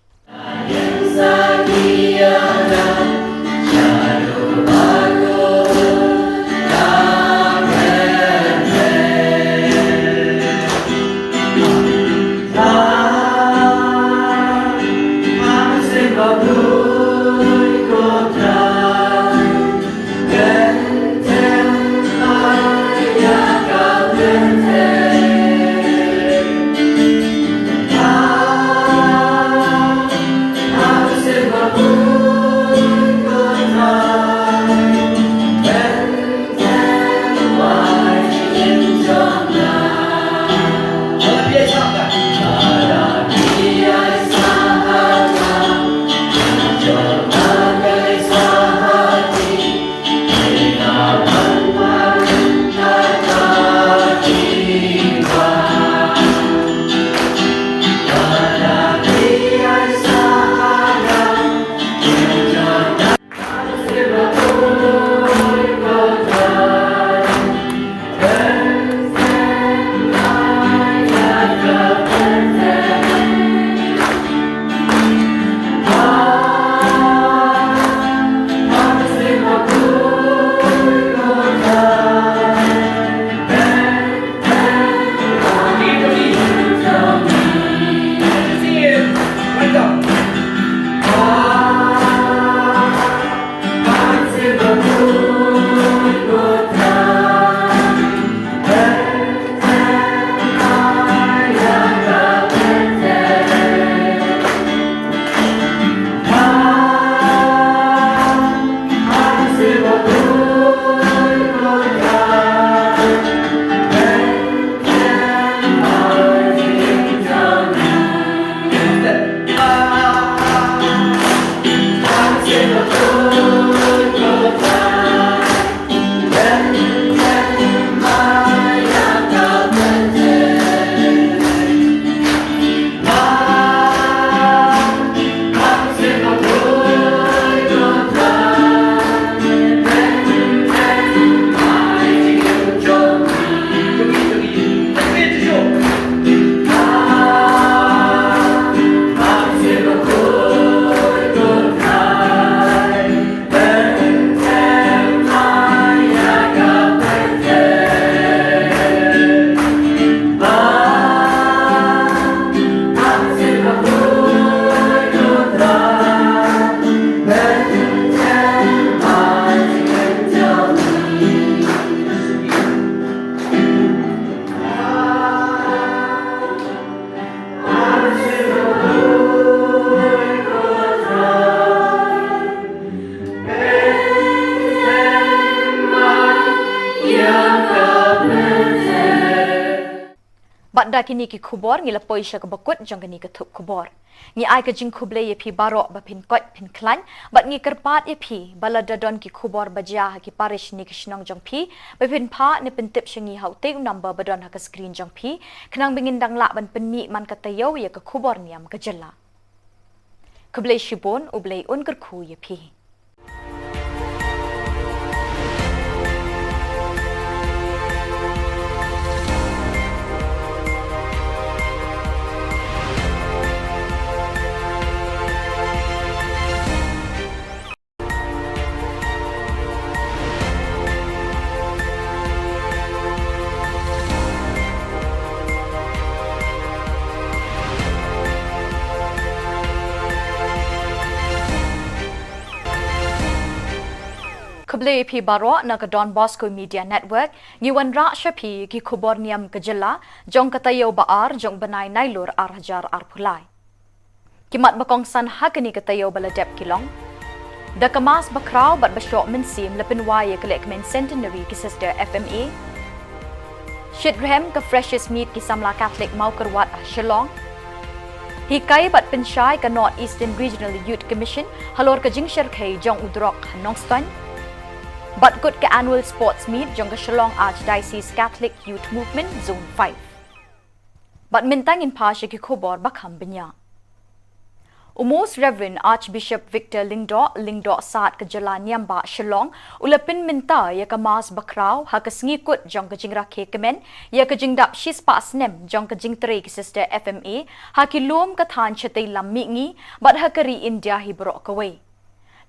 kini ki khubor ngila poisha ka bakut jong kini ka thup khubor. Ngi ai ka jing khuble ye phi barok ba phin kot phin klan bat ngi kerpat ye phi balada don ki khubor bajia ki parish ni kishnong jong phi ba phin pha ni pin tip shingi hau te number badon ha ka screen jong phi khnang bingin dang la ban pen mi man ka tayo ye ka khubor niam ka jalla. Khuble shibon ublei un ker khu ye phi. Khubli phi baro na ka Don Bosco Media Network ngiwan ra shapi ki Khubor Niam ka jilla jong katayo baar jong banai nailur ar hajar ar phulai kimat bakong san hakani katayo baladep kilong da kamas bakraw bat bashok min sim lapin waye kolek men centenary ki sister FMA shidrahem ka freshest meat ki samla Catholic maukarwat Shillong Hikai bat penshai ka North Eastern Regional Youth Commission halor ka jingshar khai jong udrok Nongstan But good ka annual sports meet jong ka Shillong Archdiocese Catholic Youth Movement Zone 5. But mintang in pasha ki khubor bakham binya. Most Reverend Archbishop Victor Lingdo saat ka jala niamba Shillong ulapin minta ya ka mas bakraw ha ka sngikut jong ka jingra ke kemen ya ka jingdap shis pas nem jong ka jingtre ki sister FMA ha ki lom ka than chatay lammi ngi but ha ka ri India hi bro ka way.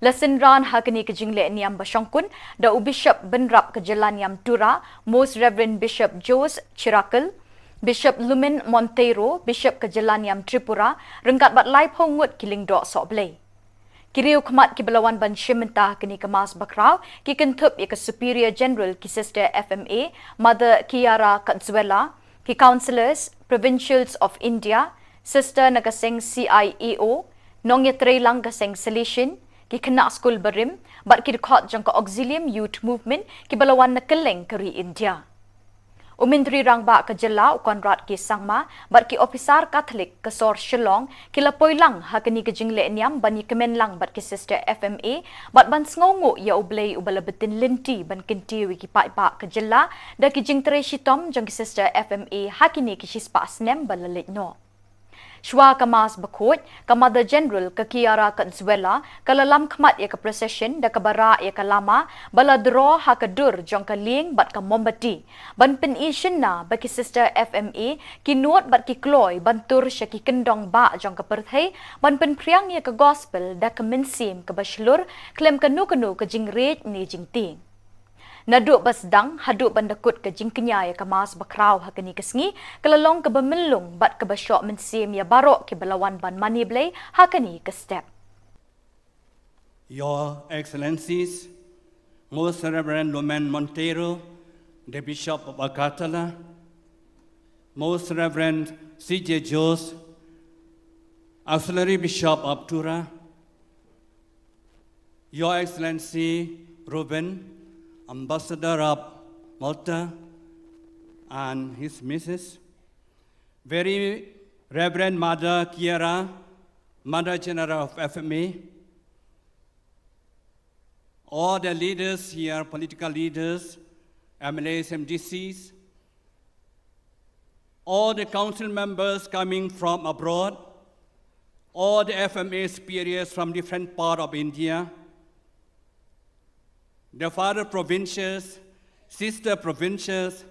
Lasin ran hakani ka jingle niam bashongkun da Bishop Benrap ka jala niam Tura, Most Reverend Bishop Jose Chirakal, Bishop Lumen Montero, Bishop ka jala niam Tripura, rengkat bat lai pongut kiling do soblay. Kiriu khamat ki balawan ban shimenta kini ka mas bakraw ki Thup ya ka Superior General ki Sister FMA, Mother Kiara Katzuela, ki Councillors, Provincials of India, Sister Nagaseng CIEO, Nongyatre lang kaseng Salishin, ki kena school barim bat ki dekat jang ka auxilium youth movement ki balawan na keleng kari India umindri rang ba ka jela konrad ki sangma bat ki officer Catholic ka sor Shillong ki lapoy lang ha kani ka jingle niam bani kemen lang bat ki sister FMA bat ban sngongo ya ublay ubalabetin linti ban kinti wi ki pa ka jela da ki jingtre shitom jang ki sister FMA hakini ki shispa snem balalit no Shwa kamas bakut, ka Mother General ka Kiara Katzuela, ka lalam kmat ya ka procession, da ka bara ya ka lama, bala draw ha ka dur jong ka ling bat ka mombati. Ban pen ishin na ba ki sister FMA, ki nuot bat ki kloy, ban tur siya ki kendong ba jong ka perthay, ban pen priang ya ka gospel, da ka minsim ka baslur, klem ka nu ka jingret ni jingting. Naduk basdang haduk bandakut ke jingkenya ya kamas bakraw hakani kesngi kelalong ke bemelung bat ke basyok mensim ya barok ke belawan ban mani blay hakani ke step. Your Excellencies, Most Reverend Lumen Montero, the Bishop of Agatala, Most Reverend C.J. Jose, Auxiliary Bishop of Tura, Your Excellency Ruben, Ambassador of Malta and his Mrs. Very Reverend Mother Kiara, Mother General of FMA, all the leaders here, political leaders, MLAs, MDCs, all the council members coming from abroad, all the FMA superiors from different parts of India, the father provincials, sister provincials,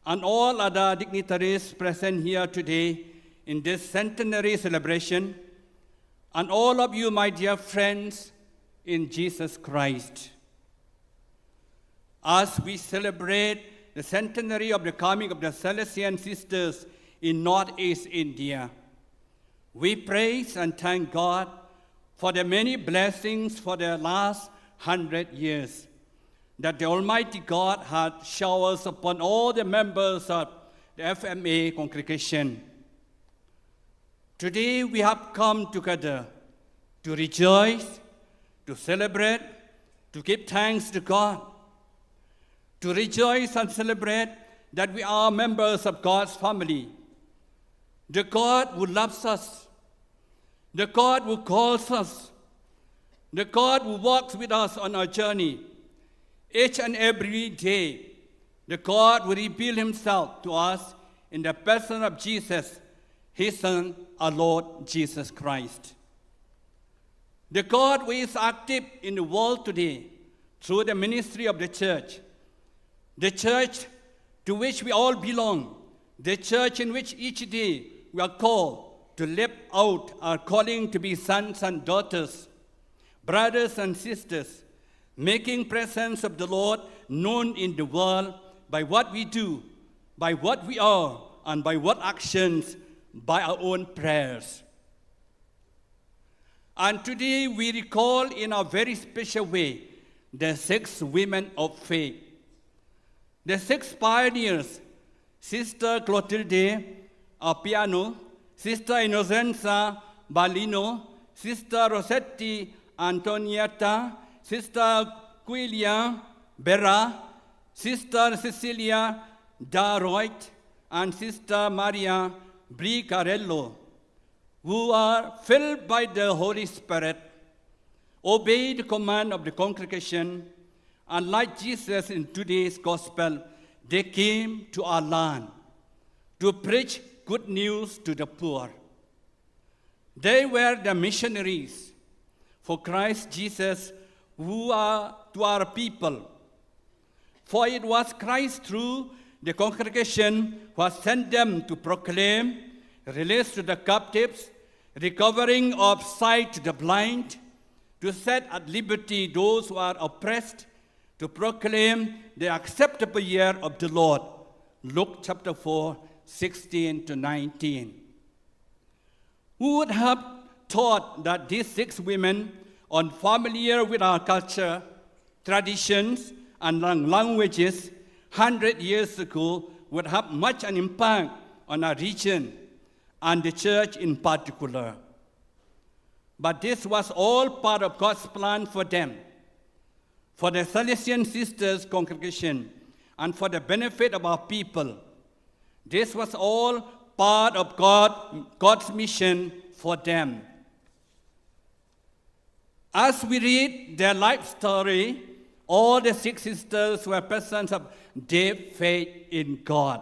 and all other dignitaries present here today in this centenary celebration, and all of you, my dear friends in Jesus Christ. As we celebrate the centenary of the coming of the Salesian sisters in Northeast India, we praise and thank God for the many blessings for the last 100 years that the Almighty God had showered upon all the members of the FMA congregation. Today we have come together to rejoice, to celebrate, to give thanks to God, to rejoice and celebrate that we are members of God's family, the God who loves us, the God who calls us, the God who walks with us on our journey each and every day, the God who reveals himself to us in the person of Jesus, his Son, our Lord Jesus Christ. The God who is active in the world today through the ministry of the church to which we all belong, the church in which each day we are called to live out our calling to be sons and daughters, brothers and sisters, making presence of the Lord known in the world by what we do, by what we are, and by what actions, by our own prayers. And today we recall in a very special way the 6 women of faith. The 6 pioneers, Sister Clotilde Appiano, Sister Innocenza Balino, Sister Rossetti Antonietta, Sister Quilia Berra, Sister Cecilia Daroit, and Sister Maria Bricarello, who are filled by the Holy Spirit, obey the command of the congregation, and like Jesus in today's gospel, they came to our land to preach good news to the poor. They were the missionaries for Christ Jesus who are to our people. For it was Christ through the congregation who has sent them to proclaim release to the captives, recovering of sight to the blind, to set at liberty those who are oppressed, to proclaim the acceptable year of the Lord. Luke chapter 4, 16 to 19. Who would have thought that these 6 women, unfamiliar with our culture, traditions, and languages, 100 years ago, would have much an impact on our region and the church in particular. But this was all part of God's plan for them, for the Salesian Sisters congregation, and for the benefit of our people. This was all part of God's mission for them. As we read their life story, all the 6 sisters were persons of deep faith in God.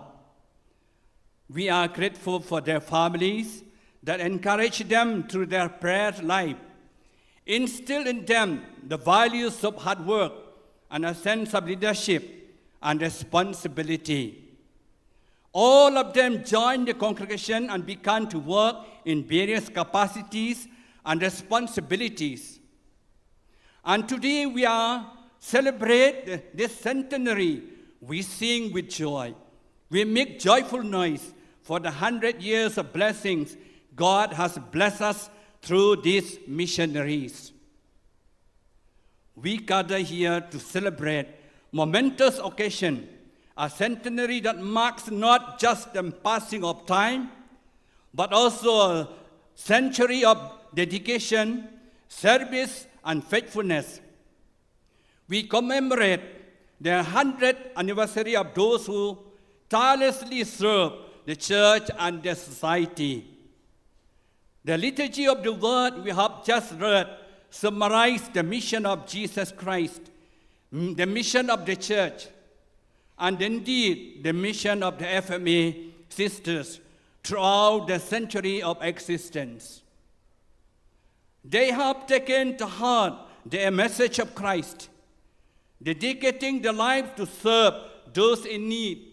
We are grateful for their families that encourage them through their prayer life, instill in them the values of hard work and a sense of leadership and responsibility. All of them joined the congregation and began to work in various capacities and responsibilities. And today we celebrate this centenary. We sing with joy. We make joyful noise for the 100 years of blessings God has blessed us through these missionaries. We gather here to celebrate momentous occasion, a centenary that marks not just the passing of time, but also a century of dedication, service, and faithfulness. We commemorate the 100th anniversary of those who tirelessly serve the church and the society. The liturgy of the word we have just read summarized the mission of Jesus Christ, the mission of the church, and indeed the mission of the FMA sisters throughout the century of existence. They have taken to heart the message of Christ, dedicating their lives to serve those in need,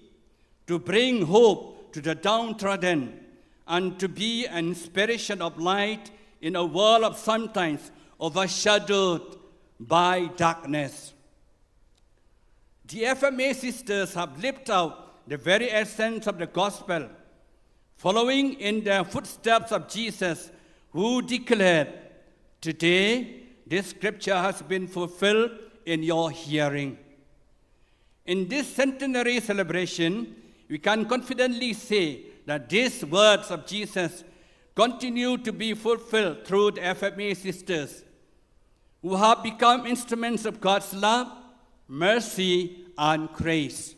to bring hope to the downtrodden, and to be an inspiration of light in a world of sometimes overshadowed by darkness. The FMA sisters have lived out the very essence of the gospel, following in the footsteps of Jesus, who declared, "Today, this scripture has been fulfilled in your hearing." In this centenary celebration, we can confidently say that these words of Jesus continue to be fulfilled through the FMA sisters, who have become instruments of God's love, mercy, and grace.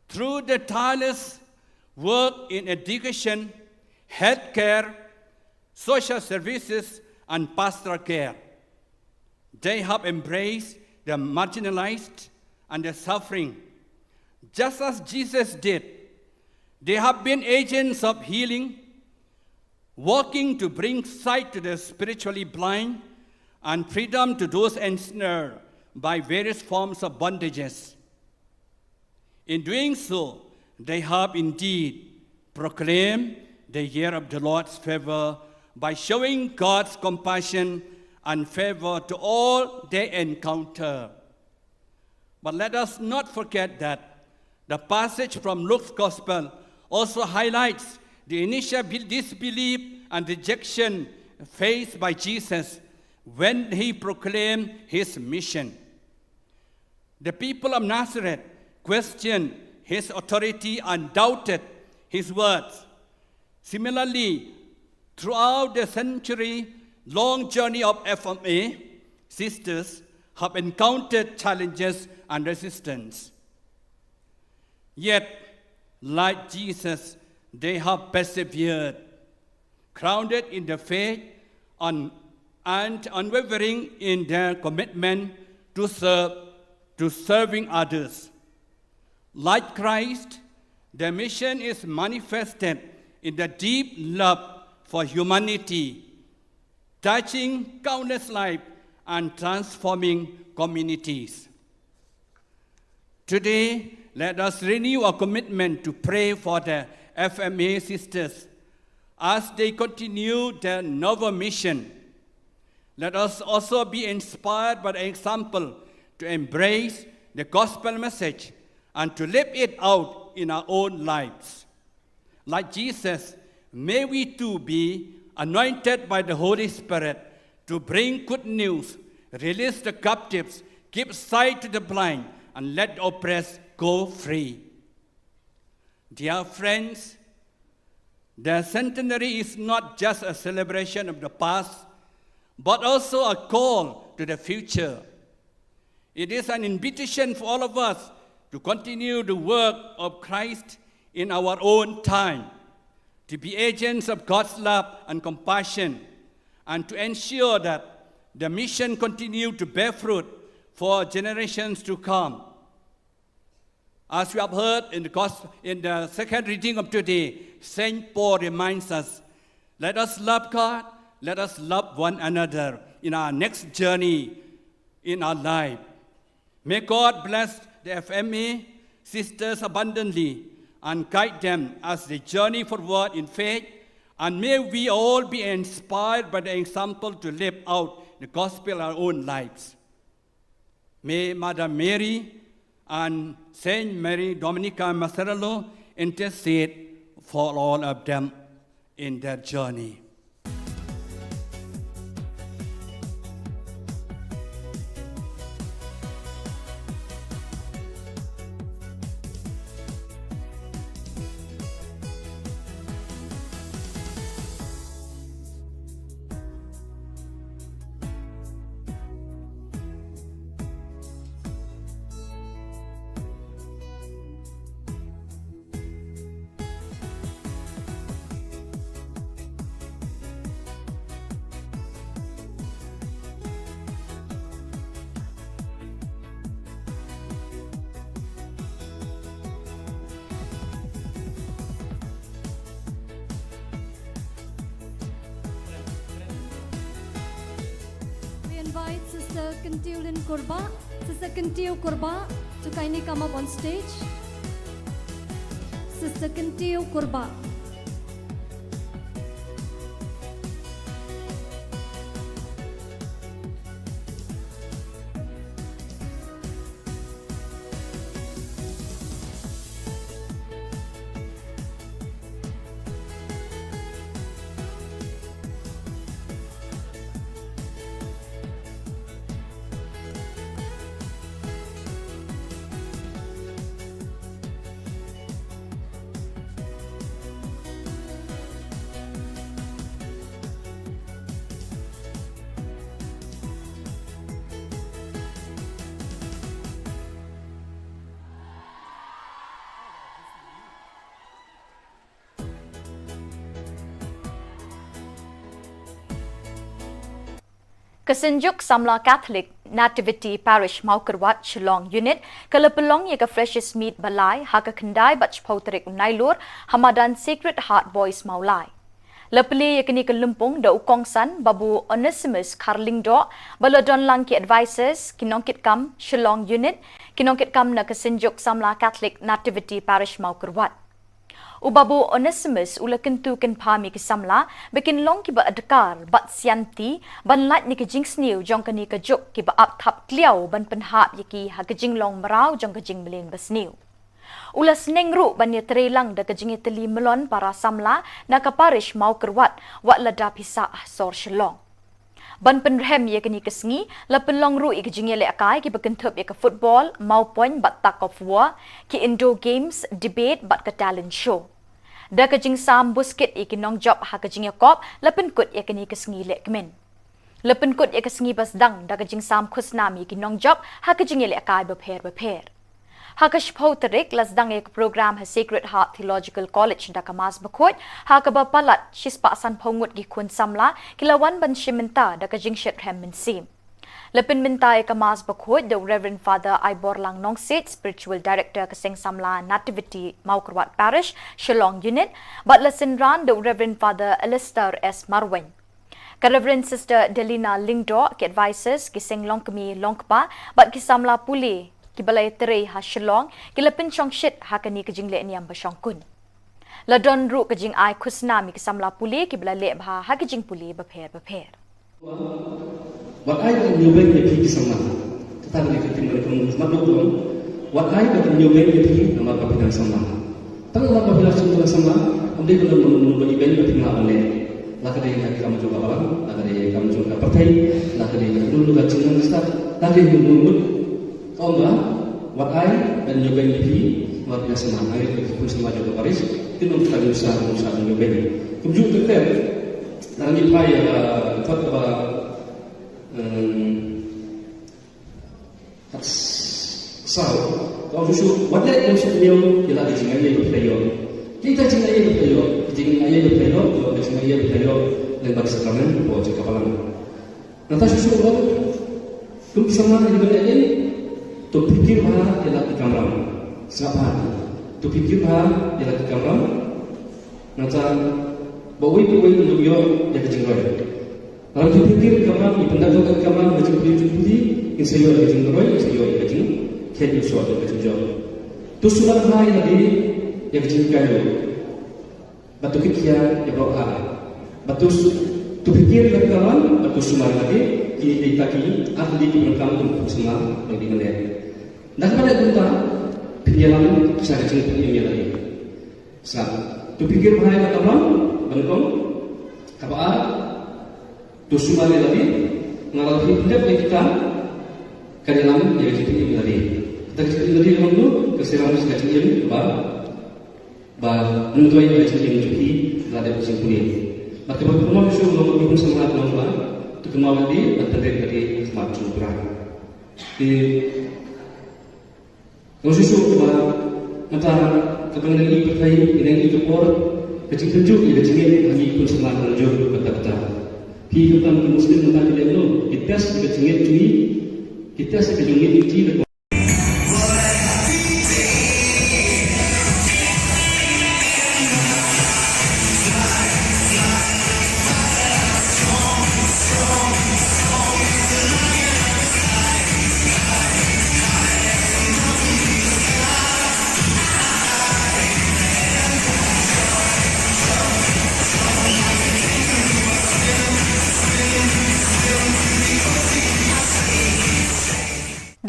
Through the tireless work in education, healthcare, social services, and pastoral care. They have embraced the marginalized and the suffering, just as Jesus did. They have been agents of healing, working to bring sight to the spiritually blind and freedom to those ensnared by various forms of bondages. In doing so, they have indeed proclaimed the year of the Lord's favor by showing God's compassion and favor to all they encounter. But let us not forget that the passage from Luke's Gospel also highlights the initial disbelief and rejection faced by Jesus when he proclaimed his mission. The people of Nazareth questioned his authority and doubted his words. Similarly, throughout the century-long journey of FMA, sisters have encountered challenges and resistance. Yet, like Jesus, they have persevered, grounded in the faith and unwavering in their commitment to serving others. Like Christ, their mission is manifested in the deep love for humanity, touching countless lives and transforming communities. Today, let us renew our commitment to pray for the FMA sisters as they continue their novel mission. Let us also be inspired by the example to embrace the gospel message and to live it out in our own lives. Like Jesus, may we too be anointed by the Holy Spirit to bring good news, release the captives, give sight to the blind, and let the oppressed go free. Dear friends, the centenary is not just a celebration of the past, but also a call to the future. It is an invitation for all of us to continue the work of Christ in our own time, to be agents of God's love and compassion, and to ensure that the mission continue to bear fruit for generations to come. As we have heard in the second reading of today, St. Paul reminds us, let us love God, let us love one another in our next journey in our life. May God bless the FMA sisters abundantly and guide them as they journey forward in faith, and may we all be inspired by the example to live out the gospel in our own lives. May Mother Mary and Saint Mary Dominica Macerello intercede for all of them in their journey. Invite Sister Kentulin Korba. Sister Kentil Korba to kindly come up on stage. Sister Kentil Korba. Kesenjuk Samla Catholic Nativity Parish Maukerwat Shillong Unit Kalapelong Yaka Freshest Meat Balai Haka Kendai Bach Pautrik Unailur Hamadan Sacred Heart Boys Maulai. Lepeli yakni kelumpung da ukongsan babu Onesimus Carling Do baladon lang ki advisors kinongkit kam Shillong Unit kinongkit kam na Kesenjuk Samla Catholic Nativity Parish Maukerwat. Ubabu Onesimus ula kentu ken pami ki samla bikin long ki ba adkar bat sianti ban lat ni ki jing sniu jong kani ka juk ki ba ap thap kliau ban penhap yaki ha ka jing long marau jong ka jing melin basniu. Ula seneng ru ban ye trelang da ka jing teli melon para samla na ka parish mau kerwat wat lada pisa sor Shillong. Ban penrem ye kani kesngi la penlong ru ik jing le akai ki bekentup ye ka football mau point bat tak of war ki indoor games debate bat ka talent show. Da ka jing sam busket ikinong job ha ka jing yakop la penkut ye kani kesngi le kemen. La penkut ye kesngi bas dang da ka jing sam khusnami ikinong job ha ka jing le akai beper. Hakash Pauterik las dang ek program ha Sacred Heart Theological College da kamas bakot ha ka ba palat shispa san pongut gi kun samla kilawan ban shimenta da ka jing shet hem min sim. Lepin minta ek kamas bakot the Reverend Father Ibor Lang Nongsit Spiritual Director kaseng samla Nativity Maukerwat Parish Shillong Unit but lesson ran the Reverend Father Alistair S Marwen. Ka Reverend Sister Delina Lingdo ki advisors kiseng longkami longkpa but kisamla puli ki balay tere ha Shillong ki lapin chong shit ha kani ka jing le niam ba shong kun. La don ru ka jing ai khusnami ki samla puli ki bala le bha ha ka jing puli ba pher. What I can you bring the pig sama. Kita boleh ketimbangan kamu makhluk tuan. What I can you bring the pig nama kapitan sama. Tang nama kapitan sama. Ambil kalau menunggu event ketimbangan oleh. Laka dia kamu juga balang, laka dia kamu juga partai, laka dia dulu kat Cina Ustaz, laka dia menunggu. Kau enggak, what I dan nyobain lebih luar biasa senang. Air pun sama juga Paris. Itu kita usaha nyobain. Kemudian terkait dalam ipay Thup sao. Kau susu, what that yang susu dia ialah dijingai ia berplayo. Kita jingai ia berplayo, dijingai ia berplayo, kalau dijingai ia berplayo lembak sakramen, bawa cakap alam. Nanti susu orang, tu sama dengan ini. Tu fikir bahawa ialah di kamera. Siapa? Tu fikir bahawa ialah di kamera. Nanti bawa untuk yo yang kecinggoy. Kalau tu fikir kamera, ipendak juga kamera macam putih, insayo yang kecinggoy, insayo yang kecing, kaya suatu kecinggoy. Tu sudah bahawa lagi yang kecinggoy. Batu kikia yang bawa. Batu tu fikir kamera, batu sumar lagi. Kita kaki, aku di belakang untuk semua bagi mereka. Dan pada kita penjalan saya cerita ini lagi. Sah, tu fikir bahaya teman, bangkong, apa? Tu semua lagi, ngalah hidup kita kedalam yang cerita ini lagi. Kita cerita lagi dulu, keserangan saya cerita ini, menuntut yang cerita ini juga ada kesimpulan. Maka berkumpulan sudah mengumpulkan semangat lama. Tu kemauan dia bertanding dari semacam kurang. Di khusus antara kepentingan ini berkait dengan itu por kecil tunjuk ia kecil lagi pun semangat tunjuk betul-betul. Kita Muslim kita tidak tahu kita sekecil cuy kita sekecil cuy.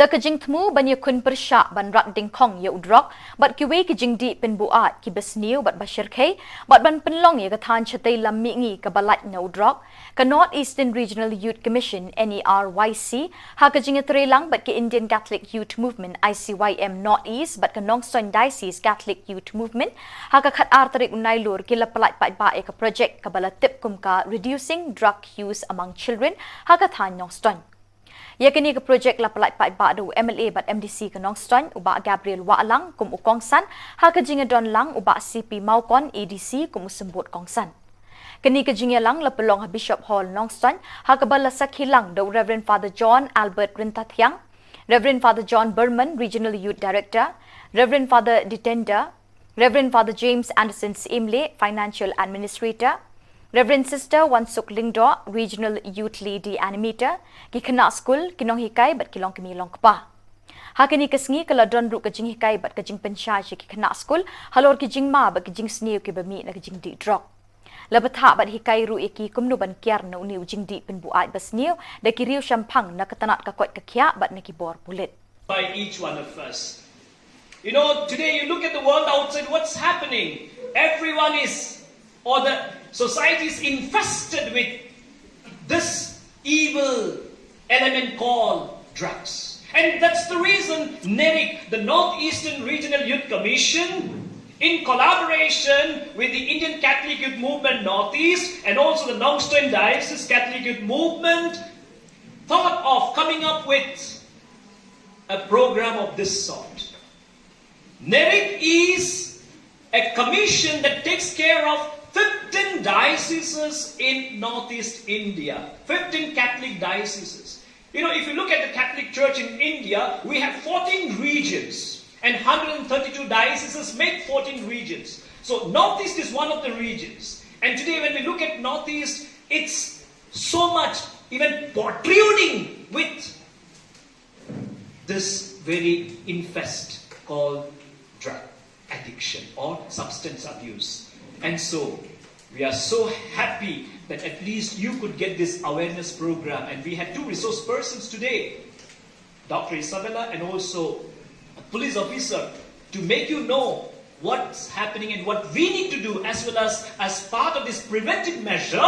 Da kajing temu ban ye kun persyak ban rak ding kong ye udrok bat kiwe kajing di pen buat ki besniu bat bashir kay bat ban penlong ye kathan chatai lam mingi ka balat na udrok ka North Eastern Regional Youth Commission NERYC ha kajing trelang bat ki Indian Catholic Youth Movement ICYM North East bat ka Nongson Diocese Catholic Youth Movement ha ka khat artarik unailur ki lapalat pat ba e ka project ka balatip kum ka reducing drug use among children ha ka than Nongson. Yakini ke projek lapalat pat ba do MLA bat MDC ke Nongstoin ubak Gabriel Waalang kum ukongsan ha ke jinga don lang ubak CP Maukon ADC kum sembut kongsan. Kani ka jingelang la pelong ha Bishop Hall Nongston ha kabala sakhilang the Reverend Father John Albert Rintathyang, Reverend Father John Berman, Regional Youth Director, Reverend Father Ditenda, Reverend Father James Anderson Imle, Financial Administrator, Reverend Sister Wansuk Lingdo, Regional Youth Lady Animator, Kikana School, Kinong Hikai, but Kilong Kimilong Kpa. Hakini kasngi kala don ru kajing hikai but kajing pensyai Kikana School, halor kajing ma but kajing snew kibami na kajing di drop. Labatha but hikai ru iki kumno ban kiar na uni ujing di penbuat bas new, da kiriu shampang na katanat kakwat kakya but nakibor pulit. By each one of us. You know, today you look at the world outside, what's happening? Everyone is, or the society is infested with this evil element called drugs. And that's the reason NERIC, the Northeastern Regional Youth Commission, in collaboration with the Indian Catholic Youth Movement Northeast and also the Nongstoin Diocese Catholic Youth Movement, thought of coming up with a program of this sort. NERIC is a commission that takes care of 15 dioceses in Northeast India, 15 Catholic dioceses. You know, if you look at the Catholic Church in India, we have 14 regions and 132 dioceses make 14 regions. So Northeast is one of the regions. And today when we look at Northeast, it's so much even protruding with this very infest called drug addiction or substance abuse. And so we are so happy that at least you could get this awareness program. And we had two resource persons today, Dr. Isabella and also a police officer, to make you know what's happening and what we need to do, as well as part of this preventive measure,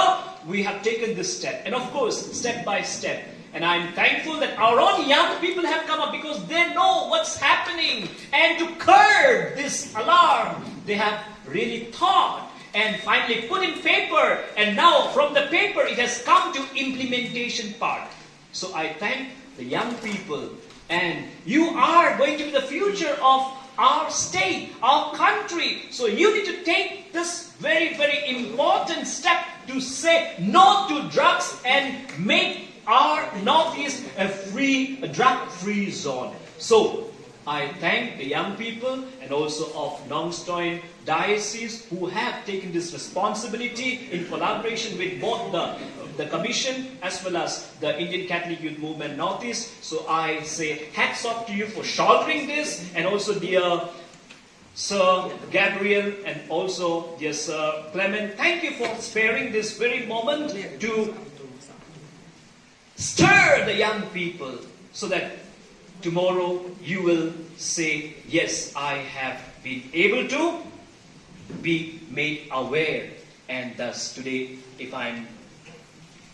we have taken this step. And of course, step by step. And I'm thankful that our own young people have come up because they know what's happening. And to curb this alarm, they have really thought and finally put in paper. And now from the paper, it has come to implementation part. So I thank the young people. And you are going to be the future of our state, our country. So you need to take this very, very important step to say no to drugs and make our Northeast a drug-free zone. So I thank the young people and also of Nongstoin Diocese who have taken this responsibility in collaboration with both the Commission as well as the Indian Catholic Youth Movement Northeast. So I say hats off to you for shouldering this, and also dear Sir Gabriel and also dear Sir Clement, thank you for sparing this very moment to stir the young people so that tomorrow you will say, yes, I have been able to be made aware. And thus today, if I'm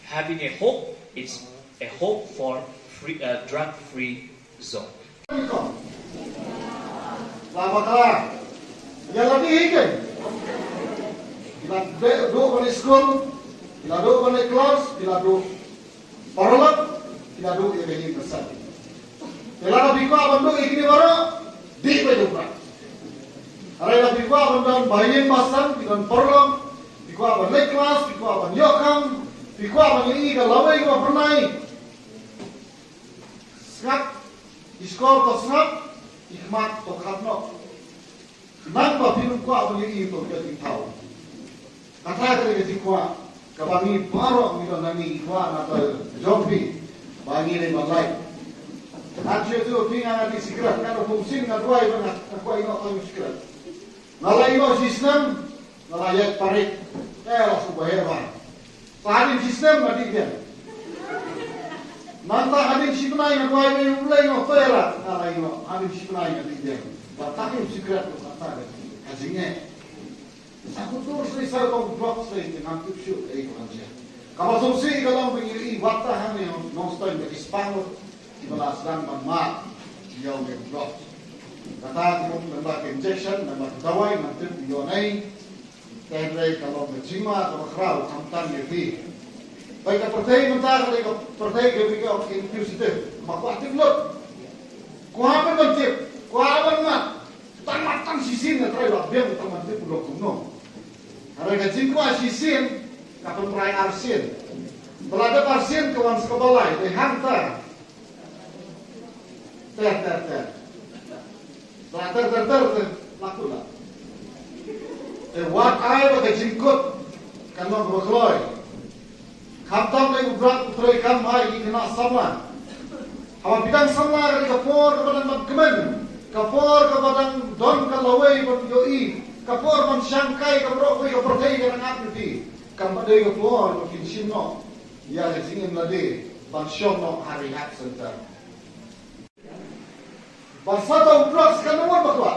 having a hope, it's a hope for drug-free zone. Selamat datang. Yang lebih ingin kita duduk pada sekolah, kita duduk pada kelas, kita duduk paralel, kita duduk yang ini bersama. Kalau lebih kuat bentuk ini baru di pejukan. Kalau lebih kuat bentuk bayin pasang, kita paralel, di kuat bentuk kelas, di kuat bentuk yokam, di kuat bentuk ini kalau lebih kuat pernah. Sekat, di sekolah tersebut. Ikmat tokat no, nangpa pinum kuat punya itu jadi tahu. Kata kita jadi kuat, kabangi baru kita nani kuat atau jombi, bangi ni balai. Nanti itu tinggal di sekitar kalau fungsi nak kuat mana, nak kuat ini orang sekitar. Nalai itu sistem, nalai parit, langsung berhebat. Paling sistem nanti dia. Manta hadin sipnai na kuai me ulai no toela ala ino hadin sipnai na dia batakin secret to kata kazinge saku tur sei sar ko drop sei ke nam tu shu ei kanja kalau somsi kalau begini waktu hani non stoi de Spanyol di balas dan ma yo me drop kata ko namba injection namba dawai nanti yo nai tendre kalau mejima kalau khrau kamtan ne baik pertai mentah kalau pertai kita inklusif, maka aktif lot. Kuapan mentip, kuapan mat, tamat sisin na try lah biang tamat tu pulau kuno. Harga jin kuah sisin, kapan perai arsin. Belada arsin kawan sekebalai, they hantar. Ter. Ter, laku lah. Wat ai pakai jingkut, kan mau berkeloi. Kaptam lagi berat putrai kan mai kena sama. Hawa bidang sama dari kapor kepada kemen, kapor kepada don kalawai pun yoi, kapor pun sangkai kapor kai dengan api. Kampada kapor mungkin sino, ya singin lade, ban no hari hak serta. Bersatu blok sekarang nomor berapa?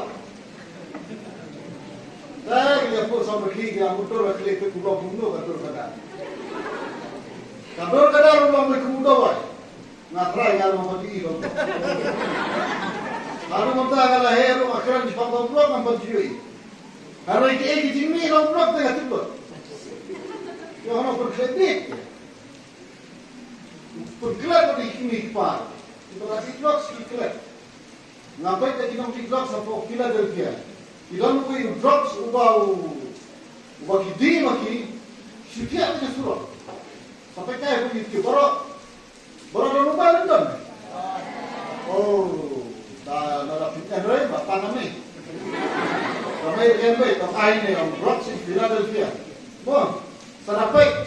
Dah dia pun sampai kiri, dia motor berkeli ke kubur bunuh katur kadar. Katur kadar rumah mereka muda wai. Ngatrai kalau mau pergi itu. Kalau mau tak kalau hero akhiran di pangkal blok nampak jui. Kalau ini jimi orang blok tengah tidur. Yang orang berkredit. Berkelat pada ikimi kepal. Itu lagi blok sikit. Ngapai tak kita mesti drop sampai Philadelphia. Kita mesti drop ubah kidi maki setiap punya surat. Sampai kaya begitu baru dah lupa London. Oh, dah fitnah doi, bapak kami. Kami yang baik, kami ini orang drop di Philadelphia. Bon, sarapai.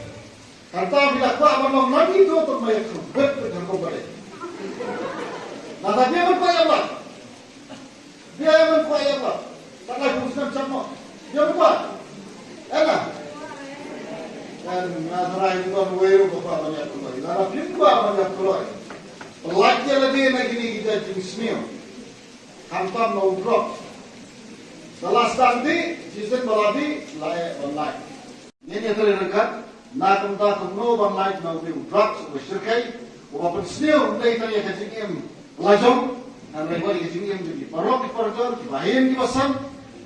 Kata bila kuat memang lagi tu untuk mereka kubet dengan kubet. Nah, tapi apa yang buat? Dia yang kuat ya Pak. Tak lagi urusan sama. Dia kuat. Enak. Dan nasarai itu kan weru Bapak banyak keluar. Nara pimba banyak keluar. Pelajnya lagi ni kita jenisnya. Hantam no drop. Setelah standi, season baladi layak online. Ini yang terdekat. Nak minta kumno online no drop bersyirkai. Ubah pensniu dari tadi kecingim lajong. Dan mereka dikecing yang jadi parok di parjor, di bahin di basan.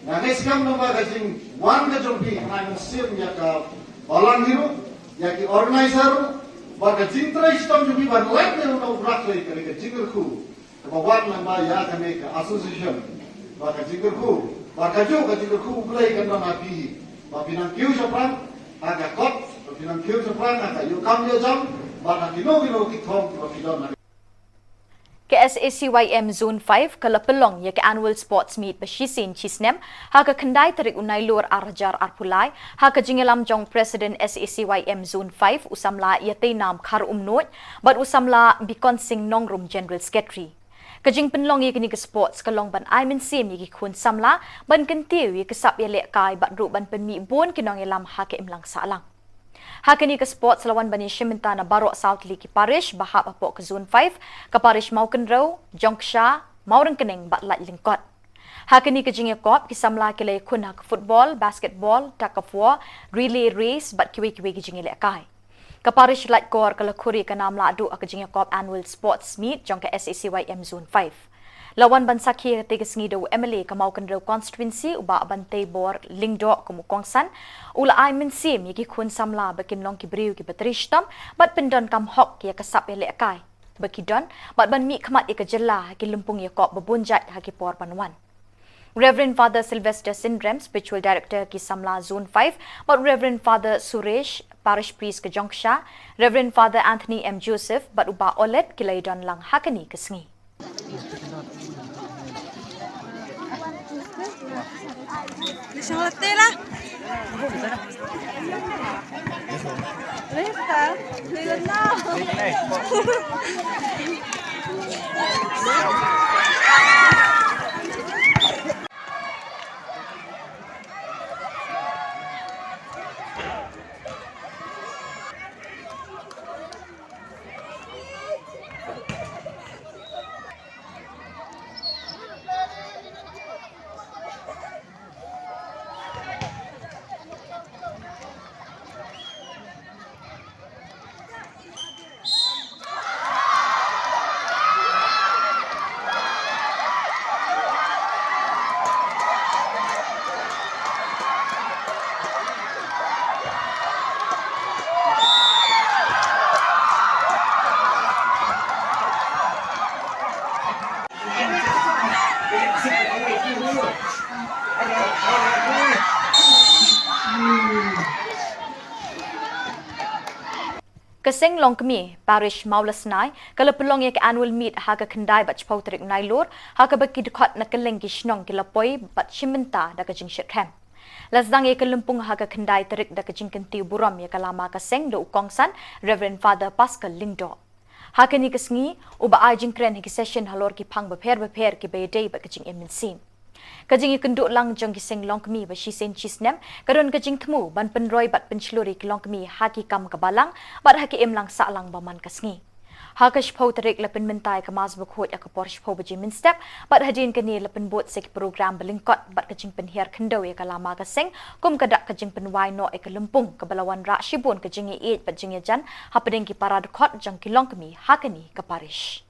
Nah, sekarang nama kecing wan kejumpi, hanya mesir menjaga balang hiru, jadi organizer, warga cinta sistem jumpi ban lain yang nak berak lagi kerja kecingku. Kebawan nama ya kami ke association, warga cingku, warga juga cingku mulai kan nabi, bapinang kiu seperang, agak kot, bapinang kiu seperang, agak yukam yujam, warga kino kitong bapinang. Ke SACYM Zone 5 kala pelong ya ke annual sports meet beshisin chisnem ha ke kendai terik unai lur arjar arpulai ha ke jingelam jong president SACYM Zone 5 usamla yate nam khar umnot but usamla bikon sing nongrum general secretary ke jing penlong ye kini ke sports kalong ban ai men sim ye khun samla ban kentiu ye ke sap ye lek kai bat ru ban penmi bon kinong elam ha ke imlang salang. Hakini ke sports lawan bani Shiminta na Barok South Liki Parish bahap apok ke Zone 5 ke Parish Maukenrow, Jongsha, Maurang Kening batlat lingkot. Hakini ke jingya kop kisamla kile kunha ke football, basketball, tug of war, relay race bat kiwi-kiwi ke jingya lekai. Ke Parish Latkor ke lekuri ke namla adu ke jingya kop annual sports meet jong ke SACYM Zone 5. Lawan bansakhi tiga sengido MLA ke Maukenrow constituency uba bantai bor lingdok ke Mukongsan ula ai mensim yaki khun samla bakin long ki briu ki batrishtam bat pendon kam hok ya kasap ele kai bakidon bat ban mi khamat ya jela ki lumpung ya kop bebunjat ha ki por panwan. Reverend Father Sylvester Sindrem, Spiritual Director ki Samla Zone 5, but Reverend Father Suresh, Parish Priest ke Jongsha, Reverend Father Anthony M. Joseph, but uba olet ki laidon lang hakani ke sengi. Lisang latte lah. Lista, lihat na. Keseng long kemi parish Maulasnai kalau pelong ya ke annual meet haga kendai bat chpautrik nailor haga baki dekot na keleng kishnong kilapoi bat shimenta da kajing shirkham. Lasdang ya kelempung haga kendai terik da kajing kentiu buram ya kalama keseng do ukongsan Reverend Father Pascal Lingdo. Haga ni kesngi uba ajing kren hiki session halor ki pang beper ki bayday bat kajing eminsin. Kajing ikenduk lang jong kiseng long kemi ba shisen chisnem karon kajing temu ban penroi bat penchluri ki long kemi haki kam kabalang bat haki em lang sa lang baman kasngi. Haka shpau tarik lapen mentai ke mas bukhot ya ke por shpau baji min step bat hadin kani lapen bot sek program belingkot bat kajing penhiar kendau ya kalama kaseng kum kadak kajing penwai no e kelempung ke balawan rak shibun kajing e bat jing jan hapadeng ki parad khot jong ki long kemi hakani ke parish.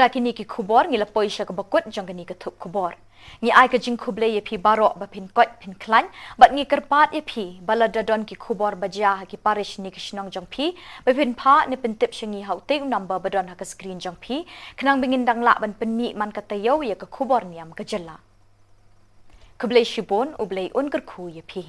Dak kini ki khubor ngila poisha ka bakut jong kini ka thup khubor ngi ai ka jing khuble ye phi baro ba phin kot phin klan bat ngi karpat ye phi balada don ki khubor bajia ki parish ni kishnong jong phi ba phin pha ne pen tip shingi haute number badon ha ka screen jong phi khnang bingin dang la ban pen mi man ka tayo ye ka khubor niam ka jalla khuble shibon uble un kar khu ye phi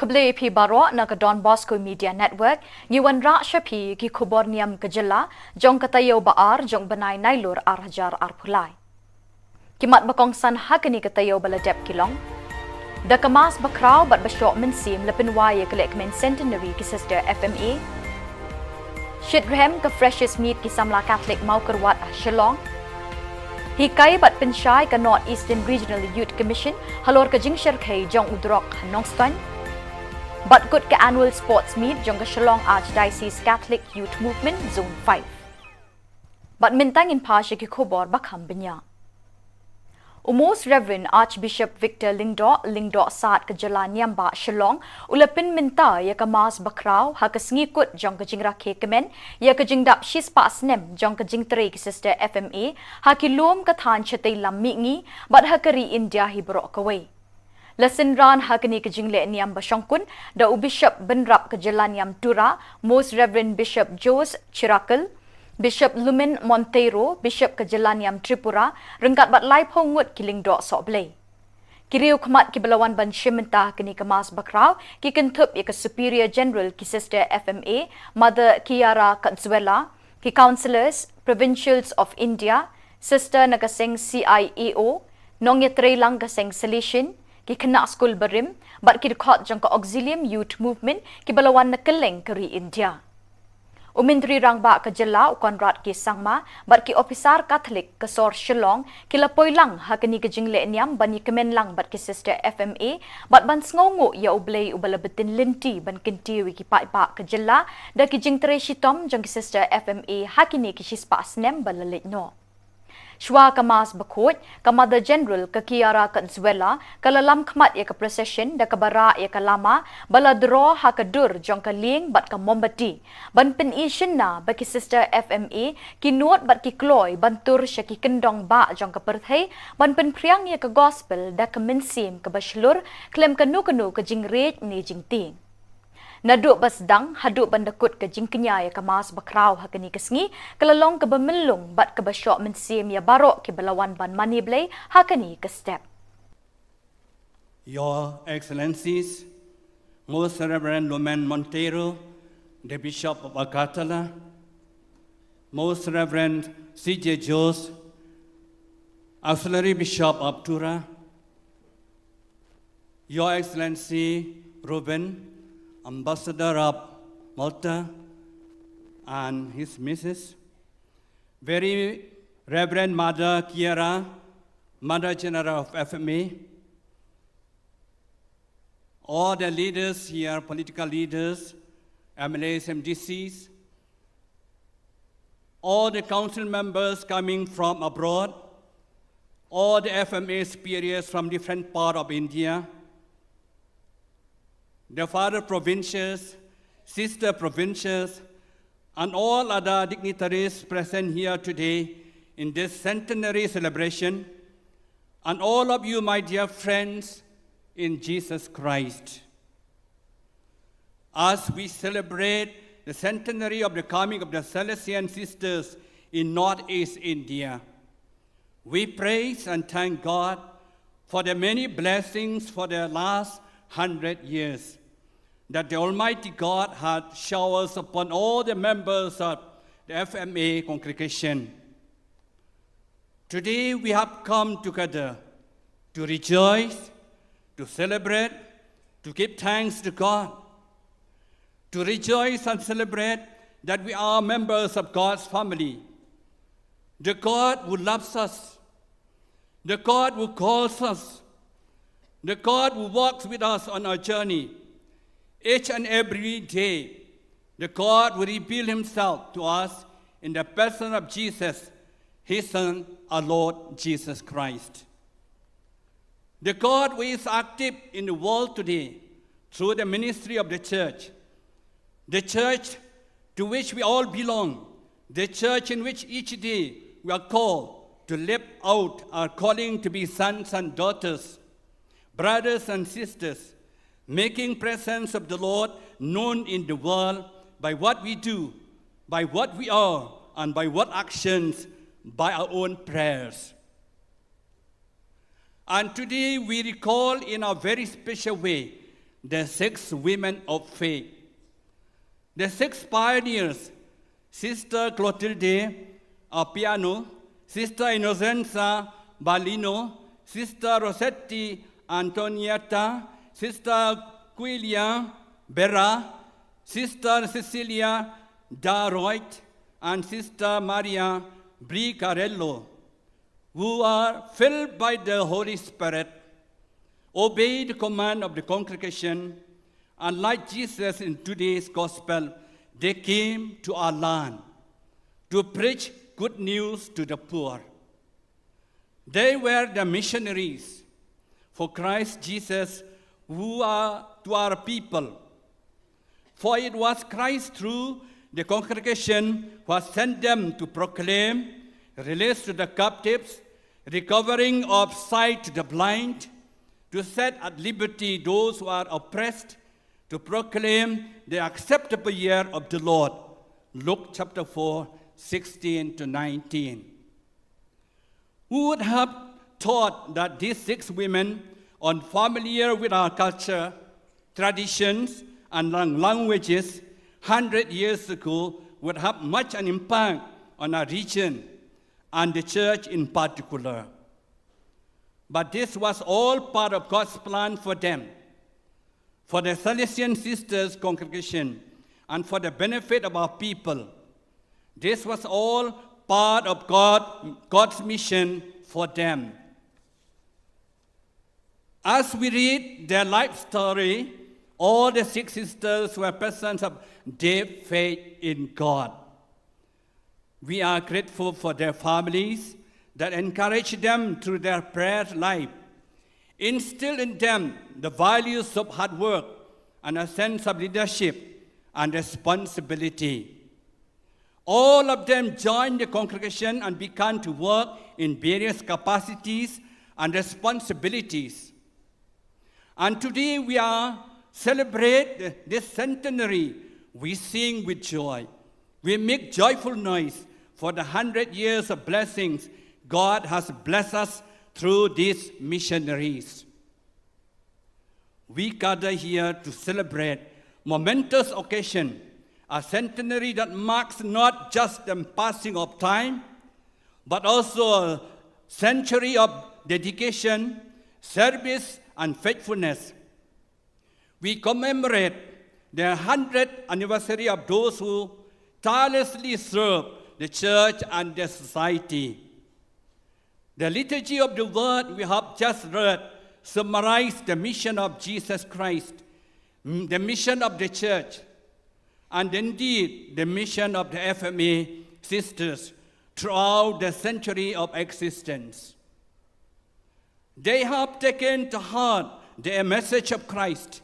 Khubor Phi Baro na ka Don Bosco Media Network Yuan Rasha Phi ki Khubor Niam Kajala jong katayo baar jong banai nailur arhajar arpulai. Kimat bakong san hakani katayo baladep kilong. Da kamas bakraw bat basyok mensim lepinwaya kelekmen centenary ki sister FMA. Shidrhem ka freshest meat ki samla Catholic mau kerwat Shillong. Hikai bat pensyai ka North Eastern Regional Youth Commission halor ka jingshar kay jong udrok Nongston. Bat good ka annual sports meet jong ka Shillong Archdiocese Catholic Youth Movement Zone 5. Bat mintang in pasya ki Khubor bakham binya. Most Reverend Archbishop Victor Lingdo Saat ke Jalan Niamba Shillong ulapin minta ya ka mas bakraw ha ka sngikut jong ka jingra ke kemen ya ka jingdap shispa snem jong ka jingtre ki sister FMA ha ki lom ka than chatay lammi ngi bat ha kari India hibro kaway. Lasin ran hakani ke jingle Niam Bashongkun da Bishop Benrap ke Jalan Niam Tura Most Reverend Bishop Jose Chirakal Bishop Lumen Monteiro, Bishop ke Jalan Niam Tripura, rengkat bat lai pongut kiling dok sok blay. Kiriu kemat ki belawan ban shimenta kini kemas bakraw, ki Thup ya ke Superior General ki Sister FMA, Mother Kiara Katzuela, ki Councillors, Provincials of India, Sister nagaseng CIAO, nong yetre lang gaseng Salesian, ki kena school berim, bat ki dekot jang ka Auxilium Youth Movement, ki belawan nakeleng keri India. Umintri rang ba ka jela ukon rat ki sangma bat ki officer Catholic ka Sor Shillong kila poilang hakani ka jingle niam bani kemen lang bat ki sister FMA bat ban sngongo ya ublay ubalabetin linti ban kinti wiki pa ka jela da ki jingtre shitom jang ki sister FMA hakini ki shispa snem balalit no. Shwa kamas bakut, ka Mother General ka Kiara Katzuela, kalalam kmat ya ka procession da ka bara ya ka lama, bala draw ha ka dur jong ka ling bat ka mombati. Ban pin ishin na ba ki sister FMA, kinuot bat ki kloy, ban tur siya ki kendong ba jong ka perthay, ban pin priang ya ka gospel da ka minsim ka baslur, klem ka nu ka jingrej ni jingting. Naduk basdang haduk bandakut ke jingkenya ya kamas bakraw hakani kesngi kelalong ke bemelung bat ke basyok mensim ya barok ke belawan ban money blay hakani ke step. Your Excellencies, Most Reverend Lumen Monteiro, the Bishop of Agatala, Most Reverend C.J. Jose, Auxiliary Bishop of Tura, Your Excellency Ruben, Ambassador of Malta and his Mrs. Very Reverend Mother Kiara, Mother General of FMA, all the leaders here, political leaders, MLAs, MDCs, all the council members coming from abroad, all the FMA superiors from different parts of India, the father provincials, sister provincials, and all other dignitaries present here today in this centenary celebration, and all of you, my dear friends in Jesus Christ. As we celebrate the centenary of the coming of the Salesian sisters in Northeast India, we praise and thank God for the many blessings for the last 100 years that the Almighty God had showered upon all the members of the FMA congregation. Today we have come together to rejoice, to celebrate, to give thanks to God, to rejoice and celebrate that we are members of God's family, the God who loves us, the God who calls us, the God who walks with us on our journey. Each and every day, the God will reveal himself to us in the person of Jesus, his Son, our Lord Jesus Christ. The God who is active in the world today through the ministry of the church to which we all belong, the church in which each day we are called to live out our calling to be sons and daughters, brothers and sisters, making presence of the Lord known in the world by what we do, by what we are, and by what actions, by our own prayers. And today we recall in a very special way the 6 women of faith. The 6 pioneers, Sister Clotilde Appiano, Sister Innocenza Balino, Sister Rossetti Antonietta, Sister Quilia Berra, Sister Cecilia Daroit, and Sister Maria Bricarello, who are filled by the Holy Spirit, obey the command of the congregation, and like Jesus in today's gospel, they came to our land to preach good news to the poor. They were the missionaries for Christ Jesus who are to our people. For it was Christ through the congregation who has sent them to proclaim release to the captives, recovering of sight to the blind, to set at liberty those who are oppressed, to proclaim the acceptable year of the Lord. Luke chapter 4, 16 to 19. Who would have thought that these 6 women, unfamiliar with our culture, traditions, and languages, 100 years ago, would have much an impact on our region and the church in particular. But this was all part of God's plan for them, for the Salesian Sisters congregation, and for the benefit of our people. This was all part of God's mission for them. As we read their life story, all the 6 sisters were persons of deep faith in God. We are grateful for their families that encourage them through their prayer life, instill in them the values of hard work and a sense of leadership and responsibility. All of them joined the congregation and began to work in various capacities and responsibilities. And today we celebrate this centenary. We sing with joy. We make joyful noise for the 100 years of blessings God has blessed us through these missionaries. We gather here to celebrate momentous occasion, a centenary that marks not just the passing of time, but also a century of dedication, service, and faithfulness. We commemorate the 100th anniversary of those who tirelessly serve the church and the society. The liturgy of the word we have just read summarizes the mission of Jesus Christ, the mission of the church, and indeed the mission of the FMA sisters throughout the century of existence. They have taken to heart the message of Christ,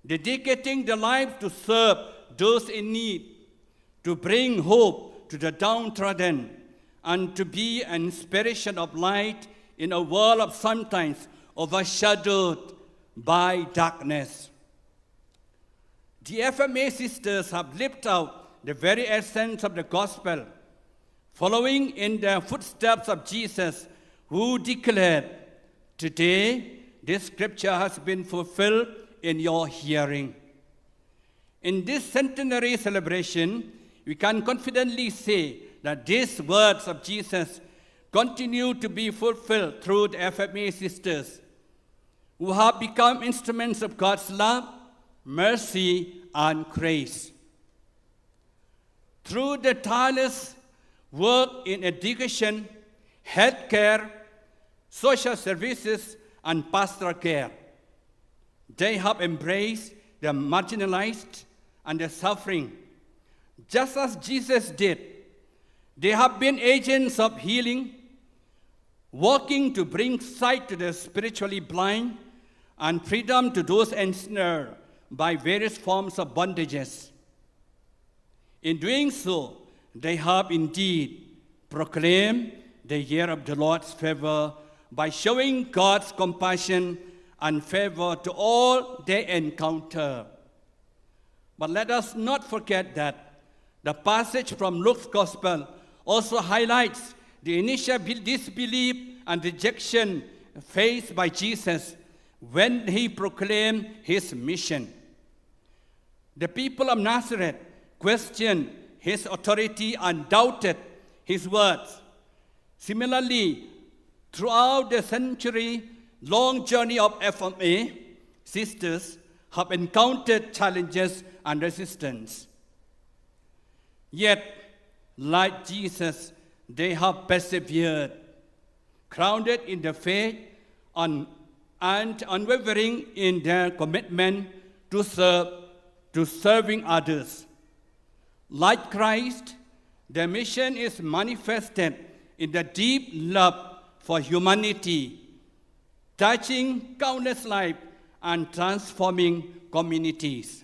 dedicating their lives to serve those in need, to bring hope to the downtrodden, and to be an inspiration of light in a world of sometimes overshadowed by darkness. The FMA sisters have lived out the very essence of the gospel, following in the footsteps of Jesus, who declared, "Today, this scripture has been fulfilled in your hearing." In this centenary celebration, we can confidently say that these words of Jesus continue to be fulfilled through the FMA sisters, who have become instruments of God's love, mercy, and grace. Through the tireless work in education, healthcare, social services, and pastoral care, they have embraced the marginalized and the suffering, just as Jesus did. They have been agents of healing, working to bring sight to the spiritually blind and freedom to those ensnared by various forms of bondages. In doing so, they have indeed proclaimed the year of the Lord's favor by showing God's compassion and favor to all they encounter. But let us not forget that the passage from Luke's Gospel also highlights the initial disbelief and rejection faced by Jesus when he proclaimed his mission. The people of Nazareth questioned his authority and doubted his words. Similarly, throughout the century-long journey of FMA, sisters have encountered challenges and resistance. Yet, like Jesus, they have persevered, grounded in the faith and unwavering in their commitment to serving others. Like Christ, their mission is manifested in the deep love for humanity, touching countless lives and transforming communities.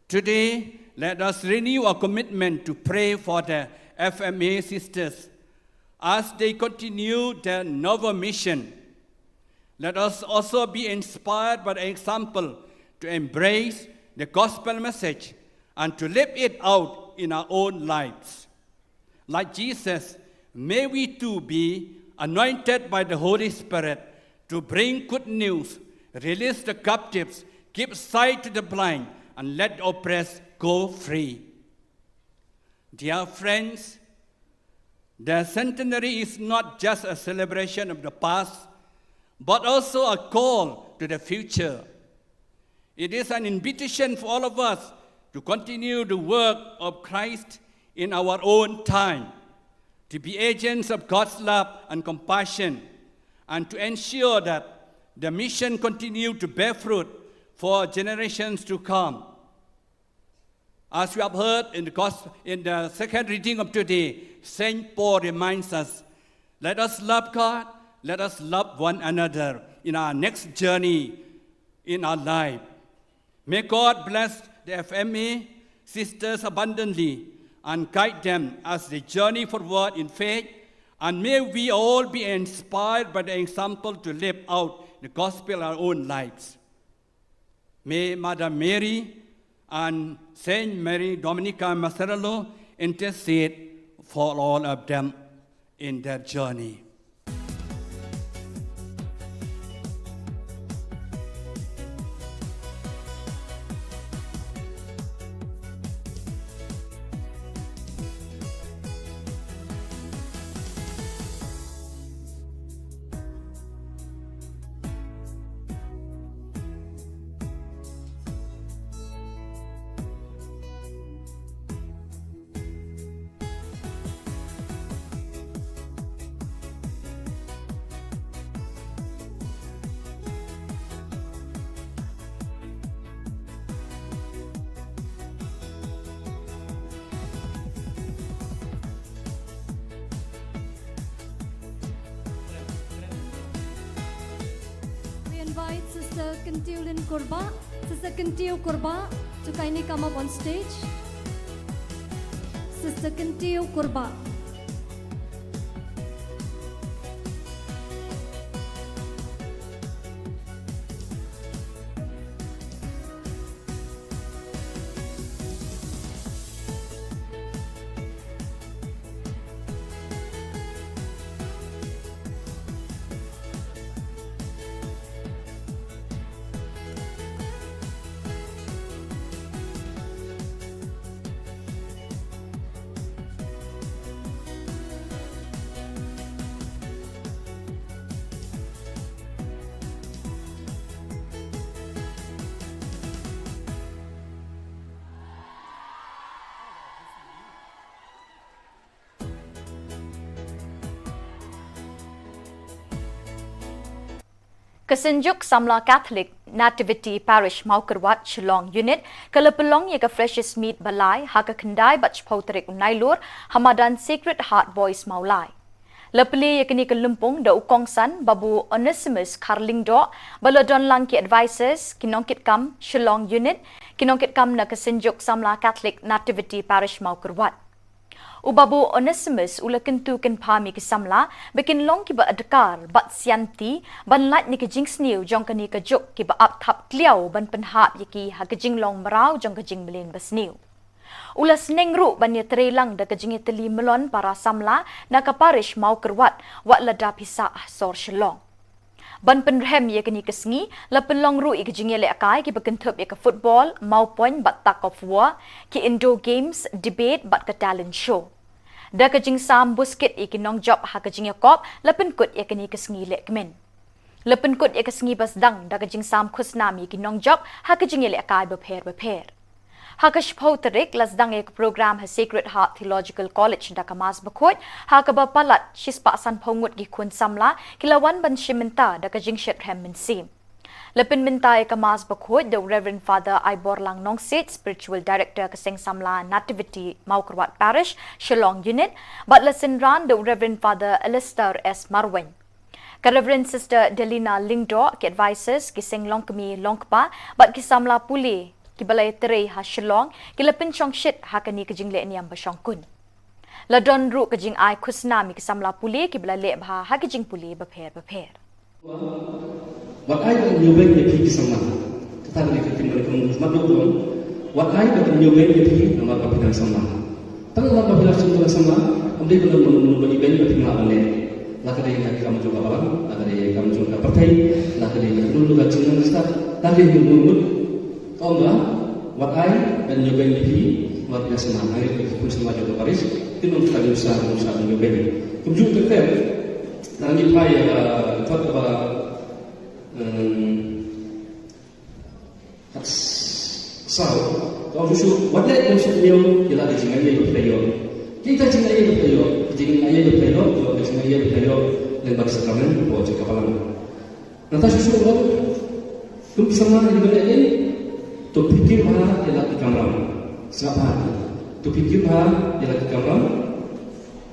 Today, let us renew our commitment to pray for the FMA sisters as they continue their novel mission. Let us also be inspired by the example to embrace the gospel message and to live it out in our own lives. Like Jesus, may we too be anointed by the Holy Spirit to bring good news, release the captives, give sight to the blind, and let the oppressed go free. Dear friends, the centenary is not just a celebration of the past, but also a call to the future. It is an invitation for all of us to continue the work of Christ in our own time, to be agents of God's love and compassion, and to ensure that the mission continue to bear fruit for generations to come. As we have heard in the second reading of today, St. Paul reminds us, let us love God, let us love one another in our next journey in our life. May God bless the FMA sisters abundantly and guide them as they journey forward in faith, and may we all be inspired by the example to live out the gospel in our own lives. May Mother Mary and Saint Mary Dominica Macerello intercede for all of them in their journey. Invite Sister Kentulin Korba. Sister Kentil Korba to kindly come up on stage. Sister Kentil Korba. Kesenjuk Samla Catholic Nativity Parish Maukerwat Shillong Unit Kalapalong Yaga Freshest Meat Balai Haka Kendai Bach Potrik Nailur Hamadan Sacred Heart Boys Maulai. Lepeli yakini kelumpung da ukongsan Babu Onesimus Carling Do Balodon Langki Advisors Kinongkit Kam Shillong Unit Kinongkit Kam na Kesenjuk Samla Catholic Nativity Parish Maukerwat. Ubabu Onesimus ula kentu ken pami ke samla bikin long ki ba adkar bat sianti ban lat ni ke jing sniu jong kani ke jok ki ba ap thap kliau ban penhap yaki ha ke jing long marau jong ke jing melin basniu. Ula seneng ru ban ye trelang da ke jing teli melon para samla na ka parish mau kerwat wat lada pisa sor shelong. ban penrem ye kini kesngi la penlong ru ik jinge le akai ki bakan thup ek football mau point bat tak of war ki indoor games debate bat ka talent show da ka jing sam busket ik nong job ha ka jinge kop la pen kut ye kini kesngi le kemen la pen kut ye kesngi bas dang da ka jing sam khusnam ki nong job ha ka jinge le akai be pher Hakash Pauterik lasdang ek program ha Sacred Heart Theological College da kamas bakot hakaba palat shispa san pongut gi kun samla kilawan ban shiminta da ka jingshet hem min sim lepin minta ek kamas bakot the Reverend Father Ibor Lang Nongsit spiritual director kaseng samla Nativity Maukarwat Parish Shillong unit but lesson ran the Reverend Father Alistair S Marwen ka Reverend Sister Delina Lingdo ki advisors ki seng longkami longkpa but ki samla puli ki balai terai ha Shillong ki lepin chong shit ha kani ka jingle niam ba shongkun la don ru ka jing ai khusnami ki samla puli ki balai le bha ha ki jing puli ba pher What I can you make the peace sama. Kita ni kita melakukan semua tu. What I can you make the peace nama kapitan sama. Tang nama kapitan sama. Ambil kalau menunggu event kapitan apa ni. Laka dia nak kamu juga balang. Laka dia kamu juga partai. Laka dia dulu kat Cina Ustaz. Laka dia menunggu. Tahu tak? What I can you make the peace nama kapitan sama. Hari itu pun sama juga Paris. Itu kita usaha you make. Kemudian kita nanti payah Thup kalau musuh, wadah musuh dia ialah dengan dia berpelajar. Kita dengan dia berpelajar, dengan dia berpelajar, dengan dia berpelajar lembak sakramen, baca kapalan. Nanti susu orang, tu bersama dengan dia ini, tu fikir bahawa ialah di kamera, siapa? Tu fikir bahawa ialah di kamera.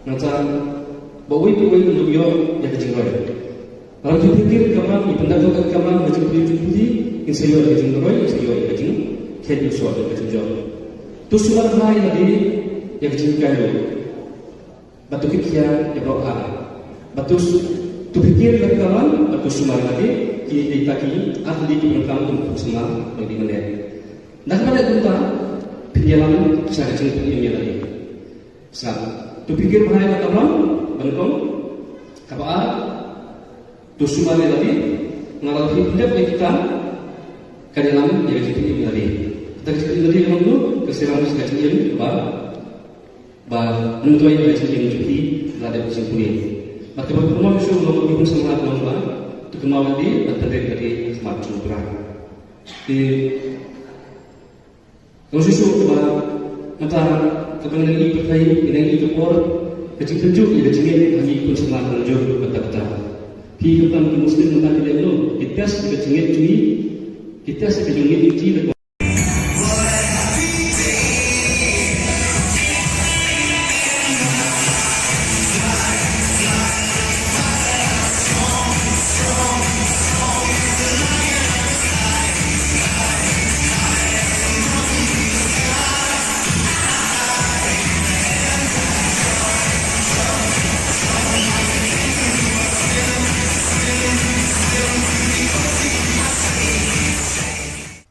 Nanti bawa untuk dia yang kecil. Kalau tu fikir kamera, ipandang kamera macam putih, insyaallah kecil roy, insyaallah kecil. Kaya suatu kecil. Tu semua hal ini yang kecil kaya. Batu kikia yang berapa? Batu tu fikir kawan, batu semua lagi. Kita kini ahli berkam untuk semua bagi mana. Nak mana kita penjalan cara kecil ini lagi. Sebab tu fikir bahaya kawan, bangkong, kapal, tu semua lagi. Ngalah hidup kita kadalam yang kecil ini lagi. Kita kecil dulu keserangan sekecil menentuai kecil yang cuci ada kesimpulan. Maka berkumpulan musuh melakukan semangat lomba untuk kemauan di dari semangat cumpuran. Di musuh mata kepengen ini berkait dengan itu por kecil tunjuk ia kecil lagi pun semangat tunjuk betul-betul. Pi kepan muslim mata tidak dulu kita sekecil cuci kita sekecil cuci.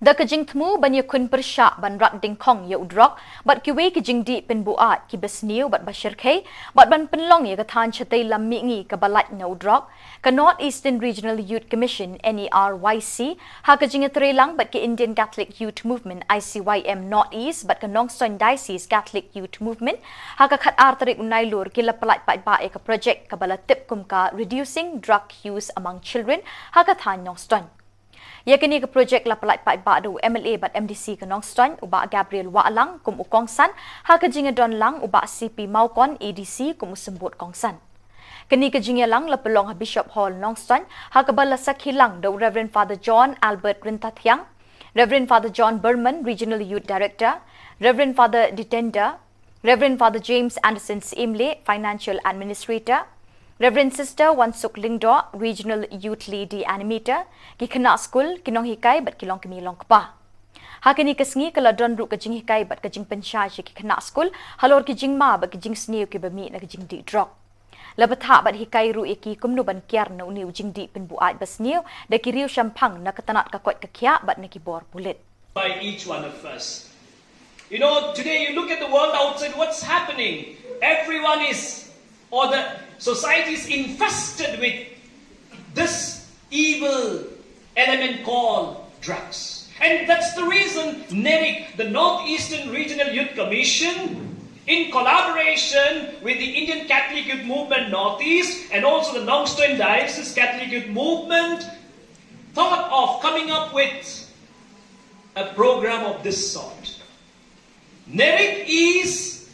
Da kejing temu ban yakun persyak ban rat dingkong ya udrok bat kiwe kejing di pen buat ki besniu bat bashir khay bat ban penlong ya kathan chatai lammi ngi ka balat na udrok ka North Eastern Regional Youth Commission NERYC ha kejing trelang bat ki Indian Catholic Youth Movement ICYM North East bat ka Nongson Diocese Catholic Youth Movement ha ka khat artarik unailur ki la palat pat ba ka project ka balatip kum ka reducing drug use among children ha ka than Nongson. Ia kini ke projek la pelai pai ba do MLA bat MDC ke Nongstoin uba Gabriel Waalang kum ukongsan ha ke jinga don lang uba CP Maukon ADC kum sembut kongsan. Kini ke jinga lang la pelong ha Bishop Hall Nongstoin ha ke bala sakhilang do Reverend Father John Albert Rintathiang, Reverend Father John Berman Regional Youth Director, Reverend Father Ditender, Reverend Father James Anderson Simle Financial Administrator, Reverend Sister Wansuk Lingdo, Regional Youth Lady Animator, ki kena school, kinong hikai bat kilong kemi long kpa. Hakini kesngi kala don ru kajing hikai bat kajing pensyai ki kena school, halor kijing ma bat kajing sniu ki bami na kajing di drop. Labatha bat hikai ru eki kumno ban kiar na uniu jing di penbuat basniu, da kiriu syampang na katanat kakot kakia bat na kibor pulit. By each one of us. You know, today you look at the world outside, what's happening? Everyone is, or the society is infested with this evil element called drugs. And that's the reason NERIC, the Northeastern Regional Youth Commission, in collaboration with the Indian Catholic Youth Movement Northeast and also the Nongstoin Diocese Catholic Youth Movement, thought of coming up with a program of this sort. NERIC is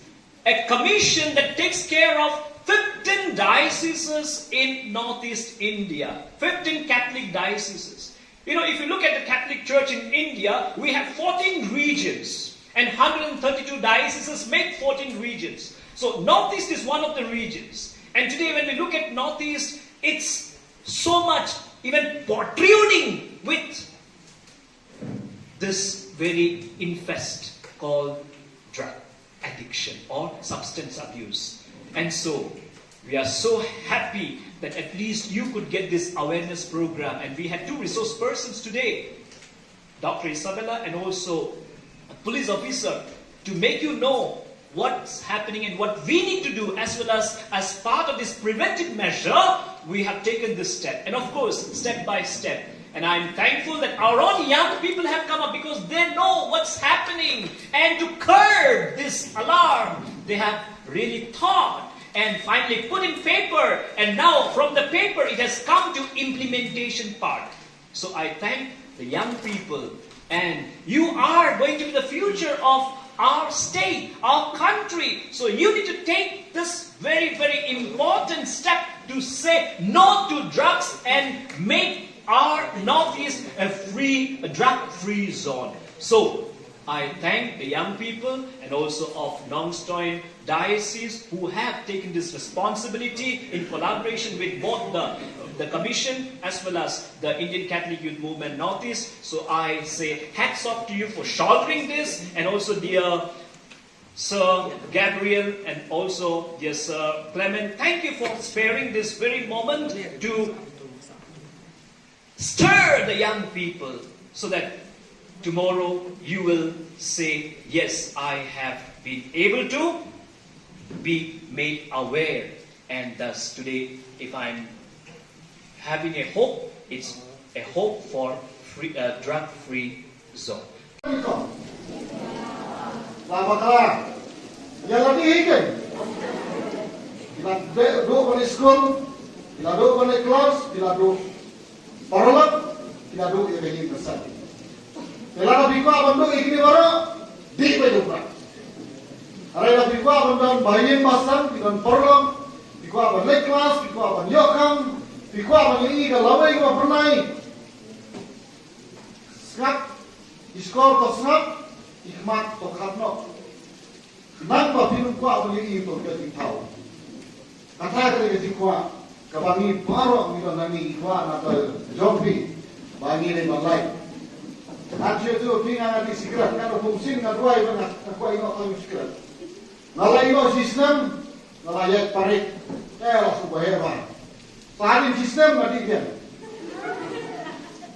a commission that takes care of 15 dioceses in Northeast India, 15 Catholic dioceses. You know, if you look at the Catholic Church in India, we have 14 regions, and 132 dioceses make 14 regions. So Northeast is one of the regions. And today when we look at Northeast, it's so much even protruding with this very infest called drug addiction or substance abuse. And so we are so happy that at least you could get this awareness program. And we had two resource persons today, Dr. Isabella and also a police officer, to make you know what's happening and what we need to do, as well as part of this preventive measure, we have taken this step. And of course, step by step. And I'm thankful that our own young people have come up because they know what's happening. And to curb this alarm, they have really thought and finally put in paper. And now from the paper, it has come to implementation part. So I thank the young people. And you are going to be the future of our state, our country. So you need to take this very, very important step to say no to drugs and make our Northeast a drug-free zone. So I thank the young people and also of Nongstoin Diocese who have taken this responsibility in collaboration with both the Commission as well as the Indian Catholic Youth Movement Northeast. So I say hats off to you for shouldering this, and also dear Sir Gabriel and also dear Sir Clement, thank you for sparing this very moment to stir the young people so that tomorrow you will say, yes, I have been able to be made aware. And thus today, if I'm having a hope, it's a hope for drug-free zone. Kelana bikwa bandu ikni baro di pedupra. Arena bikwa bandu bayin pasang dengan porlong, bikwa ban late class, bikwa ban yokam, bikwa ban ini kalawai ko pernai. Skap, iskor to skap, ikmat to khatno. Nang ba pinum kwa ban ini to keting tau. Kata kali keting kwa, kabangi paro ni nani kwa na to jompi, bangi ni balai. Anjir tu kena nanti segera kan fungsi nak buai mana nak buai nak kami segera. Nalai no sistem nalai parik lah subah heran. Sahadin sistem nanti dia.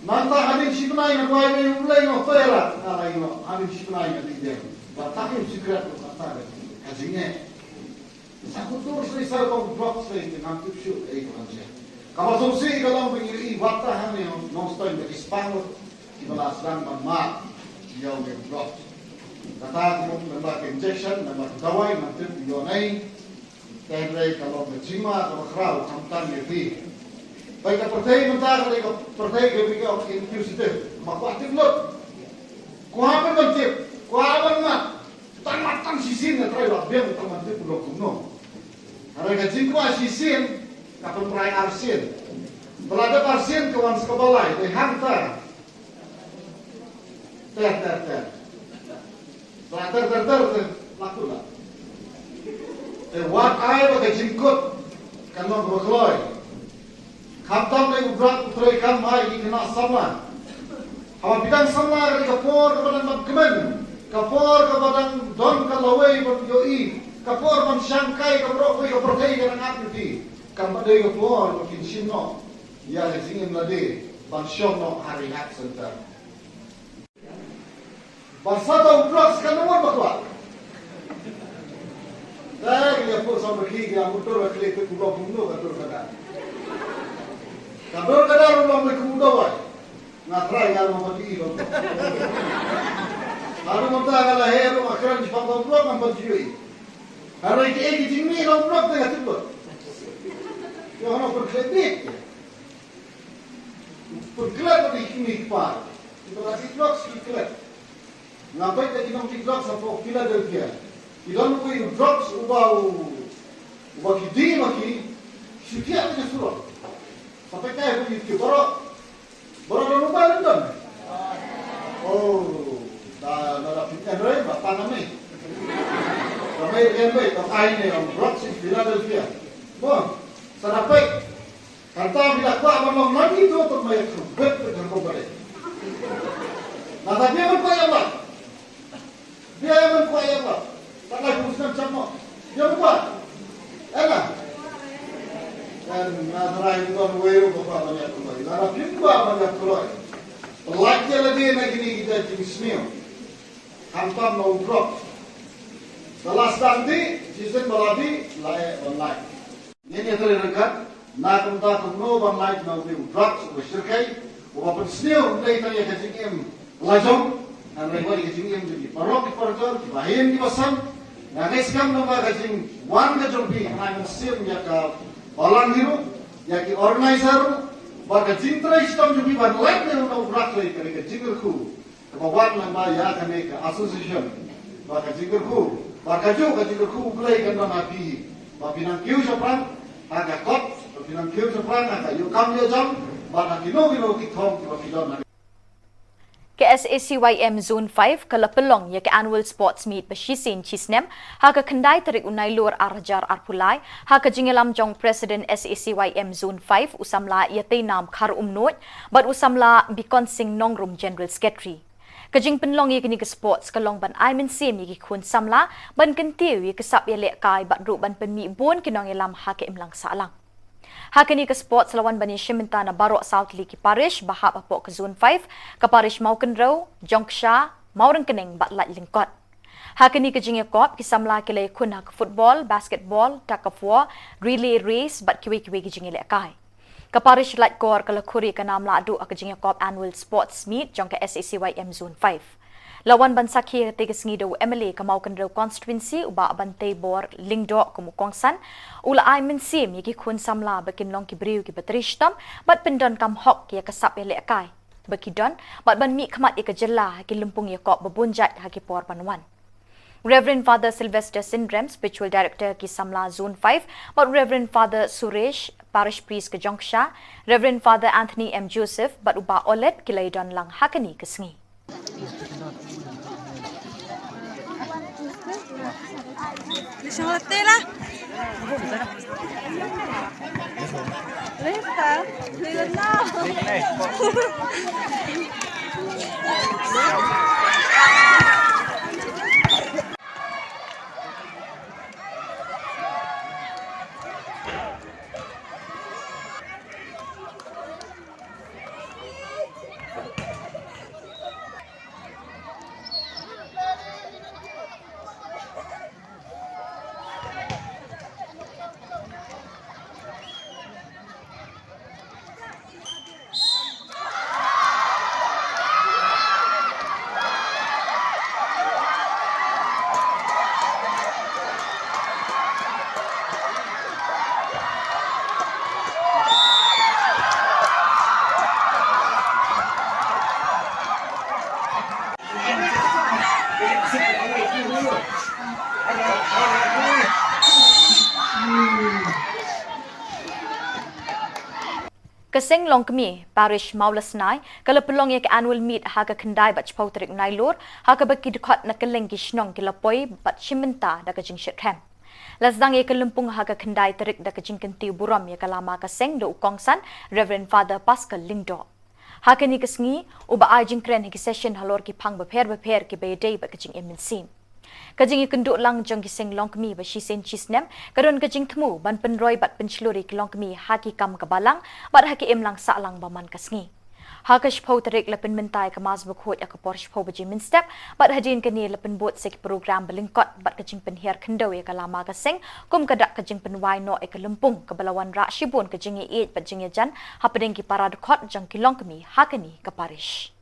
Nanta hadin sipenai nak buai mulai no pera nalai no hadin sipenai nanti dia. Batakin segera tu kata dia. Kajinya. Sakut terus ni saya kau drop saya nanti shoot aja. Kalau fungsi kalau begini waktu ni non-stop berispangut. Kibalas lang manmat, yaw may drop. Kata ko nambak injection, nambak dawai, nanti yonay, tenre kalau berjima, kalau kerau, kamtan levi. Baik ka pertay mentah, kalau pertay gabi ka infusitif, makwatif lot. Kuhapan mantip, kuhapan mat, tan sisin na try lot, biang tan mantip ulo kuno. Harga jingkwa sisin, kapan pray arsin. Belada arsin kawan sekabalai, hantar. Ter. Laku lah. Wat air pakai jingkut, kan non berkeloi. Khatam lagi berat putri kan mai kena sama. Hawa bidang sama dari kapor kepada magkemen, kapor kepada don kalawai berjoi, kapor mensyangkai kaproi kaprotai dengan api. Kampadai kapor makin sino. Ya lesingin lade, bansyong no hari hak sentar. Bersatu drugs kan nomor berkuat. Dah dia pun sampai kiri dia motor berkelip ke pulau Bundu kan tu kan. Kador kadar ulang may kumudaway. Ngatry nga naman pag-iilog. Ano mo tayo kalahero akran di pagbablog ang pag-iwi. Ano iki-iki jingmi ang blog na katulog. Yung ano pagklepit. Pagklep ang ikimik pa. Ito ka tiklok, siklep. Ngapay ka kinong tiklok sa po Philadelphia. Ilan ko yung drugs ubaw kidi maki sikiya na surot. Sampai kaya ko yung baro na lupa doon. Oh, nalapit ka rin, bata namin. Kamay rin ba, ito kain niya ang drugs in Philadelphia. Bon, sarapay. Kanta bilakwa abang lagi ito ito may kubet ng kumbalik. Natabiyaman ko yan ba? Biyaman ko yan ba? Takay kusnan siya mo. Yan ba? Ela. Dan nataray ito ang wayo ko pa banyak tuloy. Narapin ko banyak tuloy. Pelakya lagi na gini kita jinismiyo. Hantam na ubrok. Dalas tandi, jisen baladi, lae online. Ini ito rin regat. Nakam no bang light na ubi drugs o shirkay o papan sniyo unday tayo kajingim lajong ang rewari kajingim jadi parok di parjor di bahin di basan na kaiskam no ba kajing wan kajong bi na sim ya ka balang hiru ya ki organizer ba kajing tra istam jubi ban light na no drugs lay kare kajingir ku ba wan na ba ya kane ka association ba kajingir ku ba kajingir ku play kan na bi ba binang kiu sapran aga kot pinang kiyo sa prana ka yung kamyo jam baka kinogino kitong kibakidon na KSACYM Zone 5 kalapelong ya ke annual sports meet bashisin chisnem haka kendai tarik unai lor arjar arpulai haka jingelam jong president SACYM Zone 5 usamla yate nam khar umnot but usamla bikon sing nongrum general secretary kajing penlong ye kini ke sports kalong ban aimen sim ye kun samla ban kentiu ye kesap ye lek kai bat ru ban penmi bon kinong yelam haka imlang salang Hakini ke sports lawan bani Shiminta na Barok South Liki Parish bahap apok ke Zone 5 ke Parish Maukenro, Jongsha, Maurengkening batlat lingkot. Hakini ke jingya kop kisamla kile kun hak football, basketball, tug of war, relay race bat kiwi-kiwi ke jingya lekai. Ke Parish Latkor ke Lakuri ke namla adu ke jingya kop annual sports meet jong ke SACYM Zone 5. Lawan ban sakhi teges ngido MLA ke Maukenro constituency uba bantay bor lingdo kumukongsan ula ai min sim yaki kun samla bakin long ki briu ki batrishtam bat pendon kam hok ya kasap ya lekai bakidon bat ban mi khamat ya jela ki lumpung ya kop babunjat ha ki por panwan Reverend Father Sylvester Syndrome, Spiritual Director ki Samla Zone 5, but Reverend Father Suresh, Parish Priest ke Jongsha, Reverend Father Anthony M. Joseph, but uba olet ki laidon lang hakani ke sengi. Lisang latte lah. Lesta, lihat na. Kasing long kami parish Maulasnai kalapelong ye ke annual meet haga kendai bat chpautrik nailor haga baki dekot na keleng kishnong kilapoi bat Shiminta da kajing shikham lasdang ye kelumpung haga kendai terik da kajing kentiu buram ye kalama kasing do ukongsan Reverend Father Pascal Lingdo hakani kasngi uba ajing kren hiki session halor ki phang beper ki bedei ba kajing eminsin kajing ikunduk lang jong kising long kami ba shisen chisnem karon kajing temu ban penroi bat penchluri ki long kami haki kam kabalang bat haki em lang sa lang baman kasngi Hakash po tarik lapin mentay kamas bukhot ya kaporish po bajimin step bat hadin kani lapin bot sek program belingkot bat kajing penhiar kendau ya kalama kasing kum kadak kajing penwai no e kalempung kebalawan rak shibun kajing e bat jing jan hapading ki paradkhot jang kilong kami hakani kaparish.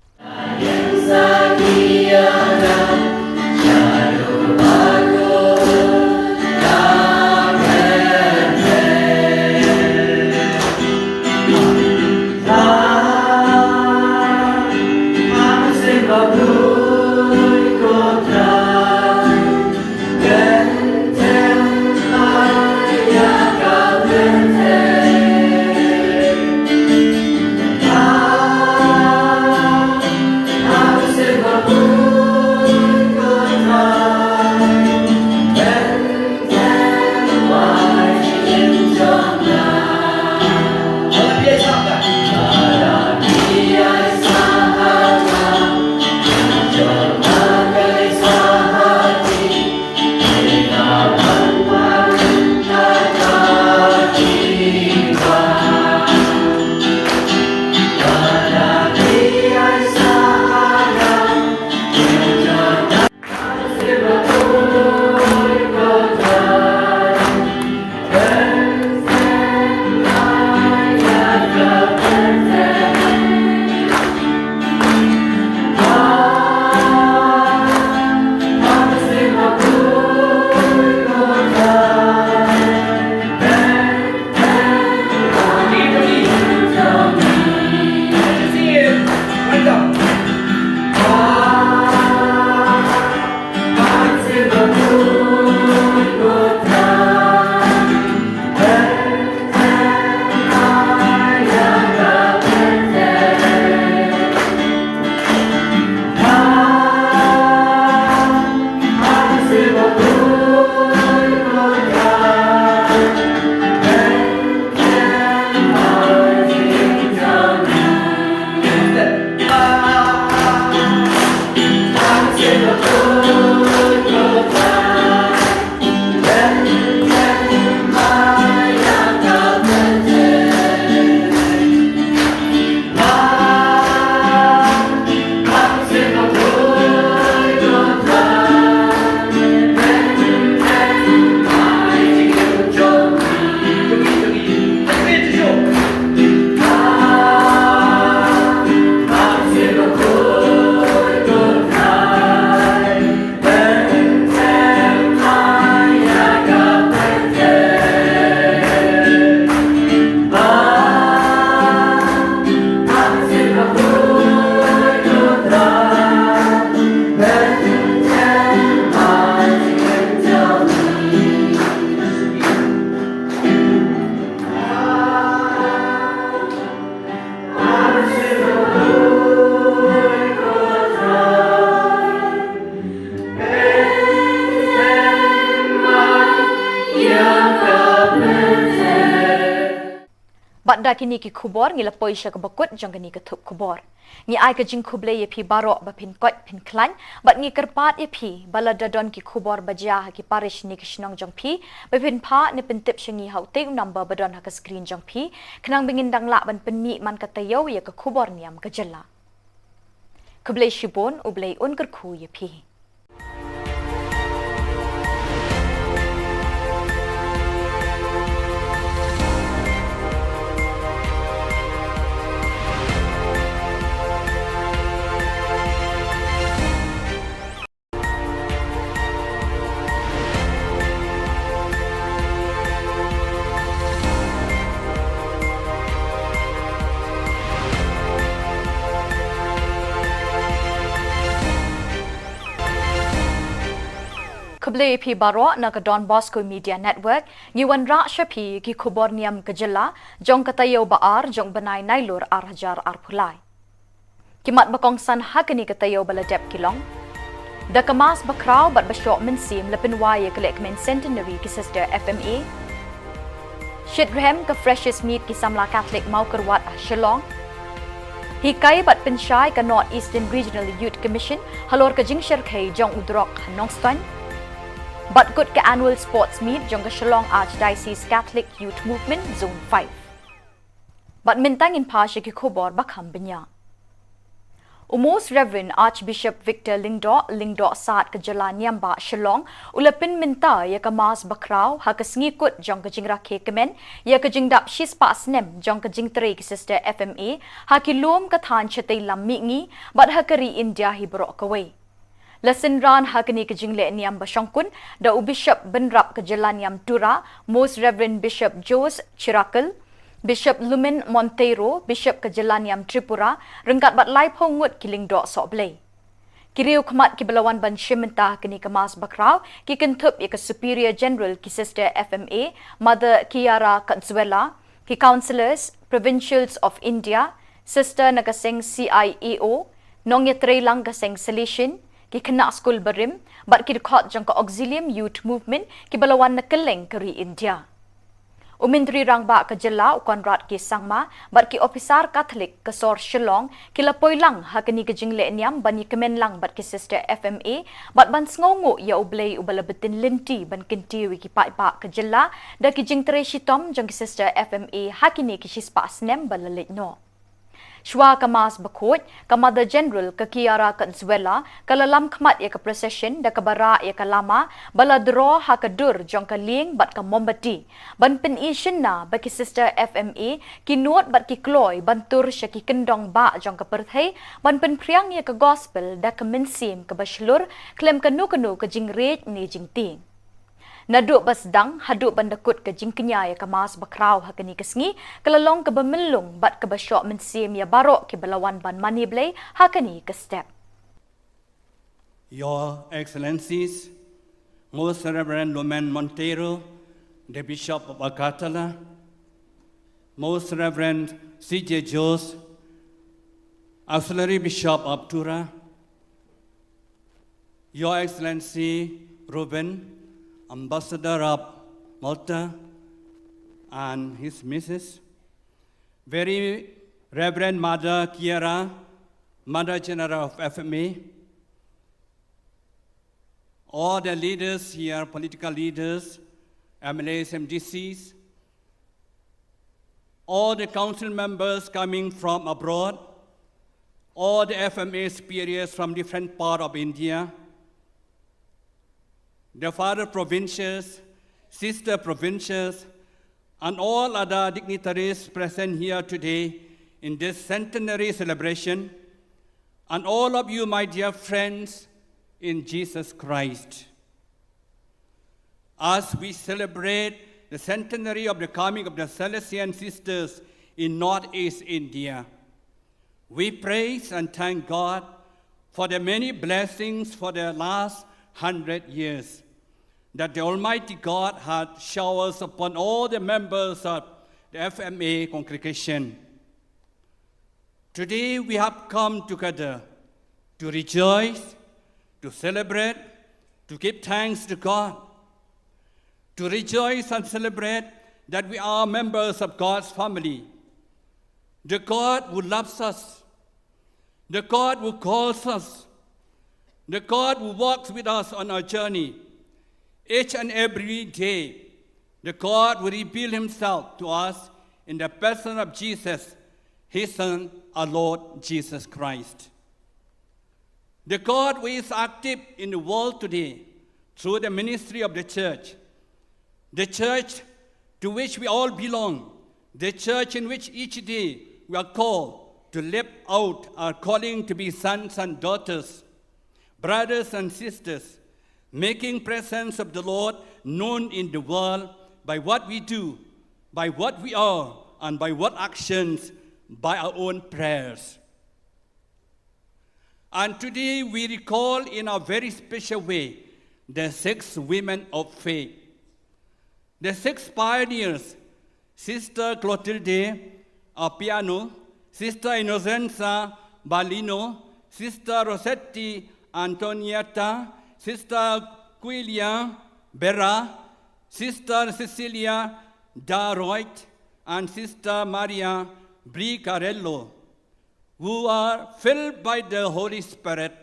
Banda kini ki Khubor ngila poisha ka bakut jang kini ka Thup Khubor. Ngi ai ka jing khuble ye phi barok ba phin kot phin klan bat ngi kerpat ye phi balada don ki Khubor bajia ki parish ni kishnong jang phi ba phin pha ne pin tip shingi hau te number badon ha ka screen jang phi khnang bingin dang la ban pin mi man ka tayo ye ka Khubor Niam ka jalla. Khuble shibon ublei un kar khu ye phi. Khubli phi baro na ka Don Bosco Media Network ngiwan ra shapi ki Khubor Niam kajilla jong katayo baar jong banai nailur arhajar arphulai kimat bakong san hakani katayo baladep kilong da kamas bakraw bat bashok min sim lapin waye kolek men centenary ki sister FMA Shitrem ka freshest meat ki samla Catholic Maukarwat Shillong Hikai bat penshai ka North Eastern Regional Youth Commission halor ka jingshar khay jong udrok Nongstoin But good ka annual sports meet jong ka Shillong Archdiocese Catholic Youth Movement Zone 5. But mintang in pa siya ki Khubor bakham binya. Most Reverend Archbishop Victor Lingdo Saat Kejala Niamba Shillong, Ulapin Minta Yakamas Bakrao, Hakasngikut Jong Kajingra Kekemen, Yakajingdap Shispa Snem, Jong Kajingtre Sister FMA, Hakilum Kathan Chate Lamingi, but Hakari India he broke away. Lesson ran Hakani Kajingle Niam Bashongkun, the Bishop Benrap Kejala Niam Tura, Most Reverend Bishop Jose Chirakal, Bishop Lumen Monteiro, Bishop Kejala Niam Tripura, Rengkat bat lai pongut kiling dok sok blay. Kiriu khamat ki belawan ban shimenta kini kemas bakrau, ki Thup ya ke Superior General ki Sister FMA, Mother Kiara Consuela, ki Councillors, Provincials of India, Sister Nagaseng CIEO, Nong Yatre Lang Gaseng Salishin, ki kena school berim, bat ki dekat jangka Auxilium Youth Movement, ki belawan nakeleng keri India. Umintri rangba Kejala Konrad ki Sangma, bat ki Officer Catholic Kesor Shillong, ki lapoi lang hakani Kejingle Niam bani kemen lang bat ki Sister FMA, bat ban sngongu ya ublay ubalabetin linti ban kinti ki pa Kejala, da ki jingtre shitom jang ki Sister FMA hakini ki shispa snem balalit no. Shwa kamas bakut, Kamada General ke Kiara Consuela, kalalam kmat ya ke procession da kabara ya ke lama, bala draw ha ke dur jong ke ling bat ke mombati. Ban pen ishin na baki Sister FMA, ki nuot bat ki kloy, ban tur syaki kendong ba jong ke perthai, ban pen priang ya ke gospel da ke mensim ke baslur, klem ke nu ke jingret ni jingting. Naduk basdang haduk bandakut ke jingkenya ya kemas bakrau hakani kesngi kelalong ke bemelung bat ke basyok mensim ya barok ke belawan ban mani blay hakani ke step. Your Excellencies, Most Reverend Lumen Monteiro, the Bishop of Agatala, Most Reverend C.J. Jose, Auxiliary Bishop of Tura, Your Excellency Ruben, Ambassador of Malta, and his Mrs. Very Reverend Mother Kiara, Mother General of FMA, all the leaders here, political leaders, MLAs, MDCs, all the council members coming from abroad, all the FMA superiors from different parts of India, the father provincials, sister provincials, and all other dignitaries present here today in this centenary celebration, and all of you, my dear friends in Jesus Christ. As we celebrate the centenary of the coming of the Salesian sisters in Northeast India, we praise and thank God for the many blessings for the last 100 years that the Almighty God had showered upon all the members of the FMA congregation. Today we have come together to rejoice, to celebrate, to give thanks to God, to rejoice and celebrate that we are members of God's family, the God who loves us, the God who calls us, the God who walks with us on our journey. Each and every day, the God will reveal himself to us in the person of Jesus, his Son, our Lord Jesus Christ. The God who is active in the world today through the ministry of the church to which we all belong, the church in which each day we are called to live out our calling to be sons and daughters, brothers and sisters, making presence of the Lord known in the world by what we do, by what we are, and by what actions, by our own prayers. And today we recall in a very special way the 6 women of faith, the 6 pioneers, Sister Clotilde Appiano, Sister Innocenza Balino, Sister Rossetti Antonietta, Sister Quilia Berra, Sister Cecilia Daroit, and Sister Maria Bricarello, who are filled by the Holy Spirit,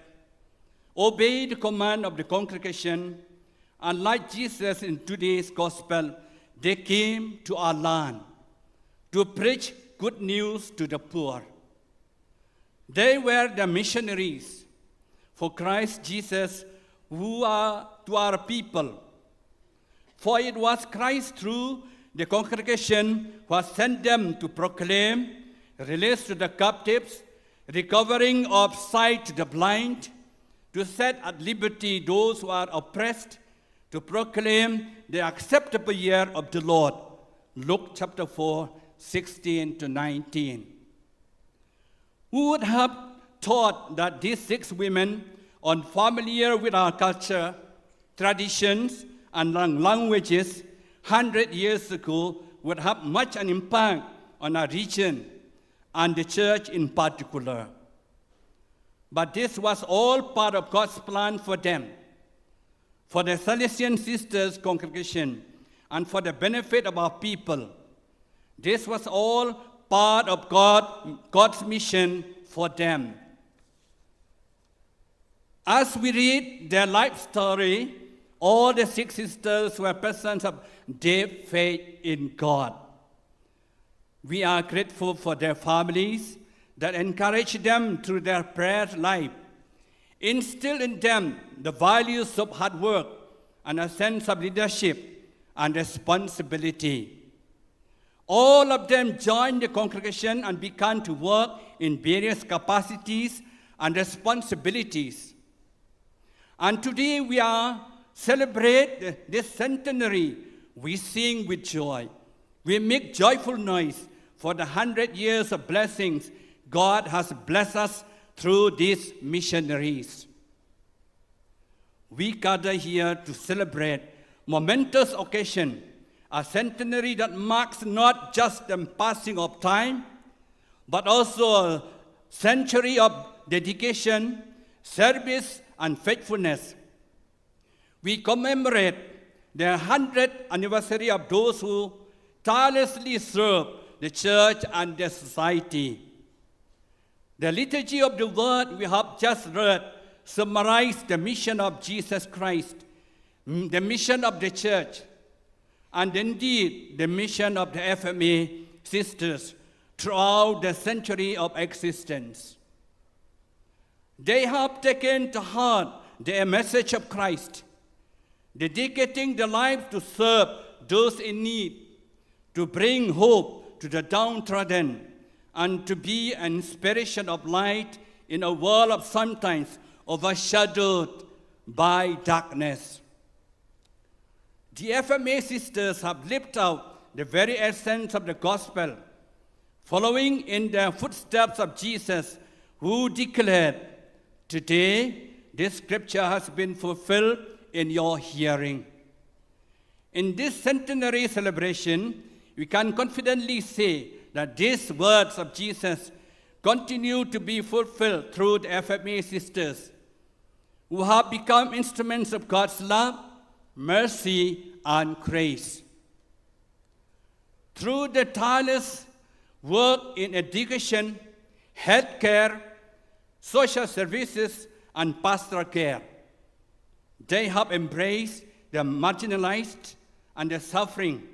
obey the command of the congregation, and like Jesus in today's gospel, they came to our land to preach good news to the poor. They were the missionaries for Christ Jesus who are to our people. For it was Christ through the congregation who has sent them to proclaim, release to the captives, recovering of sight to the blind, to set at liberty those who are oppressed, to proclaim the acceptable year of the Lord. Luke chapter 4, 16 to 19. Who would have thought that these 6 women, unfamiliar with our culture, traditions, and languages, 100 years ago, would have much an impact on our region and the church in particular. But this was all part of God's plan for them, for the Salesian Sisters congregation, and for the benefit of our people. This was all part of God's mission for them. As we read their life story, all the 6 sisters were persons of deep faith in God. We are grateful for their families that encourage them through their prayer life, instill in them the values of hard work and a sense of leadership and responsibility. All of them joined the congregation and began to work in various capacities and responsibilities. And today we are celebrate this centenary. We sing with joy. We make joyful noise for the 100 years of blessings God has blessed us through these missionaries. We gather here to celebrate momentous occasion, a centenary that marks not just the passing of time, but also a century of dedication, service, and faithfulness. We commemorate the 100th anniversary of those who tirelessly serve the church and the society. The liturgy of the word we have just read summarized the mission of Jesus Christ, the mission of the church, and indeed the mission of the FMA sisters throughout the century of existence. They have taken to heart the message of Christ, dedicating their lives to serve those in need, to bring hope to the downtrodden, and to be an inspiration of light in a world of sometimes overshadowed by darkness. The FMA sisters have lived out the very essence of the gospel, following in the footsteps of Jesus, who declared, "Today, this scripture has been fulfilled in your hearing." In this centenary celebration, we can confidently say that these words of Jesus continue to be fulfilled through the FMA sisters, who have become instruments of God's love, mercy, and grace. Through the tireless work in education, healthcare, social services, and pastoral care, they have embraced the marginalized and the suffering,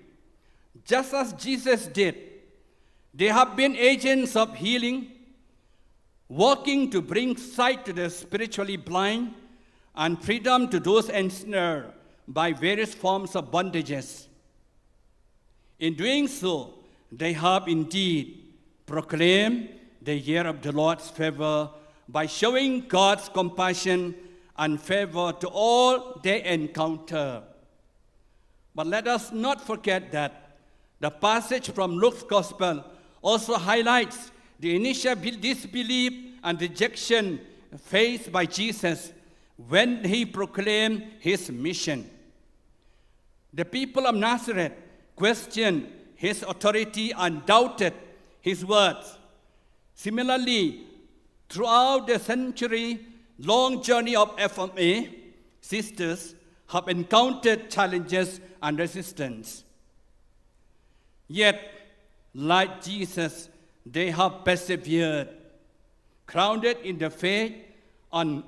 just as Jesus did. They have been agents of healing, working to bring sight to the spiritually blind and freedom to those ensnared by various forms of bondages. In doing so, they have indeed proclaimed the year of the Lord's favor by showing God's compassion and favor to all they encounter. But let us not forget that the passage from Luke's Gospel also highlights the initial disbelief and rejection faced by Jesus when he proclaimed his mission. The people of Nazareth questioned his authority and doubted his words. Similarly, throughout the century-long journey of FMA, sisters have encountered challenges and resistance. Yet, like Jesus, they have persevered, grounded in the faith and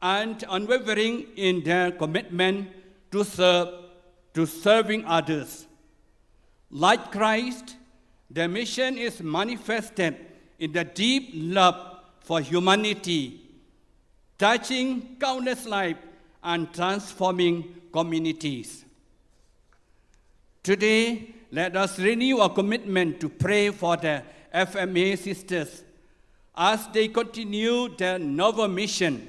unwavering in their commitment to serving others. Like Christ, their mission is manifested in the deep love for humanity, touching countless lives and transforming communities. Today, let us renew our commitment to pray for the FMA sisters as they continue their novel mission.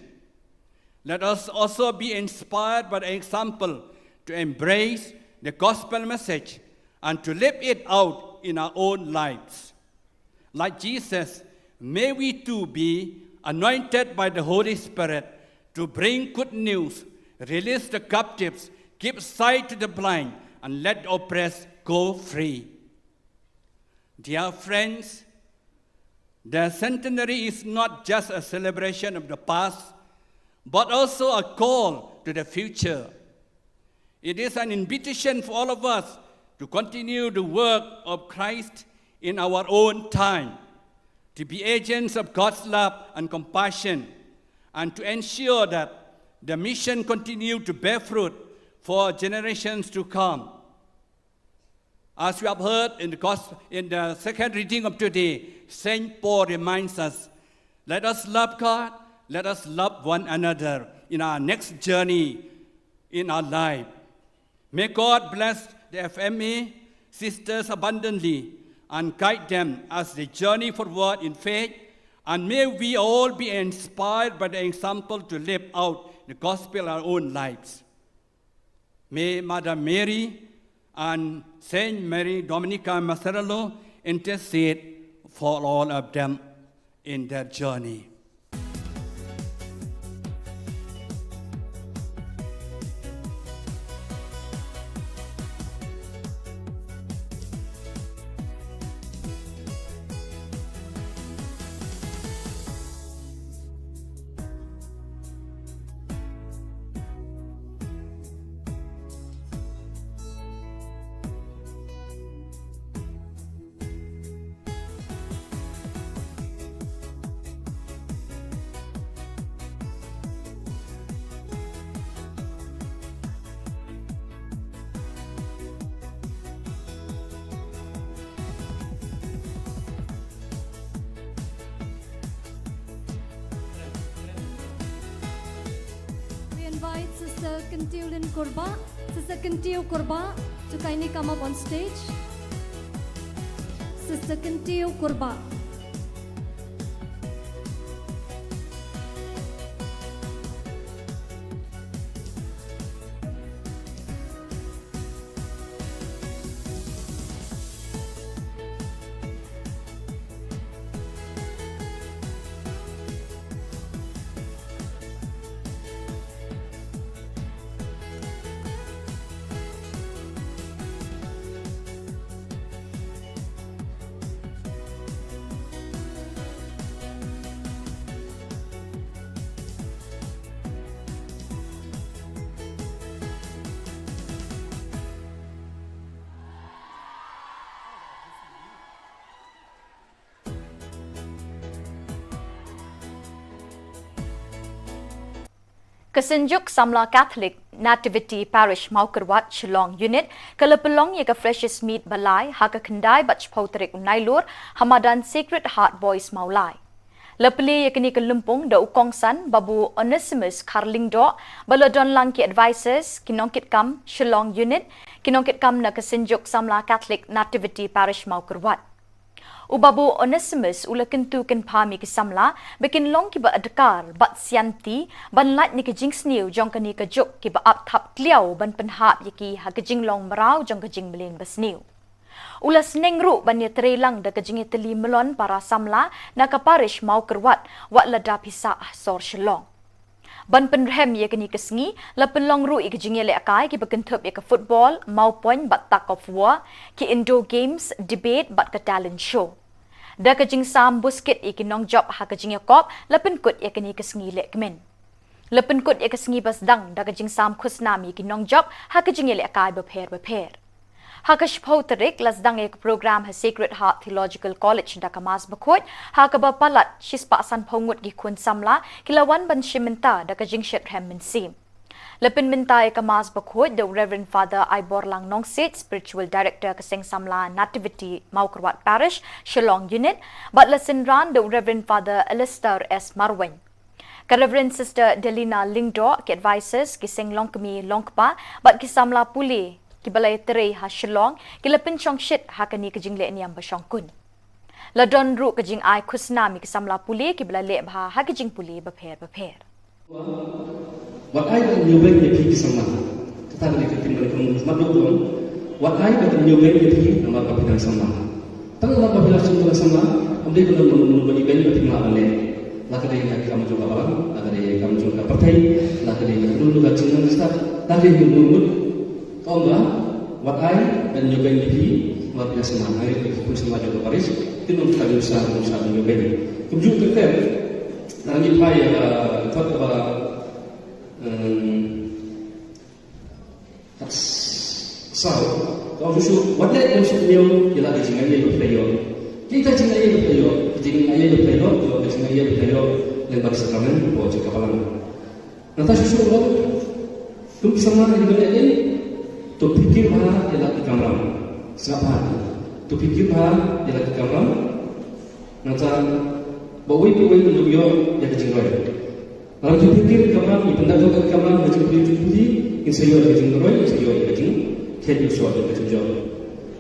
Let us also be inspired by the example to embrace the gospel message and to live it out in our own lives. Like Jesus, may we too be anointed by the Holy Spirit to bring good news, release the captives, give sight to the blind, and let the oppressed go free. Dear friends, the centenary is not just a celebration of the past, but also a call to the future. It is an invitation for all of us to continue the work of Christ in our own time, to be agents of God's love and compassion, and to ensure that the mission continues to bear fruit for generations to come. As we have heard in the second reading of today, St. Paul reminds us, let us love God, let us love one another in our next journey in our life. May God bless the FMA sisters abundantly and guide them as they journey forward in faith, and may we all be inspired by the example to live out the gospel in our own lives. May Mother Mary and Saint Mary Dominica Macerello intercede for all of them in their journey. We invite Sister Kentulin Korba. Sister Kentil Korba to kindly come up on stage. Sister Kentil Korba. Kesenjuk Samla Catholic Nativity Parish Maukerwat Shillong Unit Kalapalong Yaka Freshest Meat Balai Haka Kendai Bach Pautrik Nailur Hamadan Sacred Heart Boys Maulai Lepeli yakni kelumpung da ukongsan Babu Onesimus Karlingdo Balodon Langki Advisors Kinongkit Kam Shillong Unit Kinongkit Kam na Kesenjuk Samla Catholic Nativity Parish Maukerwat Ubabu Onesimus ula kentu ken pami ke samla bikin long ki ba adkar bat sianti ban lat ni ke jing sniu jong kani ke juk ki ba ap thap kliau ban penhap yaki ha ke jing long marau jong ke jing belin basniu ula snengru ban ye trelang da ke jing teli melon para samla na ka parish mau kerwat wat lada pisa sor shlong ban penrem ye kani kesngi la pelong ru ik jing le akai ki bekentup ye ke football mau point bat tak of war ki indoor games debate bat ke talent show da ka jing sam busket ikinong job ha ka jing yakop lapen kut yakani kesngi le kmen lapen kut yakasngi bas dang da ka jing sam khusnam ikinong job ha ka jing le akai bapher ha ka shpau tarik las dang ek program ha Sacred Heart Theological College da ka mas bakut ha ka ba palat shispa san phongut gi kun samla kilawan ban shimenta da ka jing shet hem min sim Lepin mintai kamas bakhut the Reverend Father Ibor Lang Nongsit, Spiritual Director Keseng Samla Nativity Maukerwat Parish, Shillong Unit, but lesson ran the Reverend Father Alistair S. Marwen. Reverend Sister Delina Lingdo, ki advisors Keseng Longkemi Longkpa, but Kisamla Puli, Kibalay Tere ha Shillong, Kilapin Chong Shit Hakani Kajingle Niam Bashongkun. Ladon Ru Kajing Ai Kusnami Kisamla Puli, Kibalay Bha Hakajing Puli Baper. What I can you bring the peace sama. Kita ni kita tinggal madukun. What I can you bring the peace nama kapitan sama. Tang nama kapitan sama. Ambil kita menunggu event kita tinggal ane. Lagi dia kamu juga orang, lagi dia kamu juga partai, lagi dia dulu kat Cina Ustaz, lagi dia menunggu. Kau enggak? What I can you bring the peace luar biasa sama. Hari kita pun semua juga Paris. Kita kita usaha you bring. Kemudian kita lagi payah Thup so, kalau susu, what that yang susu dia, dia lagi jangan dia berpelayo. Kita jangan dia berpelayo, jangan dia berpelayo, kalau jangan dia berpelayo, lembak sakramen, bawa cakap alam. Nanti susu lo, tu bisa mana di balik ini? Tu fikir bah dia lagi kamram, siapa? Tu fikir bah dia lagi kamram. Nanti bawa itu untuk dia dia kejengkau. Kalau tu fikir kamram, ibu nak jaga kamram, macam putih, insyaallah dia kejengkau, insyaallah dia kejengkau. Jadi suatu kejadian.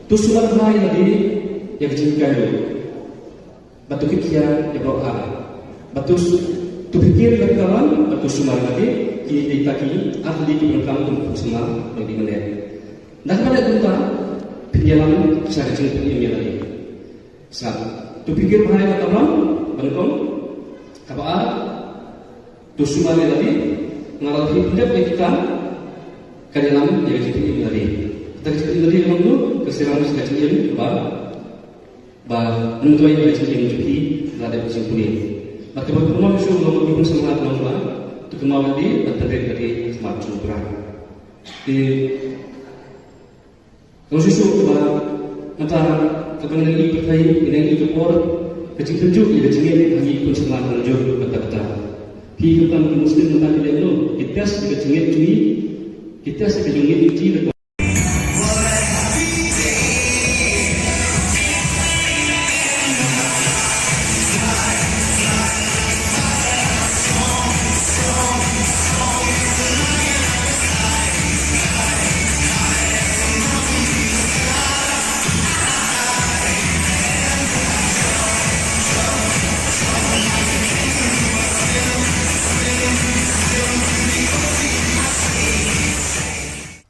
Tu sudah hai lagi yang kejadian. Batu kikia yang berapa? Batu tu fikir lagi kawan, batu sumar lagi. Kita kaki ahli berkam tu sumar lagi mana? Dah mana kita penjalan saya kejadian ini lagi. Sab. Tu fikir hai lagi kawan, berkam. Apa? Tu sumar lagi. Ngalah hidup kita kadalam yang kejadian lagi. Kita dari dulu keserangan sekecil menentuai kecil jadi ada kesimpulan. Maka berkumau susu kalau belum semangat lama, tu kemauan di dari smart super. Di kalau susu antara kebenaran ini berkait dengan itu por kecil tunjuk ia kecil lagi pun semangat tunjuk betul-betul. Kehidupan Muslim tentang dia itu kita sekecil cui kita sekecil itu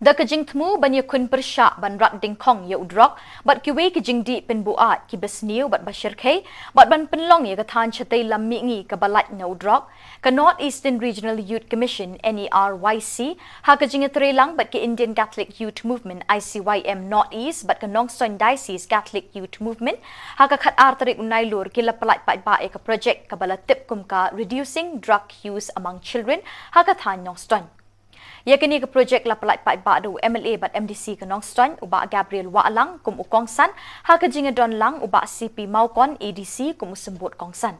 The kajing temu banyak kun persyak ban rat ding kong ya udrok, bat kiwe kajing di pen buat ki besniu bat bashir kay, bat ban penlong ya katan chatai lam mingi ka balat na udrok, ka North Eastern Regional Youth Commission NERYC, ha kajing trelang bat ki Indian Catholic Youth Movement ICYM North East bat ka Nongstoin Diocese Catholic Youth Movement, ha ka khat artarik unailur ki la palat pat ba ka project ka balat tip kum ka reducing drug use among children, ha ka than Nongstoin. Ia kini ke projek la pelat pat ba do MLA bat MDC ke Nongstoin uba Gabriel Waalang kum ukongsan ha ke jinga don lang uba CP Maukon ADC kum sembut kongsan.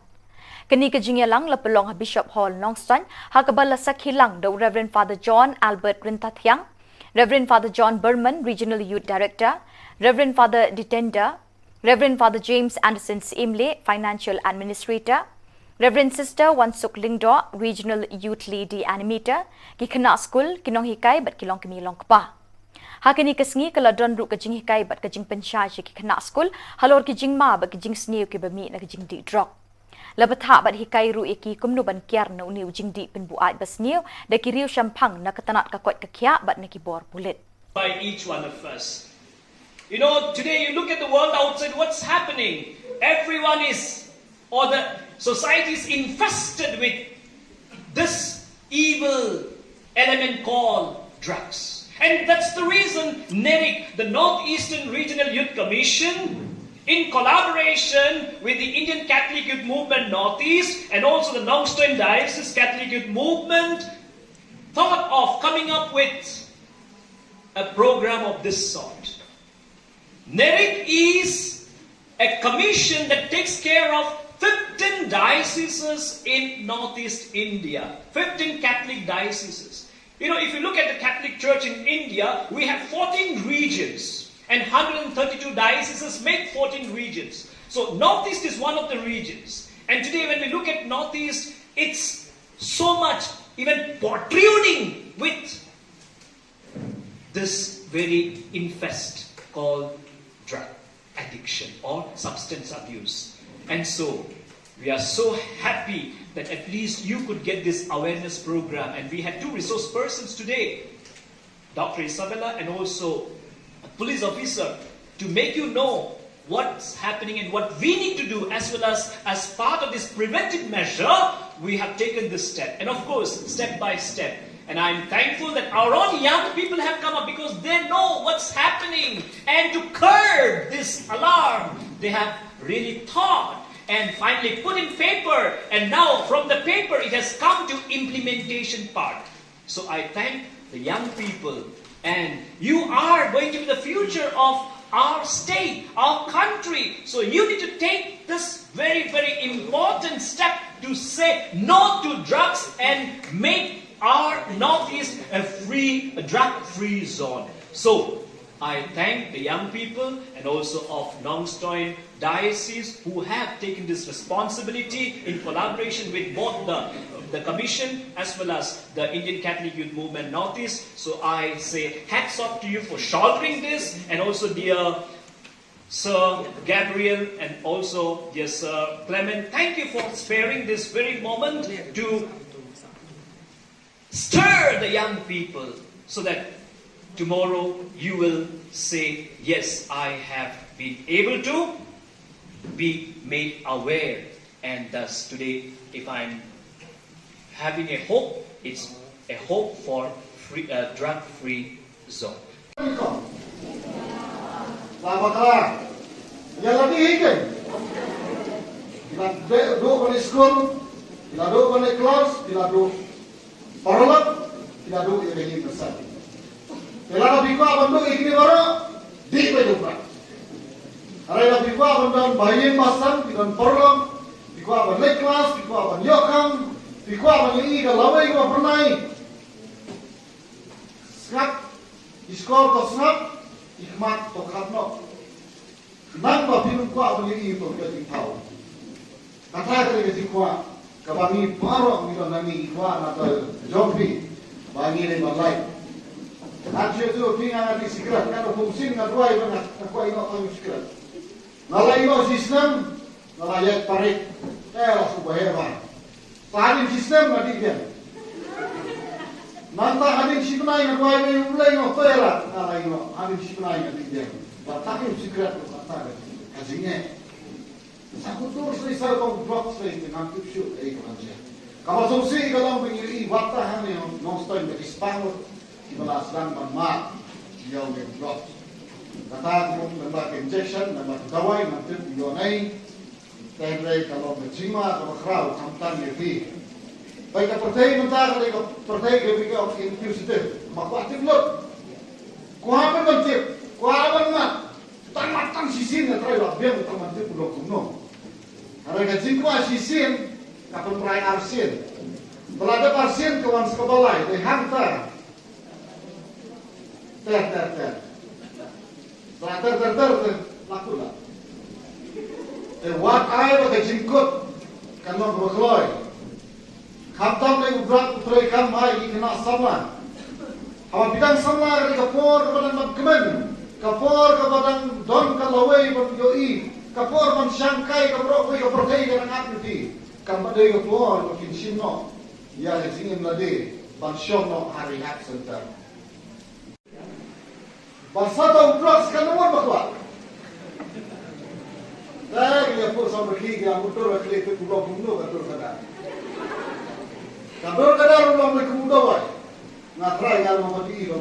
Kini ke jinga lang la pelong ha Bishop Hall Nongstoin ha ke bala sakhilang do Reverend Father John Albert Rintathyang, Reverend Father John Berman Regional Youth Director, Reverend Father Ditender, Reverend Father James Anderson Simle Financial Administrator, Reverend Sister Wansuk Lingdo, Regional Youth Lady Animator, ki kena school, kinong hikai bat kilong kemi long kapa. Hakini kesngi kala don ru kajing hikai bat kajing pensyaj ki kena school, halor kajing ma bat kajing sniu ki bami na kajing di drop. Labat ha bat hikai ru iki kumnu ban kiar na uni ujing di penbuat basniu, da kiriu syampang na ketanat kakot kakya bat na kibor bulit. By each one of us. You know, today you look at the world outside, what's happening? Everyone is, or the society is infested with this evil element called drugs. And that's the reason NERIC, the Northeastern Regional Youth Commission, in collaboration with the Indian Catholic Youth Movement Northeast and also the Nongstoin Diocese Catholic Youth Movement, thought of coming up with a program of this sort. NERIC is a commission that takes care of 15 dioceses in Northeast India, 15 Catholic dioceses. You know, if you look at the Catholic Church in India, we have 14 regions and 132 dioceses make 14 regions. So Northeast is one of the regions. And today when we look at Northeast, it's so much even protruding with this very infest called drug addiction or substance abuse. And so we are so happy that at least you could get this awareness program. And we had two resource persons today, Dr. Isabella and also a police officer, to make you know what's happening and what we need to do, as well as part of this preventive measure, we have taken this step. And of course, step by step. And I'm thankful that our own young people have come up because they know what's happening. And to curb this alarm, they have really thought and finally put in paper. And now from the paper, it has come to implementation part. So I thank the young people. And you are going to be the future of our state, our country. So you need to take this very, very important step to say no to drugs and make our Northeast a drug-free zone. So I thank the young people and also of Nongstoin Diocese who have taken this responsibility in collaboration with both the Commission as well as the Indian Catholic Youth Movement Northeast. So I say hats off to you for shouldering this, and also dear Sir Gabriel and also dear Sir Clement, thank you for sparing this very moment to stir the young people so that tomorrow you will say, yes, I have been able to be made aware. And thus today, if I'm having a hope, it's a hope for drug-free zone. Selamat yang lebih hidup. Kita duduk di sekolah, kita duduk di kelas, kita duduk paralel, kita duduk di besar. Kalau lebih kuat bentuk ini baru di penumpang. Kalau lebih kuat bentuk bayi pasang, kita paralel, di kuat bentuk kelas, di kuat bentuk yokam, di kuat bentuk ini kalau lebih kuat pernah. Sekat, di sekolah tu sekat. Ikmat to khatno nang ba pinun kwa bu yi to ke ting thau kata ke ke kwa ka ba mi paro mi do nami kwa na to jombi ba ni le malai aje to pinga na sikrat ka to fungsin na roi ba na kwa ino to sikrat na la ino sistem na la yak parik la su ba heva pa sistem na di dia Nanta hadin sikunai na kuai me ulai no toela na lai no hadin sikunai na dia. Batakin sikrat ko kata kazinge. Saku tur sei sar ko drop sei na kupshu ei ko anje. Kama sumsi galang bingiri wata hane no stoi de ispango ibalas dan ma dia me drop. Kata ko namba injection namba dawai nanti yonai tenre kalau berjima kalau khrau samtan ye baik ke partai mentara ke partai ke bika institusi makwatif lot kuapan mentip kuapan mat matang sisin na try la biang tamante pulo kuno ara ka jingwa sisin kapon prai arsin belada arsin kawan sekobalai de hanta ter ter lakula wat ai ba ka jingkut kanon rokloi Khatam lagi berat putrai kam mai kena sama. Hawa bidang sama dari kapor kepada magkemen, kapor kepada don kalawai berjoi, kapor mensyangkai kaprok wei kapertai kerangat nanti. Kampadai kapor makin sino, ya singin lade bansyong no hari hak center. Bangsa tahu blok sekarang bakwa. Dah dia pun sama kiri yang motor kali itu blok bunuh betul kada. Kabel kadar ulang mereka muda wai, ngatrai kalau mau mati itu.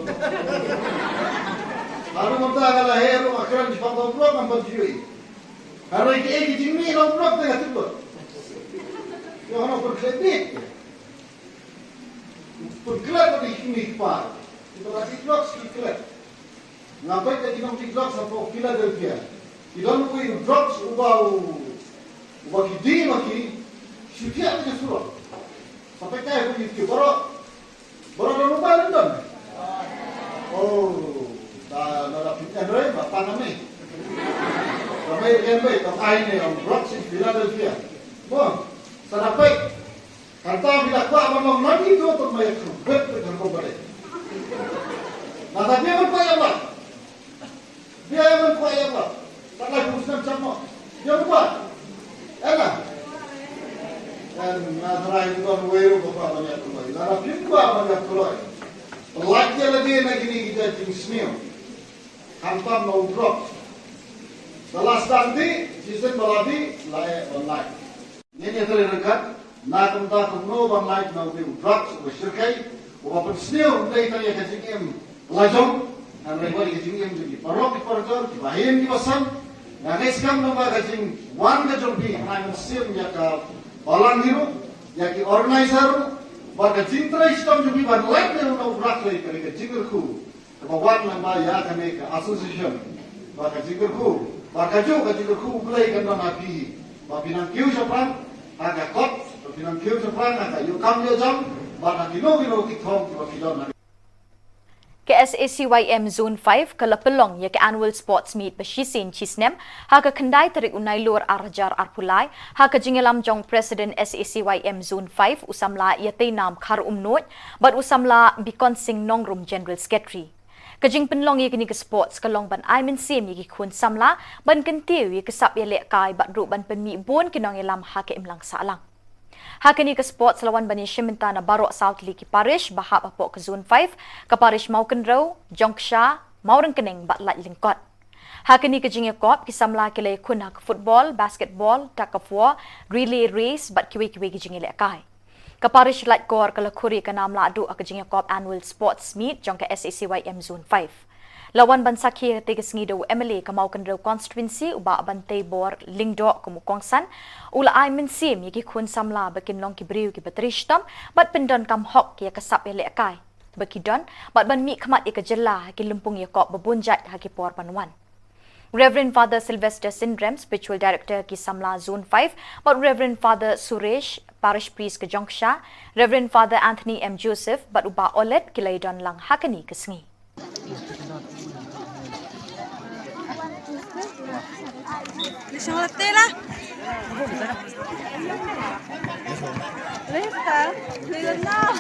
Lalu kita kalau hero akhiran di pangkal blok nampak jui. Kalau iki jimi nampak blok tengah tiba. Yang orang berkredit, berkelap di sini par. Kita lagi blok sekelap. Nampak kita di blok sampai Philadelphia. Kita nunggu blok ubah kidi maki, setiap kita suruh. Sampai kaya pun itu baru Baru ada lupa nonton. Oh, dah ada pintar doi, bapak kami. Kami kembali ke ini yang Bronx Philadelphia. Bon, sarapai. Kata bila kuat memang nanti tu untuk mayat kubet dengan kubet. Nah tapi yang kuat yang apa? Dia yang kuat yang apa? Tak lagi urusan sama. Dia kuat. Enak. Dan nazarah itu kan weru bapak banyak kuat. Nara kuat banyak kuat. Pelajnya lagi ni kita jenisnya. Hantam mau drop. Setelah nanti season baladi layak online. Ini terdekat. Na kumta kumno bang like na ubi drugs o shirkai o apan snew dai tanya kajingim lajong an rewali kajingim di parok di parjor di bahin di basan na neskam no ba kajing wan kajong bi na sim ya ka balang hiru ya ki organizer ba kajing tra istam jubi ban like na no drugs lai kare kajingir ku ba wan na ba ya kame ka association ba kajingir ku ba kajingir ku play kan na bi ba binang kiu japan aga kot pinang kiu sepan ada you kam yo jam bana kino ki thong ki kilon. Ke SACYM Zone 5 ke lepelong ya ke annual sports meet beshisin chisnem ha ke kendai terik unai lur arjar arpulai ha ke jingelam jong president SACYM Zone 5 usamla ya teinam khar umnot bat usamla bikon sing nongrum general secretary. Kajing penlong ye kini ke sports ke long ban ai men sim ye ki khun samla ban kentiu ye ke sap ye lek kai bat ru ban penmi bon kinong ye lam ha ke imlang salang. Hakini ke sports lawan bani Shiminta na Barok South League parish bahap apok ke zone 5 ke parish Maukenrow, Jongsha, Maurengkeneng batlat lingkot. Hakini ke jinge kop kisamla ke le kun hak football, basketball, tug of war, relay race bat kiwe-kiwe ke jinge lekai. Ke parish lat kor ke lekuri ke namla adu ke jinge kop annual sports meet jong ke SACYM zone 5. Lawan ban sakhi te ke sengido MLA ke Maukenrow constituency uba bantai bor lingdo ke mukongsan ula ai men sim ye ki khun samla bakin long ki briu ki batrishtam bat pendon kam hok ye kasap ye lekai bakidon bat ban mi khamat ye ke jela ki lumpung ye kop babunjat ha ki por panwan. Reverend Father Sylvester Syndrome, Spiritual Director ki Samla Zone 5, but Reverend Father Suresh, Parish Priest ke Jongsha, Reverend Father Anthony M. Joseph, but uba olet ki laidon lang hakani ke sengi. Lisang latte lah. Lista, lihat now.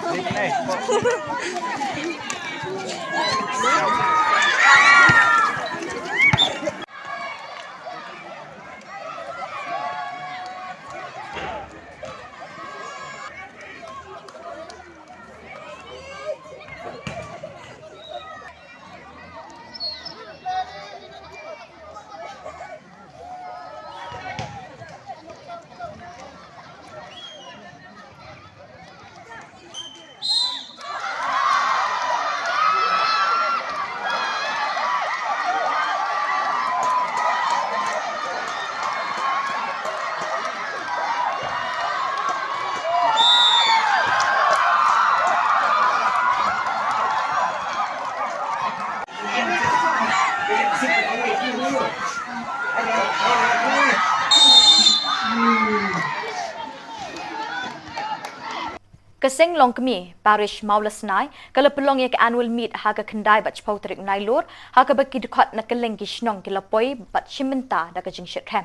Keseng long kemi parish Maulasnai kalau pelong ye ke annual meet ha ke kendai bat chpau terik nai lor ha ke baki dekat na keleng ki shnong ki lapoi bat Shiminta da ke jing shithem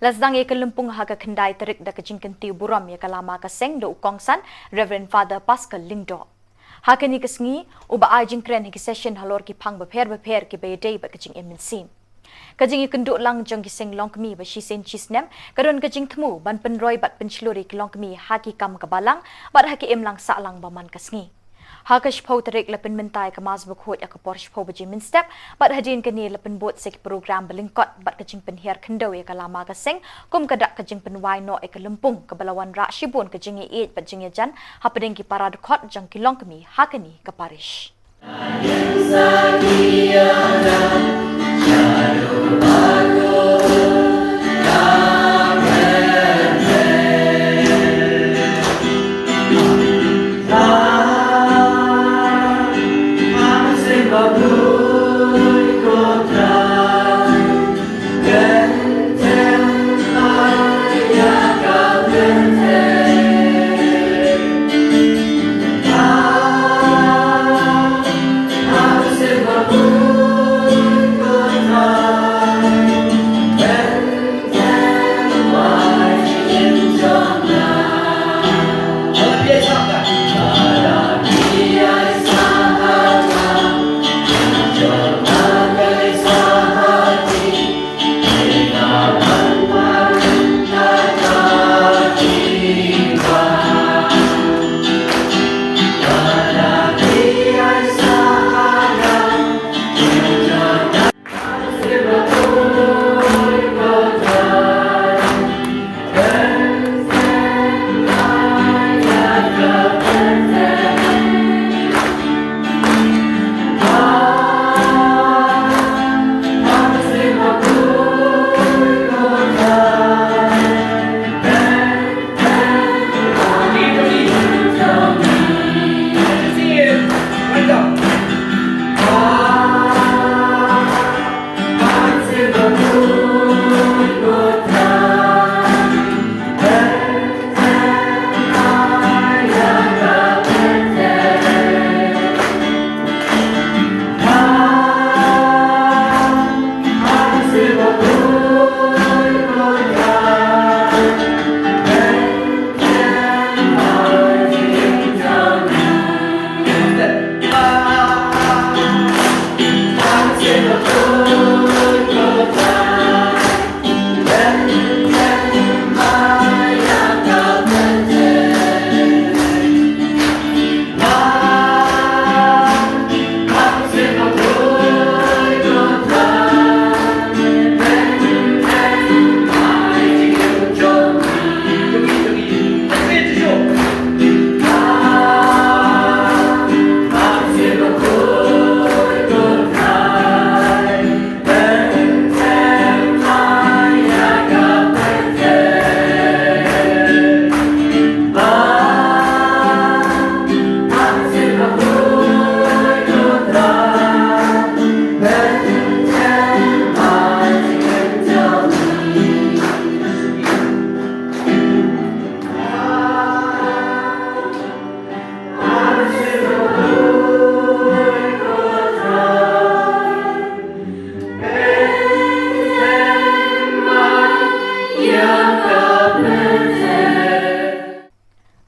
lasdang ye ke lumpung ha ke kendai terik da ke jing kenti buram ye ke lama keseng do ukongsan Reverend Father Pascal Lingdo ha ke ni kesengi uba ai jing kren ki session halor ki phang beper ki be day bat ke jing eminsin kajing ikenduk lang jong kiseng long kemi ba shisen chisnem karon kajing temu ban penroi bat penchluri ki long kemi haki kam ke balang bat haki em lang sa lang baman kasngi hakash phau tarik lepen mentai ke mas bukhot ya ke porsh phau baji min step bat hajin ke ni lepen bot sek program belingkot bat kajing penhiar kendo ya ke lama kaseng kum kadak kajing penwai no e ke lempung ke balawan ra shibun kajing e bat jing jan hapadeng ki parad khot jong ki long kemi hakani ke parish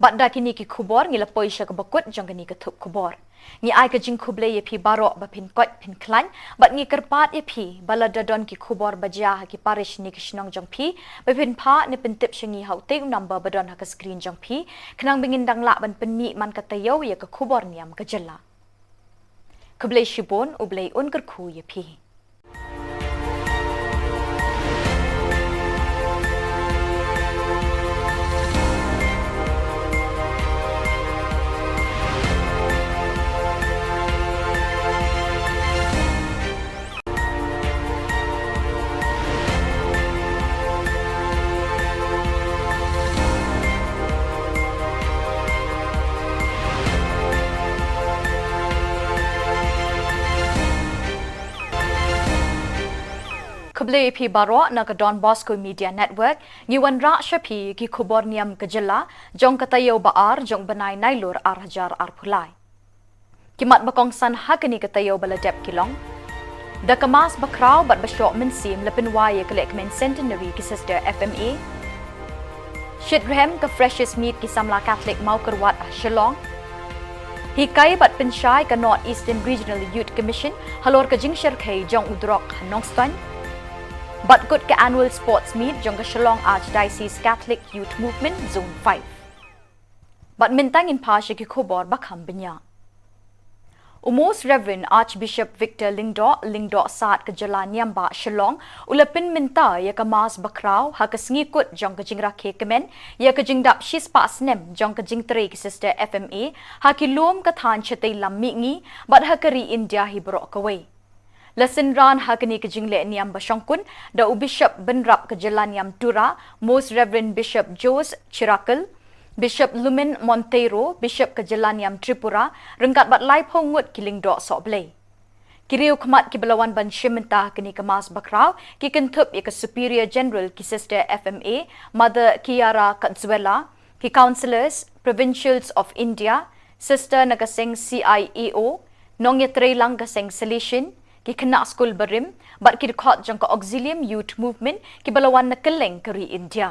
Bat da kini ki Khubor ngila poisha ka bakut jong kini ka Thup Khubor. Ngi ai ka jing khuble ye phi barok ba phin kot phin klan bat ngi kerpat ye phi balada don ki Khubor baja ha ki parish ni kishnong jong phi ba phin pha ni pin tip shingi hau te number badon ha ka screen jong phi khnang bingin dang la ban pin mi man ka tayo ye ka Khubor Niam ka jella. Khuble shibon ublei un ker khu ye phi. Khubli phi baro na ka Don Bosco Media Network ngiwan ra shapi ki Khubor Niam ka jilla jong ka tayo baar jong banai nailur ar hajar ar phulai kimat bakong san hakani ka tayo baladep kilong da kamas bakraw bat bashok min sim lapin waye kalek men centenary ki sister FMA shitrem ka freshest meat ki samla Catholic mau kerwat Shillong Hikai bat penshai ka North Eastern Regional Youth Commission halor ka jingshar khai jong udrok Nongstoin But good ka annual sports meet jong ka Shillong Archdiocese Catholic Youth Movement Zone 5. But mintang in pasha ki Khubor bakham binya. Most Reverend Archbishop Victor Lingdo saat ka Jala Niamba Shillong ulapin minta ya ka mas bakraw ha ka sngikut jong ka jingra ke kemen ya ka jingdap shispa snem jong ka jingtre ki sister FMA ha ki lom ka than chatay lammi ngi but ha ka ri India hi bro ka way. Lasin ran hakani ka jingle niam bashongkun da Bishop Benrap ka Jala Niam Tura, Most Reverend Bishop Jose Chirakal, Bishop Lumen Monteiro, Bishop ka Jala Niam Tripura, rengkat bat lai pongut kiling do soblay. Kiriu khamat ki balawan ban shimenta kini ka mas bakraw ki Thup ya ka Superior General ki Sister FMA, Mother Kiara Katzuela, ki Councillors, Provincials of India, Sister Nagaseng CIEO, Nongyatre lang kaseng Salishin, ki kena school berim bat ki dekat jang ka auxilium youth movement ki balawan na keleng keri India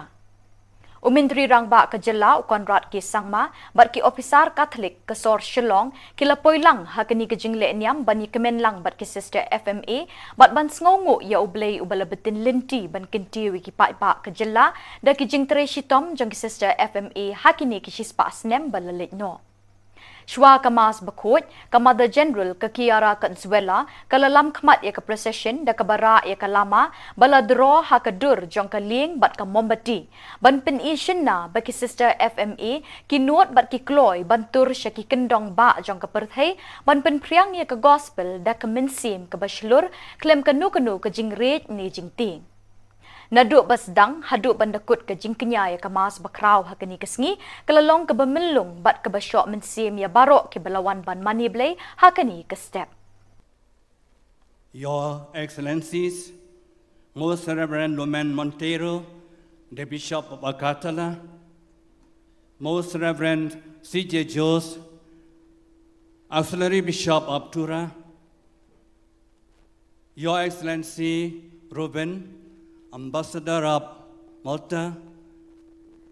umintri rang ba ka jela konrad ki sangma bat ki officer Catholic ka sor Shillong ki lapoi lang ha kani ka jingle niam bani kemen lang bat ki sister FMA bat ban sngongo ya ublei ubalabetin linti ban kinti wi ki pa ka jela da ki jingtre shitom jang ki sister FMA hakini ki shispa snem balalit no Shwa kamas bakut, ka Mother General ka Kiara Katzuela, ka lalam kmat ya ka procession, da ka bara ya ka lama, bala draw ha ka dur jong ka ling bat ka mombati. Ban pin ishin na ba ki sister FMA, ki nuot bat ki kloy, ban tur siya ki kendong ba jong ka perthay, ban pin priang ya ka gospel, da ka minsim ka baslur, klem ka nu ka jingret ni jingting. Naduk basdang haduk bandakut ke jingkenya ya kamas bakraw hakani kesngi kelalong ke bemilung bat ke basyok mensim ya barok ke belawan ban maniblay hakani ke step. Your Excellencies, Most Reverend Lumen Monteiro, the Bishop of Agatala, Most Reverend C.J. Jose, Auxiliary Bishop of Tura, Your Excellency Ruben, Ambassador of Malta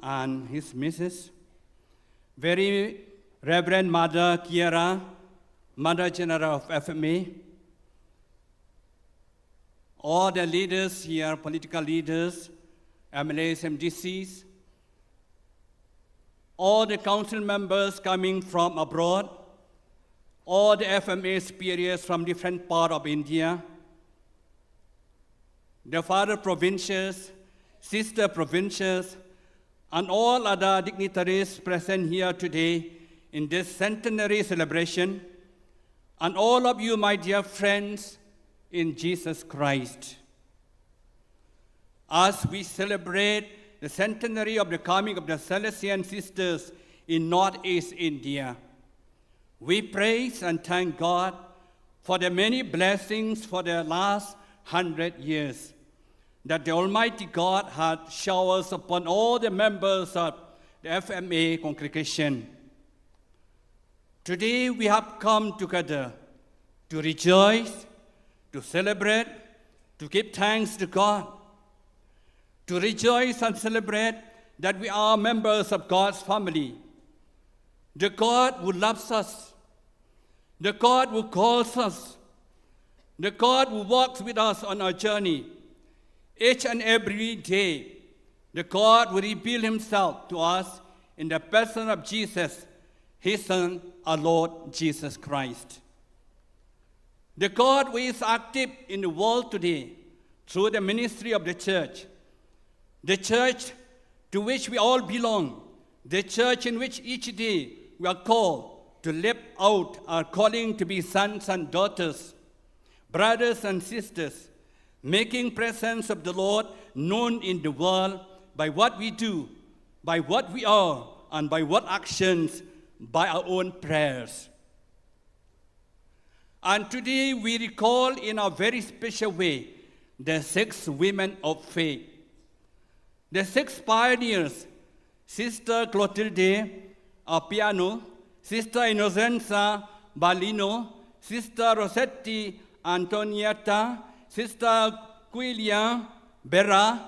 and his Mrs. Very Reverend Mother Kiara, Mother General of FMA, all the leaders here, political leaders, MLAs, MDCs, all the council members coming from abroad, all the FMA superiors from different parts of India, the father provincials, sister provincials, and all other dignitaries present here today in this centenary celebration, and all of you, my dear friends in Jesus Christ. As we celebrate the centenary of the coming of the Salesian sisters in Northeast India, we praise and thank God for the many blessings for the last 100 years that the Almighty God had showered upon all the members of the FMA congregation. Today we have come together to rejoice, to celebrate, to give thanks to God, to rejoice and celebrate that we are members of God's family, the God who loves us, the God who calls us, the God who walks with us on our journey each and every day, the God who revealed himself to us in the person of Jesus, his Son, our Lord Jesus Christ. The God who is active in the world today through the ministry of the church to which we all belong, the church in which each day we are called to live out our calling to be sons and daughters, brothers and sisters, making presence of the Lord known in the world by what we do, by what we are, and by what actions, by our own prayers. And today we recall in a very special way the 6 women of faith. The 6 pioneers, Sister Clotilde Appiano, Sister Innocenza Balino, Sister Rossetti Antonietta, Sister Quilia Berra,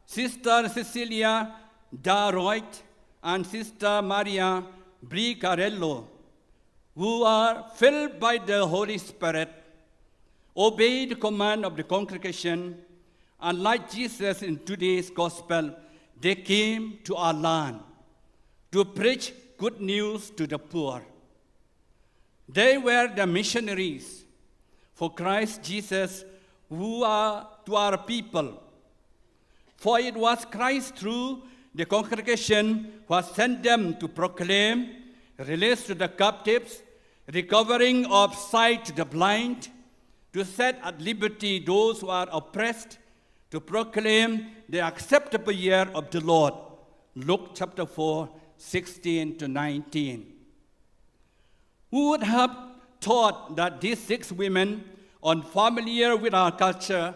Sister Cecilia Daroit, and Sister Maria Bricarello, who are filled by the Holy Spirit, obey the command of the congregation, and like Jesus in today's gospel, they came to our land to preach good news to the poor. They were the missionaries for Christ Jesus who are to our people. For it was Christ through the congregation who has sent them to proclaim release to the captives, recovering of sight to the blind, to set at liberty those who are oppressed, to proclaim the acceptable year of the Lord. Luke chapter 4, 16 to 19. Who would have thought that these 6 women, unfamiliar with our culture,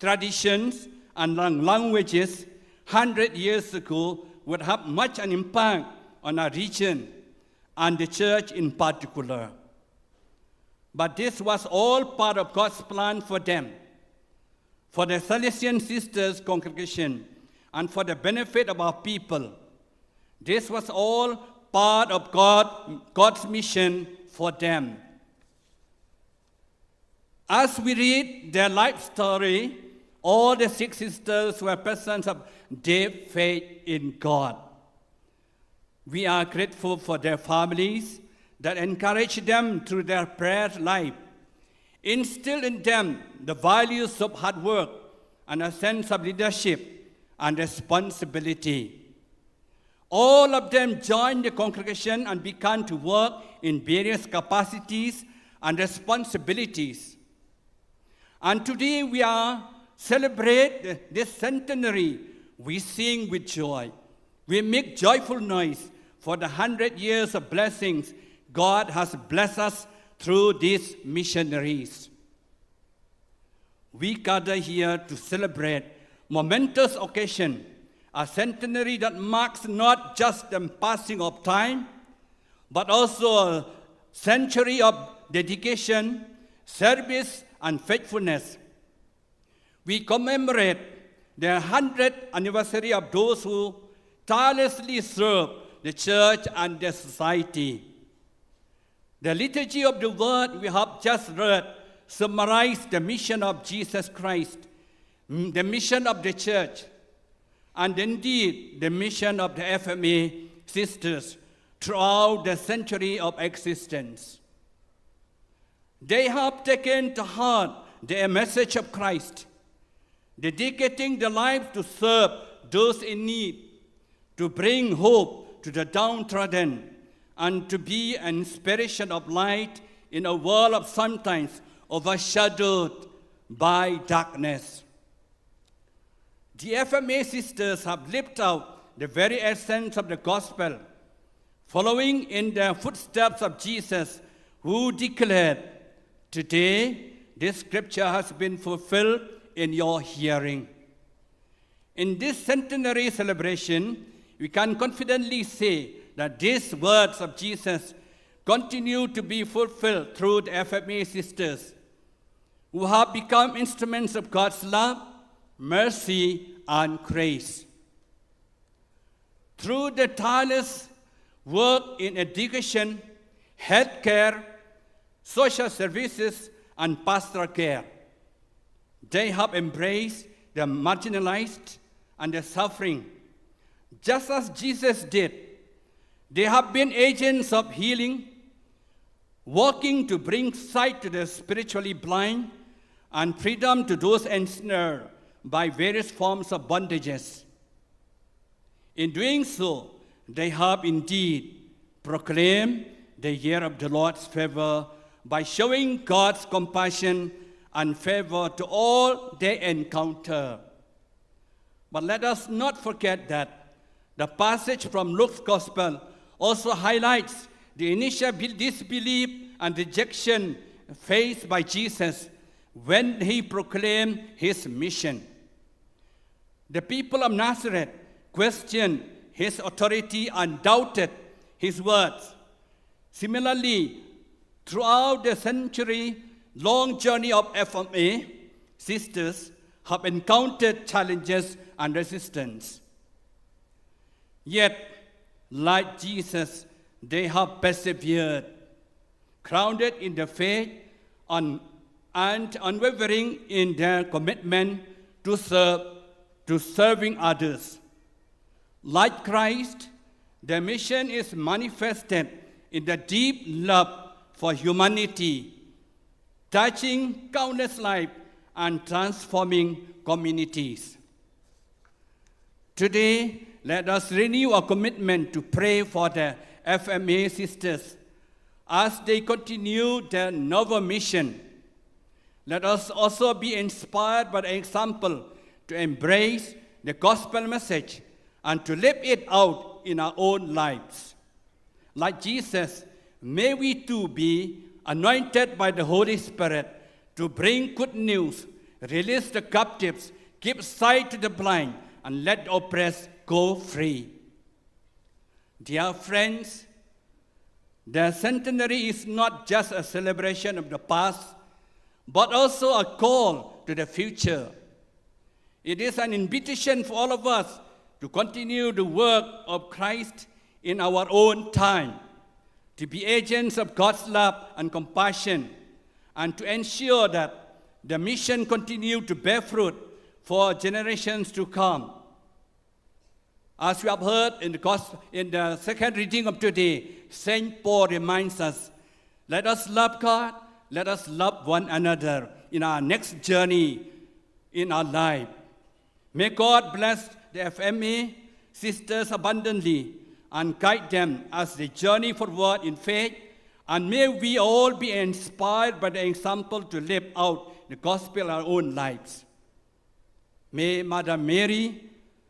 traditions, and languages, 100 years ago, would have much an impact on our region and the church in particular. But this was all part of God's plan for them, for the Salesian Sisters congregation, and for the benefit of our people. This was all part of God's mission for them. As we read their life story, all the 6 sisters were persons of deep faith in God. We are grateful for their families that encourage them through their prayer life, instill in them the values of hard work and a sense of leadership and responsibility. All of them joined the congregation and began to work in various capacities and responsibilities. And today we celebrate this centenary. We sing with joy. We make joyful noise for the 100 years of blessings God has blessed us through these missionaries. We gather here to celebrate momentous occasion, a centenary that marks not just the passing of time, but also a century of dedication, service, and faithfulness. We commemorate the 100th anniversary of those who tirelessly serve the church and the society. The liturgy of the word we have just read summarized the mission of Jesus Christ, the mission of the church, and indeed the mission of the FMA sisters throughout the century of existence. They have taken to heart the message of Christ, dedicating their lives to serve those in need, to bring hope to the downtrodden, and to be an inspiration of light in a world of sometimes overshadowed by darkness. The FMA sisters have lived out the very essence of the gospel, following in the footsteps of Jesus, who declared, "Today, this scripture has been fulfilled in your hearing." In this centenary celebration, we can confidently say that these words of Jesus continue to be fulfilled through the FMA sisters, who have become instruments of God's love, mercy, and grace. Through the tireless work in education, healthcare, social services, and pastoral care. They have embraced the marginalized and the suffering, just as Jesus did. They have been agents of healing, working to bring sight to the spiritually blind and freedom to those ensnared by various forms of bondages. In doing so, they have indeed proclaimed the year of the Lord's favor by showing God's compassion and favor to all they encounter. But let us not forget that the passage from Luke's Gospel also highlights the initial disbelief and rejection faced by Jesus when he proclaimed his mission. The people of Nazareth questioned his authority and doubted his words. Similarly, throughout the century-long journey of FMA, sisters have encountered challenges and resistance. Yet, like Jesus, they have persevered, grounded in the faith and unwavering in their commitment to serving others. Like Christ, their mission is manifested in the deep love for humanity, touching countless lives and transforming communities. Today, let us renew our commitment to pray for the FMA sisters as they continue their novel mission. Let us also be inspired by the example to embrace the gospel message and to live it out in our own lives. Like Jesus, may we too be anointed by the Holy Spirit to bring good news, release the captives, give sight to the blind, and let the oppressed go free. Dear friends, the centenary is not just a celebration of the past, but also a call to the future. It is an invitation for all of us to continue the work of Christ in our own time, to be agents of God's love and compassion, and to ensure that the mission continue to bear fruit for generations to come. As we have heard in the second reading of today, St. Paul reminds us, let us love God, let us love one another in our next journey in our life. May God bless the FMA sisters abundantly and guide them as they journey forward in faith, and may we all be inspired by the example to live out the gospel in our own lives. May Mother Mary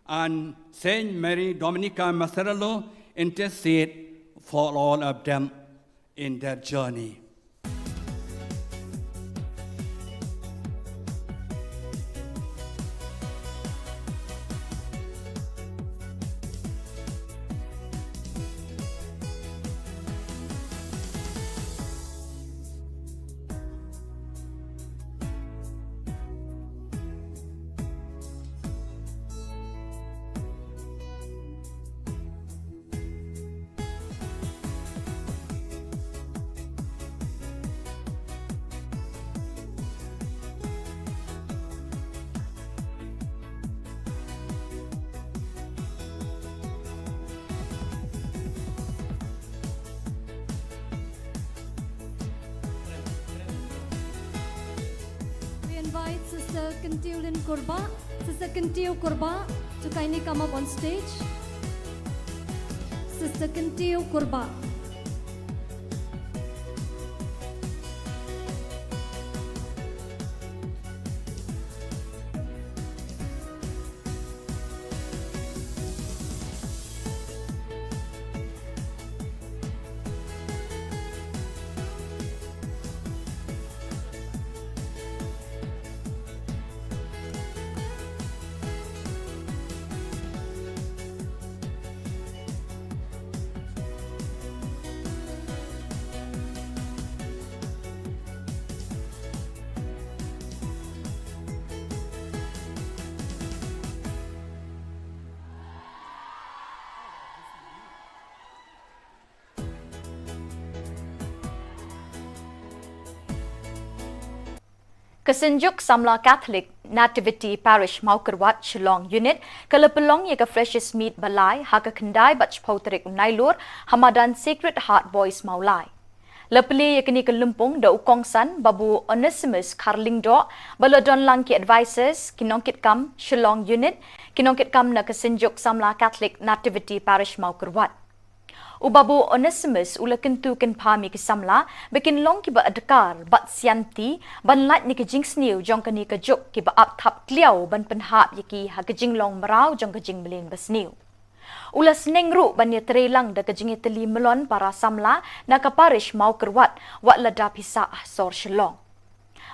and Saint Mary Dominica Macerello intercede for all of them in their journey. Invite Sister Kentiulin Korba. Sister Kentil Korba to kindly come up on stage. Sister Kentil Korba. Kesenjuk Samla Catholic Nativity Parish Maukerwat Shillong Unit Kalapelong Yaka Freshest Meat Balai Haka Kendai Bach Pautrik Unailur Hamadan Sacred Heart Boys Maulai. Lepeli yakni kelumpung da ukongsan Babu Onesimus Karling Do Baladon Langki Advisors Kinongkit Kam Shillong Unit Kinongkit Kam na Kesenjuk Samla Catholic Nativity Parish Maukerwat. Ubabu Onesimus ula kentu ken pami ke samla bikin long ki ba adkar bat sianti ban lat ni ke jing sniu jong kani ke juk ki ba ap thap kliau ban penhap yaki ha ke jing long marau jong ke jing belin basniu. Ula seneng ru ban ye trelang da ke jing teli melon para samla na ka parish mau kerwat wat lada pisa sor shelong.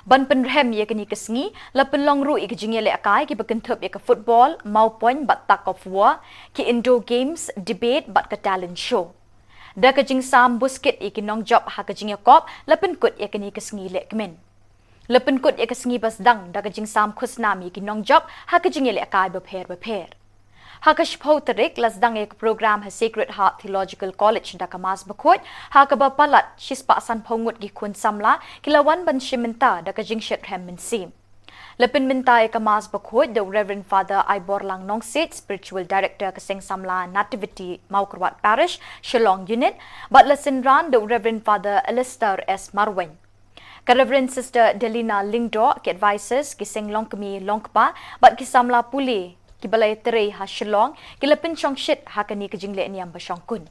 Ban penrem ye kini kesengi la penlong ru ik jing le akai ki bekentup ye ke football mau point bat tak of war ki indoor games debate bat ke talent show. Da ke jing sam busket ik nong job ha ke jing yakop la penkut ye kini kesengi le kemen. La penkut ye kesengi bas dang da ke jing sam khusnami ki nong job ha ke jing le akai beper. Hakash Pauterik lasdang ek program ha Sacred Heart Theological College da kamas bakut hakaba palat shispa san pongut gi kun samla kilawan ban shimenta da kajing shet hem min sim. Lepin minta ek kamas bakut the Reverend Father Ibor Lang Nongsit Spiritual Director kaseng samla Nativity Maukerwat Parish Shillong Unit but lesson ran the Reverend Father Alistair S. Marwen. Reverend Sister Delina Lingdo ki advisors kiseng longkami longkpa but kisamla puli ki balai tere ha Shillong ki lepin chong shit ha kani ke jingle niam ba shong kun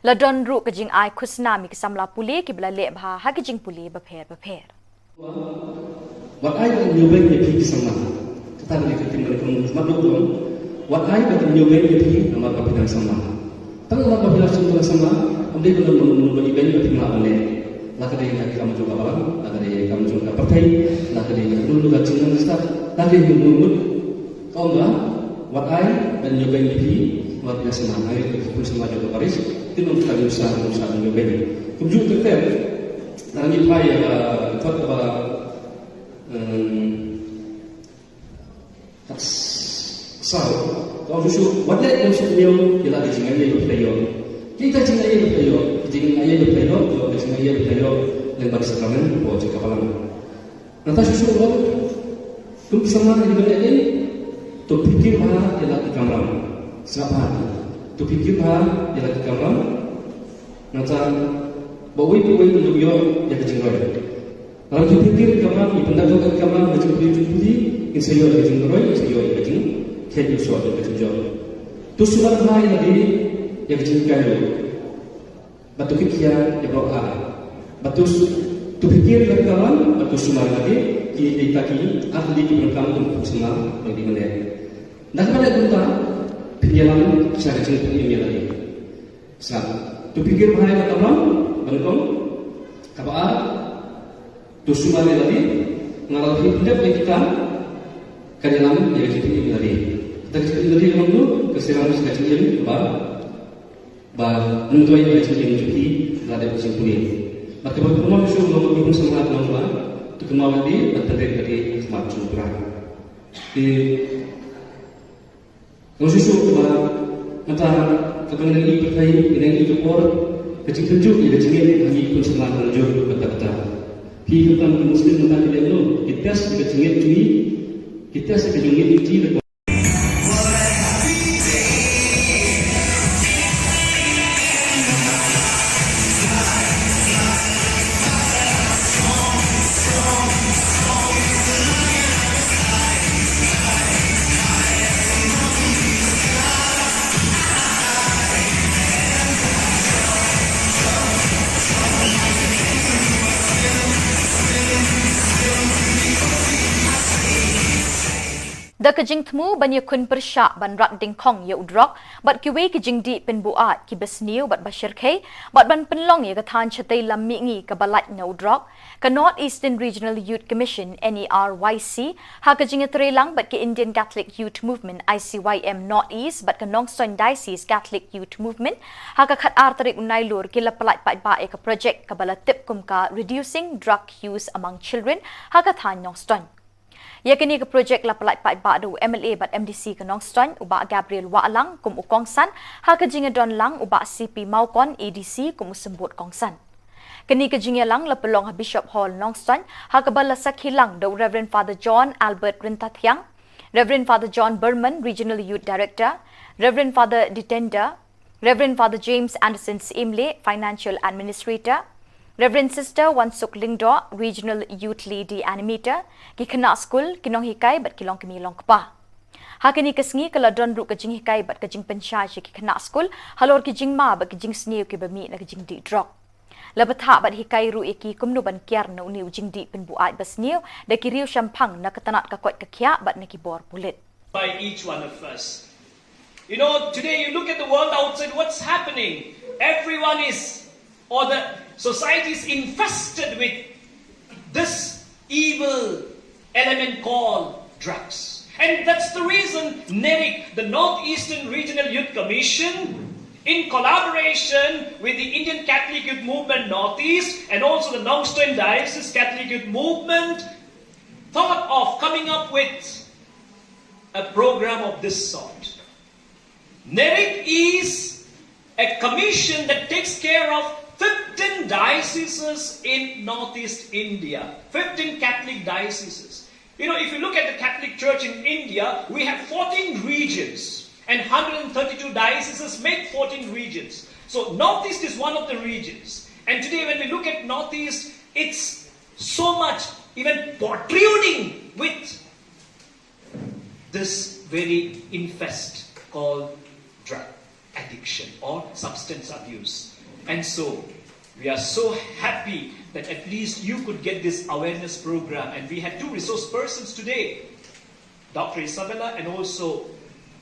la don ru ke jing ai khusna mi ke samla puli ki bala le bha ha ke jing puli ba pher What I can you bring the peace sama kata ni ketim mereka mat dong what I can you bring the peace nama kapitan sama tang nama kapitan sama amde ko menunggu event ke tinggal ane la kade kamu juga balang la kade kamu juga partai la kade dulu ka jingan start la kade menunggu Kau what I dan nyobain di luar biasa mana itu pun sama juga Paris itu kami usaha nyobain kemudian terkait dalam itu ya Thup kepada sao kalau susu what that yang susu dia kita dijingai dia berplayo kita jingai dia berplayo jingai dia berplayo juga jingai dia berplayo lembar sakramen buat kepala nanti susu tu bisa mana di benda ini तो फिकिर भा याला की कमरा सभा तो फिकिर भा याला की कमरा नचा बवई दुबियो या जिंगरोय kalau तो फिकिर कमरा की बंदा जो का कमरा बचु पुली इन सयो या जिंगरोय सयो या जिंग खेल सो या जिंगरो तो सुबह भा याला di या जिंग कायो batu kikia ya bro batu तो फिकिर कमरा batu sumar lagi ki itaki ahli ki berkam untuk semua bagi mana Nak pada kita penjalan kisah kecil ini lagi. Sebab tu pikir bahaya kata orang, berkong, kapa tu sumber lagi, ngalah hidup kita kenyalan yang kecil ini lagi. Kita kecil ini lagi orang tu keserangan kecil ini menentuai kecil ini cuti ada kesimpulan. Maka berkumau besok nomor biru semangat nomor tu kemauan di bertanding dari semangat cukuran. Kalau susu antara kepentingan ini berkait dengan itu por kecil tunjuk ia kecil lagi pun semangat tunjuk kata-kata. Hidupan Muslim tentang tidak lo kita sekecil cuy kita sekecil cuy Da kejing temu ban ye kun persyak ban rak ding kong ye udrok bat kiwe kejing di pen buat ki besniu bat bashir khe bat ban penlong ye kathan chatai lam mi ngi ka balat na udrok ka North Eastern Regional Youth Commission NERYC ha kejing trelang bat ki Indian Catholic Youth Movement ICYM North East bat ka Nongson Diocese Catholic Youth Movement ha ka khat ar tarik unailur ki la palat pat ba e ka project ka balatip kum ka reducing drug use among children ha ka than Nongson Yakini ke projek la pelak pat ba do MLA bat MDC ke Nongstoin uba Gabriel Waalang kum ukongsan ha ke jinga don lang uba CP Maukon ADC kum sembut kongsan. Kani kajingelang la pelong ha Bishop Hall Nongstan ha kabala sakhilang do Reverend Father John Albert Rintathyang, Reverend Father John Berman, Regional Youth Director, Reverend Father Ditenda, Reverend Father James Anderson Simle, Financial Administrator, Reverend Sister Wansuk Lingdo, Regional Youth Lady Animator, Kikana School, Kinong Hikai, but Kilong Kimilong Kpa. Hakini kasngi kala don ru kajing hikai but kajing pensyai ki Kikana School, halor kajing ma but kajing sniu ki bami na kajing di drop. Labatha but hikai ru iki kumno ban kiar na uni ujing di penbuat basniu, da kiriu syampang na katanat kakwat kakya but na kibor pulit. By each one of us. You know, today you look at the world outside, what's happening? Everyone is, or the society is infested with this evil element called drugs. And that's the reason NERIC, the Northeastern Regional Youth Commission, in collaboration with the Indian Catholic Youth Movement Northeast and also the Nongstoin Diocese Catholic Youth Movement, thought of coming up with a program of this sort. NERIC is a commission that takes care of 15 dioceses in Northeast India, 15 Catholic dioceses. You know, if you look at the Catholic Church in India, we have 14 regions and 132 dioceses make 14 regions. So Northeast is one of the regions. And today when we look at Northeast, it's so much even protruding with this very infest called drug addiction or substance abuse. And so, we are so happy that at least you could get this awareness program. And we had two resource persons today, Dr. Isabella and also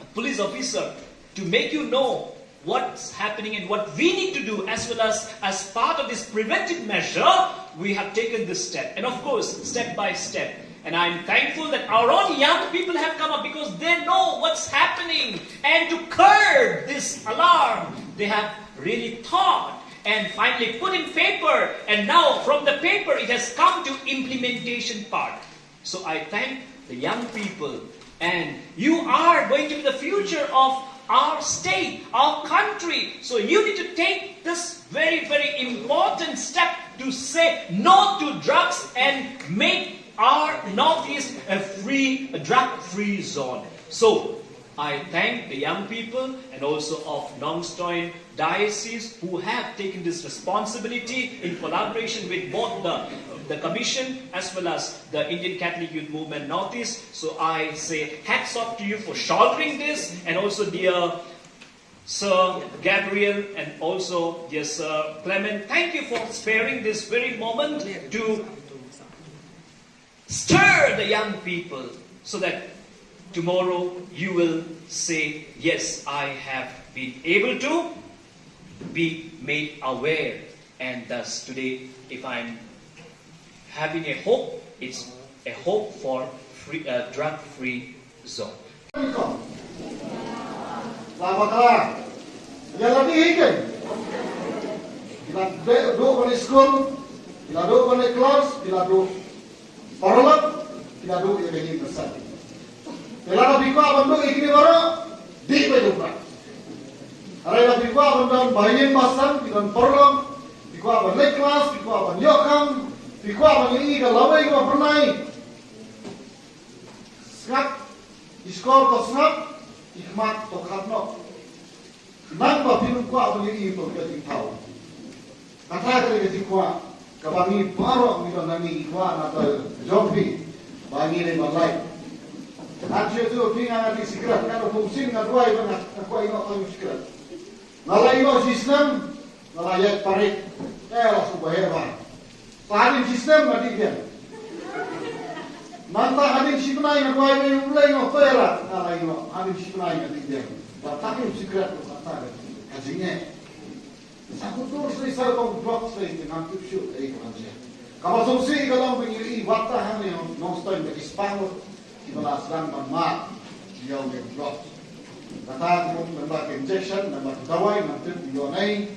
a police officer, to make you know what's happening and what we need to do, as well as part of this preventive measure, we have taken this step. And of course, step by step. And I'm thankful that our own young people have come up because they know what's happening. And to curb this alarm, they have really thought and finally put in paper. And now from the paper, it has come to implementation part. So I thank the young people. And you are going to be the future of our state, our country. So you need to take this very, very important step to say no to drugs and make our Northeast a drug-free zone. So I thank the young people and also of Nongstoin Diocese who have taken this responsibility in collaboration with both the Commission as well as the Indian Catholic Youth Movement Northeast. So I say hats off to you for shouldering this, and also dear Sir Gabriel and also dear Sir Clement, thank you for sparing this very moment to stir the young people so that tomorrow you will say, yes, I have been able to be made aware. And thus today, if I'm having a hope, it's a hope for drug-free zone. Paralak tidak dulu yang ini bersatu. Kalau biko abang ikni baru di pedupra. Kalau biko abang bayin masan, biko paralak, biko abang late class, biko abang yokam, biko abang ini kalau biko pernah. Skap, iskor to skap, ikmat to khatno. Nang bapin ko abang ini to jadi tahu. Kata jadi kuat. Kabangi paro mi don nami ikwa na to jombi bangi le malai atje tu pinga na sikrat ka to sing na duai bana ko ino to sikrat nalai no sistem nalai parik la su bahera parin sistem na digen manta hadin sipnai na duai me ulai no pera nalai no hadin sipnai na digen ba takin sikrat to kata kajinge Sakutur sri sarkong drop sri dengan tipsu dari kerja. Kalau solusi kalau begini waktu hanya nonstop bagi Spanyol kita lakukan manmat dia udah drop. Kata kamu nambah injection nambah dawai nanti dionai.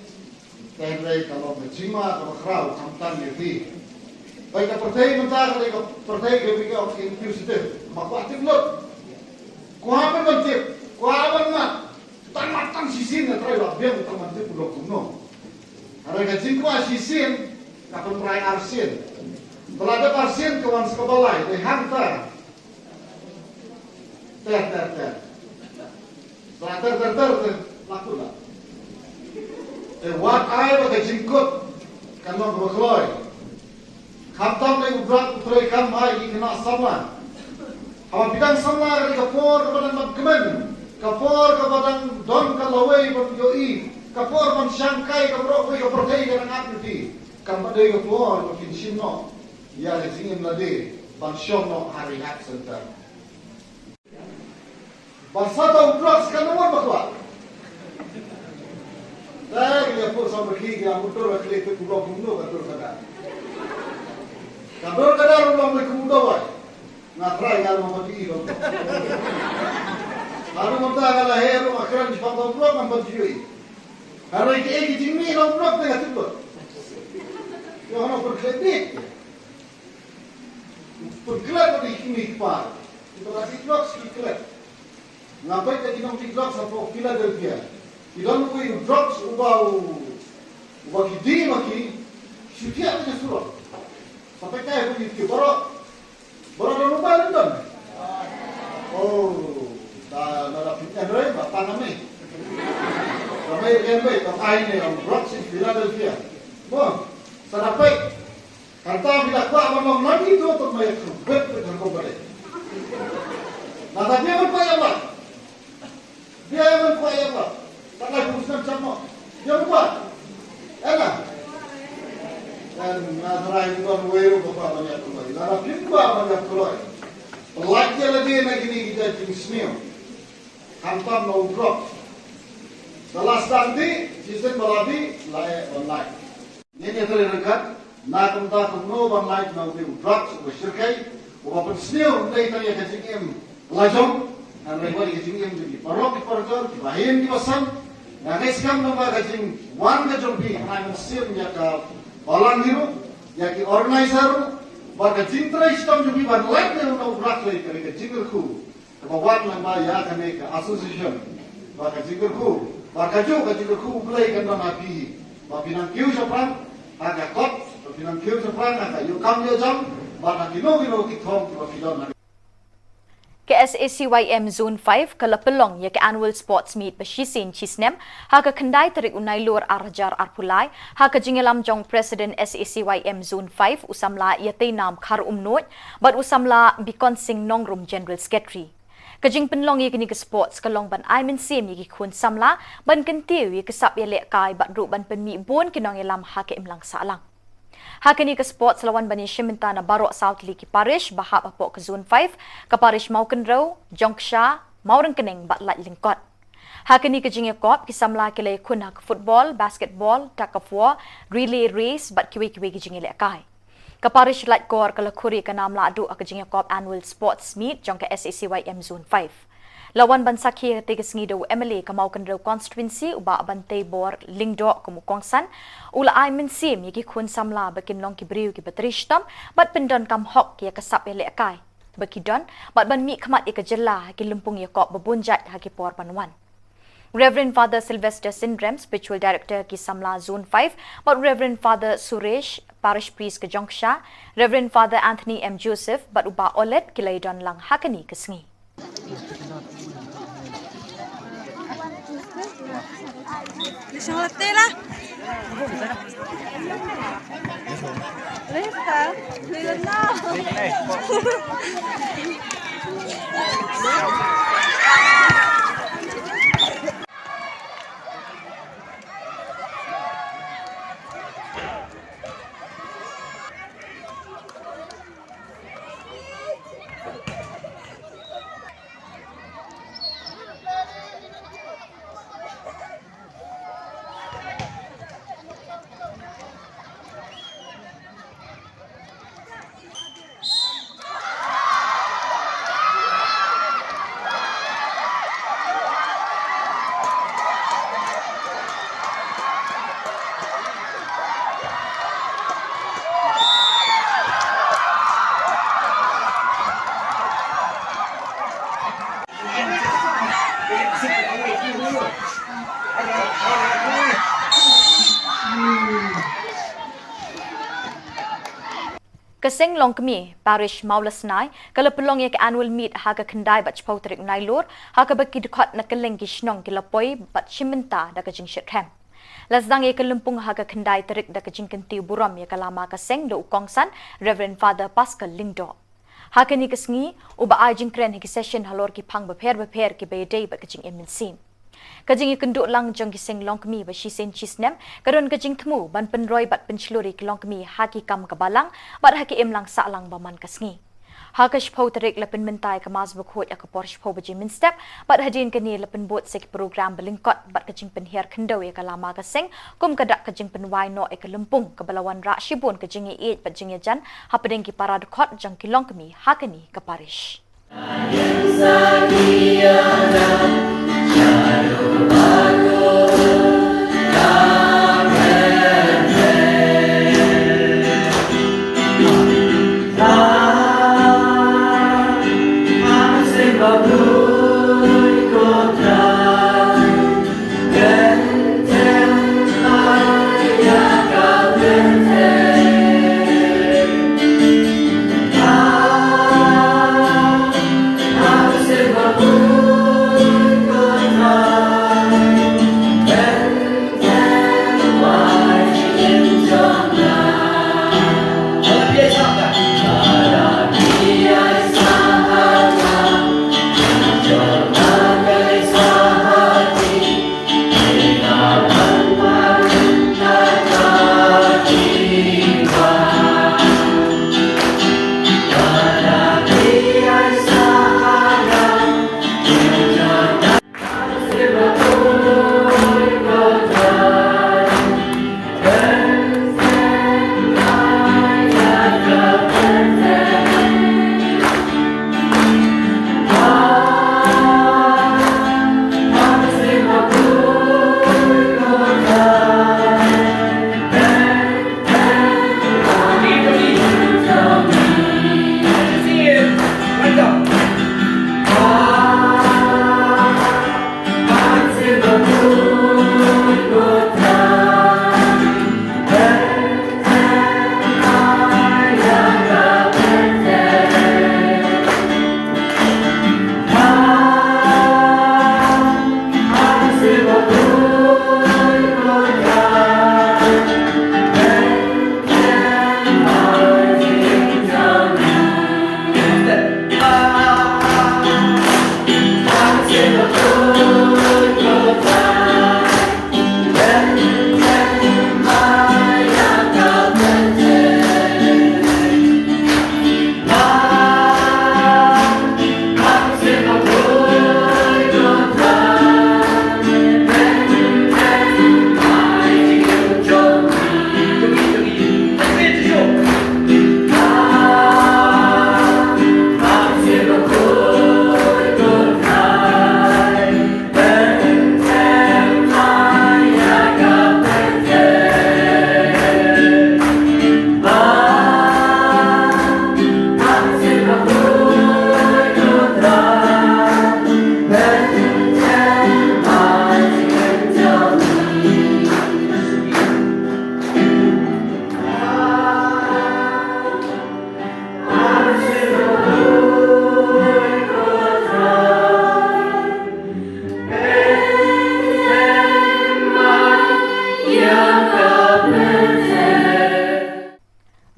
Tapi kalau berjima kalau kerau kamtan lebih. Baik pertai mentah kalau pertai kita infusif maka aktif lot. Kuapa bentuk, kuapa mat. Tan sisin na try wa biang tamante pulo kuno. Ara ga jingko sisin kapan perai arsin. Belada arsin kawan sekebalai, they hantar. Ter. Ter, laku lah. Wat ai pakai jingkut, kan mau berkeloi. Kamtam lagi berat putrai kam hai kena sama. Hawa bidang sama dari kapor kepada magkemen, kapor kepada don kalawai pun yoi, kapor pun syangkai kaprok pun kapertai kan api. Kampada kapor pun kinshino, ya lezingin lade, bansyom no hari hak center. Basata udrak sekarang nomor bakwa. Dah dia pun sama pergi dia motor berkelip ke pulau Kundo kantor kadar. Kantor kadar orang boleh Kundo wai. Ngatrai kalau mau pergi dong. Lalu kita kalau hero akhiran di pangkal pulau nampak jiwi. Kalau iki jimi nampak tengah tu. Yang orang berkelip. Berkelip di kini par. Kita kasih blok sikit. Ngapai kita nak blok sampai Philadelphia. Idan ko yung drugs ubau di maki syutia aja surat sampai kaya ko yung baro dan ubah dan dah dapat Android apa namanya ramai ramai tapi ini yang drugs di Philadelphia sampai kata bila kuat memang lagi tu untuk mayat kubet dengan kubet nah tapi apa yang dia yang apa tak lagi urusan sama. Dia buat. Enak. Dan nasarai itu kan wero bapa banyak keluar. Lara pimba banyak keluar. Pelajnya lagi nak ini kita jenisnya. Hantam no drop. Setelah nanti season baladi layak online. Ini terlihat. Nak kita kumno online no drop bersyirkai. Walaupun senior dari tanya kecingim lajong. Dan mereka kecingim di parok di parjor di bahin di pasan. Nah, sekarang nama kajing warga jombi, kami mesti menjaga balang hiru, yaki organizer, warga jintra istam jombi ban lain yang nak berak lagi kerja jinggerku, kebawan lama ya kami ke association, warga jinggerku, warga juga jinggerku mulai kan nabi, pinang kiu seperang, agak kot, pinang kiu seperang agak yukam jam, warga kino kitong kilometer. Ke SACYM Zone 5 kalapelong ya ke annual sports meet beshisin chisnem ha ke kendai terik unai lur arjar arpulai ha ke jingelam jong president SACYM Zone 5 usamla yate nam khar umnot but usamla bikon sing nongrum general secretary ke jing penlong ye kini ke sports kalong ban ai men sim ye kun samla ban kentiu ye ke sap ye lek kai bat ru ban penmi bon kinong elam ha ke imlang salang Hakini ke sports lawan bani Shiminta na Barok South Liki Parish bahap apok ke Zone 5 ke Parish Maukenrow, Jongsha, Maurang Kening batlat lingkot. Hakini ke Jingya Kop kisamla kilay kuna ke football, basketball, tug of war, relay race bat kiwi-kiwi ke Jingya lekay. Ke Parish Latkor ke Lakuri ke Namla Adu ke Jingya Kop annual sports meet jong ke SACYM Zone 5. Lawan bansaki tiga sengido MLA ke Maukenrow constituency uba bantai bor lingdo ke Mukongsan ula ai mensim yaki kun samla bakin long ki briu ki batrishtam bat pendon kam hok ya kesap ya lekai bakidon bat ban mi khamat ya kejela ki lumpung ya kop babunjat haki por panwan Reverend Father Sylvester Syndrome, Spiritual Director ki Samla Zone 5, but Reverend Father Suresh, Parish Priest ke Jongsha, Reverend Father Anthony M. Joseph, but uba olet ki laidon lang hakani ke sengi. Lisang latte lah. Lista, lihat na. Kasing long kami parish Maulas nai kalau pelong yak annual meet haga kendai bat chpau terik nai lor haga baki dekat nak keleng kisnong kilapoi bat chimenta da kajing shirkham. Lasdang yak lempung haga kendai terik da kajing kentiu buram yak lama kasing do ukongsan Reverend Father Pascal Lingdo. Haga ni kesngi uba ajing kren hiki session halor ki pang beper ki bayday bat kajing eminsin. Kajing ikenduk lang jong kising long kami ba shisen chisnem karon kajing temu ban penroi bat penchluri ki long kami haki kam kabalang bat haki em lang sa lang baman kasngi. Haka shpau tarik lapen mentai ke mas bukhot ya kapor shpau baji min step bat hadin kani lapen bot sek program belingkot bat kajing penhiar kendau ya kalama kasing kum kadak kajing penwai no ek lempung ke balawan rak shibun kajing i bat jing jan hapadeng ki para dekot jang ki long kami hakani ke parish.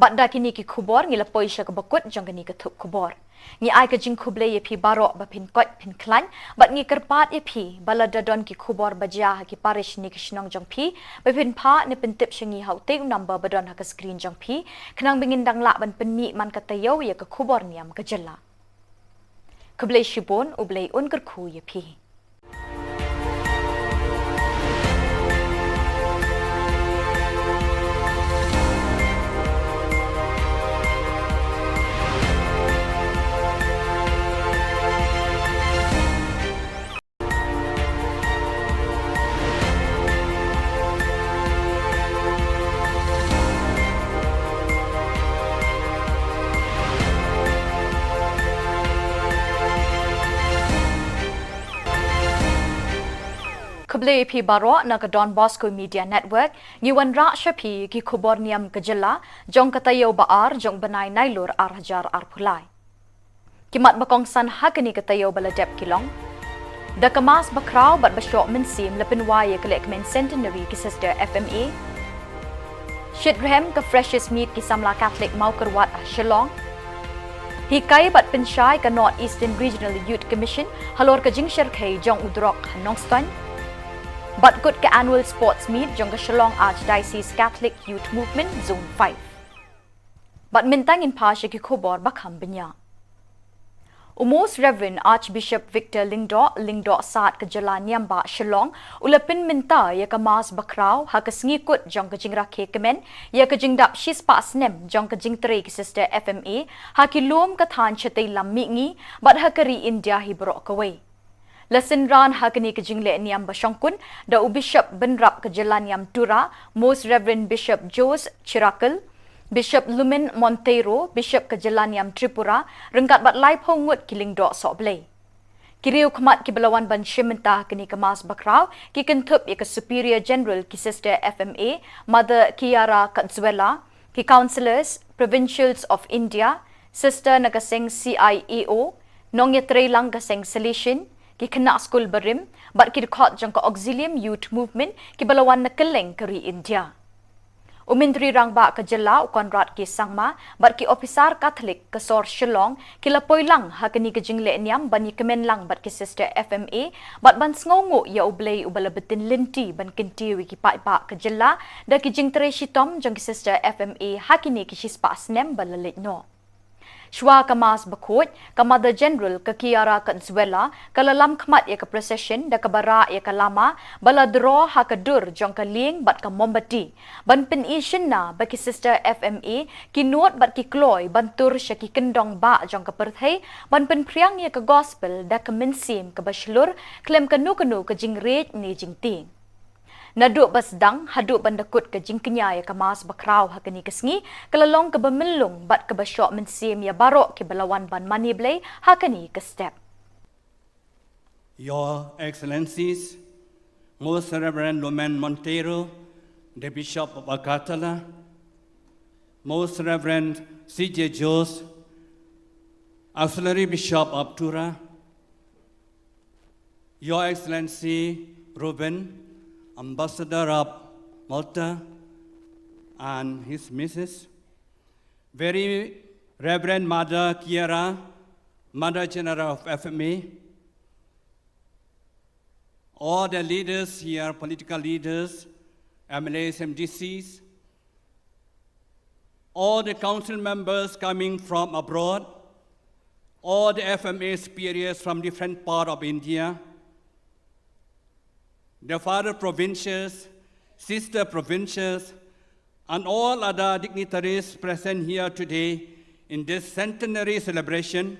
Banda kini ki khubor ngila poisha ka bakut jong kini ka thup khubor. Ngi ai ka jing khuble ye phi baro ba phin kot phin klan bat ngi karpat ye phi balada don ki khubor bajia ki parish ni kishnong jong phi ba phin pha ne pin tip shingi haute number badon ha ka screen jong phi khnang bingin dang la ban pen mi man ka tayo ye ka khubor niam ka jalla. Khuble shibon ublei un kar khu ye phi. Khubor Phi Baro na Don Bosco Media Network, Nyuan Rasha Phi ki Khubor Niam Kajilla, Jong Katayo Baar, Jong Banai Nailur Arhajar Arpulai. Kimat Bakong San Hakani Katayo Baladep Kilong. The Kamas Bakrao but Bashok Minsim Lapinwaya Kalekmen Centenary ki Sister FMA. Shitrem ka Freshest Meat ki Samla Catholic Maukarwat Shillong. Hikai bat Pinshai ka North Eastern Regional Youth Commission halor ka Jingshir Kay Jong Udrok Hanongstan. But good ka annual sports meet Jong ka Shillong Archdiocese Catholic Youth Movement Zone 5. But mintang in Pasha ki Khubor Bakham Binya. Most Reverend Archbishop Victor Lingdo Saat ka Jala Niamba Shillong ulapin minta ya ka Mas Bakrao ha ka ngikut jong ka jingra ke kemen ya ka jingdap shispa snem jong ka jingtre ki Sister FMA ha ki lom ka than chatay lammi ngi bat ha ka ri India hi bro ka way. Lasin ran ha ka ni ka jingle Niam Bashongkun da u Bishop Benrap ka Jala Niam Tura Most Reverend Bishop Jose Chirakal Bishop Lumen Monteiro, Bishop Kajalaniam Tripura, rengkat bat lai pongut kiling dok sok blay. Kiriu khamat ki belawan ban shimenta kini Kamas Bakrao, ki Thup ya ka Superior General ki Sister FMA, Mother Kiara Katzuela, ki Councillors, Provincials of India, Sister Nakaseng CIEO, Nong Yatre Lang Kaseng Salishin, ki Kena School Barim, bat ki dekot jang ka Auxilium Youth Movement, ki belawan nakeleng keri India. Umintri rangba ka Jala Konrad ki Sangma bat ki officer Catholic ka Sor Shillong ki lapoy lang ha kini ka jingle niam bani kemen lang bat ki Sister FMA bat ban sngongo ya ublay ubalabetin linti ban kintiwi ki pa ka Jala da ki jingtre shitom jang ki Sister FMA ha kini ki shispa snem balalit no. Shwa Kamas Bakot, ka Mother General ka Kiara Katzuela, kalalam kmat ya ka procession da kabara ya ka lama, bala draw ha ka dur jong ka ling bat ka mombati. Ban penishin na ba ki Sister FMA, kinuot bat ki kloy, ban tur siya ki kendong ba jong ka perthay, ban penpriang ya ka gospel da ka minsim ka baslur, klem ka nu ka jingret ni jingting. Naduk basdang haduk bandakut ke jingkenya ya Kamas Bakrao hakani kesngi kelalong ke bemilung bat ke basyok mensim ya barok ke belawan ban mani blay hakani ke step. Your Excellencies, Most Reverend Lumen Monteiro, the Bishop of Agatala, Most Reverend C.J. Jose, Auxiliary Bishop of Tura, Your Excellency Ruben, Ambassador of Malta and his Mrs. Very Reverend Mother Kiara, Mother General of FMA, all the leaders here, political leaders, MLAs, MDCs, all the council members coming from abroad, all the FMA superiors from different parts of India, the father provincials, sister provincials, and all other dignitaries present here today in this centenary celebration,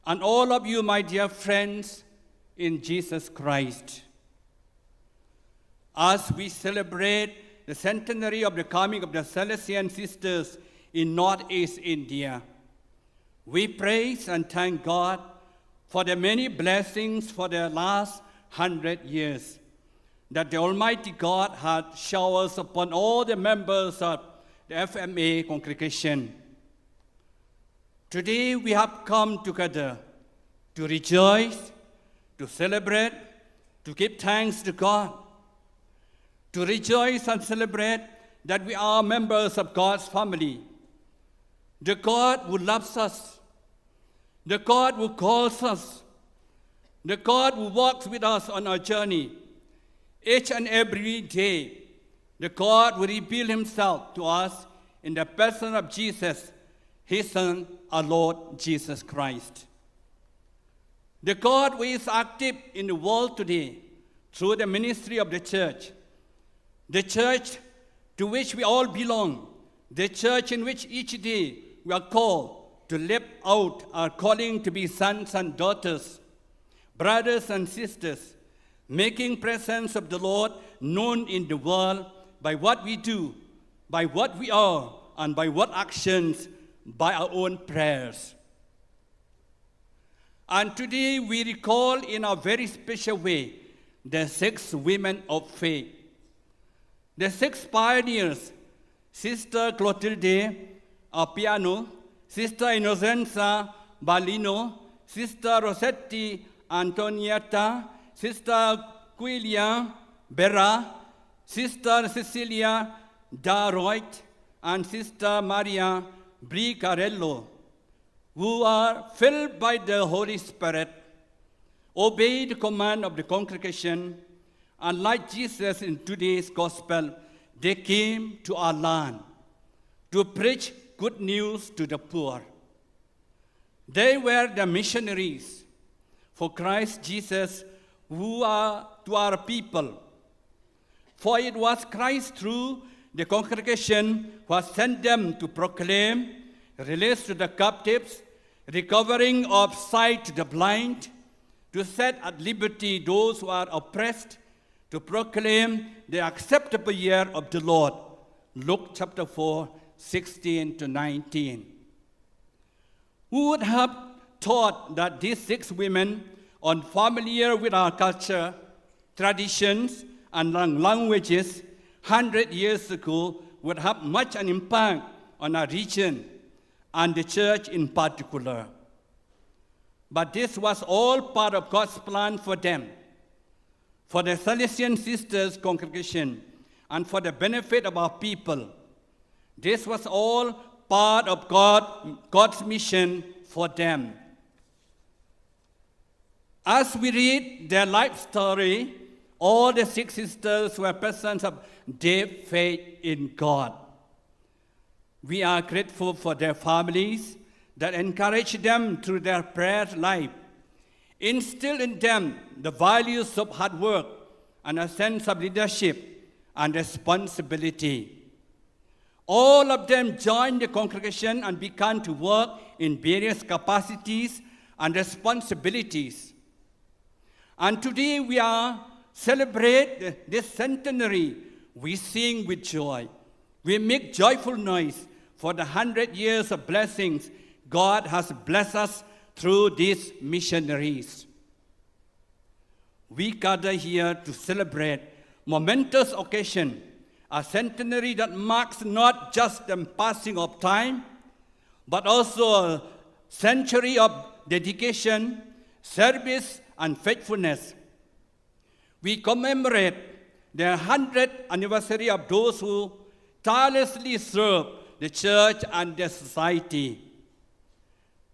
and all of you, my dear friends in Jesus Christ. As we celebrate the centenary of the coming of the Salesian sisters in Northeast India, we praise and thank God for the many blessings for the last 100 years that the Almighty God had showered upon all the members of the FMA congregation. Today we have come together to rejoice, to celebrate, to give thanks to God, to rejoice and celebrate that we are members of God's family, the God who loves us, the God who calls us, the God who walks with us on our journey. Each and every day, the God who reveals himself to us in the person of Jesus, his Son, our Lord Jesus Christ. The God who is active in the world today through the ministry of the church to which we all belong, the church in which each day we are called to live out our calling to be sons and daughters, brothers and sisters, making presence of the Lord known in the world by what we do, by what we are, and by what actions, by our own prayers. And today we recall in a very special way the 6 women of faith. The 6 pioneers, Sister Clotilde Appiano, Sister Innocenza Balino, Sister Rossetti Antonietta, Sister Quilia Berra, Sister Cecilia Daroit, and Sister Maria Bricarello, who are filled by the Holy Spirit, obey the command of the congregation, and like Jesus in today's gospel, they came to our land to preach good news to the poor. They were the missionaries for Christ Jesus who are to our people. For it was Christ through the congregation who has sent them to proclaim release to the captives, recovering of sight to the blind, to set at liberty those who are oppressed, to proclaim the acceptable year of the Lord. Luke chapter 4, 16 to 19. Who would have thought that these 6 women, unfamiliar with our culture, traditions, and languages, 100 years ago, would have much an impact on our region and the church in particular. But this was all part of God's plan for them, for the Salesian Sisters congregation, and for the benefit of our people. This was all part of God's mission for them. As we read their life story, all the 6 sisters were persons of deep faith in God. We are grateful for their families that encourage them through their prayer life, instill in them the values of hard work and a sense of leadership and responsibility. All of them joined the congregation and began to work in various capacities and responsibilities. And today we are celebrate this centenary. We sing with joy. We make joyful noise for the 100 years of blessings God has blessed us through these missionaries. We gather here to celebrate momentous occasion, a centenary that marks not just the passing of time, but also a century of dedication, service, and faithfulness. We commemorate the 100th anniversary of those who tirelessly serve the church and the society.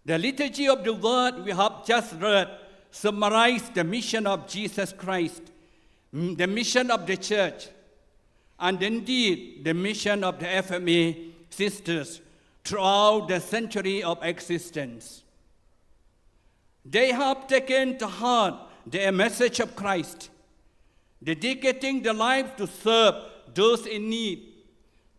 The liturgy of the word we have just read summarized the mission of Jesus Christ, the mission of the church, and indeed the mission of the FMA sisters throughout the century of existence. They have taken to heart the message of Christ, dedicating their lives to serve those in need,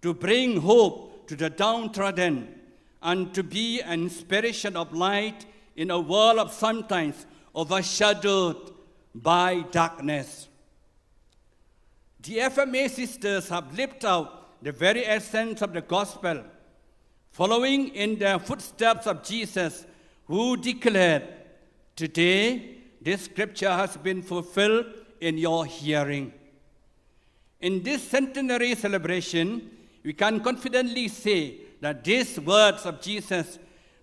to bring hope to the downtrodden, and to be an inspiration of light in a world of sometimes overshadowed by darkness. The FMA sisters have lived out the very essence of the gospel, following in the footsteps of Jesus, who declared, "Today, this scripture has been fulfilled in your hearing." In this centenary celebration, we can confidently say that these words of Jesus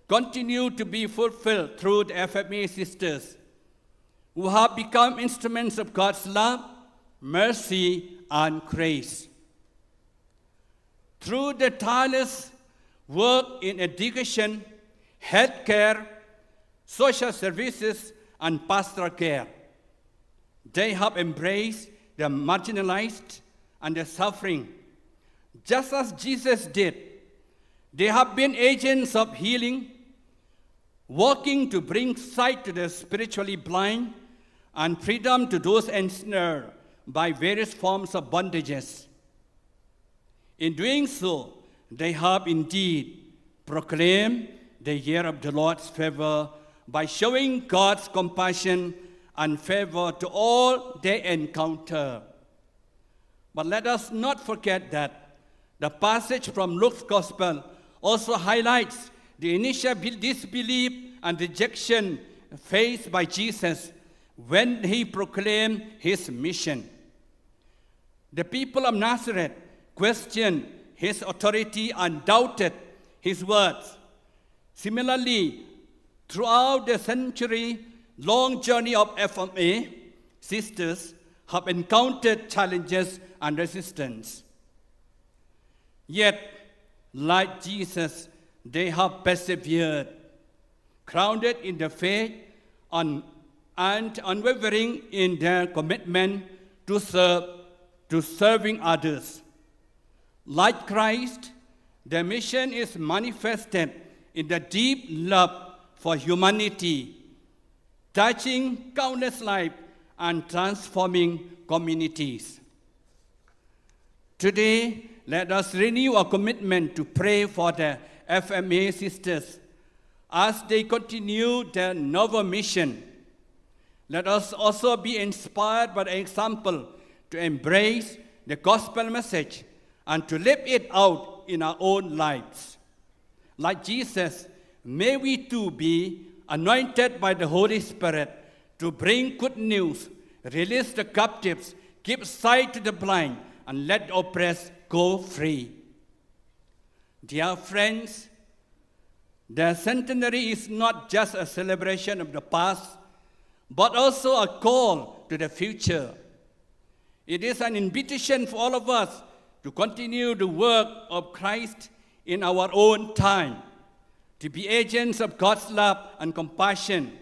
continue to be fulfilled through the FMA sisters, who have become instruments of God's love, mercy, and grace. Through the tireless work in education, healthcare, social services, and pastoral care, they have embraced the marginalized and the suffering, just as Jesus did. They have been agents of healing, working to bring sight to the spiritually blind and freedom to those ensnared by various forms of bondages. In doing so, they have indeed proclaimed the year of the Lord's favor by showing God's compassion and favor to all they encounter. But let us not forget that the passage from Luke's Gospel also highlights the initial disbelief and rejection faced by Jesus when he proclaimed his mission. The people of Nazareth questioned his authority and doubted his words. Similarly, throughout the century-long journey of FMA, sisters have encountered challenges and resistance. Yet, like Jesus, they have persevered, grounded in the faith and unwavering in their commitment to serving others. Like Christ, their mission is manifested in the deep love for humanity, touching countless lives and transforming communities. Today, let us renew our commitment to pray for the FMA sisters as they continue their novel mission. Let us also be inspired by the example to embrace the gospel message and to live it out in our own lives. Like Jesus, may we too be anointed by the Holy Spirit to bring good news, release the captives, give sight to the blind, and let the oppressed go free. Dear friends, the centenary is not just a celebration of the past, but also a call to the future. It is an invitation for all of us to continue the work of Christ in our own time, to be agents of God's love and compassion,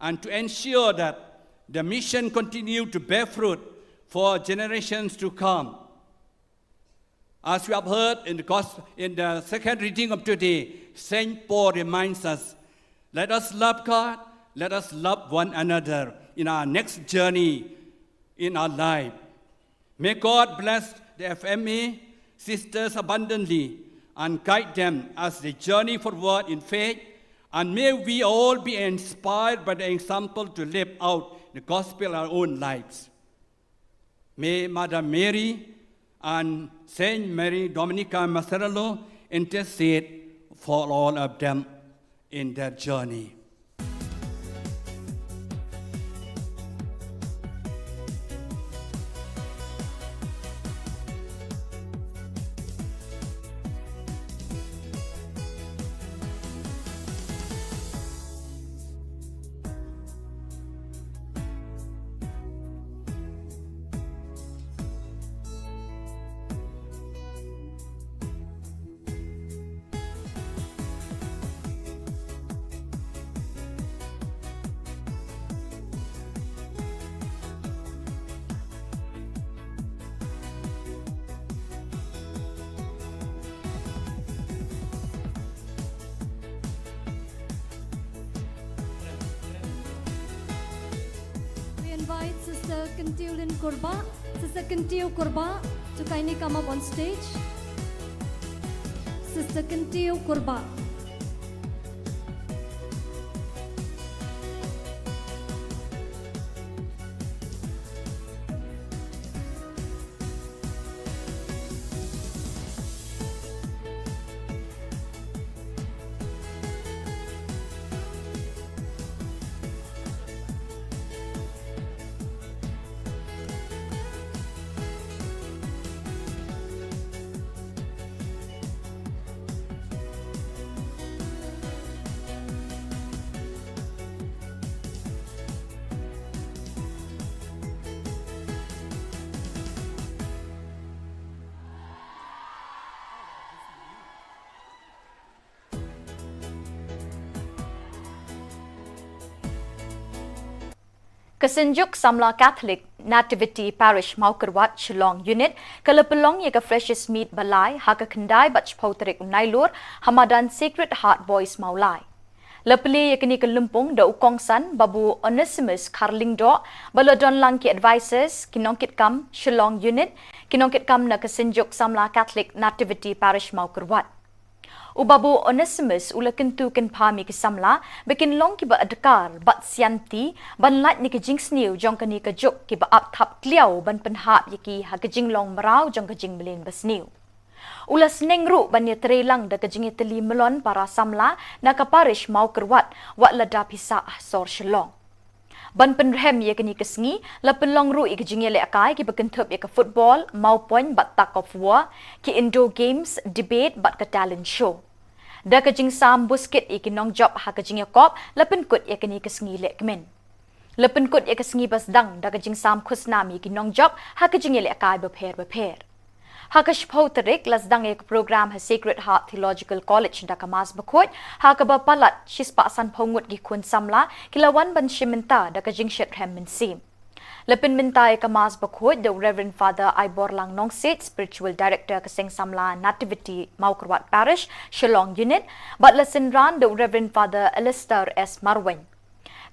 and to ensure that the mission continues to bear fruit for generations to come. As we have heard in the second reading of today, St. Paul reminds us, let us love God, let us love one another in our next journey in our life. May God bless the FMA sisters abundantly and guide them as they journey forward in faith, and may we all be inspired by the example to live out the gospel in our own lives. May Mother Mary and Saint Mary Dominica Macerello intercede for all of them in their journey. Invite Sister Kentulin Korba. Sister Kentil Korba to kindly come up on stage. Sister Kentil Korba. Kasinjuk Samla Catholic Nativity Parish Maukerwat Shillong Unit Kalapalong Yaga Freshest Meat Balai Haka Kandai Bach Pautrik Nailur Hamadan Sacred Heart Boys Maulai Lapli Yakini Kalumpung Da Ukongsan Babu Onesimus Karling Do Balodon Langki Advisors Kinongkit Kam Shillong Unit Kinongkit Kam Na Kasinjuk Samla Catholic Nativity Parish Maukerwat Ubabu Onesimus ula kentu ken pami ke samla bikin long ki ba adkar bat sianti ban lat ni ke jing sniu jong kani ke jok ki ba ap thap kliau ban penhap yaki ha ke jing long marau jong ke jing belin basniu ula snengru ban ye trelang da ke jing teli melon para samla na ka parish mau kerwat wat lada pisa sor shelong ban penrem ye kini kesngi la penlong ru ik jinge le akai ki bakan thup ye ka football maupun bat tak of war ki indoor games debate bat ka talent show da ka jing sam busket ik nong job ha ka jinge kop la pen kut ye kini kesngi le kemen la pen kut ye kesngi bas dang da ka jing sam khusnami ki nong job ha ka jinge le akai ba pher Hakash Pauterik lasdang ek program ha Sacred Heart Theological College da kamas bakut ha ka ba palat shispa san pongut gi kun samla kilawan ban shiminta da ka jingshet hem min sim lepin minta ek kamas bakut the Reverend Father Ibor Lang Nongsit spiritual director ka seng samla Nativity Maukrwat Parish Shillong unit but lesson ran the Reverend Father Alistair S Marwen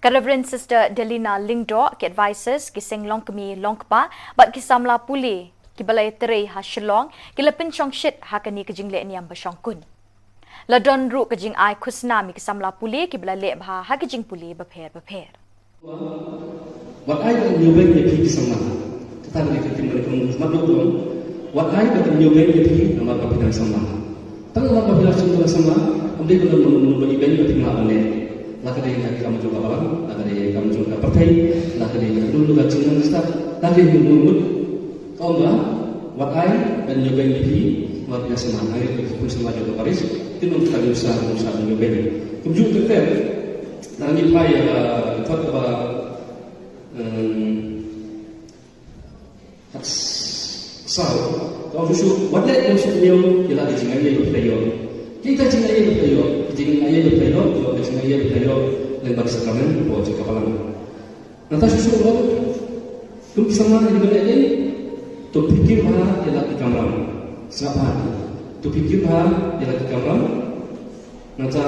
ka Reverend Sister Delina Lingdo ki advisors ki seng longkmi longkpa but ki samla puli ki balai tere ha Shillong ki lepin chong shit ha kani ka jingle niam ba shong kun la don ru ka jing ai khusna mi ki samla puli ki balai le bha ha ki jing puli ba pher What I can you bring the peace sama kita ni kita mereka madulung what I can you bring the peace nama kapitan sama tang nama kapitan sama ambil kita menunggu event kita tinggal ane lagi dia kamu juga balang lagi dia kamu juga partai lagi dia dulu kat jingle start lagi menunggu Kau what I dan New Band luar biasa mahal pun semua juga Paris itu untuk kami usaha New Band kemudian kita nanti pay talk about so kalau usul what let them should know kita di sini ada player kita sini ada player juga sini ada player lebar sakramen buat kepala nanti usul tu sama dengan ini तो फिकिर भा याला की कमरा सभा तो फिकिर भा याला की कमरा नचा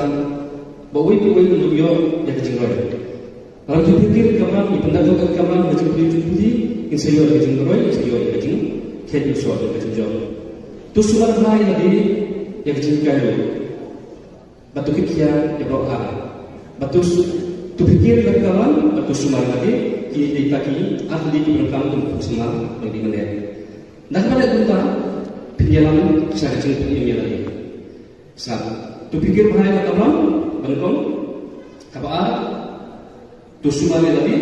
बवई नुयो या जिंगरोय और तो फिकिर कमरा नि पंदा तो कमरा में जुपली इन से यो या जिंगरोय से यो या जिंग खेल सो या जिंगरो तो सुबह भा याला दी या जिंगायो बतु किया या बा बतु तो फिकिर कमरा बतु सुमा lagi ki taki ahli ki berkam tu semua bagi mana dah pada kita penjalan saya cerita ini lagi sab tu fikir bahaya kata orang betul apa tu semua lagi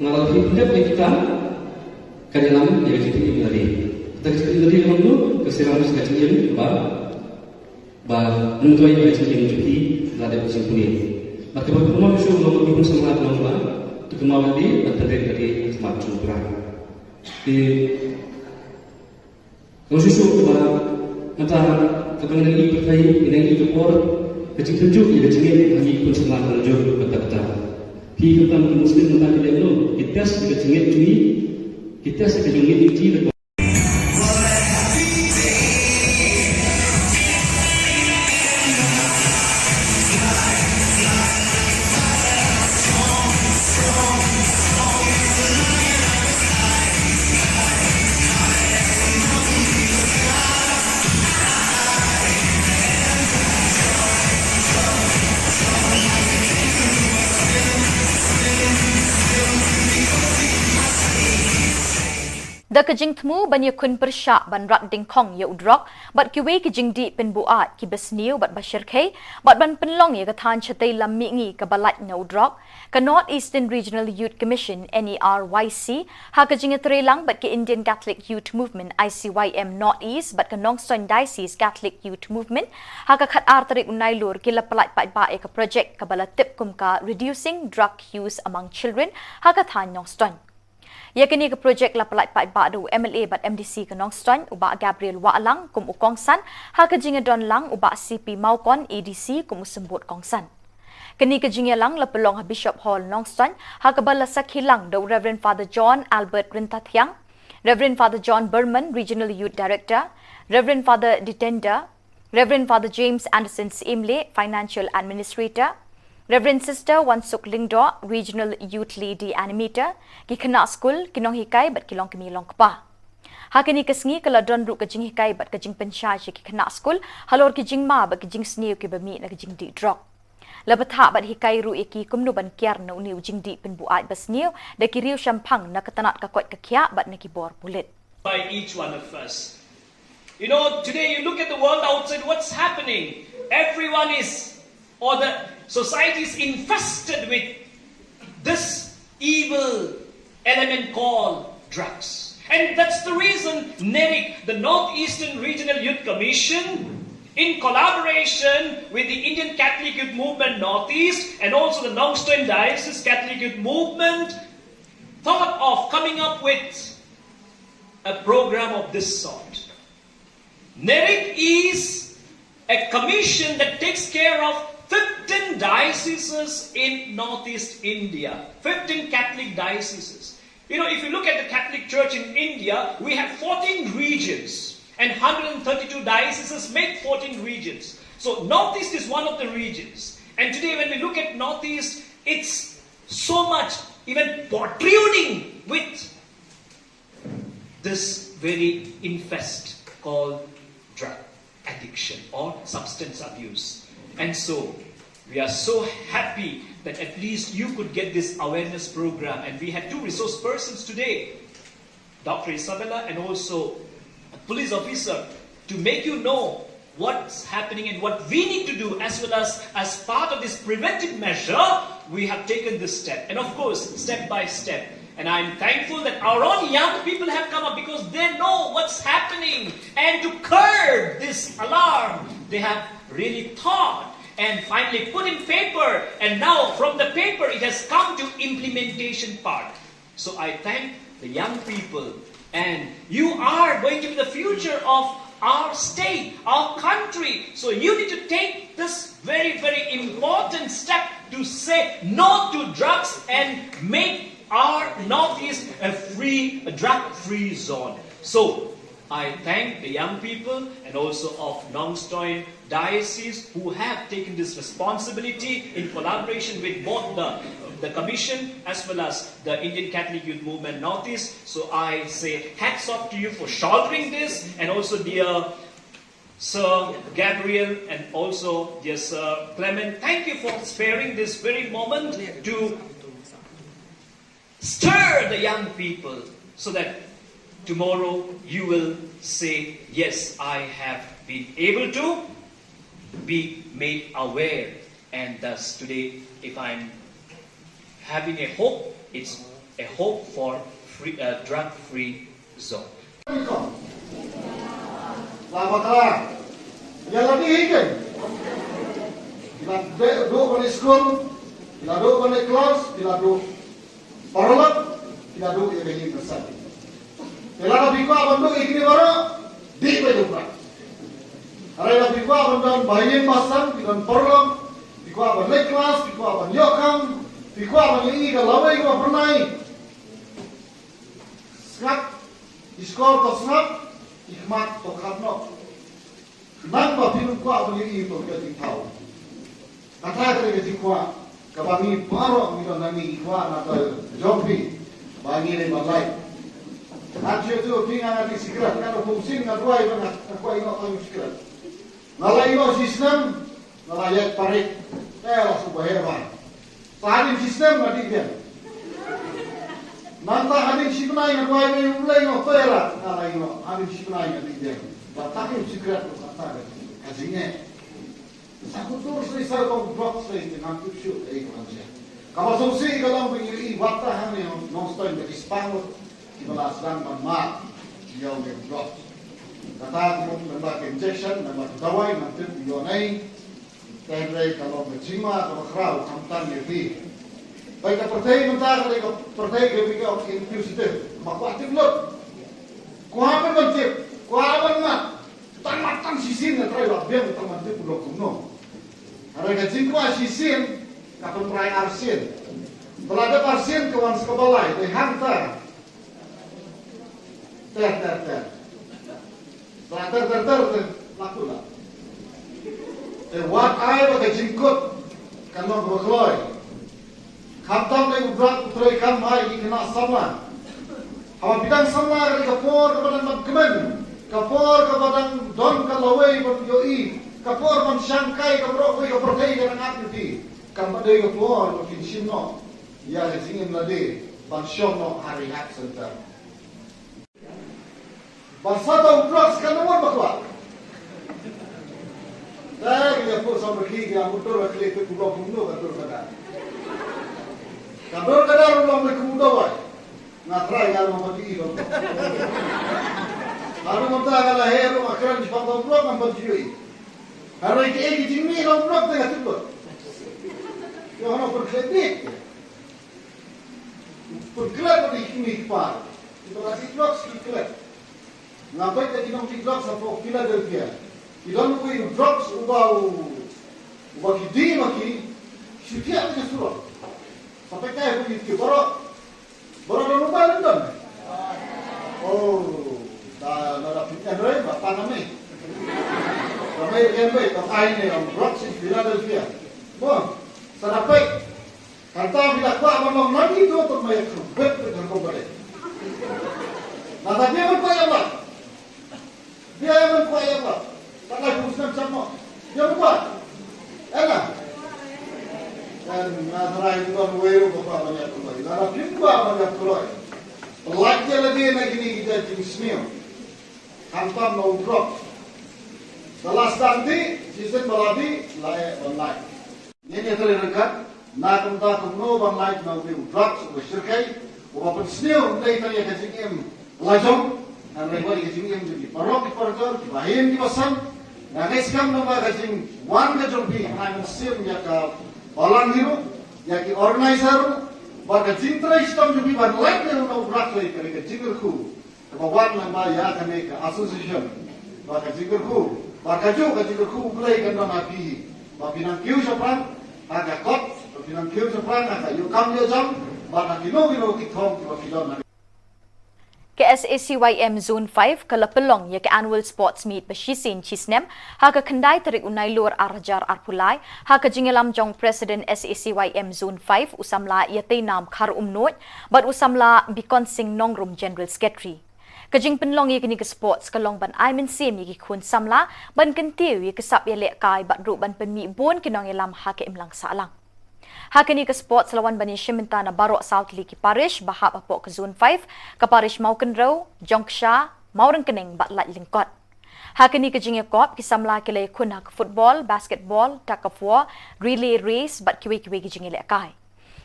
ngalau hidup kita kenyalan dia cerita ini lagi kita cerita ini lagi dulu keserangan sekecil ini ba nuntui dia cerita ini juga ada kesimpulan maka berkumpulan itu belum semua belum tu kemauan dia dari semacam perang di Kalau susu antara kepentingan ini berkait dengan itu por kecil tunjuk ia jengit bagi pun semua tunjuk betul-betul. Kehidupan Muslim tentang kita itu kita sekejengit cui kita sekejengit uji. Da kajing tmu ban ye kun persha ban rat ding kong ye udrok bat ki we kajing di pen buat ki besniu bat bashir khe bat ban penlong ye kathan chatei lam mi ngi ka balat na udrok ka North Eastern Regional Youth Commission NERYC ha kajing trelang bat ki Indian Catholic Youth Movement ICYM North East bat ka Nongson Diocese Catholic Youth Movement ha ka khat artarik unai lur ki la palat pat ba e ka project ka balat tip kum ka reducing drug use among children ha ka than Nongson Yakini ke projek la pelai pat ba do MLA bat MDC ke Nongstoin uba Gabriel Waalang kum ukongsan ha ke jinga don lang uba CP Maukon ADC kum usembut kongsan. Kini ke jinga lang la pelong ha Bishop Hall Nongstoin ha ke bala sakhilang do Reverend Father John Albert Rintathiang, Reverend Father John Berman Regional Youth Director, Reverend Father Ditenda, Reverend Father James Anderson Simle Financial Administrator, Reverend Sister Wansuk Lingdo, Regional Youth Lady Animator, ki kena school, kinong hikai bat kilong kimi long kpa. Hakini kesngi kala don ru kajing hikai bat kajing pensyaj ki kena school, halor ki jing ma bat kajing sniu ki bami na kajing di drop. Labatha bat hikai ru iki kumnu ban kiar na uni ujing di penbuat basniu, da ki riu shampang na katanat kakot kakya bat na ki bor bulit. By each one of us. You know, today you look at the world outside, what's happening? Everyone is, or the society is infested with this evil element called drugs. And that's the reason NERIC, the Northeastern Regional Youth Commission, in collaboration with the Indian Catholic Youth Movement Northeast and also the Nongstoin Diocese Catholic Youth Movement, thought of coming up with a program of this sort. NERIC is a commission that takes care of 15 dioceses in Northeast India, 15 Catholic dioceses. You know, if you look at the Catholic Church in India, we have 14 regions, and 132 dioceses make 14 regions. So Northeast is one of the regions. And today when we look at Northeast, it's so much even protruding with this very infest called drug addiction or substance abuse. And so we are so happy that at least you could get this awareness program. And we had two resource persons today, Dr. Isabella and also a police officer, to make you know what's happening and what we need to do, as well as part of this preventive measure, we have taken this step. And of course, step by step. And I'm thankful that our own young people have come up because they know what's happening. And to curb this alarm, they have really thought and finally put in paper. And now from the paper, it has come to implementation part. So I thank the young people. And you are going to be the future of our state, our country. So you need to take this very, very important step to say no to drugs and make our Northeast a drug-free zone. So I thank the young people and also of Nongstoin Diocese who have taken this responsibility in collaboration with both the Commission as well as the Indian Catholic Youth Movement Northeast. So I say hats off to you for shouldering this, and also dear Sir Gabriel and also dear Sir Clement, thank you for sparing this very moment to stir the young people so that tomorrow you will say, yes, I have been able to be made aware. And thus today, if I'm having a hope, it's a hope for drug-free zone. Selamat yang lebih hidup. Kita duduk pada sekolah, kita duduk pada kelas, kita duduk paralel, kita duduk yang ini bersama. Kalau lebih kuat bentuk ini baru di peduprak. Kalau lebih kuat bentuk bayin pasang, kita paralel, di kuat bentuk kelas, di kuat bentuk yokam, di kuat bentuk ini kalau lebih kuat pernah. Sekat, iskor atau sekat, hikmat atau khatno. Nambah pinum kuat bentuk ini untuk kita tahu. Kata kita kuat. Kabangi parok mito nami ikwa na to jombi bangi le malai anjo tu pinga na sikrat na fungsin na ruai na ko ino ang sikrat nalai no sistem nalai parik la subaheva tadi sistem na dibian nanta hadin siknai na ruai me ulai no pera nalai no hadin siknai na dibian bataki sikrat ko kata kajinya Aku terus ni saya kau drop straight dengan tujuh aja. Kalau solusi kalau begini waktu hanya non-stop dari Spanyol kita langsung memat dia udah drop. Kata aku nambah injection, nambah dawai nanti dionai. Tapi kalau bercima kalau kerau kamtan lebih. Baik pertai mentah kalau pertai kita infusif, maka aktif lot. Kuah berbentuk, kuah bermat. Tan sisin na try biang teman-teman pulau kuno. Harga jingkwa sisin kapal perai arsin. Belada arsin kawan sekebalai dihantar. Ter. Ter laku lah. Wat ai pakai jingkut kanong berkeloi. Kaptam lagi berat putrai kam mai kena sama. Hawa bidang sama dari kapor kepada kemen. Kapor kepada don kalawai berjoi, kapor mensyangkai kaprok we kapertai dengan api, kamadai kapor makin sino, ya singin lade, bansyong no hari hak sentar. Barsata uplok sekarang bakwa. Dah kita pun sama kiri kita motor bakli itu pulau pulau betul betul. kadang orang berkuda wai. Ngatrai kalau mau pergi kalau. Kalau mau tak kalau hero makran di pangkal blok nampak jui. Kalau iki jimi kalau blok tengah tu. Yo ono berkredit. Berkelab di kimi par. Itu kasih blok sekelab. Ngapai tak kita mesti blok sampai Philadelphia. Kita nak pergi blok ubah kidi maki. Setiap kita suruh. Sampai kaya pergi ke Baru ada rumah London. Oh, dah ada pinjam raya, bapak kami. Kami kembali ke ini orang Bronx, Philadelphia. Bon, sadapai. Kata bila kuat memang lagi tu untuk mayat kubet dengan kubet. Nah, tapi dia berkuat apa? Dia yang berkuat apa? Tak lagi urusan sama. Dia berkuat. Enak. Dan nasarai itu kan weru bapa banyak kulai. Nara pimba banyak kulai. Pelajah lagi nak ini kita jenisnya. Hantam mau drop. Setelah nanti season baladi layak banlai. Ini terlihat nak entah kumno banlai mau drop bersyirkai. Walaupun senior mulai tanya kecingim lajong. Dan lagi kecingim jadi parok di parjor, di bahin di basan. Dan sekarang nama kecing wan kejumpi. Hanya senior yang Orang hiru, yang organizer, bagai cinta sistem juga ban lain yang nak berat lagi kerja jingerku, kebawan lamba ya kami ke association, bagai jingerku, bagai juga jingerku mulai kan nama pi, bagai nang kiu sepan, agak kot, bagai nang kiu sepan agak yukam dia jam, bagai kino kitong bagai kilo. Ke SACYM Zone 5 kalapelong ya ke annual sports meet beshisin chisnem ha ke kendai terik unai lur arjar arpulai ha ke jingelam jong president SACYM Zone 5 usamla ya teinam khar umnot bat usamla bikon sing nongrum general secretary kajing penlong ya kini ke sports kalong ban aimen sim ya ki kun samla ban kentiu ya ke sap ya lek kai bat ru ban penmi bon kinong elam ha ke imlang salang Hakini ke sports lawan bani Shiminta na Barok South Liki Parish bahap apok ke Zone 5 ke Parish Maukenrow, Jongsha, Maurengkening batlat lingkot. Hakini ke Jingekop kisamla kilai kun hak football, basketball, tug of war, relay race bat kiwi-kiwi ke Jingile kai.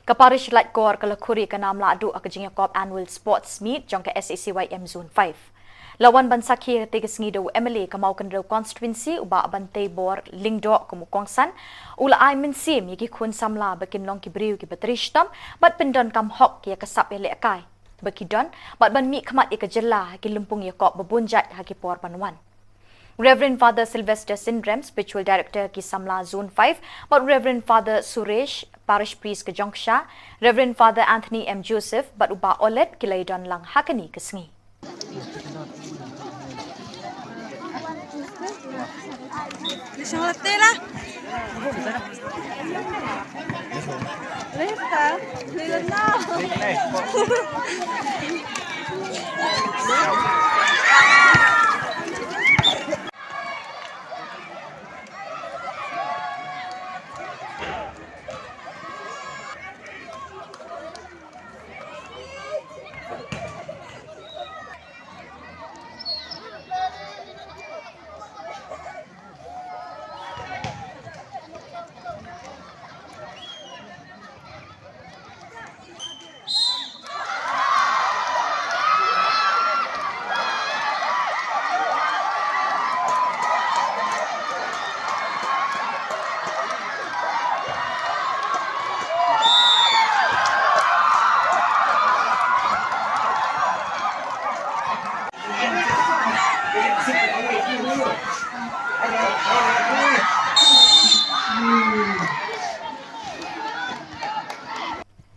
Ke Parish Lightkor ke Lekuri ke Namla adu ke Jingekop annual sports meet jong ke SACYM Zone 5. Lawan bansaki tiga sengido MLA ke Maukenrow constituency uba bantai bor lingdok ke Mukongsan ula ai mensim yaki kun samla bakin long ki briu ki batrishtam bat pendon kam hok ya kesap ya lekai bakidon bat ban mi khamat ya kejela ki lumpung ya kop bebunjat ha ki por panwan Reverend Father Sylvester Syndrome, Spiritual Director ki Samla Zone 5, but Reverend Father Suresh, Parish Priest ke Jongsha, Reverend Father Anthony M. Joseph, but uba olet ki laidon lang hakani ke sengi. Lisang latte lah. Lista, lihat na.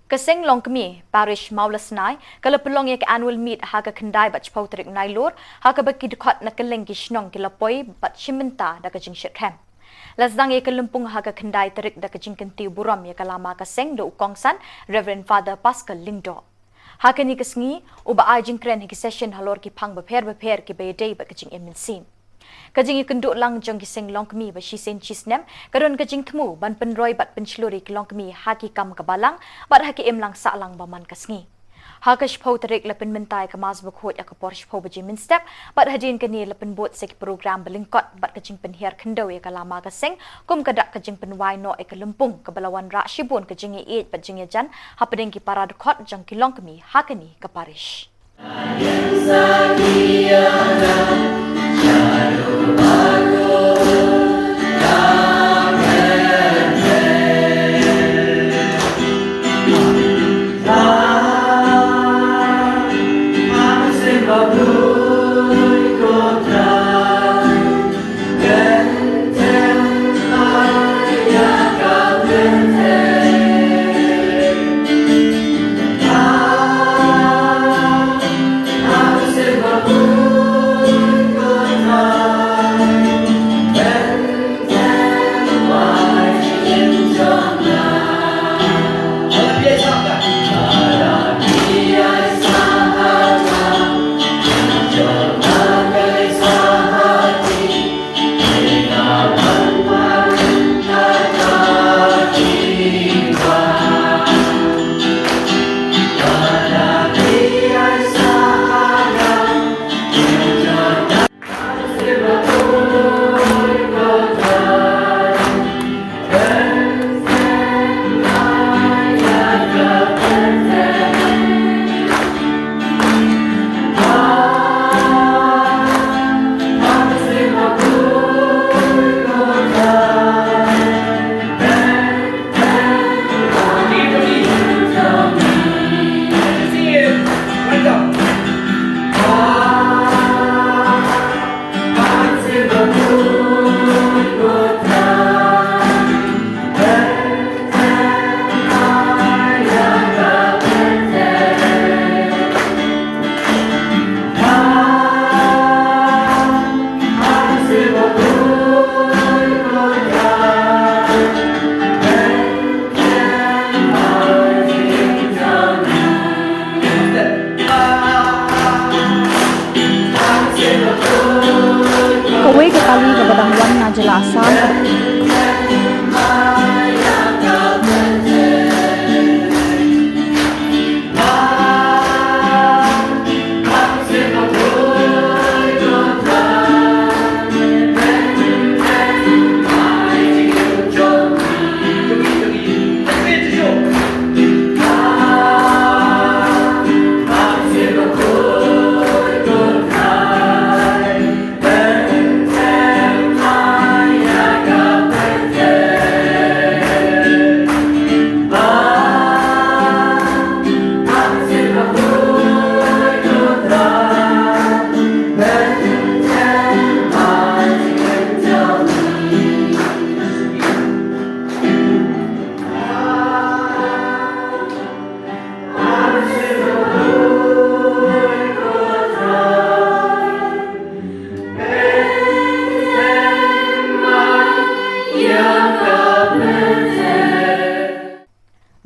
Keseng long kemi parish Maulasnai kalau pelong ya ke annual meet ha ke kendai bat chpau terik nai lor ha ke baki dekat nak keleng ki shnong ki lapoi bat Shiminta da ke jing shithem lasdang ya ke lumpung ha ke kendai terik da ke jing kenti buram ya ke lama keseng do ukongsan Reverend Father Pascal Lingdo ha ke ni kesngi uba ai jing kren ki session halor ki phang beper ki be day bat ke jing eminsin kajing ikenduk lang jong kiseng long kemi ba shisen chisnem karon kajing temu ban penroi bat penchluri ki long kemi haki kam kabalang bat haki em lang sa lang baman kasngi Hakash po tarik lepin mentai kemas berkut ya kaporish po berjimin step, bat hadin kini lepin buat sek program belingkot bat kecing penhiar kendau ya kalama keseng, kum kedak kecing penwai no ke lempung kebelawan rak shibun kecing iit bat jing jan, hapadeng ki parad kot jang kilong kemi hakani ke parish. Kawai ke kali ke badang wan ngajelasan.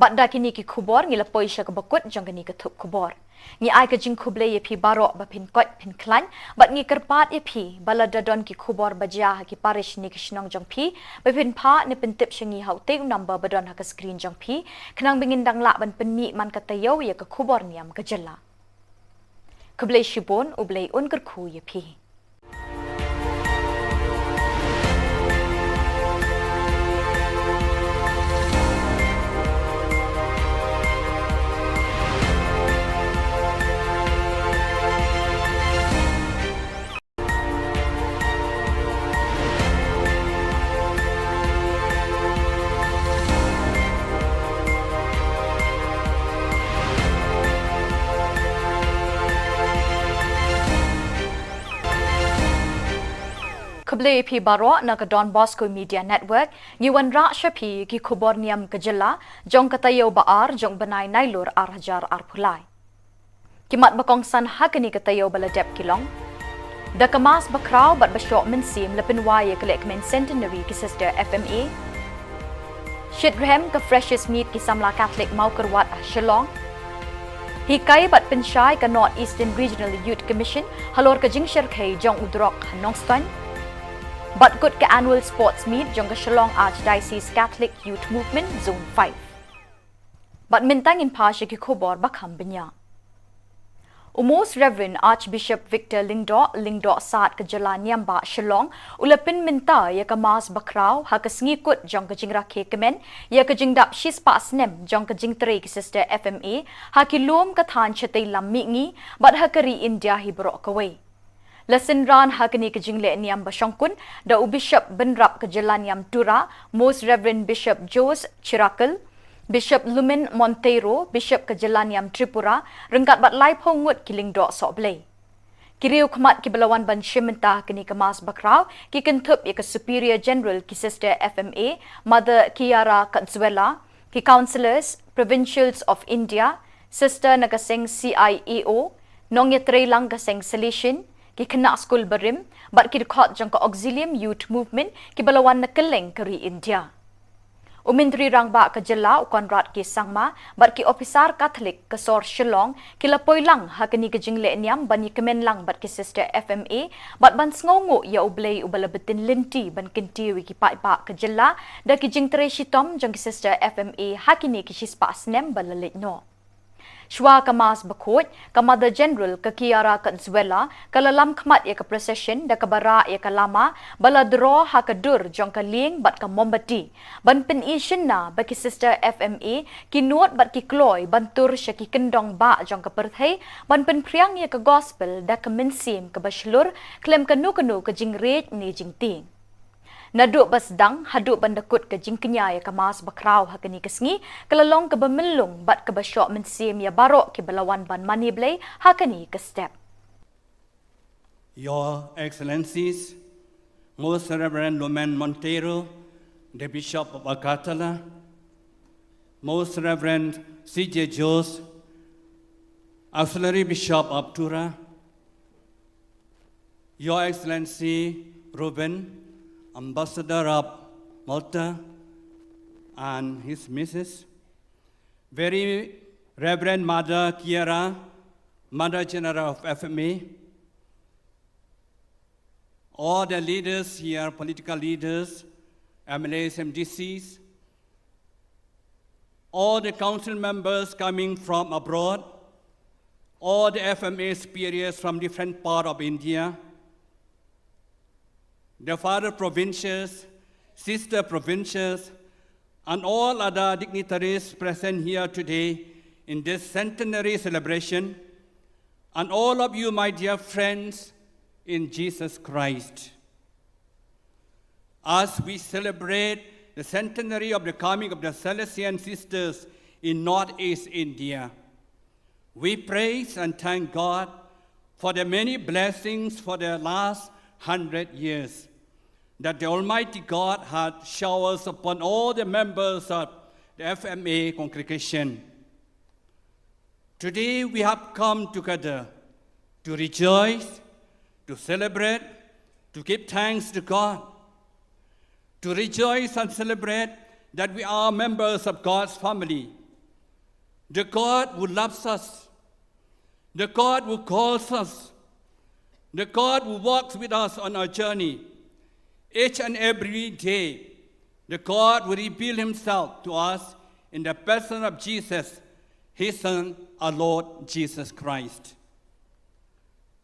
Banda kini ki Khubor ngi lapoi sya ke bakut jang kini ke Thup Khubor. Ngi ai ke jing khuble ye phi barok ba phin kot phin klan bat ngi kerpat ye phi baladadon ki Khubor bajah ki parish ni kishnong jang phi ba phin pha ni pentip syangi haute number badon ha ke screen jang phi khnang bingin dang la ban penmi man katayo ye ke Khubor Niam ke jela. Khuble shibon ublei un ker khu ye phi. Khuble phi baro na ka Don Bosco Media Network ngiwan ra shapi ki Khubor Niam ke jela jong katayo baar jong banai nailur ar hajar ar phulai kimat bakong san hakani katayo baladep kilong da kamas bakraw bat basyok mensim lepin waye kelek men centenary ki sister FMA shidrem ka freshest meat ki samla Catholic mau kerwat Shillong hikai bat penshai ka North Eastern Regional Youth Commission halor ka jingshir khai jong udrok Nongston But good ka annual sports meet jong ka Shillong Archdiocese Catholic Youth Movement Zone 5. But mintang in pa siya ki Khubor bakham binya. Most Reverend Archbishop Victor Lingdo Saat Kejala Niam Ba Shillong ulapin minta ya kemas bakrau ha kesngikut jong kejing rakhe kemen ya kejing dap shis pa snem jong kejing teri ke sister FMA ha kilum kathan chatai lam mingi bat ha keri India hibrok kawai. Lesson ran hakini kejing le niam basongkun da Bishop Benrap Kejala Niam Tura Most Reverend Bishop Jos Chirakal Bishop Lumen Monteiro, Bishop Kejala Niam Tripura, rengkat bat lai pongut kiling dok sok belai. Kiriu kemat ki belawan ban syimenta kini kemas bakrau, ki kentup ya ke Superior General ki Sister FMA, Mother Kiara Katzuela, ki Councillors, Provincials of India, Sister Nagaseng CIEO, Nong Yatre Lang Gaseng Selection, ki kena school berim, bat ki dekot jangka Auxilium Youth Movement, ki belawan nakeleng keri India. Umintri rangba Kejala ukon rat ki sangma bat ki ofisar Katolik ke Sor Shillong kila poilang hakini kejing le niam bani kemen lang bat ki Sister FMA bat ban sngongu ya ublei ubala betin linti ban kinti wiki pai pa Kejala da kijing tere shitom jang ki Sister FMA hakini ki shispa snem balalit no. Shwa kemas bekut, ke Mother General ke Kiara Katzuela, ke lalam kemat ya ke procession, da ke bara ya ke lama, bala draw ha ke dur jong ke ling bat ke mombati. Ban pen ishin na bagi Sister FMA, ki nuot bat ki kloy, ban tur sya ki kendong ba jong ke perthai, ban pen priang ya ke gospel, da ke mensim ke baslur, klem ke nu ke jing rej ni jing ting. Naduk basdang haduk bandakut ke jingkenya ya kemas bakrau hakini kesngi kelalong ke bemelung bat ke basyok mensim ya barok ke belawan ban mani blay hakini ke step. Your Excellencies, Most Reverend Lumen Monteiro, the Bishop of Akatala, Most Reverend C.J. Jos, Auxiliary Bishop of Tura, Your Excellency Ruben, Ambassador of Malta and his Mrs. Very Reverend Mother Kiara, Mother General of FMA, all the leaders here, political leaders, MLAs, MDCs, all the council members coming from abroad, all the FMA superiors from different parts of India, the father provincials, sister provincials, and all other dignitaries present here today in this centenary celebration, and all of you, my dear friends in Jesus Christ. As we celebrate the centenary of the coming of the Salesian sisters in Northeast India, we praise and thank God for the many blessings for the last 100 years that the Almighty God had showered upon all the members of the FMA congregation. Today we have come together to rejoice, to celebrate, to give thanks to God, to rejoice and celebrate that we are members of God's family, the God who loves us, the God who calls us, the God who walks with us on our journey. Each and every day, the God will reveal himself to us in the person of Jesus, his Son, our Lord Jesus Christ.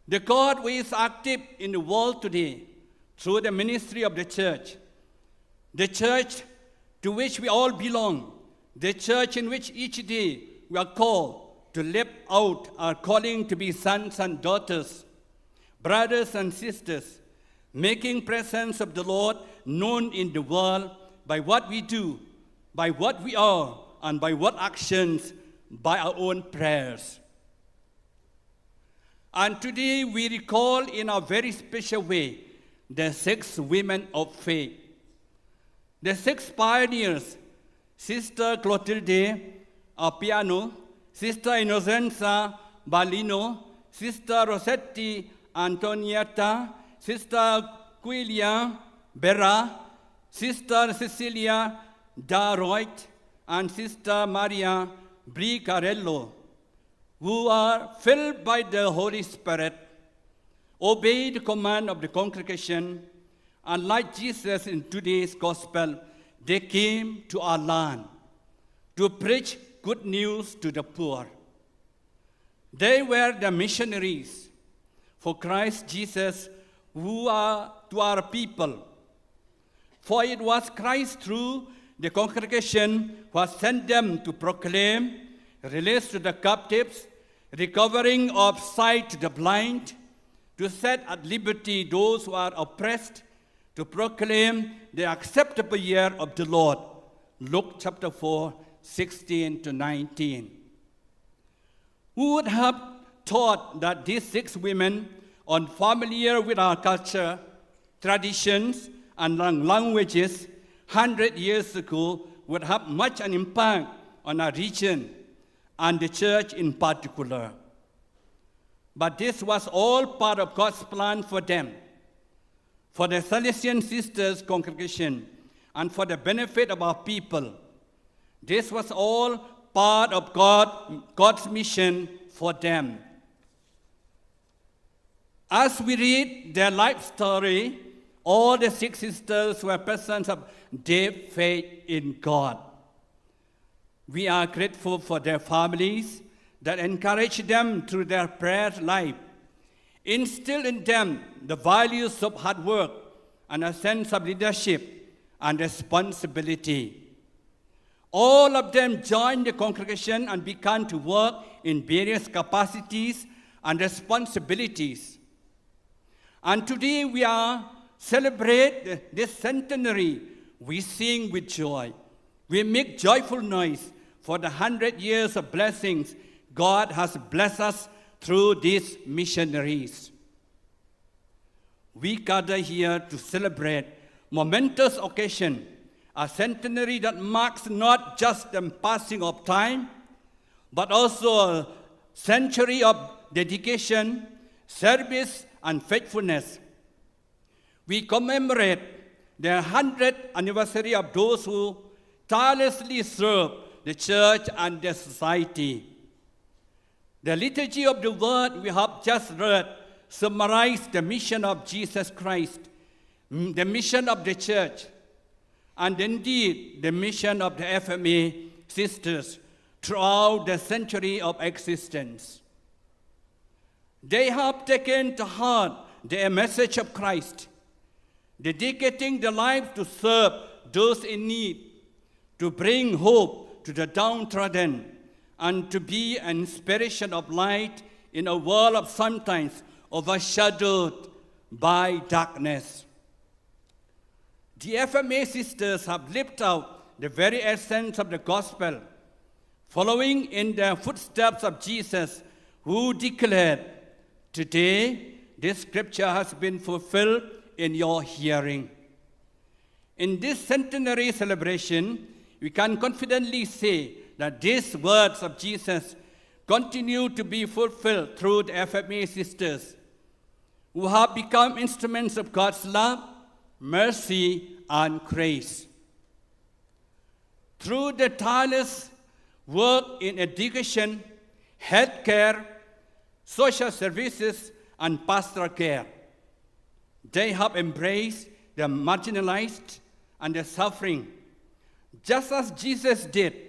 The God who is active in the world today through the ministry of the church to which we all belong, the church in which each day we are called to live out our calling to be sons and daughters, brothers and sisters, making presence of the Lord known in the world by what we do, by what we are, and by what actions, by our own prayers. And today we recall in a very special way the 6 women of faith, the 6 pioneers, Sister Clotilde Appiano, Sister Innocenza Balino, Sister Rossetti Antonietta, Sister Quilia Berra, Sister Cecilia Daroit, and Sister Maria Bricarello, who are filled by the Holy Spirit, obey the command of the congregation, and like Jesus in today's gospel, they came to our land to preach good news to the poor. They were the missionaries for Christ Jesus who are to our people. For it was Christ through the congregation who has sent them to proclaim release to the captives, recovering of sight to the blind, to set at liberty those who are oppressed, to proclaim the acceptable year of the Lord. Luke chapter 4, 16 to 19. Who would have thought that these 6 women, unfamiliar with our culture, traditions, and languages 100 years ago, would have much an impact on our region and the church in particular. But this was all part of God's plan for them, for the Salesian Sisters congregation, and for the benefit of our people. This was all part of God's mission for them. As we read their life story, all the 6 sisters were persons of deep faith in God. We are grateful for their families that encourage them through their prayer life, instill in them the values of hard work and a sense of leadership and responsibility. All of them joined the congregation and began to work in various capacities and responsibilities. And today we celebrate this centenary. We sing with joy. We make joyful noise for the 100 years of blessings God has blessed us through these missionaries. We gather here to celebrate momentous occasion, a centenary that marks not just the passing of time, but also a century of dedication, service, and faithfulness. We commemorate the 100th anniversary of those who tirelessly serve the church and the society. The liturgy of the word we have just read summarizes the mission of Jesus Christ, the mission of the church, and indeed the mission of the FMA sisters throughout the century of existence. They have taken to heart the message of Christ, dedicating their lives to serve those in need, to bring hope to the downtrodden, and to be an inspiration of light in a world of sometimes overshadowed by darkness. The FMA sisters have lived out the very essence of the gospel, following in the footsteps of Jesus, who declared, "Today, this scripture has been fulfilled in your hearing." In this centenary celebration, we can confidently say that these words of Jesus continue to be fulfilled through the FMA sisters, who have become instruments of God's love, mercy, and grace. Through the tireless work in education, healthcare, social services, and pastoral care, they have embraced the marginalized and the suffering, just as Jesus did.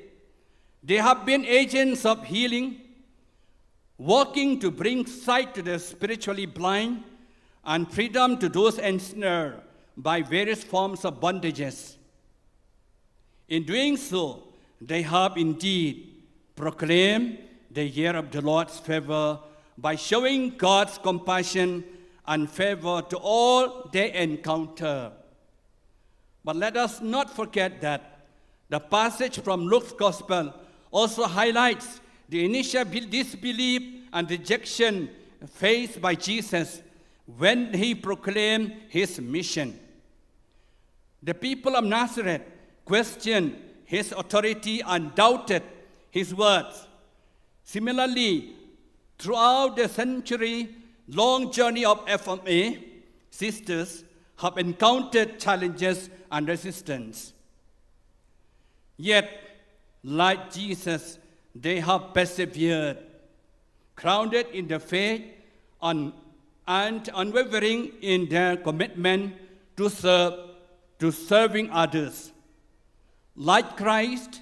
They have been agents of healing, working to bring sight to the spiritually blind and freedom to those ensnared by various forms of bondages. In doing so, they have indeed proclaimed the year of the Lord's favor by showing God's compassion and favor to all they encounter. But let us not forget that the passage from Luke's Gospel also highlights the initial disbelief and rejection faced by Jesus when he proclaimed his mission. The people of Nazareth questioned his authority and doubted his words. Similarly, throughout the century-long journey of FMA, sisters have encountered challenges and resistance. Yet, like Jesus, they have persevered, grounded in the faith and unwavering in their commitment to serving others. Like Christ,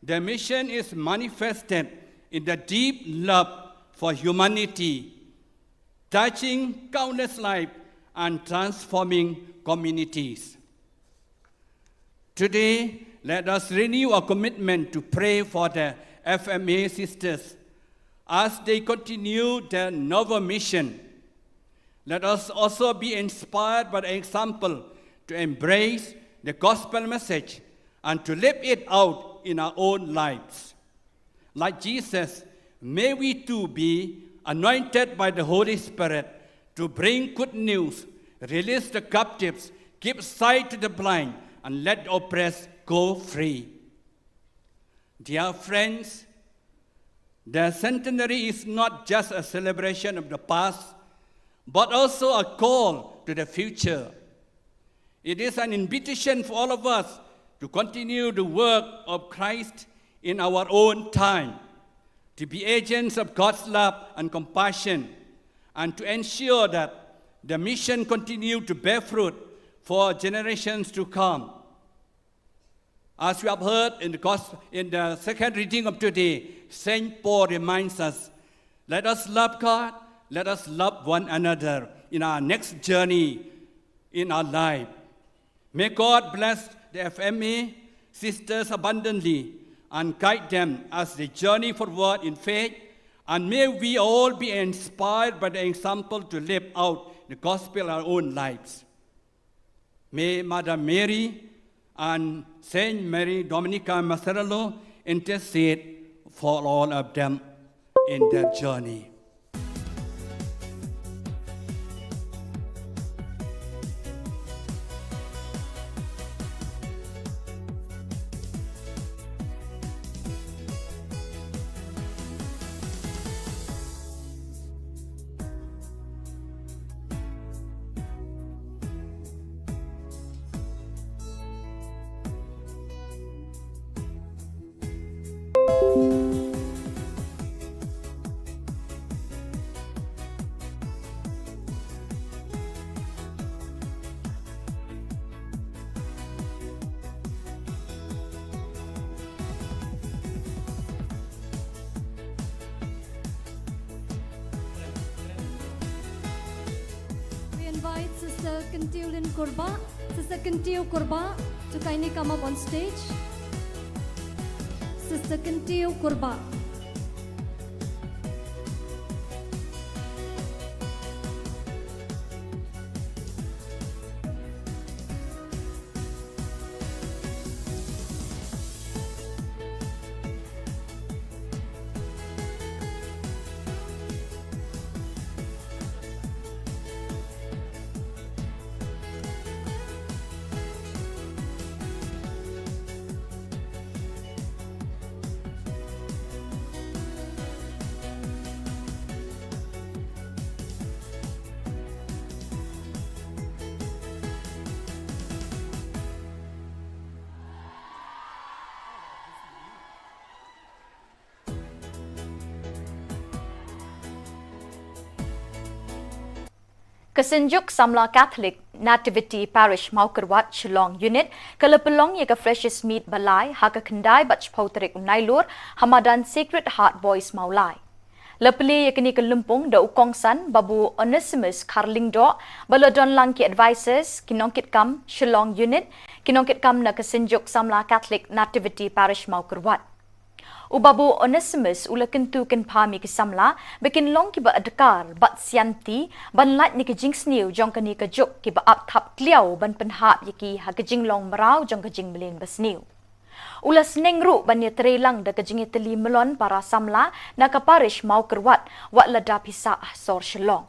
their mission is manifested in the deep love for humanity, touching countless lives and transforming communities. Today, let us renew our commitment to pray for the FMA sisters as they continue their novel mission. Let us also be inspired by the example to embrace the gospel message and to live it out in our own lives. Like Jesus, may we too be anointed by the Holy Spirit to bring good news, release the captives, give sight to the blind, and let the oppressed go free. Dear friends, the centenary is not just a celebration of the past, but also a call to the future. It is an invitation for all of us to continue the work of Christ in our own time, to be agents of God's love and compassion, and to ensure that the mission continue to bear fruit for generations to come. As we have heard in the second reading of today, St. Paul reminds us, let us love God, let us love one another in our next journey in our life. May God bless the FMA sisters abundantly and guide them as they journey forward in faith, and may we all be inspired by the example to live out the gospel in our own lives. May Mother Mary and Saint Mary Dominica Macerello intercede for all of them in their journey. We invite Sister Kentiulin Korba. Sister Kentiu Korba to kindly come up on stage. Sister Kentiu Korba. Kesenjuk Samla Catholic Nativity Parish Maukerwat Shillong Unit Kalapalong Yaka Freshest Meat Balai Haka Kendai Bach Pautrik Nailur Hamadan Sacred Heart Boys Maulai. Lepeli yakni kelumpung da ukongsan Babu Onesimus Carling Do Balodon Langki Advisors Kinongkit Kam Shillong Unit Kinongkit Kam na Kesenjuk Samla Catholic Nativity Parish Maukerwat. Ubabu Onesimus ula kentu ken pami ki samla bikin long ki ba adkar bat sianti ban lat ni ki jing sniu jong ka ni ka juk ki ba ap thap kliau ban penhap yaki ha ka jing long marau jong ka jing melin basniu. Ula seneng ru ban ni trelang da ka jing itali melon para samla na ka parish mau kerwat wat lada pisa sor shelong.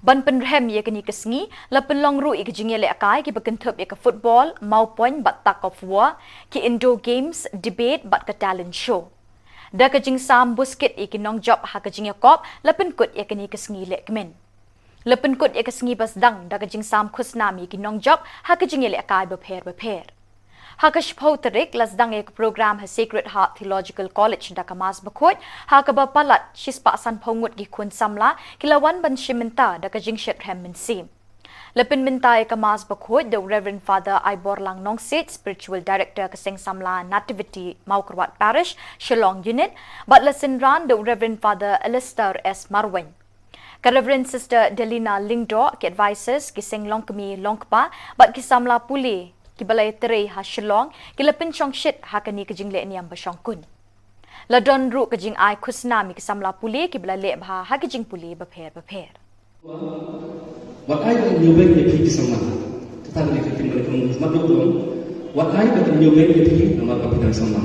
Ban penrem ye kini kesngi la penlong ru ik jing le akai ki bakin thup ye ka football mau point bat tak of war ki indoor games debate bat ka talent show. Da ka jing sam busket ik nong job ha ka jing ya kop la pen kut ye kini kesngi le kemen. La pen kut ye kesngi bas dang da ka jing sam khusnam ki nong job ha ka jing le akai beper. Hakash Pauterik lasdang ek program ha Sacred Heart Theological College da kamas bakot hakaba palat shispa san pongut gi kun samla kilawan ban shimenta da ka jingshet hem min sim Lepin mintai kemas bakhut the Reverend Father Ibor Lang Nongsit, Spiritual Director Keseng Samla Nativity Maukerwat Parish, Shillong Unit, but lesson ran the Reverend Father Alistair S. Marwin. Ka Reverend Sister Delina Lingdo ki advises Keseng Longkemi Longkpa, but Kisamla Puli, ki balai tere ha Shillong, ki lepin chong shit ha kani kejingle niam basyong kun. Ladon ru kejing ai kusnami Kisamla Puli, ki balai le bha ha kejing puli bapher. What I can you make the peace of man. Tetapi kita melakukan semua dong. What I can you make the peace nama kapitan sama.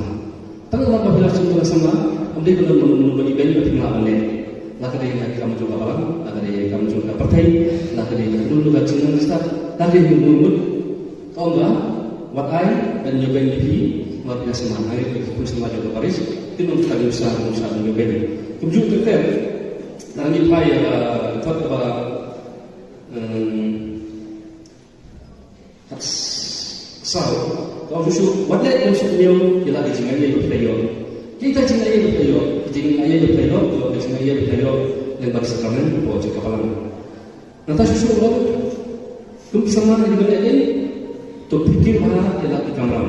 Tapi nama kapitan sama, ambil benar menunggu event berarti mana? Laka dia yang kamu juga bawa, laka dia yang kamu juga partai, laka dia yang dulu kat Cina Nista, laka dia yang menunggu. Tahu tak? What I can you make the peace nama kapitan sama. Hari itu pun sama juga Paris. Itu kita usaha mencoba. Kemudian kita dalam ini Thup kepada kalau musuh, what that musuh dia ialah jangan ia berperio. Kita jangan ia berperio, jangan ia berperio, jangan ia berperio dan bagi sakramen boleh kapalan. Nanti susu orang, tu bersama dengan dia ini, tu fikir bahawa ialah di kamera,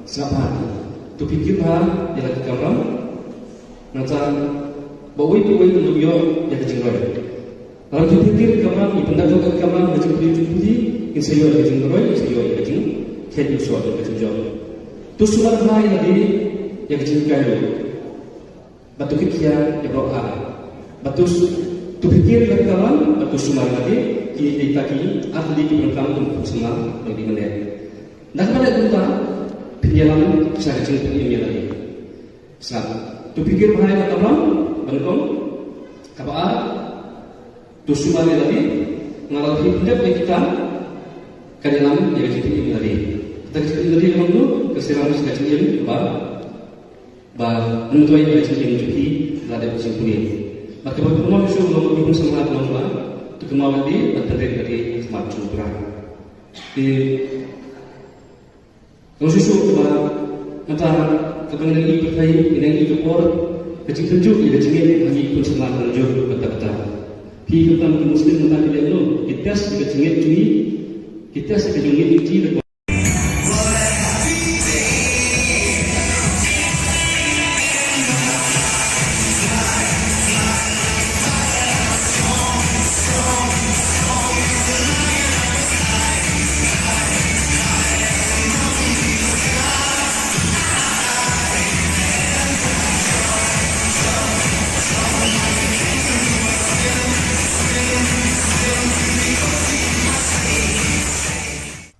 siapa? Tu fikir bahawa ialah di kamera. Nanti bawa itu untuk dia yang kecil. Kalau tu fikir kamera, ibadah juga kamera macam putih, insyaallah kecil roy, insyaallah kecil. Kecil suatu kecil jauh. Tu semua hal ini yang kecil kaya. Batu kikia yang berapa? Batu tu fikir kawan, batu semua lagi. Kita kini ahli berkam untuk semua bagi mana. Nak mana kita penjalan saya kecil ini lagi. Sebab tu fikir bahaya kawan, bangkong, kapal, tu semua lagi. Ngalah hidup kita kadalam yang kecil ini lagi. Kita sendiri menunggu keselamatan sekecil ini, menentukan sekecil ini juga ada kesimpulan. Maka berkumpulan itu menunggu semangat menunggu, itu kemauan di terjadi dari semangat cumburan. Di khusus antara kepentingan ini berkait dengan itu orang kecil tunjuk, ia kecil lagi pun semangat menunjuk betul-betul. Pi kita muslim tentang dia itu kita sekecil ini kita sekecil ini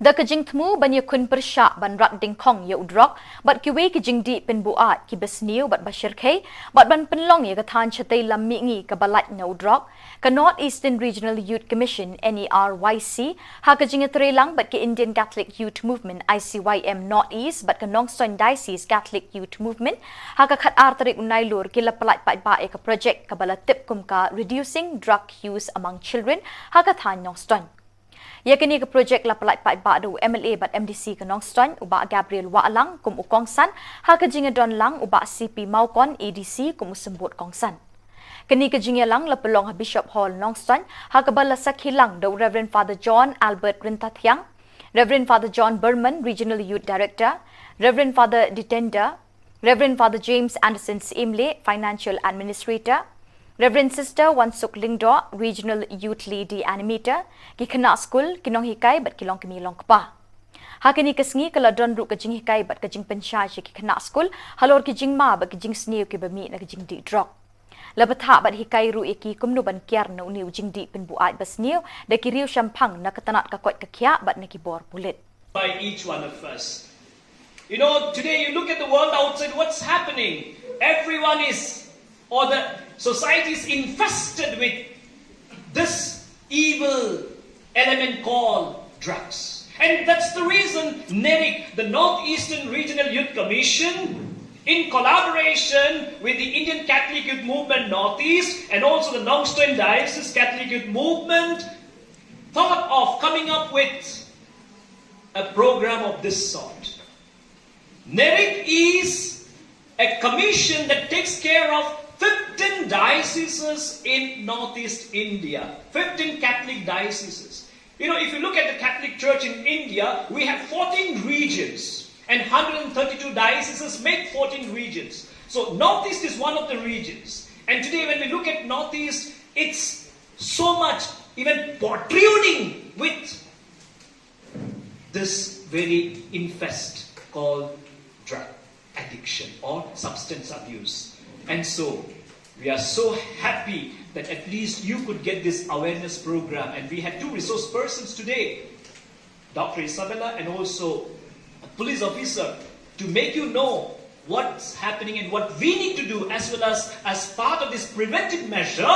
The kejing temu ban yakun persyak ban rat dingkong ya udrok, bat kiwe kejing di pen buat ki besniu bat bashir kay, bat ban penlong ya kathan chatai lam mingi ka balat na udrok, ka North Eastern Regional Youth Commission NERYC, ha kejing trelang bat ki Indian Catholic Youth Movement ICYM North East, bat ka Nongstoin Diocese Catholic Youth Movement, ha ka khat arterik unailur ki lapalat pat ba ka project ka balatip kum ka Reducing Drug Use Among Children, ha kathan Nongstoin. Ia kini ke projek lapalai pai ba do MLA bat MDC ke Nongstoin uba Gabriel Waalang kum ukongsan ha ke jinga don lang uba CP Maukon ADC kum sembut kongsan. Kini ke jinga lang lapelong Bishop Hall Nongstoin ha ke bala sakhilang do Reverend Father John Albert Rintathyang, Reverend Father John Berman Regional Youth Director, Reverend Father Ditender, Reverend Father James Anderson Imle Financial Administrator, Reverend Sister Wansuk Lingdo, Regional Youth Lady Animator, ki kena school kinong hikai bat kilong kemi long kpa. Hakini kesngi kala don ru kejing hikai bat kejing pensyai ki kena school, halor kejing ma bat kejing sniu ki bami na kejing di drop. Labat ha bat hikai ru eki kumno ban kiar na uniu jing di pen buat basniu, da ki riu syampang na ketanat kakot kekia bat na ki bor pulit. By each one of us. You know, today you look at the world outside, what's happening? Everyone is, or the society is infested with this evil element called drugs. And that's the reason NERIC, the Northeastern Regional Youth Commission, in collaboration with the Indian Catholic Youth Movement Northeast and also the Nongstoin Diocese Catholic Youth Movement, thought of coming up with a program of this sort. NERIC is a commission that takes care of 15 dioceses in Northeast India, 15 Catholic dioceses. You know, if you look at the Catholic Church in India, we have 14 regions and 132 dioceses make 14 regions. So Northeast is one of the regions. And today when we look at Northeast, it's so much even protruding with this very infest called drug addiction or substance abuse. And so we are so happy that at least you could get this awareness program. And we had two resource persons today, Dr. Isabella and also a police officer, to make you know what's happening and what we need to do, as well as part of this preventive measure,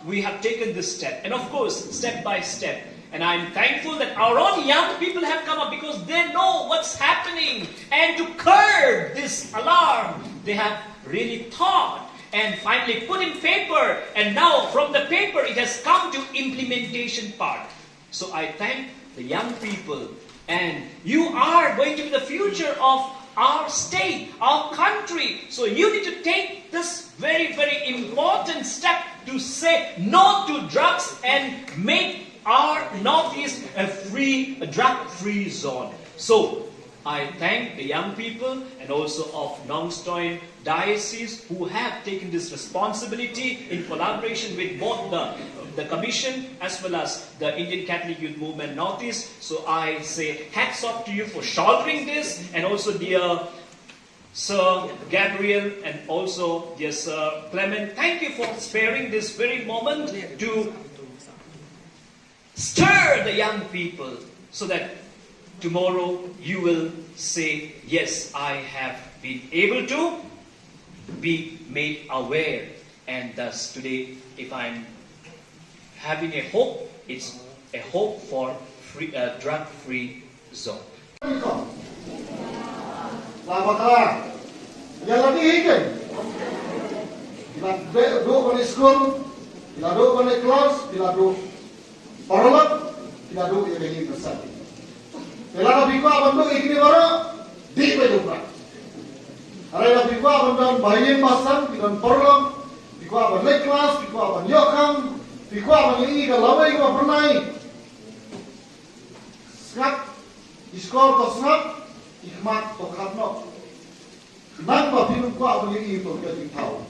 we have taken this step. And of course, step by step. And I'm thankful that our own young people have come up because they know what's happening. And to curb this alarm, they have really thought and finally put in paper. And now from the paper, it has come to implementation part. So I thank the young people. And you are going to be the future of our state, our country. So you need to take this very, very important step to say no to drugs and make our Northeast a drug-free zone. So I thank the young people and also of Nongstoin Diocese who have taken this responsibility in collaboration with both the Commission as well as the Indian Catholic Youth Movement Northeast. So I say hats off to you for shouldering this, and also dear Sir Gabriel and also dear Sir Clement, thank you for sparing this very moment to stir the young people so that tomorrow you will say, yes, I have been able to be made aware. And thus today, if I'm having a hope, it's a hope for drug-free zone. Selamat yang lebih hidup. Bila duduk pada sekolah, bila duduk pada kelas, bila duduk paralel, bila duduk yang ini bersama. Bila nak bikwa bantu ikni baru, di bawah. Hari nak bikwa bantu bayin pasang, bila paralel, bikwa bantu kelas, bikwa bantu yokang, bikwa bantu ini kalau lawai bikwa pernah. Skap, iskor to skap. Ikmat to khatno nang ba pinu kwa buli i to ka ting thau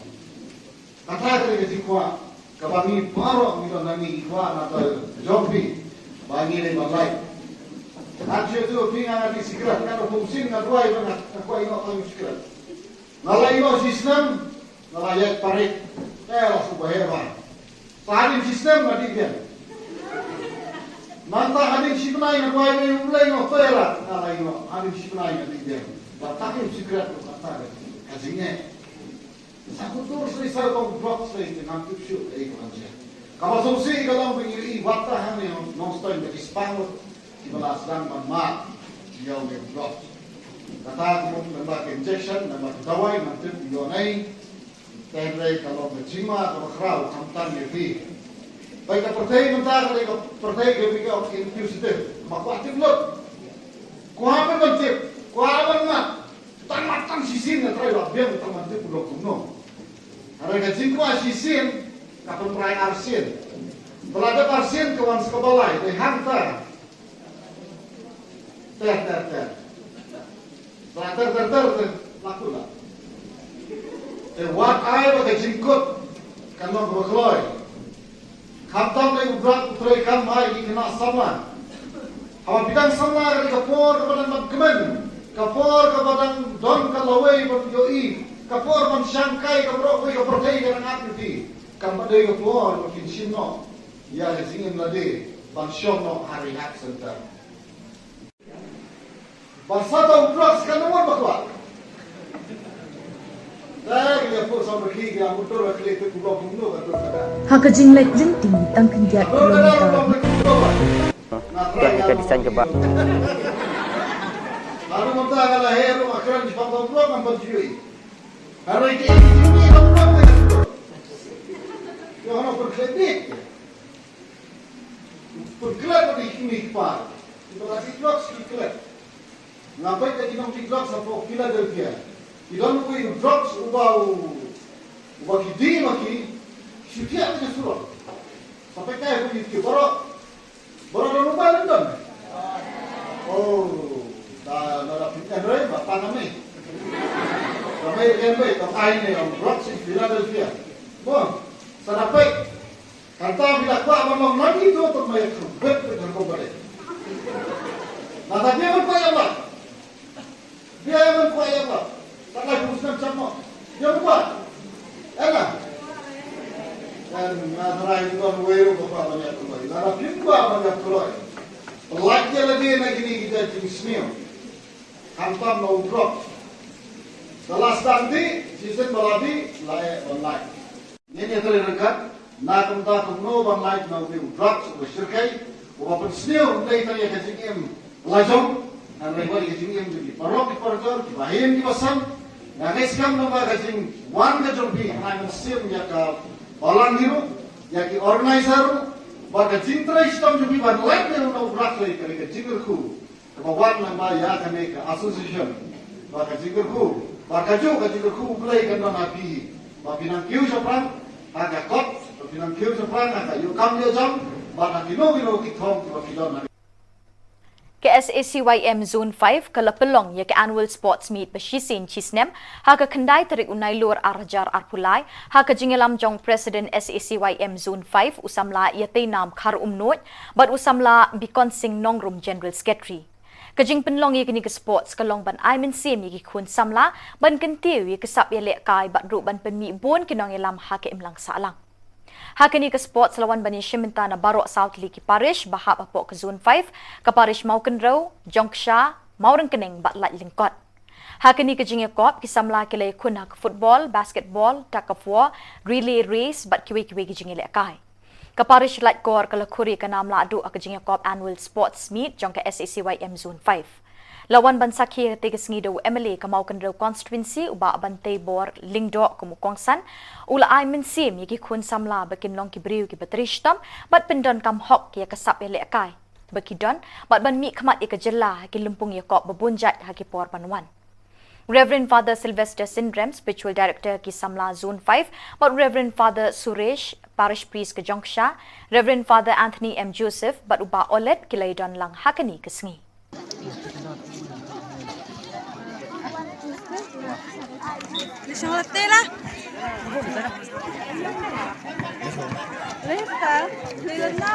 kata ka ji kwa ka bangi paro mi do nani kwa na to jompi bangi le balai aje tu pinga na sikrat ka to fungsin na duai ba na kwa ino ka sikrat na lai no sistem na lai parit la su baheba parin sistem na digen Manta hadin sipnai na kuai mai ulai no toela na lai no hadin sipnai na digen ba takin sikrat to kata kajinge sakutur sri sar ko blok sri te nam tu shu ei kanje kama somsi galang bingi i watta hane no stoi de disparo ki bala sedang ma yau me blok kata ko namba injection namba dawai nanti yo nai tenre kalau bejima atau khrau kamtan ye fi baik ka pertai mentar ka pertai ke bi ka university makwatim lot kuha pa tip kuha pa ma tan matan sisin na trai la biang tan mate pulo kuno ara ka jingkwa sisin ka pemprai arsin belada arsin kawan sekebalai de hantar ter laku lah wat ai ba ka jingkut kan no berkeloi Khatam le ubrat utrai kan mai di kena sama. Hawa bidang sama ke kapor ke badan magkemen, kapor ke badan don ke lawai ban yoi, kapor ban syangkai ke brok ke protai ke ngat ti. Kam badai ke kapor makin sinno. Ya ke singin lade ban syonno hari hak center. Basata ubrat kan nomor bakwa. Hakajing lek jenting tangkin dia kilometer. Kita desain coba. Lalu monta kalau hero akran di pangkal blok nampak cuy. Hari ini blok. Yo ono berkredit. Berkredit di sini pak. Itu lagi blok sedikit. Ngapai tadi nong di blok sampai Philadelphia. Ilan ko yung drugs ubaw kidi maki siya na surat sampai kaya ko yung baro na nubal Aine ang rock si Philadelphia. Bon, sarapay. Kanta bila kwa abang lagi tu tu mai kubet dengan kau balik. Nada dia pun kaya lah. Dia pun kaya lah. Tak lagi musnah sama. Dia pun kuat. Enak. Dan nada itu kan weru bapa banyak kulai. Nada pingwa banyak kulai. Lagi lagi ni kita jenisnya. Kanta mau drop. Dalam standi, season baladi, layak online. Ini adalah rekan. Na kumta kumno ban light na ubi drugs o shirkai o apan sneo ndai tanya kajingim lajong na rewari kajingim di parok di parjor di bahim di basan na guys kam no ba kajing wan kajong bi na sim ya ka balangiru ya ki organizer ba kajing tra istam jubi ban light na no drugs lai kare kajingir ku ba wan na ba ya kane ka association ba kajingir ku ba kajingir ku play kan na bi ba binang kiu sapran aga kot pinang kiu sapran aga yu kam dia jam ba kino kitong ba kidon. KSACYM Zone 5 kalapelong ya ke annual sports meet basisin chisnem haga kendai tarik unai lur arjar arpulai haga jingelam jong president SACYM Zone 5 usamla yate nam khar umnot but usamla bikon sing nongrum general secretary. Kajing penlong ye kini ke sports kalong ban ai men sim ye kun samla ban kentiu ye kesap ye lek kai bat ru ban penmi bon kinong elam ha ke imlang salang. Ha kini ke sports lawan bani shiminta na barok South Liki Parish bahap apok ke zone 5 ke Parish Mauken Row, Jongsha, Maurang Kening bat lat lingkot. Ha kini ke jinge kop ki samla ke le kun ha ke football, basketball, tug of war, relay race bat kiwi-kiwi ke jinge lek kai. Kaparish Light Kor kalakuri ke nam ladu akajingya kop annual sports meet jong ke SACYM Zone 5. Lawan bansaki tiga sengido MLA kamau kendro constituency uba bantai bor lingdo kumukongsan ula ai mensim yaki kun samla bakin long ki briu ki batrishtam bat pendon kam hok ya kasap ya lekai. Bakidon bat ban mi khamat ya kejela ki lumpung ya kop babunjat haki por panwan. Reverend Father Sylvester Syndrome, Spiritual Director ki Samla Zone 5, but Reverend Father Suresh, Parish Priest ke Jongsha, Reverend Father Anthony M. Joseph, but uba olet kilaydon lang hakani kesngi. Lisang latte lah. Lesta, lihat na.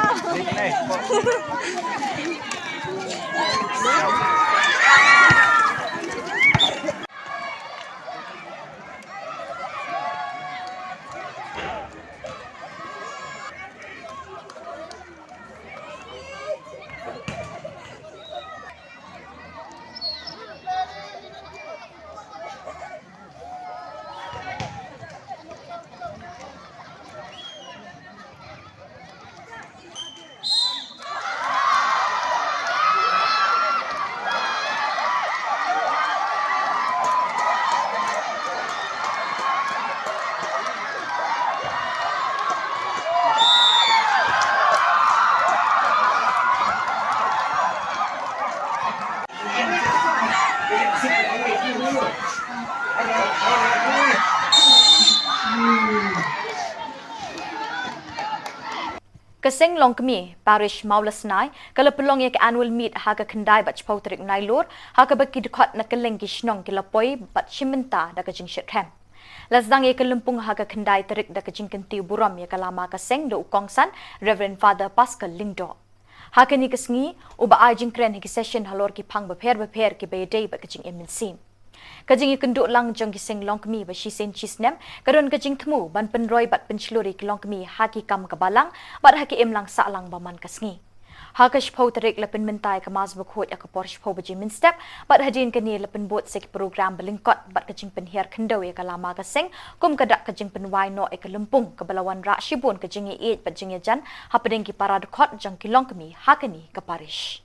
Kasing long kami Parish Maulasnai kala pelong ya ke annual meet haga kendai bat chpau tarik nailor haga baki dekot na keleng kishnong kilapoi bat shimenta da kajing shirkham. Lasdang ya kelumpung haga kendai tarik da kajing kentiu buram ya kalama kasing do ukongsan Reverend Father Pascal Lingdo. Haga ni kesngi uba ajing kren hiki session halor ki pang beper ki bayday bat kajing eminsim. Kajing ikenduk lang jong kising long kami ba shisen chisnem karon kajing temu ban penroy bat penchluri ki long kami haki kam kabalang bat haki em lang sa lang baman kasngi. Hakash pau tarik lapen mentai ke mas bukhot ya ke Porsche pau bajimin step bat hadin kani lapen bot sek program belingkot bat kajing penhiar kendau ya kalama kasing kum kadak kajing penwai no e kelempung ke balawan rak shibun kajing e bat jing jan hapadeng ki parad khot jang ki long kami hakani ke Parish.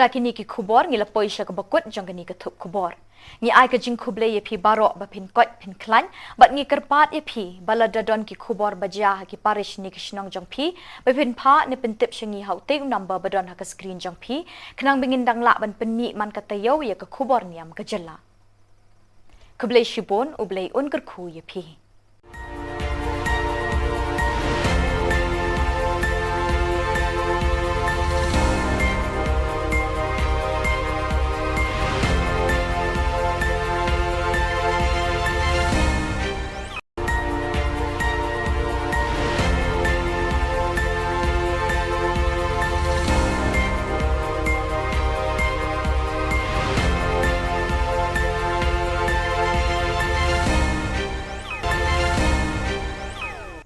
kini ki khubor ngi lapoi sha ka bakut jong kini ka thup khubor. Ngi ai ka jing khuble ye phi barok ba phin kot phin klan bat ngi kerpat ye phi balada don ki khubor bajia ki parish ni ki shnong jong phi ba phin pha ne pin tip shingi hau te number ba don ha ka screen jong phi khnang bingin dang la ban pin mi man ka tayo ye ka khubor niam ka jalla. Khuble shibon ublei un ker khu ye phi.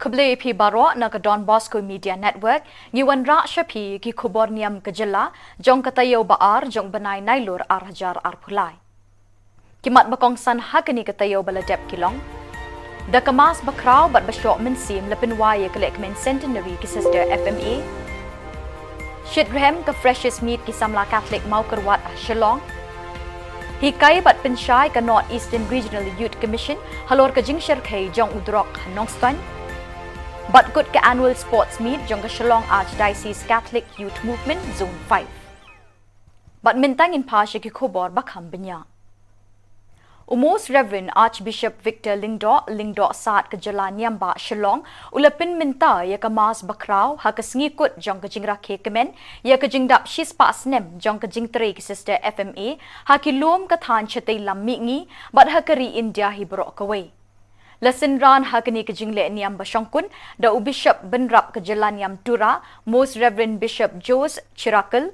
Khubli phi baro na ka Don Bosco Media Network ngiwan ra shapi ki Khubor Niam kajilla jong katayo baar jong banai nailur ar hajar ar phulai kimat bakong san hakani katayo baladep kilong da kamas bakraw bat bashok min sim lapin waye kalek men centenary ki sister FMA shitrem ka freshest meat ki samla Catholic maukarwat Shillong hikai bat pinshai ka North Eastern Regional Youth Commission halor ka jingshar khai jong udrok Nongstan but good ka annual sports meet jong ka Shillong Archdiocese Catholic Youth Movement Zone 5. But mintang in pasha ki khubor bakham binya. Most Reverend Archbishop Victor Lingdo saat ka Jala Niamba Shillong ulapin minta ya ka mas bakraw ha ka ngikut jong ka jingra ke kemen ya ka jingdap shis pa snem jong ka jingtre ki sister FMA ha ki lom ka than chatay lammi ngi but ha ka ri India hi bro ka way. Lasin ran hakani ka jingle niam bashangkun da Bishop Benrap ka Jala Niam Tura, Most Reverend Bishop Jose Chirakal,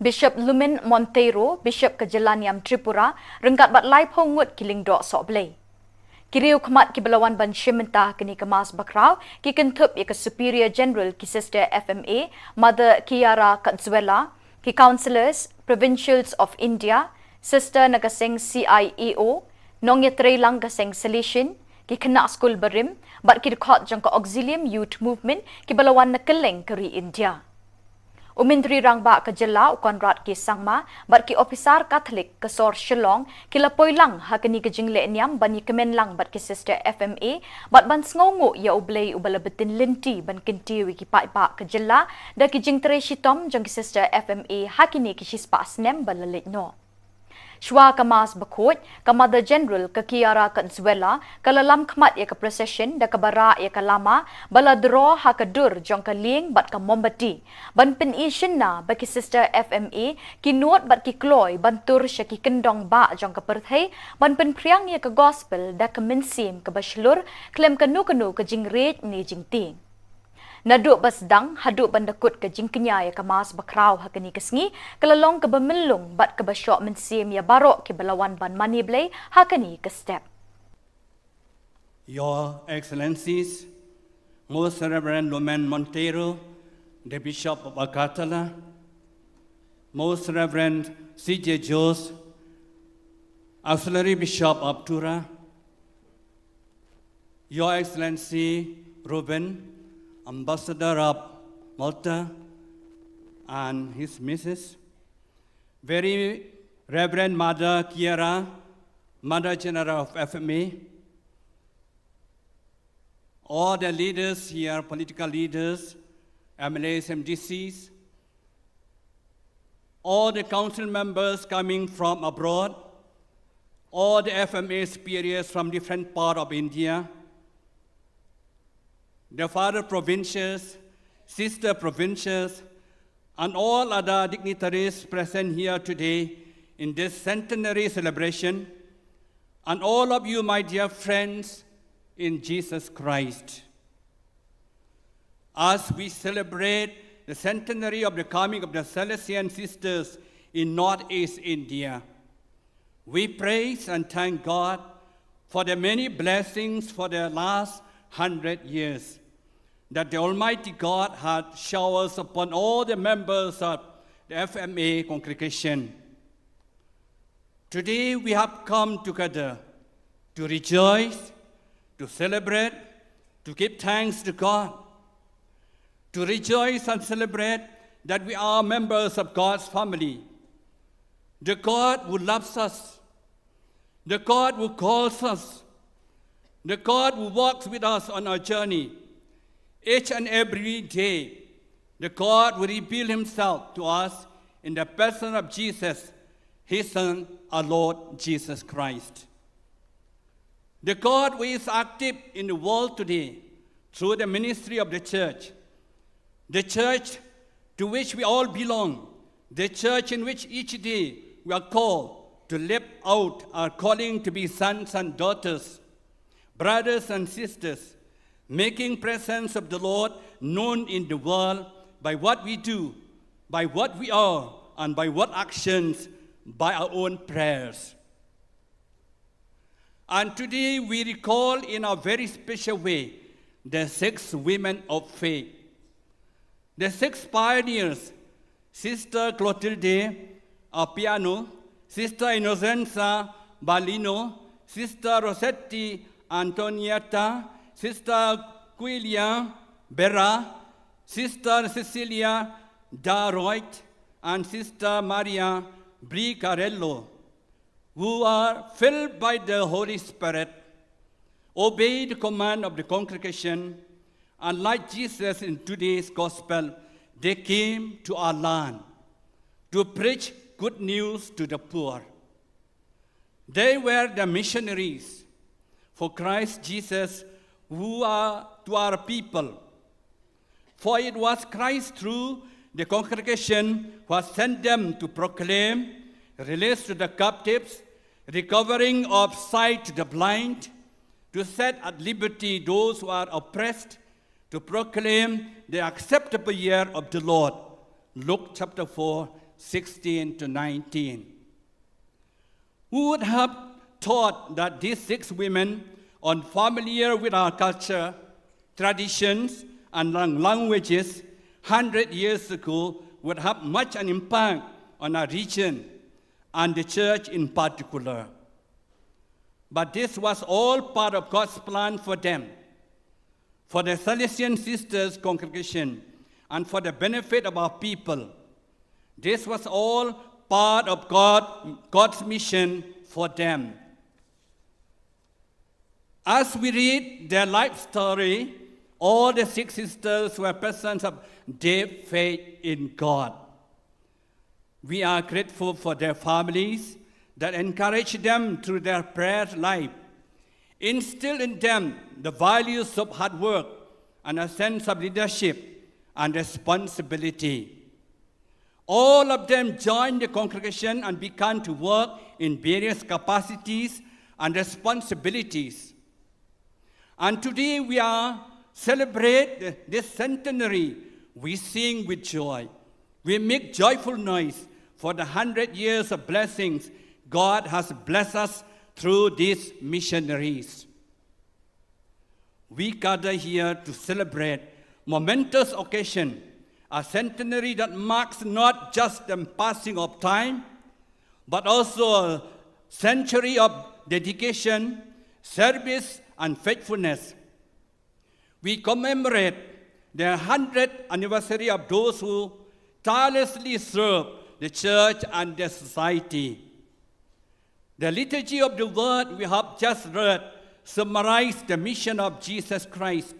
Bishop Lumen Monteiro, Bishop ka Jala Niam Tripura, rengkat bat lai pongut kiling do sok blay. Kiriu khamat ki balawan ban shimenta kini ka mas bakraw ki Thup ya ka Superior General ki Sister FMA, Mother Kiara Katzuela, ki Councillors, Provincials of India, Sister Nagaseng CIEO, Nongyatre lang kaseng Salishin, ki kena school barim bat ki dekat jang ka auxilium youth movement ki balawan na keleng keri India umindri rang ba ka jela konrad ki sangma bat ki officer Catholic ka sor Shillong ki lapoi lang ha kani ka jingle niam bani kemen lang bat ki sister FMA bat ban sngongo ya ublay ubalabetin linti ban kinti wi ki pa ka jela da ki jingtre shitom jang ki sister FMA hakini ki shispa snem balalit no Shwa kamas bakut, ka Mother General ka Kiara Katzuela, kalalam kmat ya ka procession da ka bara ya ka lama, bala draw ha ka dur jong ka ling bat ka mombati. Ban pin ishin na ba ki sister FMA, kinuot bat ki kloy, ban tur siya ki kendong ba jong ka perthay, ban pin priang ya ka gospel da ka minsim ka baslur, klem ka nu ka jingret ni jingting. Naduk basdang haduk bandakut ke jingkenya ya kamas bakraw hakani kesngi kelalong ke bemilung bat ke basyok mensim ya barok ke belawan ban mani blay hakani ke step. Your Excellencies, Most Reverend Lumen Monteiro, the Bishop of Agatala, Most Reverend C.J. Jose, Auxiliary Bishop of Tura, Your Excellency Ruben, Ambassador of Malta and his Mrs. Very Reverend Mother Kiara, Mother General of FMA, all the leaders here, political leaders, MLAs, MDCs, all the council members coming from abroad, all the FMA superiors from different parts of India, the father provincials, sister provincials, and all other dignitaries present here today in this centenary celebration, and all of you, my dear friends in Jesus Christ. As we celebrate the centenary of the coming of the Salesian sisters in Northeast India, we praise and thank God for the many blessings for the last 100 years that the Almighty God had showered upon all the members of the FMA congregation. Today we have come together to rejoice, to celebrate, to give thanks to God, to rejoice and celebrate that we are members of God's family, the God who loves us, the God who calls us, the God who walks with us on our journey each and every day, the God who revealed himself to us in the person of Jesus, his Son, our Lord Jesus Christ. The God who is active in the world today through the ministry of the church to which we all belong, the church in which each day we are called to live out our calling to be sons and daughters, brothers and sisters, making presence of the Lord known in the world by what we do, by what we are, and by what actions, by our own prayers. And today we recall in a very special way the 6 women of faith. The 6 pioneers, Sister Clotilde Appiano, Sister Innocenza Balino, Sister Rossetti Antonietta, Sister Quilia Berra, Sister Cecilia Daroit, and Sister Maria Bricarello, who are filled by the Holy Spirit, obey the command of the congregation, and like Jesus in today's gospel, they came to our land to preach good news to the poor. They were the missionaries for Christ Jesus who are to our people. For it was Christ through the congregation who has sent them to proclaim release to the captives, recovering of sight to the blind, to set at liberty those who are oppressed, to proclaim the acceptable year of the Lord. Luke chapter 4, 16 to 19. Who would have thought that these 6 women, unfamiliar with our culture, traditions, and languages, 100 years ago, would have much an impact on our region and the church in particular. But this was all part of God's plan for them, for the Salesian Sisters congregation, and for the benefit of our people. This was all part of God's mission for them. As we read their life story, all the 6 sisters were persons of deep faith in God. We are grateful for their families that encourage them through their prayer life, instill in them the values of hard work and a sense of leadership and responsibility. All of them joined the congregation and began to work in various capacities and responsibilities. And today we are celebrate this centenary. We sing with joy. We make joyful noise for the 100 years of blessings God has blessed us through these missionaries. We gather here to celebrate momentous occasion, a centenary that marks not just the passing of time, but also a century of dedication, service, and faithfulness. We commemorate the 100th anniversary of those who tirelessly serve the church and the society. The liturgy of the word we have just read summarized the mission of Jesus Christ,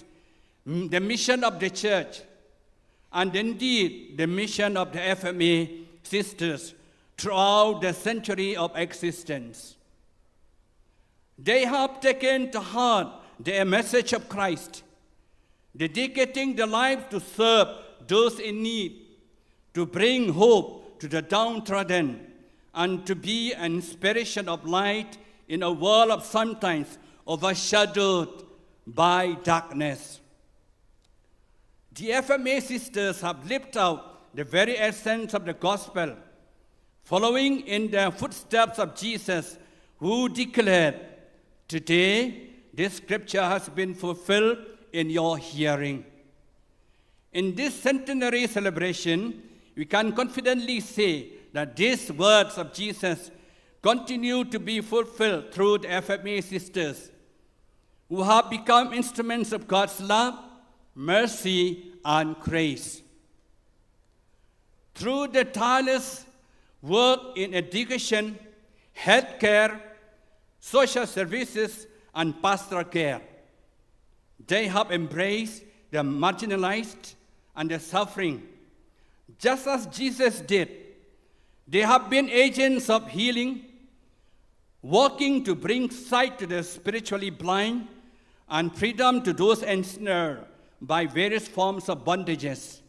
the mission of the church, and indeed the mission of the FMA sisters throughout the century of existence. They have taken to heart the message of Christ, dedicating their lives to serve those in need, to bring hope to the downtrodden, and to be an inspiration of light in a world of sometimes overshadowed by darkness. The FMA sisters have lived out the very essence of the gospel, following in the footsteps of Jesus, who declared, "Today, this scripture has been fulfilled in your hearing." In this centenary celebration, we can confidently say that these words of Jesus continue to be fulfilled through the FMA sisters, who have become instruments of God's love, mercy, and grace. Through the tireless work in education, healthcare, social services, and pastoral care. They have embraced the marginalized and the suffering, just as Jesus did. They have been agents of healing, working to bring sight to the spiritually blind and freedom to those ensnared by various forms of bondages.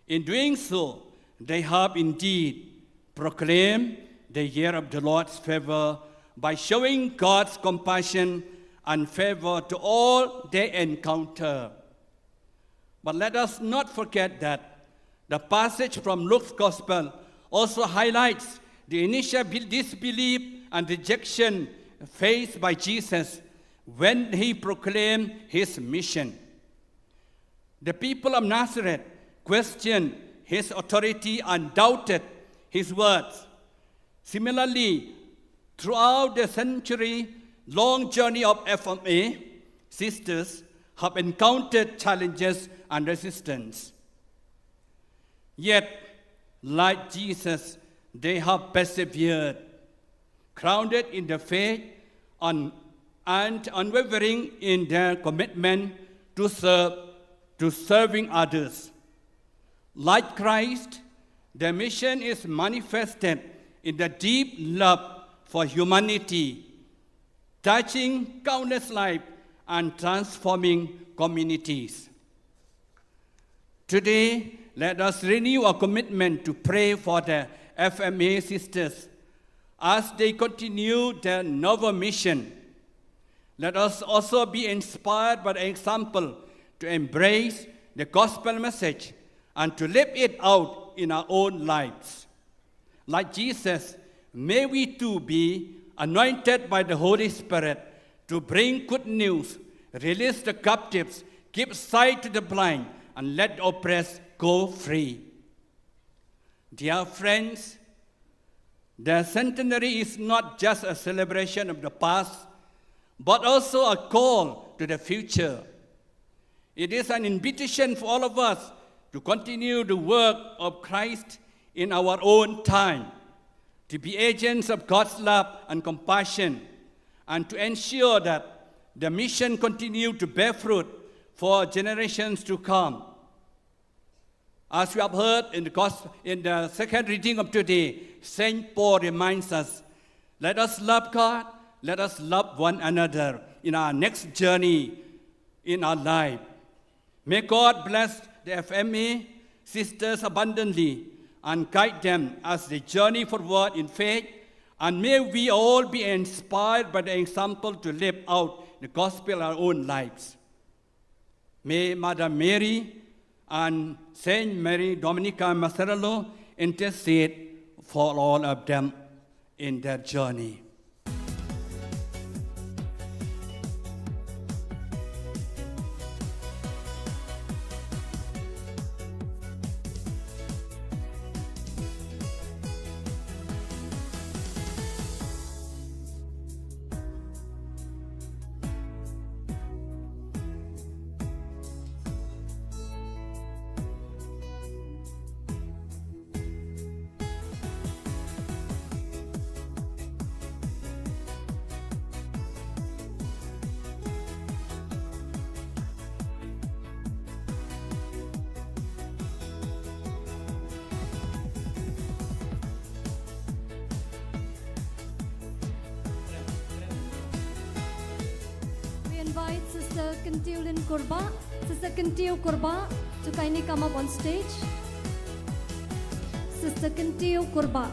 In doing so, they have indeed proclaimed the year of the Lord's favor by showing God's compassion and favor to all they encounter. But let us not forget that the passage from Luke's Gospel also highlights the initial disbelief and rejection faced by Jesus when he proclaimed his mission. The people of Nazareth questioned his authority and doubted his words. Similarly, throughout the century-long journey of FMA, sisters have encountered challenges and resistance. Yet, like Jesus, they have persevered, grounded in the faith and unwavering in their commitment to serving others. Like Christ, their mission is manifested in the deep love for humanity, touching countless lives and transforming communities. Today, let us renew our commitment to pray for the FMA sisters as they continue their novel mission. Let us also be inspired by the example to embrace the gospel message and to live it out in our own lives. Like Jesus, may we too be anointed by the Holy Spirit to bring good news, release the captives, give sight to the blind, and let the oppressed go free. Dear friends, the centenary is not just a celebration of the past, but also a call to the future. It is an invitation for all of us to continue the work of Christ in our own time, to be agents of God's love and compassion, and to ensure that the mission continues to bear fruit for generations to come. As we have heard in the second reading of today, St. Paul reminds us, let us love God, let us love one another in our next journey in our life. May God bless the FMA sisters abundantly and guide them as they journey forward in faith, and may we all be inspired by the example to live out the gospel in our own lives. May Mother Mary and Saint Mary Dominica Macerello intercede for all of them in their journey. Invite Sister Kentilin Korba. Sister Kentil Korba to kindly come up on stage. Sister Kentil Korba.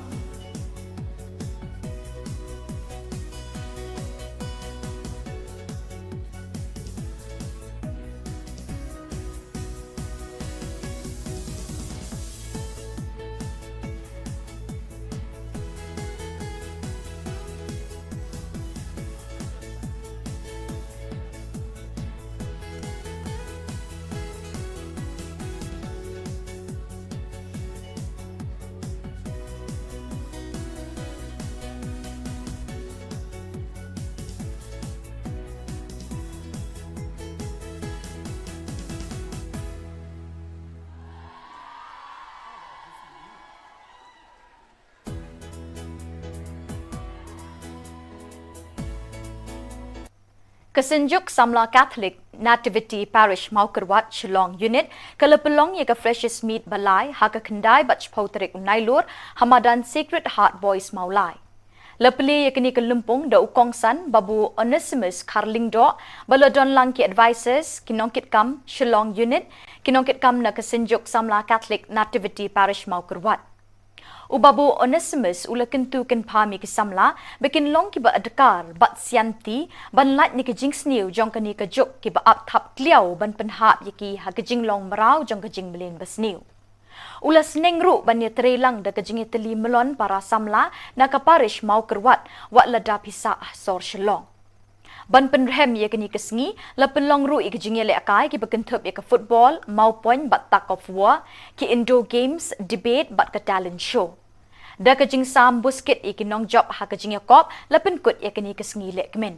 Kesenjuk Samla Catholic Nativity Parish Maukerwat Shillong Unit Kalapelong Yaka Freshest Meat Balai Haka Kendai Bach Pautrik Unailur Hamadan Sacred Heart Boys Maulai Lepeli yakni kelumpung da ukongsan babu Onesimus Karlingdo balodon lang ki advisors kinongkit kam Shillong Unit kinongkit kam na Kesenjuk Samla Catholic Nativity Parish Maukerwat Ubabu Onesimus ula kentu ken pami ke samla bikin long ki ba adkar bat sianti ban lat ni ke jing sniu jong kani ke juk ki ba ap thap kliau ban penhap yaki ha ke jing long marau jong ke jing melin basniu ula sneng ru ban ye trelang da ke jing teli melon para samla na ka parish mau kerwat wat lada pisa sor Shillong ban penrem ye kini kesngi la penlong ru ik jing le akai ki bekentup ye ke football mau point bat tak of war ki indoor games debate bat ke talent show da kajing sam busket ikinong job ha kajing yakop lapen kut yakani kesngi le kemen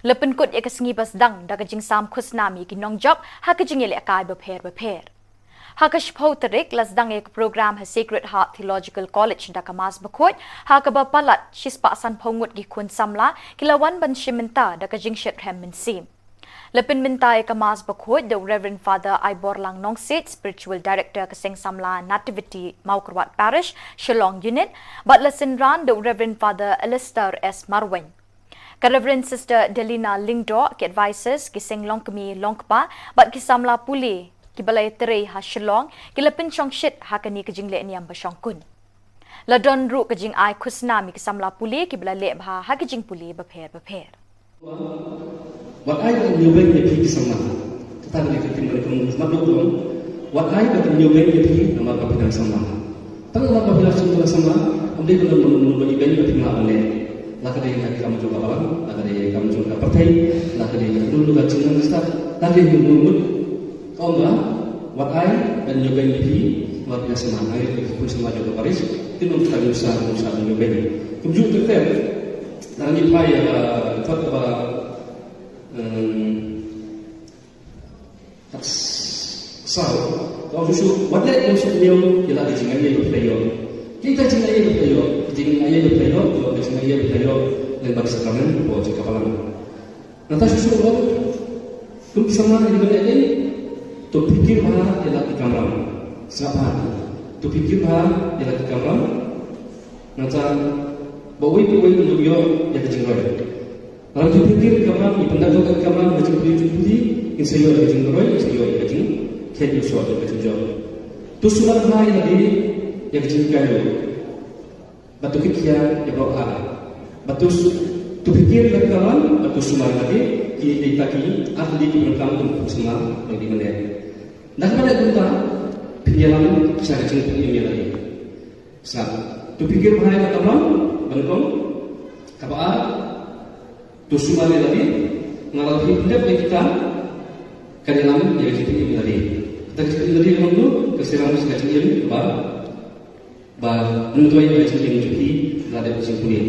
lapen kut yakasngi basdang da kajing sam khusnami ikinong job ha kajing le kai beper ha kashpau tarik lasdang ek program ha Sacred Heart Theological College da kamas bakut ha ka bapalat shispa san pongut gi kun samla kilawan ban shimenta da kajing shethem mensim Lepin mintai kamas bakut the Reverend Father Ibor Lang Nongsit, Spiritual Director Keseng Samla Nativity Maukerwat Parish, Shillong Unit, but lesson ran the Reverend Father Alistair S. Marwin. Ka Reverend Sister Delina Lingdo, ki advisors Kiseng Longkami Longkpa, but Kisamla Puli, ki balay tere ha Shillong, ki lepin chong shit ha kani kajing le niam basyong kun. Ladon ru kajing ay kusnami Kisamla Puli, ki balay le ha kajing puli baper. What I can you when you pick some kita ni kita melakukan makhluk what I can you when you pick nama kapitan sama tang nama kapitan sama ambil kita menunggu event kita tinggal oleh lagi dia kamu juga orang lagi dia kamu juga partai lagi dia dulu kat jenang start lagi dia menunggu kau enggak what I dan you when you pick luar biasa mana itu pun semua juga Paris itu kita usaha you when kemudian kita nanti payah Thup so, kalau susu, what let you should know, kita jangan ia berpelayo. Kita jangan ia berpelayo, jangan ia berpelayo, kalau jangan ia berpelayo, lebar sekarang, bawa cakap alam. Nanti susu lo, tu bisa mana di mana ini? Tu fikir bah, ia lagi kamera, siapa? Tu fikir bah, ia lagi kamera. Nanti bawa itu untuk dia, ia kecinggal. Kalau tu fikir kamera, ia pendapat kamera, macam putih, insyaallah ia kecinggal, insyaallah ia kecing. Can you sort of get a job? To sulat hai lagi yang jingkayo. Batu kikia ya bawa. Batu tu fikir lagi kawan, batu sumar lagi ki ditaki ahli ki berkam tu sumar lagi mana. Dah mana kunta penjalan saya kecil ini lagi. Sab tu fikir hai lagi kawan, berkam kapa tu sumar lagi ngalau hidup kita kanyalam ya kecil ini lagi. Kita kecil dari dulu keserangan sekecil ini menutupi kecil ini juga ada kecil kuning.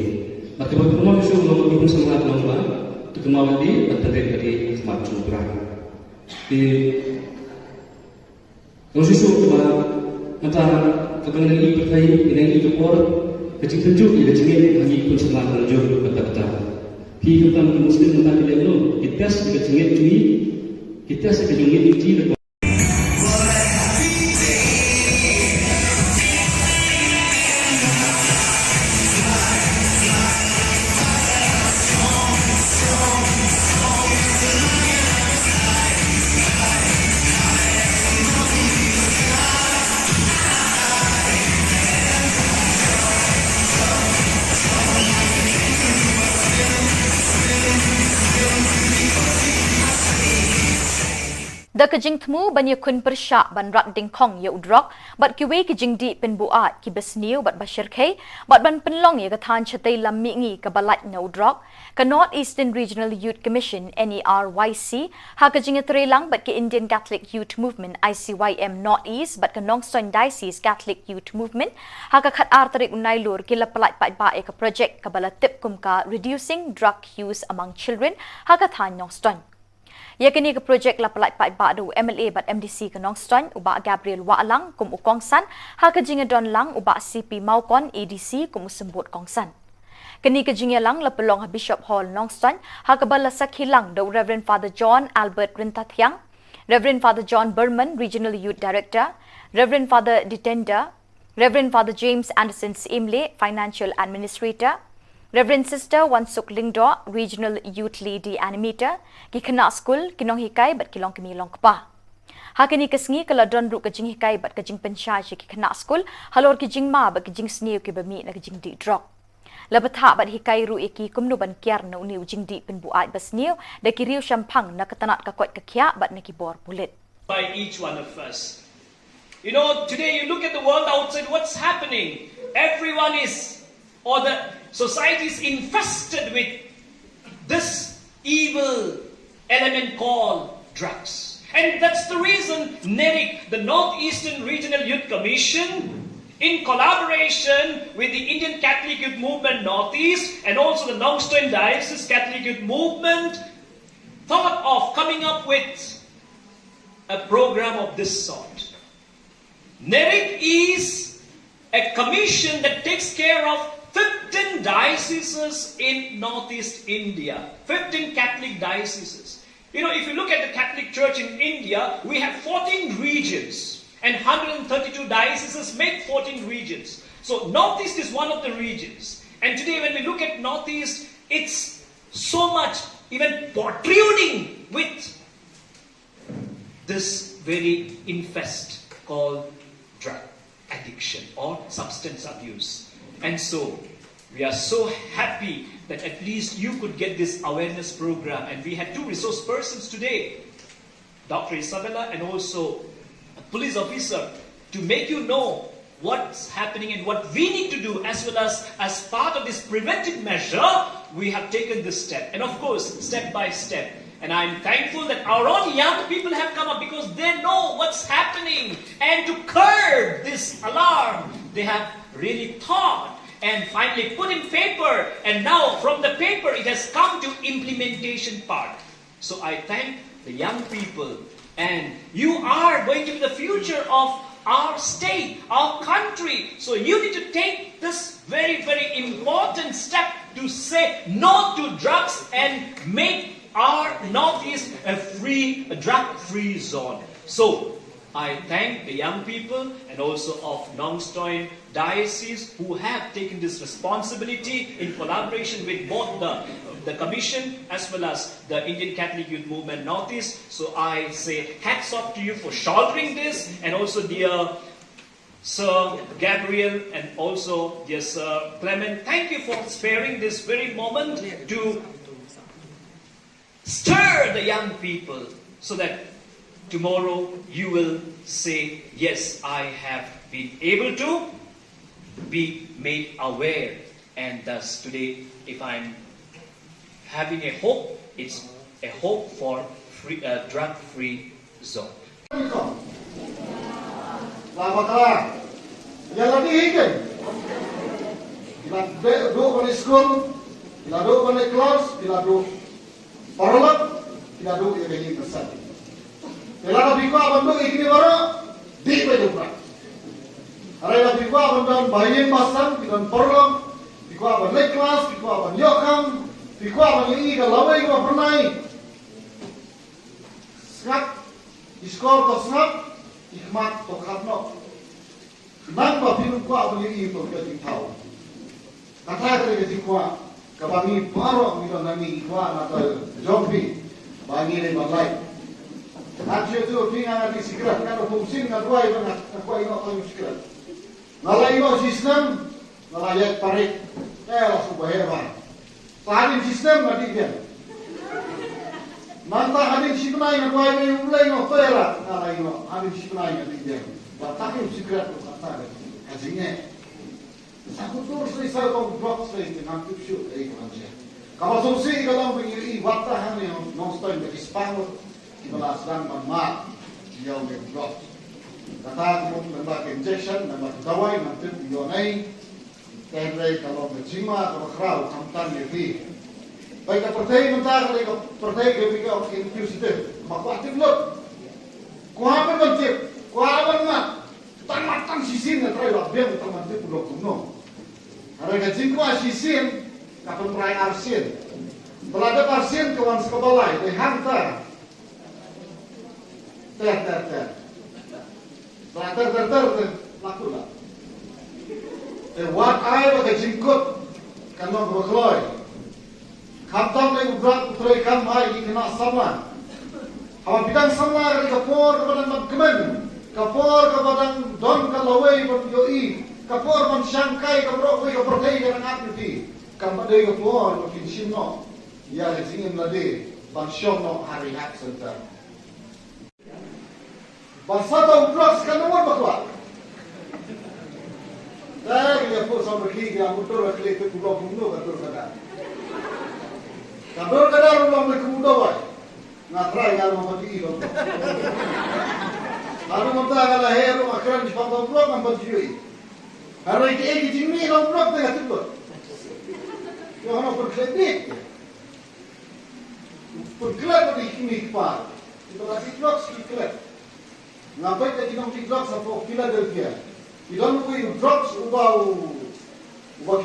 Maka berkumau susu belum belum semangat lama itu kemauan di antara dari smart program. Di kalau susu antara kebanyakan ini berkait dengan itu por kecil tunjuk ia kecil lagi pun semangat tunjuk betul. Kita Muslim tentang kita itu kita sekecil ini kita sekecil ini Da kajing temu ban ye kun persyak ban rat ding kong ye udrok bat kiwe kajing di pen buat ki besniu bat bashir khe bat ban penlong ye kathan chatai lam mi ngi ka balat na udrok ka North Eastern Regional Youth Commission NERYC ha kajing trelang bat ki Indian Catholic Youth Movement ICYM North East bat ka Nongson Diocese Catholic Youth Movement ha ka khat artarik unailur ki la palat pat ba e ka project ka balatip kum ka reducing drug use among children ha ka than Nongson Yakini ke projek la pelak pat ba do MLA bat MDC ke Nongstoin uba Gabriel Waalang kum ukongsan ha ke jingadon lang uba CP Maukon ADC kum sembut kongsan. Kini kejingelang la pelong ha Bishop Hall Nongstan ha kabala sakhilang do Reverend Father John Albert Rintathyang, Reverend Father John Berman, Regional Youth Director, Reverend Father Ditenda, Reverend Father James Anderson Imle, Financial Administrator, Reverend Sister Wansuk Lingdo, Regional Youth Lady Animator, Kikana School, Kinong Hikai, but Kilong Kimilong Kpa. Hakini kasngi kala don ru kajing hikai but kajing pensyai Kikana School, halor kajing ma but kajing sniu kibami na kajing di drop. Labatha but hikai ru iki kumnu ban kiar na uni ujing di penbuat basniu, da kiriu syampang na katanat kakwat kakya but na kibor bulit. By each one of us. You know, today you look at the world outside, what's happening? Everyone is, or the society is infested with this evil element called drugs. And that's the reason NERIC, the Northeastern Regional Youth Commission, in collaboration with the Indian Catholic Youth Movement Northeast and also the Nongstoin Diocese Catholic Youth Movement, thought of coming up with a program of this sort. NERIC is a commission that takes care of 15 dioceses in Northeast India, 15 Catholic dioceses. You know, if you look at the Catholic Church in India, we have 14 regions and 132 dioceses make 14 regions. So Northeast is one of the regions. And today when we look at Northeast, it's so much even protruding with this very infest called drug addiction or substance abuse. And so we are so happy that at least you could get this awareness program. And we had two resource persons today, Dr. Isabella and also a police officer, to make you know what's happening and what we need to do, as well as part of this preventive measure, we have taken this step. And of course, step by step. And I'm thankful that our own young people have come up because they know what's happening. And to curb this alarm, they have really thought and finally put in paper. And now from the paper, it has come to implementation part. So I thank the young people. And you are going to be the future of our state, our country. So you need to take this very, very important step to say no to drugs and make our Northeast a drug-free zone. So I thank the young people and also of Nongstoin Diocese who have taken this responsibility in collaboration with both the Commission as well as the Indian Catholic Youth Movement Northeast. So I say hats off to you for shouldering this, and also dear Sir Gabriel and also dear Sir Clement, thank you for sparing this very moment to stir the young people so that tomorrow you will say, yes, I have been able to be made aware. And thus today, if I'm having a hope, it's a hope for drug-free zone. Paralak, tidak dulu yang begini besar. Kalau bikwa bandung ini baru di pedupra. Kalau bikwa bandung bayin pasang, bikwa paralak, bikwa bandung kelas, bikwa bandung yokam, bikwa bandung ini kalau bikwa pernah. Skak, iskor to skak, ikmat to katno. Nang bikwa bandung ini to jadi tahu. Kata kerja bikwa. Kabangi paro mito nami ikwa na to jombi bangi le malai ajo tu pinga di sikrat kana fungsin na kuai bana kuai no to sikrat nalai no sistem nalai parik la subaheva parin sistem na digen manta hadin siknai na kuai me ulai no toera nalai no hadin siknai na digen batakin sikrat ko kata kajinya Aku tu sering kau drop sering dengan tipsu dari kerja. Kalau solusi kalau begini, waktu hanya non-stop dari Spanyol, kita sedang bermak, dia udah drop. Kata aku nambah injection, nambah dawai, nanti dionai. Tapi kalau berjima, kalau kerau, kamtan lebih. Baik pertai mentah, kalau pertai kita infus itu, maka aktif lot. Kau apa bentuk? Kau apa nak? Tan sisin na try wa biang tamante pulo kuno. Ara ga jingko asisin kapan merai arsin. Berada arsin kawan sekebalai, they hantar. Ter. Ter, laku lah. Wat ai pakai jingkut, kanong berkeloi. Kaptam lagi berat putrai kam ai kena sama. Hawa bidang sama dari kapor kepada magkemen, kapor kepada don kalawai berpioi, kapor mensyangkai kabrok wei kapertai dengan api. Kamadai kapor makin sino, ya jingin lade, bansyong no hari hak sentar. Bangsa tahu blok sekarang nomor berapa? Dah dia pun sama pergi ke motor berkelit ke pulau Bunglo kantor kadar. Kantor kadar rumah mereka muda wai. Ngatrai kalau mau pergi kalau. Lalu mentah kalau hero akran di pangkal blok nampak jui. Hari ini jimi kalau blok tengah tibut. Yang orang berkelit. Berkelit di kini kepal. Itu lagi blok sekali. Ngapai tak kita mesti drugs atau Philadelphia. Kita mesti drugs ubah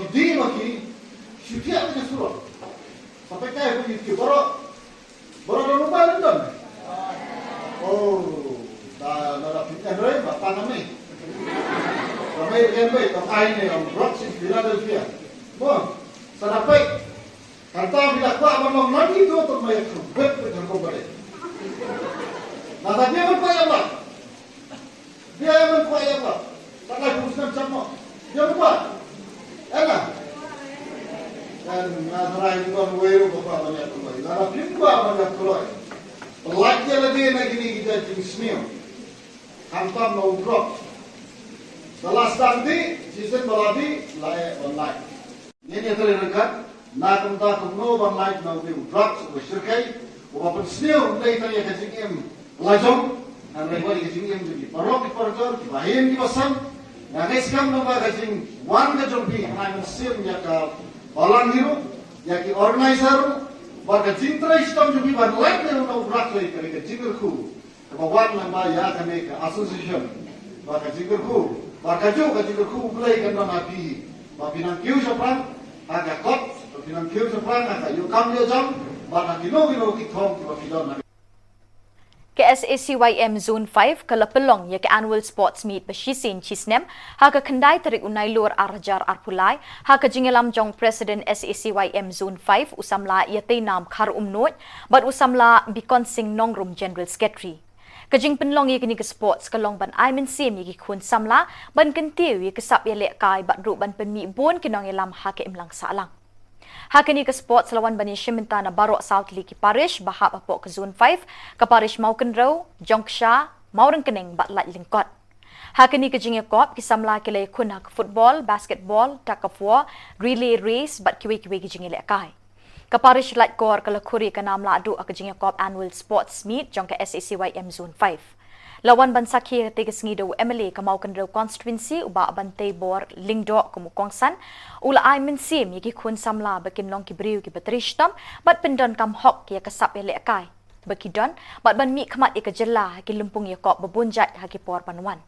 kidi maki syutia punya surat. Sampai kaya punya kiri baru ada rumah London. Oh, dah ada pintar raya, bapak kami. Kami kembali ke ini yang drugs di Philadelphia. Bon, sadapai. Kata bila kuat memang nanti itu untuk mayat kubet dengan kubet. Nah, tapi apa yang lah? Dia yang kuat ya Pak. Tak lagi urusan sama. Dia kuat. Enak. Dan nasarai tuan weru Bapak banyak keluar. Nara pimba banyak keluar. Pelajnya lagi nak ini kita jenis senior. Hantam mau drop. Setelah nanti season baladi layak online. Ini terlihat. Nak entah kumno online mau drop bersyirkai. Bapak senior mulai tanya kecing lajong. Ang lagi kecing yang jadi parok di parjor, di bahin di pasang. Nah, guys kam nama kecing wan ke jompi, ang sim ya ke balang hiru, ya ke organizer, bar kecing terai sistem jompi ban lain yang nak berak lagi ke kecing kerku. Kebawan nama ya kami ke association, bar kecing kerku mulai kan nama pi, bar pinang kiu sepan, agak kot, pinang kiu sepan, agak yukam dia jam, bar kino kitong bar kidon. Ke SACYM Zone 5 ke lepelong ya ke annual sports meet beshisin chisnem ha ke kendai terik unai lur arjar arpulai ha ke jingelam jong president SACYM Zone 5 usamla ya teinam khar umnot bat usamla bikon sing nongrum general secretary ke jing penlong ya kini ke sports ke long ban aimen sim ya ki kun samla ban kentiu ya ke sap ya lek kai bat ru ban penmi bon ke nong elam ha ke imlang salang. Hakini ke sports lawan bani Shiminta na Barok South Liki Parish bahap apok ke Zone 5 ke Parish Maukenrow, Jongsha, Maurengkeneng batlat lingkot. Hakini ke Jingekop kisamla kilai kun hak football, basketball, tug of war, relay race bat kiwe-kiwe ke Jingele kai. Ke Parish Latkor ke Lekuri ke Namla adu ke Jingekop annual sports meet jong ke SACYM Zone 5. Lawan bansaki hati sengido MLA ke Maukenrow constituency uba bantai bor lingdok ke Mukongsan ula ai mensim yaki kun samla bakin long ki briu ki batrishtam bat pendon kam hok ya kesap ya lekai bakidon bat ban mi khamat ya kejela ki lumpung ya kop bebunjat haki por panuan.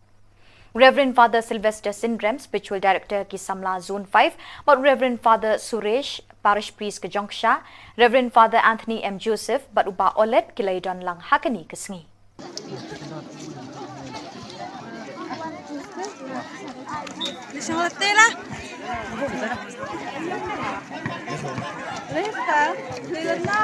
Reverend Father Sylvester Sindrem, Spiritual Director ki Samla Zone 5, but Reverend Father Suresh, Parish Priest ke Jongsha, Reverend Father Anthony M. Joseph, but uba olet ki laidon lang hakani ke sengi. Lisang latte lah. Lista, lihat na.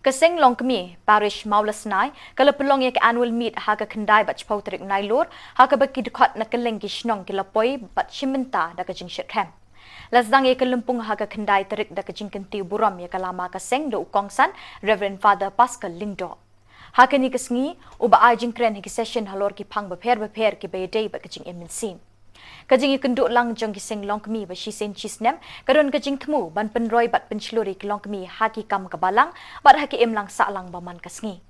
Keseng long kemi parish Maulas nai kalau pelong yak annual meet haga kendai bat chpau terik nai lor haga baki dekat nak keleng kisnong kilapoi bat chiminta da kajing shithem. Lasdang yak lempung haga kendai terik da kajing kenti buram yak lama keseng do ukongsan Reverend Father Pascal Lingdo. Haga ni kesngi uba ajing kren hiki session halor ki pang beper ki bayday bat kajing eminsin. Kajing ikenduk lang jong kiseng long kemi ba shisen chisnem karon kajing temu ban penroy bat penchluri ki long kemi haki kam kabalang bat haki lang sa lang baman kasngi.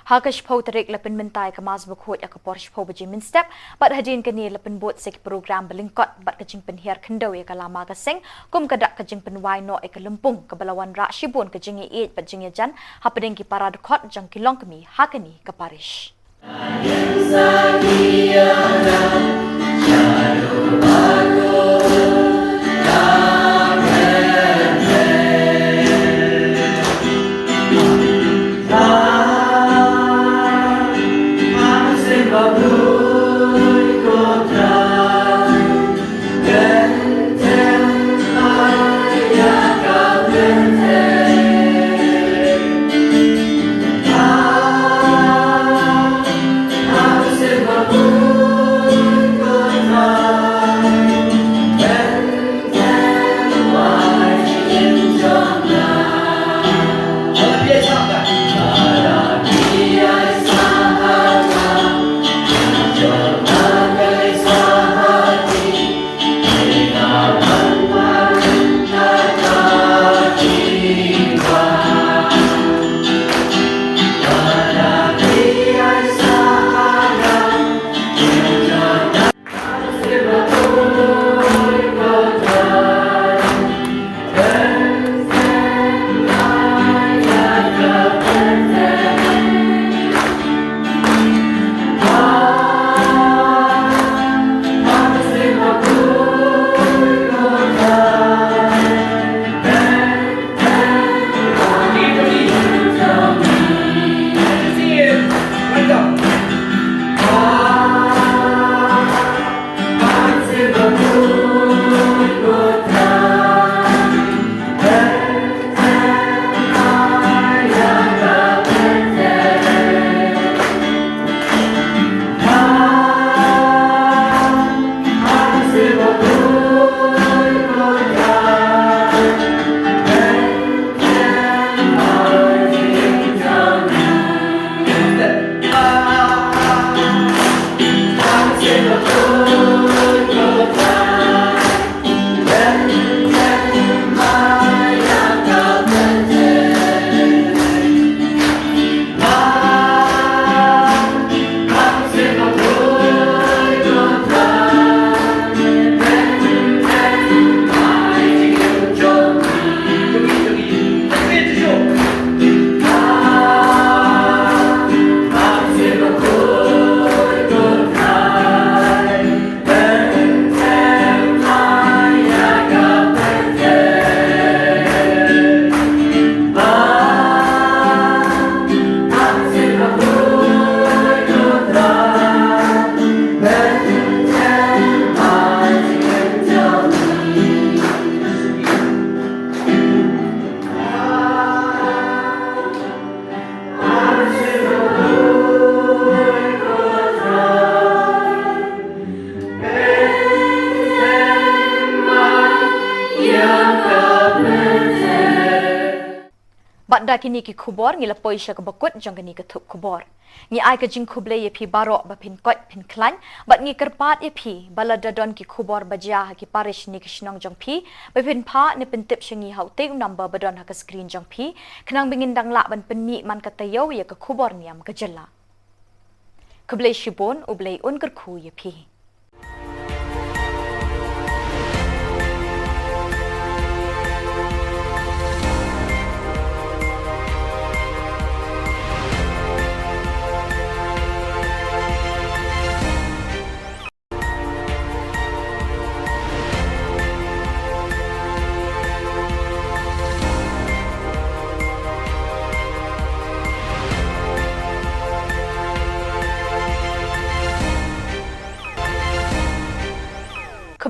Haka shpau tarik lepen mentai kemas bukhut ya kapor shpau baji min step bat hadin kani lepen buat sek program belingkot bat kajing penhiar kendau ya kalama kaseng kum kadak kajing penwai no e kalempung kebalawan rak shibun kajing e bat jing jan hapadeng ki parad khot jang ki long kemi hakani ke parish. Bat kini ki Khubor ngila poi sya ke bakut jong kini ke Thup Khubor. Ngi ai ke jing khuble ye pi barok ba pin kot pin klan bat ngi kerpat ye pi balada don ki Khubor baja ki parish ni kishnong jong pi ba pin pha ni pin tip shingi haute number badon ha ke screen jong pi khnang bingin dang la ban pin mi man katayo ye ke Khubor Niam ke jela. Khuble shibon ublei un ker khu ye pi.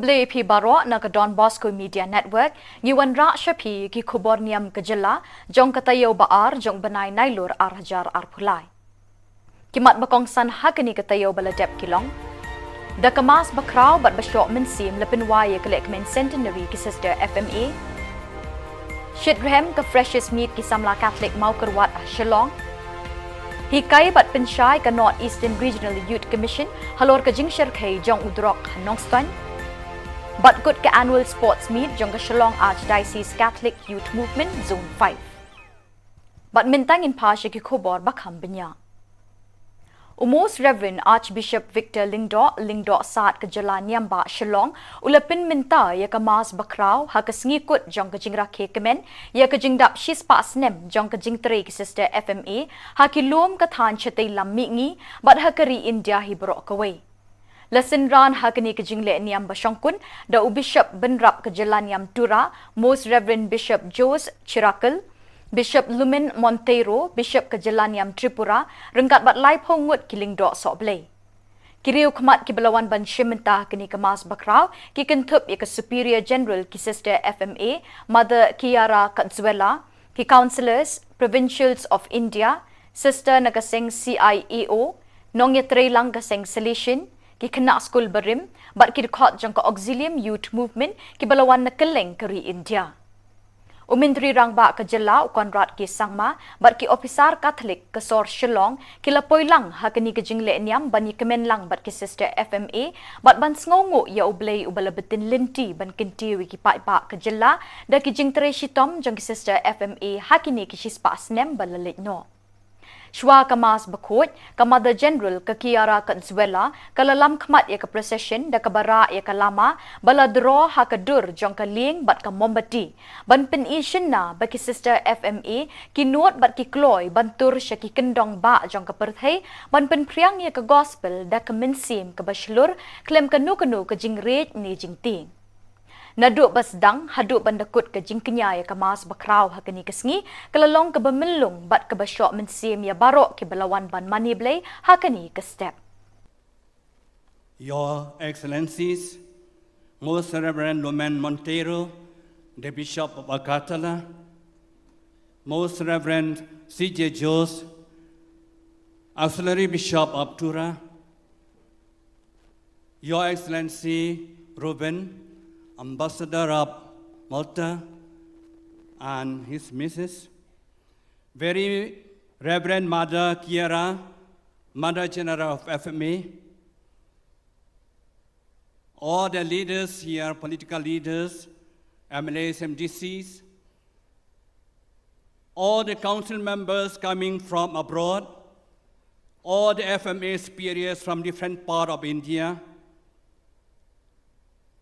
Kable pi baro na ka Don Bosco Media Network, Nyuan Rasha pi ki Khubor Niam Kajela, Jong katayo baar, Jong banay nailur arhajar arpulay. Kimat bakong san hagani katayo baladep kilong. Da kamas bakraw bat basyok mensim lepinwaya kelek men centenary ki sister FMA. Shitrehem ka freshest meat ki samla Catholic mau kerwat Shillong. Hikai bat pensyai ka North Eastern Regional Youth Commission halor ka jingshir kay Jong Udrok Nongstoin. Bat good ka annual sports meet jong ka Shillong Archdiocese Catholic Youth Movement Zone 5. Bat mintang in pasya ki Khubor bakham binya. Most Reverend Archbishop Victor Lingdo saat ke Jalan Niamba Shillong ulapin minta ya ke mas bakraw ha ke ngikut jong ke jingra ke kemen ya ke jingdap shispa snem jong ke jingtre ke sister FMA ha ki lom ke than chatai lam mingi bat ha ke ri India hi brok kawai. Lesson ran ha ke ni ke jingle niam basyongkun da Bishop Benrap ke Jalan Niam Tura, Most Reverend Bishop Jose Chirakal, Bishop Lumen Montero, Bishop ke Jalan Niam Tripura, rengkat bat lai pongut kiling dok sok blay. Kiriu kemat ki belawan ban shimenta kini kemas bakraw, ki Thup ya ke Superior General ki Sister FMA, Mother Kiara Katzuela, ki Councillors, Provincials of India, Sister Nagaseng CIEO, Nong Yatre Lang Gaseng Salishin, ki kena school berim, bat ki dekot jang ke Auxilium Youth Movement, ki belawan nakeleng keri India. Umintri rang ba ke jela konrad ki sangma bat ki officer Catholic ke Sor Shillong ki lapoi lang ha kini ke jingle niam bani kemen lang bat ki sister FMA bat ban sngongo ya ublei ubala betin linti ban kinti wi ki pa ke jela da ki jingtre shitom jong ki sister FMA ha kini ki shispa snem balalit no. Shwa kamas bakut, ka Mother General ka Kiara Katzuela, ka lalam kmat ya ka procession da ka bara ya ka lama, bala draw ha ka dur jong ka ling bat ka mombati. Ban pin ishin na ba ki sister FMA, ki nuot bat ki kloy, ban tur siya ki kendong ba jong ka perthay, ban pin priang ya ka gospel da ka minsim ka baslur, klem ka nu ka jingret ni jingting. Naduk basdang haduk bandakut ke jingkenya ya kemas bakraw ha kini kesngi kelalong ke bemelung bat ke basyok mensim ya barok ke belawan ban mani blay ha kini ke step. Your Excellencies, Most Reverend Lumen Montero, the Bishop of Agatala, Most Reverend C.J. Jose, Auxiliary Bishop of Tura, Your Excellency Ruben, Ambassador of Malta and his Mrs. Very Reverend Mother Kiara, Mother General of FMA, all the leaders here, political leaders, MLAs, MDCs, all the council members coming from abroad, all the FMA superiors from different parts of India,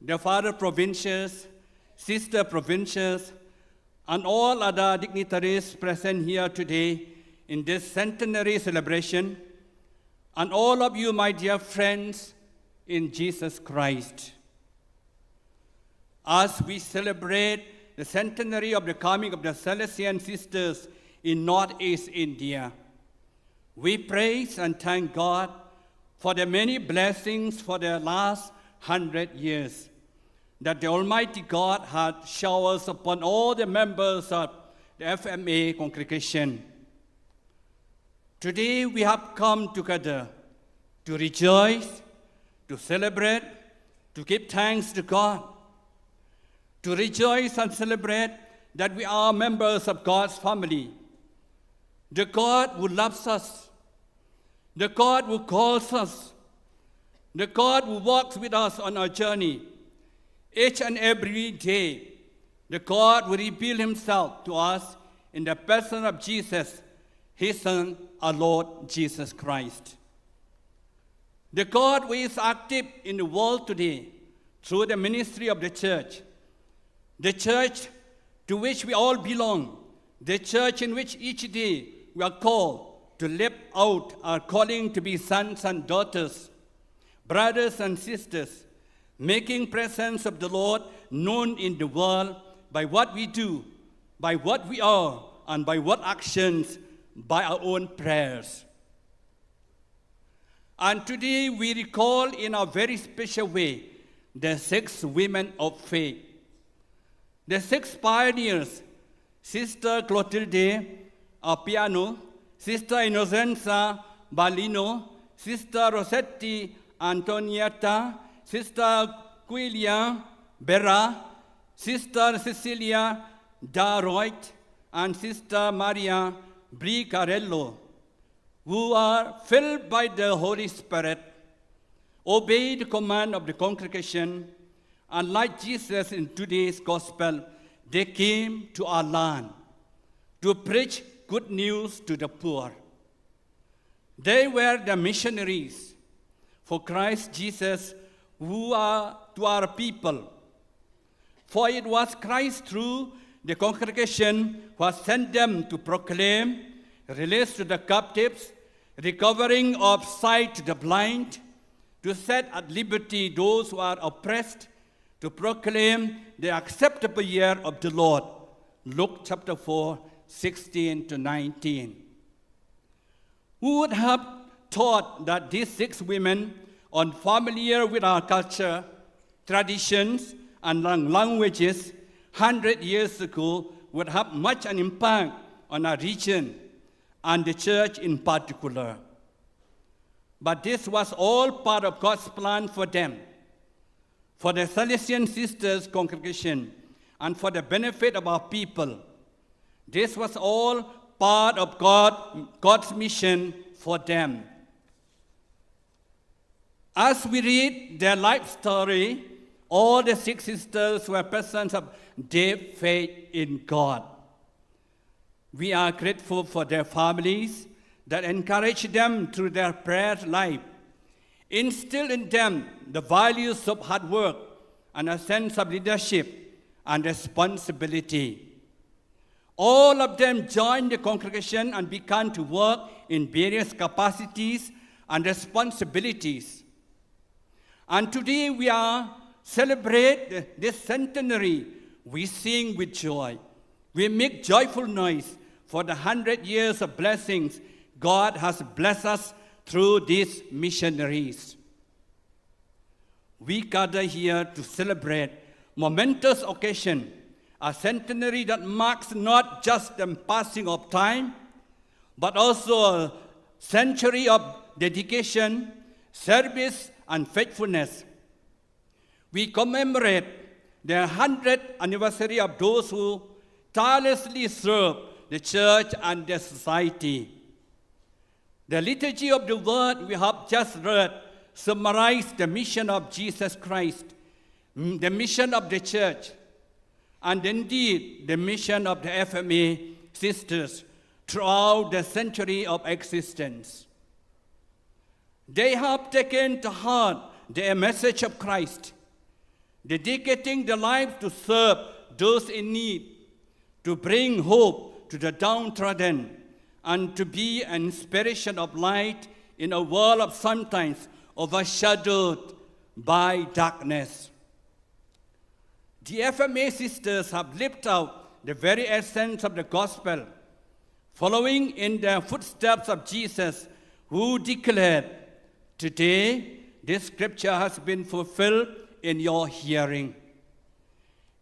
the father provincials, sister provincials, and all other dignitaries present here today in this centenary celebration, and all of you, my dear friends in Jesus Christ. As we celebrate the centenary of the coming of the Salesian sisters in Northeast India, we praise and thank God for the many blessings for the last 100 years that the Almighty God had showered upon all the members of the FMA congregation. Today we have come together to rejoice, to celebrate, to give thanks to God, to rejoice and celebrate that we are members of God's family, the God who loves us, the God who calls us, the God who walks with us on our journey. Each and every day, the God will reveal himself to us in the person of Jesus, his Son, our Lord Jesus Christ. The God who is active in the world today through the ministry of the church to which we all belong, the church in which each day we are called to live out our calling to be sons and daughters, brothers and sisters, making presence of the Lord known in the world by what we do, by what we are, and by what actions, by our own prayers. And today we recall in a very special way the 6 women of faith. The 6 pioneers, Sister Clotilde Appiano, Sister Innocenza Balino, Sister Rossetti Antonietta, Sister Quilia Berra, Sister Cecilia Daroit, and Sister Maria Bricarello, who are filled by the Holy Spirit, obey the command of the congregation, and like Jesus in today's gospel, they came to our land to preach good news to the poor. They were the missionaries for Christ Jesus who are to our people. For it was Christ through the congregation who has sent them to proclaim release to the captives, recovering of sight to the blind, to set at liberty those who are oppressed, to proclaim the acceptable year of the Lord. Luke chapter 4, 16 to 19. Who would have thought that these 6 women, unfamiliar with our culture, traditions, and languages, 100 years ago, would have much an impact on our region and the church in particular. But this was all part of God's plan for them, for the Salesian Sisters congregation, and for the benefit of our people. This was all part of God's mission for them. As we read their life story, all the 6 sisters were persons of deep faith in God. We are grateful for their families that encourage them through their prayer life, instill in them the values of hard work and a sense of leadership and responsibility. All of them joined the congregation and began to work in various capacities and responsibilities. And today we are celebrate this centenary. We sing with joy. We make joyful noise for the 100 years of blessings God has blessed us through these missionaries. We gather here to celebrate momentous occasion, a centenary that marks not just the passing of time, but also a century of dedication, service, and faithfulness. We commemorate the 100th anniversary of those who tirelessly serve the church and the society. The liturgy of the word we have just read summarized the mission of Jesus Christ, the mission of the church, and indeed the mission of the FMA sisters throughout the century of existence. They have taken to heart the message of Christ, dedicating their lives to serve those in need, to bring hope to the downtrodden, and to be an inspiration of light in a world of sometimes overshadowed by darkness. The FMA sisters have lived out the very essence of the gospel, following in the footsteps of Jesus, who declared, "Today this scripture has been fulfilled in your hearing."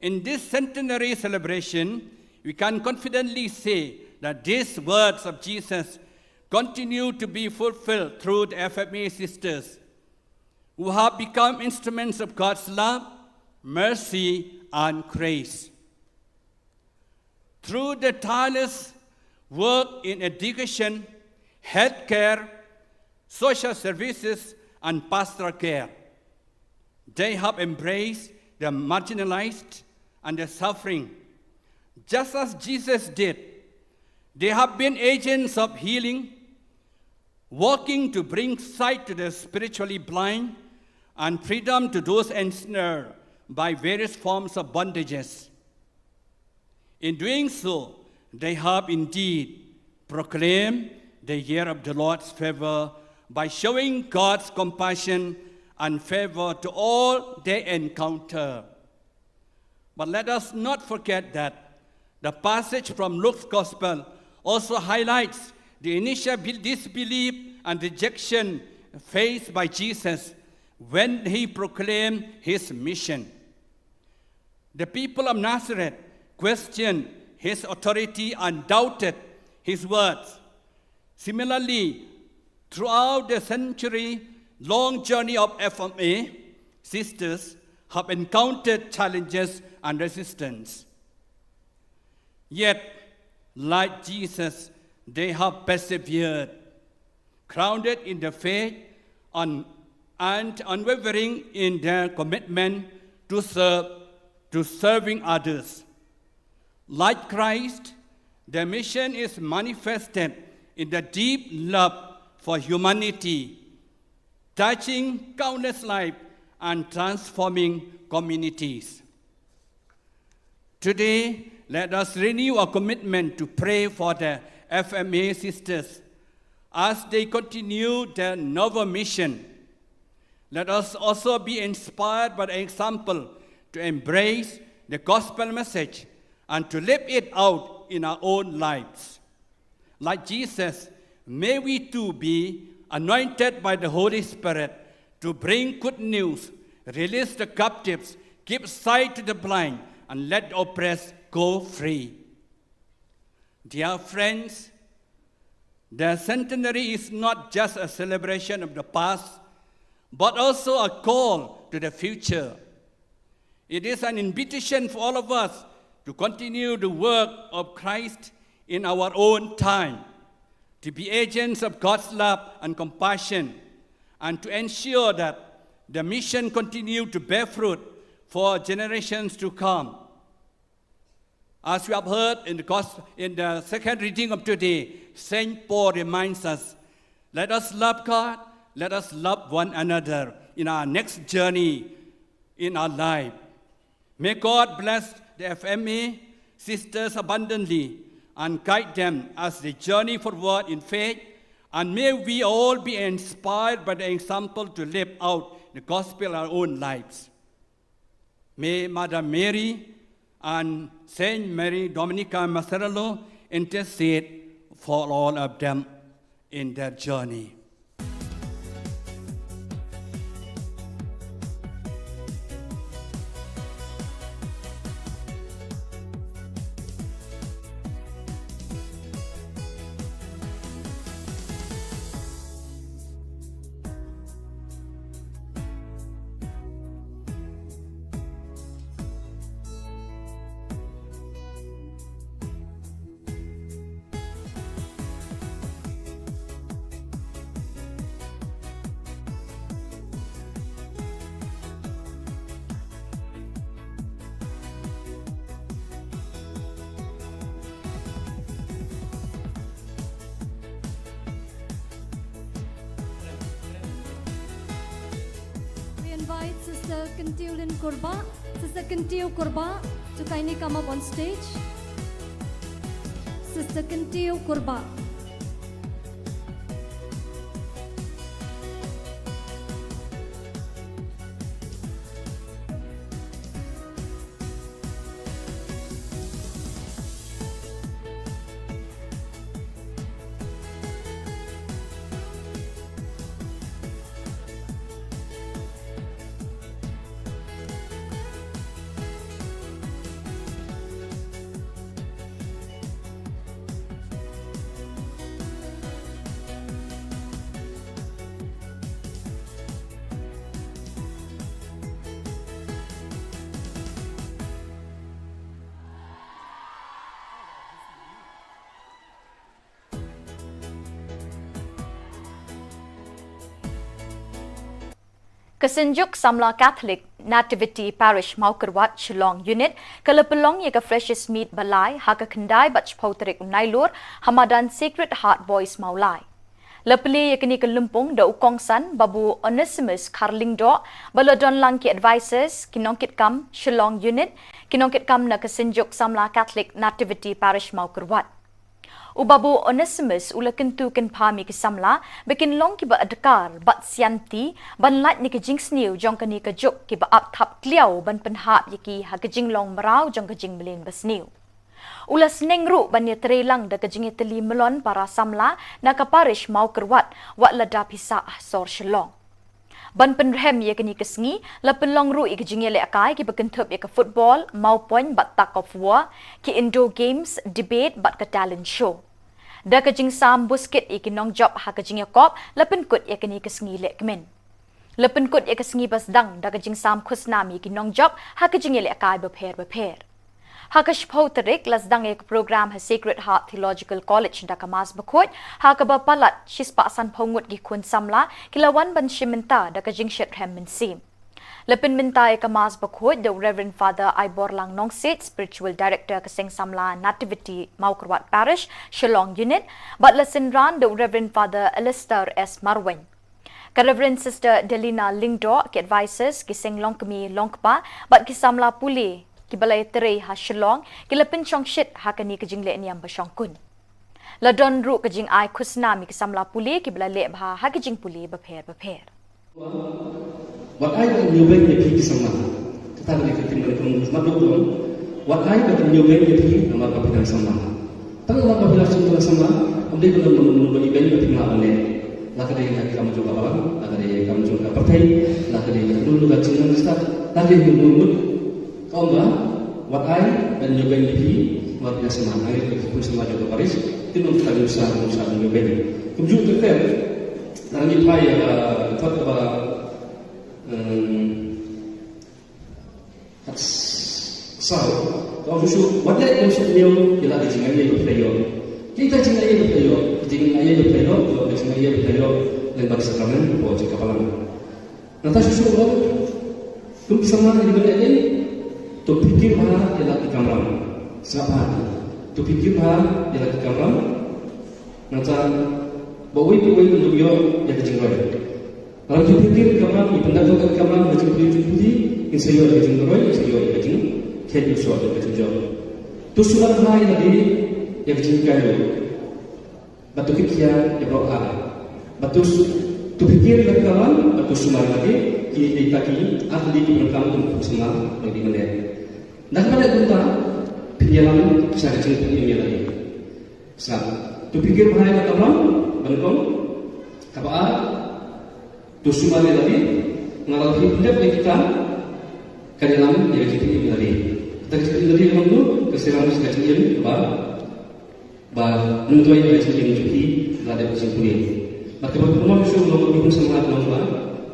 In this centenary celebration, we can confidently say that these words of Jesus continue to be fulfilled through the FMA sisters, who have become instruments of God's love, mercy, and grace. Through the tireless work in education, healthcare, social services, and pastoral care, they have embraced the marginalized and the suffering, just as Jesus did. They have been agents of healing, working to bring sight to the spiritually blind and freedom to those ensnared by various forms of bondages. In doing so, they have indeed proclaimed the year of the Lord's favor by showing God's compassion and favor to all they encounter. But let us not forget that the passage from Luke's Gospel also highlights the initial disbelief and rejection faced by Jesus when he proclaimed his mission. The people of Nazareth questioned his authority and doubted his words. Similarly, throughout the century-long journey of FMA, sisters have encountered challenges and resistance. Yet, like Jesus, they have persevered, grounded in the faith and unwavering in their commitment to serving others. Like Christ, their mission is manifested in the deep love for humanity, touching countless lives and transforming communities. Today, let us renew our commitment to pray for the FMA sisters as they continue their novel mission. Let us also be inspired by the example to embrace the gospel message and to live it out in our own lives. Like Jesus, may we too be anointed by the Holy Spirit to bring good news, release the captives, give sight to the blind, and let the oppressed go free. Dear friends, the centenary is not just a celebration of the past, but also a call to the future. It is an invitation for all of us to continue the work of Christ in our own time, to be agents of God's love and compassion, and to ensure that the mission continue to bear fruit for generations to come. As we have heard in the second reading of today, St. Paul reminds us, let us love God, let us love one another in our next journey in our life. May God bless the FMA sisters abundantly and guide them as they journey forward in faith, and may we all be inspired by the example to live out the gospel in our own lives. May Mother Mary and Saint Mary Dominica Maserello intercede for all of them in their journey. Invite Sister Kentiulin Korba. Sister Kentiu Korba to kindly come up on stage. Sister Kentiu Korba. Kesenjuk Samla Catholic Nativity Parish Maukerwat Shillong Unit Kalapalong Yaga Freshest Meat Balai Haka Kendai Bach Pautrik Unailur Hamadan Sacred Heart Boys Maulai Lepeli yakni kelumpung da ukongsan babu Onesimus Carling Do balodon langki advisors kinongkit kam Shillong Unit kinongkit kam na Kesenjuk Samla Catholic Nativity Parish Maukerwat Ubabu Onesimus ula kentu ken pami ke samla bikin long ki ba adkar bat sianti ban lat ni ke jing sniu jong kani ke juk ki ba ap thap kliau ban penhap yaki ha ke jing long marau jong ke jing melin basniu ula snengru ban ye trelang da ke jing teli melon para samla na ka parish mau kerwat wat lada pisa sor Shillong ban penrem ye kini kesngi la penlong ru ik jinge le akai ki bekentup ye ke football mau point bat tak of war ki indoor games debate bat ke talent show da ke jing sam busket ik nong job ha ke jinge kop la pen kut ye kini kesngi le kemen la pen kut ye kesngi bas dang da ke jing sam khusnami ki nong job ha ke jinge le akai be pher Hakash Pauterik lasdang ek program ha Sacred Heart Theological College da kamas bakut ha ka bapalat shispa san pongut gi kun samla kilawan ban shimenta da ka jingshet hem min sim lepin minta ek kamas bakut the Reverend Father Ibor Lang Nongsit spiritual director ka seng samla Nativity Maukrwat Parish Shillong unit but lesson ran the Reverend Father Alistair S Marwen ka Reverend Sister Delina Lingdo ki advisors ki seng longkmi longkpa but ki samla puli ki balai tere ha Shillong ki lepin chong shit ha kani ka jingle niam ba shong kun la don ru ka jing ai khusna mi ki samla puli ki balai le bha ha ki jing puli ba pher What I can you when you pick sama kita ni kita tinggal maduk don what I can you when you pick nama kapitan sama tang nama kapitan sama amde ko no event ka tinggal ane la ka dei ka kamu juga bang la ka dei kamu juga partai la ka dei dulu ka jingle start la ka dei kau what I dan UBNP luar biasa mana itu pun semua juga Paris itu untuk kami usaha UBNP kemudian terkait nanti pai Thup kau susu what that yang sudah dia ialah dengan dia berpelayo kita dengan dia berpelayo dengan dia berpelayo dengan dia berpelayo lembak sakramen buat kepala nanti susu tu bisa mana di benda ini तो फिकिर भरा याला की कमरा सभा तो फिकिर भरा याला की कमरा नचा बवई untuk yo ya kejingoi kalau tu fikir kemra ni pendak tu kemra macam pudi insayo ya kejingoi insayo ya kejing kedi suatu kejingoi tu sudah hai lagi ya kejingkai batu kikia ya broha batu tu fikir lagi kawan batu sumar lagi ki taki ahli ki berkamu tu semua bagi mana dah pada kita penjalan bisa kecil ini lagi. Sebab tu fikir bahaya kata orang, betul? Apa? Tu semua lagi ngalau hidup kita kedalam dia kecil ini lagi. Kita kecil ini lagi mahu keselamatan kecil ini bah mentuai kecil ini juga ada kecil ini. Maka berkumau susu lalu berkumau semangat lalu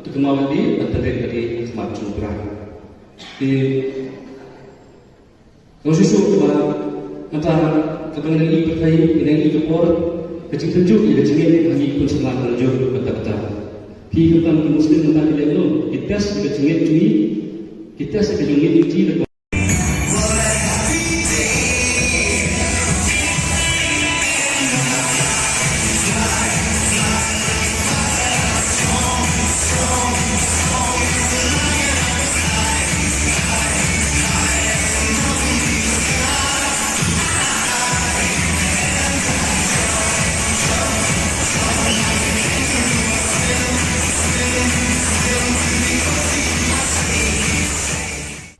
tu kemauan dia antara dari semangat juga. Di Susu antara kepentingan ini berkait dengan ini kepor kecil tunjuk ia kecil lagi pun semangat tunjuk betul-betul. Kehidupan Muslim tentang kita itu kita sekecil cuci kita sekecil cuci.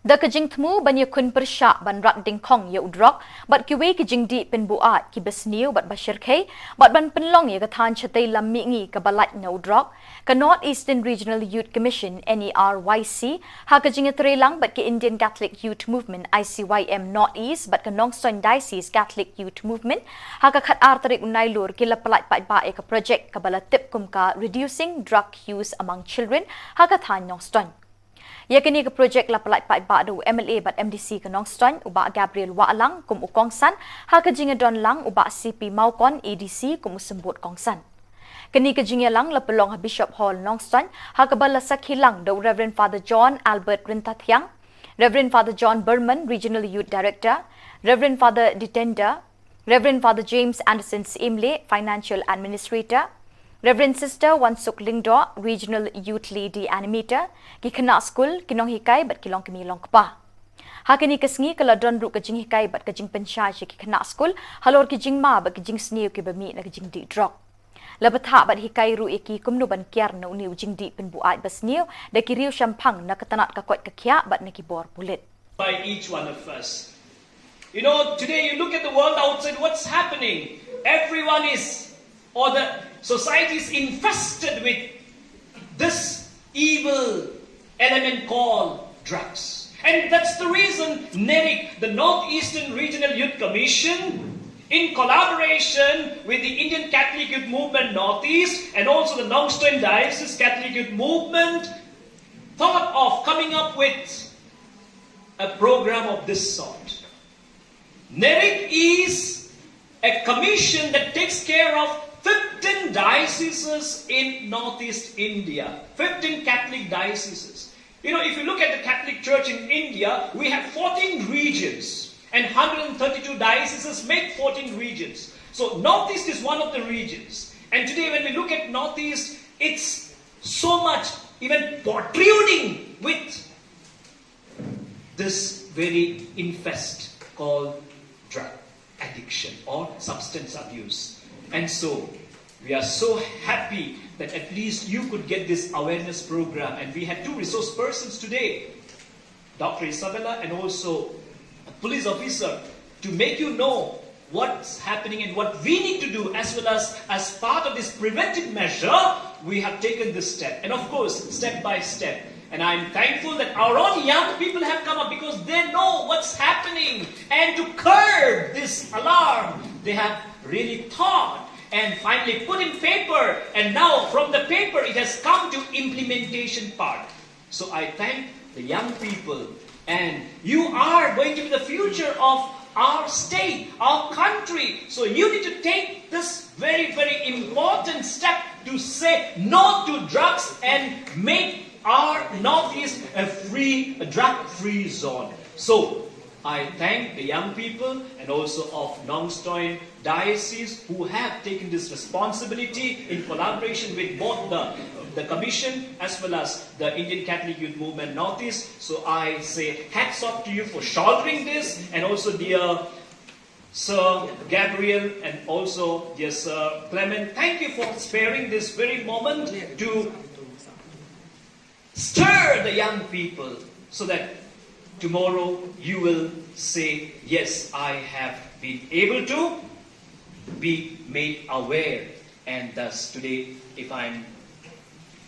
Da kejing temu ban ye kun persyak ban rat ding kong ye udrok bat kiwe kejing di pen buat ki besniu bat bashir khe bat ban penlong ye kathan chatai lam mi ngi ka balat na udrok ka North Eastern Regional Youth Commission NERYC ha kejing trelang bat ke Indian Catholic Youth Movement ICYM North East bat ka Nongson Diocese Catholic Youth Movement ha ka khat ar tarik unai lur ki la palat pat ba e ka project ka bala tip kum ka reducing drug use among children ha ka than Nongson ya kini ke projek la palat pat ba do MLA bat MDC ke Nongson uba Gabriel Waalang kum ukongsan ha ke jinga don lang uba CP Maukon ADC kum sembut kongsan kini ke jinga lang la pelong ha Bishop Hall Nongson ha ke bala sakhilang do Reverend Father John Albert Rintathyang Reverend Father John Berman Regional Youth Director Reverend Father Ditenda Reverend Father James Anderson Imle Financial Administrator Reverend Sister Wansuk Lingdo, Regional Youth Lady Animator, ki kena school, kinong hikai bat kilong kimi long kpa. Hakini kesngi kala don ru kajing hikai bat kajing pensyai ki kena school, halor ki jing ma bat kajing sniu ki bami na kajing di drop. Labat ha bat hikai ru iki kumnu ban kiar na uniu jing di pen buat basniu, da ki riu shampang na katanat kakot kakya bat na ki bor bulit. By each one of us. You know, today you look at the world outside, what's happening? Everyone is, or the society is infested with this evil element called drugs. And that's the reason NERIC, the Northeastern Regional Youth Commission, in collaboration with the Indian Catholic Youth Movement Northeast and also the Nongstoin Diocese Catholic Youth Movement, thought of coming up with a program of this sort. NERIC is a commission that takes care of 15 dioceses in Northeast India, 15 Catholic dioceses. You know, if you look at the Catholic Church in India, we have 14 regions and 132 dioceses make 14 regions. So Northeast is one of the regions. And today when we look at Northeast, it's so much even protruding with this very infest called drug addiction or substance abuse. And so we are so happy that at least you could get this awareness program. And we had two resource persons today, Dr. Isabella and also a police officer, to make you know what's happening and what we need to do, as well as part of this preventive measure, we have taken this step. And of course, step by step. And I'm thankful that our own young people have come up because they know what's happening. And to curb this alarm, they have really thought and finally put in paper. And now from the paper, it has come to implementation part. So I thank the young people. And you are going to be the future of our state, our country. So you need to take this very, very important step to say no to drugs and make our Northeast a drug-free zone. So I thank the young people and also of Nongstoin Diocese who have taken this responsibility in collaboration with both the Commission as well as the Indian Catholic Youth Movement Northeast. So I say hats off to you for shouldering this, and also dear Sir Gabriel and also dear Sir Clement, thank you for sparing this very moment to stir the young people so that tomorrow you will say, yes, I have been able to be made aware. And thus today, if I'm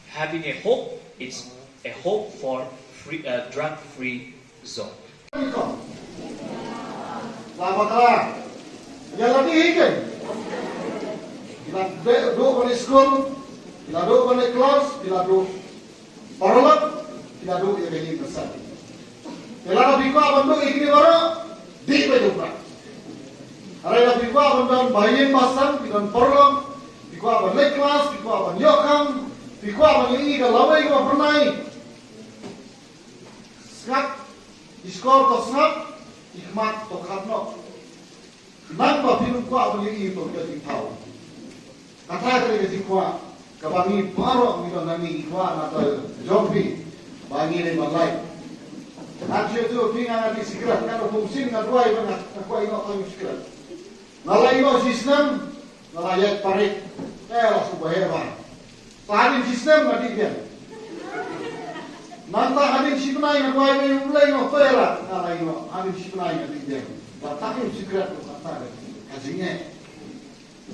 having a hope, it's a hope for drug-free zone. Selamat yang lebih kan? Bila duduk balik sekolah, bila duduk balik kelas, bila duduk paralel, bila duduk yang ini besar. Bila lebih kuat bentuk ini baru di bawah. Hari lebih kuat bentuk bayi pasang, bila paralel, lebih kuat balik kelas, lebih kuat banyakkan, lebih kuat balik ini kalau lagi kuat pernah. Sekat, skor tersebut. Hikmat to khatno nang ba pinu kwa bali i to ka ti thau kata ka ti kwa ka bangi paro mi do nami kwa na to jobbi bangi le malai aje to pinga na ti sikrat ka no fungsin na ruai bana kwa ino to sikrat nalai no sistem nalai parik la subaheva tadi sistem na ti dia Nanta hadin sikunai na kuai me ulai no fera na lai no hadin sikunai na dia. Batakin sikrat to kata kajinya.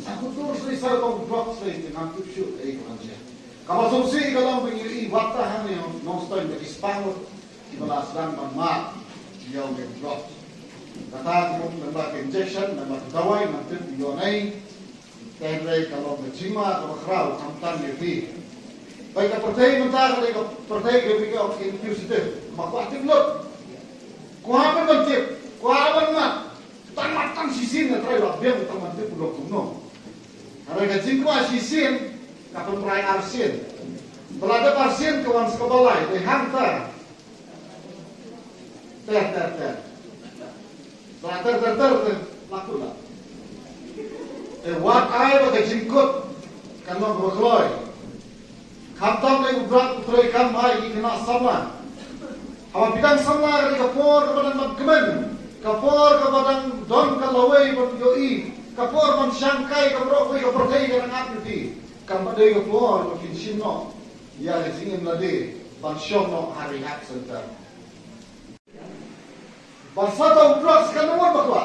Saku tur sei sar ko drop sei te nam tu shu ei kanja. Kama so sei galam bingiri wata han no Nongstoin de Ispano ki balas dan ma yo ge drop. Kata ko namba injection namba dawai nanti yo nai tenre kalau berjima kalau khrau kamtan ye baik ke partai mentah ke partai ke bikau institusi makwa timlut kuah berbentuk kuah bermat tan sisin na try labem taman tu pulok kuno harga jingkwa sisin kapun try arsin belada arsin kawan sekobalai de hantar ter ter laku lah wat ai bagai jingkut kan lo berkeloi Khamtam le ubrak utroi kam mai ikna samla. Hawa bidang samla ke kapor ke badan magkemen, kapor ke badan don ke lawai ban yoi, kapor ban syangkai ke brok ke pertai ke rangat nuti. Kam badai ke por makin sinno. Ya le singin lade ban syomno hari hak center. Basata ubrak kan nomor bakwa.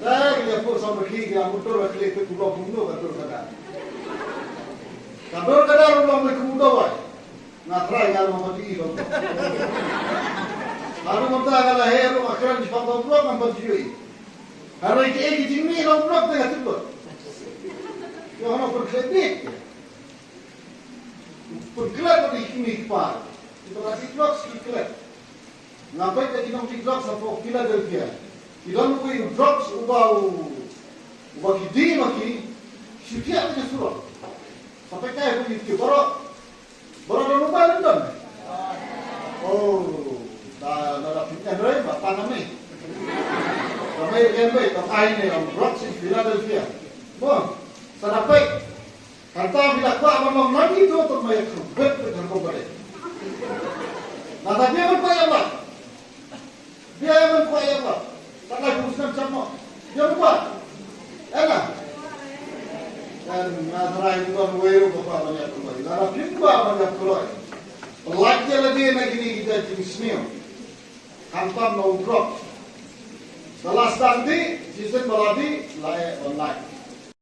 Dah dia pun sampai ki dia motor ke le ke pulau bungno betul kada. kadang orang berkemudah wai. Ngatrai kalau mau pergi dong. Kalau mau tak kalau hero akhirnya di pangkal blok nampak jui. Kalau iki jimi lo blok tengah tiba. Yo ono berkredit. Berkelap di kini par. Itu lagi blok sekelap. Ngapai kita nong di blok sampai Philadelphia. Kita nunggu blok ubah kidi maki. Setiap punya surat. Sampai kaya begitu Baru ada lupa lendam. Oh, dah pindah dari bapak kami. Kami kembali ke ini orang Bronx di Philadelphia. Bon, sadapai. Kata bila kuat memang lagi itu untuk mereka kubet dengan kubet. Nah, tapi dia berkuat apa? Dia berkuat apa? Tak lagi urusan sama. Dia berkuat. Enak. Dan nadarai itu kan weru bapak banyak kembali. Nara pingwa banyak keluar. Pelajnya lagi ni kita jenisnya. Hantam no drop. Setelah standi, sistem baladi layak online.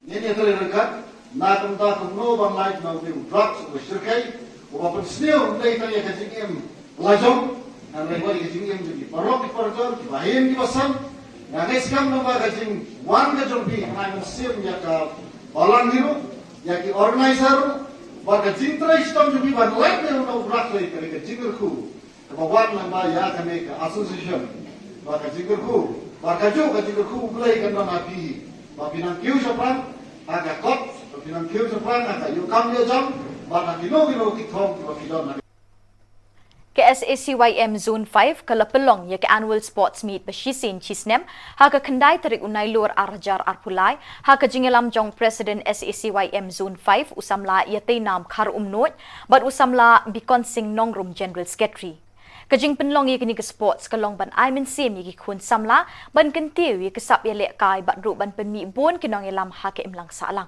Ini terlihat. Na kumta kumno online no drop bersyirkai. Walaupun senior mulai tanya kecingim lajong. Dan lagi kecingim jadi parok di parjor, bahim di basan. Nah sekarang nama kecing warga jombi. Namun sim ya ka Balang hiru, yaki organizer, warga cinta istam juga ban lain yang nak berak lagi kerja jingerku, kebawan lamba ya kami ke association, warga jingerku, warga juga jingerku mulai kan nabi, babinang kiu siapa, agak kot, babinang kiu siapa, agak yukam dia jam, warga kino kitong, babinang. Ke SACYM Zone 5 ke lepelong ya ke annual sports meet beshisin chisnem ha ke kendai terik unai lur arjar arpulai ha ke jingelam jong president SACYM Zone 5 usamla ya nam khar umnot bat usamla bikon sing nongrum general secretary kejing penlong ya kini ke sports ke long ban aimen sim ya ki khun samla ban kentiu ya ke sap ya lek kai bat ru ban penmi bon kinong elam ha ke imlang salang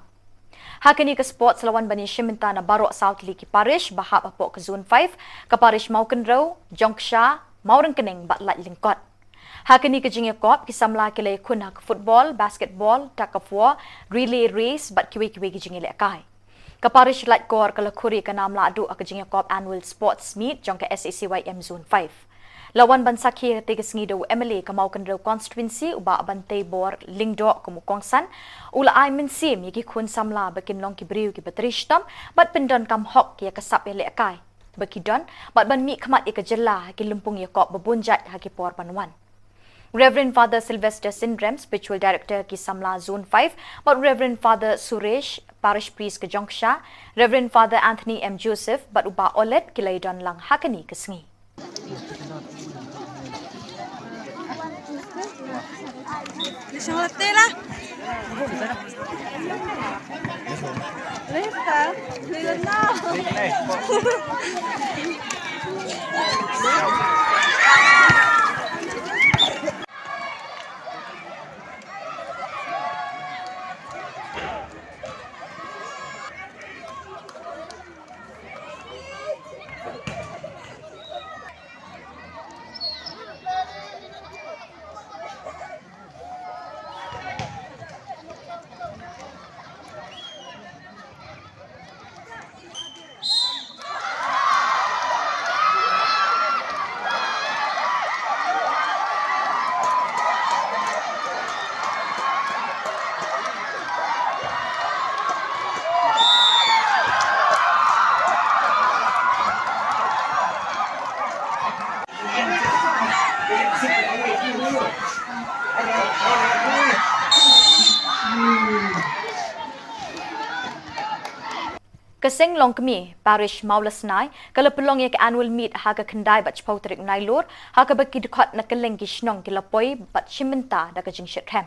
Hakini ke sports lawan bani Shiminta na Barok South Liki Parish bahap apok ke Zone 5 ke Parish Maukenro, Jongsha, Maurang Keneng batlat lingkot. Hakini ke jingya kop kisamla kilay kun hak football, basketball, tug of war, relay race bat kiwi-kiwi ke jingya lekay. Ke Parish Light Kor ke Lakuri ke namla adu ke jingya kop annual sports meet jong ke SACYM Zone 5. Lawan ban sakhi tiga sengido MLA ke Maukenro constituency uba bantay bor lingdo ke Mukongsan ula ai min sim yaki khun samla bakin long ki briu ki batrishtam bat pendon kam hok ya kasap ya lekai bakidon bat ban mi khamat ya jella ki lumpung ya kop babunjat ha ki por panwan Reverend Father Sylvester Syndrome, Spiritual Director ki Samla Zone 5, but Reverend Father Suresh, Parish Priest ke Jongsha, Reverend Father Anthony M. Joseph, but uba olet ki laidon lang hakani ke sengi. Lisang latte lah. Lista, lilan na. Keseng long kemi parish Maulasnai kalau pelong ya ke annual meet ha ke kendai bat chpau terik nailur ha ke baki dekat na keleng ki shnong ki lapoi bat shiminta da ke jing shethem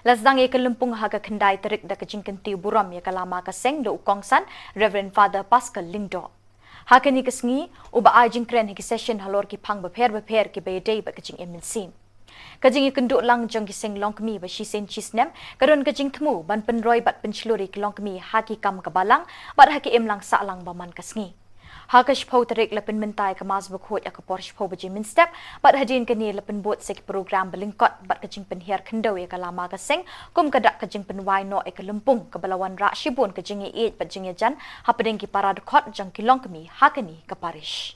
lasdang ya ke lumpung ha ke kendai terik da ke jing kenti buram ya ke lama keseng do ukongsan Reverend Father Pascal Lingdo ha ke ni kesngi uba ai jing kren ki session halor ki phang beper ki be day ba ke jing eminsin kajing ikenduk lang jong kiseng long kemi ba shisen chisnem karon kajing temu ban penroi bat penchluri ki long kemi haki kam kabalang bat haki em lang sa lang baman kasngi Hakash po tarik lapan mentai kemas berkut ya kaporish po berjimin step, bat hadin kini lapan buat seki program belingkot bat kajing penhiar kendau ya kalama kaseng, kum kadak kajing penwai no ya kelempung kebalawan rak shibun kajing ya bat jing ya jan, hapadeng ki para dekot jang kilong kami hakani kaparish.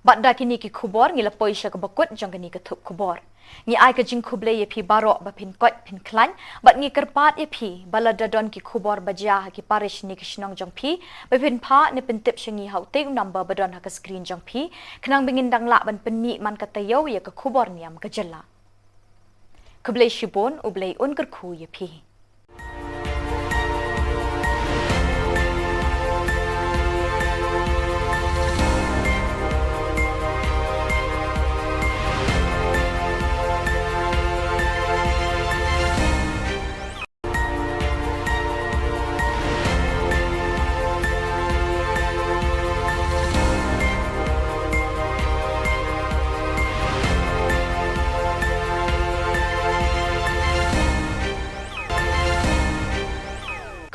Bat kini ki Khubor ngila poisha ke bakut jang kini ke Thup Khubor. Ngi ai ke jing khuble ye pi barok ba pin kot pin klan, bat ngi kerpat ye pi balada don ki Khubor bajah ki parish ni kishnong jang pi, ba pin pa ni pin tip shingi hauting number badon ha ke screen jang pi, kenang bingin dang lak ban penmi man katayo ye ke Khubor Niam ke jela. Khuble shibon ublei un kerku ye pi.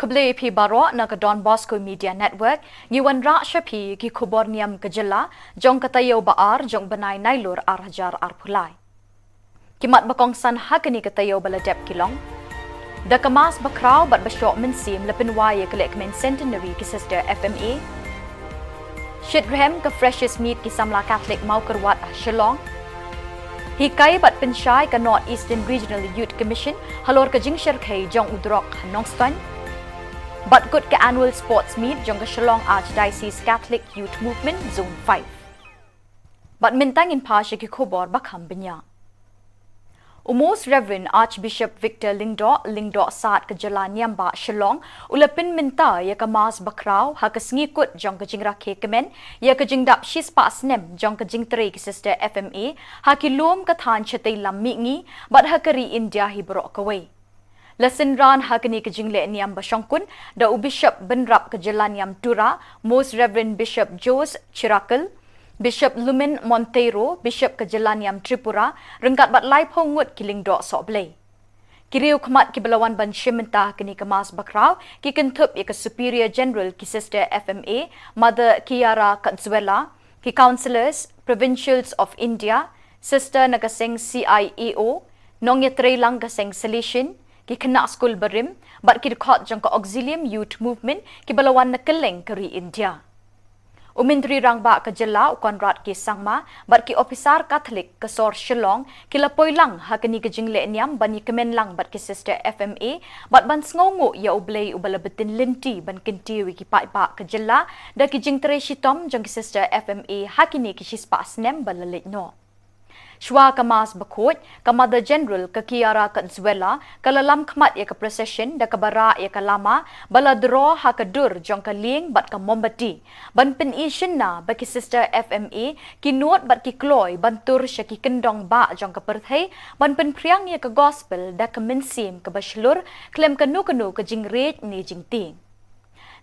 Khuble pi baro na ka Don Bosco Media Network ngiwan ra shapi ki Khubor Niam ke jela jong katayo baar jong banai nailur arhajar arpulai kimat bakongsan hakani katayo baladep kilong da kamas bakraw bat basyok mensim lepin waye kelek men centenary ki sister FMA Shidrem ka freshest meat ki samla Catholic mau kerwat Shillong Hikai bat pensyai ka North Eastern Regional Youth Commission halor ka jingshir kay jong udrok Nongston But good ka annual sports meet jong ka Shillong Archdiocese Catholic Youth Movement Zone 5. But mintang in pa siya ki Khubor bakham binya. Most Reverend Archbishop Victor Lingdo Saat Khubor Niam ba Shillong ulapin minta ya kamas bakrau ha kasngikut jong kajing rakhe kemen ya kajing dap shis pa snem jong kajing tre ki sister FMA ha ki lom kathan chatei lam mi ngi bat ha kari India hi bro kawai Lesson ran hakani kajing le niam ba shongkun da Bishop Benrap Khubor Niam Tura Most Reverend Bishop Jos Chirakal Bishop Lumen Monteiro, Bishop Khubor Niam Tripura, rengkat bat lai pongut kiling dok sok blay. Kiriu khamat ki belawan ban shimenta kini kemas bakrau ki Thup ya Superior General ki Sister FMA, Mother Kiara Consuela, ki Councillors, Provincials of India, Sister Nagaseng CIEO, Nongya Lang Gaseng Salishin, ki kena school barim, bat ki dekat jangka Auxilium Youth Movement ki belawan nakeleng keri India. Umintri rangba Khubor Konrad ki sangma bat ki officer Catholic Kasor Shillong kila poilang hakani kajing le niam bani kemen lang bat ki Sister FMA bat ban sngongo ya ublay ubalabetin linti ban kinti wiki pai pa Khubor da ki jing tre shitom jang ki Sister FMA hakini ki shispa snem balalit no. Shwa kamas bakut, Mother General ke Kiara Consuela, kalalam khamat ya ke procession da kabara ya kalama, bala draw ha kadur jong kaling bat ka mombati. Ban pen ishin na baki Sister FMA, ki nuot bat ki kloy, ban tur sya ki kendong ba jong ka perthai, ban pen priang ya ke gospel da ke mensim ke bashlur, klem kanu ke jing rej ni jing ting.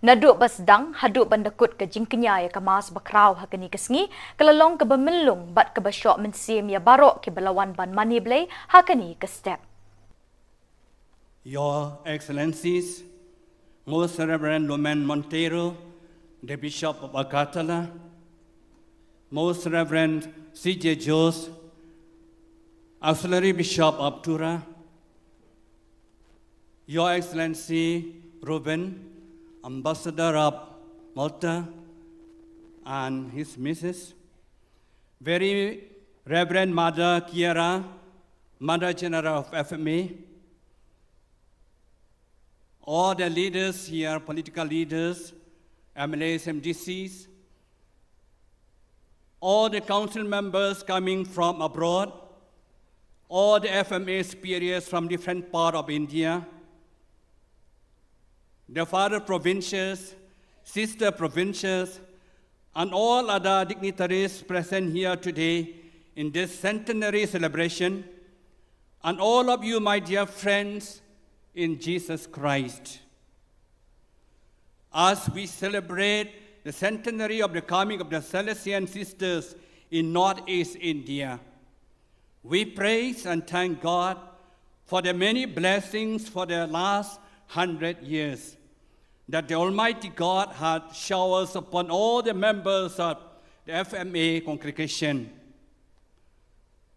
Naduk basdang haduk bandakut ke jingkenya ya kamas bakrau hakani kesngi kelalong ke bemelung bat ke basyok mensim ya barok ke belawan ban mani blay hakani ke step. Your Excellencies, Most Reverend Lumen Monteiro, the Bishop of Agatala, Most Reverend C.J. Jos, Auxiliary Bishop of Tura, Your Excellency Ruben, Ambassador of Malta and his Mrs. Very Reverend Mother Kiara, Mother General of FMA, all the leaders here, political leaders, MLAs, MDCs, all the council members coming from abroad, all the FMA superiors from different parts of India, the father provincials, sister provincials, and all other dignitaries present here today in this centenary celebration, and all of you, my dear friends in Jesus Christ. As we celebrate the centenary of the coming of the Salesian sisters in Northeast India, we praise and thank God for the many blessings for the last 100 years that the Almighty God had showered upon all the members of the FMA congregation.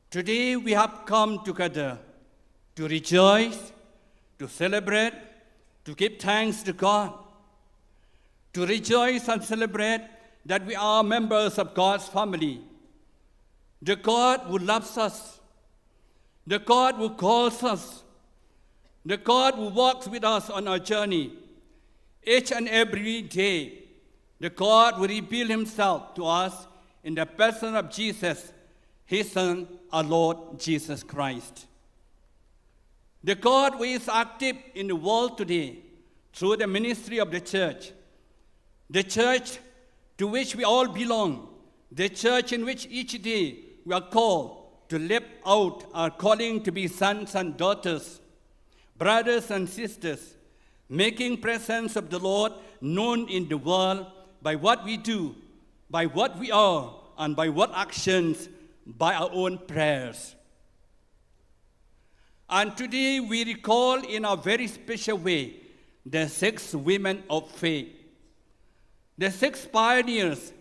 Today we have come together to rejoice, to celebrate, to give thanks to God, to rejoice and celebrate that we are members of God's family, the God who loves us, the God who calls us, the God who walks with us on our journey. Each and every day, the God will reveal himself to us in the person of Jesus, his Son, our Lord Jesus Christ. The God who is active in the world today through the ministry of the church to which we all belong, the church in which each day we are called to live out our calling to be sons and daughters, brothers and sisters, making presence of the Lord known in the world by what we do, by what we are, and by what actions, by our own prayers. And today we recall in a very special way the 6 women of faith, the 6 pioneers,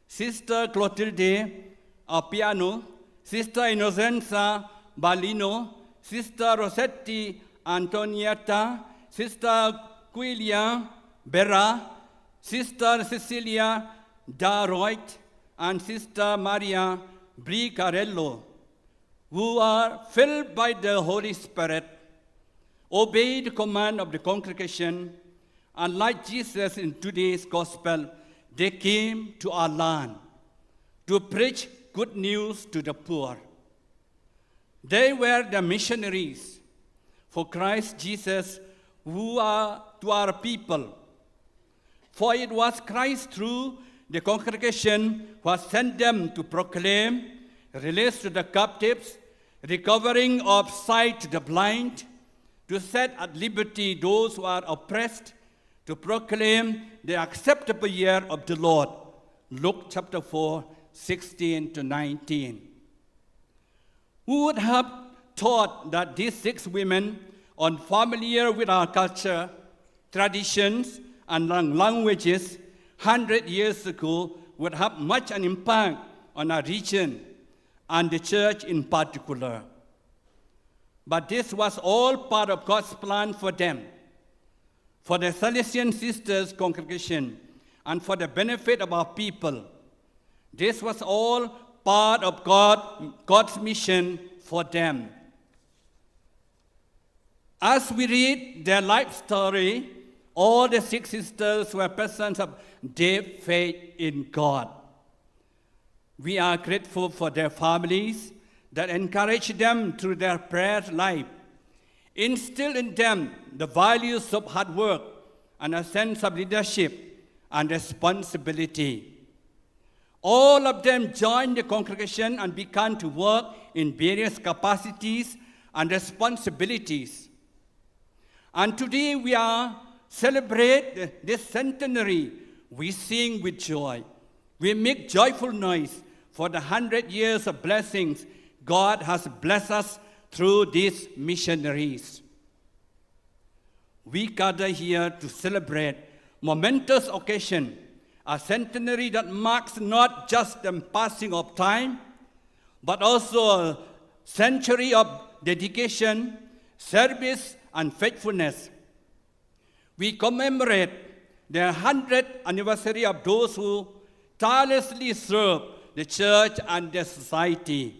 Sister Clotilde Appiano, Sister Innocenza Balino, Sister Rossetti Antonietta, Sister Quilia Berra, Sister Cecilia Daroit, and Sister Maria Bricarello, who are filled by the Holy Spirit, obey the command of the congregation, and like Jesus in today's gospel, they came to our land to preach good news to the poor. They were the missionaries for Christ Jesus who are to our people. For it was Christ through the congregation who has sent them to proclaim release to the captives, recovering of sight to the blind, to set at liberty those who are oppressed, to proclaim the acceptable year of the Lord. Luke chapter 4, 16 to 19. Who would have thought that these 6 women, unfamiliar with our culture, traditions, and languages 100 years ago, would have much an impact on our region and the church in particular. But this was all part of God's plan for them, for the Salesian Sisters congregation, and for the benefit of our people. This was all part of God's mission for them. As we read their life story, all the 6 sisters were persons of deep faith in God. We are grateful for their families that encourage them through their prayer life, instill in them the values of hard work and a sense of leadership and responsibility. All of them joined the congregation and began to work in various capacities and responsibilities. And today we celebrate this centenary. We sing with joy. We make joyful noise for the 100 years of blessings God has blessed us through these missionaries. We gather here to celebrate momentous occasion, a centenary that marks not just the passing of time, but also a century of dedication, service, and faithfulness. We commemorate the 100th anniversary of those who tirelessly serve the church and the society.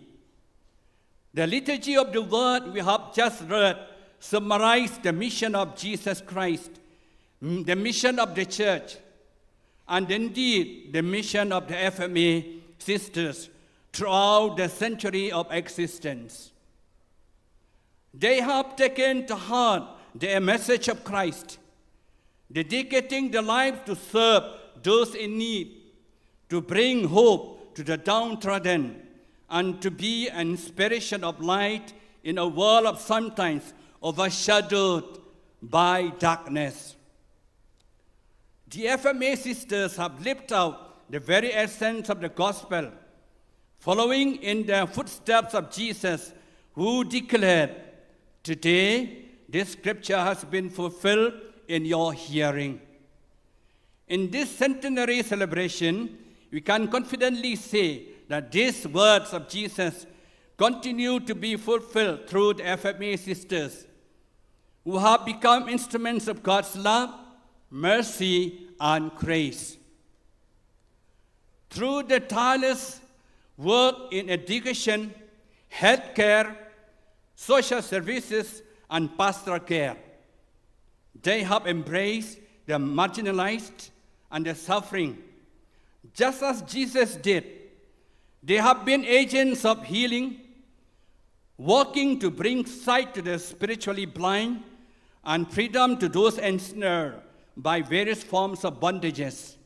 The liturgy of the word we have just read summarizes the mission of Jesus Christ, the mission of the church, and indeed the mission of the FMA sisters throughout the century of existence. They have taken to heart the message of Christ, dedicating their lives to serve those in need, to bring hope to the downtrodden, and to be an inspiration of light in a world of sometimes overshadowed by darkness. The FMA sisters have lived out the very essence of the gospel, following in the footsteps of Jesus, who declared, "Today, this scripture has been fulfilled in your hearing." In this centenary celebration, we can confidently say that these words of Jesus continue to be fulfilled through the FMA sisters, who have become instruments of God's love, mercy, and grace. Through the tireless work in education, healthcare, social services, and pastoral care, they have embraced the marginalized and the suffering, just as Jesus did. They have been agents of healing, working to bring sight to the spiritually blind and freedom to those ensnared by various forms of bondages.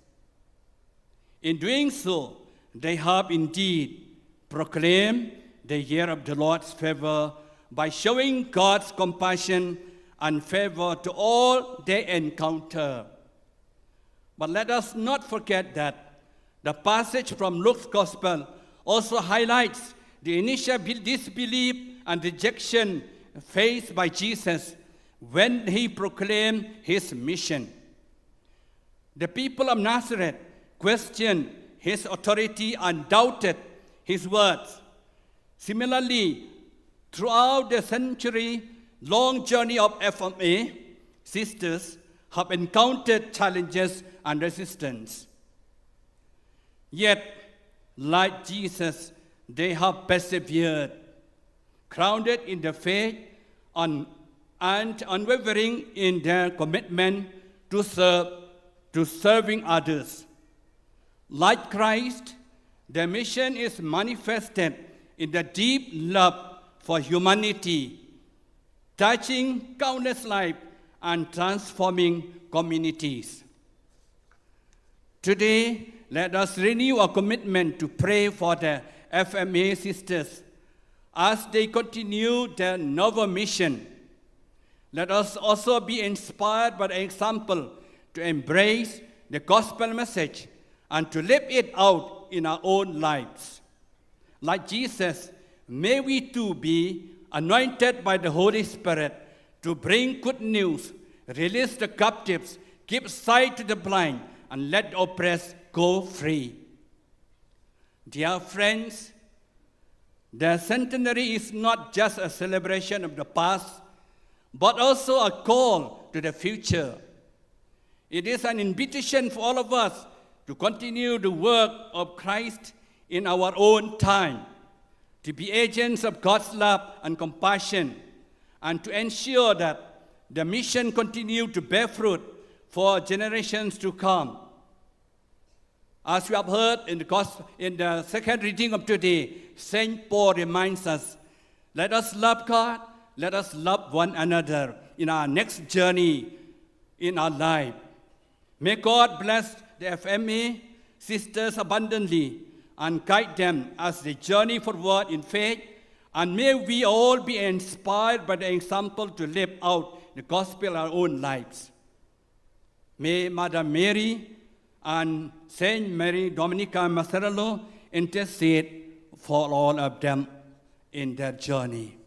In doing so, they have indeed proclaimed the year of the Lord's favor by showing God's compassion and favor to all they encounter. But let us not forget that the passage from Luke's Gospel also highlights the initial disbelief and rejection faced by Jesus when he proclaimed his mission. The people of Nazareth questioned his authority and doubted his words. Similarly, throughout the century-long journey of FMA, sisters have encountered challenges and resistance. Yet, like Jesus, they have persevered, grounded in the faith and unwavering in their commitment to serving others. Like Christ, their mission is manifested in the deep love for humanity, touching countless lives and transforming communities. Today, let us renew our commitment to pray for the FMA sisters as they continue their novel mission. Let us also be inspired by the example to embrace the gospel message and to live it out in our own lives. Like Jesus, may we too be anointed by the Holy Spirit to bring good news, release the captives, give sight to the blind, and let the oppressed go free. Dear friends, the centenary is not just a celebration of the past, but also a call to the future. It is an invitation for all of us to continue the work of Christ in our own time, to be agents of God's love and compassion, and to ensure that the mission continue to bear fruit for generations to come. As we have heard in the second reading of today, St. Paul reminds us, let us love God, let us love one another in our next journey in our life. May God bless the FMA sisters abundantly and guide them as they journey forward in faith, and may we all be inspired by the example to live out the gospel in our own lives. May Mother Mary and Saint Mary Dominica Macerello intercede for all of them in their journey.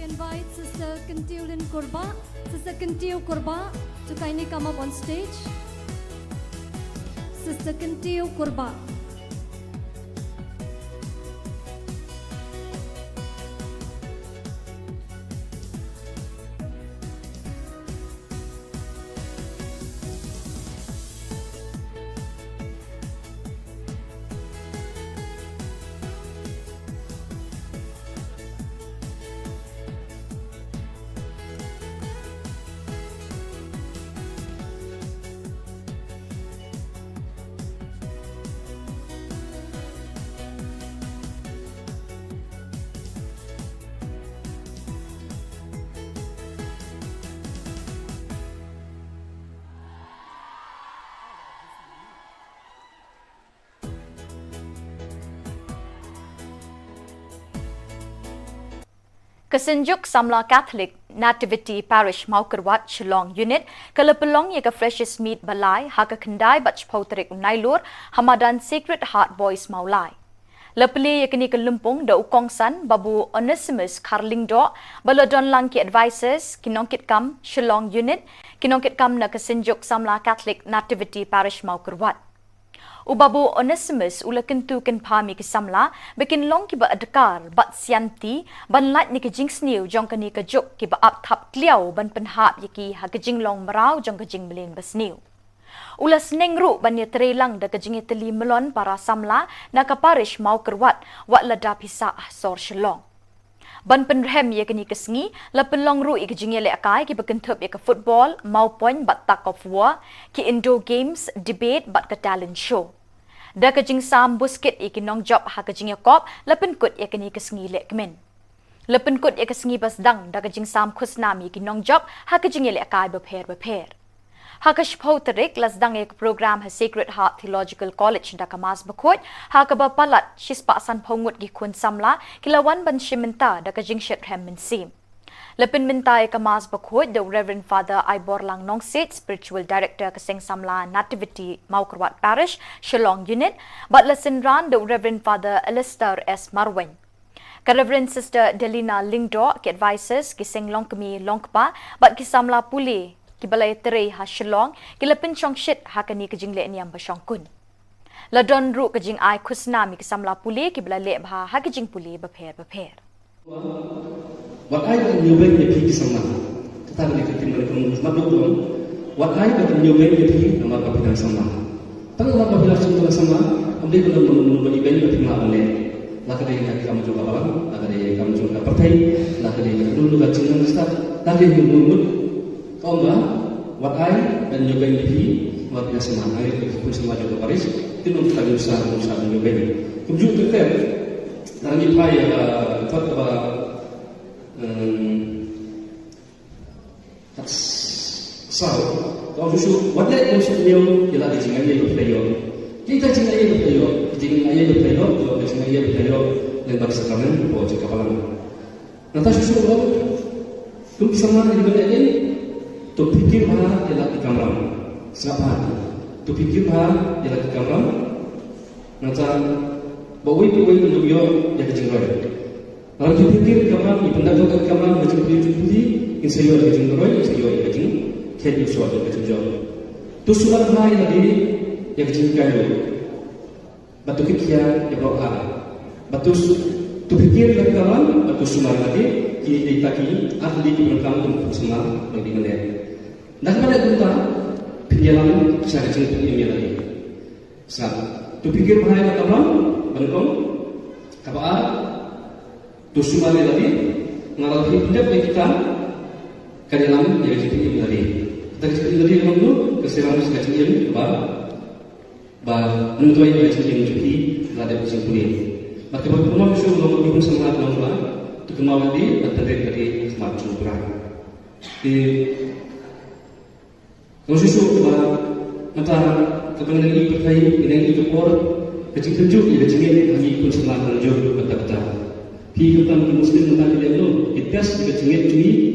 Invite Sister Kentulin Korba. Sister Kentil Korba to kindly come up on stage. Sister Kentil Korba. Kesenjuk Samla Catholic Nativity Parish Maukerwat Shillong Unit Kalapalong Yaka Freshest Meat Balai Haka Kendai Bach Pautrik Nailur Hamadan Sacred Heart Boys Maulai. Lepeli yakni kelumpung da ukongsan Babu Onesimus Carling Do Balodon Langki Advisors Kinongkit Kam Shillong Unit Kinongkit Kam na Kesenjuk Samla Catholic Nativity Parish Maukerwat. Ubabu Onesimus ula kentu ken pami ke samla bikin long ki ba adkar bat sianti ban lat ni ke jing sniu jong kani ke juk ki ba ap thap kliau ban penhap yaki ha ke jing long marau jong ke jing belin basniu. Ula seneng ru ban ye trelang da ke jing teli melon para samla na ka parish mau kerwat wat lada pisa sor shelong. Ban penrem ye kani kesengi la penlong ru ik jing le akai ki baken thup ye ke football mau point bat tak of war ki indoor games debate bat ke talent show. Da ke jing sam busket ik nong job ha ke jing ye kop la pen kut ye kani kesengi le kemen. La pen kut ye kesengi bas dang da ke jing sam khusnami ki nong job ha ke jing le akai beper. Hakash Pauterik las dang ek program ha Sacred Heart Theological College da kamas bakot hakaba palat shispa san pongut gi kun samla kilawan ban shimenta da ka jing shet hem min sim. Lepin mintai kemas bakhut the Reverend Father Ibor Lang Nongsit, Spiritual Director Keseng Samla Nativity Maukerwat Parish, Shillong Unit, but lesinran the Reverend Father Alistair S. Marwen. Reverend Sister Delina Lingdo ki advises Keseng Longkemi Longkpa, but Kisamla Puli, Kibalay Tere ha Shillong, Kilapin Chongshit hakani kajingle niam basyongkun. Ladon ru kajing ai kusnami Kisamla Puli, Kibalay bha hakajing Puli bapher. What I can you bring the peace of man. Tetapi ketika mereka mabuk what I can you bring the peace nama kapitan sama. Tapi nama kapitan sama, ambil kalau menunggu event ketika mana. Lagi dari kamu juga kawan, lagi dari kamu juga partai, lagi dari dulu kajian besar, lagi dari menunggu. Kau what I can you bring the peace nama kapitan sama. Hari itu pun sama juga Paris. Itu untuk kami usaha you bring. Kemudian kita lagi payah Thup sao kalau susu wadah yang susu dia ialah kecingan dia berpelayo kita cingan dia berpelayo kecingan dia berpelayo kalau kecingan dia berpelayo lembab sakramen bawa cakap alam nanti susu tu bisa mana di benda ini tu fikir mana ialah di kamera siapa tu fikir mana ialah di kamera nanti bawa itu untuk dia yang kecingan kalau kita fikir kamera, ibadah juga kamera macam putih, insyaallah macam roy, insyaallah macam kedi suatu macam jauh. Tu suara hai lagi yang kecilkan itu. Batu kikia yang berapa? Batu tu fikir kamera, batu suara lagi kita taki ahli berkam untuk semua bagi mana. Nak mana kita pikiran cara cerita ini lagi. Sah. Tu fikir hai kamera, berkam kapal. Tu semua lagi ngalah hidup kita kadalam yang jadi ini lagi. Kita jadi lagi dulu keselamatan sekecil ini menuntut yang jadi ini juga ada kesimpulan. Maka berkumpulan itu belum semangat lama. Tu kemauan di dari semacam kurang. Di khusus mata kepentingan ini berkait dengan itu orang kecil tunjuk ia jadi lagi pun semangat tunjuk betul-betul. Khi chúng ta Muslim chúng ta đi đến luôn, kita sẽ chứng nghiệm chú ý,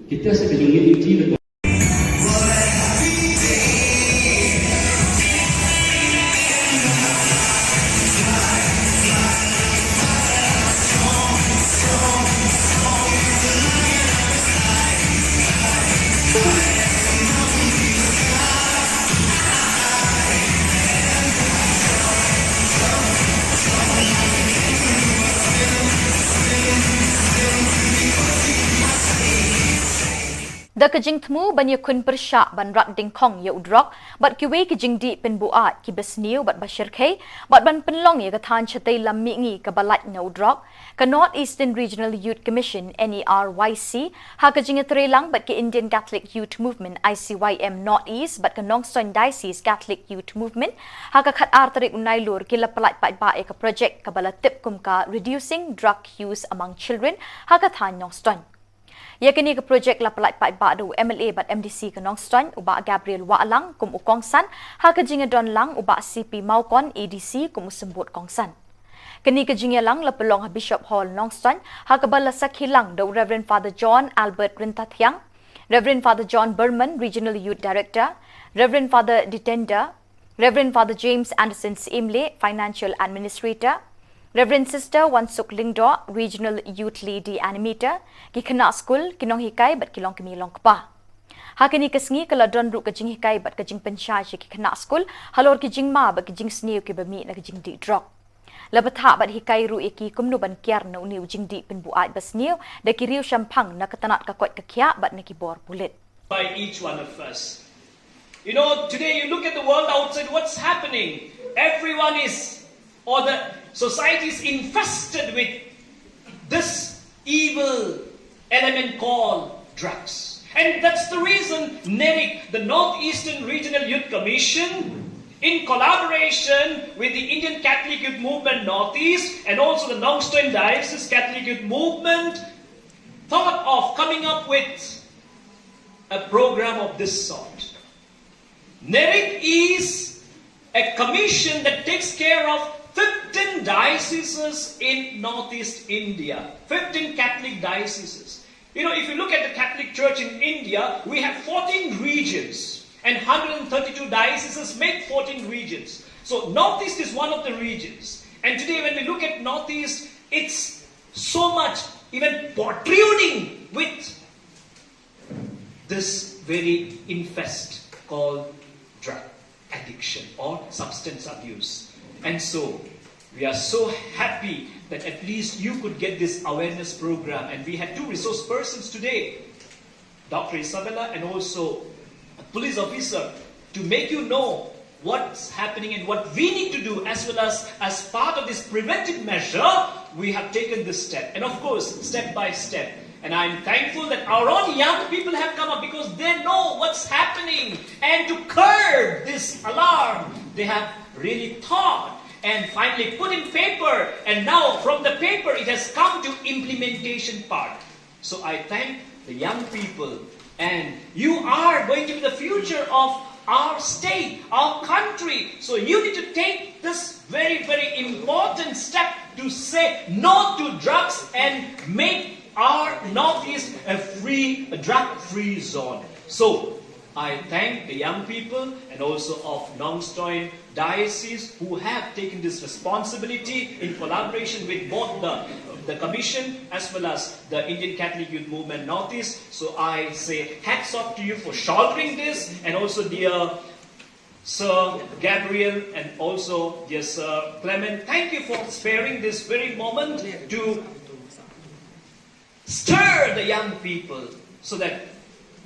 kita sẽ chứng nghiệm ý chí được. The kajing temu banyak kun persyak ban rat dingkong ya udrok, bat kiwe kajing di pen buat ki besniu bat bashir kay, bat ban penlong ya katan chatai lam mingi kabalat na udrok, ka North Eastern Regional Youth Commission NERYC, ha kajing atrelang bat ki Indian Catholic Youth Movement ICYM North East, bat ka Nongstoin Diocese Catholic Youth Movement, ha ka khat artarik unailur ki lapalat pat ba ka project kabalat tip kum ka Reducing Drug Use Among Children, ha ka tan Nongstoin. Yakini ke projek lapalat pat ba do MLA bat MDC ke Nongstoin uba Gabriel Waalang kum ukongsan ha ke jinga don lang uba CP Maukon ADC kum sembut kongsan. Kini ke jinga lang lapelong Bishop Hall Nongstoin ha ke bala sakhilang do Reverend Father John Albert Rintathyang, Reverend Father John Berman Regional Youth Director, Reverend Father Ditender, Reverend Father James Anderson Imle Financial Administrator, Reverend Sister Wansuk Lingdo, Regional Youth Lady Animator, ki kena school, kinong hikai bat kilong kemi long kpa. Hakini kesengi kalau don ru kejing hikai bat kejing pensyai ki kena school, halor kejing ma bat kejing sniu ki bami na kejing di drop. Lebat hak bat hikai ru iki kumnu ban kiar na uni ujing di penbuat basniu, da ki riu syampang na ketanat kakot kekia bat na kibor pulit. By each one of us. You know, today you look at the world outside, what's happening? Everyone is, or the society is infested with this evil element called drugs. And that's the reason NERIC, the Northeastern Regional Youth Commission, in collaboration with the Indian Catholic Youth Movement Northeast and also the Nongstoin Diocese Catholic Youth Movement, thought of coming up with a program of this sort. NERIC is a commission that takes care of 15 dioceses in Northeast India, 15 Catholic dioceses. You know, if you look at the Catholic Church in India, we have 14 regions and 132 dioceses make 14 regions. So Northeast is one of the regions. And today when we look at Northeast, it's so much even protruding with this very infest called drug addiction or substance abuse. And so we are so happy that at least you could get this awareness program. And we had two resource persons today, Dr. Isabella and also a police officer, to make you know what's happening and what we need to do, as well as part of this preventive measure, we have taken this step. And of course, step by step. And I'm thankful that our own young people have come up because they know what's happening. And to curb this alarm, they have really thought and finally put in paper. And now from the paper, it has come to implementation part. So I thank the young people. And you are going to be the future of our state, our country. So you need to take this very, very important step to say no to drugs and make our Northeast a drug-free zone. So I thank the young people and also of Nongstoin Diocese who have taken this responsibility in collaboration with both the Commission as well as the Indian Catholic Youth Movement Northeast. So I say hats off to you for shouldering this, and also dear Sir Gabriel and also dear Sir Clement, thank you for sparing this very moment to stir the young people so that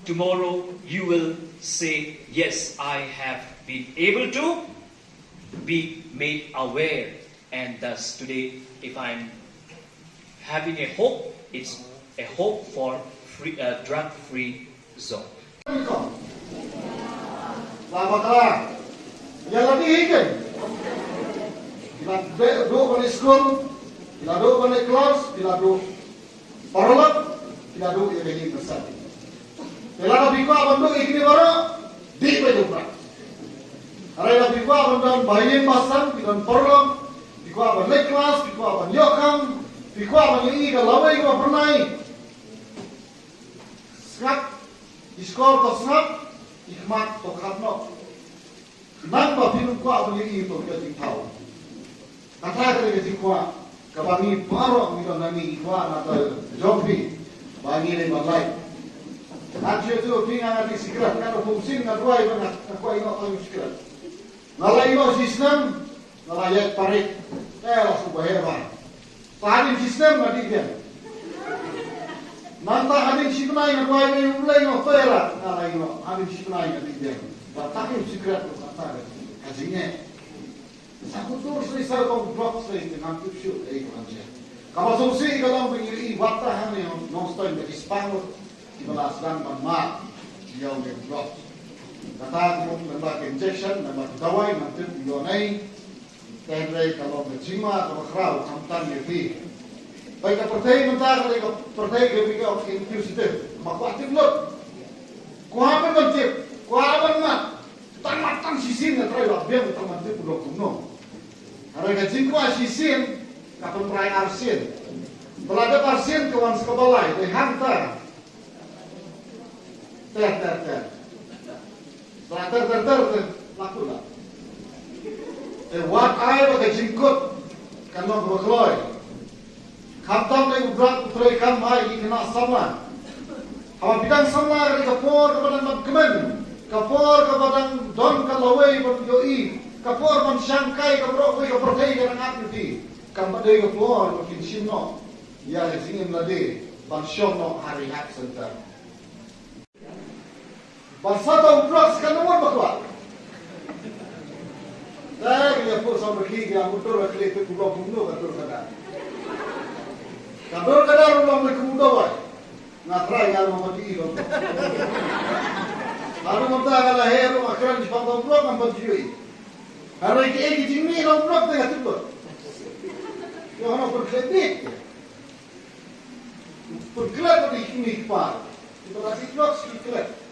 tomorrow you will say, yes, I have been able to be made aware. And thus today, if I'm having a hope, it's a hope for drug-free zone. Selamat yang lagi ikan. Kita duduk balik sekolah, kita duduk balik kelas, kita duduk paralel, kita duduk yang lagi besar. Kalau nak bikwa banduk ikni baru, di bawah. Kalau nak bikwa banduk bayi pasang, kita paralel, bikwa balik kelas, bikwa banyakam, bikwa banyak kalau lawai bikwa pernah. Sekat, iskor to sekat, ikmat to katno. Napa pinun kuat banyak itu kita tinggal. Kata kita tinggal, kabangi baru kita nanti kuat atau jombi, bangi le balai. Nanti tu pingan nanti sikrat, kalau fungsi nak buai mana, nak buai nak tahu sikrat. Nalai no sistem, nalai parit, langsung bayar. Pahamin sistem nanti dia. Nanta hadin sikunai nak buai ni mulai no fera, nalai no hadin sikunai nanti dia. Batakin sikrat tu kata, kajinya. Satu terus ni saya kau drop straight dengan tu shoot aja. Kalau fungsi kalau begini, batahan yang non-stop bagi spangle. Ibalas dan bermak jauh dari blok. Kata aku nampak injection, nampak dawai, nanti dionai. Terdiri kalau berjima atau kerau, kamtan lebih. Baik pertai mentah kalau pertai lebih kau inklusif. Maka aktif lot. Kuapa berjip, kuapa mat. Tamat sisin yang terakhir biar tamat itu blok kuno. Harga jingkua sisin, kapan perai arsin. Setelah ada arsin kawan sekebalai, dihantar. Ter. Setelah ter, laku lah. Wat air pakai jingkut, kan mau berkeloy. Kaptam lagi berat puterikan mai kena sama. Hawa bidang sama dari kapor kepada magkemen, kapor kepada don kalawai berdoi, kapor mensyangkai kabrok wei kapertai dengan api kampadai kapor makin sino. Ya singin lade, bansyong no hari hak sentar. Bersatu blok sekarang nomor berapa? Saya punya pun sama pergi ke motor berkeli tu blok bunuh kantor kadar. Kantor kadar rumah mereka bunuh boy. Ngatrai kalau mau pergi tu. Lalu mentah kalau hero makran di pangkal blok nampak jui. Hari ini jini orang blok tengah tu. Yang orang berkelit. Berkelit tu di par. Kita kasih blok sikit.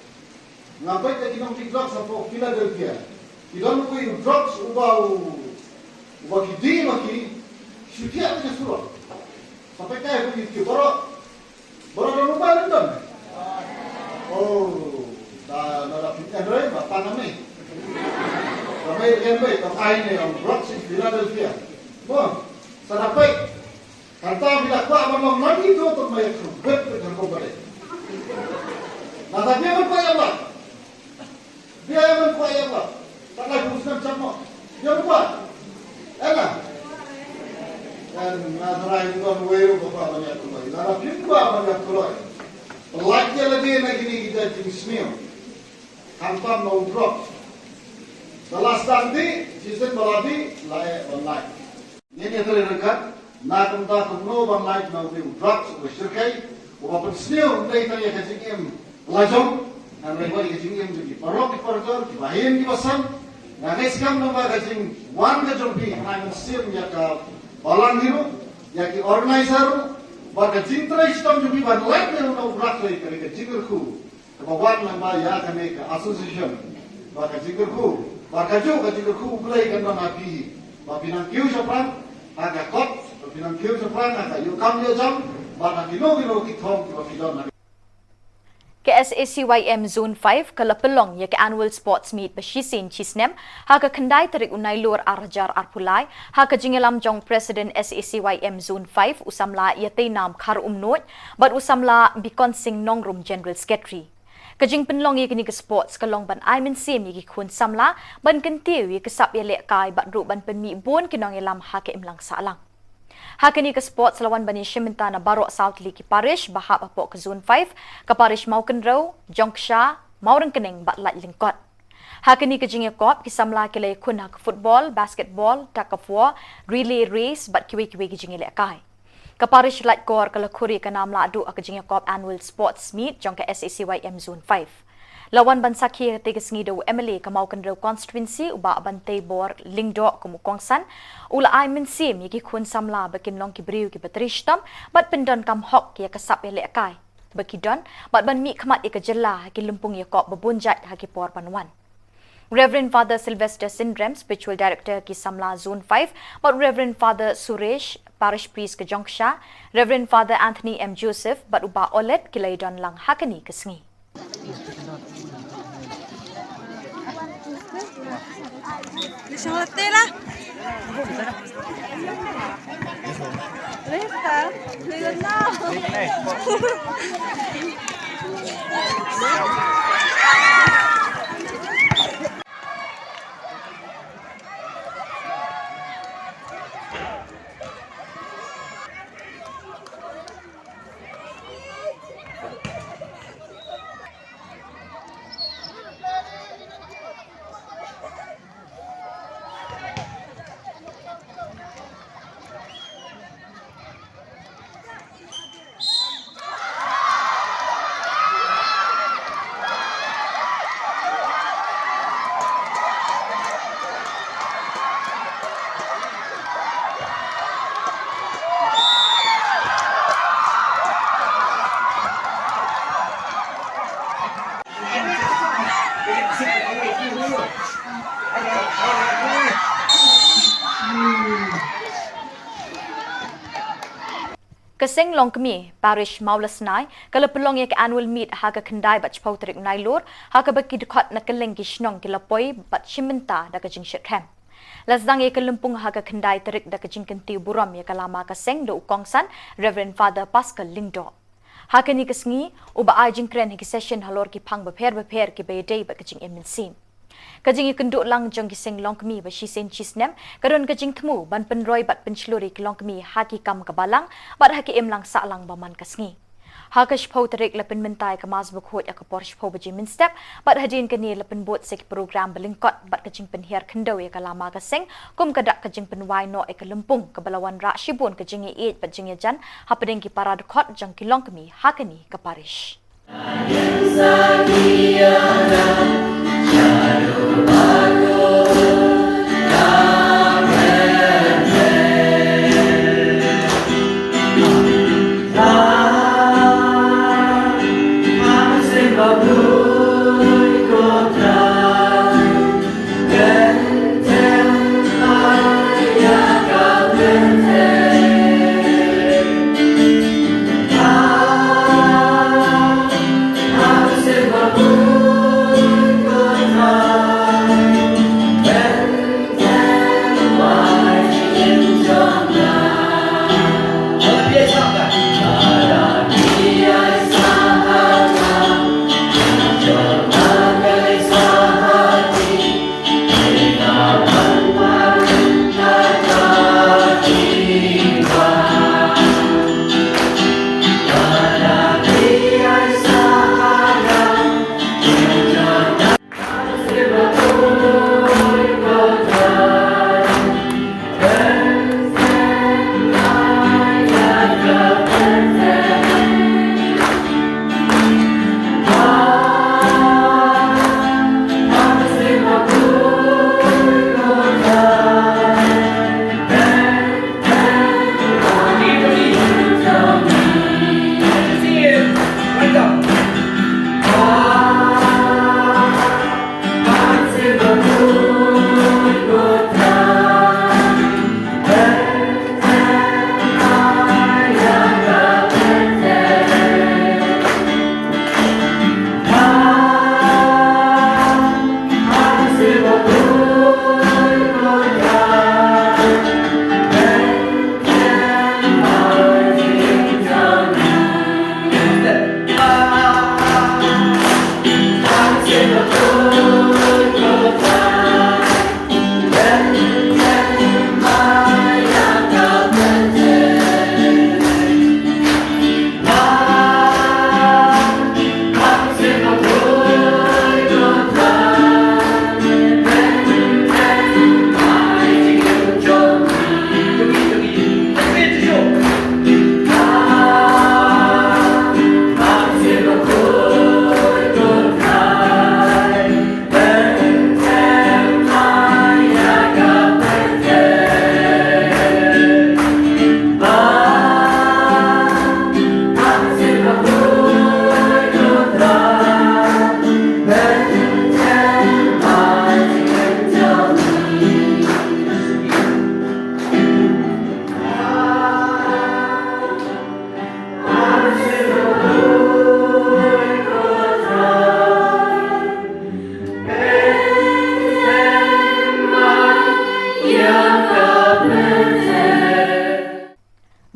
Ngapai kita nak drugs sampai Philadelphia. Kita nak pergi drugs ubah kidi maki, syukur punya surat. Sampai kaya pergi ke barat, Berapa lupa itu? Oh, dah fit Android, apa namanya? Ramai yang baik, orang lain yang Bronx, Philadelphia. Bon, sarapai. Kata bila kuat abang lagi tu untuk mayat kubet dengan kubet. Nah, tapi yang kuat yang apa? Dia yang kuat yang apa? Tak lagi urusan sama. Dia kuat. Enak. Dan nadarai tuan weu bapa banyak kulai. Nara pimba banyak kulai. Pelajnya lagi ni kita jenisnya. Tanpa mau drop. Setelah standi, season baladi layak online. Ini terlihat. Nakum takum no online mau di drop bersyirkai. Walaupun senior dari tanya kecingim lajong. Dan mereka kecingim jadi parok di parkor, di bahin di pasang. Nah, guys kam nama kecing wan kecing bi. Nah, mesir ya ka balang hiru, ya ki organizer. Baka cintra istam juga ban like ni no drop lagi kerja jingurku. Kebawan nama ya kami ke association. Baka jingurku, baka juga jingurku mulai kan nabi. Bapinang kiu siapa? Agak kot. Pinang kiu seperang ada, you come your jam, bana kilo kita film. Ke SACYM Zone 5 kalapelong ya ke annual sports meet besisin cisnem haka kendai terik unai lur arjar arpulai haka jingelam jong President SACYM Zone 5 usamla yate nam khar umnot but usamla bikon sing nongrum General Secretary. Kajing penlong ye kini ke sports kalong ban aimen sim ye kun samla ban kentiu ye kesap ye lek kai bat ru ban penmi bon kinong elam haka imlang salang. Hakini ke sports lawan bani Shiminta na Barok South Liki Parish bahap apok ke Zone 5 ke Parish Maukenro, Jongsha, Maurang Kening batlat lingkot. Hakini ke jingya kop kisamla kile kun hak football, basketball, tug of war, relay race bat kiwi-kiwi ke jingya lekai. Ke Parish Lat Kor ke Lekuri ke nam ladu ke jingya kop annual sports meet jong ke SACYM Zone 5. Lawan ban sakhi tiga sengido MLA ke Maukenro constituency uba bantai bor lingdo ke Mukongsan ula ai men sim yaki kun samla bakin long ki briu ki batrishtam bat pendon kam hok ya kasap ya lekai bakidon bat ban mi khamat ya ke jela ki lumpung ya kop babunjat ha ki por panwan. Reverend Father Sylvester Syndrome, Spiritual Director ki Samla Zone 5, but Reverend Father Suresh, Parish Priest ke Jongsha, Reverend Father Anthony M. Joseph, but uba olet ki laidon lang hakani ke sengi. Lisang latte lah. Lista, lihat now. Keseng long kemi parish Maulasnai kalau pelong ya ke annual meet haga kendai bat chpau terik nailur haga baki dekat nak keleng kisnong kilapoi bat Shiminta da kajing Shitham. Lasdang ya ke lempung haga kendai terik da kajing kentiu buram ya kalama keseng do ukongsan Reverend Father Pascal Lingdo. Haga ni kesengi uba ajing kren hiki session halor ki pang beper ki bayday bat kajing eminsim. Kajing ikenduk lang jong kiseng long kemi ba shisen chisnem karon kajing temu ban penroi bat penchluri ki long kemi haki kam kabalang bat haki emlang salang baman kasngi. Hakash pau terik lepen mentai ke mas bukhot ya ke Porsche pau baji min step bat hadin kini lepen bot sek program belingkot bat kajing penhiar kendau ya ke lama kaseng kum kadak kajing penwai no e ke lempung ke balawan rak shibun kajing e ej bat jingya jan hapadeng ki para dekot jong ki long kemi hakani ke parish.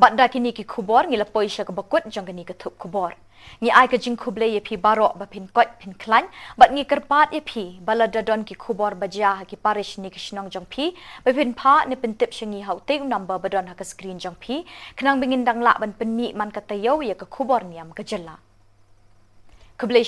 บัดดากินีกิคูบอร์งิละปอยชะกบกุดจังกนีกทุบคูบอร์งิไอากจิงคูเบลยพีบารอบะพินกอดพินคลันบัดงิกระปาดยพีบาลาดาดอนกิคูบอร์บะจากิปาริชนิกชนองจังพีบะพินพาเนเป็นติบชงีเฮาเตกนัมเบอร์บะดอนฮักสกรีนจังพีขนังบิงินดังละบันเป็นมีมันกะตะเยวยะกคูบอร์เนียมกะจลาคูเบล